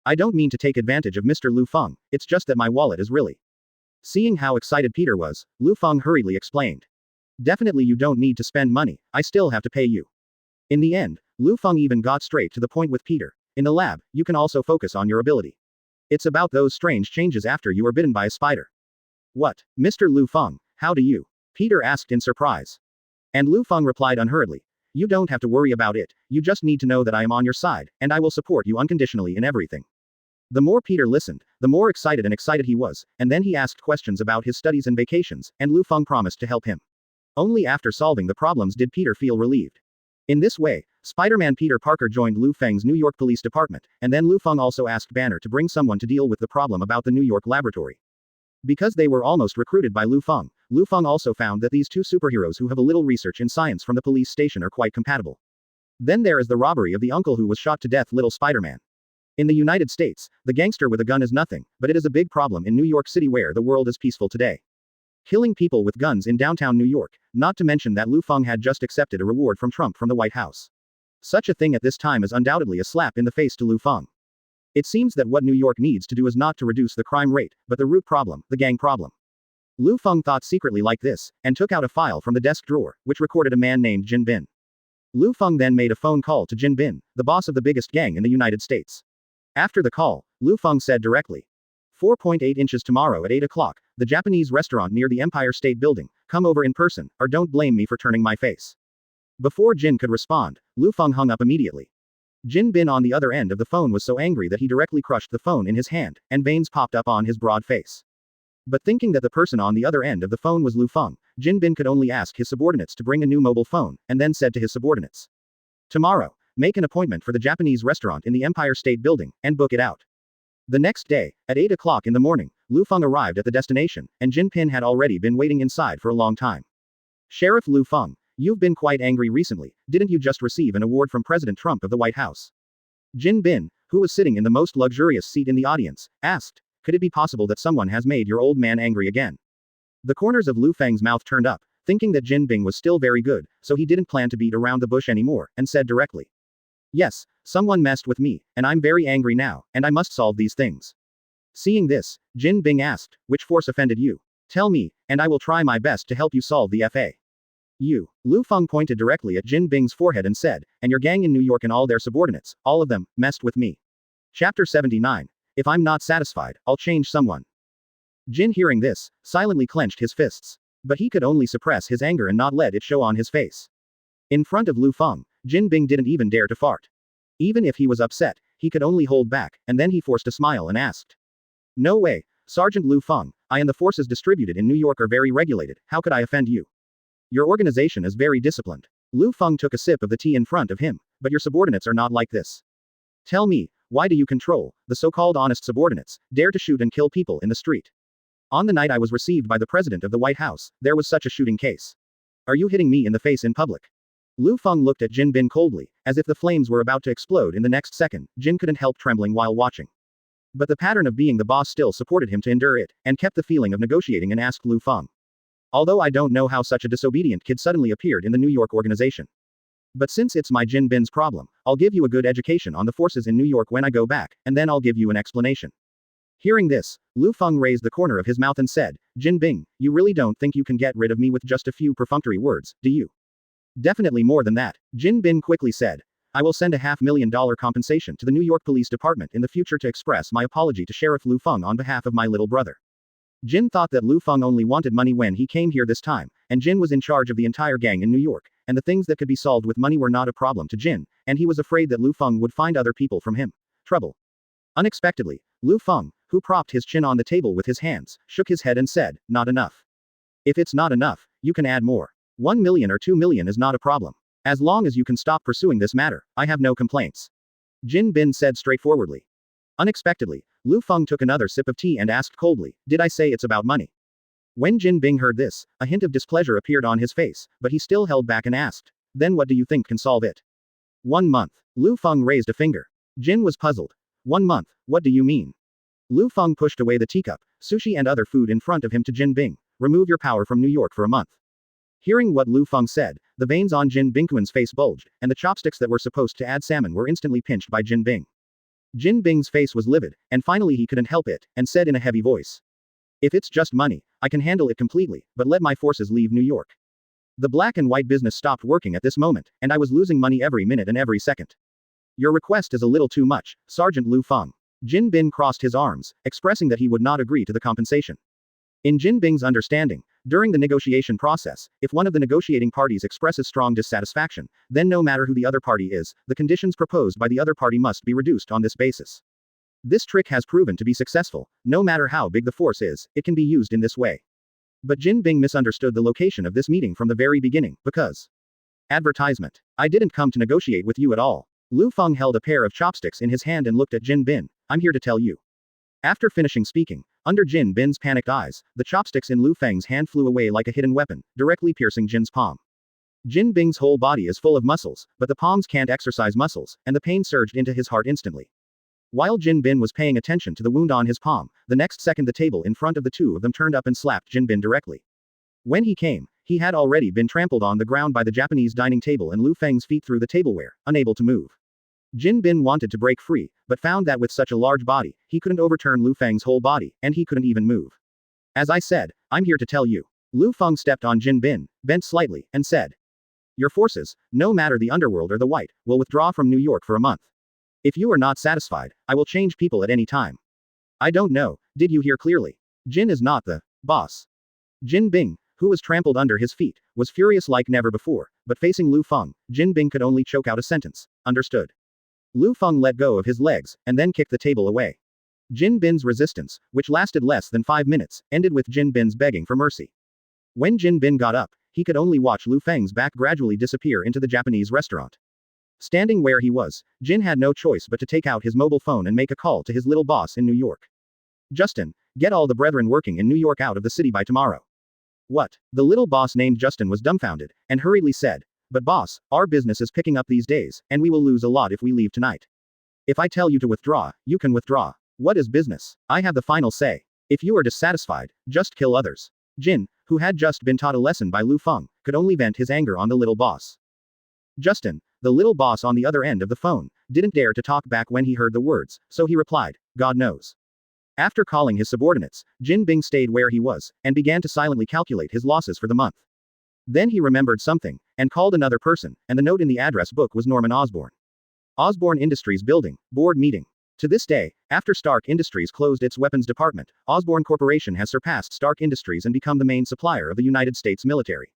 I don't mean to take advantage of Mr. Liu Feng, it's just that my wallet is really. Seeing how excited Peter was, Liu Feng hurriedly explained. Definitely you don't need to spend money, I still have to pay you. In the end, Liu Feng even got straight to the point with Peter. In the lab, you can also focus on your ability. It's about those strange changes after you are bitten by a spider. What? Mr. Liu Feng, how do you? Peter asked in surprise. And Liu Feng replied unhurriedly. You don't have to worry about it, you just need to know that I am on your side, and I will support you unconditionally in everything. The more Peter listened, the more excited he was, and then he asked questions about his studies and vacations, and Liu Feng promised to help him. Only after solving the problems did Peter feel relieved. In this way, Spider-Man Peter Parker joined Liu Feng's New York Police Department, and then Liu Feng also asked Banner to bring someone to deal with the problem about the New York laboratory. Because they were almost recruited by Liu Feng also found that these two superheroes who have a little research in science from the police station are quite compatible. Then there is the robbery of the uncle who was shot to death, little Spider-Man. In the United States, the gangster with a gun is nothing, but it is a big problem in New York City where the world is peaceful today. Killing people with guns in downtown New York, not to mention that Liu Feng had just accepted a reward from Trump from the White House. Such a thing at this time is undoubtedly a slap in the face to Liu Feng. It seems that what New York needs to do is not to reduce the crime rate, but the root problem, the gang problem. Liu Feng thought secretly like this, and took out a file from the desk drawer, which recorded a man named Jin Bing. Liu Feng then made a phone call to Jin Bing, the boss of the biggest gang in the United States. After the call, Liu Feng said directly. 4.8 inches tomorrow at 8 o'clock, the Japanese restaurant near the Empire State Building, come over in person, or don't blame me for turning my face. Before Jin could respond, Liu Feng hung up immediately. Jin Bing on the other end of the phone was so angry that he directly crushed the phone in his hand, and veins popped up on his broad face. But thinking that the person on the other end of the phone was Liu Feng, Jin Bing could only ask his subordinates to bring a new mobile phone, and then said to his subordinates. Tomorrow, make an appointment for the Japanese restaurant in the Empire State Building, and book it out. The next day, at 8 o'clock in the morning, Liu Feng arrived at the destination, and Jin Bing had already been waiting inside for a long time. Sheriff Liu Feng, you've been quite angry recently, didn't you just receive an award from President Trump of the White House? Jin Bing, who was sitting in the most luxurious seat in the audience, asked. Could it be possible that someone has made your old man angry again? The corners of Liu Feng's mouth turned up, thinking that Jin Bing was still very good, so he didn't plan to beat around the bush anymore, and said directly. Yes, someone messed with me, and I'm very angry now, and I must solve these things. Seeing this, Jin Bing asked, which force offended you? Tell me, and I will try my best to help you solve the FA. You. Liu Feng pointed directly at Jin Bing's forehead and said, and your gang in New York and all their subordinates, all of them, messed with me. Chapter 79. If I'm not satisfied, I'll change someone. Jin hearing this, silently clenched his fists. But he could only suppress his anger and not let it show on his face. In front of Liu Feng, Jin Bing didn't even dare to fart. Even if he was upset, he could only hold back, and then he forced a smile and asked. No way, Sergeant Liu Feng, I and the forces distributed in New York are very regulated, how could I offend you? Your organization is very disciplined. Liu Feng took a sip of the tea in front of him, but your subordinates are not like this. Tell me, why do you control, the so-called honest subordinates, dare to shoot and kill people in the street? On the night I was received by the President of the White House, there was such a shooting case. Are you hitting me in the face in public? Liu Feng looked at Jin Bing coldly, as if the flames were about to explode in the next second. Jin couldn't help trembling while watching. But the pattern of being the boss still supported him to endure it, and kept the feeling of negotiating and asked Liu Feng. Although I don't know how such a disobedient kid suddenly appeared in the New York organization. But since it's my Jin Bing's problem, I'll give you a good education on the forces in New York when I go back, and then I'll give you an explanation. Hearing this, Liu Feng raised the corner of his mouth and said, Jin Bing, you really don't think you can get rid of me with just a few perfunctory words, do you? Definitely more than that, Jin Bing quickly said. I will send a $500,000 compensation to the New York Police Department in the future to express my apology to Sheriff Liu Feng on behalf of my little brother. Jin thought that Liu Feng only wanted money when he came here this time, and Jin was in charge of the entire gang in New York, and the things that could be solved with money were not a problem to Jin, and he was afraid that Liu Feng would find other people from him trouble. Unexpectedly, Liu Feng, who propped his chin on the table with his hands, shook his head and said, "Not enough. If it's not enough, you can add more. 1 million or 2 million is not a problem. As long as you can stop pursuing this matter, I have no complaints," Jin Bing said straightforwardly. Unexpectedly, Liu Feng took another sip of tea and asked coldly, "Did I say it's about money?" When Jin Bing heard this, a hint of displeasure appeared on his face, but he still held back and asked, "Then what do you think can solve it?" 1 month. Liu Feng raised a finger. Jin was puzzled. 1 month, what do you mean? Liu Feng pushed away the teacup, sushi and other food in front of him to Jin Bing. "Remove your power from New York for a month." Hearing what Liu Feng said, the veins on Jin Bing's face bulged, and the chopsticks that were supposed to add salmon were instantly pinched by Jin Bing. Jin Bing's face was livid, and finally he couldn't help it, and said in a heavy voice, "If it's just money, I can handle it completely, but let my forces leave New York." The black and white business stopped working at this moment, and I was losing money every minute and every second. "Your request is a little too much, Sergeant Liu Feng." Jin Bing crossed his arms, expressing that he would not agree to the compensation. In Jin Bing's understanding, during the negotiation process, if one of the negotiating parties expresses strong dissatisfaction, then no matter who the other party is, the conditions proposed by the other party must be reduced on this basis. This trick has proven to be successful. No matter how big the force is, it can be used in this way. But Jin Bing misunderstood the location of this meeting from the very beginning, because advertisement. "I didn't come to negotiate with you at all." Liu Feng held a pair of chopsticks in his hand and looked at Jin Bing. "I'm here to tell you." After finishing speaking, under Jin Bing's panicked eyes, the chopsticks in Liu Feng's hand flew away like a hidden weapon, directly piercing Jin's palm. Jin Bing's whole body is full of muscles, but the palms can't exercise muscles, and the pain surged into his heart instantly. While Jin Bing was paying attention to the wound on his palm, the next second the table in front of the two of them turned up and slapped Jin Bing directly. When he came, he had already been trampled on the ground by the Japanese dining table and Liu Feng's feet through the tableware, unable to move. Jin Bing wanted to break free, but found that with such a large body, he couldn't overturn Liu Feng's whole body, and he couldn't even move. "As I said, I'm here to tell you." Liu Feng stepped on Jin Bing, bent slightly, and said, "Your forces, no matter the underworld or the white, will withdraw from New York for a month. If you are not satisfied, I will change people at any time." "I don't know, did you hear clearly? Jin is not the boss." Jin Bing, who was trampled under his feet, was furious like never before, but facing Liu Feng, Jin Bing could only choke out a sentence, "Understood." Liu Feng let go of his legs, and then kicked the table away. Jin Bing's resistance, which lasted less than 5 minutes, ended with Jin Bing's begging for mercy. When Jin Bing got up, he could only watch Liu Feng's back gradually disappear into the Japanese restaurant. Standing where he was, Jin had no choice but to take out his mobile phone and make a call to his little boss in New York. "Justin, get all the brethren working in New York out of the city by tomorrow." "What?" The little boss named Justin was dumbfounded, and hurriedly said, "But boss, our business is picking up these days, and we will lose a lot if we leave tonight. If I tell you to withdraw, you can withdraw. What is business? I have the final say. If you are dissatisfied, just kill others." Jin, who had just been taught a lesson by Liu Feng, could only vent his anger on the little boss. Justin, the little boss on the other end of the phone, didn't dare to talk back when he heard the words, so he replied, "God knows." After calling his subordinates, Jin Bing stayed where he was, and began to silently calculate his losses for the month. Then he remembered something, and called another person, and the note in the address book was Norman Osborn. Osborn Industries Building, Board Meeting. To this day, after Stark Industries closed its weapons department, Osborn Corporation has surpassed Stark Industries and become the main supplier of the United States military.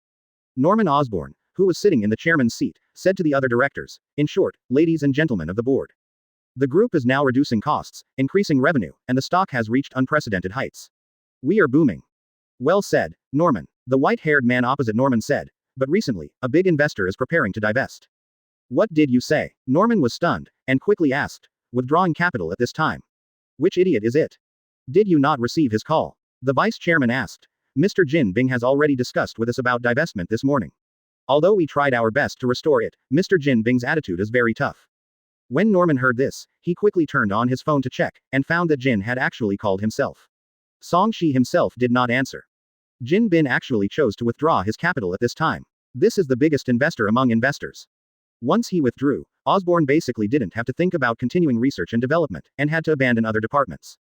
Norman Osborn, who was sitting in the chairman's seat, said to the other directors, "In short, ladies and gentlemen of the board, the group is now reducing costs, increasing revenue, and the stock has reached unprecedented heights. We are booming." "Well said, Norman," the white-haired man opposite Norman said, "but recently, a big investor is preparing to divest." "What did you say?" Norman was stunned, and quickly asked, "Withdrawing capital at this time? Which idiot is it? Did you not receive his call?" The vice chairman asked. "Mr. Jin Bing has already discussed with us about divestment this morning. Although we tried our best to restore it, Mr. Jin Bing's attitude is very tough." When Norman heard this, he quickly turned on his phone to check, and found that Jin had actually called himself. Song Shi himself did not answer. Jin Bing actually chose to withdraw his capital at this time. This is the biggest investor among investors. Once he withdrew, Osborn basically didn't have to think about continuing research and development, and had to abandon other departments.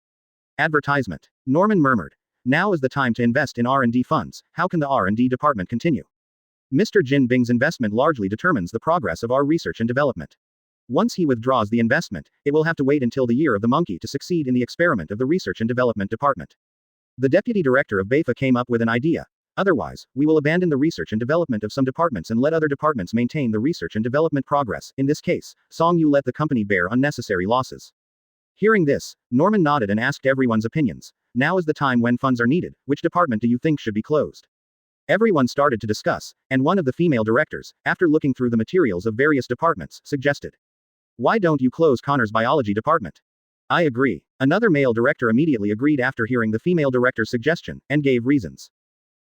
Advertisement. Norman murmured. "Now is the time to invest in R&D funds. How can the R&D department continue? Mr. Jin Bing's investment largely determines the progress of our research and development. Once he withdraws the investment, it will have to wait until the year of the monkey to succeed in the experiment of the research and development department." The deputy director of BAFA came up with an idea. Otherwise, we will abandon the research and development of some departments and let other departments maintain the research and development progress. In this case, Song Yu let the company bear unnecessary losses. Hearing this, Norman nodded and asked everyone's opinions. Now is the time when funds are needed. Which department do you think should be closed? Everyone started to discuss, and one of the female directors, after looking through the materials of various departments, suggested. Why don't you close Connor's biology department? I agree. Another male director immediately agreed after hearing the female director's suggestion, and gave reasons.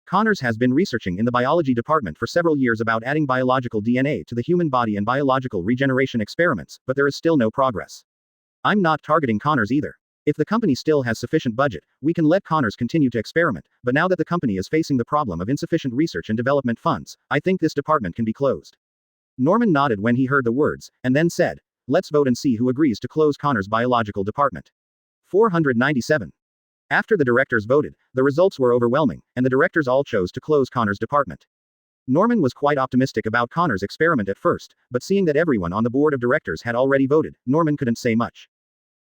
Connors has been researching in the biology department for several years about adding biological DNA to the human body and biological regeneration experiments, but there is still no progress. I'm not targeting Connors either. If the company still has sufficient budget, we can let Connors continue to experiment, but now that the company is facing the problem of insufficient research and development funds, I think this department can be closed. Norman nodded when he heard the words, and then said, let's vote and see who agrees to close Connor's biological department. 497. After the directors voted, the results were overwhelming, and the directors all chose to close Connor's department. Norman was quite optimistic about Connor's experiment at first, but seeing that everyone on the board of directors had already voted, Norman couldn't say much.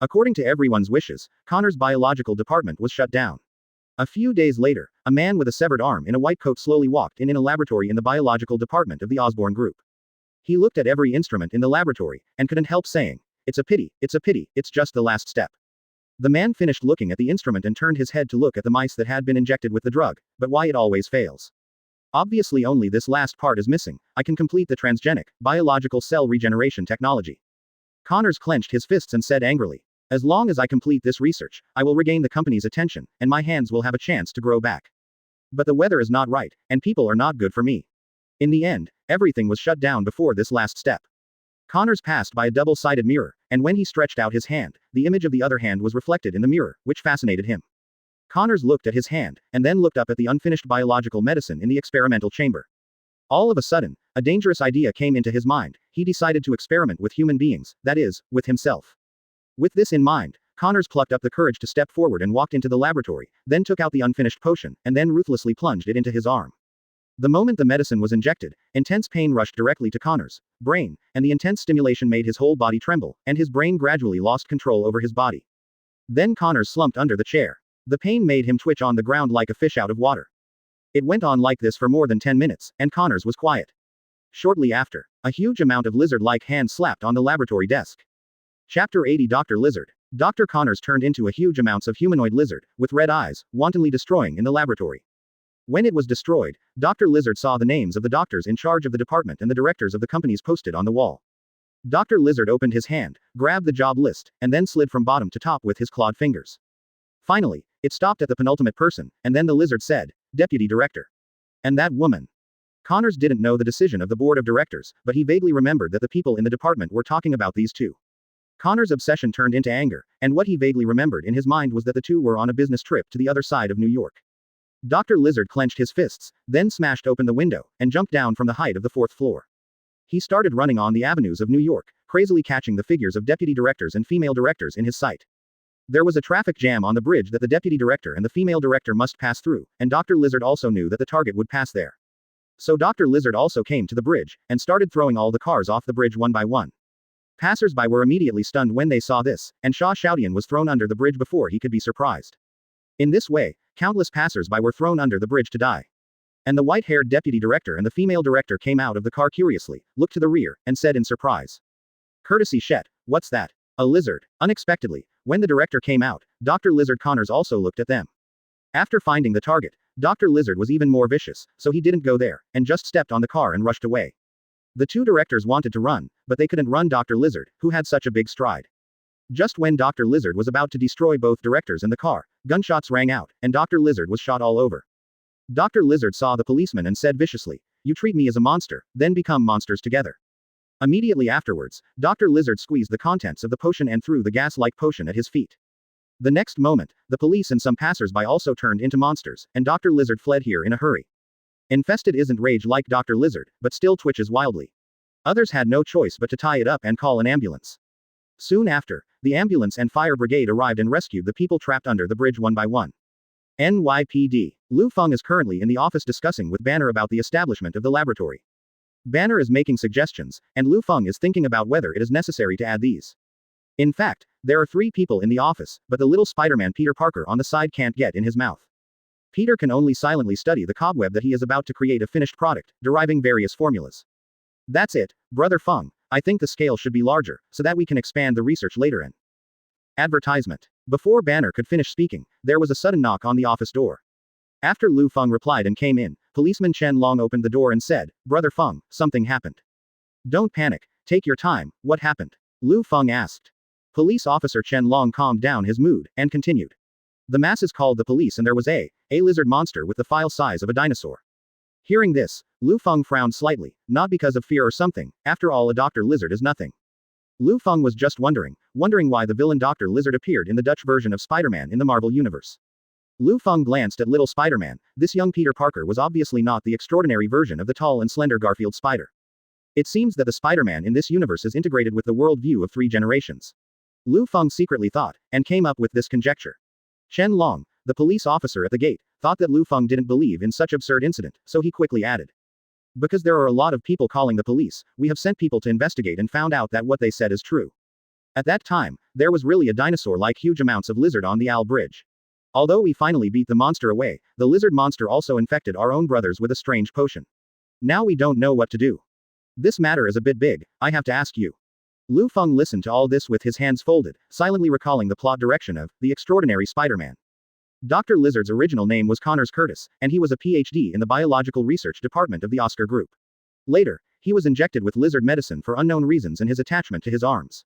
According to everyone's wishes, Connor's biological department was shut down. A few days later, a man with a severed arm in a white coat slowly walked in a laboratory in the biological department of the Osborne Group. He looked at every instrument in the laboratory, and couldn't help saying, it's a pity, it's just the last step. The man finished looking at the instrument and turned his head to look at the mice that had been injected with the drug, but why it always fails. Obviously only this last part is missing. I can complete the transgenic, biological cell regeneration technology. Connors clenched his fists and said angrily, as long as I complete this research, I will regain the company's attention, and my hands will have a chance to grow back. But the weather is not right, and people are not good for me. In the end, everything was shut down before this last step. Connors passed by a double-sided mirror, and when he stretched out his hand, the image of the other hand was reflected in the mirror, which fascinated him. Connors looked at his hand, and then looked up at the unfinished biological medicine in the experimental chamber. All of a sudden, a dangerous idea came into his mind. He decided to experiment with human beings, that is, with himself. With this in mind, Connors plucked up the courage to step forward and walked into the laboratory, then took out the unfinished potion, and then ruthlessly plunged it into his arm. The moment the medicine was injected, intense pain rushed directly to Connors' brain, and the intense stimulation made his whole body tremble, and his brain gradually lost control over his body. Then Connors slumped under the chair. The pain made him twitch on the ground like a fish out of water. It went on like this for more than 10 minutes, and Connors was quiet. Shortly after, a huge amount of lizard-like hands slapped on the laboratory desk. Chapter 80 Dr. Lizard. Dr. Connors turned into a huge amounts of humanoid lizard, with red eyes, wantonly destroying in the laboratory. When it was destroyed, Dr. Lizard saw the names of the doctors in charge of the department and the directors of the companies posted on the wall. Dr. Lizard opened his hand, grabbed the job list, and then slid from bottom to top with his clawed fingers. Finally, it stopped at the penultimate person, and then the lizard said, Deputy Director. And that woman. Connors didn't know the decision of the board of directors, but he vaguely remembered that the people in the department were talking about these two. Connors' obsession turned into anger, and what he vaguely remembered in his mind was that the two were on a business trip to the other side of New York. Dr. Lizard clenched his fists, then smashed open the window, and jumped down from the height of the 4th floor. He started running on the avenues of New York, crazily catching the figures of deputy directors and female directors in his sight. There was a traffic jam on the bridge that the deputy director and the female director must pass through, and Dr. Lizard also knew that the target would pass there. So Dr. Lizard also came to the bridge, and started throwing all the cars off the bridge one by one. Passers-by were immediately stunned when they saw this, and Shah Shoudian was thrown under the bridge before he could be surprised. In this way, countless passers-by were thrown under the bridge to die. And the white-haired deputy director and the female director came out of the car curiously, looked to the rear, and said in surprise. Courtesy Shet, what's that? A lizard. Unexpectedly, when the director came out, Dr. Lizard Connors also looked at them. After finding the target, Dr. Lizard was even more vicious, so he didn't go there, and just stepped on the car and rushed away. The two directors wanted to run, but they couldn't run Dr. Lizard, who had such a big stride. Just when Dr. Lizard was about to destroy both directors and the car, gunshots rang out, and Dr. Lizard was shot all over. Dr. Lizard saw the policeman and said viciously, "You treat me as a monster, then become monsters together." Immediately afterwards, Dr. Lizard squeezed the contents of the potion and threw the gas-like potion at his feet. The next moment, the police and some passers-by also turned into monsters, and Dr. Lizard fled here in a hurry. Infested isn't rage like Dr. Lizard, but still twitches wildly. Others had no choice but to tie it up and call an ambulance. Soon after, the ambulance and fire brigade arrived and rescued the people trapped under the bridge one by one. NYPD. Liu Feng is currently in the office discussing with Banner about the establishment of the laboratory. Banner is making suggestions, and Liu Feng is thinking about whether it is necessary to add these. In fact, there are 3 people in the office, but the little Spider-Man Peter Parker on the side can't get in his mouth. Peter can only silently study the cobweb that he is about to create a finished product, deriving various formulas. That's it, Brother Feng. I think the scale should be larger, so that we can expand the research later in. Advertisement. Before Banner could finish speaking, there was a sudden knock on the office door. After Liu Feng replied and came in, policeman Chen Long opened the door and said, Brother Feng, something happened. Don't panic, take your time, what happened? Liu Feng asked. Police officer Chen Long calmed down his mood, and continued. The masses called the police and there was a lizard monster with the file size of a dinosaur. Hearing this, Liu Feng frowned slightly, not because of fear or something, after all a Dr. Lizard is nothing. Liu Feng was just wondering why the villain Dr. Lizard appeared in the Dutch version of Spider-Man in the Marvel Universe. Liu Feng glanced at little Spider-Man. This young Peter Parker was obviously not the extraordinary version of the tall and slender Garfield Spider. It seems that the Spider-Man in this universe is integrated with the world view of 3 generations. Liu Feng secretly thought, and came up with this conjecture. Chen Long, the police officer at the gate, thought that Liu Feng didn't believe in such absurd incident, so he quickly added. Because there are a lot of people calling the police, we have sent people to investigate and found out that what they said is true. At that time, there was really a dinosaur-like huge amounts of lizard on the Al Bridge. Although we finally beat the monster away, the lizard monster also infected our own brothers with a strange potion. Now we don't know what to do. This matter is a bit big, I have to ask you. Liu Feng listened to all this with his hands folded, silently recalling the plot direction of The Extraordinary Spider-Man. Dr. Lizard's original name was Connors Curtis, and he was a PhD in the Biological Research Department of the Oscar Group. Later, he was injected with lizard medicine for unknown reasons and his attachment to his arms.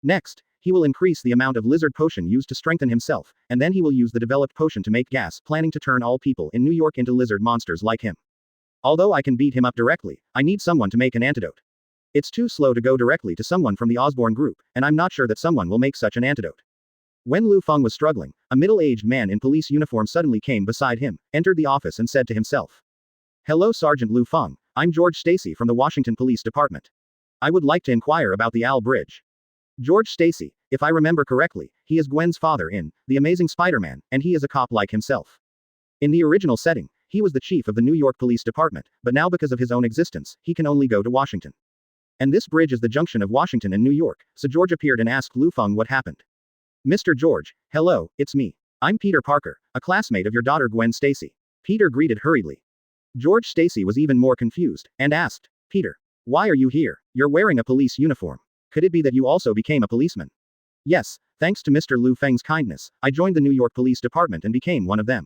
Next, he will increase the amount of lizard potion used to strengthen himself, and then he will use the developed potion to make gas, planning to turn all people in New York into lizard monsters like him. Although I can beat him up directly, I need someone to make an antidote. It's too slow to go directly to someone from the Osborn group, and I'm not sure that someone will make such an antidote. When Liu Feng was struggling, a middle-aged man in police uniform suddenly came beside him, entered the office and said to himself. Hello Sergeant Liu Feng, I'm George Stacy from the Washington Police Department. I would like to inquire about the Al Bridge. George Stacy, if I remember correctly, he is Gwen's father in The Amazing Spider-Man, and he is a cop like himself. In the original setting, he was the chief of the New York Police Department, but now because of his own existence, he can only go to Washington. And this bridge is the junction of Washington and New York, so George appeared and asked Liu Feng what happened. Mr. George, hello, it's me. I'm Peter Parker, a classmate of your daughter Gwen Stacy. Peter greeted hurriedly. George Stacy was even more confused, and asked, Peter, why are you here? You're wearing a police uniform. Could it be that you also became a policeman? Yes, thanks to Mr. Liu Feng's kindness, I joined the New York Police Department and became one of them.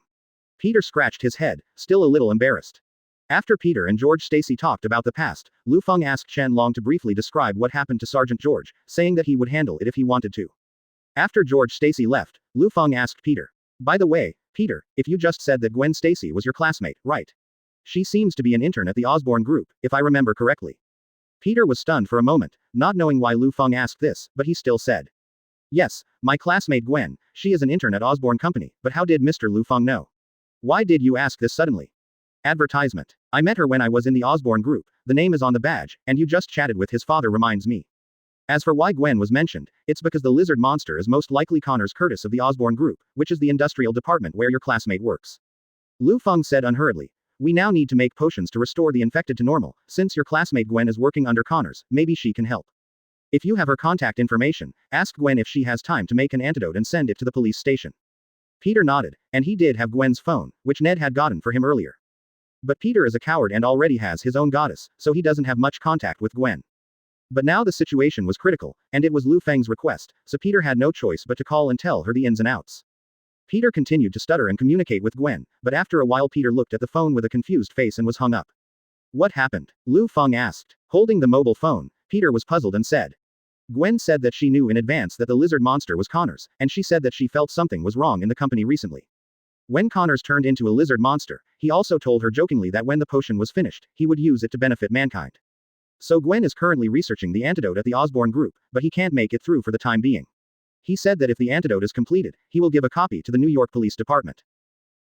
Peter scratched his head, still a little embarrassed. After Peter and George Stacy talked about the past, Liu Feng asked Chen Long to briefly describe what happened to Sergeant George, saying that he would handle it if he wanted to. After George Stacy left, Liu Feng asked Peter. By the way, Peter, if you just said that Gwen Stacy was your classmate, right? She seems to be an intern at the Osborn Group, if I remember correctly. Peter was stunned for a moment, not knowing why Liu Feng asked this, but he still said. Yes, my classmate Gwen, she is an intern at Osborn Company, but how did Mr. Liu Feng know? Why did you ask this suddenly? Advertisement. I met her when I was in the Osborn Group, the name is on the badge, and you just chatted with his father reminds me. As for why Gwen was mentioned, it's because the lizard monster is most likely Connors Curtis of the Osborn Group, which is the industrial department where your classmate works. Liu Feng said unhurriedly. We now need to make potions to restore the infected to normal, since your classmate Gwen is working under Connors, maybe she can help. If you have her contact information, ask Gwen if she has time to make an antidote and send it to the police station. Peter nodded, and he did have Gwen's phone, which Ned had gotten for him earlier. But Peter is a coward and already has his own goddess, so he doesn't have much contact with Gwen. But now the situation was critical, and it was Liu Feng's request, so Peter had no choice but to call and tell her the ins and outs. Peter continued to stutter and communicate with Gwen, but after a while Peter looked at the phone with a confused face and was hung up. What happened? Liu Feng asked. Holding the mobile phone, Peter was puzzled and said. Gwen said that she knew in advance that the lizard monster was Connors, and she said that she felt something was wrong in the company recently. When Connors turned into a lizard monster, he also told her jokingly that when the potion was finished, he would use it to benefit mankind. So Gwen is currently researching the antidote at the Osborn Group, but he can't make it through for the time being. He said that if the antidote is completed, he will give a copy to the New York Police Department.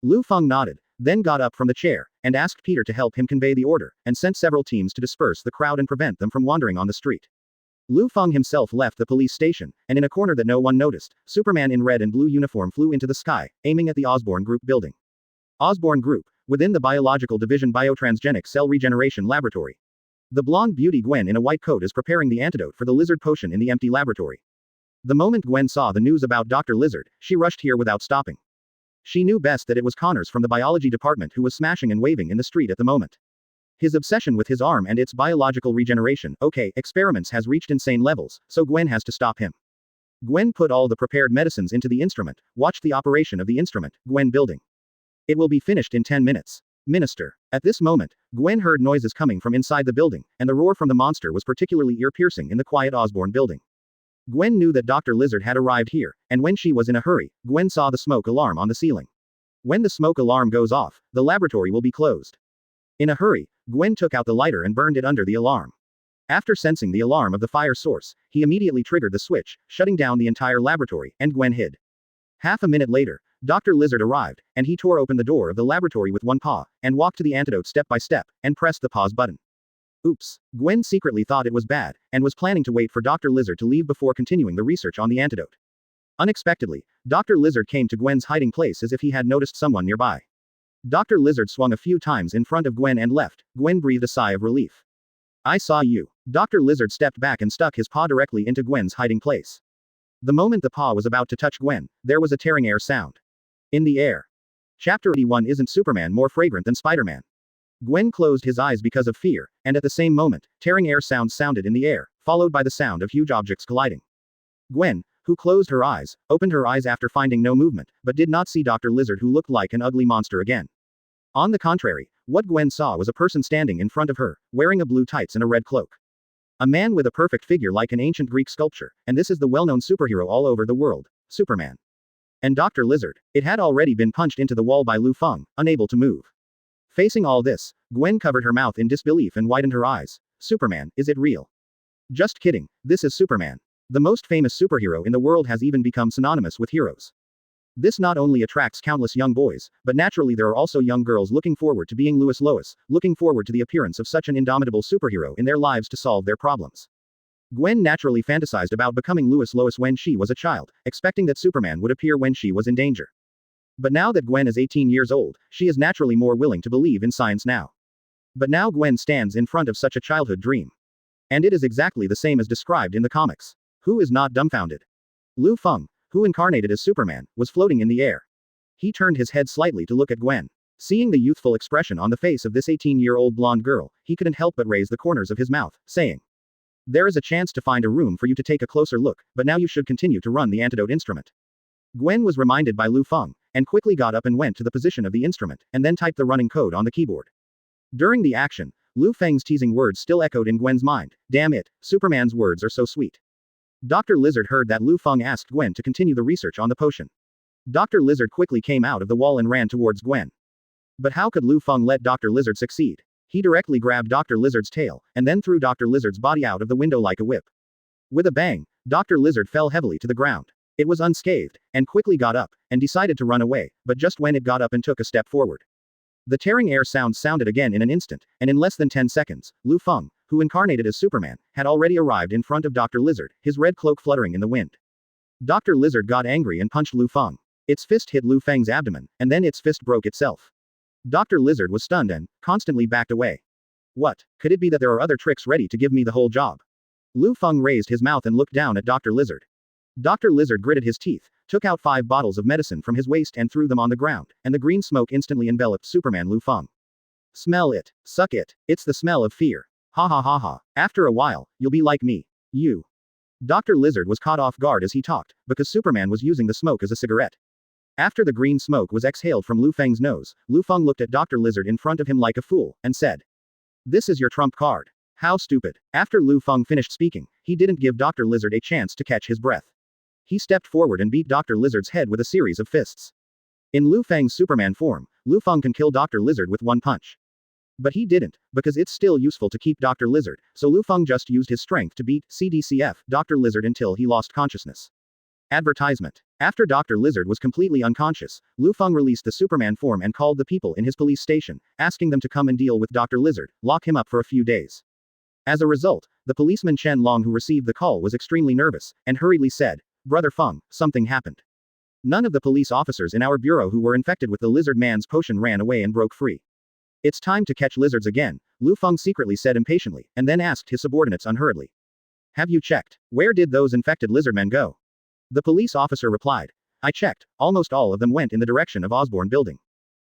Liu Feng nodded, then got up from the chair, and asked Peter to help him convey the order, and sent several teams to disperse the crowd and prevent them from wandering on the street. Liu Feng himself left the police station, and in a corner that no one noticed, Superman in red and blue uniform flew into the sky, aiming at the Osborn Group building. Osborn Group, within the Biological Division Biotransgenic Cell Regeneration Laboratory. The blonde beauty Gwen in a white coat is preparing the antidote for the lizard potion in the empty laboratory. The moment Gwen saw the news about Dr. Lizard, she rushed here without stopping. She knew best that it was Connors from the biology department who was smashing and waving in the street at the moment. His obsession with his arm and its biological regeneration, experiments has reached insane levels, so Gwen has to stop him. Gwen put all the prepared medicines into the instrument, watched the operation of the instrument, Gwen building. It will be finished in 10 minutes. Minister. At this moment, Gwen heard noises coming from inside the building, and the roar from the monster was particularly ear-piercing in the quiet Osborne building. Gwen knew that Dr. Lizard had arrived here, and when she was in a hurry, Gwen saw the smoke alarm on the ceiling. When the smoke alarm goes off, the laboratory will be closed. In a hurry, Gwen took out the lighter and burned it under the alarm. After sensing the alarm of the fire source, he immediately triggered the switch, shutting down the entire laboratory, and Gwen hid. Half a minute later, Dr. Lizard arrived, and he tore open the door of the laboratory with one paw, and walked to the antidote step by step, and pressed the pause button. Oops. Gwen secretly thought it was bad, and was planning to wait for Dr. Lizard to leave before continuing the research on the antidote. Unexpectedly, Dr. Lizard came to Gwen's hiding place as if he had noticed someone nearby. Dr. Lizard swung a few times in front of Gwen and left. Gwen breathed a sigh of relief. I saw you. Dr. Lizard stepped back and stuck his paw directly into Gwen's hiding place. The moment the paw was about to touch Gwen, there was a tearing air sound. In the air. Chapter 81. Isn't Superman more fragrant than Spider-Man? Gwen closed his eyes because of fear, and at the same moment, tearing air sounds sounded in the air, followed by the sound of huge objects colliding. Gwen, who closed her eyes, opened her eyes after finding no movement, but did not see Dr. Lizard, who looked like an ugly monster again. On the contrary, what Gwen saw was a person standing in front of her, wearing a blue tights and a red cloak. A man with a perfect figure like an ancient Greek sculpture, and this is the well-known superhero all over the world, Superman. And Dr. Lizard, it had already been punched into the wall by Liu Feng, unable to move. Facing all this, Gwen covered her mouth in disbelief and widened her eyes. Superman, is it real? Just kidding, this is Superman. The most famous superhero in the world has even become synonymous with heroes. This not only attracts countless young boys, but naturally there are also young girls looking forward to being Lois, looking forward to the appearance of such an indomitable superhero in their lives to solve their problems. Gwen naturally fantasized about becoming Lois when she was a child, expecting that Superman would appear when she was in danger. But now that Gwen is 18 years old, she is naturally more willing to believe in science now. But now Gwen stands in front of such a childhood dream. And it is exactly the same as described in the comics. Who is not dumbfounded? Liu Feng, who incarnated as Superman, was floating in the air. He turned his head slightly to look at Gwen. Seeing the youthful expression on the face of this 18-year-old blonde girl, he couldn't help but raise the corners of his mouth, saying, "There is a chance to find a room for you to take a closer look, but now you should continue to run the antidote instrument." Gwen was reminded by Liu Feng, and quickly got up and went to the position of the instrument, and then typed the running code on the keyboard. During the action, Liu Feng's teasing words still echoed in Gwen's mind. Damn it, Superman's words are so sweet. Dr. Lizard heard that Liu Feng asked Gwen to continue the research on the potion. Dr. Lizard quickly came out of the wall and ran towards Gwen. But how could Liu Feng let Dr. Lizard succeed? He directly grabbed Dr. Lizard's tail, and then threw Dr. Lizard's body out of the window like a whip. With a bang, Dr. Lizard fell heavily to the ground. It was unscathed, and quickly got up, and decided to run away, but just when it got up and took a step forward. The tearing air sounds sounded again in an instant, and in less than 10 seconds, Liu Feng, who incarnated as Superman, had already arrived in front of Dr. Lizard, his red cloak fluttering in the wind. Dr. Lizard got angry and punched Liu Feng. Its fist hit Liu Feng's abdomen, and then its fist broke itself. Dr. Lizard was stunned and, constantly backed away. What? Could it be that there are other tricks ready to give me the whole job? Liu Feng raised his mouth and looked down at Dr. Lizard. Dr. Lizard gritted his teeth, took out 5 bottles of medicine from his waist and threw them on the ground, and the green smoke instantly enveloped Superman Liu Feng. Smell it. Suck it. It's the smell of fear. Ha ha ha ha. After a while, you'll be like me. You. Dr. Lizard was caught off guard as he talked, because Superman was using the smoke as a cigarette. After the green smoke was exhaled from Liu Feng's nose, Liu Feng looked at Dr. Lizard in front of him like a fool, and said, "This is your trump card." How stupid. After Liu Feng finished speaking, he didn't give Dr. Lizard a chance to catch his breath. He stepped forward and beat Dr. Lizard's head with a series of fists. In Liu Feng's Superman form, Liu Feng can kill Dr. Lizard with one punch. But he didn't, because it's still useful to keep Dr. Lizard, so Liu Feng just used his strength to beat CDCF Dr. Lizard until he lost consciousness. Advertisement. After Dr. Lizard was completely unconscious, Liu Feng released the Superman form and called the people in his police station, asking them to come and deal with Dr. Lizard, lock him up for a few days. As a result, the policeman Chen Long who received the call was extremely nervous, and hurriedly said, "Brother Feng, something happened." None of the police officers in our bureau who were infected with the Lizard Man's potion ran away and broke free. It's time to catch lizards again, Liu Feng secretly said impatiently, and then asked his subordinates unhurriedly. "Have you checked? Where did those infected lizardmen go?" The police officer replied, I checked, almost all of them went in the direction of Osborne Building.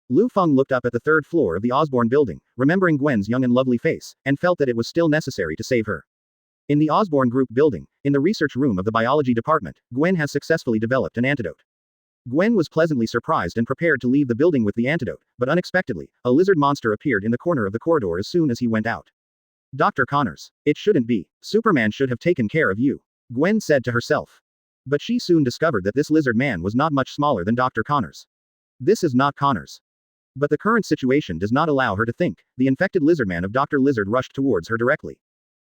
Liu Feng looked up at the third floor of the Osborne Building, remembering Gwen's young and lovely face, and felt that it was still necessary to save her. In the Osborne Group building, in the research room of the biology department, Gwen has successfully developed an antidote. Gwen was pleasantly surprised and prepared to leave the building with the antidote, but unexpectedly, a lizard monster appeared in the corner of the corridor as soon as he went out. Dr. Connors. It shouldn't be. Superman should have taken care of you, Gwen said to herself. But she soon discovered that this lizard man was not much smaller than Dr. Connors. This is not Connors. But the current situation does not allow her to think. The infected lizard man of Dr. Lizard rushed towards her directly.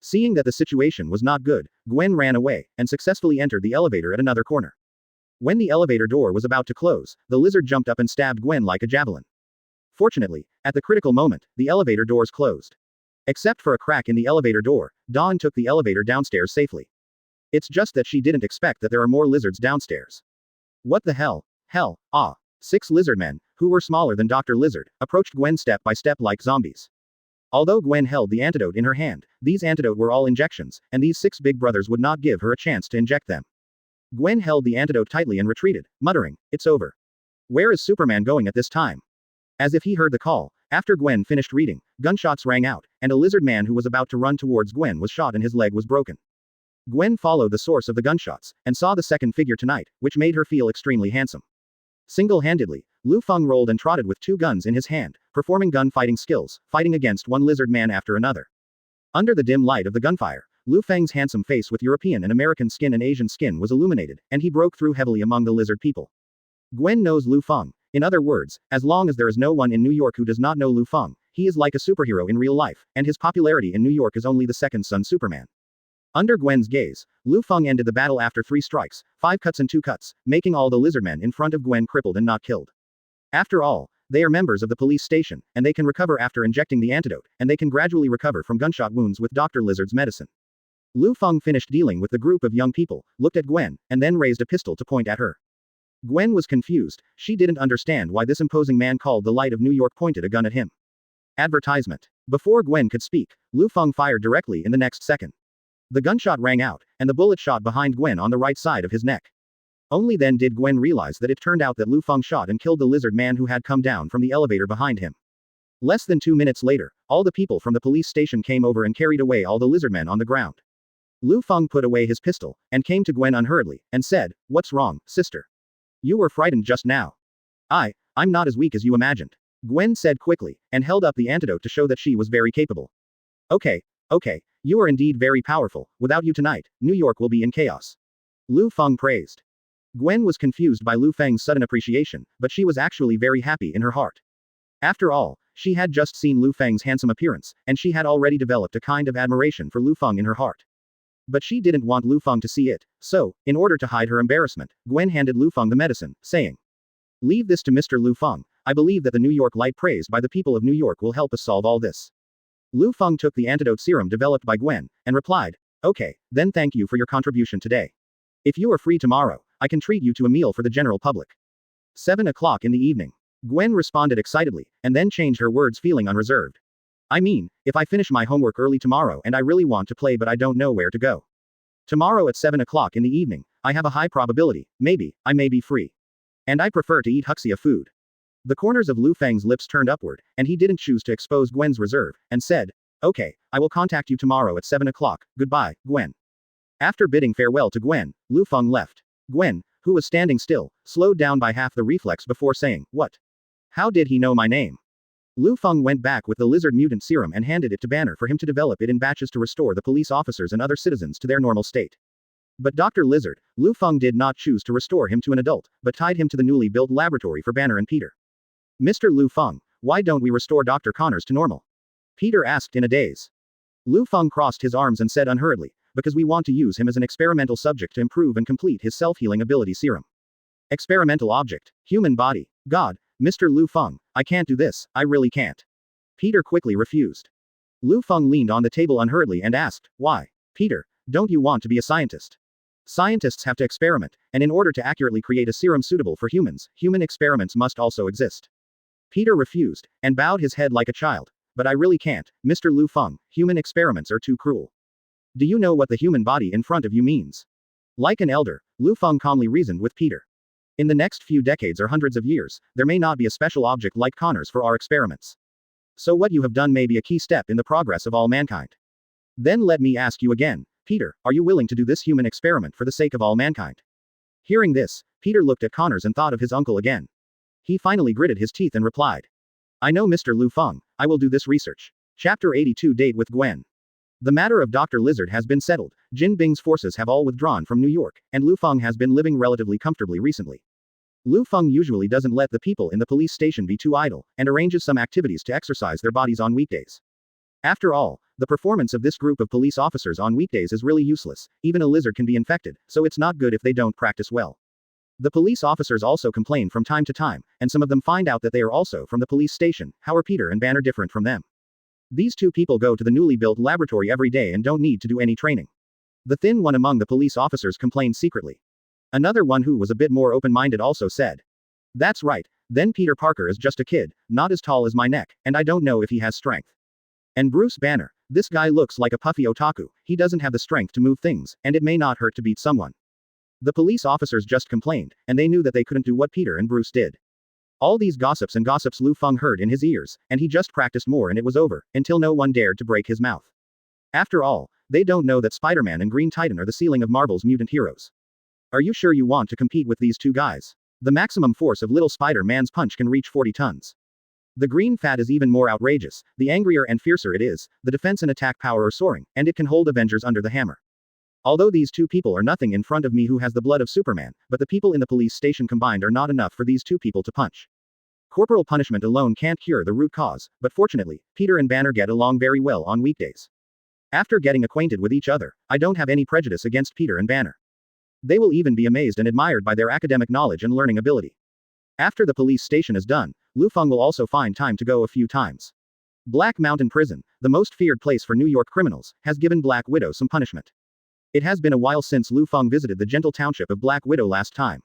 Seeing that the situation was not good, Gwen ran away, and successfully entered the elevator at another corner. When the elevator door was about to close, the lizard jumped up and stabbed Gwen like a javelin. Fortunately, at the critical moment, the elevator doors closed. Except for a crack in the elevator door, Dawn took the elevator downstairs safely. It's just that she didn't expect that there are more lizards downstairs. What the hell? Hell, ah. 6 lizard men, who were smaller than Dr. Lizard, approached Gwen step by step like zombies. Although Gwen held the antidote in her hand, these antidote were all injections, and these 6 big brothers would not give her a chance to inject them. Gwen held the antidote tightly and retreated, muttering, "It's over. Where is Superman going at this time?" As if he heard the call, after Gwen finished reading, gunshots rang out, and a lizard man who was about to run towards Gwen was shot and his leg was broken. Gwen followed the source of the gunshots, and saw the second figure tonight, which made her feel extremely handsome. Single-handedly, Lufang rolled and trotted with 2 guns in his hand, performing gun-fighting skills, fighting against one lizard man after another. Under the dim light of the gunfire, Lufang's handsome face with European and American skin and Asian skin was illuminated, and he broke through heavily among the lizard people. Gwen knows Liu Feng. In other words, as long as there is no one in New York who does not know Liu Feng, he is like a superhero in real life, and his popularity in New York is only the second son Superman. Under Gwen's gaze, Liu Feng ended the battle after 3 strikes, 5 cuts and 2 cuts, making all the lizardmen in front of Gwen crippled and not killed. After all, they are members of the police station, and they can recover after injecting the antidote, and they can gradually recover from gunshot wounds with Dr. Lizard's medicine. Liu Feng finished dealing with the group of young people, looked at Gwen, and then raised a pistol to point at her. Gwen was confused. She didn't understand why this imposing man called the Light of New York pointed a gun at him. Advertisement. Before Gwen could speak, Liu Feng fired directly in the next second. The gunshot rang out, and the bullet shot behind Gwen on the right side of his neck. Only then did Gwen realize that it turned out that Liu Feng shot and killed the lizard man who had come down from the elevator behind him. Less than 2 minutes later, all the people from the police station came over and carried away all the lizardmen on the ground. Liu Feng put away his pistol, and came to Gwen unhurriedly, and said, "What's wrong, sister? You were frightened just now." I'm not as weak as you imagined," Gwen said quickly, and held up the antidote to show that she was very capable. Okay, you are indeed very powerful. Without you tonight, New York will be in chaos," Liu Feng praised. Gwen was confused by Liu Feng's sudden appreciation, but she was actually very happy in her heart. After all, she had just seen Liu Feng's handsome appearance, and she had already developed a kind of admiration for Liu Feng in her heart. But she didn't want Liu Feng to see it, so, in order to hide her embarrassment, Gwen handed Liu Feng the medicine, saying, "Leave this to Mr. Liu Feng. I believe that the New York light praised by the people of New York will help us solve all this." Liu Feng took the antidote serum developed by Gwen, and replied, "Okay, then thank you for your contribution today. If you are free tomorrow, I can treat you to a meal for the general public." 7 o'clock in the evening. Gwen responded excitedly, and then changed her words feeling unreserved. "I mean, if I finish my homework early tomorrow and I really want to play but I don't know where to go. Tomorrow at 7 o'clock in the evening, I have a high probability, I may be free. And I prefer to eat Huxia food." The corners of Liu Feng's lips turned upward, and he didn't choose to expose Gwen's reserve, and said, "Okay, I will contact you tomorrow at 7 o'clock, goodbye, Gwen." After bidding farewell to Gwen, Liu Feng left. Gwen, who was standing still, slowed down by half the reflex before saying, "What? How did he know my name?" Liu Feng went back with the lizard mutant serum and handed it to Banner for him to develop it in batches to restore the police officers and other citizens to their normal state. But Dr. Lizard, Liu Feng did not choose to restore him to an adult, but tied him to the newly built laboratory for Banner and Peter. "Mr. Liu Feng, why don't we restore Dr. Connors to normal?" Peter asked in a daze. Liu Feng crossed his arms and said unhurriedly, "Because we want to use him as an experimental subject to improve and complete his self-healing ability serum." Experimental object. Human body. God, Mr. Liu Feng, I can't do this, I really can't. Peter quickly refused. Liu Feng leaned on the table unhurriedly and asked, "Why? Peter, don't you want to be a scientist? Scientists have to experiment, and in order to accurately create a serum suitable for humans, human experiments must also exist." Peter refused, and bowed his head like a child. "But I really can't, Mr. Liu Feng, human experiments are too cruel. Do you know what the human body in front of you means?" Like an elder, Liu Feng calmly reasoned with Peter. In the next few decades or hundreds of years, there may not be a special object like Connors for our experiments. So what you have done may be a key step in the progress of all mankind. Then let me ask you again, Peter, are you willing to do this human experiment for the sake of all mankind? Hearing this, Peter looked at Connors and thought of his uncle again. He finally gritted his teeth and replied. I know Mr. Liu Feng, I will do this research. Chapter 82 Date with Gwen. The matter of Dr. Lizard has been settled, Jin Bing's forces have all withdrawn from New York, and Lufang has been living relatively comfortably recently. Lufang usually doesn't let the people in the police station be too idle, and arranges some activities to exercise their bodies on weekdays. After all, the performance of this group of police officers on weekdays is really useless, even a lizard can be infected, so it's not good if they don't practice well. The police officers also complain from time to time, and some of them find out that they are also from the police station. How are Peter and Banner different from them? These two people go to the newly built laboratory every day and don't need to do any training. The thin one among the police officers complained secretly. Another one who was a bit more open-minded also said. That's right, then Peter Parker is just a kid, not as tall as my neck, and I don't know if he has strength. And Bruce Banner, this guy looks like a puffy otaku, he doesn't have the strength to move things, and it may not hurt to beat someone. The police officers just complained, and they knew that they couldn't do what Peter and Bruce did. All these gossips Lu Feng heard in his ears, and he just practiced more and it was over, until no one dared to break his mouth. After all, they don't know that Spider-Man and Green Titan are the ceiling of Marvel's mutant heroes. Are you sure you want to compete with these two guys? The maximum force of little Spider-Man's punch can reach 40 tons. The green fat is even more outrageous, the angrier and fiercer it is, the defense and attack power are soaring, and it can hold Avengers under the hammer. Although these two people are nothing in front of me who has the blood of Superman, but the people in the police station combined are not enough for these two people to punch. Corporal punishment alone can't cure the root cause, but fortunately, Peter and Banner get along very well on weekdays. After getting acquainted with each other, I don't have any prejudice against Peter and Banner. They will even be amazed and admired by their academic knowledge and learning ability. After the police station is done, Lufang will also find time to go a few times. Black Mountain Prison, the most feared place for New York criminals, has given Black Widow some punishment. It has been a while since Lufang visited the gentle township of Black Widow last time.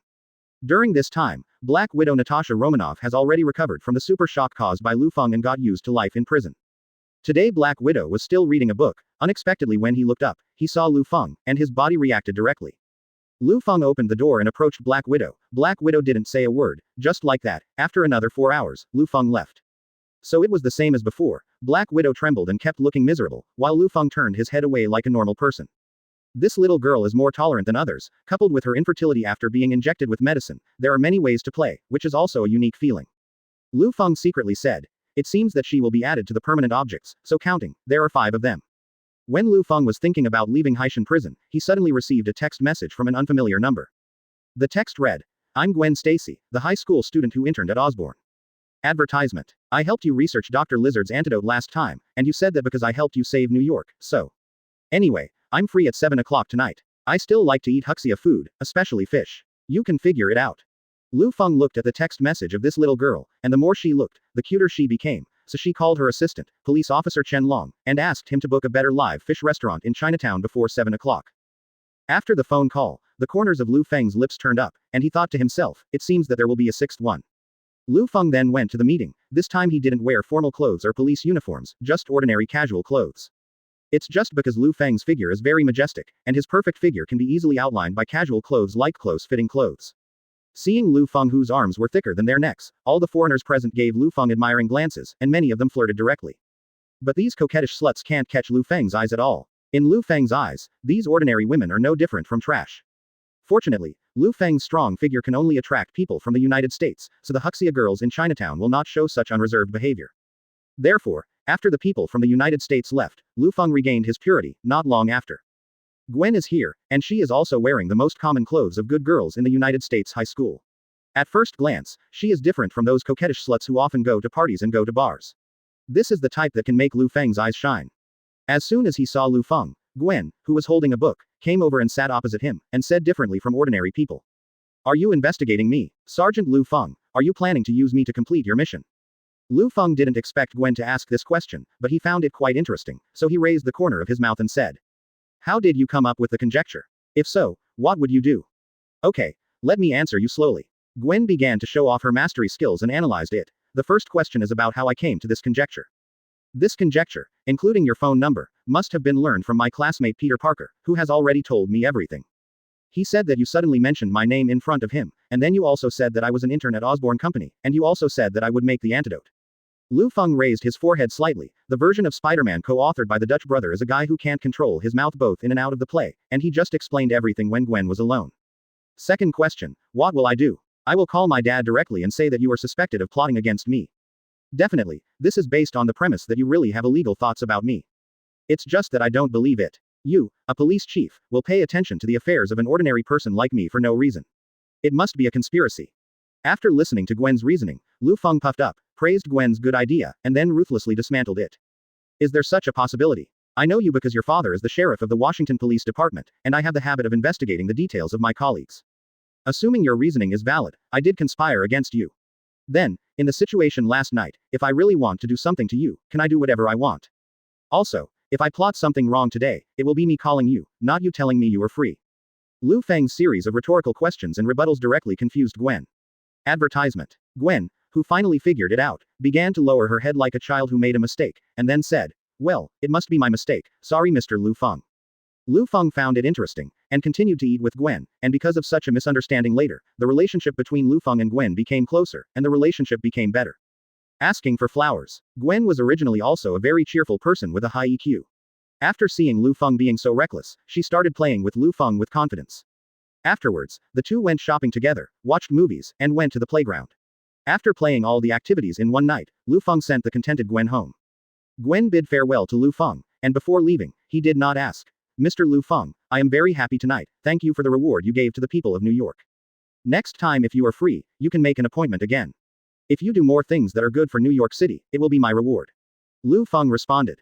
During this time, Black Widow Natasha Romanoff has already recovered from the super shock caused by Lufang and got used to life in prison. Today Black Widow was still reading a book, unexpectedly when he looked up, he saw Lufang, and his body reacted directly. Lufang opened the door and approached Black Widow. Black Widow didn't say a word, just like that, after another 4 hours, Lufang left. So it was the same as before, Black Widow trembled and kept looking miserable, while Lufang turned his head away like a normal person. This little girl is more tolerant than others, coupled with her infertility after being injected with medicine, there are many ways to play, which is also a unique feeling. Lufang secretly said. It seems that she will be added to the permanent objects, so counting, there are 5 of them. When Lufang was thinking about leaving Haitian prison, he suddenly received a text message from an unfamiliar number. The text read, I'm Gwen Stacy, the high school student who interned at Osborne. Advertisement. I helped you research Dr. Lizard's antidote last time, and you said that because I helped you save New York, so. Anyway, I'm free at 7 o'clock tonight. I still like to eat Huxia food, especially fish. You can figure it out. Lufang looked at the text message of this little girl, and the more she looked, the cuter she became, so she called her assistant, police officer Chen Long, and asked him to book a better live fish restaurant in Chinatown before 7 o'clock. After the phone call, the corners of Liu Feng's lips turned up, and he thought to himself, it seems that there will be a 6th one. Liu Feng then went to the meeting. This time he didn't wear formal clothes or police uniforms, just ordinary casual clothes. It's just because Liu Feng's figure is very majestic, and his perfect figure can be easily outlined by casual clothes like close-fitting clothes. Seeing Liu Feng, whose arms were thicker than their necks, all the foreigners present gave Liu Feng admiring glances, and many of them flirted directly. But these coquettish sluts can't catch Liu Feng's eyes at all. In Liu Feng's eyes, these ordinary women are no different from trash. Fortunately, Liu Feng's strong figure can only attract people from the United States, so the Huxia girls in Chinatown will not show such unreserved behavior. Therefore, after the people from the United States left, Liu Feng regained his purity, not long after. Gwen is here, and she is also wearing the most common clothes of good girls in the United States high school. At first glance, she is different from those coquettish sluts who often go to parties and go to bars. This is the type that can make Liu Feng's eyes shine. As soon as he saw Liu Feng, Gwen, who was holding a book, came over and sat opposite him, and said differently from ordinary people. Are you investigating me, Sergeant Liu Feng? Are you planning to use me to complete your mission? Liu Feng didn't expect Gwen to ask this question, but he found it quite interesting, so he raised the corner of his mouth and said. How did you come up with the conjecture? If so, what would you do? Okay, let me answer you slowly. Gwen began to show off her mastery skills and analyzed it. The first question is about how I came to this conjecture. This conjecture, including your phone number, must have been learned from my classmate Peter Parker, who has already told me everything. He said that you suddenly mentioned my name in front of him, and then you also said that I was an intern at Osborne Company, and you also said that I would make the antidote. Liu Feng raised his forehead slightly. The version of Spider-Man co-authored by the Dutch brother is a guy who can't control his mouth both in and out of the play, and he just explained everything when Gwen was alone. Second question, what will I do? I will call my dad directly and say that you are suspected of plotting against me. Definitely, this is based on the premise that you really have illegal thoughts about me. It's just that I don't believe it. You, a police chief, will pay attention to the affairs of an ordinary person like me for no reason. It must be a conspiracy. After listening to Gwen's reasoning, Liu Feng puffed up, praised Gwen's good idea, and then ruthlessly dismantled it. Is there such a possibility? I know you because your father is the sheriff of the Washington Police Department, and I have the habit of investigating the details of my colleagues. Assuming your reasoning is valid, I did conspire against you. Then, in the situation last night, if I really want to do something to you, can I do whatever I want? Also, if I plot something wrong today, it will be me calling you, not you telling me you are free. Liu Feng's series of rhetorical questions and rebuttals directly confused Gwen. Advertisement. Gwen, who finally figured it out, began to lower her head like a child who made a mistake, and then said, well, it must be my mistake, sorry Mr. Liu Feng. Liu Feng found it interesting, and continued to eat with Gwen, and because of such a misunderstanding later, the relationship between Liu Feng and Gwen became closer, and the relationship became better. Asking for flowers. Gwen was originally also a very cheerful person with a high EQ. After seeing Liu Feng being so reckless, she started playing with Liu Feng with confidence. Afterwards, the two went shopping together, watched movies, and went to the playground. After playing all the activities in one night, Liu Feng sent the contented Gwen home. Gwen bid farewell to Liu Feng, and before leaving, he did not ask, Mr. Liu Feng, I am very happy tonight, thank you for the reward you gave to the people of New York. Next time if you are free, you can make an appointment again. If you do more things that are good for New York City, it will be my reward. Liu Feng responded.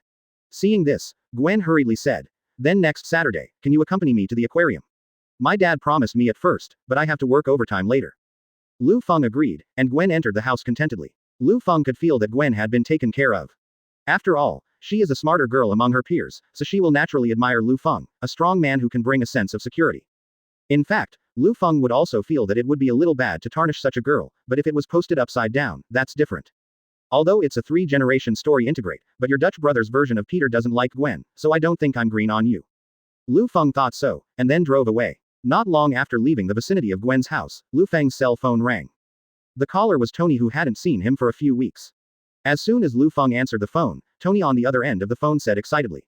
Seeing this, Gwen hurriedly said, then next Saturday, can you accompany me to the aquarium? My dad promised me at first, but I have to work overtime later. Liu Feng agreed, and Gwen entered the house contentedly. Liu Feng could feel that Gwen had been taken care of. After all, she is a smarter girl among her peers, so she will naturally admire Liu Feng, a strong man who can bring a sense of security. In fact, Liu Feng would also feel that it would be a little bad to tarnish such a girl, but if it was posted upside down, that's different. Although it's a 3-generation story integrate, but your Dutch brother's version of Peter doesn't like Gwen, so I don't think I'm green on you. Liu Feng thought so, and then drove away. Not long after leaving the vicinity of Gwen's house, Liu Feng's cell phone rang. The caller was Tony, who hadn't seen him for a few weeks. As soon as Liu Feng answered the phone, Tony on the other end of the phone said excitedly,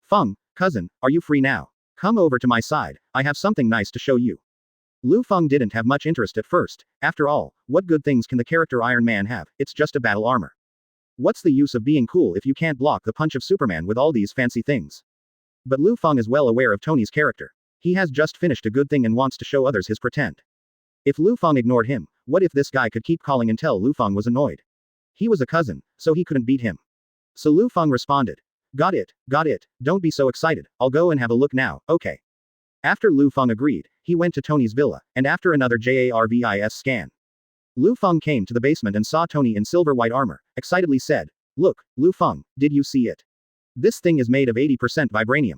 Feng, cousin, are you free now? Come over to my side, I have something nice to show you. Liu Feng didn't have much interest at first. After all, what good things can the character Iron Man have? It's just a battle armor. What's the use of being cool if you can't block the punch of Superman with all these fancy things? But Liu Feng is well aware of Tony's character. He has just finished a good thing and wants to show others his pretend. If Liu Feng ignored him, what if this guy could keep calling until Liu Feng was annoyed? He was a cousin, so he couldn't beat him. So Liu Feng responded. Got it, don't be so excited, I'll go and have a look now, okay. After Liu Feng agreed, he went to Tony's villa, and after another JARVIS scan. Liu Feng came to the basement and saw Tony in silver white armor, excitedly said, look, Liu Feng, did you see it? This thing is made of 80% vibranium.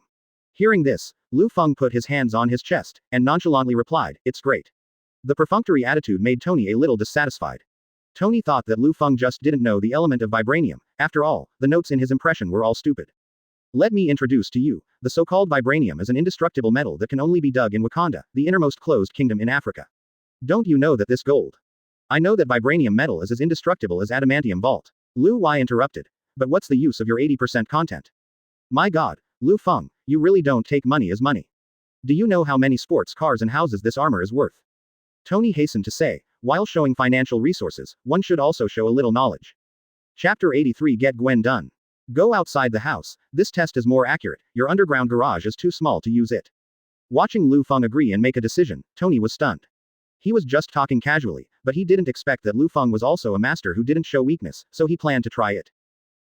Hearing this, Liu Feng put his hands on his chest, and nonchalantly replied, it's great. The perfunctory attitude made Tony a little dissatisfied. Tony thought that Liu Feng just didn't know the element of vibranium. After all, the notes in his impression were all stupid. Let me introduce to you, the so-called vibranium is an indestructible metal that can only be dug in Wakanda, the innermost closed kingdom in Africa. Don't you know that this gold? I know that vibranium metal is as indestructible as adamantium vault. Liu Y interrupted. But what's the use of your 80% content? My god, Liu Feng, you really don't take money as money. Do you know how many sports cars and houses this armor is worth? Tony hastened to say, while showing financial resources, one should also show a little knowledge. Chapter 83 Get Gwen Done. Go outside the house, this test is more accurate, your underground garage is too small to use it. Watching Liu Feng agree and make a decision, Tony was stunned. He was just talking casually, but he didn't expect that Liu Feng was also a master who didn't show weakness, so he planned to try it.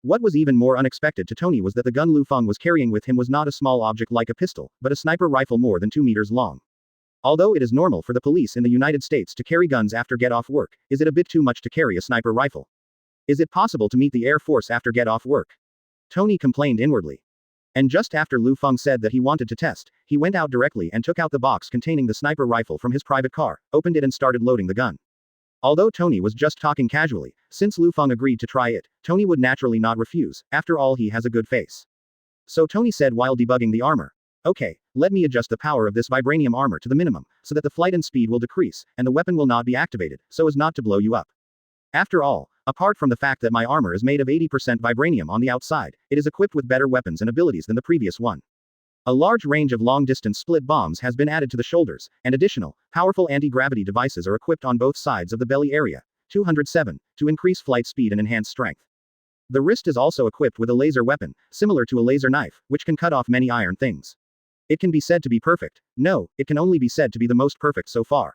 What was even more unexpected to Tony was that the gun Liu Feng was carrying with him was not a small object like a pistol, but a sniper rifle more than 2 meters long. Although it is normal for the police in the United States to carry guns after get off work, is it a bit too much to carry a sniper rifle? Is it possible to meet the Air Force after get off work? Tony complained inwardly. And just after Liu Feng said that he wanted to test, he went out directly and took out the box containing the sniper rifle from his private car, opened it and started loading the gun. Although Tony was just talking casually, since Liu Feng agreed to try it, Tony would naturally not refuse, after all he has a good face. So Tony said while debugging the armor. Okay, Let me adjust the power of this vibranium armor to the minimum, so that the flight and speed will decrease, and the weapon will not be activated, so as not to blow you up. After all, apart from the fact that my armor is made of 80% vibranium on the outside, it is equipped with better weapons and abilities than the previous one. A large range of long-distance split bombs has been added to the shoulders, and additional, powerful anti-gravity devices are equipped on both sides of the belly area, 207, to increase flight speed and enhance strength. The wrist is also equipped with a laser weapon, similar to a laser knife, which can cut off many iron things. It can be said to be perfect. No, it can only be said to be the most perfect so far.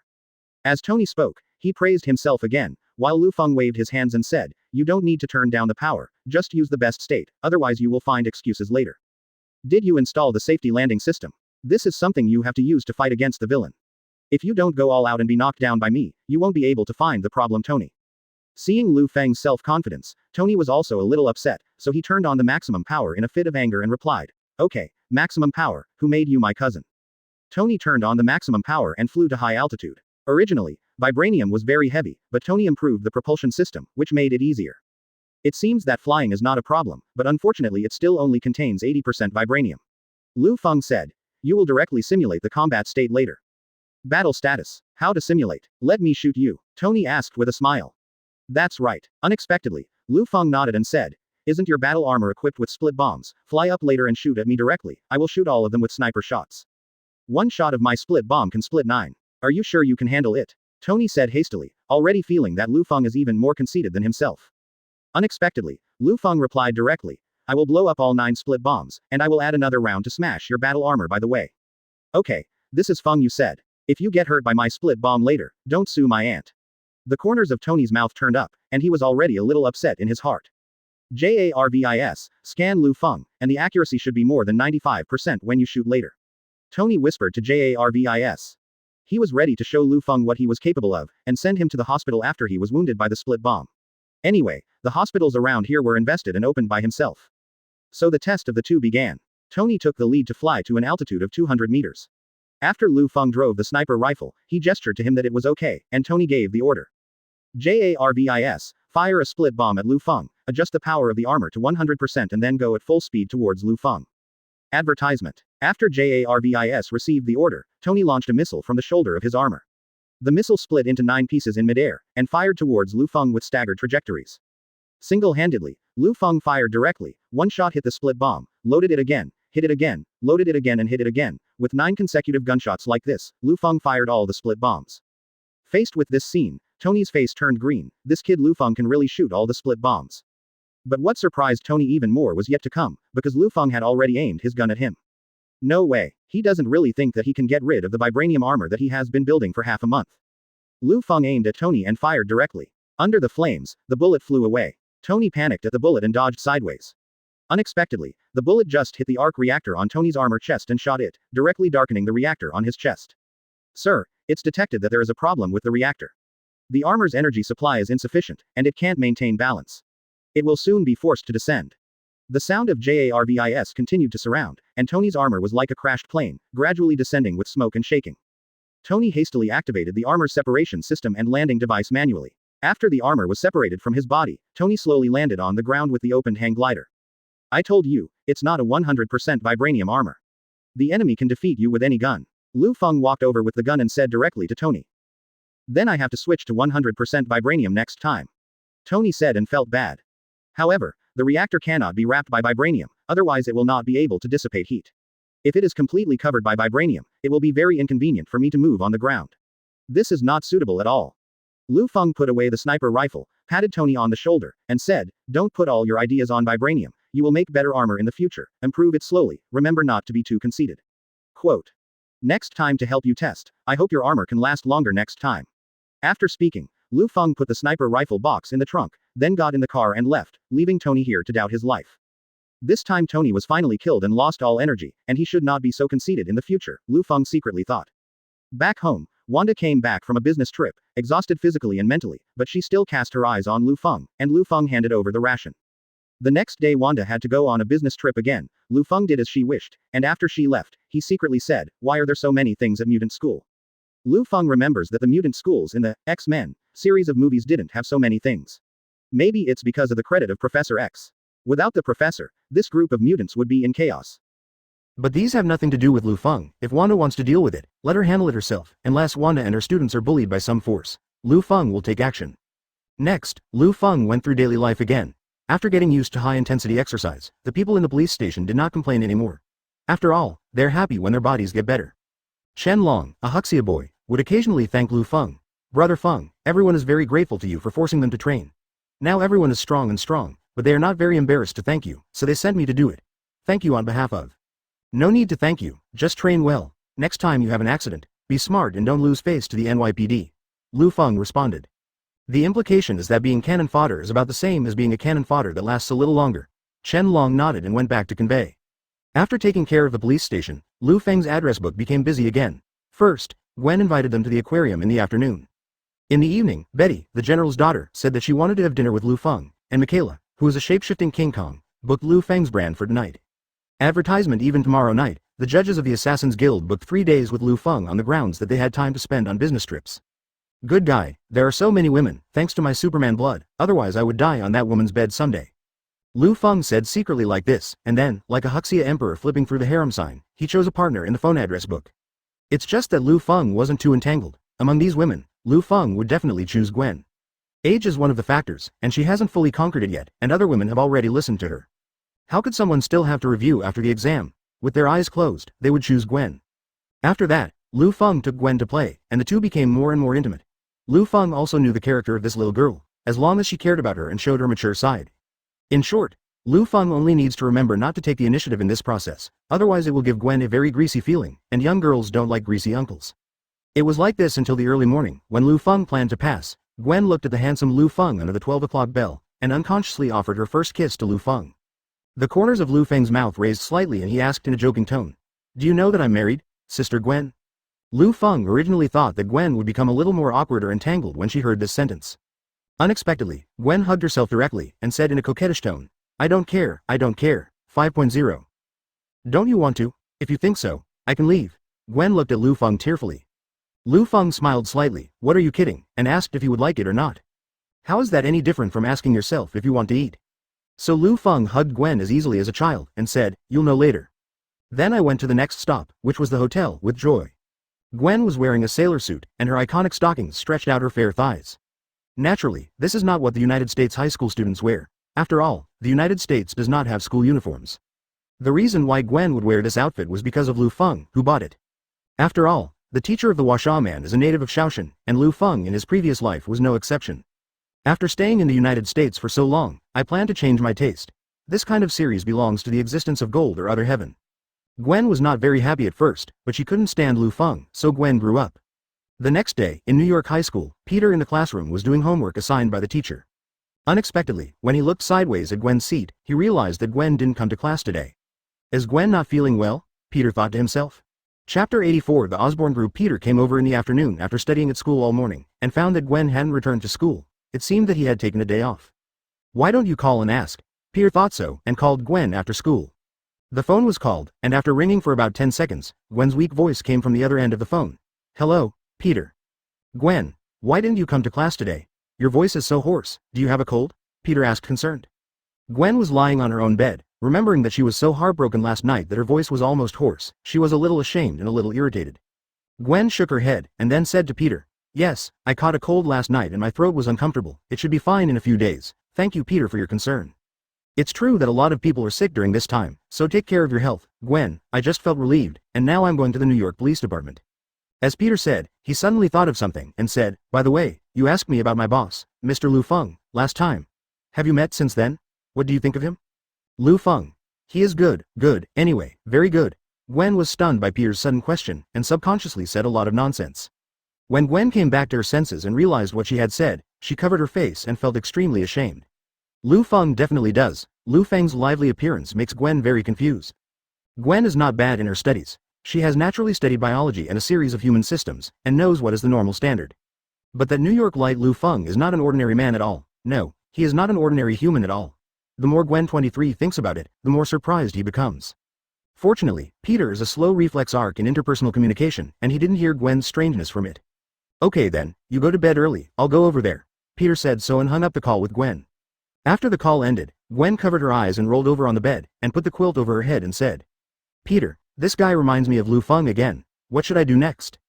As Tony spoke, he praised himself again, while Liu Feng waved his hands and said, "You don't need to turn down the power, just use the best state, otherwise you will find excuses later. Did you install the safety landing system? This is something you have to use to fight against the villain. If you don't go all out and be knocked down by me, you won't be able to find the problem, Tony." Seeing Liu Feng's self-confidence, Tony was also a little upset, so he turned on the maximum power in a fit of anger and replied, "Okay, maximum power, who made you my cousin?" Tony turned on the maximum power and flew to high altitude. Originally, vibranium was very heavy, but Tony improved the propulsion system, which made it easier. It seems that flying is not a problem, but unfortunately it still only contains 80% vibranium. Liu Feng said, "You will directly simulate the combat state later." Battle status. How to simulate? Let me shoot you, Tony asked with a smile. That's right. Unexpectedly, Liu Feng nodded and said, "Isn't your battle armor equipped with split bombs? Fly up later and shoot at me directly, I will shoot all of them with sniper shots. One shot of my split bomb can split 9. Are you sure you can handle it?" Tony said hastily, already feeling that Liu Feng is even more conceited than himself. Unexpectedly, Liu Feng replied directly, "I will blow up all 9 split bombs, and I will add another round to smash your battle armor by the way." "Okay, this is Feng, you said. If you get hurt by my split bomb later, don't sue my aunt." The corners of Tony's mouth turned up, and he was already a little upset in his heart. JARVIS, scan Liu Feng, and the accuracy should be more than 95% when you shoot later. Tony whispered to JARVIS. He was ready to show Liu Feng what he was capable of, and send him to the hospital after he was wounded by the split bomb. Anyway, the hospitals around here were invested and opened by himself. So the test of the two began. Tony took the lead to fly to an altitude of 200 meters. After Liu Feng drove the sniper rifle, he gestured to him that it was okay, and Tony gave the order. JARVIS, fire a split bomb at Liu Feng, adjust the power of the armor to 100% and then go at full speed towards Liu Feng. Advertisement. After JARVIS received the order, Tony launched a missile from the shoulder of his armor. The missile split into 9 pieces in midair, and fired towards Liu Feng with staggered trajectories. Single-handedly, Liu Feng fired directly, one shot hit the split bomb, loaded it again, hit it again, loaded it again and hit it again. With 9 consecutive gunshots like this, Liu Feng fired all the split bombs. Faced with this scene, Tony's face turned green. This kid Liu Feng can really shoot all the split bombs. But what surprised Tony even more was yet to come, because Liu Feng had already aimed his gun at him. No way, he doesn't really think that he can get rid of the vibranium armor that he has been building for half a month. Liu Feng aimed at Tony and fired directly. Under the flames, the bullet flew away. Tony panicked at the bullet and dodged sideways. Unexpectedly, the bullet just hit the arc reactor on Tony's armor chest and shot it, directly darkening the reactor on his chest. "Sir, it's detected that there is a problem with the reactor. The armor's energy supply is insufficient, and it can't maintain balance. It will soon be forced to descend." The sound of JARVIS continued to surround, and Tony's armor was like a crashed plane, gradually descending with smoke and shaking. Tony hastily activated the armor separation system and landing device manually. After the armor was separated from his body, Tony slowly landed on the ground with the opened hang glider. "I told you, it's not a 100% vibranium armor. The enemy can defeat you with any gun." Liu Feng walked over with the gun and said directly to Tony. "Then I have to switch to 100% vibranium next time." Tony said and felt bad. However, the reactor cannot be wrapped by vibranium, otherwise it will not be able to dissipate heat. If it is completely covered by vibranium, it will be very inconvenient for me to move on the ground. This is not suitable at all. Liu Feng put away the sniper rifle, patted Tony on the shoulder, and said, "Don't put all your ideas on vibranium, you will make better armor in the future, improve it slowly, remember not to be too conceited." Quote. "Next time to help you test, I hope your armor can last longer next time." After speaking, Liu Feng put the sniper rifle box in the trunk, then got in the car and left, leaving Tony here to doubt his life. This time Tony was finally killed and lost all energy, and he should not be so conceited in the future, Liu Feng secretly thought. Back home, Wanda came back from a business trip, exhausted physically and mentally, but she still cast her eyes on Liu Feng, and Liu Feng handed over the ration. The next day Wanda had to go on a business trip again. Liu Feng did as she wished, and after she left, he secretly said, "Why are there so many things at mutant school?" Liu Feng remembers that the mutant schools in the X-Men series of movies didn't have so many things. Maybe it's because of the credit of Professor X. Without the professor, this group of mutants would be in chaos. But these have nothing to do with Lu Feng. If Wanda wants to deal with it, let her handle it herself. Unless Wanda and her students are bullied by some force, Lu Feng will take action. Next, Lu Feng went through daily life again. After getting used to high-intensity exercise, the people in the police station did not complain anymore. After all, they're happy when their bodies get better. Chen Long, a Huxia boy, would occasionally thank Lu Feng. Brother Feng, everyone is very grateful to you for forcing them to train. Now everyone is strong, but they are not very embarrassed to thank you, so they sent me to do it. Thank you on behalf of. No need to thank you, just train well. Next time you have an accident, be smart and don't lose face to the NYPD. Lu Feng responded. The implication is that being cannon fodder is about the same as being a cannon fodder that lasts a little longer. Chen Long nodded and went back to convey. After taking care of the police station, Lu Feng's address book became busy again. First, Gwen invited them to the aquarium in the afternoon. In the evening, Betty, the general's daughter, said that she wanted to have dinner with Lu Feng, and Michaela, who is a shape-shifting King Kong, booked Lu Feng's brand for tonight. Advertisement even tomorrow night, the judges of the Assassin's Guild booked 3 days with Lu Feng on the grounds that they had time to spend on business trips. Good guy, there are so many women, thanks to my Superman blood, otherwise I would die on that woman's bed someday. Lu Feng said secretly like this, and then, like a Huxia emperor flipping through the harem sign, he chose a partner in the phone address book. It's just that Lu Feng wasn't too entangled. Among these women, Lu Feng would definitely choose Gwen. Age is one of the factors, and she hasn't fully conquered it yet, and other women have already listened to her. How could someone still have to review after the exam? With their eyes closed, they would choose Gwen. After that, Lu Feng took Gwen to play, and the two became more and more intimate. Lu Feng also knew the character of this little girl, as long as she cared about her and showed her mature side. In short, Lu Feng only needs to remember not to take the initiative in this process, otherwise it will give Gwen a very greasy feeling, and young girls don't like greasy uncles. It was like this until the early morning, when Lu Feng planned to pass. Gwen looked at the handsome Lu Feng under the 12 o'clock bell, and unconsciously offered her first kiss to Lu Feng. The corners of Lu Feng's mouth raised slightly and he asked in a joking tone, "Do you know that I'm married, Sister Gwen?" Lu Feng originally thought that Gwen would become a little more awkward or entangled when she heard this sentence. Unexpectedly, Gwen hugged herself directly, and said in a coquettish tone, I don't care, 5.0. Don't you want to? If you think so, I can leave. Gwen looked at Lu Feng tearfully. Lu Feng smiled slightly, what are you kidding, and asked if he would like it or not. How is that any different from asking yourself if you want to eat? So Lu Feng hugged Gwen as easily as a child, and said, you'll know later. Then I went to the next stop, which was the hotel, with joy. Gwen was wearing a sailor suit, and her iconic stockings stretched out her fair thighs. Naturally, this is not what the United States high school students wear. After all, the United States does not have school uniforms. The reason why Gwen would wear this outfit was because of Liu Feng, who bought it. After all, the teacher of the Washa man is a native of Shaoshan, and Liu Feng in his previous life was no exception. After staying in the United States for so long, I plan to change my taste. This kind of series belongs to the existence of gold or other heaven. Gwen was not very happy at first, but she couldn't stand Liu Feng, so Gwen grew up. The next day, in New York High School, Peter in the classroom was doing homework assigned by the teacher. Unexpectedly, when he looked sideways at Gwen's seat, he realized that Gwen didn't come to class today. Is Gwen not feeling well? Peter thought to himself. Chapter 84 The Osborne group. Peter came over in the afternoon after studying at school all morning, and found that Gwen hadn't returned to school. It seemed that he had taken a day off. Why don't you call and ask? Peter thought so, and called Gwen after school. The phone was called, and after ringing for about 10 seconds, Gwen's weak voice came from the other end of the phone. Hello, Peter. Gwen, why didn't you come to class today? Your voice is so hoarse. Do you have a cold? Peter asked concerned. Gwen was lying on her own bed, remembering that she was so heartbroken last night that her voice was almost hoarse. She was a little ashamed and a little irritated. Gwen shook her head, and then said to Peter, Yes, I caught a cold last night and my throat was uncomfortable. It should be fine in a few days. Thank you, Peter, for your concern. It's true that a lot of people are sick during this time, so take care of your health. Gwen, I just felt relieved, and now I'm going to the New York Police Department. As Peter said, he suddenly thought of something, and said, By the way, you asked me about my boss, Mr. Liu Feng, last time. Have you met since then? What do you think of him? Liu Feng. He is good, anyway, very good. Gwen was stunned by Peter's sudden question, and subconsciously said a lot of nonsense. When Gwen came back to her senses and realized what she had said, she covered her face and felt extremely ashamed. Liu Feng definitely does. Liu Feng's lively appearance makes Gwen very confused. Gwen is not bad in her studies. She has naturally studied biology and a series of human systems, and knows what is the normal standard. But that New York light Liu Feng is not an ordinary man at all. No, he is not an ordinary human at all. The more Gwen 23 thinks about it, the more surprised he becomes. Fortunately, Peter is a slow reflex arc in interpersonal communication, and he didn't hear Gwen's strangeness from it. Okay then, you go to bed early, I'll go over there. Peter said so and hung up the call with Gwen. After the call ended, Gwen covered her eyes and rolled over on the bed, and put the quilt over her head and said, Peter, This guy reminds me of Liu Feng again. What should I do next?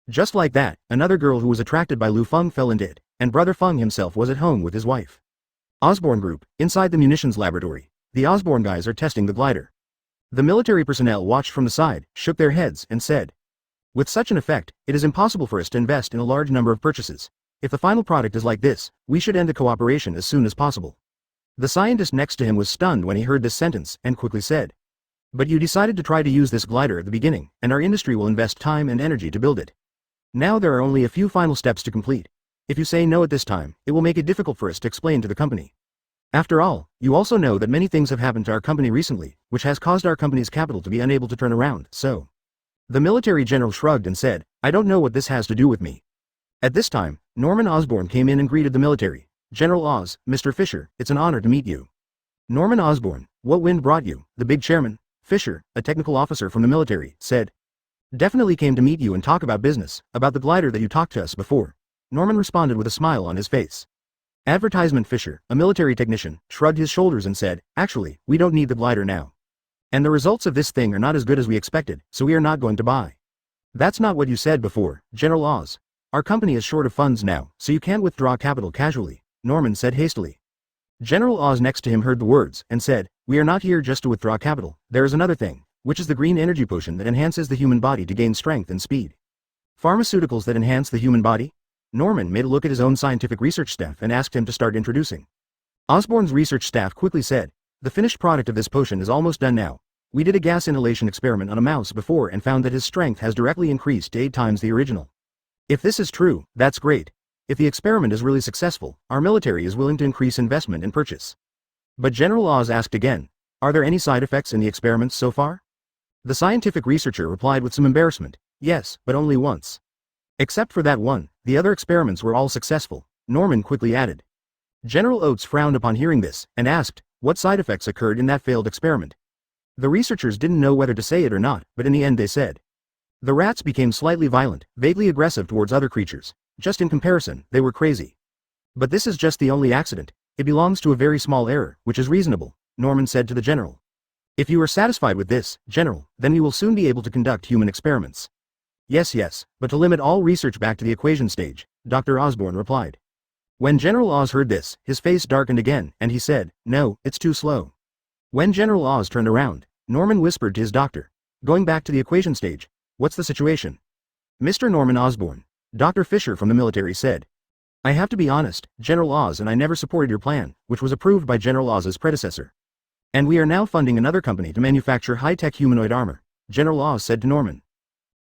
Just like that, another girl who was attracted by Liu Feng fell into it, and Brother Feng himself was at home with his wife. Osborn Group, inside the munitions laboratory. The Osborn guys are testing the glider. The military personnel watched from the side, shook their heads, and said, "With such an effect, it is impossible for us to invest in a large number of purchases. If the final product is like this, we should end the cooperation as soon as possible." The scientist next to him was stunned when he heard this sentence, and quickly said, "But you decided to try to use this glider at the beginning, and our industry will invest time and energy to build it. Now there are only a few final steps to complete. If you say no at this time, it will make it difficult for us to explain to the company. After all, you also know that many things have happened to our company recently, which has caused our company's capital to be unable to turn around, so." The military general shrugged and said, "I don't know what this has to do with me." At this time, Norman Osborn came in and greeted the military. "General Oz, Mr. Fisher, it's an honor to meet you." Norman Osborn, "What wind brought you?" The big chairman, Fisher, a technical officer from the military, said. "Definitely came to meet you and talk about business, about the glider that you talked to us before." Norman responded with a smile on his face. Advertisement Fisher, a military technician, shrugged his shoulders and said, "Actually, we don't need the glider now. And the results of this thing are not as good as we expected, so we are not going to buy." "That's not what you said before, General Oz. Our company is short of funds now, so you can't withdraw capital casually," Norman said hastily. General Oz next to him heard the words, and said, "We are not here just to withdraw capital, there is another thing, which is the green energy potion that enhances the human body to gain strength and speed." "Pharmaceuticals that enhance the human body?" Norman made a look at his own scientific research staff and asked him to start introducing. Osborn's research staff quickly said, "The finished product of this potion is almost done now. We did a gas inhalation experiment on a mouse before and found that his strength has directly increased to 8 times the original. If this is true, that's great. If the experiment is really successful, our military is willing to increase investment and purchase." But General Oz asked again, "Are there any side effects in the experiments so far?" The scientific researcher replied with some embarrassment, "Yes, but only once. Except for that one, the other experiments were all successful," Norman quickly added. General Oates frowned upon hearing this, and asked, "What side effects occurred in that failed experiment?" The researchers didn't know whether to say it or not, but in the end they said. The rats became slightly violent, vaguely aggressive towards other creatures. Just in comparison, they were crazy. "But this is just the only accident. It belongs to a very small error, which is reasonable," Norman said to the general. "If you are satisfied with this, General, then we will soon be able to conduct human experiments." Yes, but to limit all research back to the equation stage," Dr. Osborn replied. When General Oz heard this, his face darkened again, and he said, "No, it's too slow." When General Oz turned around, Norman whispered to his doctor, "Going back to the equation stage, what's the situation?" "Mr. Norman Osborn," Dr. Fisher from the military said, "I have to be honest, General Oz and I never supported your plan, which was approved by General Oz's predecessor. And we are now funding another company to manufacture high-tech humanoid armor," General Oz said to Norman.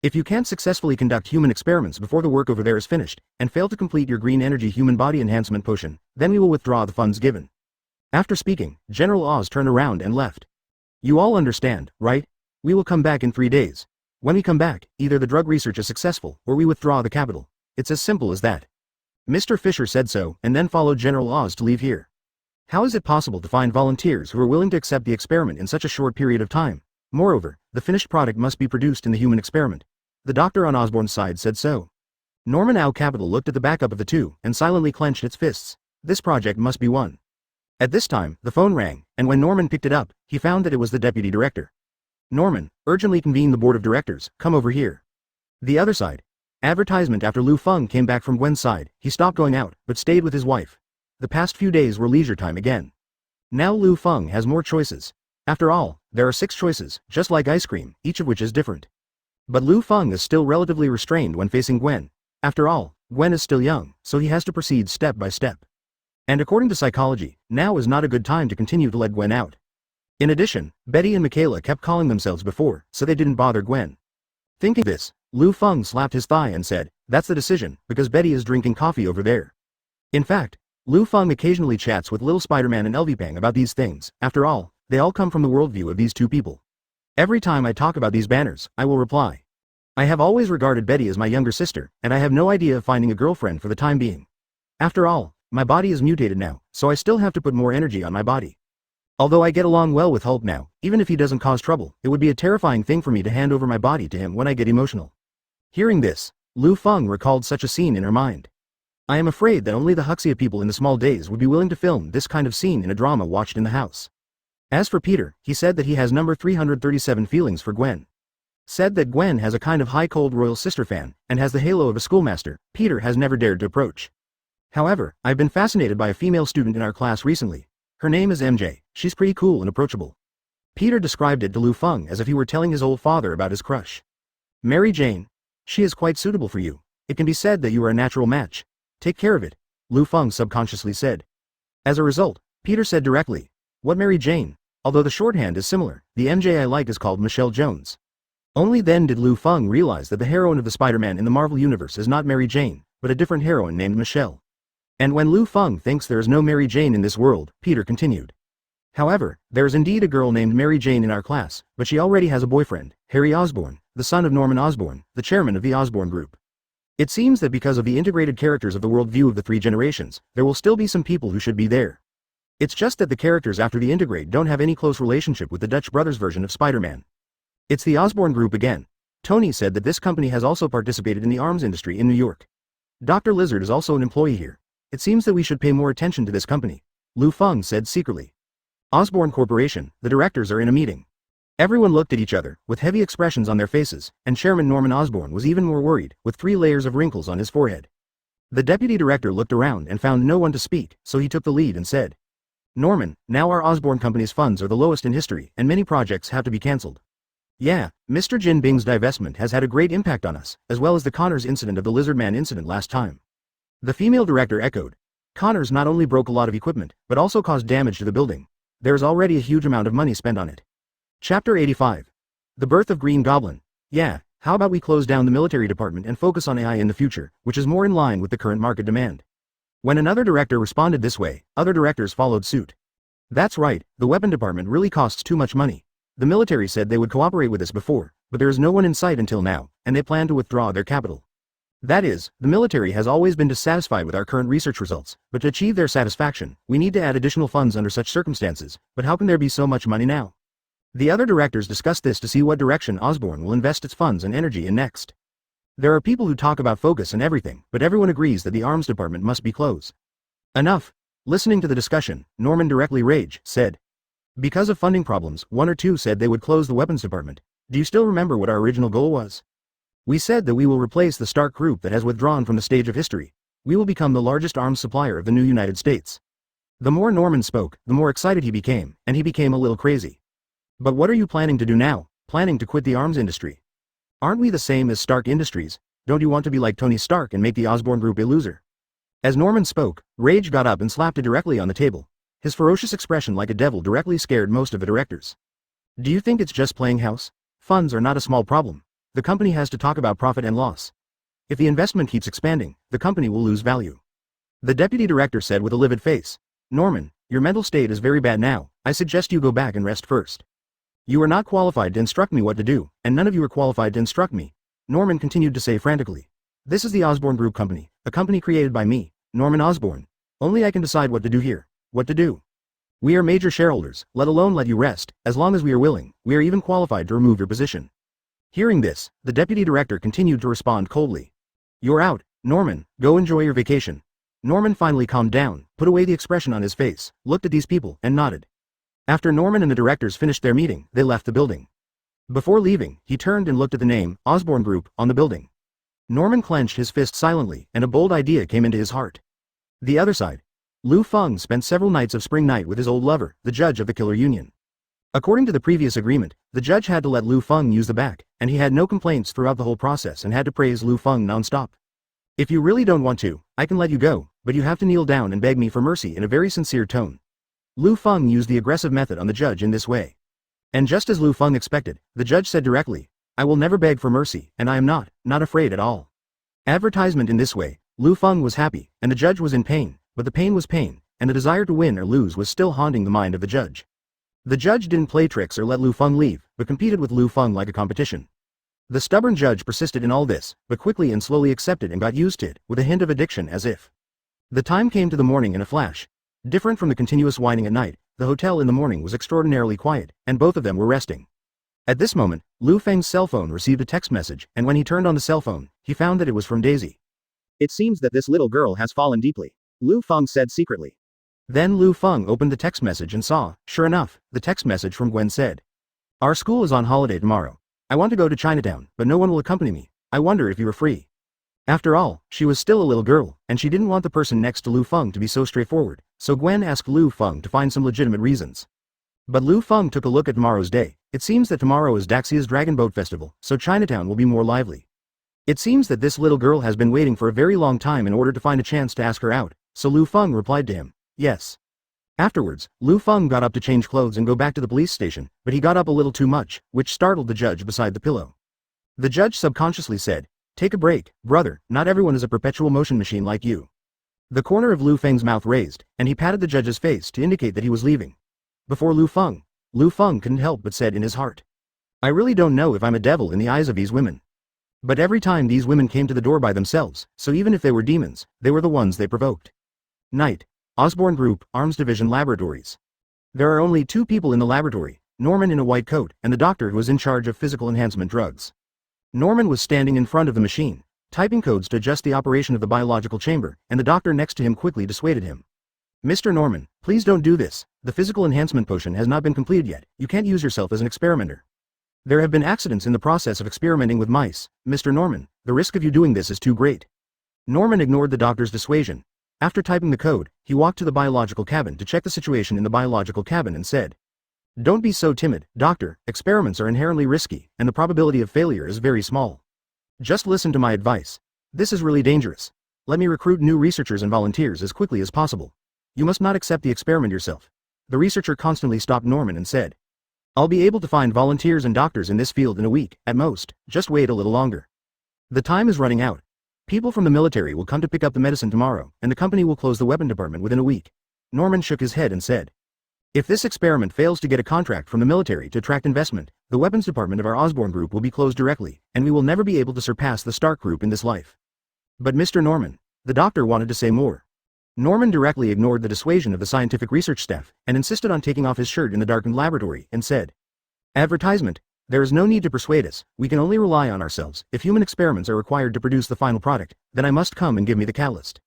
"If you can't successfully conduct human experiments before the work over there is finished, and fail to complete your green energy human body enhancement potion, then we will withdraw the funds given." After speaking, General Oz turned around and left. "You all understand, right? We will come back in 3 days. When we come back, either the drug research is successful, or we withdraw the capital. It's as simple as that." Mr. Fisher said so, and then followed General Oz to leave here. How is it possible to find volunteers who are willing to accept the experiment in such a short period of time? Moreover, the finished product must be produced in the human experiment. The doctor on Osborn's side said so. Norman Owl Capital looked at the backup of the two, and silently clenched its fists. This project must be won. At this time, the phone rang, and when Norman picked it up, he found that it was the deputy director. "Norman, urgently convene the board of directors, come over here." The other side. Advertisement After Liu Feng came back from Gwen's side, he stopped going out, but stayed with his wife. The past few days were leisure time again. Now Liu Feng has more choices. After all, there are 6 choices, just like ice cream, each of which is different. But Liu Feng is still relatively restrained when facing Gwen. After all, Gwen is still young, so he has to proceed step by step. And according to psychology, now is not a good time to continue to let Gwen out. In addition, Betty and Michaela kept calling themselves before, so they didn't bother Gwen. Thinking this, Liu Feng slapped his thigh and said, "That's the decision, because Betty is drinking coffee over there." In fact, Liu Feng occasionally chats with Little Spider-Man and Elvipang about these things. After all, they all come from the worldview of these two people. Every time I talk about these banners, I will reply, "I have always regarded Betty as my younger sister, and I have no idea of finding a girlfriend for the time being. After all, my body is mutated now, so I still have to put more energy on my body. Although I get along well with Hulk now, even if he doesn't cause trouble, it would be a terrifying thing for me to hand over my body to him when I get emotional." Hearing this, Liu Feng recalled such a scene in her mind. I am afraid that only the Huxia people in the small days would be willing to film this kind of scene in a drama watched in the house. As for Peter, he said that he has number 337 feelings for Gwen. said that Gwen has a kind of high-cold royal sister fan, and has the halo of a schoolmaster Peter has never dared to approach. However, I've been fascinated by a female student in our class recently. Her name is MJ, she's pretty cool and approachable. Peter described it to Liu Feng as if he were telling his old father about his crush. Mary Jane. She is quite suitable for you. It can be said that you are a natural match. Take care of it, Liu Feng subconsciously said. As a result, Peter said directly, what Mary Jane? Although the shorthand is similar, the MJ I like is called Michelle Jones. Only then did Liu Feng realize that the heroine of the Spider-Man in the Marvel Universe is not Mary Jane, but a different heroine named Michelle. And when Liu Feng thinks there is no Mary Jane in this world, Peter continued. However, there is indeed a girl named Mary Jane in our class, but she already has a boyfriend, Harry Osborn, the son of Norman Osborn, the chairman of the Osborn Group. It seems that because of the integrated characters of the worldview of the three generations, there will still be some people who should be there. It's just that the characters after the integrate don't have any close relationship with the Dutch brothers version of Spider-Man. It's the Osborn Group again. Tony said that this company has also participated in the arms industry in New York. Dr. Lizard is also an employee here. It seems that we should pay more attention to this company, Liu Feng said secretly. Osborn Corporation, the directors are in a meeting. Everyone looked at each other, with heavy expressions on their faces, and Chairman Norman Osborn was even more worried, with 3 layers of wrinkles on his forehead. The deputy director looked around and found no one to speak, so he took the lead and said, Norman, now our Osborn company's funds are the lowest in history, and many projects have to be cancelled. Yeah, Mr. Jin Bing's divestment has had a great impact on us, as well as the Connors incident of the Lizard Man incident last time. The female director echoed. Connors not only broke a lot of equipment, but also caused damage to the building. There is already a huge amount of money spent on it. Chapter 85. The birth of Green Goblin. Yeah, how about we close down the military department and focus on AI in the future, which is more in line with the current market demand. When another director responded this way, other directors followed suit. That's right, the weapon department really costs too much money. The military said they would cooperate with us before, but there is no one in sight until now, and they plan to withdraw their capital. That is, the military has always been dissatisfied with our current research results, but to achieve their satisfaction, we need to add additional funds under such circumstances, but how can there be so much money now? The other directors discussed this to see what direction Osborn will invest its funds and energy in next. There are people who talk about focus and everything, but everyone agrees that the arms department must be closed. Enough. Listening to the discussion, Norman directly rage, said. Because of funding problems, 1 or 2 said they would close the weapons department. Do you still remember what our original goal was? We said that we will replace the Stark group that has withdrawn from the stage of history. We will become the largest arms supplier of the new United States. The more Norman spoke, the more excited he became, and he became a little crazy. But what are you planning to do now? Planning to quit the arms industry? Aren't we the same as Stark Industries? Don't you want to be like Tony Stark and make the Osborn Group a loser? As Norman spoke, Rage got up and slapped it directly on the table. His ferocious expression like a devil directly scared most of the directors. Do you think it's just playing house? Funds are not a small problem. The company has to talk about profit and loss. If the investment keeps expanding, the company will lose value. The deputy director said with a livid face. Norman, your mental state is very bad now. I suggest you go back and rest first. You are not qualified to instruct me what to do, and none of you are qualified to instruct me, Norman continued to say frantically. This is the Osborn Group Company, a company created by me, Norman Osborn. Only I can decide what to do here. What to do. We are major shareholders, let alone let you rest. As long as we are willing, we are even qualified to remove your position. Hearing this, the deputy director continued to respond coldly. You're out, Norman, go enjoy your vacation. Norman finally calmed down, put away the expression on his face, looked at these people, and nodded. After Norman and the directors finished their meeting, they left the building. Before leaving, he turned and looked at the name, Osborn Group, on the building. Norman clenched his fist silently, and a bold idea came into his heart. The other side. Liu Feng spent several nights of spring night with his old lover, the judge of the Killer Union. According to the previous agreement, the judge had to let Liu Feng use the back, and he had no complaints throughout the whole process and had to praise Liu Feng non-stop. If you really don't want to, I can let you go, but you have to kneel down and beg me for mercy in a very sincere tone. Liu Feng used the aggressive method on the judge in this way. And just as Liu Feng expected, the judge said directly, I will never beg for mercy, and I am not afraid at all. Advertisement in this way, Liu Feng was happy, and the judge was in pain, but the pain was pain, and the desire to win or lose was still haunting the mind of the judge. The judge didn't play tricks or let Liu Feng leave, but competed with Liu Feng like a competition. The stubborn judge persisted in all this, but quickly and slowly accepted and got used to it, with a hint of addiction as if. The time came to the morning in a flash. Different from the continuous whining at night, the hotel in the morning was extraordinarily quiet, and both of them were resting. At this moment, Liu Feng's cell phone received a text message, and when he turned on the cell phone, he found that it was from Daisy. It seems that this little girl has fallen deeply, Liu Feng said secretly. Then Liu Feng opened the text message and saw, sure enough, the text message from Gwen said. Our school is on holiday tomorrow. I want to go to Chinatown, but no one will accompany me. I wonder if you are free. After all, she was still a little girl, and she didn't want the person next to Liu Feng to be so straightforward, so Gwen asked Liu Feng to find some legitimate reasons. But Liu Feng took a look at tomorrow's day. It seems that tomorrow is Daxia's Dragon Boat Festival, so Chinatown will be more lively. It seems that this little girl has been waiting for a very long time in order to find a chance to ask her out, so Liu Feng replied to him, yes. Afterwards, Liu Feng got up to change clothes and go back to the police station, but he got up a little too much, which startled the judge beside the pillow. The judge subconsciously said, take a break, brother, not everyone is a perpetual motion machine like you. The corner of Liu Feng's mouth raised, and he patted the judge's face to indicate that he was leaving. Before Liu Feng couldn't help but said in his heart, I really don't know if I'm a devil in the eyes of these women. But every time these women came to the door by themselves, so even if they were demons, they were the ones they provoked. Night. Osborne Group, Arms Division Laboratories. There are only 2 people in the laboratory, Norman in a white coat, and the doctor who was in charge of physical enhancement drugs. Norman was standing in front of the machine, typing codes to adjust the operation of the biological chamber, and the doctor next to him quickly dissuaded him. Mr. Norman, please don't do this. The physical enhancement potion has not been completed yet. You can't use yourself as an experimenter. There have been accidents in the process of experimenting with mice. Mr. Norman, the risk of you doing this is too great. Norman ignored the doctor's dissuasion. After typing the code, he walked to the biological cabin to check the situation in the biological cabin and said, don't be so timid, doctor, experiments are inherently risky, and the probability of failure is very small. Just listen to my advice. This is really dangerous. Let me recruit new researchers and volunteers as quickly as possible. You must not accept the experiment yourself. The researcher constantly stopped Norman and said, I'll be able to find volunteers and doctors in this field in a week, at most, just wait a little longer. The time is running out. People from the military will come to pick up the medicine tomorrow, and the company will close the weapon department within a week. Norman shook his head and said, if this experiment fails to get a contract from the military to attract investment, the weapons department of our Osborne Group will be closed directly, and we will never be able to surpass the Stark Group in this life. But Mr. Norman, the doctor wanted to say more. Norman directly ignored the dissuasion of the scientific research staff, and insisted on taking off his shirt in the darkened laboratory, and said, advertisement, there is no need to persuade us, we can only rely on ourselves. If human experiments are required to produce the final product, then I must come and give me the catalyst.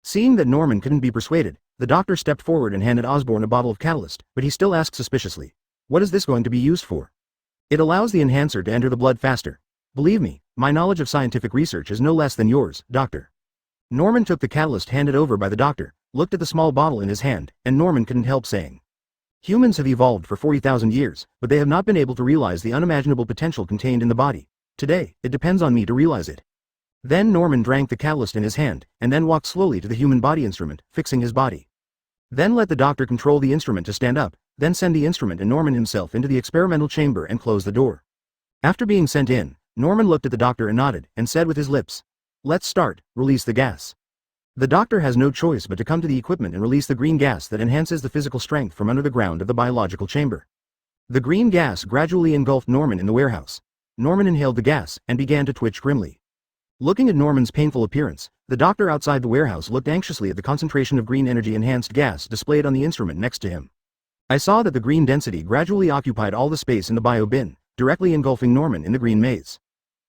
Seeing that Norman couldn't be persuaded, the doctor stepped forward and handed Osborne a bottle of catalyst, but he still asked suspiciously, what is this going to be used for? It allows the enhancer to enter the blood faster. Believe me, my knowledge of scientific research is no less than yours, doctor. Norman took the catalyst handed over by the doctor, looked at the small bottle in his hand, and Norman couldn't help saying, humans have evolved for 40,000 years, but they have not been able to realize the unimaginable potential contained in the body. Today, it depends on me to realize it. Then Norman drank the catalyst in his hand, and then walked slowly to the human body instrument, fixing his body. Then let the doctor control the instrument to stand up, then send the instrument and Norman himself into the experimental chamber and close the door. After being sent in, Norman looked at the doctor and nodded, and said with his lips, let's start, release the gas. The doctor has no choice but to come to the equipment and release the green gas that enhances the physical strength from under the ground of the biological chamber. The green gas gradually engulfed Norman in the warehouse. Norman inhaled the gas, and began to twitch grimly. Looking at Norman's painful appearance, the doctor outside the warehouse looked anxiously at the concentration of green energy-enhanced gas displayed on the instrument next to him. I saw that the green density gradually occupied all the space in the bio bin, directly engulfing Norman in the green maze.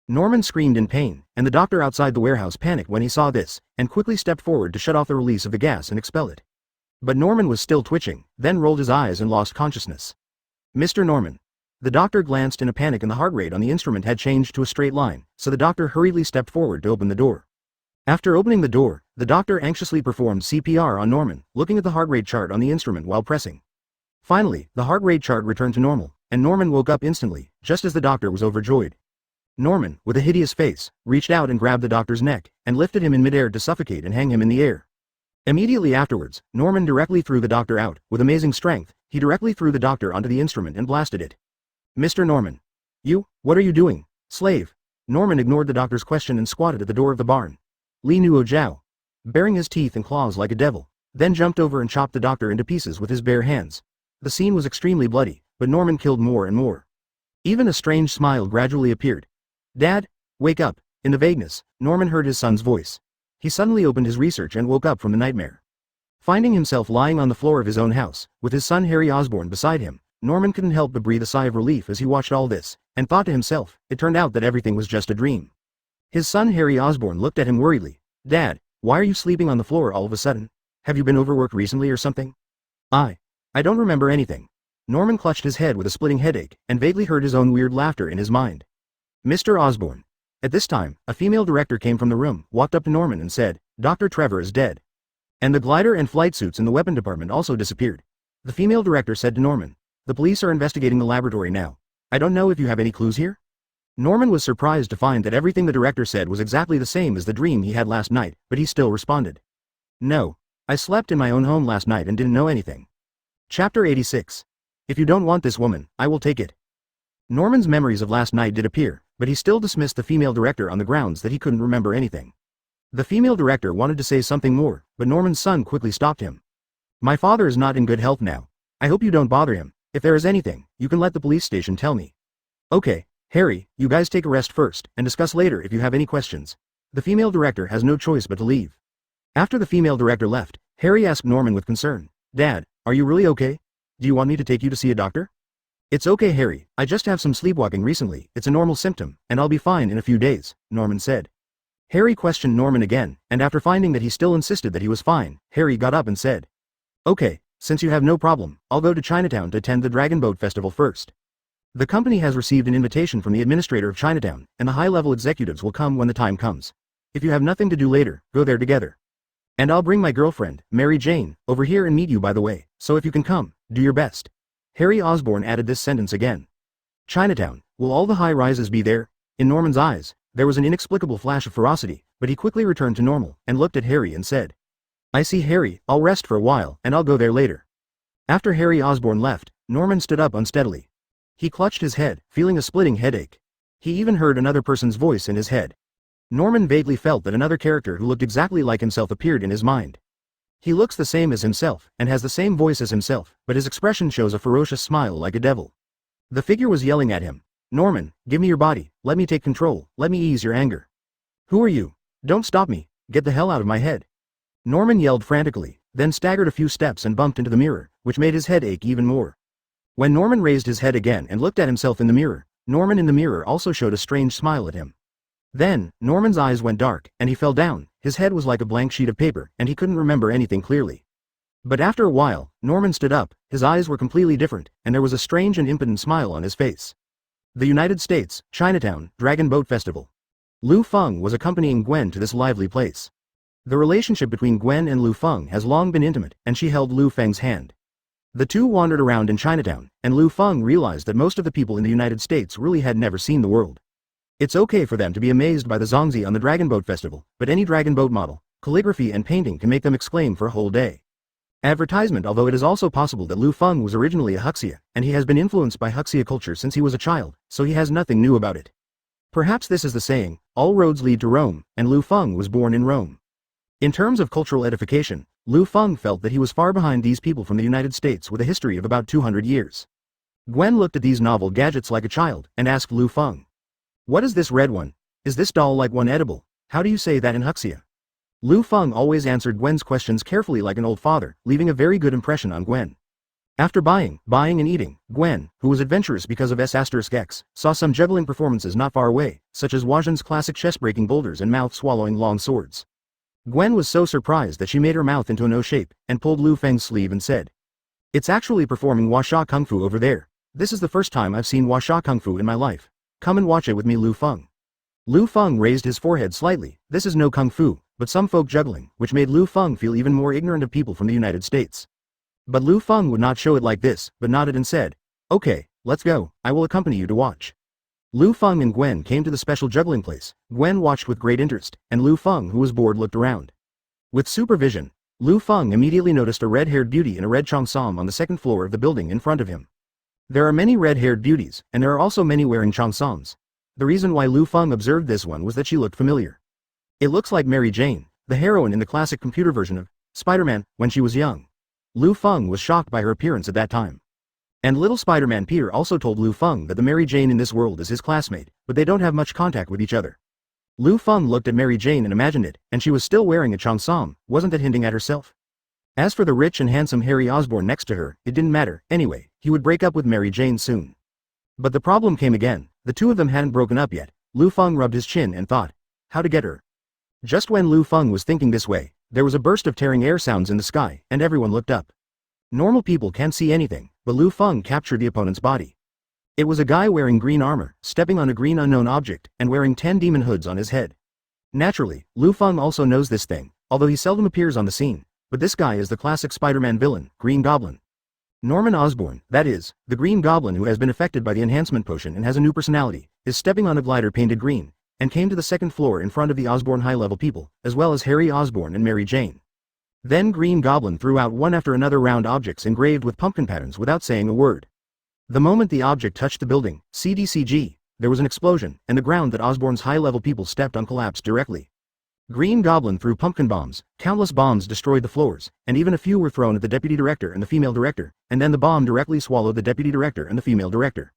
Norman screamed in pain, and the doctor outside the warehouse panicked when he saw this, and quickly stepped forward to shut off the release of the gas and expel it. But Norman was still twitching, then rolled his eyes and lost consciousness. Mr. Norman. The doctor glanced in a panic and the heart rate on the instrument had changed to a straight line, so the doctor hurriedly stepped forward to open the door. After opening the door, the doctor anxiously performed CPR on Norman, looking at the heart rate chart on the instrument while pressing. Finally, the heart rate chart returned to normal, and Norman woke up instantly, just as the doctor was overjoyed. Norman, with a hideous face, reached out and grabbed the doctor's neck, and lifted him in midair to suffocate and hang him in the air. Immediately afterwards, Norman directly threw the doctor out. With amazing strength, he directly threw the doctor onto the instrument and blasted it. Mr. Norman. What are you doing, slave? Norman ignored the doctor's question and squatted at the door of the barn. Li Nuo Zhao, baring his teeth and claws like a devil, then jumped over and chopped the doctor into pieces with his bare hands. The scene was extremely bloody, but Norman killed more and more. Even a strange smile gradually appeared. Dad, wake up. In the vagueness, Norman heard his son's voice. He suddenly opened his research and woke up from the nightmare. Finding himself lying on the floor of his own house, with his son Harry Osborn beside him, Norman couldn't help but breathe a sigh of relief as he watched all this, and thought to himself, it turned out that everything was just a dream. His son Harry Osborn looked at him worriedly. Dad, why are you sleeping on the floor all of a sudden? Have you been overworked recently or something? I don't remember anything. Norman clutched his head with a splitting headache, and vaguely heard his own weird laughter in his mind. Mr. Osborn. At this time, a female director came from the room, walked up to Norman and said, Dr. Trevor is dead. And the glider and flight suits in the weapon department also disappeared. The female director said to Norman, the police are investigating the laboratory now. I don't know if you have any clues here? Norman was surprised to find that everything the director said was exactly the same as the dream he had last night, but he still responded. No. I slept in my own home last night and didn't know anything. Chapter 86. If you don't want this woman, I will take it. Norman's memories of last night did appear, but he still dismissed the female director on the grounds that he couldn't remember anything. The female director wanted to say something more, but Norman's son quickly stopped him. My father is not in good health now. I hope you don't bother him. If there is anything, you can let the police station tell me. Okay, Harry, you guys take a rest first, and discuss later if you have any questions. The female director has no choice but to leave. After the female director left, Harry asked Norman with concern, Dad, are you really okay? Do you want me to take you to see a doctor? It's okay, Harry, I just have some sleepwalking recently, it's a normal symptom, and I'll be fine in a few days, Norman said. Harry questioned Norman again, and after finding that he still insisted that he was fine, Harry got up and said, Okay, since you have no problem, I'll go to Chinatown to attend the Dragon Boat Festival first. The company has received an invitation from the administrator of Chinatown, and the high-level executives will come when the time comes. If you have nothing to do later, go there together. And I'll bring my girlfriend, Mary Jane, over here and meet you by the way, so if you can come, do your best. Harry Osborn added this sentence again. Chinatown, will all the high-rises be there? In Norman's eyes, there was an inexplicable flash of ferocity, but he quickly returned to normal, and looked at Harry and said, I see Harry, I'll rest for a while, and I'll go there later. After Harry Osborn left, Norman stood up unsteadily. He clutched his head, feeling a splitting headache. He even heard another person's voice in his head. Norman vaguely felt that another character who looked exactly like himself appeared in his mind. He looks the same as himself, and has the same voice as himself, but his expression shows a ferocious smile like a devil. The figure was yelling at him, Norman, give me your body, let me take control, let me ease your anger. Who are you? Don't stop me, get the hell out of my head. Norman yelled frantically, then staggered a few steps and bumped into the mirror, which made his head ache even more. When Norman raised his head again and looked at himself in the mirror, Norman in the mirror also showed a strange smile at him. Then, Norman's eyes went dark, and he fell down, his head was like a blank sheet of paper, and he couldn't remember anything clearly. But after a while, Norman stood up, his eyes were completely different, and there was a strange and impotent smile on his face. The United States, Chinatown, Dragon Boat Festival. Liu Feng was accompanying Gwen to this lively place. The relationship between Gwen and Liu Feng has long been intimate, and she held Liu Feng's hand. The two wandered around in Chinatown, and Liu Feng realized that most of the people in the United States really had never seen the world. It's okay for them to be amazed by the Zongzi on the Dragon Boat Festival, but any dragon boat model, calligraphy and painting can make them exclaim for a whole day. Advertisement. Although it is also possible that Liu Feng was originally a Huxia, and he has been influenced by Huxia culture since he was a child, so he has nothing new about it. Perhaps this is the saying, all roads lead to Rome, and Liu Feng was born in Rome. In terms of cultural edification, Liu Feng felt that he was far behind these people from the United States with a history of about 200 years. Gwen looked at these novel gadgets like a child, and asked Liu Feng, what is this red one? Is this doll like one edible? How do you say that in Huxia? Liu Feng always answered Gwen's questions carefully like an old father, leaving a very good impression on Gwen. After buying and eating, Gwen, who was adventurous because of S***X, saw some juggling performances not far away, such as Wajin's classic chest-breaking boulders and mouth-swallowing long swords. Gwen was so surprised that she made her mouth into an O shape, and pulled Liu Feng's sleeve and said, It's actually performing Huasha Kung Fu over there. This is the first time I've seen Huasha Kung Fu in my life. Come and watch it with me, Liu Feng. Liu Feng raised his forehead slightly. This is no Kung Fu, but some folk juggling, which made Liu Feng feel even more ignorant of people from the United States. But Liu Feng would not show it like this, but nodded and said, Okay, let's go, I will accompany you to watch. Liu Feng and Gwen came to the special juggling place. Gwen watched with great interest, and Liu Feng, who was bored, looked around. With supervision, Liu Feng immediately noticed a red-haired beauty in a red cheongsam on the second floor of the building in front of him. There are many red-haired beauties, and there are also many wearing cheongsams. The reason why Liu Feng observed this one was that she looked familiar. It looks like Mary Jane, the heroine in the classic computer version of Spider-Man, when she was young. Liu Feng was shocked by her appearance at that time. And little Spider-Man Peter also told Liu Feng that the Mary Jane in this world is his classmate, but they don't have much contact with each other. Liu Feng looked at Mary Jane and imagined it, and she was still wearing a cheongsam. Wasn't that hinting at herself? As for the rich and handsome Harry Osborn next to her, it didn't matter. Anyway, he would break up with Mary Jane soon. But the problem came again. The two of them hadn't broken up yet. Liu Feng rubbed his chin and thought, how to get her. Just when Liu Feng was thinking this way, there was a burst of tearing air sounds in the sky, and everyone looked up. Normal people can't see anything, but Liu Feng captured the opponent's body. It was a guy wearing green armor, stepping on a green unknown object, and wearing 10 demon hoods on his head. Naturally, Lufang also knows this thing, although he seldom appears on the scene, but this guy is the classic Spider-Man villain, Green Goblin. Norman Osborn, that is, the Green Goblin who has been affected by the enhancement potion and has a new personality, is stepping on a glider painted green, and came to the second floor in front of the Osborn high-level people, as well as Harry Osborn and Mary Jane. Then Green Goblin threw out one after another round objects engraved with pumpkin patterns without saying a word. The moment the object touched the building, CDCG, there was an explosion, and the ground that Osborn's high-level people stepped on collapsed directly. Green Goblin threw pumpkin bombs, countless bombs destroyed the floors, and even a few were thrown at the deputy director and the female director, and then the bomb directly swallowed the deputy director and the female director.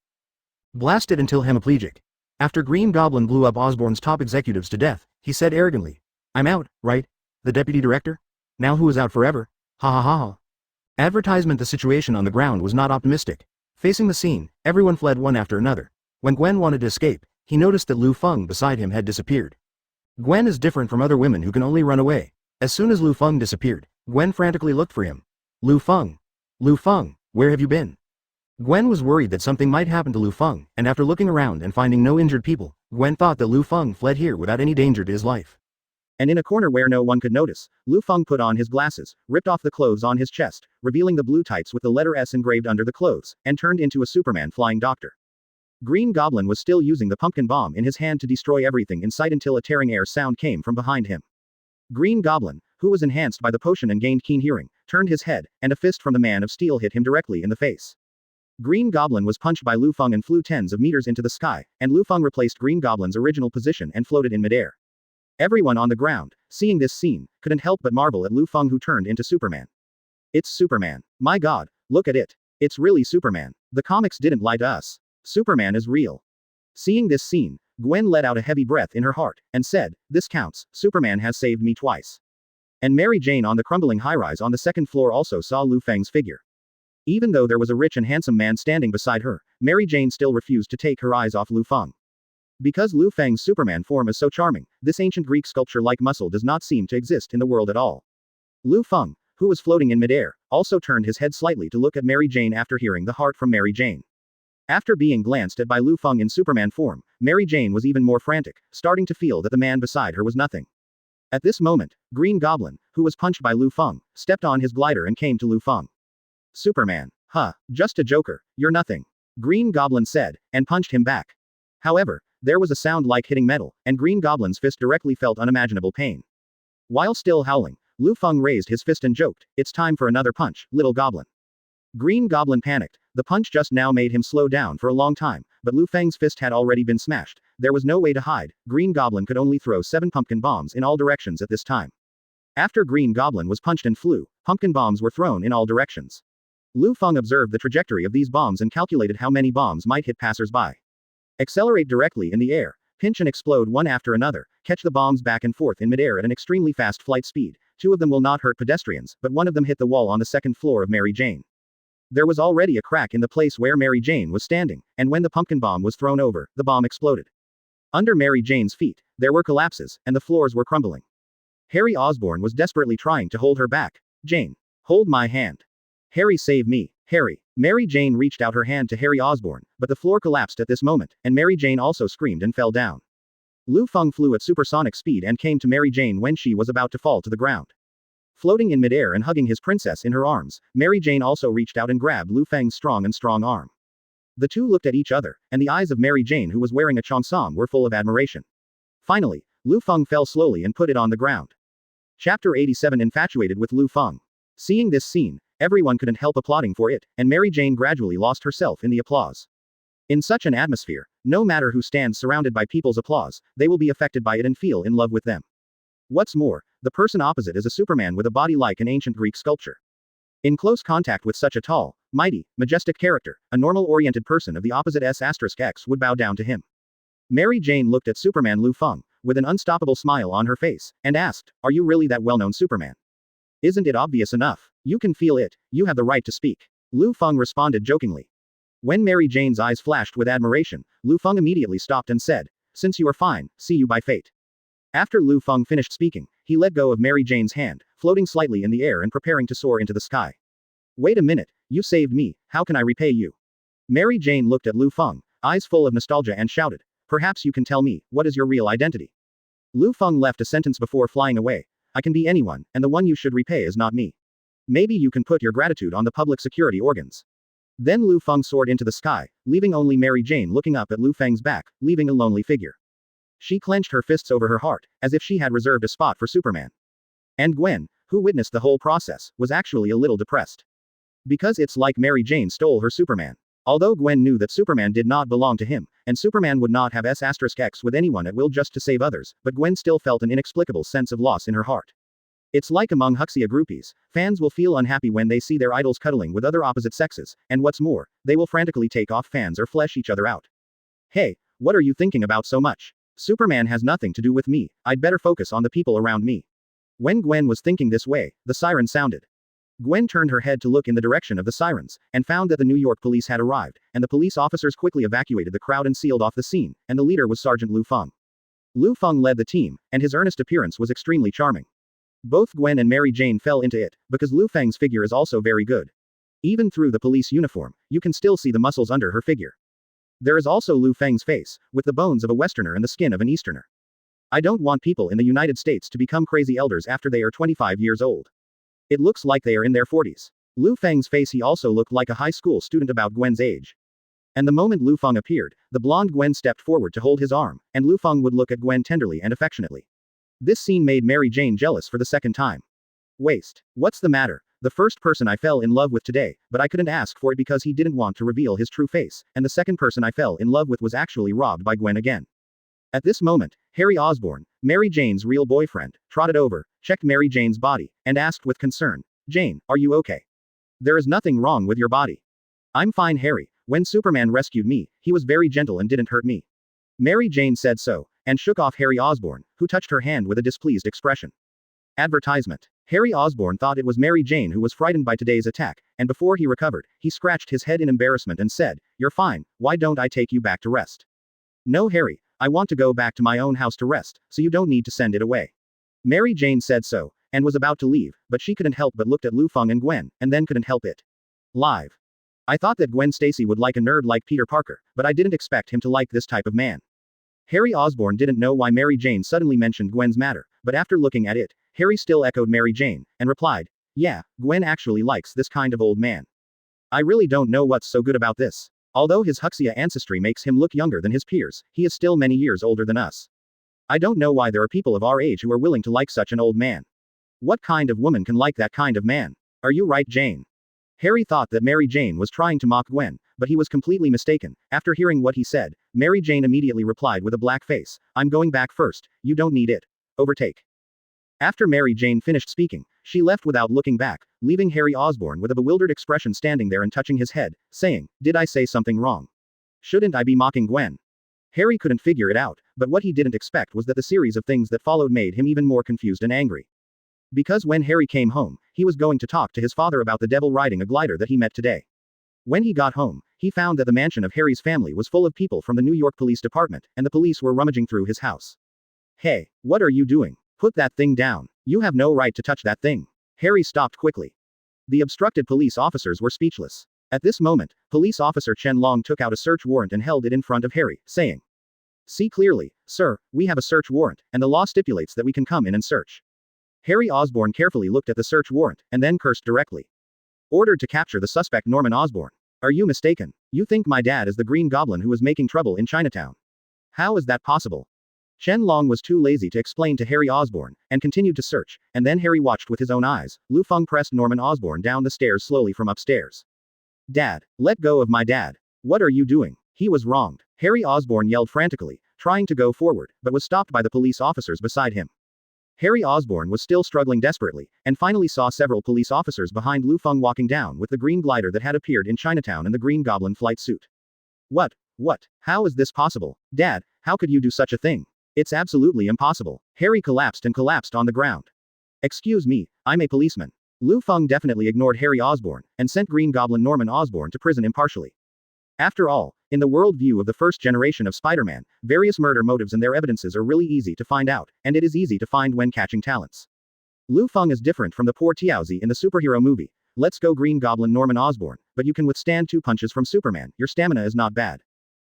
Blasted until hemiplegic. After Green Goblin blew up Osborn's top executives to death, he said arrogantly, "I'm out, right? The deputy director? Now who is out forever? Ha ha ha ha." Advertisement. The situation on the ground was not optimistic. Facing the scene, everyone fled one after another. When Gwen wanted to escape, he noticed that Liu Feng beside him had disappeared. Gwen is different from other women who can only run away. As soon as Liu Feng disappeared, Gwen frantically looked for him. Liu Feng! Liu Feng, where have you been? Gwen was worried that something might happen to Liu Feng, and after looking around and finding no injured people, Gwen thought that Liu Feng fled here without any danger to his life. And in a corner where no one could notice, Liu Feng put on his glasses, ripped off the clothes on his chest, revealing the blue tights with the letter S engraved under the clothes, and turned into a Superman flying doctor. Green Goblin was still using the pumpkin bomb in his hand to destroy everything in sight until a tearing air sound came from behind him. Green Goblin, who was enhanced by the potion and gained keen hearing, turned his head, and a fist from the Man of Steel hit him directly in the face. Green Goblin was punched by Liu Feng and flew tens of meters into the sky, and Liu Feng replaced Green Goblin's original position and floated in midair. Everyone on the ground, seeing this scene, couldn't help but marvel at Liu Feng, who turned into Superman. It's Superman. My God, look at it. It's really Superman. The comics didn't lie to us. Superman is real. Seeing this scene, Gwen let out a heavy breath in her heart, and said, "This counts, Superman has saved me twice." And Mary Jane on the crumbling high-rise on the second floor also saw Liu Feng's figure. Even though there was a rich and handsome man standing beside her, Mary Jane still refused to take her eyes off Liu Feng. Because Liu Feng's Superman form is so charming, this ancient Greek sculpture-like muscle does not seem to exist in the world at all. Liu Feng, who was floating in midair, also turned his head slightly to look at Mary Jane after hearing the heart from Mary Jane. After being glanced at by Liu Feng in Superman form, Mary Jane was even more frantic, starting to feel that the man beside her was nothing. At this moment, Green Goblin, who was punched by Liu Feng, stepped on his glider and came to Liu Feng. "Superman. Huh, just a joker, you're nothing," Green Goblin said, and punched him back. However, there was a sound like hitting metal, and Green Goblin's fist directly felt unimaginable pain. While still howling, Liu Feng raised his fist and joked, "It's time for another punch, little goblin." Green Goblin panicked. The punch just now made him slow down for a long time, but Liu Feng's fist had already been smashed. There was no way to hide. Green Goblin could only throw 7 pumpkin bombs in all directions at this time. After Green Goblin was punched and flew, pumpkin bombs were thrown in all directions. Liu Feng observed the trajectory of these bombs and calculated how many bombs might hit passers-by. Accelerate directly in the air, pinch and explode one after another, catch the bombs back and forth in midair at an extremely fast flight speed. 2 of them will not hurt pedestrians, but one of them hit the wall on the second floor of Mary Jane. There was already a crack in the place where Mary Jane was standing, and when the pumpkin bomb was thrown over, the bomb exploded. Under Mary Jane's feet, there were collapses, and the floors were crumbling. Harry Osborn was desperately trying to hold her back. "Jane. Hold my hand. Harry, save me. Harry." Mary Jane reached out her hand to Harry Osborn, but the floor collapsed at this moment, and Mary Jane also screamed and fell down. Liu Feng flew at supersonic speed and came to Mary Jane when she was about to fall to the ground. Floating in midair and hugging his princess in her arms, Mary Jane also reached out and grabbed Liu Feng's strong arm. The two looked at each other, and the eyes of Mary Jane, who was wearing a cheongsam, were full of admiration. Finally, Liu Feng fell slowly and put it on the ground. Chapter 87. Infatuated with Liu Feng. Seeing this scene, everyone couldn't help applauding for it, and Mary Jane gradually lost herself in the applause. In such an atmosphere, no matter who stands surrounded by people's applause, they will be affected by it and feel in love with them. What's more, the person opposite is a Superman with a body like an ancient Greek sculpture. In close contact with such a tall, mighty, majestic character, a normal-oriented person of the opposite S*X would bow down to him. Mary Jane looked at Superman Liu Feng, with an unstoppable smile on her face, and asked, "Are you really that well-known Superman? Isn't it obvious enough? You can feel it, you have the right to speak." Liu Feng responded jokingly. When Mary Jane's eyes flashed with admiration, Liu Feng immediately stopped and said, "Since you are fine, see you by fate." After Liu Feng finished speaking, he let go of Mary Jane's hand, floating slightly in the air and preparing to soar into the sky. "Wait a minute, you saved me, how can I repay you?" Mary Jane looked at Lu Feng, eyes full of nostalgia and shouted, "Perhaps you can tell me, what is your real identity?" Lu Feng left a sentence before flying away. "I can be anyone, and the one you should repay is not me. Maybe you can put your gratitude on the public security organs." Then Lu Feng soared into the sky, leaving only Mary Jane looking up at Lu Feng's back, leaving a lonely figure. She clenched her fists over her heart, as if she had reserved a spot for Superman. And Gwen, who witnessed the whole process, was actually a little depressed. Because it's like Mary Jane stole her Superman. Although Gwen knew that Superman did not belong to him, and Superman would not have S**X with anyone at will just to save others, but Gwen still felt an inexplicable sense of loss in her heart. It's like among Huxia groupies, fans will feel unhappy when they see their idols cuddling with other opposite sexes, and what's more, they will frantically take off fans or flesh each other out. Hey, what are you thinking about so much? Superman has nothing to do with me, I'd better focus on the people around me. When Gwen was thinking this way, the siren sounded. Gwen turned her head to look in the direction of the sirens, and found that the New York police had arrived, and the police officers quickly evacuated the crowd and sealed off the scene, and the leader was Sergeant Liu Feng. Liu Feng led the team, and his earnest appearance was extremely charming. Both Gwen and Mary Jane fell into it, because Liu Feng's figure is also very good. Even through the police uniform, you can still see the muscles under her figure. There is also Liu Feng's face, with the bones of a Westerner and the skin of an Easterner. I don't want people in the United States to become crazy elders after they are 25 years old. It looks like they are in their 40s. Liu Feng's face, he also looked like a high school student about Gwen's age. And the moment Liu Feng appeared, the blonde Gwen stepped forward to hold his arm, and Liu Feng would look at Gwen tenderly and affectionately. This scene made Mary Jane jealous for the second time. Waste. What's the matter? The first person I fell in love with today, but I couldn't ask for it because he didn't want to reveal his true face, and the second person I fell in love with was actually robbed by Gwen again. At this moment, Harry Osborn, Mary Jane's real boyfriend, trotted over, checked Mary Jane's body, and asked with concern, "Jane, are you okay? There is nothing wrong with your body." "I'm fine, Harry. When Superman rescued me, he was very gentle and didn't hurt me." Mary Jane said so, and shook off Harry Osborn, who touched her hand with a displeased expression. Advertisement. Harry Osborn thought it was Mary Jane who was frightened by today's attack, and before he recovered, he scratched his head in embarrassment and said, "You're fine, why don't I take you back to rest?" "No, Harry, I want to go back to my own house to rest, so you don't need to send it away." Mary Jane said so, and was about to leave, but she couldn't help but looked at Liu Feng and Gwen, and then couldn't help it. Live. "I thought that Gwen Stacy would like a nerd like Peter Parker, but I didn't expect him to like this type of man." Harry Osborn didn't know why Mary Jane suddenly mentioned Gwen's matter, but after looking at it, Harry still echoed Mary Jane, and replied, "Yeah, Gwen actually likes this kind of old man. I really don't know what's so good about this. Although his Huxia ancestry makes him look younger than his peers, he is still many years older than us. I don't know why there are people of our age who are willing to like such an old man. What kind of woman can like that kind of man? Are you right, Jane?" Harry thought that Mary Jane was trying to mock Gwen, but he was completely mistaken. After hearing what he said, Mary Jane immediately replied with a black face, "I'm going back first, you don't need it. Overtake." After Mary Jane finished speaking, she left without looking back, leaving Harry Osborn with a bewildered expression standing there and touching his head, saying, "Did I say something wrong? Shouldn't I be mocking Gwen?" Harry couldn't figure it out, but what he didn't expect was that the series of things that followed made him even more confused and angry. Because when Harry came home, he was going to talk to his father about the devil riding a glider that he met today. When he got home, he found that the mansion of Harry's family was full of people from the New York Police Department, and the police were rummaging through his house. "Hey, what are you doing? Put that thing down. You have no right to touch that thing." Harry stopped quickly. The obstructed police officers were speechless. At this moment, Police Officer Chen Long took out a search warrant and held it in front of Harry, saying, "See clearly, sir, we have a search warrant, and the law stipulates that we can come in and search." Harry Osborn carefully looked at the search warrant, and then cursed directly. "Ordered to capture the suspect Norman Osborn. Are you mistaken? You think my dad is the Green Goblin who is making trouble in Chinatown? How is that possible?" Chen Long was too lazy to explain to Harry Osborn, and continued to search, and then Harry watched with his own eyes. Liu Feng pressed Norman Osborn down the stairs slowly from upstairs. "Dad, let go of my dad. What are you doing? He was wronged." Harry Osborn yelled frantically, trying to go forward, but was stopped by the police officers beside him. Harry Osborn was still struggling desperately, and finally saw several police officers behind Liu Feng walking down with the green glider that had appeared in Chinatown and the Green Goblin flight suit. What? How is this possible? Dad, how could you do such a thing? It's absolutely impossible." Harry collapsed on the ground. "Excuse me, I'm a policeman." Liu Feng definitely ignored Harry Osborn, and sent Green Goblin Norman Osborn to prison impartially. After all, in the world view of the first generation of Spider-Man, various murder motives and their evidences are really easy to find out, and it is easy to find when catching talents. Liu Feng is different from the poor Tiaozi in the superhero movie. Let's go Green Goblin Norman Osborn, but you can withstand 2 punches from Superman. Your stamina is not bad.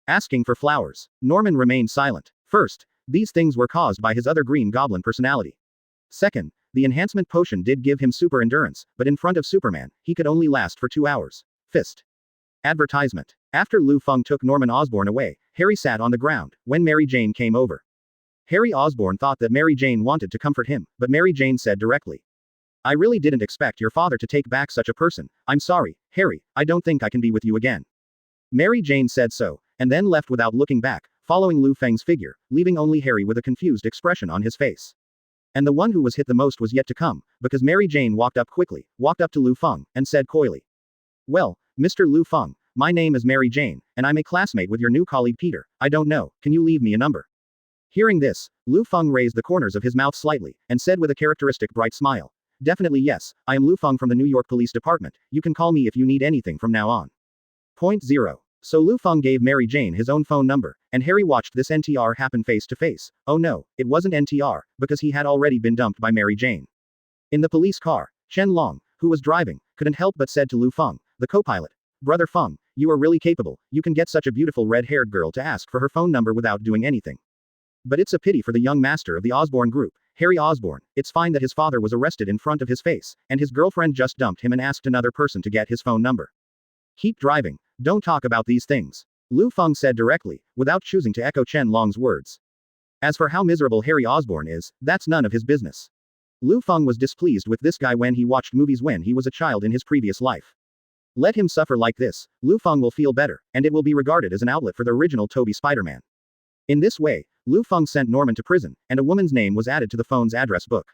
Asking for flowers. Norman remained silent. First, these things were caused by his other Green Goblin personality. Second, the enhancement potion did give him super endurance, but in front of Superman, he could only last for 2 hours. Fist. Advertisement. After Liu Feng took Norman Osborn away, Harry sat on the ground, when Mary Jane came over. Harry Osborn thought that Mary Jane wanted to comfort him, but Mary Jane said directly, "I really didn't expect your father to take back such a person. I'm sorry, Harry, I don't think I can be with you again." Mary Jane said so, and then left without looking back, following Liu Feng's figure, leaving only Harry with a confused expression on his face. And the one who was hit the most was yet to come, because Mary Jane walked up to Liu Feng, and said coyly, "Well, Mr. Liu Feng, my name is Mary Jane, and I'm a classmate with your new colleague Peter. I don't know, can you leave me a number?" Hearing this, Liu Feng raised the corners of his mouth slightly, and said with a characteristic bright smile, "Definitely yes, I am Liu Feng from the New York Police Department. You can call me if you need anything from now on." Point 0. So Liu Feng gave Mary Jane his own phone number, and Harry watched this NTR happen face to face. Oh no, it wasn't NTR, because he had already been dumped by Mary Jane. In the police car, Chen Long, who was driving, couldn't help but said to Liu Feng, the co-pilot, "Brother Feng, you are really capable, you can get such a beautiful red-haired girl to ask for her phone number without doing anything. But it's a pity for the young master of the Osborn group, Harry Osborn. It's fine that his father was arrested in front of his face, and his girlfriend just dumped him and asked another person to get his phone number. Keep driving. Don't talk about these things," Liu Feng said directly, without choosing to echo Chen Long's words. As for how miserable Harry Osborn is, that's none of his business. Liu Feng was displeased with this guy when he watched movies when he was a child in his previous life. Let him suffer like this, Liu Feng will feel better, and it will be regarded as an outlet for the original Toby Spider-Man. In this way, Liu Feng sent Norman to prison, and a woman's name was added to the phone's address book.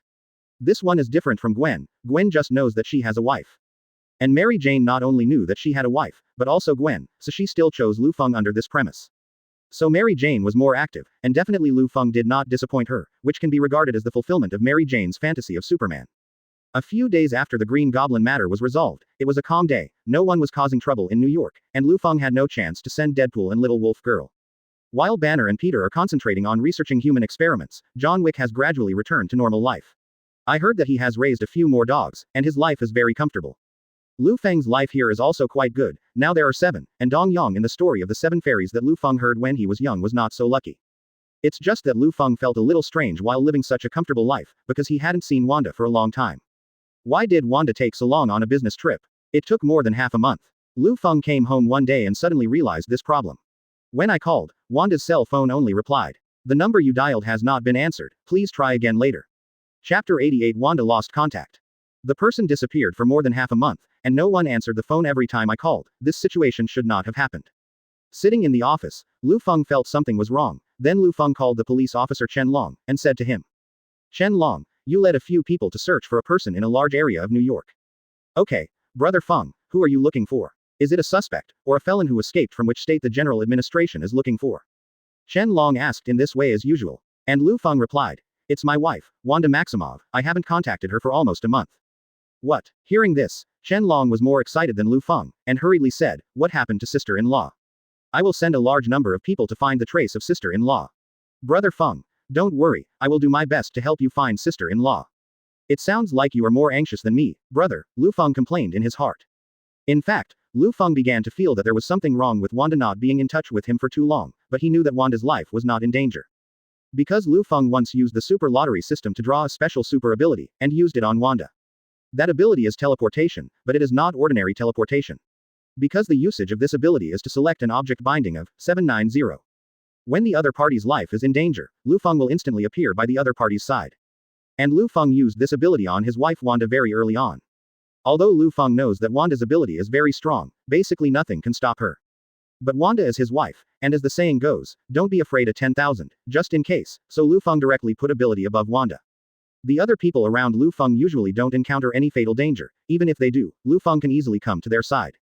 This one is different from Gwen. Gwen just knows that she has a wife. And Mary Jane not only knew that she had a wife, but also Gwen, so she still chose Liu Feng under this premise. So Mary Jane was more active, and definitely Liu Feng did not disappoint her, which can be regarded as the fulfillment of Mary Jane's fantasy of Superman. A few days after the Green Goblin matter was resolved, it was a calm day, no one was causing trouble in New York, and Liu Feng had no chance to send Deadpool and Little Wolf Girl. While Banner and Peter are concentrating on researching human experiments, John Wick has gradually returned to normal life. I heard that he has raised a few more dogs, and his life is very comfortable. Liu Feng's life here is also quite good. Now there are 7, and Dong Yang in the story of the 7 fairies that Liu Feng heard when he was young was not so lucky. It's just that Liu Feng felt a little strange while living such a comfortable life, because he hadn't seen Wanda for a long time. Why did Wanda take so long on a business trip? It took more than half a month. Liu Feng came home one day and suddenly realized this problem. When I called, Wanda's cell phone only replied, "The number you dialed has not been answered, please try again later." Chapter 88 Wanda lost contact. The person disappeared for more than half a month, and no one answered the phone every time I called. This situation should not have happened. Sitting in the office, Liu Feng felt something was wrong. Then Liu Feng called the police officer Chen Long, and said to him, "Chen Long, you led a few people to search for a person in a large area of New York. Okay, Brother Feng, who are you looking for? Is it a suspect, or a felon who escaped from which state the general administration is looking for?" Chen Long asked in this way as usual. And Liu Feng replied, "It's my wife, Wanda Maximov. I haven't contacted her for almost a month." What? Hearing this, Chen Long was more excited than Liu Feng, and hurriedly said, "What happened to sister-in-law? I will send a large number of people to find the trace of sister-in-law. Brother Feng, don't worry, I will do my best to help you find sister-in-law." "It sounds like you are more anxious than me, brother," Liu Feng complained in his heart. In fact, Liu Feng began to feel that there was something wrong with Wanda not being in touch with him for too long, but he knew that Wanda's life was not in danger. Because Liu Feng once used the super lottery system to draw a special super ability, and used it on Wanda. That ability is teleportation, but it is not ordinary teleportation. Because the usage of this ability is to select an object binding of 790. When the other party's life is in danger, Liu Feng will instantly appear by the other party's side. And Liu Feng used this ability on his wife Wanda very early on. Although Liu Feng knows that Wanda's ability is very strong, basically nothing can stop her. But Wanda is his wife, and as the saying goes, don't be afraid of 10,000, just in case, so Liu Feng directly put ability above Wanda. The other people around Liu Feng usually don't encounter any fatal danger. Even if they do, Liu Feng can easily come to their side.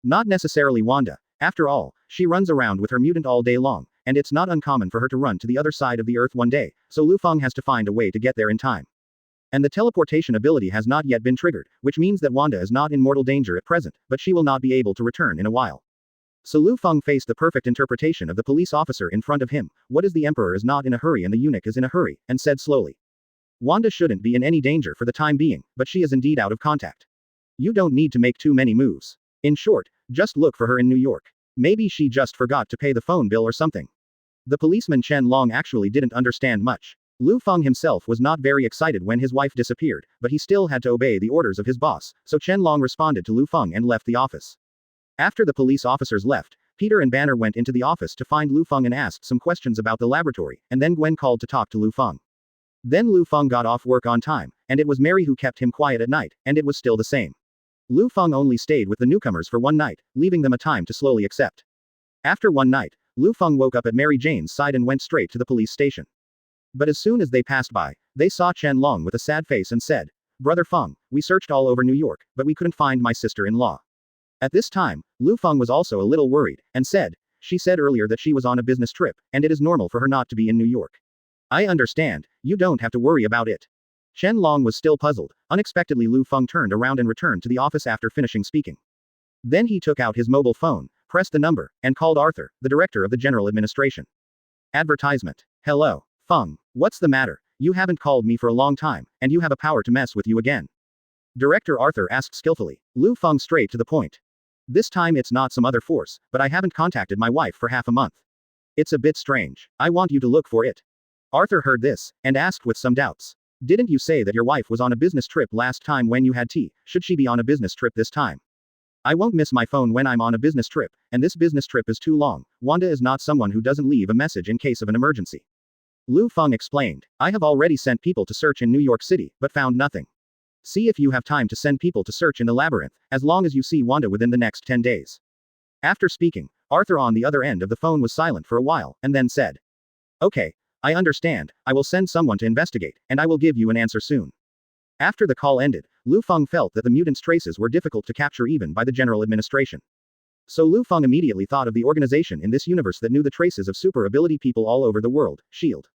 Not necessarily Wanda. After all, she runs around with her mutant all day long, and it's not uncommon for her to run to the other side of the Earth one day, so Liu Feng has to find a way to get there in time. And the teleportation ability has not yet been triggered, which means that Wanda is not in mortal danger at present, but she will not be able to return in a while. So Liu Feng faced the perfect interpretation of the police officer in front of him. What is the emperor is not in a hurry and the eunuch is in a hurry, and said slowly. Wanda shouldn't be in any danger for the time being, but she is indeed out of contact. You don't need to make too many moves. In short, just look for her in New York. Maybe she just forgot to pay the phone bill or something. The policeman Chen Long actually didn't understand much. Liu Feng himself was not very excited when his wife disappeared, but he still had to obey the orders of his boss, so Chen Long responded to Liu Feng and left the office. After the police officers left, Peter and Banner went into the office to find Liu Feng and asked some questions about the laboratory, and then Gwen called to talk to Liu Feng. Then Liu Feng got off work on time, and it was Mary who kept him quiet at night, and it was still the same. Liu Feng only stayed with the newcomers for one night, leaving them a time to slowly accept. After one night, Liu Feng woke up at Mary Jane's side and went straight to the police station. But as soon as they passed by, they saw Chen Long with a sad face and said, "Brother Feng, we searched all over New York, but we couldn't find my sister-in-law." At this time, Liu Feng was also a little worried, and said, "She said earlier that she was on a business trip, and it is normal for her not to be in New York." "I understand, you don't have to worry about it." Chen Long was still puzzled. Unexpectedly Liu Feng turned around and returned to the office after finishing speaking. Then he took out his mobile phone, pressed the number, and called Arthur, the director of the general administration. Advertisement. "Hello, Feng, what's the matter? You haven't called me for a long time, and you have a power to mess with you again." Director Arthur asked skillfully. Liu Feng straight to the point. "This time it's not some other force, but I haven't contacted my wife for half a month. It's a bit strange. I want you to look for it." Arthur heard this, and asked with some doubts. "Didn't you say that your wife was on a business trip last time when you had tea? Should she be on a business trip this time?" "I won't miss my phone when I'm on a business trip, and this business trip is too long. Wanda is not someone who doesn't leave a message in case of an emergency." Liu Feng explained. "I have already sent people to search in New York City, but found nothing. See if you have time to send people to search in the labyrinth, as long as you see Wanda within the next 10 days. After speaking, Arthur on the other end of the phone was silent for a while, and then said, "Okay, I understand, I will send someone to investigate, and I will give you an answer soon." After the call ended, Liu Feng felt that the mutant's traces were difficult to capture even by the general administration. So Liu Feng immediately thought of the organization in this universe that knew the traces of super ability people all over the world, SHIELD.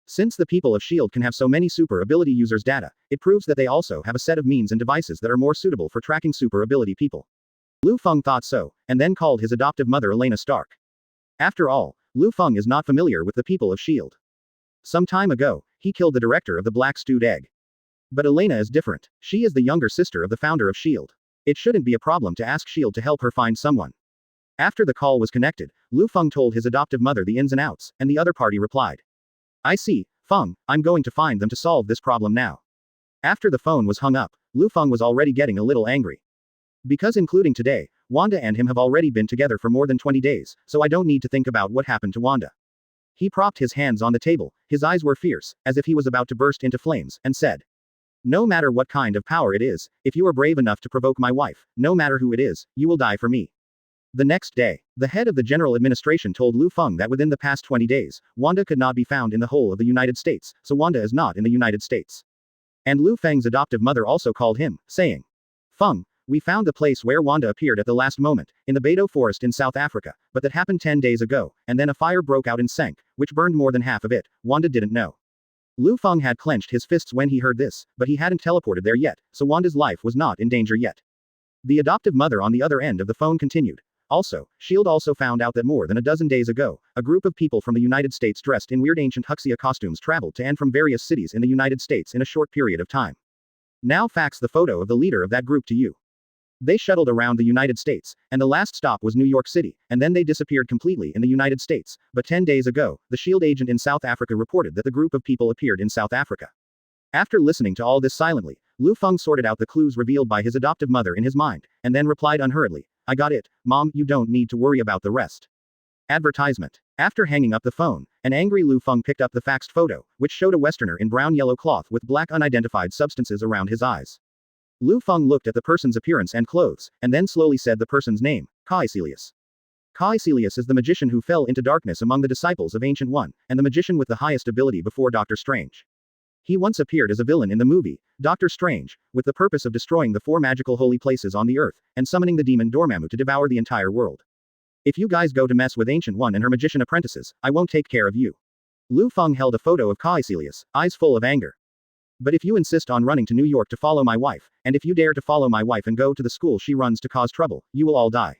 Since the people of SHIELD can have so many super ability users' data, it proves that they also have a set of means and devices that are more suitable for tracking super ability people. Liu Feng thought so, and then called his adoptive mother Elena Stark. After all, Liu Feng is not familiar with the people of SHIELD. Some time ago, he killed the director of the Black Stewed Egg. But Elena is different. She is the younger sister of the founder of SHIELD. It shouldn't be a problem to ask SHIELD to help her find someone. After the call was connected, Liu Feng told his adoptive mother the ins and outs, and the other party replied, "I see, Feng, I'm going to find them to solve this problem now." After the phone was hung up, Liu Feng was already getting a little angry. Because including today, Wanda and him have already been together for more than 20 days, so I don't need to think about what happened to Wanda. He propped his hands on the table, his eyes were fierce, as if he was about to burst into flames, and said, "No matter what kind of power it is, if you are brave enough to provoke my wife, no matter who it is, you will die for me." The next day, the head of the general administration told Liu Feng that within the past 20 days, Wanda could not be found in the whole of the United States, so Wanda is not in the United States. And Liu Feng's adoptive mother also called him, saying, "Feng, we found the place where Wanda appeared at the last moment, in the Beto forest in South Africa, but that happened 10 days ago, and then a fire broke out and sank, which burned more than half of it. Wanda didn't know." Liu Feng had clenched his fists when he heard this, but he hadn't teleported there yet, so Wanda's life was not in danger yet. The adoptive mother on the other end of the phone continued. Also, SHIELD also found out that more than a dozen days ago, a group of people from the United States dressed in weird ancient Huxia costumes traveled to and from various cities in the United States in a short period of time. Now fax the photo of the leader of that group to you. They shuttled around the United States, and the last stop was New York City, and then they disappeared completely in the United States, but 10 days ago, the SHIELD agent in South Africa reported that the group of people appeared in South Africa. After listening to all this silently, Liu Feng sorted out the clues revealed by his adoptive mother in his mind, and then replied unhurriedly, "I got it, Mom, you don't need to worry about the rest." Advertisement. After hanging up the phone, an angry Liu Feng picked up the faxed photo, which showed a Westerner in brown-yellow cloth with black unidentified substances around his eyes. Liu Feng looked at the person's appearance and clothes, and then slowly said the person's name, Kaicilius. Kaicilius is the magician who fell into darkness among the disciples of Ancient One, and the magician with the highest ability before Doctor Strange. He once appeared as a villain in the movie, Doctor Strange, with the purpose of destroying the 4 magical holy places on the earth, and summoning the demon Dormammu to devour the entire world. If you guys go to mess with Ancient One and her magician apprentices, I won't take care of you. Liu Feng held a photo of Kaicilius, eyes full of anger. But if you insist on running to New York to follow my wife, and if you dare to follow my wife and go to the school she runs to cause trouble, you will all die.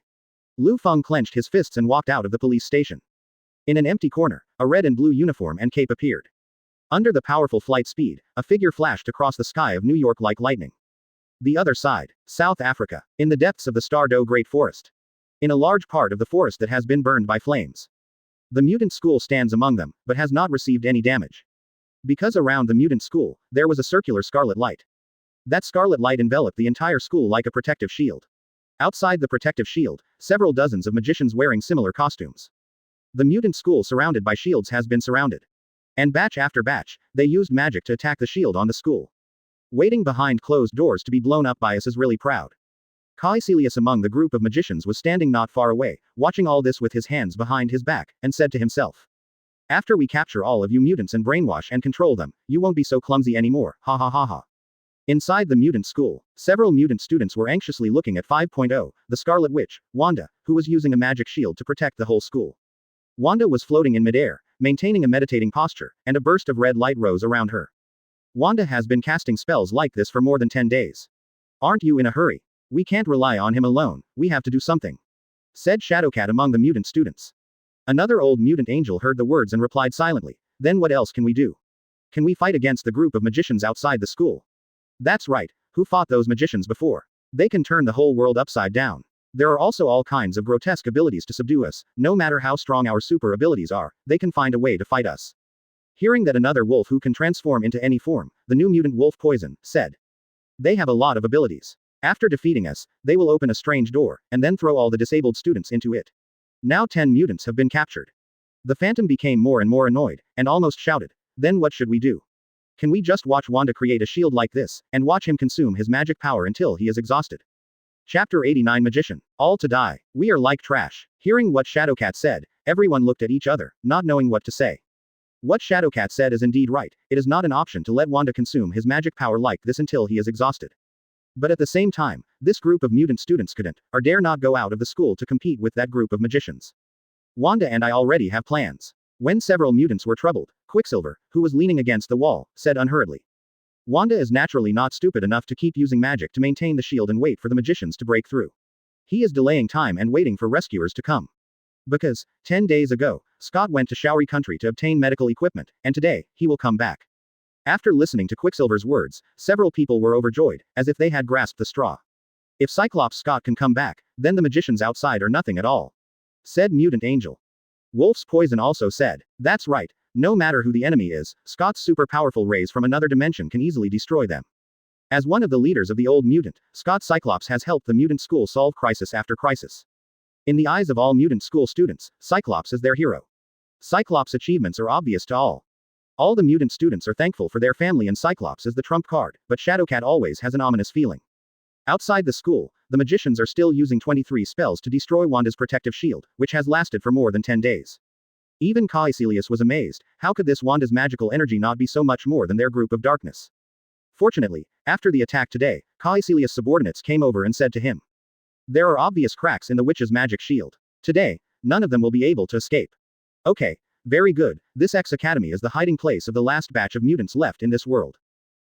Liu Feng clenched his fists and walked out of the police station. In an empty corner, a red and blue uniform and cape appeared. Under the powerful flight speed, a figure flashed across the sky of New York like lightning. The other side, South Africa, in the depths of the Stardoe Great Forest. In a large part of the forest that has been burned by flames. The mutant school stands among them, but has not received any damage. Because around the mutant school, there was a circular scarlet light. That scarlet light enveloped the entire school like a protective shield. Outside the protective shield, several dozens of magicians wearing similar costumes. The mutant school surrounded by shields has been surrounded. And batch after batch, they used magic to attack the shield on the school. Waiting behind closed doors to be blown up by us is really proud. Kaicilius among the group of magicians was standing not far away, watching all this with his hands behind his back, and said to himself. After we capture all of you mutants and brainwash and control them, you won't be so clumsy anymore, ha ha ha ha. Inside the mutant school, several mutant students were anxiously looking at 5.0, the Scarlet Witch, Wanda, who was using a magic shield to protect the whole school. Wanda was floating in midair, maintaining a meditating posture, and a burst of red light rose around her. Wanda has been casting spells like this for more than 10 days. Aren't you in a hurry? We can't rely on him alone, we have to do something. Said Shadowcat among the mutant students. Another old mutant angel heard the words and replied silently, then what else can we do? Can we fight against the group of magicians outside the school? That's right, who fought those magicians before? They can turn the whole world upside down. There are also all kinds of grotesque abilities to subdue us, no matter how strong our super abilities are, they can find a way to fight us. Hearing that another wolf who can transform into any form, the new mutant wolf Poison, said. They have a lot of abilities. After defeating us, they will open a strange door, and then throw all the disabled students into it. Now 10 mutants have been captured. The Phantom became more and more annoyed, and almost shouted, then what should we do? Can we just watch Wanda create a shield like this, and watch him consume his magic power until he is exhausted? Chapter 89 Magician. All to die. We are like trash. Hearing what Shadowcat said, everyone looked at each other, not knowing what to say. What Shadowcat said is indeed right, it is not an option to let Wanda consume his magic power like this until he is exhausted. But at the same time, this group of mutant students couldn't, or dare not go out of the school to compete with that group of magicians. Wanda and I already have plans. When several mutants were troubled, Quicksilver, who was leaning against the wall, said unhurriedly. Wanda is naturally not stupid enough to keep using magic to maintain the shield and wait for the magicians to break through. He is delaying time and waiting for rescuers to come. Because, 10 days ago, Scott went to Showery Country to obtain medical equipment, and today, he will come back. After listening to Quicksilver's words, several people were overjoyed, as if they had grasped the straw. If Cyclops Scott can come back, then the magicians outside are nothing at all. Said Mutant Angel. Wolf's Poison also said, that's right, no matter who the enemy is, Scott's super powerful rays from another dimension can easily destroy them. As one of the leaders of the old mutant, Scott Cyclops has helped the mutant school solve crisis after crisis. In the eyes of all mutant school students, Cyclops is their hero. Cyclops' achievements are obvious to all. All the mutant students are thankful for their family and Cyclops is the trump card, but Shadowcat always has an ominous feeling. Outside the school, the magicians are still using 23 spells to destroy Wanda's protective shield, which has lasted for more than 10 days. Even Kaicilius was amazed, how could this Wanda's magical energy not be so much more than their group of darkness? Fortunately, after the attack today, Kaicilius' subordinates came over and said to him. There are obvious cracks in the witch's magic shield. Today, none of them will be able to escape. Okay. Very good, this X-Academy is the hiding place of the last batch of mutants left in this world.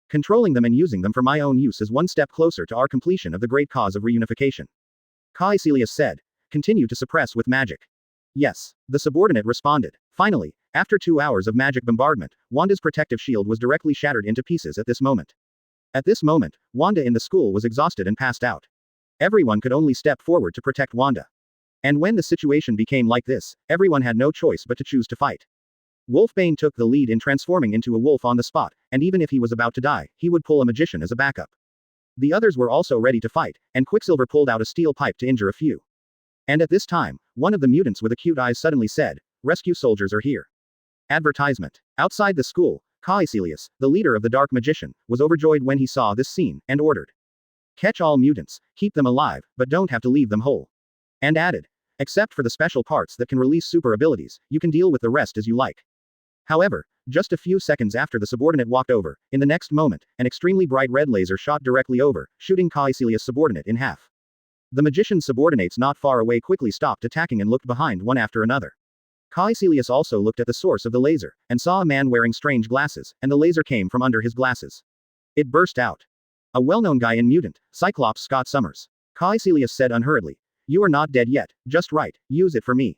Controlling them and using them for my own use is one step closer to our completion of the great cause of reunification. Kaicilius said. Continue to suppress with magic. Yes, the subordinate responded. Finally, after 2 hours of magic bombardment, Wanda's protective shield was directly shattered into pieces at this moment. At this moment, Wanda in the school was exhausted and passed out. Everyone could only step forward to protect Wanda. And when the situation became like this, everyone had no choice but to choose to fight. Wolfbane took the lead in transforming into a wolf on the spot, and even if he was about to die, he would pull a magician as a backup. The others were also ready to fight, and Quicksilver pulled out a steel pipe to injure a few. And at this time, one of the mutants with acute eyes suddenly said, rescue soldiers are here. Advertisement. Outside the school, Kaicilius, the leader of the Dark Magician, was overjoyed when he saw this scene, and ordered. Catch all mutants, keep them alive, but don't have to leave them whole. And added. Except for the special parts that can release super abilities, you can deal with the rest as you like. However, just a few seconds after the subordinate walked over, in the next moment, an extremely bright red laser shot directly over, shooting Kaicilius' subordinate in half. The magician's subordinates not far away quickly stopped attacking and looked behind one after another. Kaicilius also looked at the source of the laser, and saw a man wearing strange glasses, and the laser came from under his glasses. It burst out. A well-known guy in mutant, Cyclops Scott Summers. Kaicilius said unhurriedly. You are not dead yet, just right, use it for me.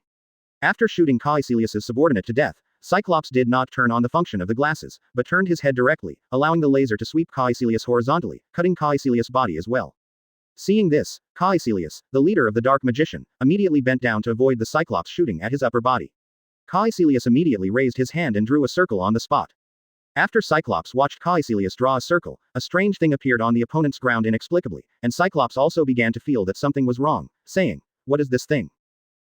After shooting Kaicilius' subordinate to death, Cyclops did not turn on the function of the glasses, but turned his head directly, allowing the laser to sweep Kaicilius horizontally, cutting Kaicilius' body as well. Seeing this, Kaicilius, the leader of the Dark Magician, immediately bent down to avoid the Cyclops shooting at his upper body. Kaicilius immediately raised his hand and drew a circle on the spot. After Cyclops watched Kaicilius draw a circle, a strange thing appeared on the opponent's ground inexplicably, and Cyclops also began to feel that something was wrong, saying, "What is this thing?"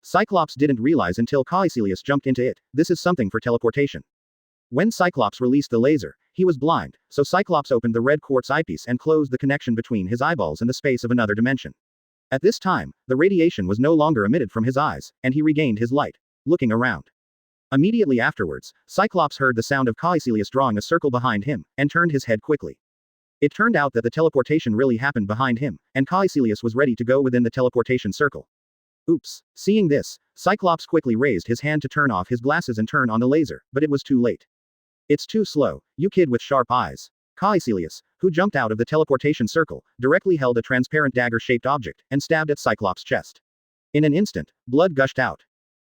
Cyclops didn't realize until Kaicilius jumped into it, this is something for teleportation. When Cyclops released the laser, he was blind, so Cyclops opened the red quartz eyepiece and closed the connection between his eyeballs and the space of another dimension. At this time, the radiation was no longer emitted from his eyes, and he regained his light. Looking around. Immediately afterwards, Cyclops heard the sound of Kaicilius drawing a circle behind him, and turned his head quickly. It turned out that the teleportation really happened behind him, and Kaicilius was ready to go within the teleportation circle. Oops. Seeing this, Cyclops quickly raised his hand to turn off his glasses and turn on the laser, but it was too late. It's too slow, you kid with sharp eyes. Kaicilius, who jumped out of the teleportation circle, directly held a transparent dagger-shaped object, and stabbed at Cyclops' chest. In an instant, blood gushed out.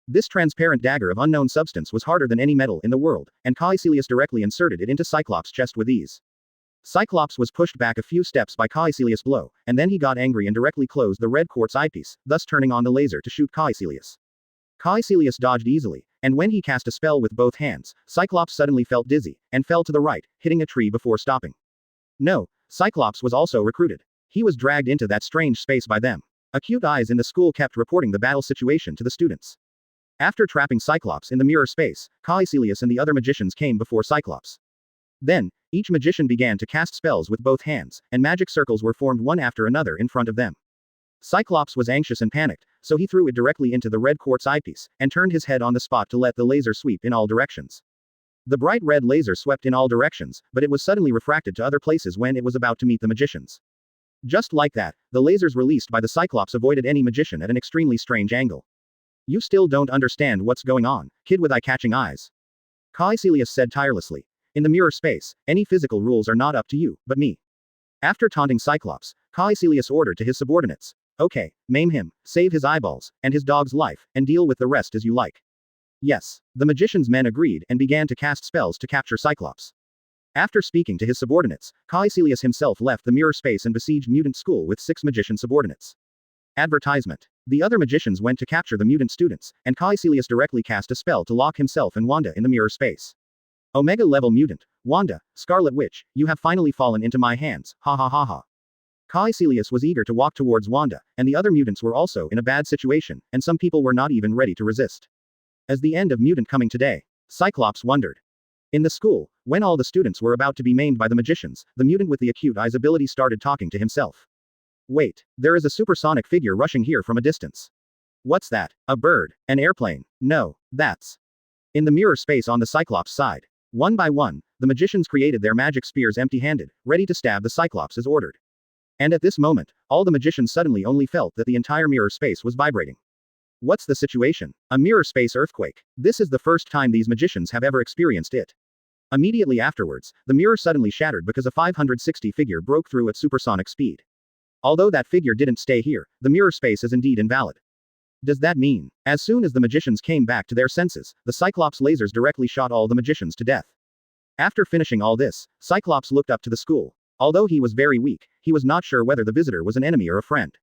This transparent dagger of unknown substance was harder than any metal in the world, and Kaicilius directly inserted it into Cyclops' chest with ease. Cyclops was pushed back a few steps by Kaicilius' blow, and then he got angry and directly closed the red quartz eyepiece, thus turning on the laser to shoot Kaicilius. Kaicilius dodged easily, and when he cast a spell with both hands, Cyclops suddenly felt dizzy, and fell to the right, hitting a tree before stopping. No, Cyclops was also recruited. He was dragged into that strange space by them. Acute eyes in the school kept reporting the battle situation to the students. After trapping Cyclops in the mirror space, Kaicilius and the other magicians came before Cyclops. Then, each magician began to cast spells with both hands, and magic circles were formed one after another in front of them. Cyclops was anxious and panicked, so he threw it directly into the red quartz eyepiece, and turned his head on the spot to let the laser sweep in all directions. The bright red laser swept in all directions, but it was suddenly refracted to other places when it was about to meet the magicians. Just like that, the lasers released by the Cyclops avoided any magician at an extremely strange angle. You still don't understand what's going on, kid with eye-catching eyes. Kaicilius said tirelessly. In the mirror space, any physical rules are not up to you, but me. After taunting Cyclops, Kaicilius ordered to his subordinates. Okay, maim him, save his eyeballs, and his dog's life, and deal with the rest as you like. Yes. The magician's men agreed and began to cast spells to capture Cyclops. After speaking to his subordinates, Kaicilius himself left the mirror space and besieged Mutant School with 6 magician subordinates. Advertisement. The other magicians went to capture the mutant students, and Kaicilius directly cast a spell to lock himself and Wanda in the mirror space. Omega-level mutant, Wanda, Scarlet Witch, you have finally fallen into my hands, ha ha ha ha. Kaicilius was eager to walk towards Wanda, and the other mutants were also in a bad situation, and some people were not even ready to resist. As the end of mutant coming today, Cyclops wondered. In the school, when all the students were about to be maimed by the magicians, the mutant with the acute eyes ability started talking to himself. Wait, there is a supersonic figure rushing here from a distance. What's that? A bird? An airplane? No, that's. In the mirror space on the Cyclops side. One by one, the magicians created their magic spears empty-handed, ready to stab the Cyclops as ordered. And at this moment, all the magicians suddenly only felt that the entire mirror space was vibrating. What's the situation? A mirror space earthquake. This is the first time these magicians have ever experienced it. Immediately afterwards, the mirror suddenly shattered because a 560 figure broke through at supersonic speed. Although that figure didn't stay here, the mirror space is indeed invalid. Does that mean, as soon as the magicians came back to their senses, the Cyclops lasers directly shot all the magicians to death? After finishing all this, Cyclops looked up to the school. Although he was very weak, he was not sure whether the visitor was an enemy or a friend.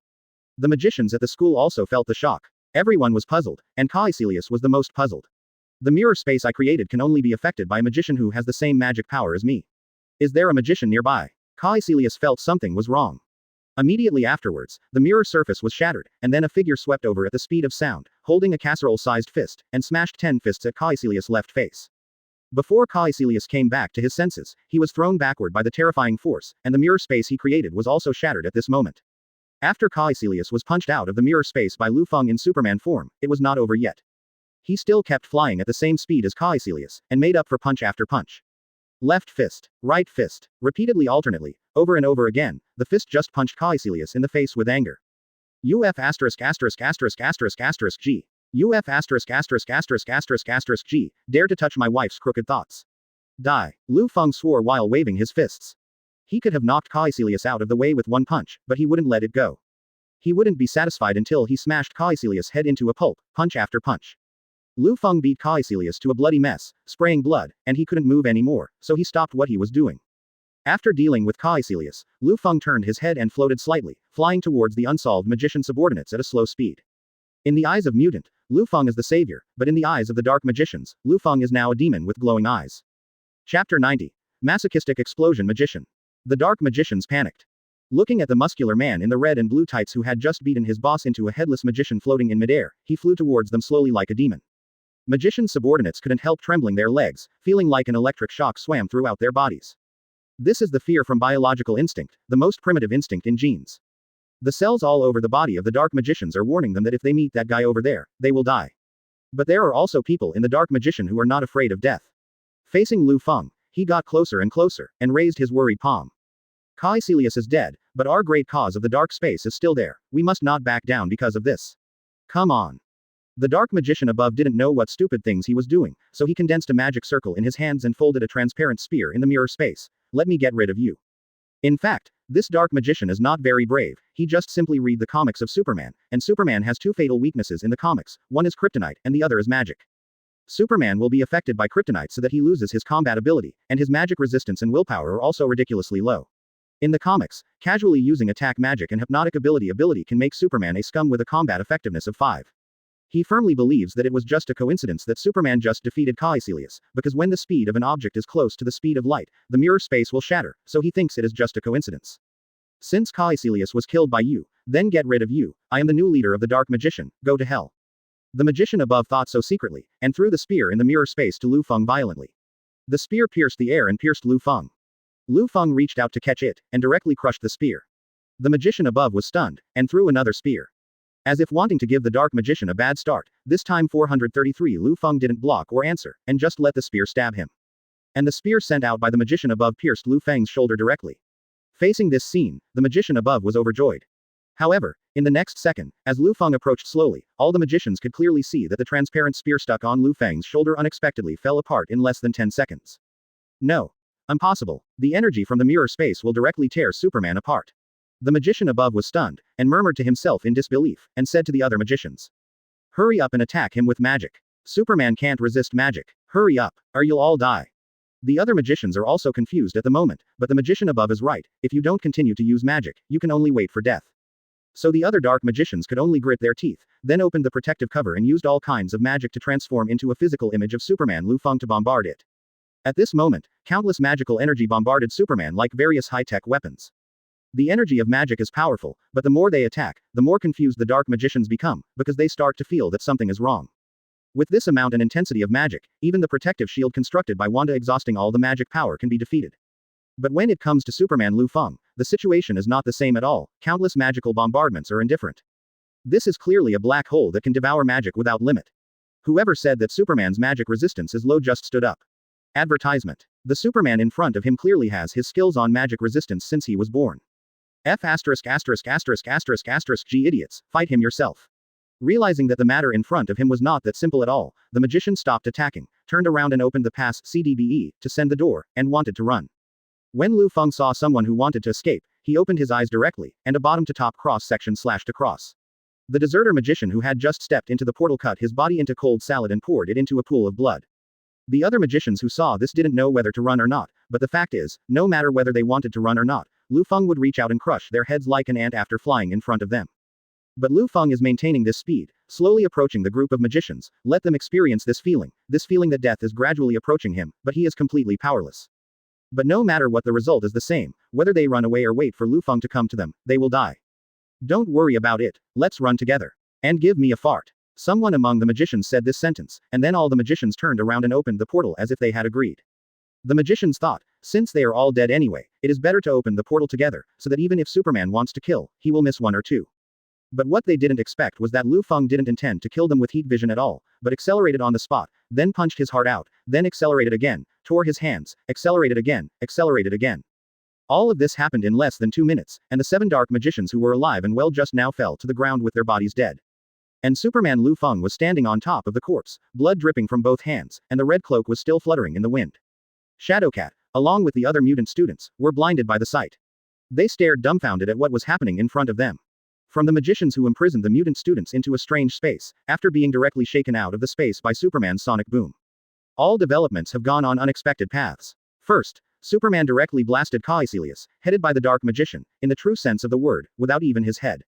The magicians at the school also felt the shock. Everyone was puzzled, and Kaicilius was the most puzzled. The mirror space I created can only be affected by a magician who has the same magic power as me. Is there a magician nearby? Kaicilius felt something was wrong. Immediately afterwards, the mirror surface was shattered, and then a figure swept over at the speed of sound, holding a casserole-sized fist, and smashed 10 fists at Kaicilius' left face. Before Kaicilius came back to his senses, he was thrown backward by the terrifying force, and the mirror space he created was also shattered at this moment. After Kaicilius was punched out of the mirror space by Lufang in Superman form, it was not over yet. He still kept flying at the same speed as Kaicilius, and made up for punch after punch. Left fist, right fist, repeatedly alternately, over and over again, the fist just punched Kaicilius in the face with anger. UF asterisk asterisk asterisk asterisk asterisk G. UF asterisk asterisk asterisk asterisk asterisk G, dare to touch my wife's crooked thoughts. Die. Liu Feng swore while waving his fists. He could have knocked Kaicilius out of the way with one punch, but he wouldn't let it go. He wouldn't be satisfied until he smashed Kaicilius' head into a pulp, punch after punch. Liu Feng beat Kaicilius to a bloody mess, spraying blood, and he couldn't move anymore, so he stopped what he was doing. After dealing with Kaicilius, Liu Feng turned his head and floated slightly, flying towards the unsolved magician subordinates at a slow speed. In the eyes of mutant, Liu Feng is the savior, but in the eyes of the dark magicians, Liu Feng is now a demon with glowing eyes. Chapter 90. Masochistic Explosion Magician. The dark magicians panicked. Looking at the muscular man in the red and blue tights who had just beaten his boss into a headless magician floating in midair, he flew towards them slowly like a demon. Magician subordinates couldn't help trembling their legs, feeling like an electric shock swam throughout their bodies. This is the fear from biological instinct, the most primitive instinct in genes. The cells all over the body of the dark magicians are warning them that if they meet that guy over there, they will die. But there are also people in the dark magician who are not afraid of death. Facing Liu Feng, he got closer and closer, and raised his worried palm. Kaicilius is dead, but our great cause of the dark space is still there. We must not back down because of this. Come on. The dark magician above didn't know what stupid things he was doing, so he condensed a magic circle in his hands and folded a transparent spear in the mirror space. Let me get rid of you. In fact, this dark magician is not very brave, he just simply read the comics of Superman, and Superman has two fatal weaknesses in the comics, one is kryptonite, and the other is magic. Superman will be affected by kryptonite so that he loses his combat ability, and his magic resistance and willpower are also ridiculously low. In the comics, casually using attack magic and hypnotic ability can make Superman a scum with a combat effectiveness of 5. He firmly believes that it was just a coincidence that Superman just defeated Kaicilius, because when the speed of an object is close to the speed of light, the mirror space will shatter, so he thinks it is just a coincidence. Since Kaicilius was killed by you, then get rid of you, I am the new leader of the dark magician, go to hell. The magician above thought so secretly, and threw the spear in the mirror space to Liu Feng violently. The spear pierced the air and pierced Liu Feng. Liu Feng reached out to catch it, and directly crushed the spear. The magician above was stunned, and threw another spear. As if wanting to give the dark magician a bad start, this time 433 Liu Feng didn't block or answer, and just let the spear stab him. And the spear sent out by the magician above pierced Liu Feng's shoulder directly. Facing this scene, the magician above was overjoyed. However, in the next second, as Liu Feng approached slowly, all the magicians could clearly see that the transparent spear stuck on Liu Feng's shoulder unexpectedly fell apart in less than 10 seconds. No. Impossible. The energy from the mirror space will directly tear Superman apart. The magician above was stunned, and murmured to himself in disbelief, and said to the other magicians. Hurry up and attack him with magic. Superman can't resist magic. Hurry up, or you'll all die. The other magicians are also confused at the moment, but the magician above is right, if you don't continue to use magic, you can only wait for death. So the other dark magicians could only grit their teeth, then opened the protective cover and used all kinds of magic to transform into a physical image of Superman Liu Feng to bombard it. At this moment, countless magical energy bombarded Superman like various high-tech weapons. The energy of magic is powerful, but the more they attack, the more confused the dark magicians become, because they start to feel that something is wrong. With this amount and intensity of magic, even the protective shield constructed by Wanda exhausting all the magic power can be defeated. But when it comes to Superman Liu Feng, the situation is not the same at all, countless magical bombardments are indifferent. This is clearly a black hole that can devour magic without limit. Whoever said that Superman's magic resistance is low just stood up. Advertisement. The Superman in front of him clearly has his skills on magic resistance since he was born. G idiots, fight him yourself. Realizing that the matter in front of him was not that simple at all, the magician stopped attacking, turned around and opened the pass CDBE to send the door, and wanted to run. When Liu Feng saw someone who wanted to escape, he opened his eyes directly, and a bottom-to-top cross-section slashed across. The deserter magician who had just stepped into the portal cut his body into cold salad and poured it into a pool of blood. The other magicians who saw this didn't know whether to run or not, but the fact is, no matter whether they wanted to run or not, Liu Feng would reach out and crush their heads like an ant after flying in front of them. But Liu Feng is maintaining this speed, slowly approaching the group of magicians, let them experience this feeling that death is gradually approaching him, but he is completely powerless. But no matter what, the result is the same, whether they run away or wait for Liu Feng to come to them, they will die. Don't worry about it, let's run together. And give me a fart. Someone among the magicians said this sentence, and then all the magicians turned around and opened the portal as if they had agreed. The magicians thought, since they are all dead anyway, it is better to open the portal together, so that even if Superman wants to kill, he will miss one or two. But what they didn't expect was that Liu Feng didn't intend to kill them with heat vision at all, but accelerated on the spot, then punched his heart out, then accelerated again, tore his hands, accelerated again, accelerated again. All of this happened in less than 2 minutes, and the 7 dark magicians who were alive and well just now fell to the ground with their bodies dead. And Superman Liu Feng was standing on top of the corpse, blood dripping from both hands, and the red cloak was still fluttering in the wind. Shadowcat, along with the other mutant students, were blinded by the sight. They stared dumbfounded at what was happening in front of them. From the magicians who imprisoned the mutant students into a strange space, after being directly shaken out of the space by Superman's sonic boom. All developments have gone on unexpected paths. First, Superman directly blasted Kaicilius, headed by the Dark Magician, in the true sense of the word, without even his head.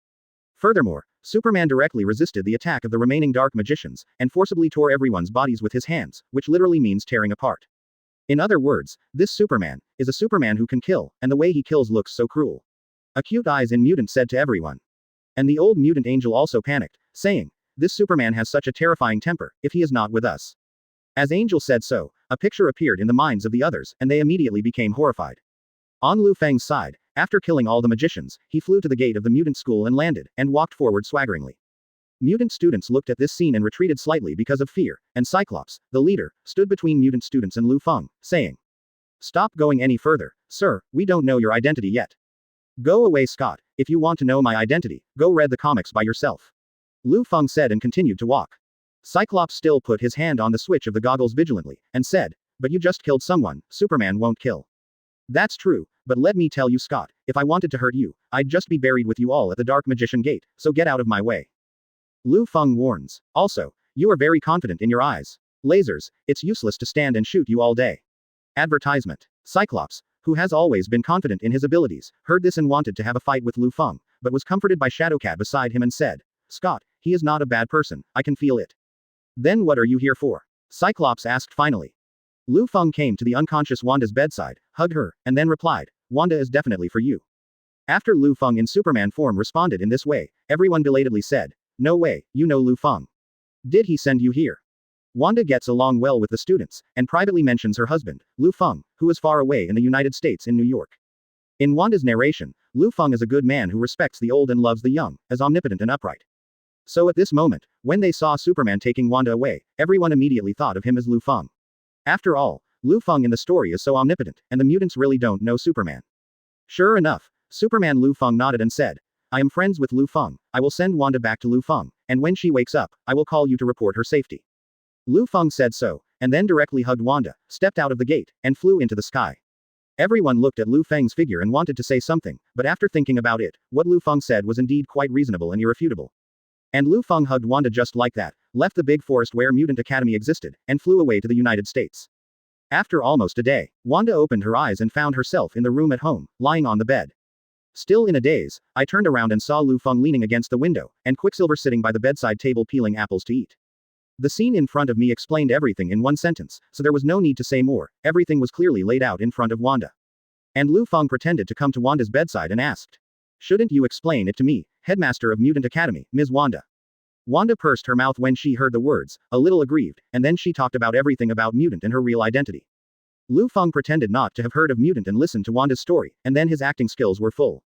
Furthermore, Superman directly resisted the attack of the remaining Dark Magicians, and forcibly tore everyone's bodies with his hands, which literally means tearing apart. In other words, this Superman is a Superman who can kill, and the way he kills looks so cruel. Acute eyes in mutant said to everyone. And the old mutant angel also panicked, saying, "This Superman has such a terrifying temper, if he is not with us." As Angel said so, a picture appeared in the minds of the others, and they immediately became horrified. On Lufang's side, after killing all the magicians, he flew to the gate of the mutant school and landed, and walked forward swaggeringly. Mutant students looked at this scene and retreated slightly because of fear, and Cyclops, the leader, stood between mutant students and Liu Feng, saying, "Stop going any further, sir, we don't know your identity yet." "Go away, Scott, if you want to know my identity, go read the comics by yourself," Liu Feng said and continued to walk. Cyclops still put his hand on the switch of the goggles vigilantly, and said, "But you just killed someone, Superman won't kill." "That's true, but let me tell you, Scott, if I wanted to hurt you, I'd just be buried with you all at the Dark Magician Gate, so get out of my way," Liu Feng warns. "Also, you are very confident in your eyes. Lasers, it's useless to stand and shoot you all day." Advertisement. Cyclops, who has always been confident in his abilities, heard this and wanted to have a fight with Liu Feng, but was comforted by Shadowcat beside him and said, "Scott, he is not a bad person, I can feel it." "Then what are you here for?" Cyclops asked finally. Liu Feng came to the unconscious Wanda's bedside, hugged her, and then replied, "Wanda is definitely for you." After Liu Feng in Superman form responded in this way, everyone belatedly said, "No way, you know Liu Feng. Did he send you here?" Wanda gets along well with the students, and privately mentions her husband, Liu Feng, who is far away in the United States in New York. In Wanda's narration, Liu Feng is a good man who respects the old and loves the young, as omnipotent and upright. So at this moment, when they saw Superman taking Wanda away, everyone immediately thought of him as Liu Feng. After all, Liu Feng in the story is so omnipotent, and the mutants really don't know Superman. Sure enough, Superman Liu Feng nodded and said, "I am friends with Liu Feng, I will send Wanda back to Liu Feng, and when she wakes up, I will call you to report her safety." Liu Feng said so, and then directly hugged Wanda, stepped out of the gate, and flew into the sky. Everyone looked at Liu Feng's figure and wanted to say something, but after thinking about it, what Liu Feng said was indeed quite reasonable and irrefutable. And Liu Feng hugged Wanda just like that, left the big forest where Mutant Academy existed, and flew away to the United States. After almost a day, Wanda opened her eyes and found herself in the room at home, lying on the bed. Still in a daze, I turned around and saw Liu Feng leaning against the window, and Quicksilver sitting by the bedside table peeling apples to eat. The scene in front of me explained everything in one sentence, so there was no need to say more, everything was clearly laid out in front of Wanda. And Liu Feng pretended to come to Wanda's bedside and asked, "Shouldn't you explain it to me, Headmaster of Mutant Academy, Ms. Wanda?" Wanda pursed her mouth when she heard the words, a little aggrieved, and then she talked about everything about Mutant and her real identity. Liu Feng pretended not to have heard of Mutant and listened to Wanda's story, and then his acting skills were full.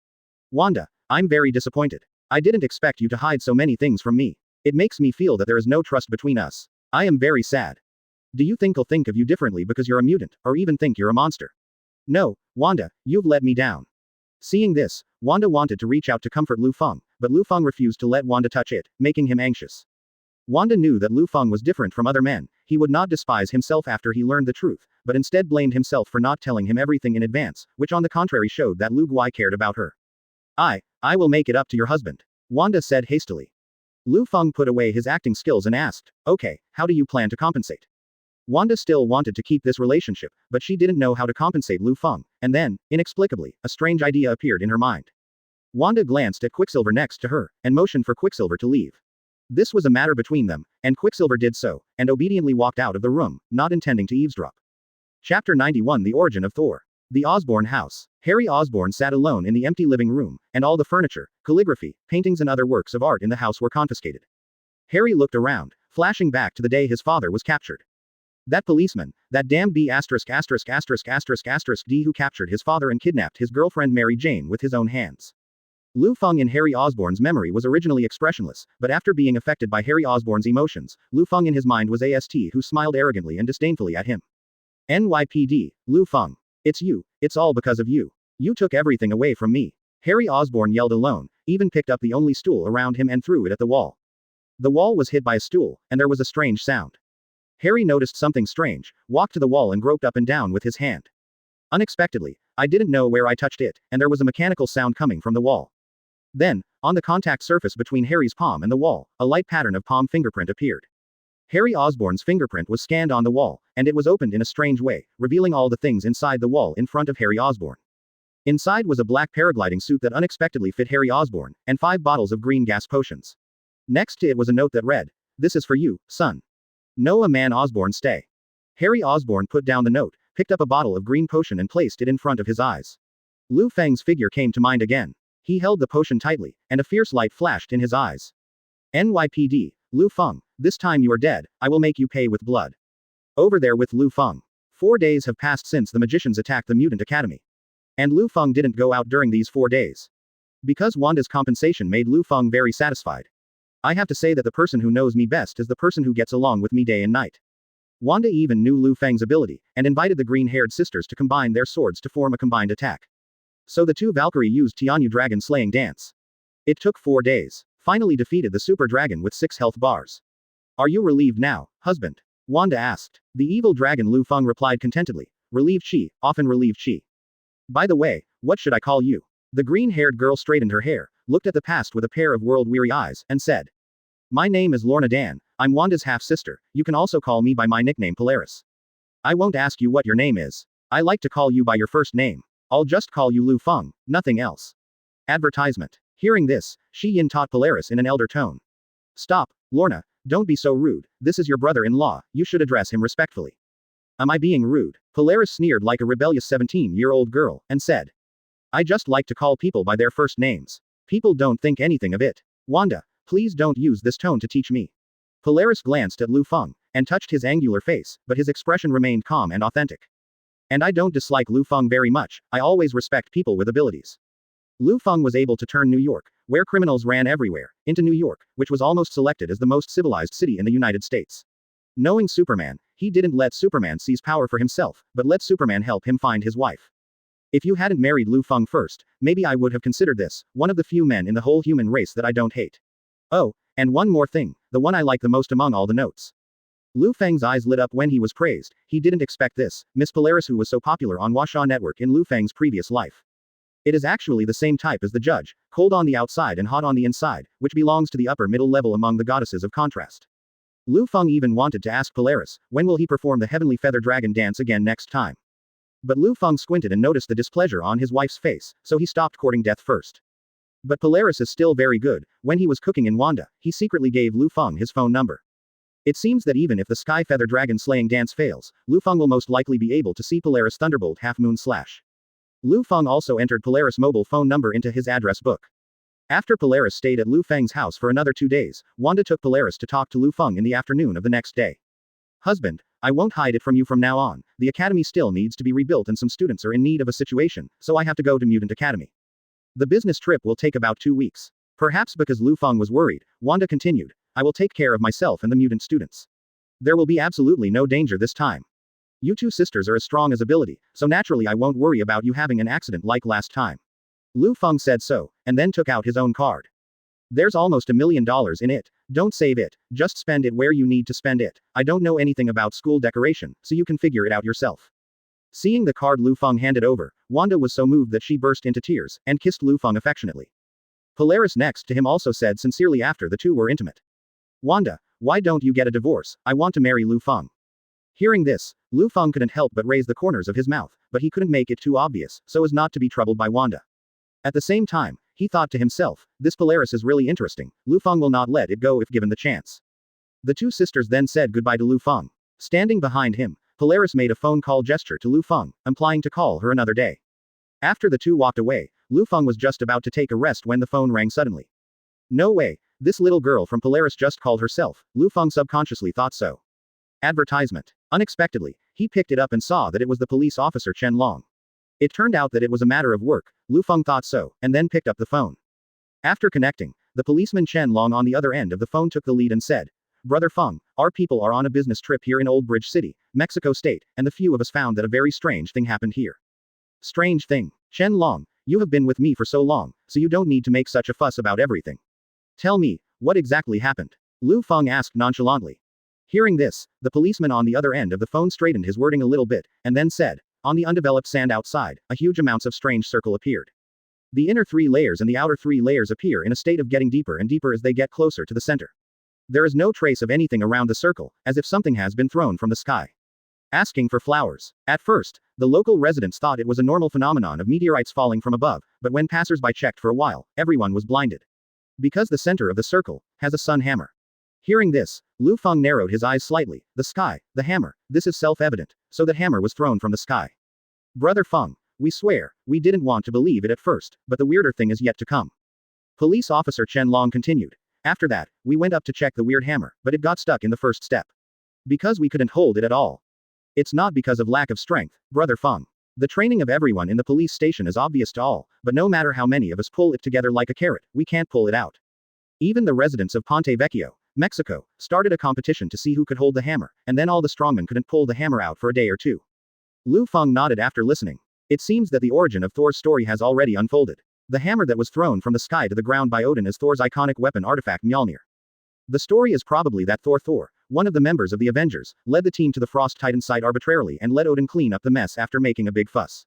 "Wanda, I'm very disappointed. I didn't expect you to hide so many things from me. It makes me feel that there is no trust between us. I am very sad. Do you think I'll think of you differently because you're a mutant, or even think you're a monster? No, Wanda, you've let me down." Seeing this, Wanda wanted to reach out to comfort Liu Feng, but Liu Feng refused to let Wanda touch it, making him anxious. Wanda knew that Liu Feng was different from other men, he would not despise himself after he learned the truth, but instead blamed himself for not telling him everything in advance, which on the contrary showed that Liu Guai cared about her. I will make it up to your husband," Wanda said hastily. Liu Feng put away his acting skills and asked, "Okay, how do you plan to compensate?" Wanda still wanted to keep this relationship, but she didn't know how to compensate Liu Feng, and then, inexplicably, a strange idea appeared in her mind. Wanda glanced at Quicksilver next to her, and motioned for Quicksilver to leave. This was a matter between them, and Quicksilver did so, and obediently walked out of the room, not intending to eavesdrop. Chapter 91 The Origin of Thor. The Osborn House. Harry Osborn sat alone in the empty living room, and all the furniture, calligraphy, paintings and other works of art in the house were confiscated. Harry looked around, flashing back to the day his father was captured. That policeman, that damned B*************** D who captured his father and kidnapped his girlfriend Mary Jane with his own hands. Liu Feng in Harry Osborn's memory was originally expressionless, but after being affected by Harry Osborn's emotions, Liu Feng in his mind was AST who smiled arrogantly and disdainfully at him. "NYPD, Liu Feng. It's you, it's all because of you. You took everything away from me." Harry Osborn yelled alone, even picked up the only stool around him and threw it at the wall. The wall was hit by a stool, and there was a strange sound. Harry noticed something strange, walked to the wall and groped up and down with his hand. Unexpectedly, I didn't know where I touched it, and there was a mechanical sound coming from the wall. Then, On the contact surface between Harry's palm and the wall, a light pattern of palm fingerprint appeared. Harry Osborn's fingerprint was scanned on the wall, and it was opened in a strange way, revealing all the things inside the wall in front of Harry Osborn. Inside was a black paragliding suit that unexpectedly fit Harry Osborn, and 5 bottles of green gas potions. Next to it was a note that read, "This is for you, son. No a man Osborn stay." Harry Osborn put down the note, picked up a bottle of green potion and placed it in front of his eyes. Liu Feng's figure came to mind again. He held the potion tightly, and a fierce light flashed in his eyes. "NYPD, Liu Feng, this time you are dead, I will make you pay with blood." Over there with Liu Feng. 4 days have passed since the magicians attacked the Mutant Academy. And Liu Feng didn't go out during these 4 days. Because Wanda's compensation made Liu Feng very satisfied. "I have to say that the person who knows me best is the person who gets along with me day and night." Wanda even knew Liu Feng's ability, and invited the green-haired sisters to combine their swords to form a combined attack. So the 2 Valkyrie used Tianyu dragon slaying dance. It took 4 days. Finally defeated the super dragon with 6 health bars. "Are you relieved now, husband?" Wanda asked. The evil dragon Liu Feng replied contentedly. "Relieved she, often relieved she. By the way, what should I call you?" The green-haired girl straightened her hair, looked at the past with a pair of world-weary eyes, and said, "My name is Lorna Dan, I'm Wanda's half-sister, you can also call me by my nickname Polaris. I won't ask you what your name is. I like to call you by your first name. I'll just call you Liu Feng, nothing else." Advertisement. Hearing this, Shi Yin taught Polaris in an elder tone. "Stop, Lorna, don't be so rude, this is your brother-in-law, you should address him respectfully." "Am I being rude?" Polaris sneered like a rebellious 17-year-old girl, and said, "I just like to call people by their first names. People don't think anything of it. Wanda, please don't use this tone to teach me." Polaris glanced at Liu Feng, and touched his angular face, but his expression remained calm and authentic. "And I don't dislike Liu Feng very much, I always respect people with abilities." Liu Feng was able to turn New York, where criminals ran everywhere, into New York, which was almost selected as the most civilized city in the United States. Knowing Superman, he didn't let Superman seize power for himself, but let Superman help him find his wife. "If you hadn't married Liu Feng first, maybe I would have considered this one of the few men in the whole human race that I don't hate. Oh, and one more thing, the one I like the most among all the notes." Liu Feng's eyes lit up when he was praised. He didn't expect this, Miss Polaris who was so popular on Washa Network in Liu Feng's previous life. It is actually the same type as the judge, cold on the outside and hot on the inside, which belongs to the upper middle level among the goddesses of contrast. Liu Feng even wanted to ask Polaris, when will he perform the heavenly feather dragon dance again next time? But Liu Feng squinted and noticed the displeasure on his wife's face, so he stopped courting death first. But Polaris is still very good. When he was cooking in Wanda, he secretly gave Liu Feng his phone number. It seems that even if the Sky Feather Dragon slaying dance fails, Liu Feng will most likely be able to see Polaris Thunderbolt Half Moon Slash. Liu Feng also entered Polaris' mobile phone number into his address book. After Polaris stayed at Liu Feng's house for another 2 days, Wanda took Polaris to talk to Liu Feng in the afternoon of the next day. "Husband, I won't hide it from you from now on, the academy still needs to be rebuilt and some students are in need of a situation, so I have to go to Mutant Academy. The business trip will take about 2 weeks. Perhaps because Liu Feng was worried, Wanda continued, "I will take care of myself and the mutant students. There will be absolutely no danger this time. You 2 sisters are as strong as ability, so naturally I won't worry about you having an accident like last time." Liu Feng said so, and then took out his own card. "There's almost $1 million in it, don't save it, just spend it where you need to spend it. I don't know anything about school decoration, so you can figure it out yourself." Seeing the card Liu Feng handed over, Wanda was so moved that she burst into tears, and kissed Liu Feng affectionately. Polaris next to him also said sincerely after the 2 were intimate, "Wanda, why don't you get a divorce? I want to marry Liu Feng." Hearing this, Liu Feng couldn't help but raise the corners of his mouth, but he couldn't make it too obvious, so as not to be troubled by Wanda. At the same time, he thought to himself, this Polaris is really interesting, Liu Feng will not let it go if given the chance. The 2 sisters then said goodbye to Liu Feng. Standing behind him, Polaris made a phone call gesture to Liu Feng, implying to call her another day. After the 2 walked away, Liu Feng was just about to take a rest when the phone rang suddenly. No way, this little girl from Polaris just called herself, Liu Feng subconsciously thought so. Advertisement. Unexpectedly, he picked it up and saw that it was the police officer Chen Long. It turned out that it was a matter of work, Liu Feng thought so, and then picked up the phone. After connecting, the policeman Chen Long on the other end of the phone took the lead and said, "Brother Feng, our people are on a business trip here in Old Bridge City, Mexico State, and the few of us found that a very strange thing happened here." "Strange thing? Chen Long, you have been with me for so long, so you don't need to make such a fuss about everything. Tell me, what exactly happened?" Liu Feng asked nonchalantly. Hearing this, the policeman on the other end of the phone straightened his wording a little bit, and then said, "On the undeveloped sand outside, a huge amounts of strange circle appeared. The inner 3 layers and the outer 3 layers appear in a state of getting deeper and deeper as they get closer to the center. There is no trace of anything around the circle, as if something has been thrown from the sky. Asking for flowers. At first, the local residents thought it was a normal phenomenon of meteorites falling from above, but when passersby checked for a while, everyone was blinded. Because the center of the circle has a sun hammer. Hearing this, Liu Feng narrowed his eyes slightly. The sky, the hammer, this is self-evident, so that hammer was thrown from the sky. Brother Feng, we swear, we didn't want to believe it at first, but the weirder thing is yet to come. Police officer Chen Long continued. After that, we went up to check the weird hammer, but it got stuck in the first step. Because we couldn't hold it at all. It's not because of lack of strength, Brother Feng. The training of everyone in the police station is obvious to all, but no matter how many of us pull it together like a carrot, we can't pull it out. Even the residents of Ponte Vecchio, Mexico, started a competition to see who could hold the hammer, and then all the strongmen couldn't pull the hammer out for a day or two. Liu Feng nodded after listening. It seems that the origin of Thor's story has already unfolded. The hammer that was thrown from the sky to the ground by Odin is Thor's iconic weapon artifact Mjolnir. The story is probably that Thor, one of the members of the Avengers, led the team to the Frost Titan site arbitrarily and let Odin clean up the mess after making a big fuss.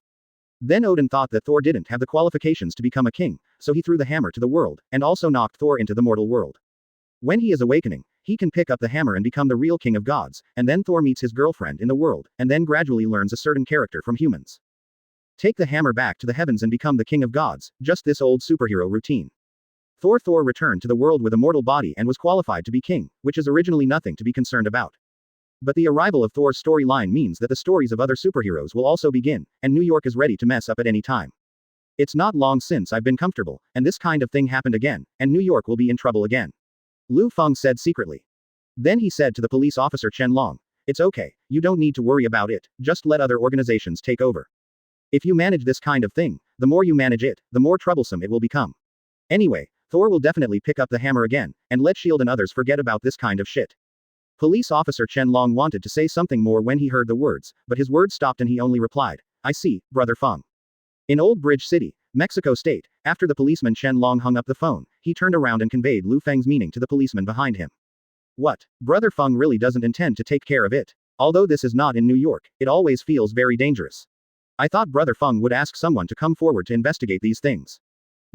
Then Odin thought that Thor didn't have the qualifications to become a king, so he threw the hammer to the world, and also knocked Thor into the mortal world. When he is awakening, he can pick up the hammer and become the real king of gods, and then Thor meets his girlfriend in the world, and then gradually learns a certain character from humans. Take the hammer back to the heavens and become the king of gods, just this old superhero routine. Thor returned to the world with a mortal body and was qualified to be king, which is originally nothing to be concerned about. But the arrival of Thor's storyline means that the stories of other superheroes will also begin, and New York is ready to mess up at any time. It's not long since I've been comfortable, and this kind of thing happened again, and New York will be in trouble again. Liu Feng said secretly. Then he said to the police officer Chen Long, it's okay, you don't need to worry about it, just let other organizations take over. If you manage this kind of thing, the more you manage it, the more troublesome it will become. Anyway, Thor will definitely pick up the hammer again, and let S.H.I.E.L.D. and others forget about this kind of shit. Police officer Chen Long wanted to say something more when he heard the words, but his words stopped and he only replied, I see, Brother Feng. In Old Bridge City, Mexico State, after the policeman Chen Long hung up the phone, he turned around and conveyed Liu Feng's meaning to the policeman behind him. What? Brother Feng really doesn't intend to take care of it. Although this is not in New York, it always feels very dangerous. I thought Brother Feng would ask someone to come forward to investigate these things.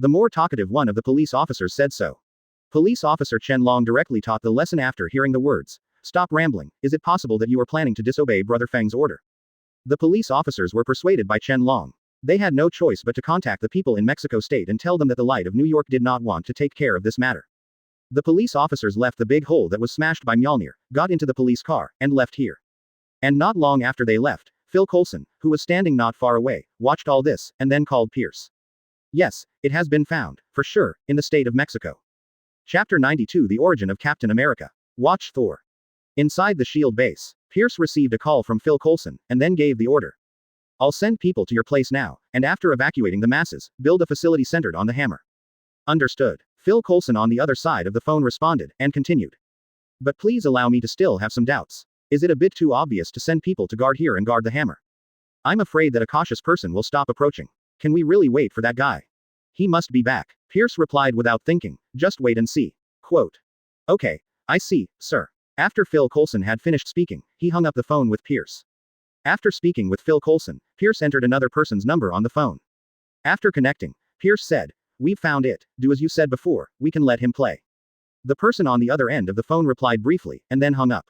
The more talkative one of the police officers said so. Police officer Chen Long directly taught the lesson after hearing the words, stop rambling, is it possible that you are planning to disobey Brother Feng's order? The police officers were persuaded by Chen Long. They had no choice but to contact the people in Mexico State and tell them that the light of New York did not want to take care of this matter. The police officers left the big hole that was smashed by Mjolnir, got into the police car, and left here. And not long after they left, Phil Coulson, who was standing not far away, watched all this, and then called Pierce. Yes, it has been found, for sure, in the state of Mexico. Chapter 92 The Origin of Captain America. Watch Thor. Inside the S.H.I.E.L.D. base, Pierce received a call from Phil Coulson, and then gave the order. I'll send people to your place now, and after evacuating the masses, build a facility centered on the hammer. Understood. Phil Coulson on the other side of the phone responded, and continued. But please allow me to still have some doubts. Is it a bit too obvious to send people to guard here and guard the hammer? I'm afraid that a cautious person will stop approaching. Can we really wait for that guy? He must be back. Pierce replied without thinking, just wait and see. Quote. Okay, I see, sir. After Phil Coulson had finished speaking, he hung up the phone with Pierce. After speaking with Phil Coulson, Pierce entered another person's number on the phone. After connecting, Pierce said, we've found it, do as you said before, we can let him play. The person on the other end of the phone replied briefly, and then hung up.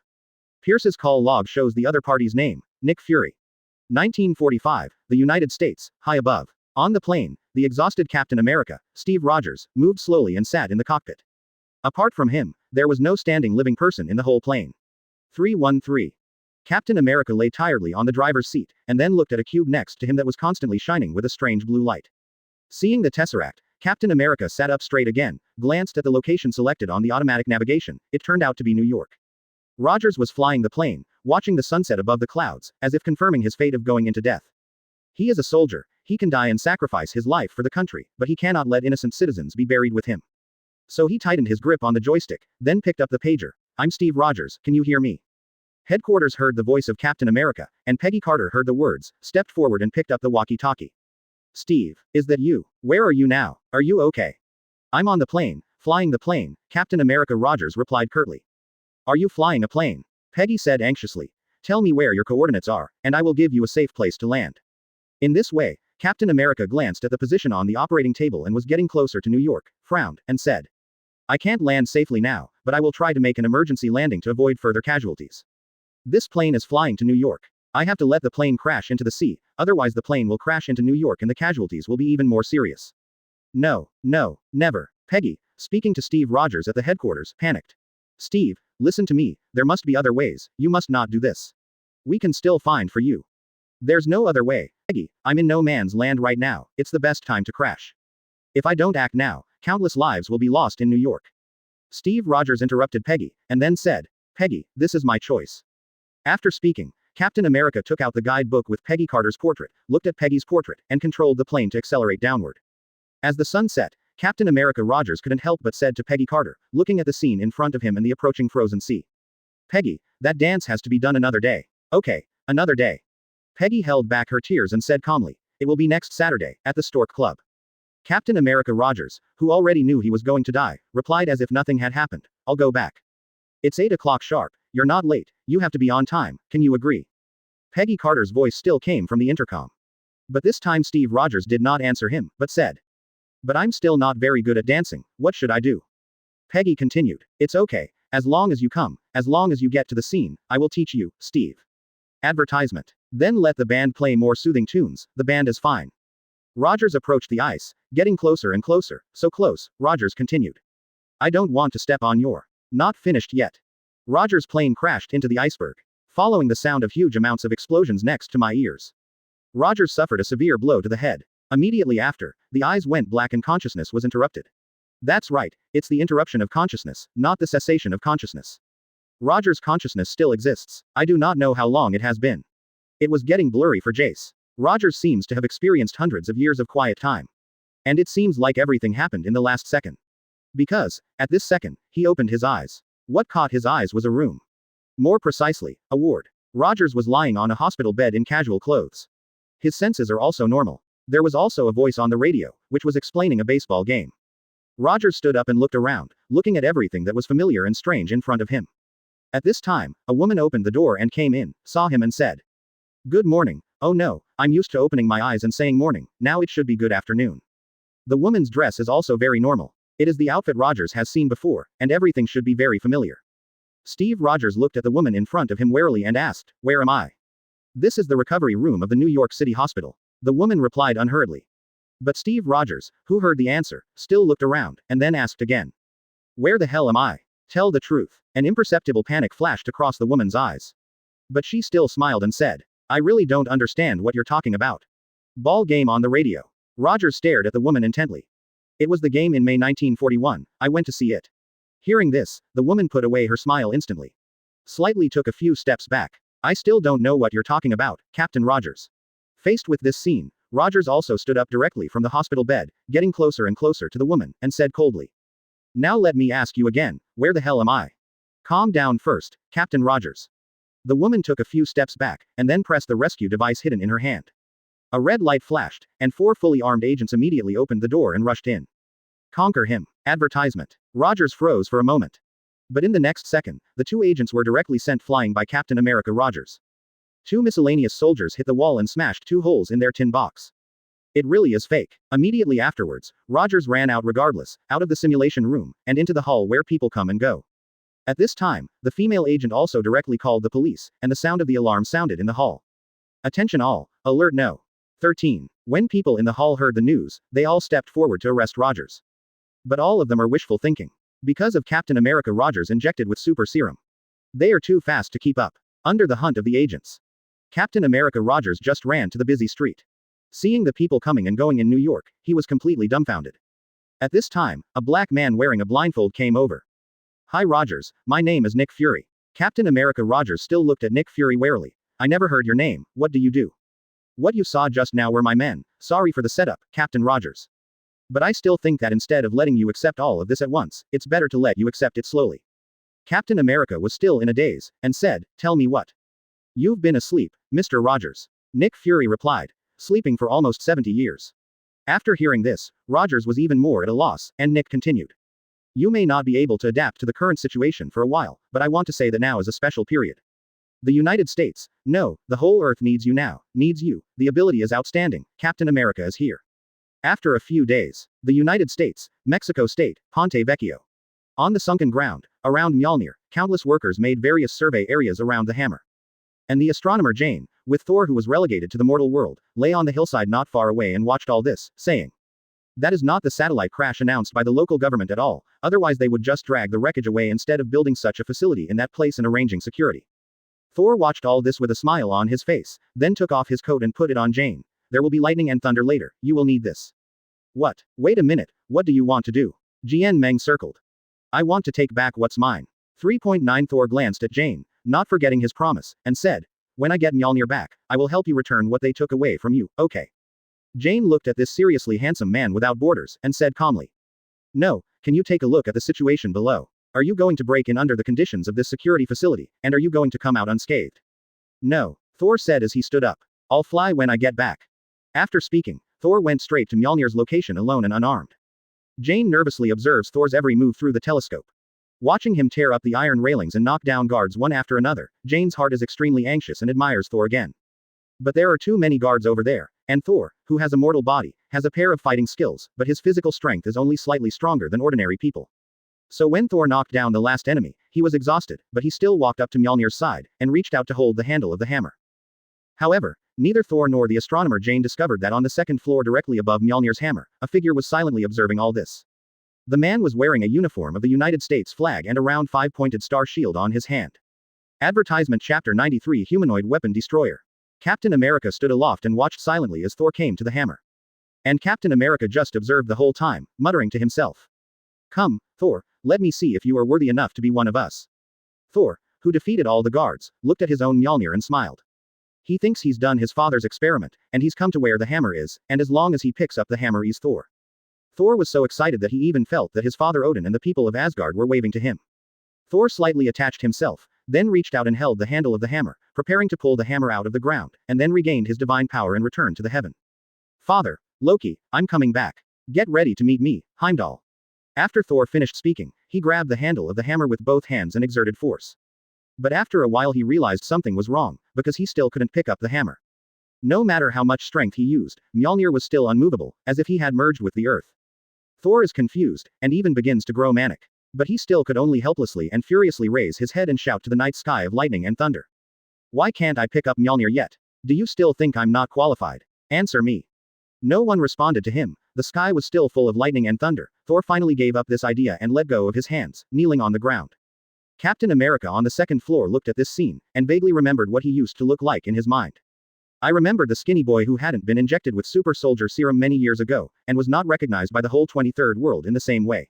Pierce's call log shows the other party's name, Nick Fury. 1945, the United States, high above. On the plane, the exhausted Captain America, Steve Rogers, moved slowly and sat in the cockpit. Apart from him, there was no standing living person in the whole plane. 313. Captain America lay tiredly on the driver's seat, and then looked at a cube next to him that was constantly shining with a strange blue light. Seeing the tesseract, Captain America sat up straight again, glanced at the location selected on the automatic navigation. It turned out to be New York. Rogers was flying the plane, watching the sunset above the clouds, as if confirming his fate of going into death. He is a soldier, he can die and sacrifice his life for the country, but he cannot let innocent citizens be buried with him. So he tightened his grip on the joystick, then picked up the pager. I'm Steve Rogers, can you hear me? Headquarters heard the voice of Captain America, and Peggy Carter heard the words, stepped forward and picked up the walkie-talkie. Steve, is that you? Where are you now? Are you okay? I'm on the plane, flying the plane, Captain America Rogers replied curtly. Are you flying a plane? Peggy said anxiously. Tell me where your coordinates are, and I will give you a safe place to land. In this way, Captain America glanced at the position on the operating table and was getting closer to New York, frowned, and said, I can't land safely now, but I will try to make an emergency landing to avoid further casualties. This plane is flying to New York. I have to let the plane crash into the sea, otherwise the plane will crash into New York and the casualties will be even more serious. No, no, never. Peggy, speaking to Steve Rogers at the headquarters, panicked. Steve, listen to me, there must be other ways, you must not do this. We can still find for you. There's no other way. Peggy, I'm in no man's land right now, it's the best time to crash. If I don't act now, countless lives will be lost in New York. Steve Rogers interrupted Peggy, and then said, Peggy, this is my choice. After speaking, Captain America took out the guidebook with Peggy Carter's portrait, looked at Peggy's portrait, and controlled the plane to accelerate downward. As the sun set, Captain America Rogers couldn't help but said to Peggy Carter, looking at the scene in front of him and the approaching frozen sea. Peggy, that dance has to be done another day. Okay, another day. Peggy held back her tears and said calmly, it will be next Saturday, at the Stork Club. Captain America Rogers, who already knew he was going to die, replied as if nothing had happened, I'll go back. It's 8 o'clock sharp, you're not late, you have to be on time, can you agree? Peggy Carter's voice still came from the intercom. But this time Steve Rogers did not answer him, but said, but I'm still not very good at dancing, what should I do? Peggy continued, it's okay, as long as you come, as long as you get to the scene, I will teach you, Steve. Advertisement. Then let the band play more soothing tunes, the band is fine. Rogers approached the ice, getting closer and closer, so close, Rogers continued. I don't want to step on your. Not finished yet. Rogers' plane crashed into the iceberg, following the sound of huge amounts of explosions next to my ears. Rogers suffered a severe blow to the head. Immediately after, the eyes went black and consciousness was interrupted. That's right, it's the interruption of consciousness, not the cessation of consciousness. Rogers' consciousness still exists. I do not know how long it has been. It was getting blurry for Jace. Rogers seems to have experienced hundreds of years of quiet time. And it seems like everything happened in the last second. Because, at this second, he opened his eyes. What caught his eyes was a room. More precisely, a ward. Rogers was lying on a hospital bed in casual clothes. His senses are also normal. There was also a voice on the radio, which was explaining a baseball game. Rogers stood up and looked around, looking at everything that was familiar and strange in front of him. At this time, a woman opened the door and came in, saw him and said, Good morning. Oh no, I'm used to opening my eyes and saying morning, now it should be good afternoon. The woman's dress is also very normal. It is the outfit Rogers has seen before, and everything should be very familiar. Steve Rogers looked at the woman in front of him warily and asked, Where am I? This is the recovery room of the New York City Hospital. The woman replied unhurriedly. But Steve Rogers, who heard the answer, still looked around, and then asked again. Where the hell am I? Tell the truth. An imperceptible panic flashed across the woman's eyes. But she still smiled and said, I really don't understand what you're talking about. Ball game on the radio. Rogers stared at the woman intently. It was the game in May 1941, I went to see it. Hearing this, the woman put away her smile instantly. Slightly took a few steps back. I still don't know what you're talking about, Captain Rogers. Faced with this scene, Rogers also stood up directly from the hospital bed, getting closer and closer to the woman, and said coldly. Now let me ask you again, where the hell am I? Calm down first, Captain Rogers. The woman took a few steps back, and then pressed the rescue device hidden in her hand. A red light flashed, and 4 fully armed agents immediately opened the door and rushed in. Conquer him. Advertisement. Rogers froze for a moment. But in the next second, the 2 agents were directly sent flying by Captain America Rogers. 2 miscellaneous soldiers hit the wall and smashed 2 holes in their tin box. It really is fake. Immediately afterwards, Rogers ran out regardless, out of the simulation room, and into the hall where people come and go. At this time, the female agent also directly called the police, and the sound of the alarm sounded in the hall. Attention all, alert no. 13. When people in the hall heard the news, they all stepped forward to arrest Rogers. But all of them are wishful thinking. Because of Captain America Rogers injected with super serum. They are too fast to keep up. Under the hunt of the agents. Captain America Rogers just ran to the busy street. Seeing the people coming and going in New York, he was completely dumbfounded. At this time, a black man wearing a blindfold came over. Hi Rogers, my name is Nick Fury. Captain America Rogers still looked at Nick Fury warily. I never heard your name, what do you do? What you saw just now were my men, sorry for the setup, Captain Rogers. But I still think that instead of letting you accept all of this at once, it's better to let you accept it slowly. Captain America was still in a daze, and said, Tell me what? You've been asleep, Mr. Rogers. Nick Fury replied, sleeping for almost 70 years. After hearing this, Rogers was even more at a loss, and Nick continued. You may not be able to adapt to the current situation for a while, but I want to say that now is a special period. The United States. No, the whole Earth needs you now. Needs you. The ability is outstanding. Captain America is here. After a few days. The United States. Mexico State. Ponte Vecchio. On the sunken ground, around Mjolnir, countless workers made various survey areas around the hammer. And the astronomer Jane, with Thor who was relegated to the mortal world, lay on the hillside not far away and watched all this, saying, "That is not the satellite crash announced by the local government at all, otherwise they would just drag the wreckage away instead of building such a facility in that place and arranging security." Thor watched all this with a smile on his face, then took off his coat and put it on Jane. "There will be lightning and thunder later, you will need this." "What? Wait a minute, what do you want to do?" Jian Meng circled. "I want to take back what's mine." 3.9 Thor glanced at Jane, not forgetting his promise, and said, "When I get Mjolnir back, I will help you return what they took away from you, okay?" Jane looked at this seriously handsome man without borders, and said calmly, "No, can you take a look at the situation below? Are you going to break in under the conditions of this security facility, and are you going to come out unscathed?" "No," Thor said as he stood up. "I'll fly when I get back." After speaking, Thor went straight to Mjolnir's location alone and unarmed. Jane nervously observes Thor's every move through the telescope. Watching him tear up the iron railings and knock down guards one after another, Jane's heart is extremely anxious and admires Thor again. But there are too many guards over there, and Thor, who has a mortal body, has a pair of fighting skills, but his physical strength is only slightly stronger than ordinary people. So when Thor knocked down the last enemy, he was exhausted, but he still walked up to Mjolnir's side, and reached out to hold the handle of the hammer. However, neither Thor nor the astronomer Jane discovered that on the second floor directly above Mjolnir's hammer, a figure was silently observing all this. The man was wearing a uniform of the United States flag and a round five-pointed star shield on his hand. Advertisement Chapter 93 Humanoid Weapon Destroyer. Captain America stood aloft and watched silently as Thor came to the hammer. And Captain America just observed the whole time, muttering to himself, "Come, Thor, let me see if you are worthy enough to be one of us." Thor, who defeated all the guards, looked at his own Mjolnir and smiled. He thinks he's done his father's experiment, and he's come to where the hammer is, and as long as he picks up the hammer he's Thor. Thor was so excited that he even felt that his father Odin and the people of Asgard were waving to him. Thor slightly attached himself, then reached out and held the handle of the hammer, preparing to pull the hammer out of the ground, and then regained his divine power and returned to the heaven. "Father, Loki, I'm coming back. Get ready to meet me, Heimdall." After Thor finished speaking, he grabbed the handle of the hammer with both hands and exerted force. But after a while he realized something was wrong, because he still couldn't pick up the hammer. No matter how much strength he used, Mjolnir was still unmovable, as if he had merged with the earth. Thor is confused, and even begins to grow manic. But he still could only helplessly and furiously raise his head and shout to the night sky of lightning and thunder. "Why can't I pick up Mjolnir yet? Do you still think I'm not qualified? Answer me." No one responded to him. The sky was still full of lightning and thunder. Thor finally gave up this idea and let go of his hands, kneeling on the ground. Captain America on the second floor looked at this scene, and vaguely remembered what he used to look like in his mind. "I remembered the skinny boy who hadn't been injected with super soldier serum many years ago, and was not recognized by the whole 23rd world in the same way."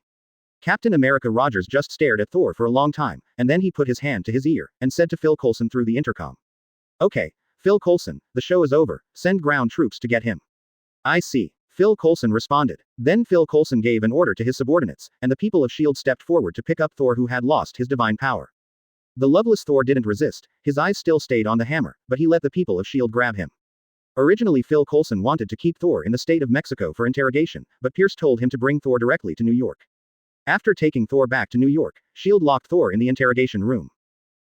Captain America Rogers just stared at Thor for a long time, and then he put his hand to his ear, and said to Phil Coulson through the intercom. "Okay, Phil Coulson, the show is over, send ground troops to get him." "I see," Phil Coulson responded. Then Phil Coulson gave an order to his subordinates, and the people of S.H.I.E.L.D. stepped forward to pick up Thor who had lost his divine power. The loveless Thor didn't resist, his eyes still stayed on the hammer, but he let the people of S.H.I.E.L.D. grab him. Originally Phil Coulson wanted to keep Thor in the state of Mexico for interrogation, but Pierce told him to bring Thor directly to New York. After taking Thor back to New York, S.H.I.E.L.D. locked Thor in the interrogation room.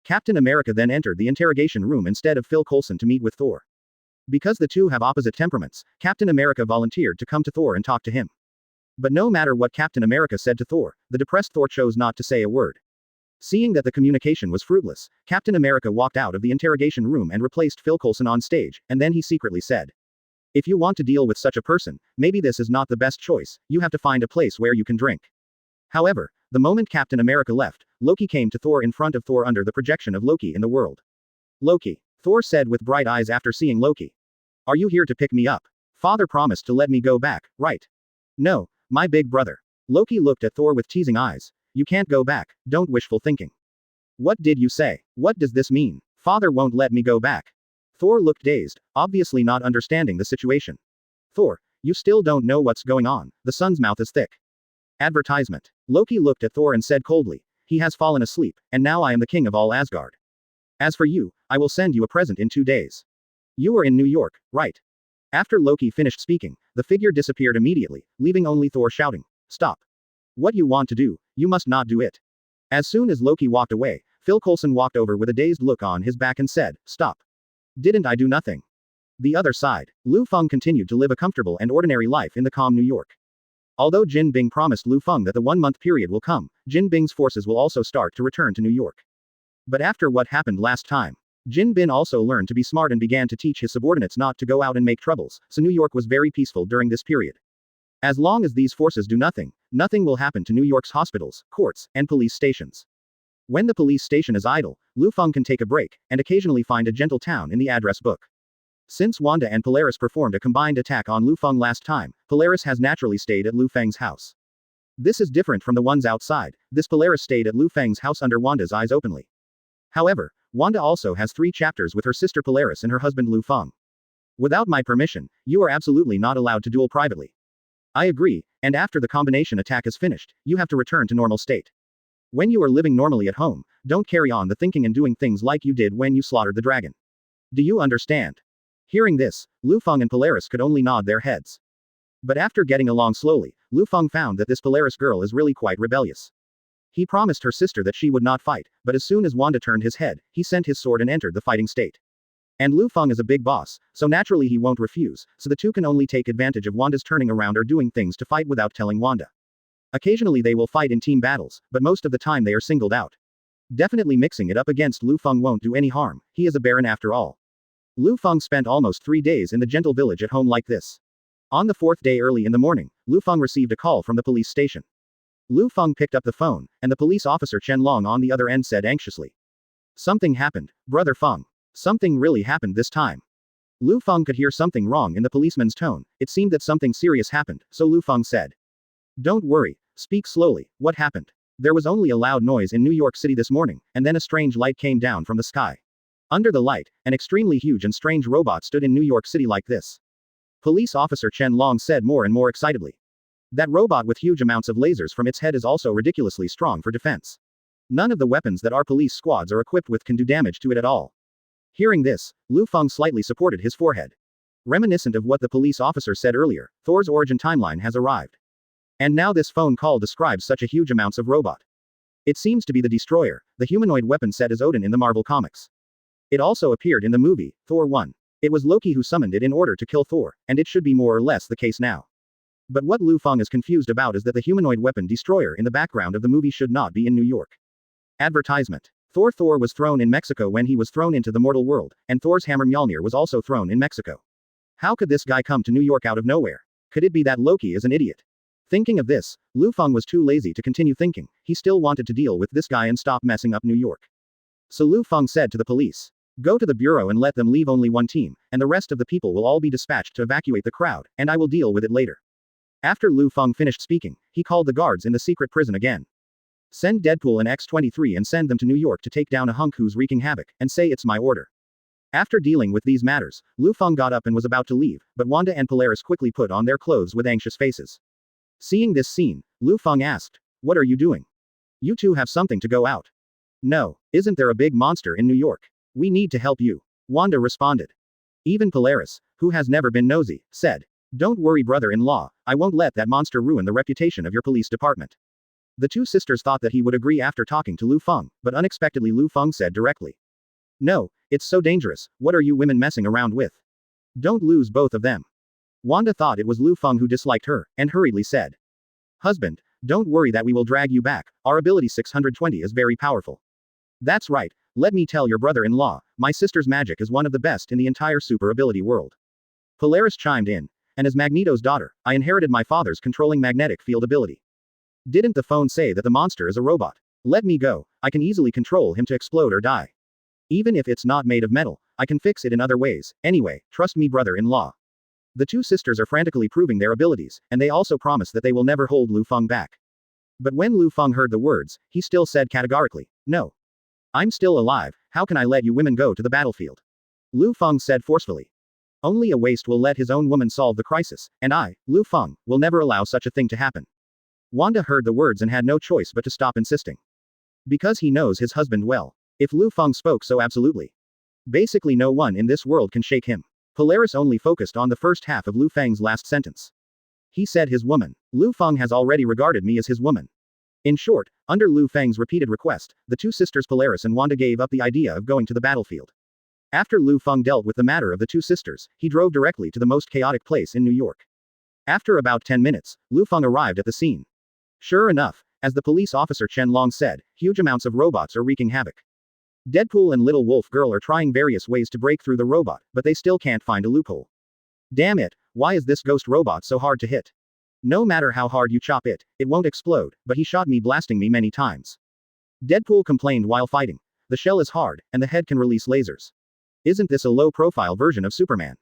Captain America then entered the interrogation room instead of Phil Coulson to meet with Thor. Because the two have opposite temperaments, Captain America volunteered to come to Thor and talk to him. But no matter what Captain America said to Thor, the depressed Thor chose not to say a word. Seeing that the communication was fruitless, Captain America walked out of the interrogation room and replaced Phil Coulson on stage, and then he secretly said, "If you want to deal with such a person, maybe this is not the best choice, you have to find a place where you can drink." However, the moment Captain America left, Loki came to Thor in front of Thor under the projection of Loki in the world. "Loki," Thor said with bright eyes after seeing Loki. "Are you here to pick me up? Father promised to let me go back, right?" "No, my big brother." Loki looked at Thor with teasing eyes. "You can't go back, don't wishful thinking." "What did you say? What does this mean? Father won't let me go back." Thor looked dazed, obviously not understanding the situation. "Thor, you still don't know what's going on, the sun's mouth is thick." Advertisement. Loki looked at Thor and said coldly, "He has fallen asleep, and now I am the king of all Asgard. As for you, I will send you a present in 2 days. You are in New York, right?" After Loki finished speaking, the figure disappeared immediately, leaving only Thor shouting, "Stop. What you want to do, you must not do it." As soon as Loki walked away, Phil Coulson walked over with a dazed look on his back and said, "Stop. Didn't I do nothing?" The other side. Liu Feng continued to live a comfortable and ordinary life in the calm New York. Although Jin Bing promised Liu Feng that the 1-month period will come, Jin Bing's forces will also start to return to New York. But after what happened last time, Jin Bing also learned to be smart and began to teach his subordinates not to go out and make troubles, so New York was very peaceful during this period. As long as these forces do nothing, nothing will happen to New York's hospitals, courts, and police stations. When the police station is idle, Liu Feng can take a break, and occasionally find a gentle town in the address book. Since Wanda and Polaris performed a combined attack on Liu Feng last time, Polaris has naturally stayed at Liu Feng's house. This is different from the ones outside. This Polaris stayed at Liu Feng's house under Wanda's eyes openly. However, Wanda also has 3 chapters with her sister Polaris and her husband Liu Feng. Without my permission, you are absolutely not allowed to duel privately. I agree, and after the combination attack is finished, you have to return to normal state. When you are living normally at home, don't carry on the thinking and doing things like you did when you slaughtered the dragon. Do you understand? Hearing this, Liu Feng and Polaris could only nod their heads. But after getting along slowly, Liu Feng found that this Polaris girl is really quite rebellious. He promised her sister that she would not fight, but as soon as Wanda turned his head, he sent his sword and entered the fighting state. And Liu Feng is a big boss, so naturally he won't refuse, so the two can only take advantage of Wanda's turning around or doing things to fight without telling Wanda. Occasionally they will fight in team battles, but most of the time they are singled out. Definitely mixing it up against Liu Feng won't do any harm, he is a baron after all. Liu Feng spent almost 3 days in the gentle village at home like this. On the 4th day early in the morning, Liu Feng received a call from the police station. Liu Feng picked up the phone, and the police officer Chen Long on the other end said anxiously. Something happened, Brother Feng. Something really happened this time. Liu Feng could hear something wrong in the policeman's tone. It seemed that something serious happened, so Liu Feng said. Don't worry, speak slowly, what happened? There was only a loud noise in New York City this morning, and then a strange light came down from the sky. Under the light, an extremely huge and strange robot stood in New York City like this. Police officer Chen Long said more and more excitedly. That robot with huge amounts of lasers from its head is also ridiculously strong for defense. None of the weapons that our police squads are equipped with can do damage to it at all. Hearing this, Liu Feng slightly supported his forehead. Reminiscent of what the police officer said earlier, Thor's origin timeline has arrived. And now this phone call describes such a huge amounts of robot. It seems to be the Destroyer, the humanoid weapon set as Odin in the Marvel Comics. It also appeared in the movie, Thor 1. It was Loki who summoned it in order to kill Thor, and it should be more or less the case now. But what Liu Feng is confused about is that the humanoid weapon Destroyer in the background of the movie should not be in New York. Advertisement. Thor was thrown in Mexico when he was thrown into the mortal world, and Thor's hammer Mjolnir was also thrown in Mexico. How could this guy come to New York out of nowhere? Could it be that Loki is an idiot? Thinking of this, Liu Feng was too lazy to continue thinking. He still wanted to deal with this guy and stop messing up New York. So Liu Feng said to the police, go to the bureau and let them leave only one team, and the rest of the people will all be dispatched to evacuate the crowd, and I will deal with it later. After Liu Feng finished speaking, he called the guards in the secret prison again. Send Deadpool and X-23 and send them to New York to take down a hunk who's wreaking havoc, and say it's my order. After dealing with these matters, Liu Feng got up and was about to leave, but Wanda and Polaris quickly put on their clothes with anxious faces. Seeing this scene, Liu Feng asked, what are you doing? You two have something to go out. No, isn't there a big monster in New York? We need to help you. Wanda responded. Even Polaris, who has never been nosy, said, don't worry brother-in-law, I won't let that monster ruin the reputation of your police department. The two sisters thought that he would agree after talking to Liu Feng, but unexpectedly Liu Feng said directly. No, it's so dangerous, what are you women messing around with? Don't lose both of them. Wanda thought it was Liu Feng who disliked her, and hurriedly said. Husband, don't worry that we will drag you back, our ability 620 is very powerful. That's right, let me tell your brother-in-law, my sister's magic is one of the best in the entire super ability world. Polaris chimed in, and as Magneto's daughter, I inherited my father's controlling magnetic field ability. Didn't the phone say that the monster is a robot? Let me go, I can easily control him to explode or die. Even if it's not made of metal, I can fix it in other ways, anyway, trust me brother-in-law. The two sisters are frantically proving their abilities, and they also promise that they will never hold Liu Feng back. But when Liu Feng heard the words, he still said categorically, no. I'm still alive, how can I let you women go to the battlefield? Liu Feng said forcefully. Only a waste will let his own woman solve the crisis, and I, Liu Feng, will never allow such a thing to happen. Wanda heard the words and had no choice but to stop insisting. Because he knows his husband well. If Liu Feng spoke so absolutely. Basically no one in this world can shake him. Polaris only focused on the first half of Liu Feng's last sentence. He said his woman. Liu Feng has already regarded me as his woman. In short, under Liu Feng's repeated request, the two sisters Polaris and Wanda gave up the idea of going to the battlefield. After Liu Feng dealt with the matter of the two sisters, he drove directly to the most chaotic place in New York. After about 10 minutes, Liu Feng arrived at the scene. Sure enough, as the police officer Chen Long said, huge amounts of robots are wreaking havoc. Deadpool and Little Wolf Girl are trying various ways to break through the robot, but they still can't find a loophole. Damn it, why is this ghost robot so hard to hit? No matter how hard you chop it, it won't explode, but he shot me, blasting me many times. Deadpool complained while fighting. The shell is hard, and the head can release lasers. Isn't this a low-profile version of Superman?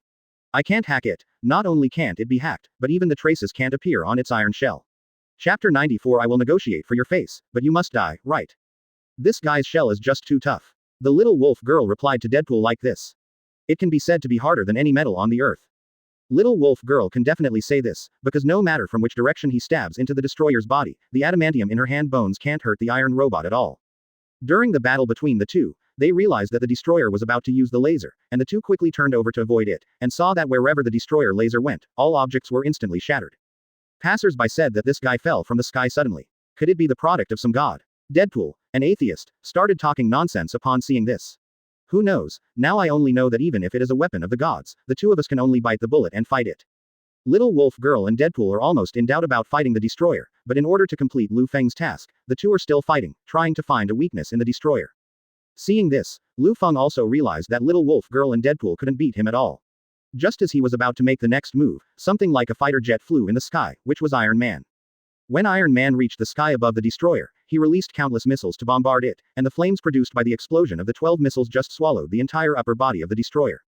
I can't hack it. Not only can't it be hacked, but even the traces can't appear on its iron shell. Chapter 94. I will negotiate for your face, but you must die, right? This guy's shell is just too tough. The Little Wolf Girl replied to Deadpool like this. It can be said to be harder than any metal on the earth. Little Wolf Girl can definitely say this, because no matter from which direction he stabs into the destroyer's body, the adamantium in her hand bones can't hurt the iron robot at all. During the battle between the two, they realized that the destroyer was about to use the laser, and the two quickly turned over to avoid it, and saw that wherever the destroyer laser went, all objects were instantly shattered. Passers-by said that this guy fell from the sky suddenly. Could it be the product of some god? Deadpool, an atheist, started talking nonsense upon seeing this. Who knows, now I only know that even if it is a weapon of the gods, the two of us can only bite the bullet and fight it. Little Wolf Girl and Deadpool are almost in doubt about fighting the destroyer, but in order to complete Liu Feng's task, the two are still fighting, trying to find a weakness in the destroyer. Seeing this, Liu Feng also realized that Little Wolf Girl and Deadpool couldn't beat him at all. Just as he was about to make the next move, something like a fighter jet flew in the sky, which was Iron Man. When Iron Man reached the sky above the destroyer, he released countless missiles to bombard it, and the flames produced by the explosion of the 12 missiles just swallowed the entire upper body of the destroyer.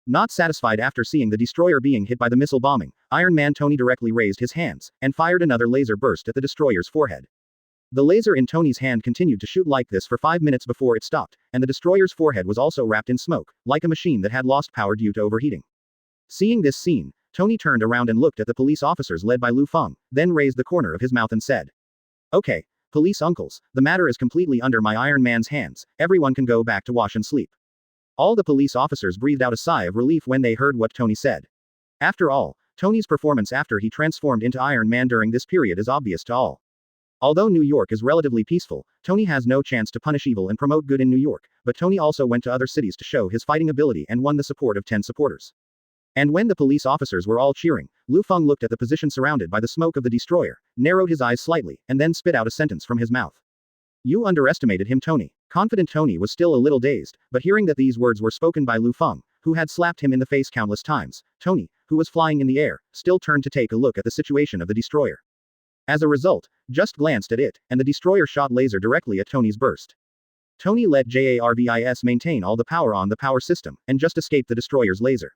Not satisfied after seeing the destroyer being hit by the missile bombing, Iron Man Tony directly raised his hands, and fired another laser burst at the destroyer's forehead. The laser in Tony's hand continued to shoot like this for 5 minutes before it stopped, and the destroyer's forehead was also wrapped in smoke, like a machine that had lost power due to overheating. Seeing this scene, Tony turned around and looked at the police officers led by Liu Feng, then raised the corner of his mouth and said, "Okay, police uncles, the matter is completely under my Iron Man's hands, everyone can go back to wash and sleep." All the police officers breathed out a sigh of relief when they heard what Tony said. After all, Tony's performance after he transformed into Iron Man during this period is obvious to all. Although New York is relatively peaceful, Tony has no chance to punish evil and promote good in New York, but Tony also went to other cities to show his fighting ability and won the support of 10 supporters. And when the police officers were all cheering, Liu Feng looked at the position surrounded by the smoke of the destroyer, narrowed his eyes slightly, and then spit out a sentence from his mouth. "You underestimated him, Tony." Confident Tony was still a little dazed, but hearing that these words were spoken by Liu Feng, who had slapped him in the face countless times, Tony, who was flying in the air, still turned to take a look at the situation of the destroyer. As a result, just glanced at it, and the destroyer shot laser directly at Tony's burst. Tony let JARVIS maintain all the power on the power system, and just escaped the destroyer's laser.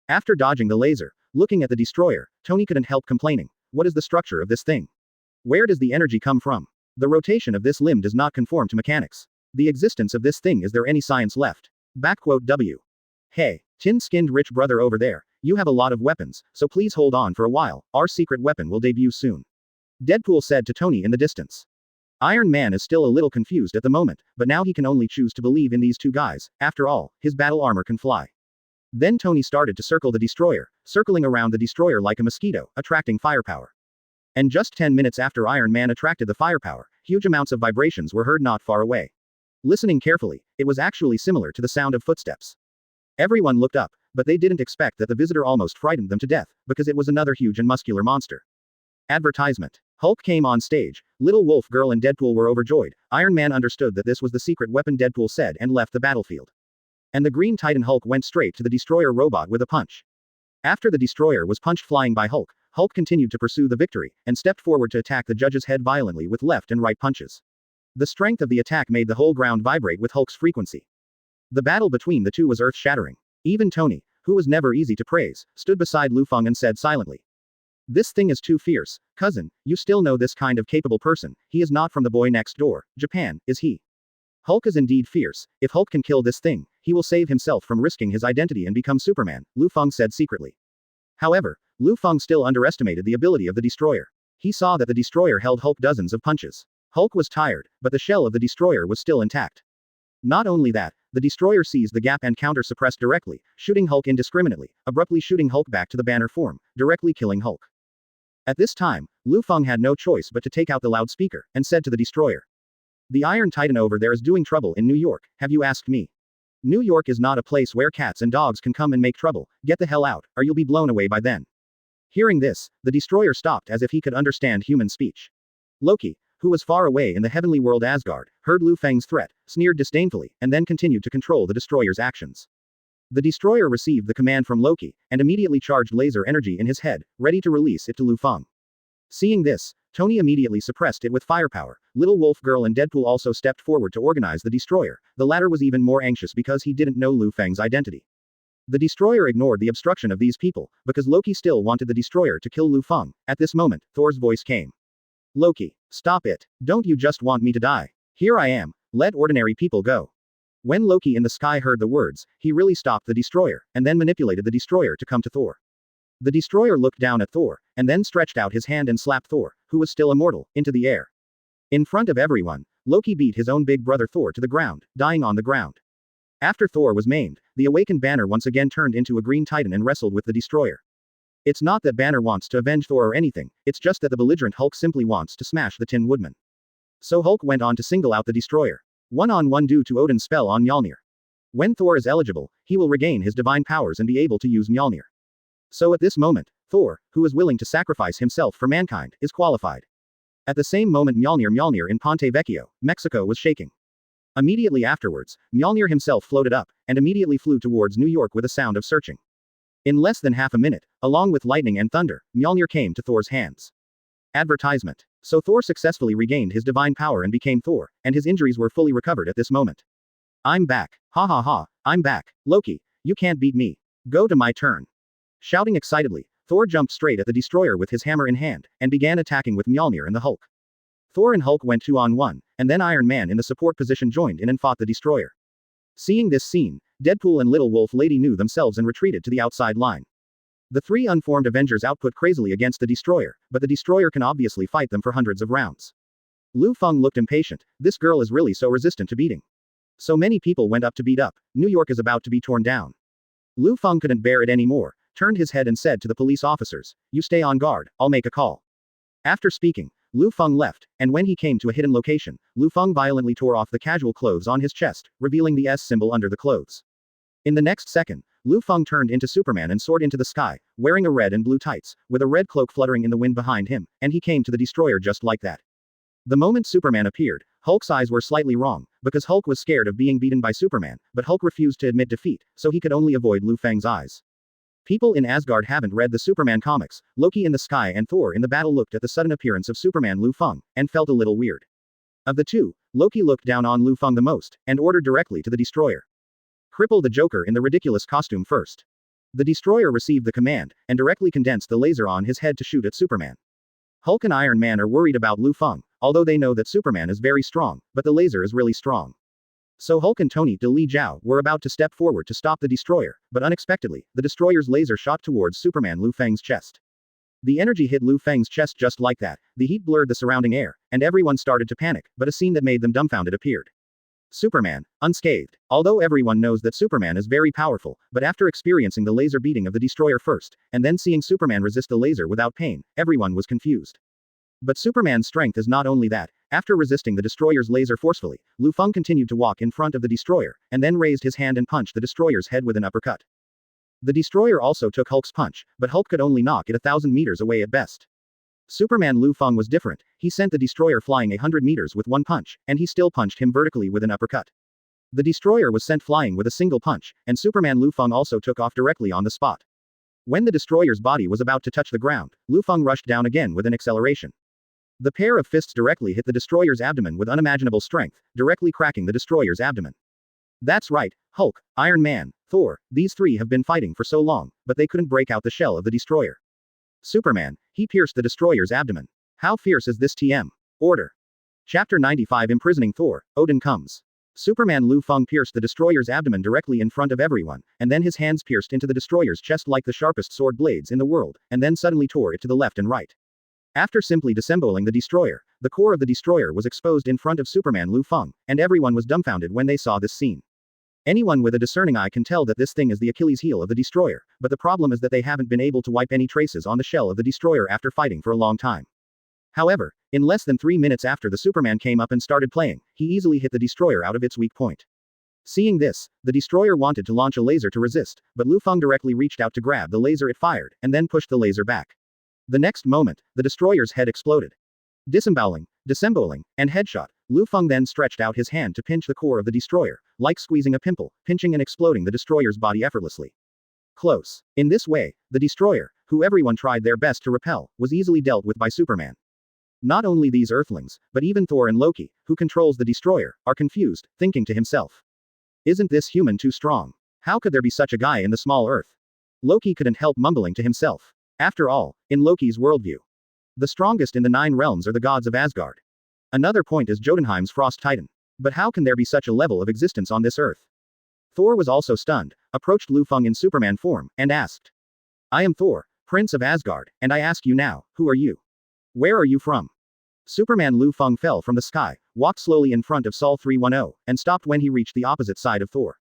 After dodging the laser, looking at the destroyer, Tony couldn't help complaining. What is the structure of this thing? Where does the energy come from? The rotation of this limb does not conform to mechanics. The existence of this thing, is there any science left? W. Hey, tin-skinned rich brother over there, you have a lot of weapons, so please hold on for a while, our secret weapon will debut soon. Deadpool said to Tony in the distance. Iron Man is still a little confused at the moment, but now he can only choose to believe in these two guys. After all, his battle armor can fly. Then Tony started to circle the destroyer, circling around the destroyer like a mosquito, attracting firepower. And just 10 minutes after Iron Man attracted the firepower, huge amounts of vibrations were heard not far away. Listening carefully, it was actually similar to the sound of footsteps. Everyone looked up, but they didn't expect that the visitor almost frightened them to death, because it was another huge and muscular monster. Advertisement. Hulk came on stage, Little Wolf Girl and Deadpool were overjoyed. Iron Man understood that this was the secret weapon, Deadpool said, and left the battlefield. And the Green Titan Hulk went straight to the destroyer robot with a punch. After the destroyer was punched flying by Hulk, Hulk continued to pursue the victory, and stepped forward to attack the judge's head violently with left and right punches. The strength of the attack made the whole ground vibrate with Hulk's frequency. The battle between the two was earth-shattering. Even Tony, who was never easy to praise, stood beside Lufang and said silently, "This thing is too fierce. Cousin, you still know this kind of capable person. He is not from the boy next door, Japan, is he? Hulk is indeed fierce. If Hulk can kill this thing, he will save himself from risking his identity and become Superman," Liu Feng said secretly. However, Liu Feng still underestimated the ability of the destroyer. He saw that the destroyer held Hulk dozens of punches. Hulk was tired, but the shell of the destroyer was still intact. Not only that, the destroyer seized the gap and counter-suppressed directly, shooting Hulk indiscriminately, abruptly shooting Hulk back to the banner form, directly killing Hulk. At this time, Liu Feng had no choice but to take out the loudspeaker, and said to the destroyer. The Iron Titan over there is doing trouble in New York, have you asked me? New York is not a place where cats and dogs can come and make trouble, get the hell out, or you'll be blown away by then. Hearing this, the destroyer stopped as if he could understand human speech. Loki, who was far away in the heavenly world Asgard, heard Liu Feng's threat, sneered disdainfully, and then continued to control the destroyer's actions. The destroyer received the command from Loki, and immediately charged laser energy in his head, ready to release it to Liu Feng. Seeing this, Tony immediately suppressed it with firepower. Little Wolf Girl and Deadpool also stepped forward to organize the destroyer. The latter was even more anxious because he didn't know Liu Feng's identity. The destroyer ignored the obstruction of these people, because Loki still wanted the destroyer to kill Liu Feng. At this moment, Thor's voice came. Loki, stop it. Don't you just want me to die? Here I am, let ordinary people go. When Loki in the sky heard the words, he really stopped the destroyer, and then manipulated the destroyer to come to Thor. The destroyer looked down at Thor, and then stretched out his hand and slapped Thor, who was still immortal, into the air. In front of everyone, Loki beat his own big brother Thor to the ground, dying on the ground. After Thor was maimed, the awakened Banner once again turned into a green titan and wrestled with the destroyer. It's not that Banner wants to avenge Thor or anything, it's just that the belligerent Hulk simply wants to smash the Tin Woodman. So Hulk went on to single out the destroyer. One-on-one due to Odin's spell on Mjolnir. When Thor is eligible, he will regain his divine powers and be able to use Mjolnir. So at this moment, Thor, who is willing to sacrifice himself for mankind, is qualified. At the same moment Mjolnir in Ponte Vecchio, Mexico was shaking. Immediately afterwards, Mjolnir himself floated up, and immediately flew towards New York with a sound of searching. In less than half a minute, along with lightning and thunder, Mjolnir came to Thor's hands. Advertisement. So Thor successfully regained his divine power and became Thor, and his injuries were fully recovered at this moment. I'm back. Ha ha ha, I'm back. Loki, you can't beat me. Go to my turn. Shouting excitedly, Thor jumped straight at the destroyer with his hammer in hand, and began attacking with Mjolnir and the Hulk. Thor and Hulk went 2-on-1, and then Iron Man in the support position joined in and fought the destroyer. Seeing this scene, Deadpool and Little Wolf Lady knew themselves and retreated to the outside line. The three unformed Avengers output crazily against the destroyer, but the destroyer can obviously fight them for hundreds of rounds. Liu Feng looked impatient, this girl is really so resistant to beating. So many people went up to beat up, New York is about to be torn down. Liu Feng couldn't bear it anymore, turned his head and said to the police officers, you stay on guard, I'll make a call. After speaking, Liu Feng left, and when he came to a hidden location, Liu Feng violently tore off the casual clothes on his chest, revealing the S symbol under the clothes. In the next second, Liu Feng turned into Superman and soared into the sky, wearing a red and blue tights, with a red cloak fluttering in the wind behind him, and he came to the destroyer just like that. The moment Superman appeared, Hulk's eyes were slightly wrong, because Hulk was scared of being beaten by Superman, but Hulk refused to admit defeat, so he could only avoid Liu Feng's eyes. People in Asgard haven't read the Superman comics. Loki in the sky and Thor in the battle looked at the sudden appearance of Superman Liu Feng, and felt a little weird. Of the two, Loki looked down on Liu Feng the most, and ordered directly to the destroyer. Cripple the Joker in the ridiculous costume first. The destroyer received the command, and directly condensed the laser on his head to shoot at Superman. Hulk and Iron Man are worried about Liu Feng, although they know that Superman is very strong, but the laser is really strong. So Hulk and Tony de Li Jiao were about to step forward to stop the destroyer, but unexpectedly, the destroyer's laser shot towards Superman Liu Feng's chest. The energy hit Liu Feng's chest just like that, the heat blurred the surrounding air, and everyone started to panic, but a scene that made them dumbfounded appeared. Superman, unscathed. Although everyone knows that Superman is very powerful, but after experiencing the laser beating of the destroyer first, and then seeing Superman resist the laser without pain, everyone was confused. But Superman's strength is not only that. After resisting the destroyer's laser forcefully, Liu Feng continued to walk in front of the destroyer, and then raised his hand and punched the destroyer's head with an uppercut. The destroyer also took Hulk's punch, but Hulk could only knock it 1,000 meters away at best. Superman Liu Feng was different, he sent the destroyer flying 100 meters with one punch, and he still punched him vertically with an uppercut. The destroyer was sent flying with a single punch, and Superman Liu Feng also took off directly on the spot. When the destroyer's body was about to touch the ground, Liu Feng rushed down again with an acceleration. The pair of fists directly hit the destroyer's abdomen with unimaginable strength, directly cracking the destroyer's abdomen. That's right, Hulk, Iron Man, Thor, these three have been fighting for so long, but they couldn't break out the shell of the destroyer. Superman, he pierced the destroyer's abdomen. How fierce is this TM? Order. Chapter 95 Imprisoning Thor, Odin comes. Superman Liu Feng pierced the destroyer's abdomen directly in front of everyone, and then his hands pierced into the destroyer's chest like the sharpest sword blades in the world, and then suddenly tore it to the left and right. After simply disassembling the destroyer, the core of the destroyer was exposed in front of Superman Liu Feng, and everyone was dumbfounded when they saw this scene. Anyone with a discerning eye can tell that this thing is the Achilles heel of the destroyer, but the problem is that they haven't been able to wipe any traces on the shell of the destroyer after fighting for a long time. However, in less than 3 minutes after the Superman came up and started playing, he easily hit the destroyer out of its weak point. Seeing this, the destroyer wanted to launch a laser to resist, but Liu Feng directly reached out to grab the laser it fired, and then pushed the laser back. The next moment, the destroyer's head exploded. Disemboweling, and headshot, Liu Feng then stretched out his hand to pinch the core of the destroyer, like squeezing a pimple, pinching and exploding the destroyer's body effortlessly. Close. In this way, the destroyer, who everyone tried their best to repel, was easily dealt with by Superman. Not only these Earthlings, but even Thor and Loki, who controls the destroyer, are confused, thinking to himself. Isn't this human too strong? How could there be such a guy in the small Earth? Loki couldn't help mumbling to himself. After all, in Loki's worldview, the strongest in the 9 realms are the gods of Asgard. Another point is Jotunheim's Frost Titan. But how can there be such a level of existence on this Earth? Thor was also stunned, approached Liu Feng in Superman form, and asked. I am Thor, Prince of Asgard, and I ask you now, who are you? Where are you from? Superman Liu Feng fell from the sky, walked slowly in front of Sol 310, and stopped when he reached the opposite side of Thor.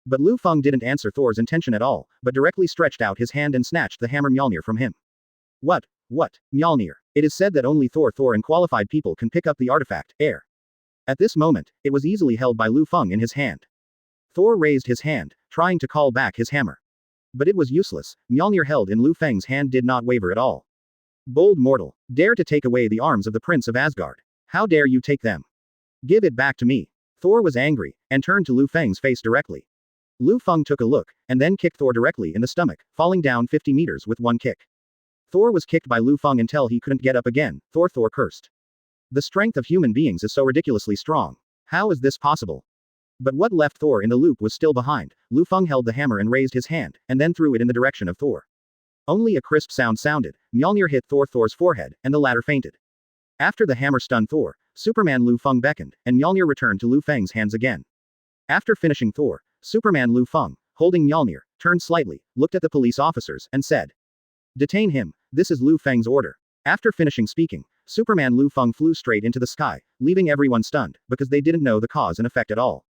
But Liu Feng didn't answer Thor's intention at all, but directly stretched out his hand and snatched the hammer Mjolnir from him. What? Mjolnir. It is said that only Thor and qualified people can pick up the artifact, air. At this moment, it was easily held by Liu Feng in his hand. Thor raised his hand, trying to call back his hammer. But it was useless. Mjolnir held in Liu Feng's hand did not waver at all. Bold mortal, dare to take away the arms of the Prince of Asgard. How dare you take them? Give it back to me. Thor was angry, and turned to Liu Feng's face directly. Liu Feng took a look, and then kicked Thor directly in the stomach, falling down 50 meters with one kick. Thor was kicked by Liu Feng until he couldn't get up again. Thor cursed. The strength of human beings is so ridiculously strong. How is this possible? But what left Thor in the loop was still behind. Liu Feng held the hammer and raised his hand, and then threw it in the direction of Thor. Only a crisp sound sounded. Mjolnir hit Thor's forehead, and the latter fainted. After the hammer stunned Thor, Superman Liu Feng beckoned, and Mjolnir returned to Liu Feng's hands again. After finishing Thor, Superman Liu Feng, holding Mjolnir, turned slightly, looked at the police officers, and said, Detain him, this is Liu Feng's order. After finishing speaking, Superman Liu Feng flew straight into the sky, leaving everyone stunned, because they didn't know the cause and effect at all.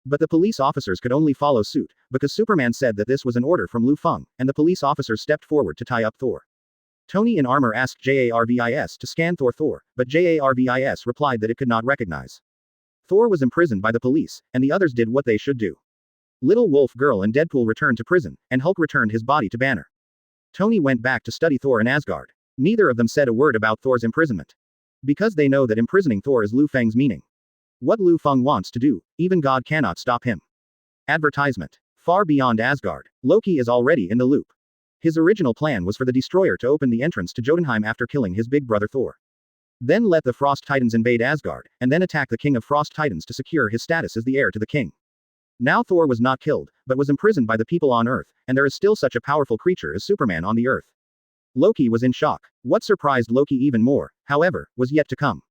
But the police officers could only follow suit, because Superman said that this was an order from Liu Feng, and the police officers stepped forward to tie up Thor. Tony in armor asked Jarvis to scan Thor, but Jarvis replied that it could not recognize. Thor was imprisoned by the police, and the others did what they should do. Little Wolf Girl and Deadpool returned to prison, and Hulk returned his body to Banner. Tony went back to study Thor in Asgard. Neither of them said a word about Thor's imprisonment. Because they know that imprisoning Thor is Liu Feng's meaning. What Liu Feng wants to do, even God cannot stop him. Advertisement. Far beyond Asgard, Loki is already in the loop. His original plan was for the destroyer to open the entrance to Jotunheim after killing his big brother Thor. Then let the Frost Titans invade Asgard, and then attack the King of Frost Titans to secure his status as the heir to the king. Now Thor was not killed, but was imprisoned by the people on Earth, and there is still such a powerful creature as Superman on the Earth. Loki was in shock. What surprised Loki even more, however, was yet to come.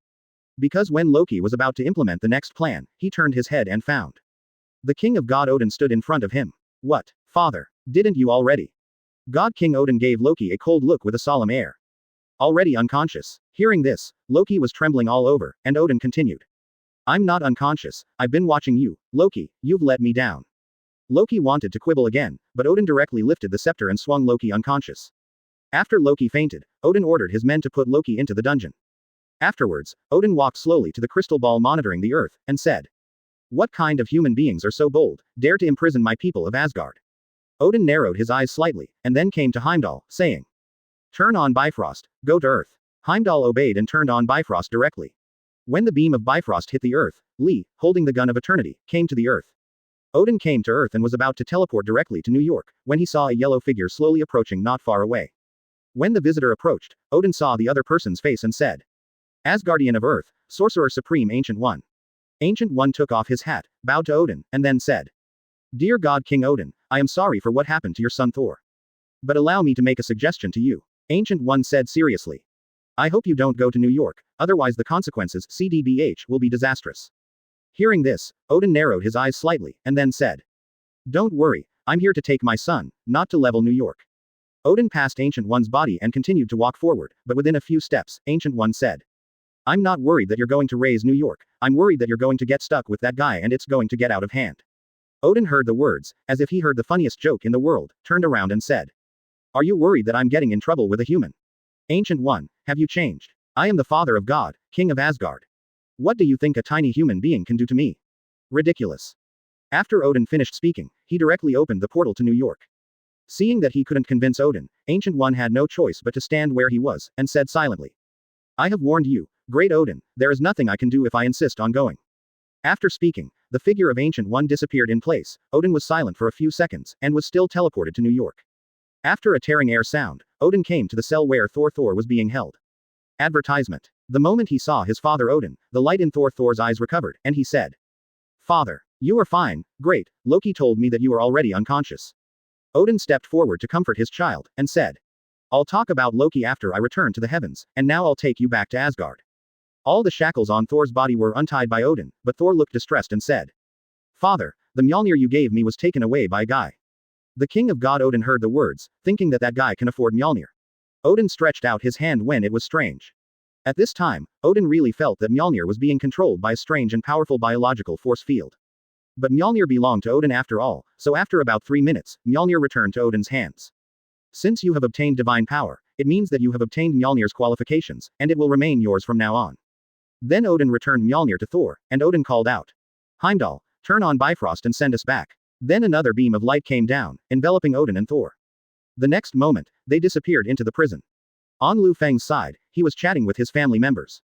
Because when Loki was about to implement the next plan, he turned his head and found. The king of God Odin stood in front of him. What, father, didn't you already? God King Odin gave Loki a cold look with a solemn air. Already unconscious. Hearing this, Loki was trembling all over, and Odin continued. I'm not unconscious, I've been watching you, Loki, you've let me down. Loki wanted to quibble again, but Odin directly lifted the scepter and swung Loki unconscious. After Loki fainted, Odin ordered his men to put Loki into the dungeon. Afterwards, Odin walked slowly to the crystal ball monitoring the earth, and said. What kind of human beings are so bold, dare to imprison my people of Asgard? Odin narrowed his eyes slightly, and then came to Heimdall, saying. Turn on Bifrost, go to Earth. Heimdall obeyed and turned on Bifrost directly. When the beam of Bifrost hit the Earth, Lee, holding the gun of eternity, came to the Earth. Odin came to Earth and was about to teleport directly to New York, when he saw a yellow figure slowly approaching not far away. When the visitor approached, Odin saw the other person's face and said. Asgardian of Earth, Sorcerer Supreme Ancient One. Ancient One took off his hat, bowed to Odin, and then said. Dear God King Odin, I am sorry for what happened to your son Thor. But allow me to make a suggestion to you. Ancient One said seriously. I hope you don't go to New York, otherwise the consequences, CDBH, will be disastrous. Hearing this, Odin narrowed his eyes slightly, and then said. Don't worry, I'm here to take my son, not to level New York. Odin passed Ancient One's body and continued to walk forward, but within a few steps, Ancient One said. I'm not worried that you're going to raise New York, I'm worried that you're going to get stuck with that guy and it's going to get out of hand. Odin heard the words, as if he heard the funniest joke in the world, turned around and said. Are you worried that I'm getting in trouble with a human? Ancient One, have you changed? I am the father of God, king of Asgard. What do you think a tiny human being can do to me? Ridiculous. After Odin finished speaking, he directly opened the portal to New York. Seeing that he couldn't convince Odin, Ancient One had no choice but to stand where he was, and said silently. I have warned you, great Odin, there is nothing I can do if I insist on going. After speaking, the figure of Ancient One disappeared in place. Odin was silent for a few seconds, and was still teleported to New York. After a tearing air sound, Odin came to the cell where Thor was being held. Advertisement. The moment he saw his father Odin, the light in Thor's eyes recovered, and he said. Father. You are fine, great, Loki told me that you are already unconscious. Odin stepped forward to comfort his child, and said. I'll talk about Loki after I return to the heavens, and now I'll take you back to Asgard. All the shackles on Thor's body were untied by Odin, but Thor looked distressed and said. Father, the Mjolnir you gave me was taken away by a guy. The king of God Odin heard the words, thinking that guy can afford Mjolnir. Odin stretched out his hand when it was strange. At this time, Odin really felt that Mjolnir was being controlled by a strange and powerful biological force field. But Mjolnir belonged to Odin after all, so after about 3 minutes, Mjolnir returned to Odin's hands. Since you have obtained divine power, it means that you have obtained Mjolnir's qualifications, and it will remain yours from now on. Then Odin returned Mjolnir to Thor, and Odin called out. Heimdall, turn on Bifrost and send us back. Then another beam of light came down, enveloping Odin and Thor. The next moment, they disappeared into the prison. On Liu Feng's side, he was chatting with his family members.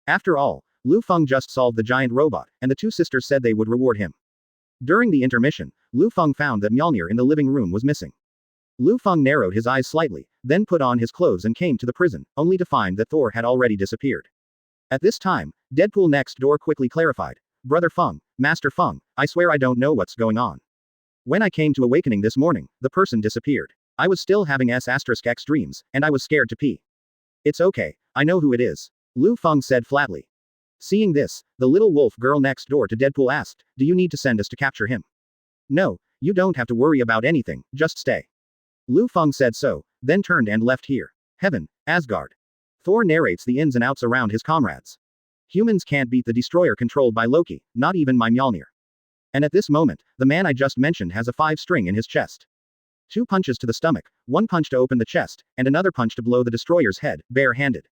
After all, Liu Feng just solved the giant robot, and the two sisters said they would reward him. During the intermission, Liu Feng found that Mjolnir in the living room was missing. Liu Feng narrowed his eyes slightly, then put on his clothes and came to the prison, only to find that Thor had already disappeared. At this time, Deadpool next door quickly clarified. Brother Feng, Master Feng, I swear I don't know what's going on. When I came to awakening this morning, the person disappeared. I was still having S**X dreams, and I was scared to pee. It's okay, I know who it is. Liu Feng said flatly. Seeing this, the little wolf girl next door to Deadpool asked, do you need to send us to capture him? No, you don't have to worry about anything, just stay. Liu Feng said so, then turned and left here. Heaven, Asgard. Thor narrates the ins and outs around his comrades. Humans can't beat the destroyer controlled by Loki, not even my Mjolnir. And at this moment, the man I just mentioned has a 5-string in his chest. 2 punches to the stomach, 1 punch to open the chest, and another punch to blow the destroyer's head, bare-handed.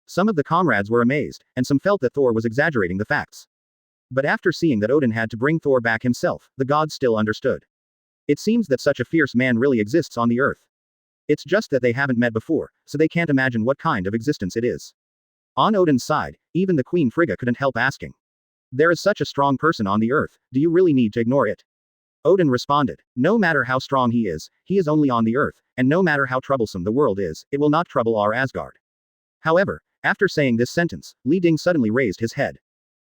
Some of the comrades were amazed, and some felt that Thor was exaggerating the facts. But after seeing that Odin had to bring Thor back himself, the gods still understood. It seems that such a fierce man really exists on the earth. It's just that they haven't met before, so they can't imagine what kind of existence it is. On Odin's side, even the Queen Frigga couldn't help asking. There is such a strong person on the earth, do you really need to ignore it? Odin responded, no matter how strong he is only on the earth, and no matter how troublesome the world is, it will not trouble our Asgard. However, after saying this sentence, Li Ding suddenly raised his head.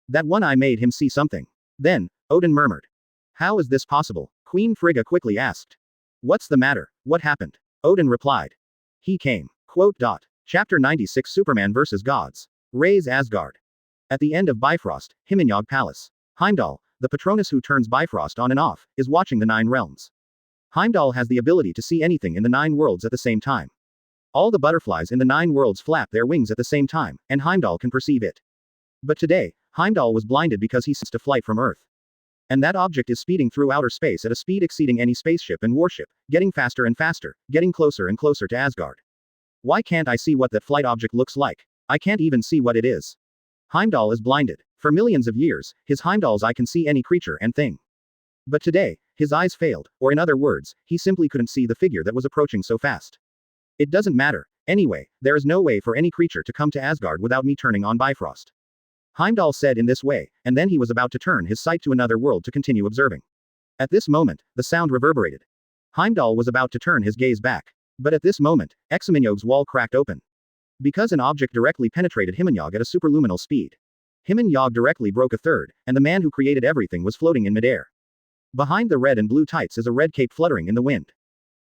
That one eye made him see something. Then, Odin murmured. How is this possible? Queen Frigga quickly asked. What's the matter? What happened? Odin replied. He came. Chapter 96 Superman vs. Gods. Raise Asgard. At the end of Bifrost, Himenyog Palace. Heimdall, the Patronus who turns Bifrost on and off, is watching the 9 realms. Heimdall has the ability to see anything in the 9 worlds at the same time. All the butterflies in the 9 worlds flap their wings at the same time, and Heimdall can perceive it. But today, Heimdall was blinded because he sensed a flight from Earth. And that object is speeding through outer space at a speed exceeding any spaceship and warship, getting faster and faster, getting closer and closer to Asgard. Why can't I see what that flight object looks like? I can't even see what it is. Heimdall is blinded. For millions of years, his Heimdall's eye can see any creature and thing. But today, his eyes failed, or in other words, he simply couldn't see the figure that was approaching so fast. It doesn't matter. Anyway, there is no way for any creature to come to Asgard without me turning on Bifrost. Heimdall said in this way, and then he was about to turn his sight to another world to continue observing. At this moment, the sound reverberated. Heimdall was about to turn his gaze back. But at this moment, Himenyog's wall cracked open. Because an object directly penetrated Himenyog at a superluminal speed. Himenyog directly broke a third, and the man who created everything was floating in midair. Behind the red and blue tights is a red cape fluttering in the wind.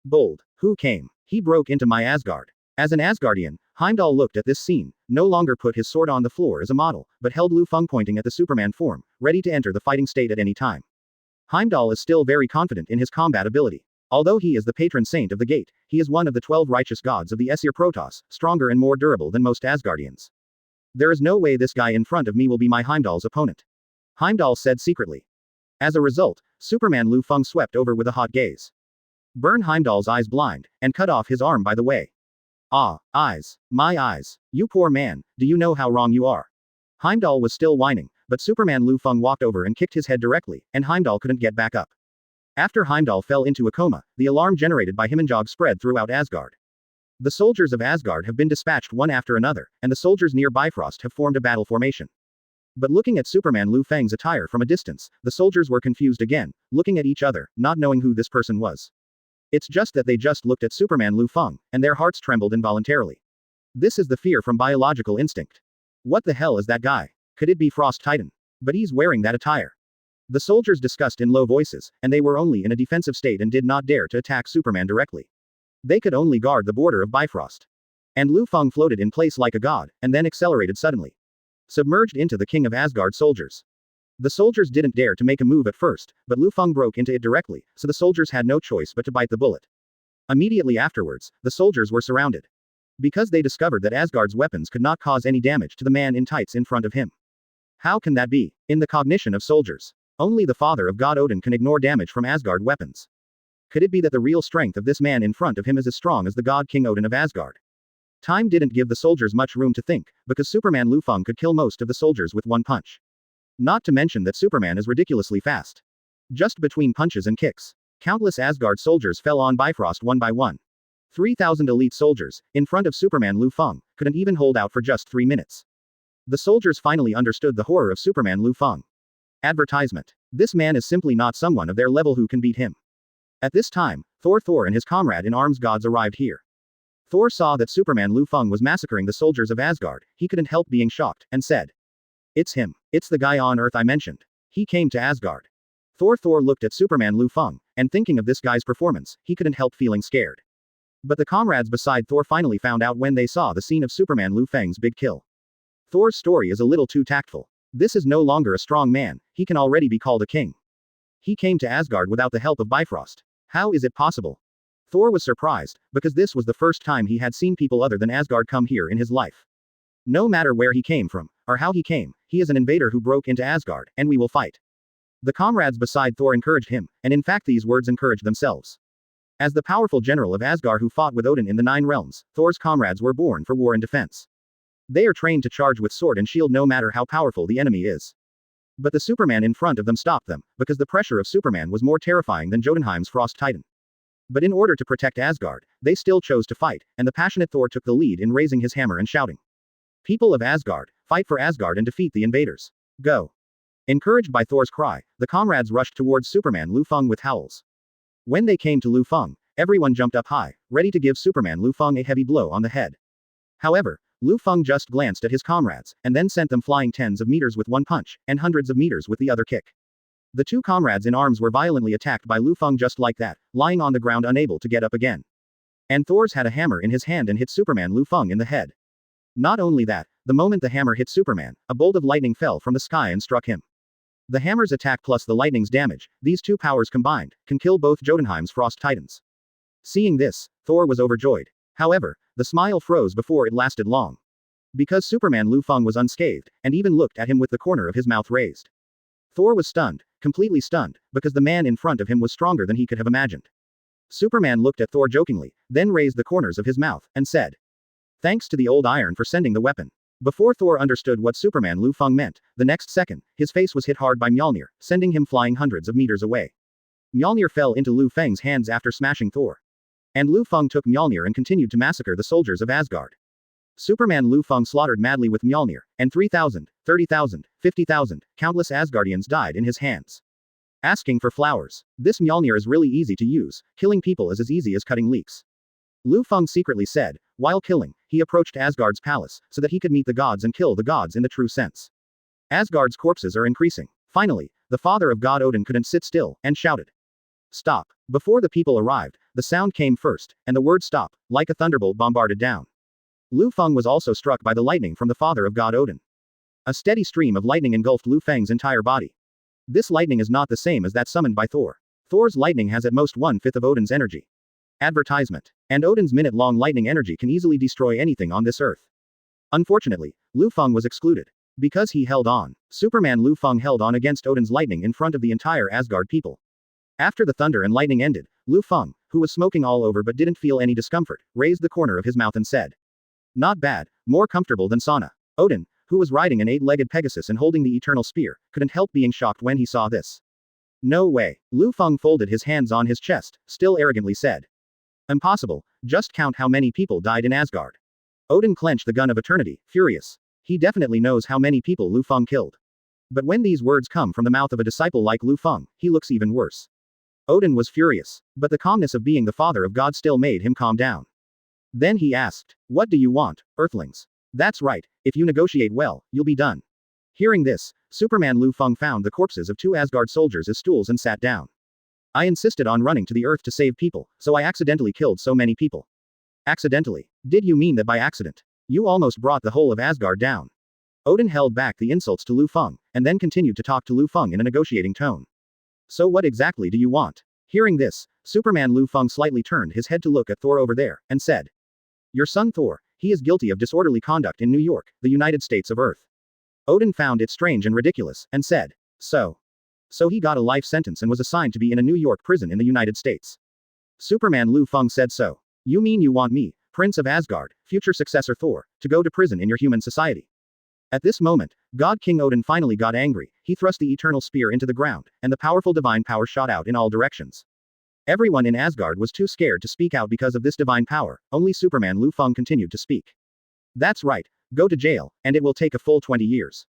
Bold. Who came? He broke into my Asgard. As an Asgardian, Heimdall looked at this scene, no longer put his sword on the floor as a model, but held Lufang pointing at the Superman form, ready to enter the fighting state at any time. Heimdall is still very confident in his combat ability. Although he is the patron saint of the gate, he is one of the 12 righteous gods of the Aesir Protoss, stronger and more durable than most Asgardians. There is no way this guy in front of me will be my Heimdall's opponent. Heimdall said secretly. As a result, Superman Lu Feng swept over with a hot gaze. Burn Heimdall's eyes blind, and cut off his arm by the way. Ah, eyes. My eyes. You poor man, do you know how wrong you are? Heimdall was still whining, but Superman Lu Feng walked over and kicked his head directly, and Heimdall couldn't get back up. After Heimdall fell into a coma, the alarm generated by Himanjog spread throughout Asgard. The soldiers of Asgard have been dispatched one after another, and the soldiers near Bifrost have formed a battle formation. But looking at Superman Lu Feng's attire from a distance, the soldiers were confused again, looking at each other, not knowing who this person was. It's just that they just looked at Superman Lu Feng, and their hearts trembled involuntarily. This is the fear from biological instinct. What the hell is that guy? Could it be Frost Titan? But he's wearing that attire. The soldiers discussed in low voices, and they were only in a defensive state and did not dare to attack Superman directly. They could only guard the border of Bifrost. And Lu Feng floated in place like a god, and then accelerated suddenly. Submerged into the King of Asgard soldiers. The soldiers didn't dare to make a move at first, but Lu Feng broke into it directly, so the soldiers had no choice but to bite the bullet. Immediately afterwards, the soldiers were surrounded. Because they discovered that Asgard's weapons could not cause any damage to the man in tights in front of him. How can that be? In the cognition of soldiers, only the father of God Odin can ignore damage from Asgard weapons. Could it be that the real strength of this man in front of him is as strong as the god King Odin of Asgard? Time didn't give the soldiers much room to think, because Superman Lu Feng could kill most of the soldiers with one punch. Not to mention that Superman is ridiculously fast. Just between punches and kicks, countless Asgard soldiers fell on Bifrost one by one. 3,000 elite soldiers, in front of Superman Lu Feng, couldn't even hold out for just 3 minutes. The soldiers finally understood the horror of Superman Lu Feng. Advertisement. This man is simply not someone of their level who can beat him. At this time, Thor and his comrade in arms gods arrived here. Thor saw that Superman Lu Feng was massacring the soldiers of Asgard, he couldn't help being shocked, and said, "It's him. It's the guy on Earth I mentioned. He came to Asgard." Thor looked at Superman Lu Feng, and thinking of this guy's performance, he couldn't help feeling scared. But the comrades beside Thor finally found out when they saw the scene of Superman Lu Feng's big kill. Thor's story is a little too tactful. This is no longer a strong man, he can already be called a king. He came to Asgard without the help of Bifrost. How is it possible? Thor was surprised, because this was the first time he had seen people other than Asgard come here in his life. No matter where he came from, or how he came, he is an invader who broke into Asgard, and we will fight. The comrades beside Thor encouraged him, and in fact these words encouraged themselves. As the powerful general of Asgard who fought with Odin in the 9 realms, Thor's comrades were born for war and defense. They are trained to charge with sword and shield no matter how powerful the enemy is. But the Superman in front of them stopped them, because the pressure of Superman was more terrifying than Jotunheim's Frost Titan. But in order to protect Asgard, they still chose to fight, and the passionate Thor took the lead in raising his hammer and shouting, "People of Asgard, fight for Asgard and defeat the invaders. Go." Encouraged by Thor's cry, the comrades rushed towards Superman Lu Feng with howls. When they came to Lu Feng, everyone jumped up high, ready to give Superman Lu Feng a heavy blow on the head. However, Lu Feng just glanced at his comrades, and then sent them flying tens of meters with one punch, and hundreds of meters with the other kick. The 2 comrades in arms were violently attacked by Lu Feng just like that, lying on the ground unable to get up again. And Thor's had a hammer in his hand and hit Superman Lu Feng in the head. Not only that, the moment the hammer hit Superman, a bolt of lightning fell from the sky and struck him. The hammer's attack plus the lightning's damage, these 2 powers combined, can kill both Jotunheim's Frost Titans. Seeing this, Thor was overjoyed. However, the smile froze before it lasted long. Because Superman Lu Feng was unscathed, and even looked at him with the corner of his mouth raised. Thor was stunned, completely stunned, because the man in front of him was stronger than he could have imagined. Superman looked at Thor jokingly, then raised the corners of his mouth, and said, "Thanks to the old iron for sending the weapon." Before Thor understood what Superman Lu Feng meant, the next second, his face was hit hard by Mjolnir, sending him flying hundreds of meters away. Mjolnir fell into Liu Feng's hands after smashing Thor. And Liu Feng took Mjolnir and continued to massacre the soldiers of Asgard. Superman Liu Feng slaughtered madly with Mjolnir, and 3,000, 30,000, 50,000, countless Asgardians died in his hands. Asking for flowers. This Mjolnir is really easy to use, killing people is as easy as cutting leeks. Liu Feng secretly said, while killing, he approached Asgard's palace, so that he could meet the gods and kill the gods in the true sense. Asgard's corpses are increasing. Finally, the father of God Odin couldn't sit still, and shouted, "Stop." Before the people arrived, the sound came first, and the word stop, like a thunderbolt bombarded down. Liu Feng was also struck by the lightning from the father of God Odin. A steady stream of lightning engulfed Liu Feng's entire body. This lightning is not the same as that summoned by Thor. Thor's lightning has at most 1/5 of Odin's energy. Advertisement. And Odin's minute-long lightning energy can easily destroy anything on this earth. Unfortunately, Liu Feng was excluded. Because he held on. Superman Liu Feng held on against Odin's lightning in front of the entire Asgard people. After the thunder and lightning ended, Liu Feng, who was smoking all over but didn't feel any discomfort, raised the corner of his mouth and said, "Not bad, more comfortable than sauna." Odin, who was riding an 8-legged Pegasus and holding the eternal spear, couldn't help being shocked when he saw this. "No way." Liu Feng folded his hands on his chest, still arrogantly said. "Impossible, just count how many people died in Asgard." Odin clenched the gun of eternity, furious. He definitely knows how many people Liu Feng killed. But when these words come from the mouth of a disciple like Liu Feng, he looks even worse. Odin was furious, but the calmness of being the father of God still made him calm down. Then he asked, "What do you want, Earthlings?" "That's right, if you negotiate well, you'll be done." Hearing this, Superman Liu Feng found the corpses of 2 Asgard soldiers as stools and sat down. "I insisted on running to the earth to save people, so I accidentally killed so many people." "Accidentally? Did you mean that by accident? You almost brought the whole of Asgard down." Odin held back the insults to Liu Feng, and then continued to talk to Liu Feng in a negotiating tone. "So what exactly do you want?" Hearing this, Superman Liu Feng slightly turned his head to look at Thor over there, and said, "Your son Thor, he is guilty of disorderly conduct in New York, the United States of Earth." Odin found it strange and ridiculous, and said, So he got a life sentence and was assigned to be in a New York prison in the United States." Superman Liu Feng said, "So you mean you want me, Prince of Asgard, future successor Thor, to go to prison in your human society?" At this moment, God King Odin finally got angry. He thrust the eternal spear into the ground, and the powerful divine power shot out in all directions. Everyone in Asgard was too scared to speak out because of this divine power. Only Superman Liu Feng continued to speak. "That's right, go to jail, and it will take a full 20 years.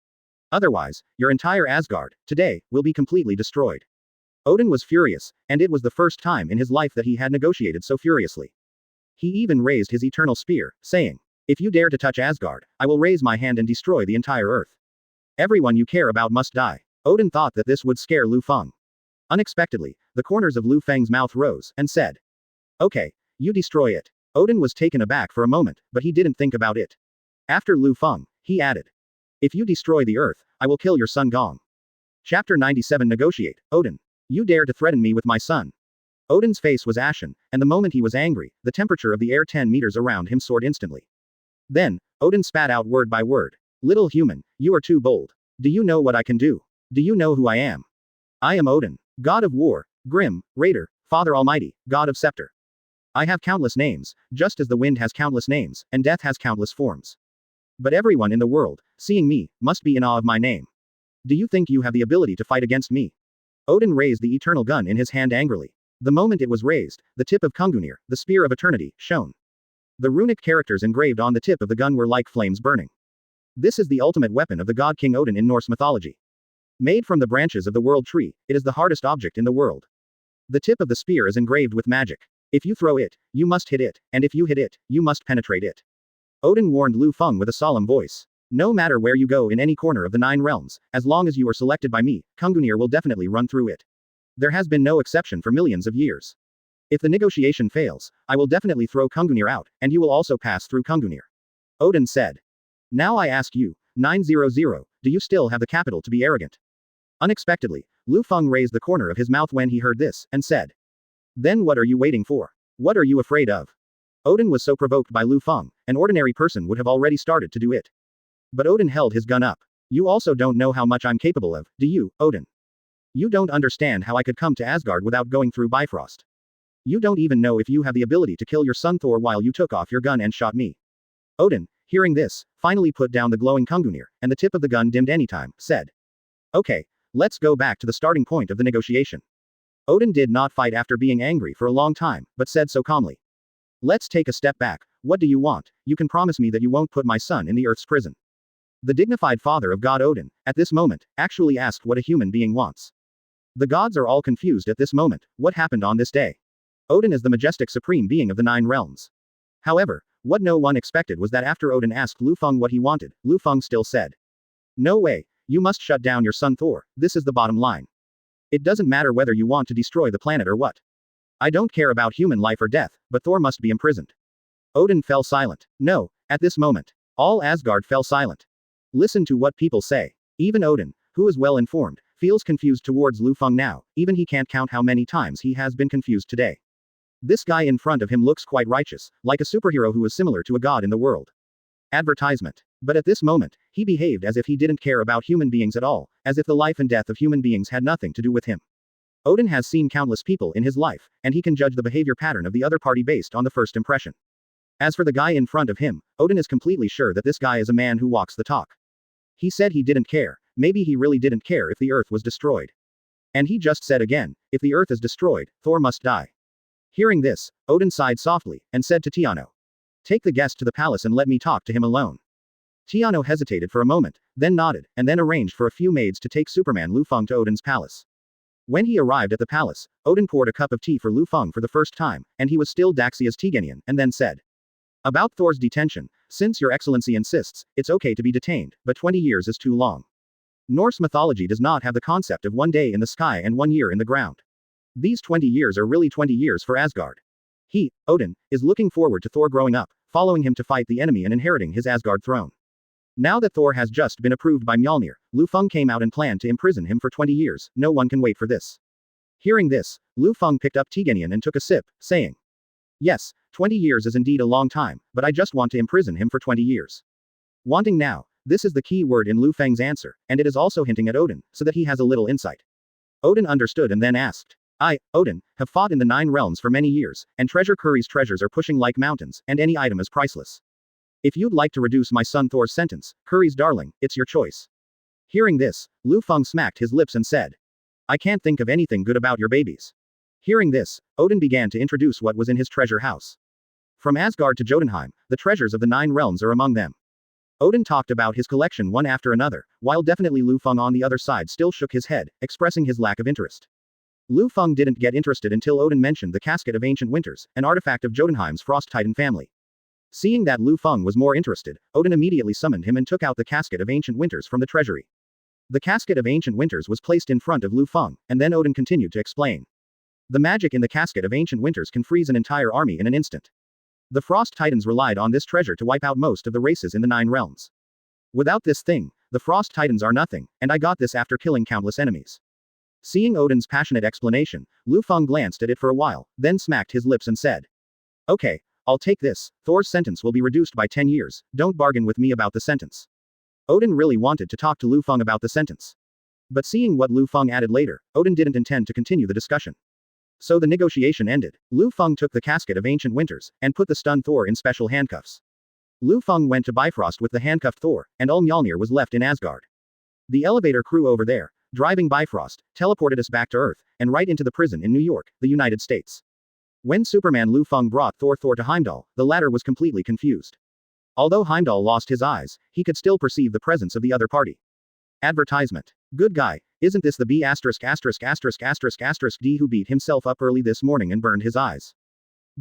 Otherwise, your entire Asgard, today, will be completely destroyed." Odin was furious, and it was the first time in his life that he had negotiated so furiously. He even raised his eternal spear, saying, "If you dare to touch Asgard, I will raise my hand and destroy the entire earth. Everyone you care about must die." Odin thought that this would scare Liu Feng. Unexpectedly, the corners of Liu Feng's mouth rose, and said, "Okay, you destroy it." Odin was taken aback for a moment, but he didn't think about it. After Liu Feng, he added, "If you destroy the earth, I will kill your son Gong." Chapter 97 Negotiate. Odin. "You dare to threaten me with my son." Odin's face was ashen, and the moment he was angry, the temperature of the air 10 meters around him soared instantly. Then, Odin spat out word by word. "Little human, you are too bold. Do you know what I can do? Do you know who I am? I am Odin, God of War, Grim, Raider, Father Almighty, God of Scepter. I have countless names, just as the wind has countless names, and death has countless forms. But everyone in the world, seeing me, must be in awe of my name. Do you think you have the ability to fight against me?" Odin raised the eternal gun in his hand angrily. The moment it was raised, the tip of Kungunir, the spear of eternity, shone. The runic characters engraved on the tip of the gun were like flames burning. This is the ultimate weapon of the god King Odin in Norse mythology. Made from the branches of the world tree, it is the hardest object in the world. The tip of the spear is engraved with magic. If you throw it, you must hit it, and if you hit it, you must penetrate it. Odin warned Liu Feng with a solemn voice. "No matter where you go in any corner of the 9 realms, as long as you are selected by me, Kungunir will definitely run through it. There has been no exception for millions of years. If the negotiation fails, I will definitely throw Kungunir out, and you will also pass through Kungunir." Odin said. "Now I ask you, 900, do you still have the capital to be arrogant?" Unexpectedly, Liu Feng raised the corner of his mouth when he heard this, and said, "Then what are you waiting for? What are you afraid of?" Odin was so provoked by Liu Feng, an ordinary person would have already started to do it. But Odin held his gun up. "You also don't know how much I'm capable of, do you, Odin? You don't understand how I could come to Asgard without going through Bifrost. You don't even know if you have the ability to kill your son Thor while you took off your gun and shot me." Odin, hearing this, finally put down the glowing Kungunir, and the tip of the gun dimmed anytime, said, "Okay, let's go back to the starting point of the negotiation." Odin did not fight after being angry for a long time, but said so calmly. "Let's take a step back. What do you want? You can promise me that you won't put my son in the Earth's prison." The dignified father of God Odin, at this moment, actually asked what a human being wants. The gods are all confused at this moment. What happened on this day? Odin is the majestic supreme being of the 9 realms. However, what no one expected was that after Odin asked Liu Feng what he wanted, Liu Feng still said, "No way, you must shut down your son Thor, this is the bottom line. It doesn't matter whether you want to destroy the planet or what. I don't care about human life or death, but Thor must be imprisoned." Odin fell silent. No, at this moment, all Asgard fell silent. Listen to what people say. Even Odin, who is well informed, feels confused towards Liu Feng now, even he can't count how many times he has been confused today. This guy in front of him looks quite righteous, like a superhero who is similar to a god in the world. Advertisement. But at this moment, he behaved as if he didn't care about human beings at all, as if the life and death of human beings had nothing to do with him. Odin has seen countless people in his life, and he can judge the behavior pattern of the other party based on the first impression. As for the guy in front of him, Odin is completely sure that this guy is a man who walks the talk. He said he didn't care, maybe he really didn't care if the Earth was destroyed. And he just said again, if the Earth is destroyed, Thor must die. Hearing this, Odin sighed softly, and said to Tiano. Take the guest to the palace and let me talk to him alone. Tiano hesitated for a moment, then nodded, and then arranged for a few maids to take Superman Liu Feng to Odin's palace. When he arrived at the palace, Odin poured a cup of tea for Liu Feng for the first time, and he was still Daxia's Teganian, and then said. About Thor's detention, since your excellency insists, it's okay to be detained, but 20 years is too long. Norse mythology does not have the concept of 1 day in the sky and 1 year in the ground. These 20 years are really 20 years for Asgard. He, Odin, is looking forward to Thor growing up, following him to fight the enemy and inheriting his Asgard throne. Now that Thor has just been approved by Mjolnir, Liu Feng came out and planned to imprison him for 20 years, no one can wait for this. Hearing this, Liu Feng picked up Teganian and took a sip, saying. Yes, 20 years is indeed a long time, but I just want to imprison him for 20 years. Wanting now, this is the key word in Liu Feng's answer, and it is also hinting at Odin, so that he has a little insight. Odin understood and then asked. I, Odin, have fought in the 9 realms for many years, and Treasure Curry's treasures are pushing like mountains, and any item is priceless. If you'd like to reduce my son Thor's sentence, Curry's darling, it's your choice. Hearing this, Liu Feng smacked his lips and said. I can't think of anything good about your babies. Hearing this, Odin began to introduce what was in his treasure house. From Asgard to Jotunheim, the treasures of the 9 realms are among them. Odin talked about his collection one after another, while definitely Liu Feng on the other side still shook his head, expressing his lack of interest. Liu Feng didn't get interested until Odin mentioned the Casket of Ancient Winters, an artifact of Jotunheim's Frost Titan family. Seeing that Liu Feng was more interested, Odin immediately summoned him and took out the Casket of Ancient Winters from the treasury. The Casket of Ancient Winters was placed in front of Liu Feng, and then Odin continued to explain. The magic in the Casket of Ancient Winters can freeze an entire army in an instant. The Frost Titans relied on this treasure to wipe out most of the races in the 9 realms. Without this thing, the Frost Titans are nothing, and I got this after killing countless enemies. Seeing Odin's passionate explanation, Liu Feng glanced at it for a while, then smacked his lips and said. Okay, I'll take this, Thor's sentence will be reduced by 10 years, don't bargain with me about the sentence. Odin really wanted to talk to Liu Feng about the sentence. But seeing what Liu Feng added later, Odin didn't intend to continue the discussion. So the negotiation ended. Liu Feng took the Casket of Ancient Winters, and put the stunned Thor in special handcuffs. Liu Feng went to Bifrost with the handcuffed Thor, and Mjolnir was left in Asgard. The elevator crew over there, driving Bifrost, teleported us back to Earth, and right into the prison in New York, the United States. When Superman Liu Feng brought Thor to Heimdall, the latter was completely confused. Although Heimdall lost his eyes, he could still perceive the presence of the other party. Advertisement. Good guy, isn't this the B*********** D who beat himself up early this morning and burned his eyes?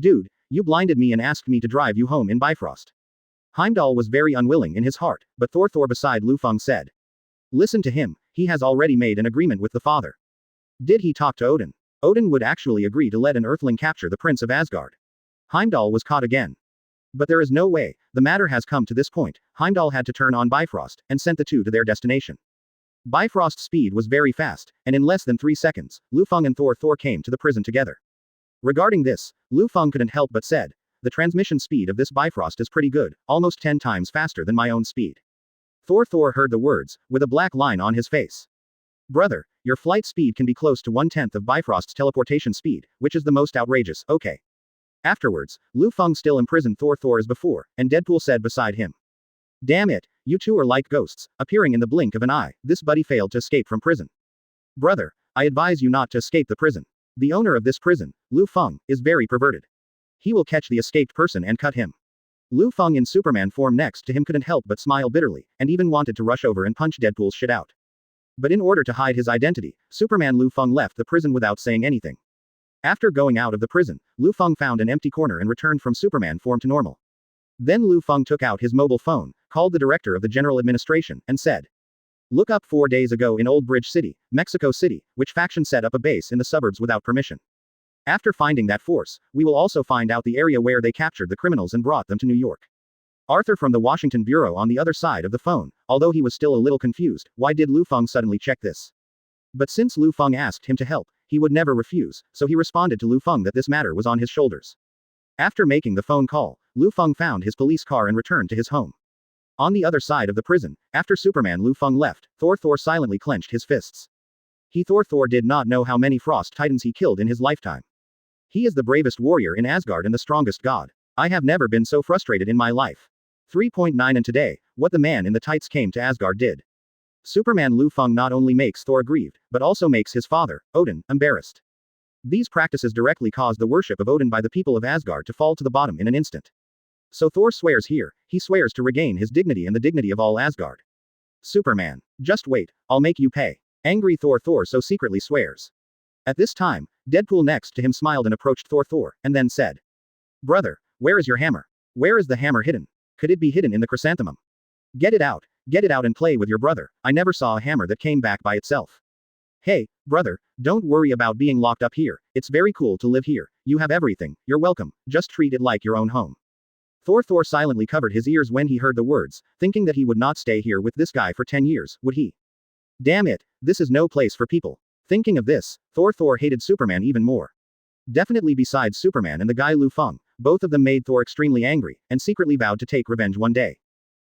Dude, you blinded me and asked me to drive you home in Bifrost. Heimdall was very unwilling in his heart, but Thor beside Liu Feng said. Listen to him, he has already made an agreement with the father. Did he talk to Odin? Odin would actually agree to let an Earthling capture the Prince of Asgard. Heimdall was caught again. But there is no way, the matter has come to this point, Heimdall had to turn on Bifrost, and sent the two to their destination. Bifrost's speed was very fast, and in less than 3 seconds, Liu Feng and Thor came to the prison together. Regarding this, Liu Feng couldn't help but said, the transmission speed of this Bifrost is pretty good, almost 10 times faster than my own speed. Thor heard the words, with a black line on his face. Brother, your flight speed can be close to 1/10 of Bifrost's teleportation speed, which is the most outrageous, okay. Afterwards, Liu Feng still imprisoned Thor as before, and Deadpool said beside him. Damn it, you two are like ghosts, appearing in the blink of an eye, this buddy failed to escape from prison. Brother, I advise you not to escape the prison. The owner of this prison, Liu Feng, is very perverted. He will catch the escaped person and cut him. Liu Feng in Superman form next to him couldn't help but smile bitterly, and even wanted to rush over and punch Deadpool's shit out. But in order to hide his identity, Superman Liu Feng left the prison without saying anything. After going out of the prison, Liu Feng found an empty corner and returned from Superman form to normal. Then Liu Feng took out his mobile phone, called the director of the General Administration, and said. Look up 4 days ago in Old Bridge City, Mexico City, which faction set up a base in the suburbs without permission. After finding that force, we will also find out the area where they captured the criminals and brought them to New York. Arthur from the Washington Bureau on the other side of the phone, although he was still a little confused, why did Liu Feng suddenly check this? But since Liu Feng asked him to help, he would never refuse, so he responded to Liu Feng that this matter was on his shoulders. After making the phone call, Liu Feng found his police car and returned to his home. On the other side of the prison, after Superman Liu Feng left, Thor silently clenched his fists. Thor did not know how many Frost Titans he killed in his lifetime. He is the bravest warrior in Asgard and the strongest god. I have never been so frustrated in my life. 3.9 And today, what the man in the tights came to Asgard did. Superman Liu Feng not only makes Thor aggrieved, but also makes his father, Odin, embarrassed. These practices directly caused the worship of Odin by the people of Asgard to fall to the bottom in an instant. So Thor swears here, he swears to regain his dignity and the dignity of all Asgard. Superman. Just wait, I'll make you pay. Angry Thor so secretly swears. At this time, Deadpool next to him smiled and approached Thor, and then said. Brother, where is your hammer? Where is the hammer hidden? Could it be hidden in the chrysanthemum? Get it out and play with your brother. I never saw a hammer that came back by itself. Hey, brother, don't worry about being locked up here, it's very cool to live here, you have everything, you're welcome, just treat it like your own home. Thor silently covered his ears when he heard the words, thinking that he would not stay here with this guy for 10 years, would he? Damn it, this is no place for people. Thinking of this, Thor hated Superman even more. Definitely besides Superman and the guy Liu Feng, both of them made Thor extremely angry, and secretly vowed to take revenge one day.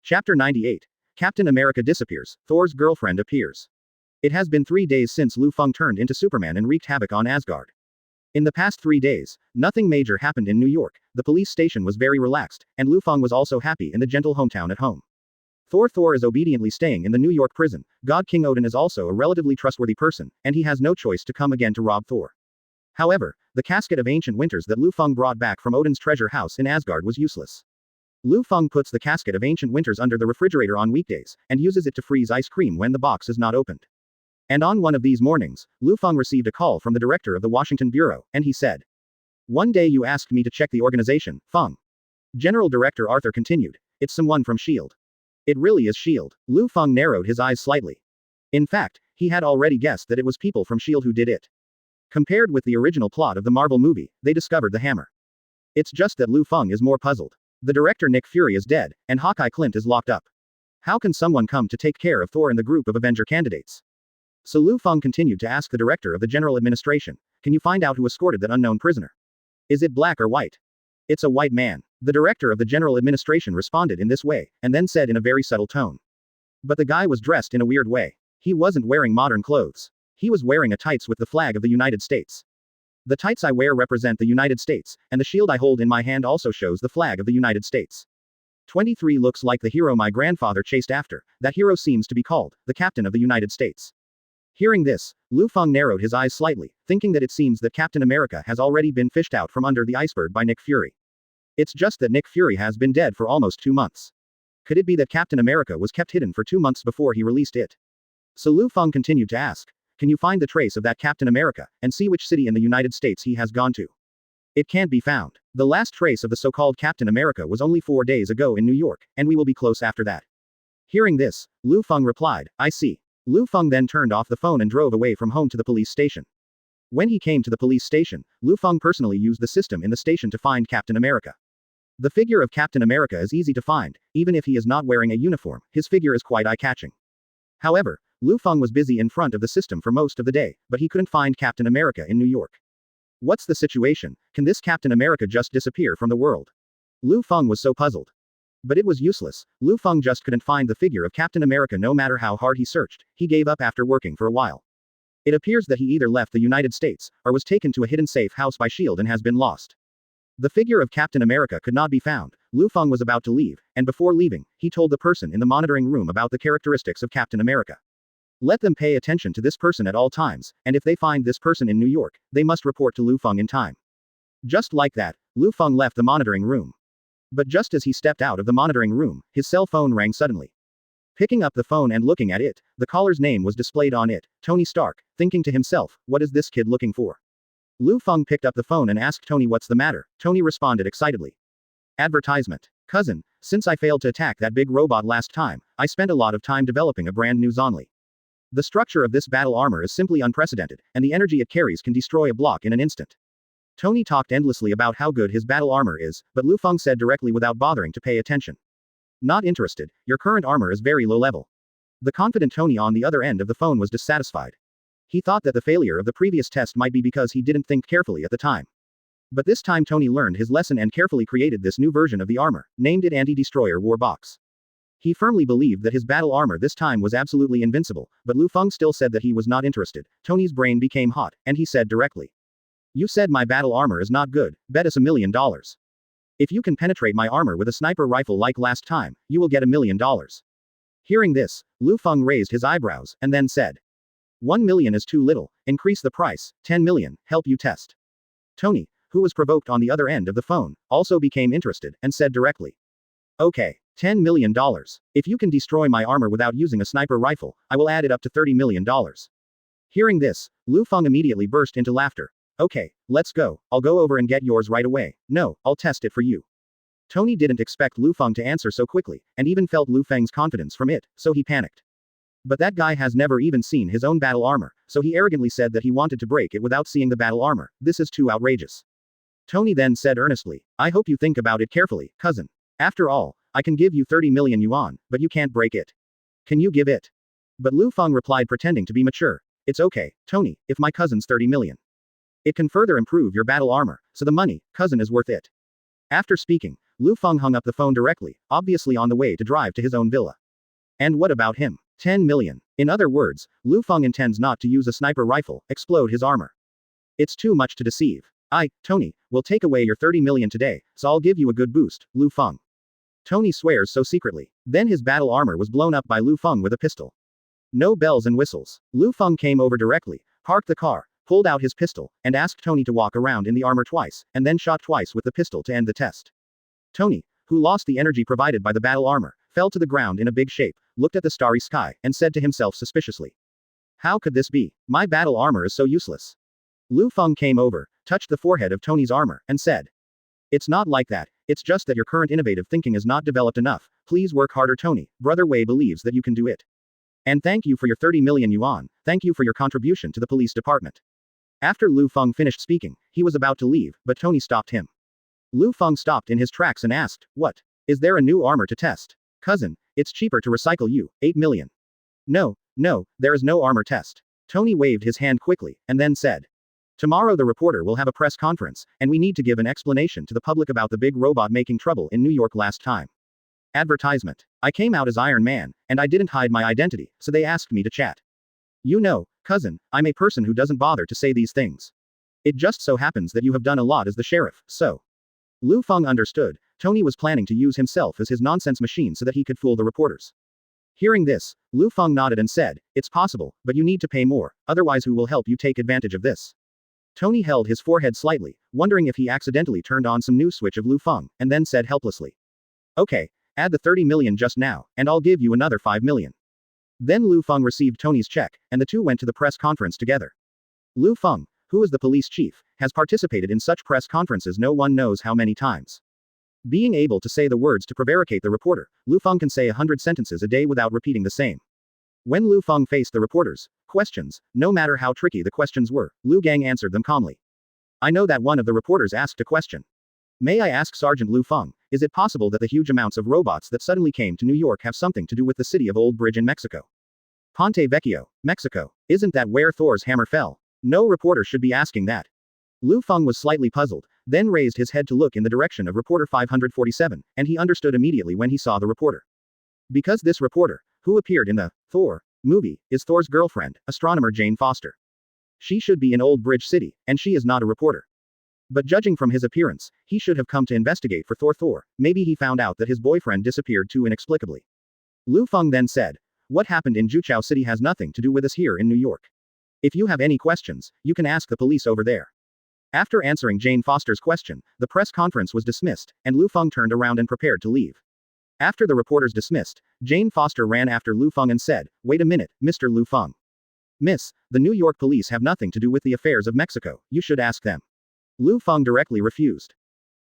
Chapter 98. Captain America disappears, Thor's girlfriend appears. It has been 3 days since Liu Feng turned into Superman and wreaked havoc on Asgard. In the past 3 days, nothing major happened in New York, the police station was very relaxed, and Liu Feng was also happy in the gentle hometown at home. Thor is obediently staying in the New York prison, God King Odin is also a relatively trustworthy person, and he has no choice to come again to rob Thor. However, the casket of ancient winters that Liu Feng brought back from Odin's treasure house in Asgard was useless. Liu Feng puts the casket of ancient winters under the refrigerator on weekdays, and uses it to freeze ice cream when the box is not opened. And on one of these mornings, Liu Feng received a call from the director of the Washington Bureau, and he said, One day you asked me to check the organization, Feng. General Director Arthur continued, It's someone from S.H.I.E.L.D. It really is S.H.I.E.L.D. Liu Feng narrowed his eyes slightly. In fact, he had already guessed that it was people from S.H.I.E.L.D. who did it. Compared with the original plot of the Marvel movie, they discovered the hammer. It's just that Liu Feng is more puzzled. The director Nick Fury is dead, and Hawkeye Clint is locked up. How can someone come to take care of Thor and the group of Avenger candidates? So Liu Feng continued to ask the director of the General Administration, Can you find out who escorted that unknown prisoner? Is it black or white? It's a white man. The director of the General Administration responded in this way, and then said in a very subtle tone. But the guy was dressed in a weird way. He wasn't wearing modern clothes. He was wearing a tights with the flag of the United States. The tights I wear represent the United States, and the shield I hold in my hand also shows the flag of the United States. 23 looks like the hero my grandfather chased after. That hero seems to be called the Captain of the United States. Hearing this, Liu Feng narrowed his eyes slightly, thinking that it seems that Captain America has already been fished out from under the iceberg by Nick Fury. It's just that Nick Fury has been dead for almost 2 months. Could it be that Captain America was kept hidden for 2 months before he released it? So Liu Feng continued to ask, Can you find the trace of that Captain America, and see which city in the United States he has gone to? It can't be found. The last trace of the so-called Captain America was only 4 days ago in New York, and we will be close after that. Hearing this, Liu Feng replied, I see. Liu Feng then turned off the phone and drove away from home to the police station. When he came to the police station, Liu Feng personally used the system in the station to find Captain America. The figure of Captain America is easy to find, even if he is not wearing a uniform, his figure is quite eye-catching. However, Liu Feng was busy in front of the system for most of the day, but he couldn't find Captain America in New York. What's the situation? Can this Captain America just disappear from the world? Liu Feng was so puzzled. But it was useless, Liu Feng just couldn't find the figure of Captain America no matter how hard he searched, he gave up after working for a while. It appears that he either left the United States, or was taken to a hidden safe house by S.H.I.E.L.D. and has been lost. The figure of Captain America could not be found. Liu Feng was about to leave, and before leaving, he told the person in the monitoring room about the characteristics of Captain America. Let them pay attention to this person at all times, and if they find this person in New York, they must report to Liu Feng in time. Just like that, Liu Feng left the monitoring room. But just as he stepped out of the monitoring room, his cell phone rang suddenly. Picking up the phone and looking at it, the caller's name was displayed on it, Tony Stark, thinking to himself, what is this kid looking for? Liu Feng picked up the phone and asked Tony what's the matter. Tony responded excitedly. Advertisement. Cousin, since I failed to attack that big robot last time, I spent a lot of time developing a brand new Zonli. The structure of this battle armor is simply unprecedented, and the energy it carries can destroy a block in an instant. Tony talked endlessly about how good his battle armor is, but Liu Feng said directly without bothering to pay attention. Not interested, your current armor is very low level. The confident Tony on the other end of the phone was dissatisfied. He thought that the failure of the previous test might be because he didn't think carefully at the time. But this time Tony learned his lesson and carefully created this new version of the armor, named it Anti-Destroyer War Box. He firmly believed that his battle armor this time was absolutely invincible, but Lu Feng still said that he was not interested. Tony's brain became hot, and he said directly. You said my battle armor is not good, bet us $1 million. If you can penetrate my armor with a sniper rifle like last time, you will get $1 million. Hearing this, Lu Feng raised his eyebrows, and then said. 1 million is too little, increase the price, 10 million, help you test. Tony, who was provoked on the other end of the phone, also became interested, and said directly. Okay, $10 million. If you can destroy my armor without using a sniper rifle, I will add it up to $30 million. Hearing this, Lu Feng immediately burst into laughter. Okay, let's go, I'll go over and get yours right away. No, I'll test it for you. Tony didn't expect Lu Feng to answer so quickly, and even felt Lu Feng's confidence from it, so he panicked. But that guy has never even seen his own battle armor, so he arrogantly said that he wanted to break it without seeing the battle armor. This is too outrageous. Tony then said earnestly, I hope you think about it carefully, cousin. After all, I can give you 30 million yuan, but you can't break it. Can you give it? But Lu Feng replied pretending to be mature. It's okay, Tony, if my cousin's 30 million. It can further improve your battle armor, so the money, cousin, is worth it. After speaking, Lu Feng hung up the phone directly, obviously on the way to drive to his own villa. And what about him? 10 million. In other words, Lu Feng intends not to use a sniper rifle, explode his armor. It's too much to deceive. Tony, will take away your 30 million today, so I'll give you a good boost, Lu Feng. Tony swears so secretly. Then his battle armor was blown up by Lu Feng with a pistol. No bells and whistles. Lu Feng came over directly, parked the car, pulled out his pistol, and asked Tony to walk around in the armor twice, and then shot twice with the pistol to end the test. Tony, who lost the energy provided by the battle armor, fell to the ground in a big shape, looked at the starry sky, and said to himself suspiciously. How could this be? My battle armor is so useless. Lu Feng came over, touched the forehead of Tony's armor, and said. It's not like that, it's just that your current innovative thinking is not developed enough. Please work harder, Tony. Brother Wei believes that you can do it. And thank you for your 30 million yuan, thank you for your contribution to the police department. After Lu Feng finished speaking, he was about to leave, but Tony stopped him. Lu Feng stopped in his tracks and asked, What? Is there a new armor to test? Cousin, it's cheaper to recycle you, 8 million. No, there is no armor test. Tony waved his hand quickly, and then said. Tomorrow the reporter will have a press conference, and we need to give an explanation to the public about the big robot making trouble in New York last time. Advertisement. I came out as Iron Man, and I didn't hide my identity, so they asked me to chat. You know, cousin, I'm a person who doesn't bother to say these things. It just so happens that you have done a lot as the sheriff, so. Lu Feng understood. Tony was planning to use himself as his nonsense machine so that he could fool the reporters. Hearing this, Lu Feng nodded and said, It's possible, but you need to pay more, otherwise who will help you take advantage of this? Tony held his forehead slightly, wondering if he accidentally turned on some new switch of Lu Feng, and then said helplessly. Okay, add the 30 million just now, and I'll give you another 5 million. Then Lu Feng received Tony's check, and the two went to the press conference together. Lu Feng, who is the police chief, has participated in such press conferences no one knows how many times. Being able to say the words to prevaricate the reporter, Lu Feng can say 100 sentences a day without repeating the same. When Lu Feng faced the reporters' questions, no matter how tricky the questions were, Lu Gang answered them calmly. I know that one of the reporters asked a question. May I ask Sergeant Lu Feng, is it possible that the huge amounts of robots that suddenly came to New York have something to do with the city of Old Bridge in Mexico? Ponte Vecchio, Mexico. Isn't that where Thor's hammer fell? No reporter should be asking that. Lu Feng was slightly puzzled, then raised his head to look in the direction of reporter 547, and he understood immediately when he saw the reporter. Because this reporter, who appeared in the Thor movie, is Thor's girlfriend, astronomer Jane Foster. She should be in Old Bridge City, and she is not a reporter. But judging from his appearance, he should have come to investigate for Thor. Maybe he found out that his boyfriend disappeared too inexplicably. Lu Feng then said, What happened in Juchao City has nothing to do with us here in New York. If you have any questions, you can ask the police over there. After answering Jane Foster's question, the press conference was dismissed, and Lu Feng turned around and prepared to leave. After the reporters dismissed, Jane Foster ran after Lu Feng and said, Wait a minute, Mr. Lu Feng. Miss, the New York police have nothing to do with the affairs of Mexico, you should ask them. Lu Feng directly refused.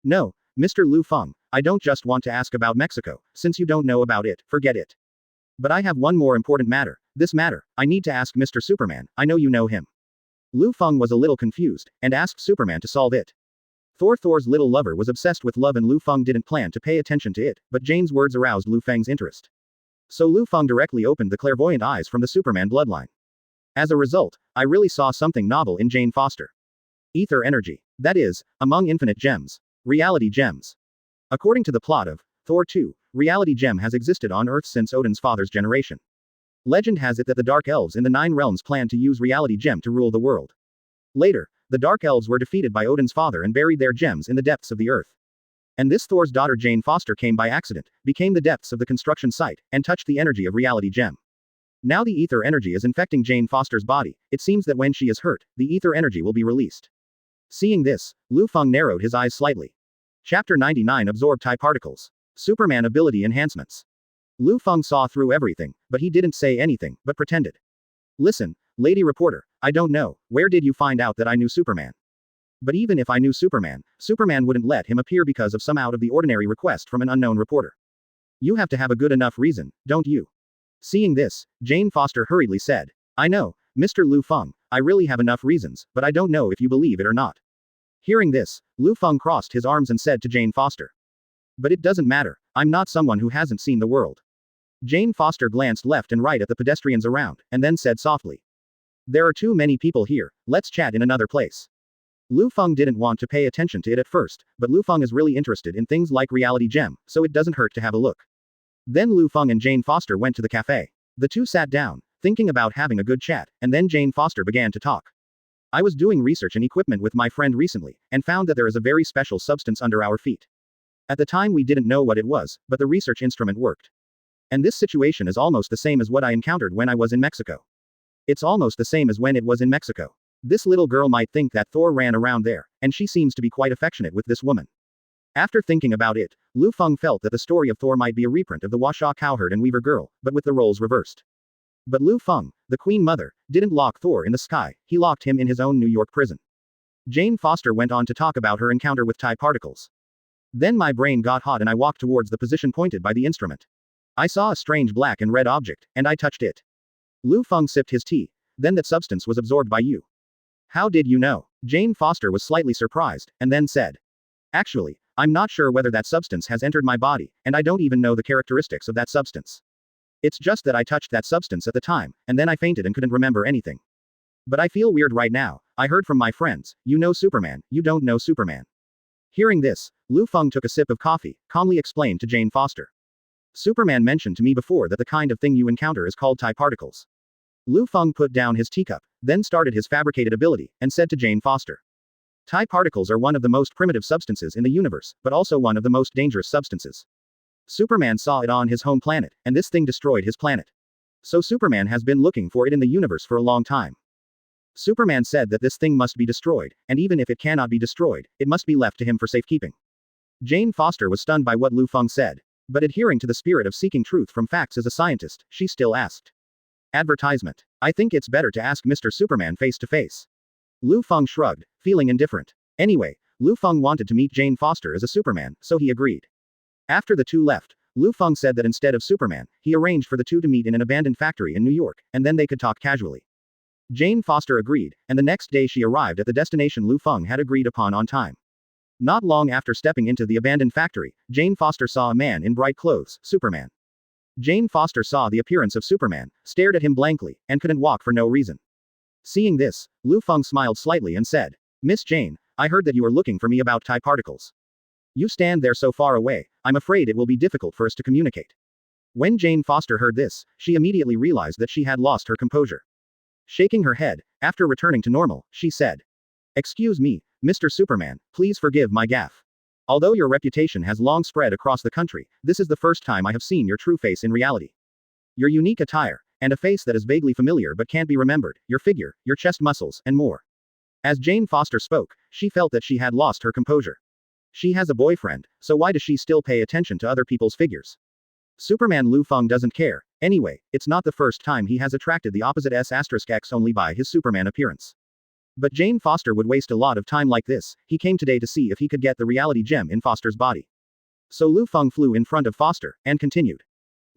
No, Mr. Lu Feng, I don't just want to ask about Mexico, since you don't know about it, forget it. But I have one more important matter, this matter, I need to ask Mr. Superman, I know you know him. Lu Feng was a little confused, and asked Superman to solve it. Thor's little lover was obsessed with love and Lu Feng didn't plan to pay attention to it, but Jane's words aroused Lu Feng's interest. So Lu Feng directly opened the clairvoyant eyes from the Superman bloodline. As a result, I really saw something novel in Jane Foster. Ether energy. That is, among infinite gems. Reality gems. According to the plot of Thor 2, reality gem has existed on Earth since Odin's father's generation. Legend has it that the Dark Elves in the Nine Realms planned to use reality gem to rule the world. Later, the Dark Elves were defeated by Odin's father and buried their gems in the depths of the earth. And this Thor's daughter Jane Foster came by accident, became the depths of the construction site, and touched the energy of reality gem. Now the ether energy is infecting Jane Foster's body. It seems that when she is hurt, the ether energy will be released. Seeing this, Lufang narrowed his eyes slightly. Chapter 99 Absorb TIE Particles. Superman Ability Enhancements. Liu Feng saw through everything, but he didn't say anything, but pretended. Listen, lady reporter, I don't know, where did you find out that I knew Superman? But even if I knew Superman, Superman wouldn't let him appear because of some out-of-the-ordinary request from an unknown reporter. You have to have a good enough reason, don't you? Seeing this, Jane Foster hurriedly said, I know, Mr. Liu Feng, I really have enough reasons, but I don't know if you believe it or not. Hearing this, Liu Feng crossed his arms and said to Jane Foster. But it doesn't matter, I'm not someone who hasn't seen the world. Jane Foster glanced left and right at the pedestrians around, and then said softly. There are too many people here, let's chat in another place. Liu Feng didn't want to pay attention to it at first, but Liu Feng is really interested in things like reality gem, so it doesn't hurt to have a look. Then Liu Feng and Jane Foster went to the cafe. The two sat down, thinking about having a good chat, and then Jane Foster began to talk. I was doing research and equipment with my friend recently, and found that there is a very special substance under our feet. At the time we didn't know what it was, but the research instrument worked. And this situation is almost the same as what I encountered when I was in Mexico. It's almost the same as when it was in Mexico. This little girl might think that Thor ran around there, and she seems to be quite affectionate with this woman. After thinking about it, Liu Feng felt that the story of Thor might be a reprint of the Washaw cowherd and weaver girl, but with the roles reversed. But Liu Feng, the Queen Mother, didn't lock Thor in the sky, he locked him in his own New York prison. Jane Foster went on to talk about her encounter with TIE particles. Then my brain got hot and I walked towards the position pointed by the instrument. I saw a strange black and red object, and I touched it. Liu Feng sipped his tea. Then that substance was absorbed by you. How did you know? Jane Foster was slightly surprised, and then said. Actually, I'm not sure whether that substance has entered my body, and I don't even know the characteristics of that substance. It's just that I touched that substance at the time, and then I fainted and couldn't remember anything. But I feel weird right now. I heard from my friends, you know Superman, you don't know Superman. Hearing this, Liu Feng took a sip of coffee, calmly explained to Jane Foster. Superman mentioned to me before that the kind of thing you encounter is called TIE particles. Liu Feng put down his teacup, then started his fabricated ability, and said to Jane Foster. TIE particles are one of the most primitive substances in the universe, but also one of the most dangerous substances. Superman saw it on his home planet, and this thing destroyed his planet. So Superman has been looking for it in the universe for a long time. Superman said that this thing must be destroyed, and even if it cannot be destroyed, it must be left to him for safekeeping. Jane Foster was stunned by what Liu Feng said. But adhering to the spirit of seeking truth from facts as a scientist, she still asked. Advertisement. I think it's better to ask Mr. Superman face to face. Liu Feng shrugged, feeling indifferent. Anyway, Liu Feng wanted to meet Jane Foster as a Superman, so he agreed. After the two left, Liu Feng said that instead of Superman, he arranged for the two to meet in an abandoned factory in New York, and then they could talk casually. Jane Foster agreed, and the next day she arrived at the destination Liu Feng had agreed upon on time. Not long after stepping into the abandoned factory, Jane Foster saw a man in bright clothes, Superman. Jane Foster saw the appearance of Superman, stared at him blankly, and couldn't walk for no reason. Seeing this, Liu Feng smiled slightly and said, Miss Jane, I heard that you are looking for me about TIE particles. You stand there so far away, I'm afraid it will be difficult for us to communicate. When Jane Foster heard this, she immediately realized that she had lost her composure. Shaking her head, after returning to normal, she said, Excuse me, Mr. Superman, please forgive my gaffe. Although your reputation has long spread across the country, this is the first time I have seen your true face in reality. Your unique attire, and a face that is vaguely familiar but can't be remembered, your figure, your chest muscles, and more. As Jane Foster spoke, she felt that she had lost her composure. She has a boyfriend, so why does she still pay attention to other people's figures? Superman Liu Feng doesn't care. Anyway, it's not the first time he has attracted the opposite S**X only by his Superman appearance. But Jane Foster would waste a lot of time like this. He came today to see if he could get the reality gem in Foster's body. So Liu Feng flew in front of Foster, and continued.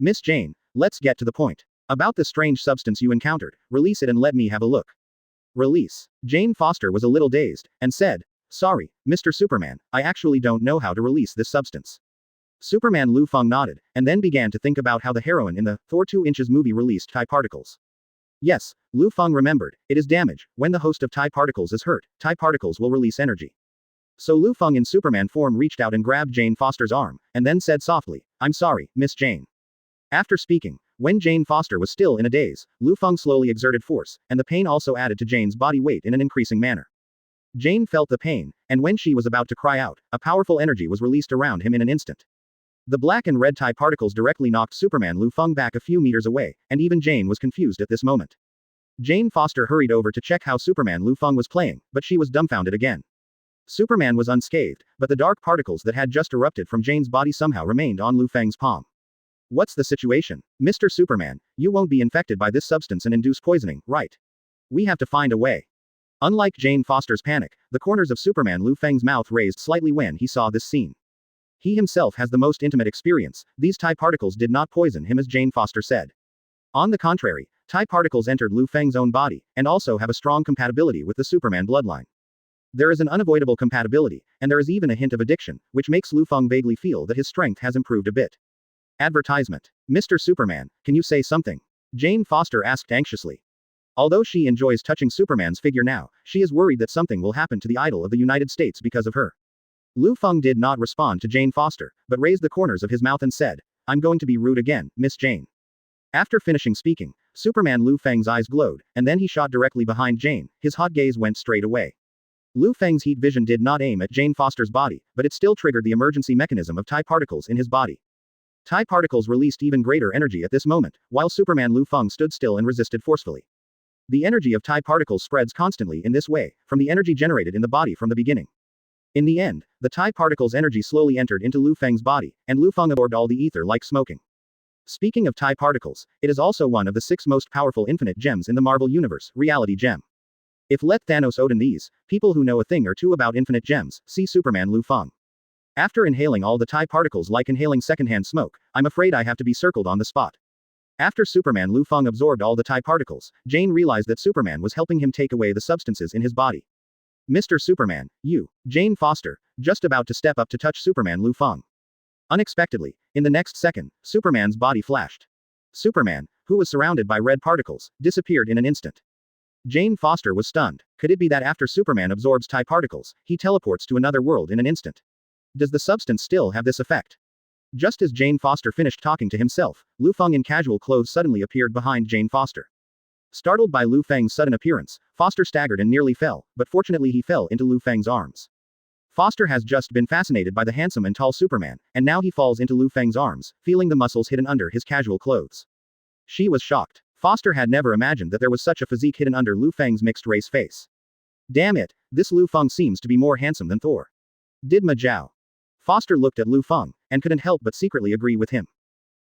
Miss Jane, let's get to the point. About the strange substance you encountered, release it and let me have a look. Release. Jane Foster was a little dazed, and said, Sorry, Mr. Superman, I actually don't know how to release this substance. Superman Liu Feng nodded, and then began to think about how the heroine in the Thor 2 inches movie released TIE particles. Yes, Liu Feng remembered, it is damage. When the host of TIE particles is hurt, TIE particles will release energy. So Liu Feng in Superman form reached out and grabbed Jane Foster's arm, and then said softly, "I'm sorry, Miss Jane." After speaking, when Jane Foster was still in a daze, Liu Feng slowly exerted force, and the pain also added to Jane's body weight in an increasing manner. Jane felt the pain, and when she was about to cry out, a powerful energy was released around him in an instant. The black and red TIE particles directly knocked Superman Liu Feng back a few meters away, and even Jane was confused at this moment. Jane Foster hurried over to check how Superman Liu Feng was playing, but she was dumbfounded again. Superman was unscathed, but the dark particles that had just erupted from Jane's body somehow remained on Liu Feng's palm. "What's the situation? Mr. Superman, you won't be infected by this substance and induce poisoning, right? We have to find a way." Unlike Jane Foster's panic, the corners of Superman Liu Feng's mouth raised slightly when he saw this scene. He himself has the most intimate experience. These TIE particles did not poison him as Jane Foster said. On the contrary, TIE particles entered Liu Feng's own body, and also have a strong compatibility with the Superman bloodline. There is an unavoidable compatibility, and there is even a hint of addiction, which makes Liu Feng vaguely feel that his strength has improved a bit. Advertisement. "Mr. Superman, can you say something?" Jane Foster asked anxiously. Although she enjoys touching Superman's figure now, she is worried that something will happen to the idol of the United States because of her. Liu Feng did not respond to Jane Foster, but raised the corners of his mouth and said, "I'm going to be rude again, Miss Jane." After finishing speaking, Superman Liu Feng's eyes glowed, and then he shot directly behind Jane. His hot gaze went straight away. Liu Feng's heat vision did not aim at Jane Foster's body, but it still triggered the emergency mechanism of TIE particles in his body. TIE particles released even greater energy at this moment, while Superman Liu Feng stood still and resisted forcefully. The energy of TIE particles spreads constantly in this way, from the energy generated in the body from the beginning. In the end, the TIE particles' energy slowly entered into Liu Feng's body, and Liu Feng absorbed all the ether like smoking. Speaking of TIE particles, it is also one of the 6 most powerful infinite gems in the Marvel Universe, reality gem. If let Thanos Odin these, people who know a thing or two about infinite gems, see Superman Liu Feng. After inhaling all the TIE particles like inhaling secondhand smoke, I'm afraid I have to be circled on the spot. After Superman Liu Feng absorbed all the TIE particles, Jane realized that Superman was helping him take away the substances in his body. "Mr. Superman, you." Jane Foster, just about to step up to touch Superman Liu Feng. Unexpectedly, in the next second, Superman's body flashed. Superman, who was surrounded by red particles, disappeared in an instant. Jane Foster was stunned. Could it be that after Superman absorbs TIE particles, he teleports to another world in an instant? Does the substance still have this effect? Just as Jane Foster finished talking to himself, Liu Feng in casual clothes suddenly appeared behind Jane Foster. Startled by Liu Feng's sudden appearance, Foster staggered and nearly fell, but fortunately he fell into Liu Feng's arms. Foster has just been fascinated by the handsome and tall Superman, and now he falls into Liu Feng's arms, feeling the muscles hidden under his casual clothes. She was shocked. Foster had never imagined that there was such a physique hidden under Liu Feng's mixed-race face. Damn it, this Liu Feng seems to be more handsome than Thor. Did Ma Zhao. Foster looked at Liu Feng, and couldn't help but secretly agree with him.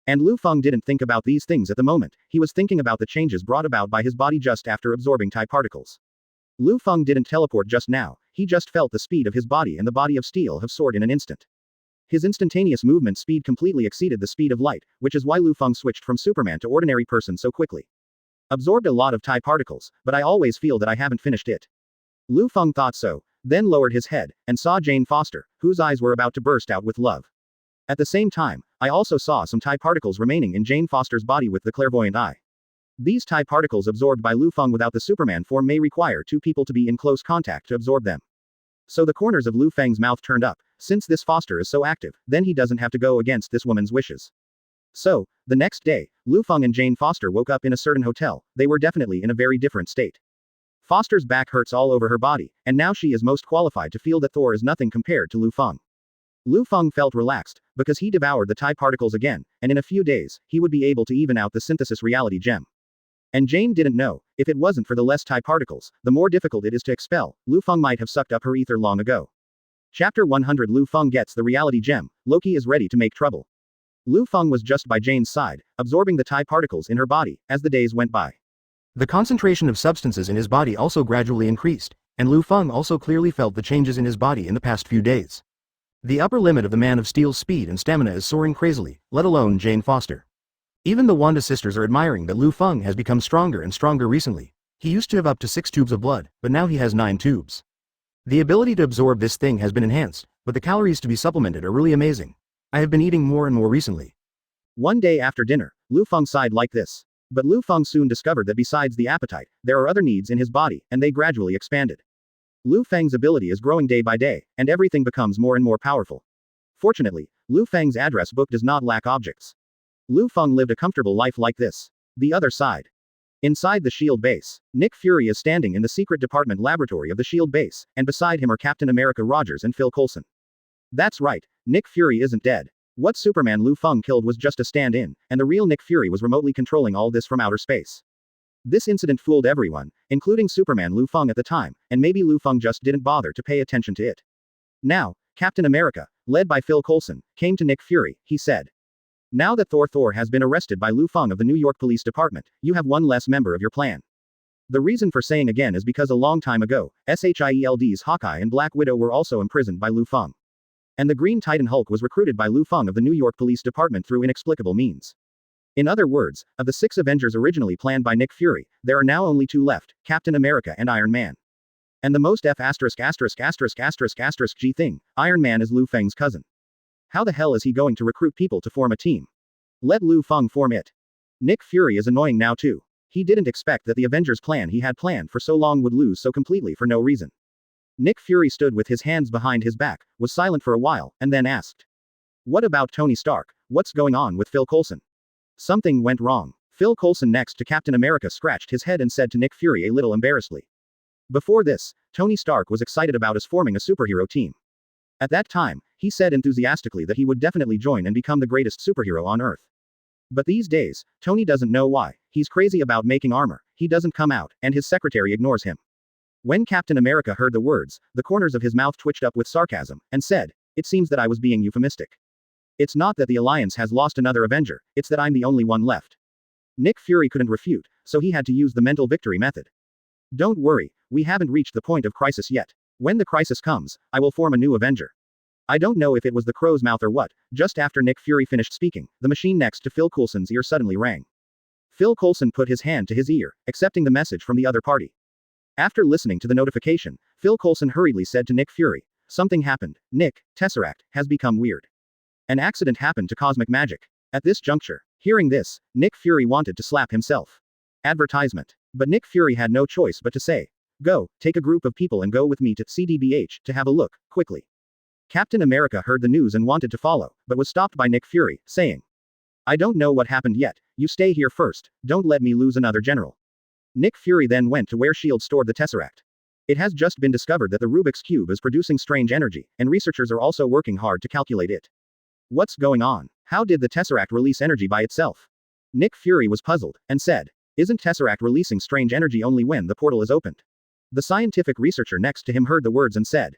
And Liu Feng didn't think about these things at the moment, he was thinking about the changes brought about by his body just after absorbing TIE particles. Liu Feng didn't teleport just now, he just felt the speed of his body and the body of steel have soared in an instant. His instantaneous movement speed completely exceeded the speed of light, which is why Liu Feng switched from Superman to ordinary person so quickly. Absorbed a lot of TIE particles, but I always feel that I haven't finished it. Liu Feng thought so, then lowered his head, and saw Jane Foster, whose eyes were about to burst out with love. At the same time, I also saw some TIE particles remaining in Jane Foster's body with the clairvoyant eye. These TIE particles absorbed by Liu Feng without the Superman form may require 2 people to be in close contact to absorb them. So the corners of Liu Feng's mouth turned up. Since this Foster is so active, then he doesn't have to go against this woman's wishes. So, the next day, Liu Feng and Jane Foster woke up in a certain hotel. They were definitely in a very different state. Foster's back hurts all over her body, and now she is most qualified to feel that Thor is nothing compared to Liu Feng. Liu Feng felt relaxed, because he devoured the TIE particles again, and in a few days, he would be able to even out the synthesis reality gem. And Jane didn't know, if it wasn't for the less TIE particles, the more difficult it is to expel, Liu Feng might have sucked up her ether long ago. Chapter 100 Liu Feng gets the reality gem. Loki is ready to make trouble. Liu Feng was just by Jane's side, absorbing the TIE particles in her body, as the days went by. The concentration of substances in his body also gradually increased, and Liu Feng also clearly felt the changes in his body in the past few days. The upper limit of the Man of Steel's speed and stamina is soaring crazily, let alone Jane Foster. Even the Wanda sisters are admiring that Liu Feng has become stronger and stronger recently. He used to have up to 6 tubes of blood, but now he has 9 tubes. The ability to absorb this thing has been enhanced, but the calories to be supplemented are really amazing. I have been eating more and more recently. One day after dinner, Liu Feng sighed like this. But Liu Feng soon discovered that besides the appetite, there are other needs in his body, and they gradually expanded. Liu Feng's ability is growing day by day, and everything becomes more and more powerful. Fortunately, Liu Feng's address book does not lack objects. Liu Feng lived a comfortable life like this. The other side. Inside the S.H.I.E.L.D. base, Nick Fury is standing in the secret department laboratory of the S.H.I.E.L.D. base, and beside him are Captain America Rogers and Phil Coulson. That's right, Nick Fury isn't dead. What Superman Liu Feng killed was just a stand-in, and the real Nick Fury was remotely controlling all this from outer space. This incident fooled everyone, including Superman Liu Feng at the time, and maybe Liu Feng just didn't bother to pay attention to it. Now, Captain America, led by Phil Coulson, came to Nick Fury, he said. Now that Thor has been arrested by Liu Feng of the New York Police Department, you have one less member of your plan. The reason for saying again is because a long time ago, S.H.I.E.L.D.'s Hawkeye and Black Widow were also imprisoned by Liu Feng. And the Green Titan Hulk was recruited by Liu Feng of the New York Police Department through inexplicable means. In other words, of the 6 Avengers originally planned by Nick Fury, there are now only 2 left, Captain America and Iron Man. And the most G thing, Iron Man is Liu Feng's cousin. How the hell is he going to recruit people to form a team? Let Liu Feng form it. Nick Fury is annoying now too. He didn't expect that the Avengers plan he had planned for so long would lose so completely for no reason. Nick Fury stood with his hands behind his back, was silent for a while, and then asked. What about Tony Stark? What's going on with Phil Coulson? Something went wrong. Phil Coulson next to Captain America scratched his head and said to Nick Fury a little embarrassedly. Before this, Tony Stark was excited about us forming a superhero team. At that time, he said enthusiastically that he would definitely join and become the greatest superhero on Earth. But these days, Tony doesn't know why. He's crazy about making armor, he doesn't come out, and his secretary ignores him. When Captain America heard the words, the corners of his mouth twitched up with sarcasm, and said, it seems that I was being euphemistic. It's not that the Alliance has lost another Avenger, it's that I'm the only one left. Nick Fury couldn't refute, so he had to use the mental victory method. Don't worry, we haven't reached the point of crisis yet. When the crisis comes, I will form a new Avenger. I don't know if it was the crow's mouth or what, just after Nick Fury finished speaking, the machine next to Phil Coulson's ear suddenly rang. Phil Coulson put his hand to his ear, accepting the message from the other party. After listening to the notification, Phil Coulson hurriedly said to Nick Fury, something happened, Nick, Tesseract, has become weird. An accident happened to cosmic magic. At this juncture, hearing this, Nick Fury wanted to slap himself. Advertisement. But Nick Fury had no choice but to say, go, take a group of people and go with me to CDBH to have a look, quickly. Captain America heard the news and wanted to follow, but was stopped by Nick Fury, saying, I don't know what happened yet, you stay here first, don't let me lose another general. Nick Fury then went to where S.H.I.E.L.D. stored the Tesseract. It has just been discovered that the Rubik's Cube is producing strange energy, and researchers are also working hard to calculate it. What's going on? How did the Tesseract release energy by itself? Nick Fury was puzzled, and said, isn't Tesseract releasing strange energy only when the portal is opened? The scientific researcher next to him heard the words and said,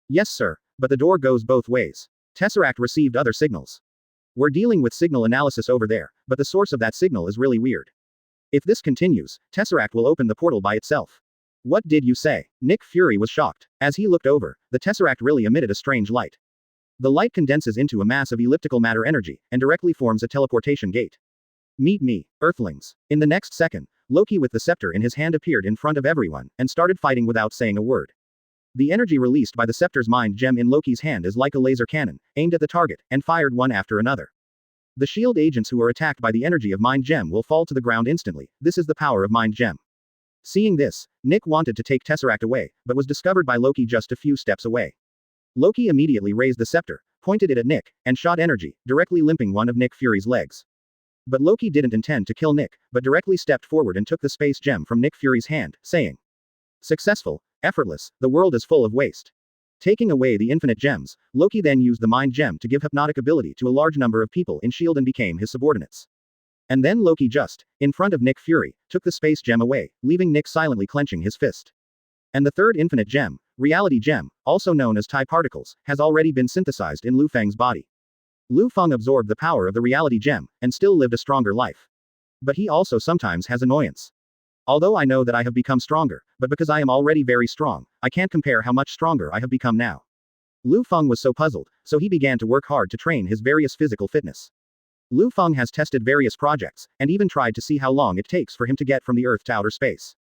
yes sir, but the door goes both ways. Tesseract received other signals. We're dealing with signal analysis over there, but the source of that signal is really weird. If this continues, Tesseract will open the portal by itself. What did you say? Nick Fury was shocked. As he looked over, the Tesseract really emitted a strange light. The light condenses into a mass of elliptical matter energy, and directly forms a teleportation gate. Meet me, Earthlings. In the next second, Loki with the scepter in his hand appeared in front of everyone, and started fighting without saying a word. The energy released by the scepter's mind gem in Loki's hand is like a laser cannon, aimed at the target, and fired one after another. The S.H.I.E.L.D. agents who are attacked by the energy of Mind Gem will fall to the ground instantly. This is the power of Mind Gem. Seeing this, Nick wanted to take Tesseract away, but was discovered by Loki just a few steps away. Loki immediately raised the scepter, pointed it at Nick, and shot energy, directly limping one of Nick Fury's legs. But Loki didn't intend to kill Nick, but directly stepped forward and took the space gem from Nick Fury's hand, saying, successful, effortless, the world is full of waste. Taking away the infinite gems, Loki then used the Mind Gem to give hypnotic ability to a large number of people in S.H.I.E.L.D. and became his subordinates. And then Loki just, in front of Nick Fury, took the space gem away, leaving Nick silently clenching his fist. And the third infinite gem, Reality Gem, also known as TIE Particles, has already been synthesized in Lufang's body. Liu Feng absorbed the power of the Reality Gem, and still lived a stronger life. But he also sometimes has annoyance. Although I know that I have become stronger, but because I am already very strong, I can't compare how much stronger I have become now. Liu Feng was so puzzled, so he began to work hard to train his various physical fitness. Liu Feng has tested various projects, and even tried to see how long it takes for him to get from the Earth to outer space.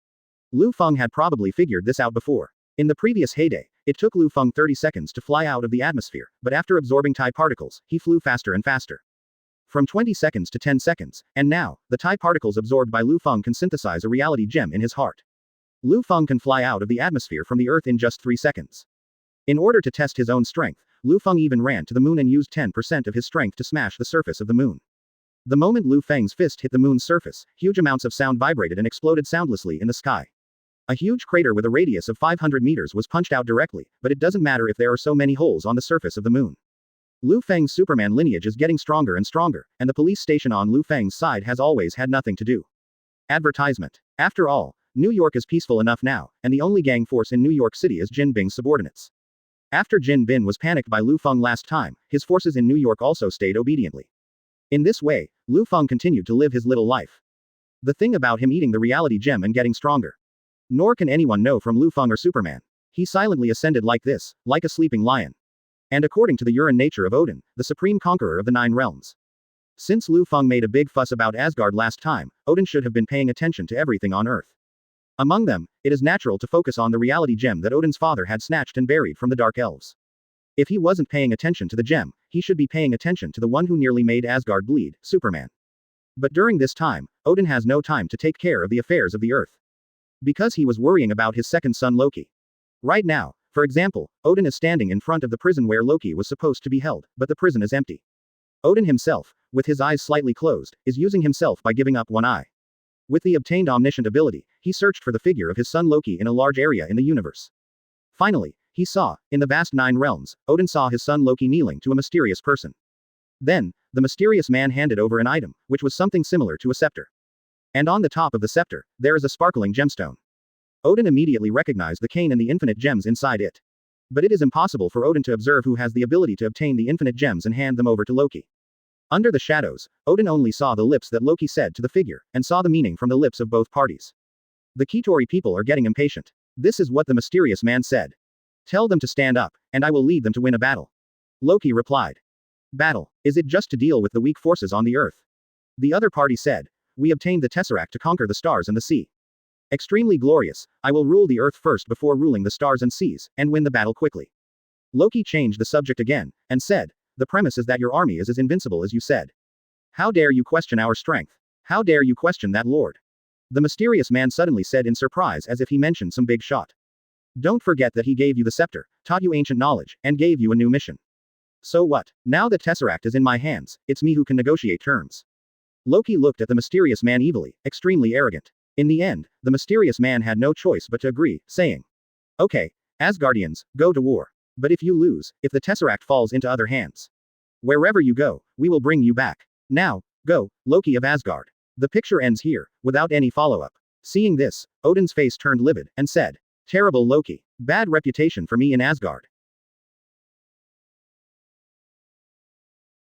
Liu Feng had probably figured this out before. In the previous heyday, it took Liu Feng 30 seconds to fly out of the atmosphere, but after absorbing TIE particles, he flew faster and faster. From 20 seconds to 10 seconds, and now, the TIE particles absorbed by Liu Feng can synthesize a reality gem in his heart. Lu Feng can fly out of the atmosphere from the Earth in just 3 seconds. In order to test his own strength, Lu Feng even ran to the moon and used 10% of his strength to smash the surface of the moon. The moment Lu Feng's fist hit the moon's surface, huge amounts of sound vibrated and exploded soundlessly in the sky. A huge crater with a radius of 500 meters was punched out directly, but it doesn't matter if there are so many holes on the surface of the moon. Lu Feng's Superman lineage is getting stronger and stronger, and the police station on Lu Feng's side has always had nothing to do. Advertisement. After all, New York is peaceful enough now, and the only gang force in New York City is Jin Bing's subordinates. After Jin Bing was panicked by Lu Feng last time, his forces in New York also stayed obediently. In this way, Lu Feng continued to live his little life. The thing about him eating the reality gem and getting stronger. Nor can anyone know from Lu Feng or Superman. He silently ascended like this, like a sleeping lion. And according to the urine nature of Odin, the supreme conqueror of the 9 realms. Since Lu Feng made a big fuss about Asgard last time, Odin should have been paying attention to everything on Earth. Among them, it is natural to focus on the reality gem that Odin's father had snatched and buried from the Dark Elves. If he wasn't paying attention to the gem, he should be paying attention to the one who nearly made Asgard bleed, Superman. But during this time, Odin has no time to take care of the affairs of the Earth. Because he was worrying about his second son Loki. Right now, for example, Odin is standing in front of the prison where Loki was supposed to be held, but the prison is empty. Odin himself, with his eyes slightly closed, is using himself by giving up one eye. With the obtained omniscient ability, he searched for the figure of his son Loki in a large area in the universe. Finally, he saw, in the vast 9 realms, Odin saw his son Loki kneeling to a mysterious person. Then, the mysterious man handed over an item, which was something similar to a scepter. And on the top of the scepter, there is a sparkling gemstone. Odin immediately recognized the cane and the infinite gems inside it. But it is impossible for Odin to observe who has the ability to obtain the infinite gems and hand them over to Loki. Under the shadows, Odin only saw the lips that Loki said to the figure, and saw the meaning from the lips of both parties. The Kitori people are getting impatient. This is what the mysterious man said. Tell them to stand up, and I will lead them to win a battle. Loki replied. Battle, is it just to deal with the weak forces on the Earth? The other party said, we obtained the Tesseract to conquer the stars and the sea. Extremely glorious, I will rule the Earth first before ruling the stars and seas, and win the battle quickly. Loki changed the subject again, and said, the premise is that your army is as invincible as you said. How dare you question our strength? How dare you question that, Lord? The mysterious man suddenly said in surprise as if he mentioned some big shot. Don't forget that he gave you the scepter, taught you ancient knowledge, and gave you a new mission. So what? Now that Tesseract is in my hands, it's me who can negotiate terms. Loki looked at the mysterious man evilly, extremely arrogant. In the end, the mysterious man had no choice but to agree, saying, okay, Asgardians, go to war. But if you lose, if the Tesseract falls into other hands, wherever you go, we will bring you back. Now, go, Loki of Asgard. The picture ends here, without any follow-up. Seeing this, Odin's face turned livid, and said, terrible Loki. Bad reputation for me in Asgard.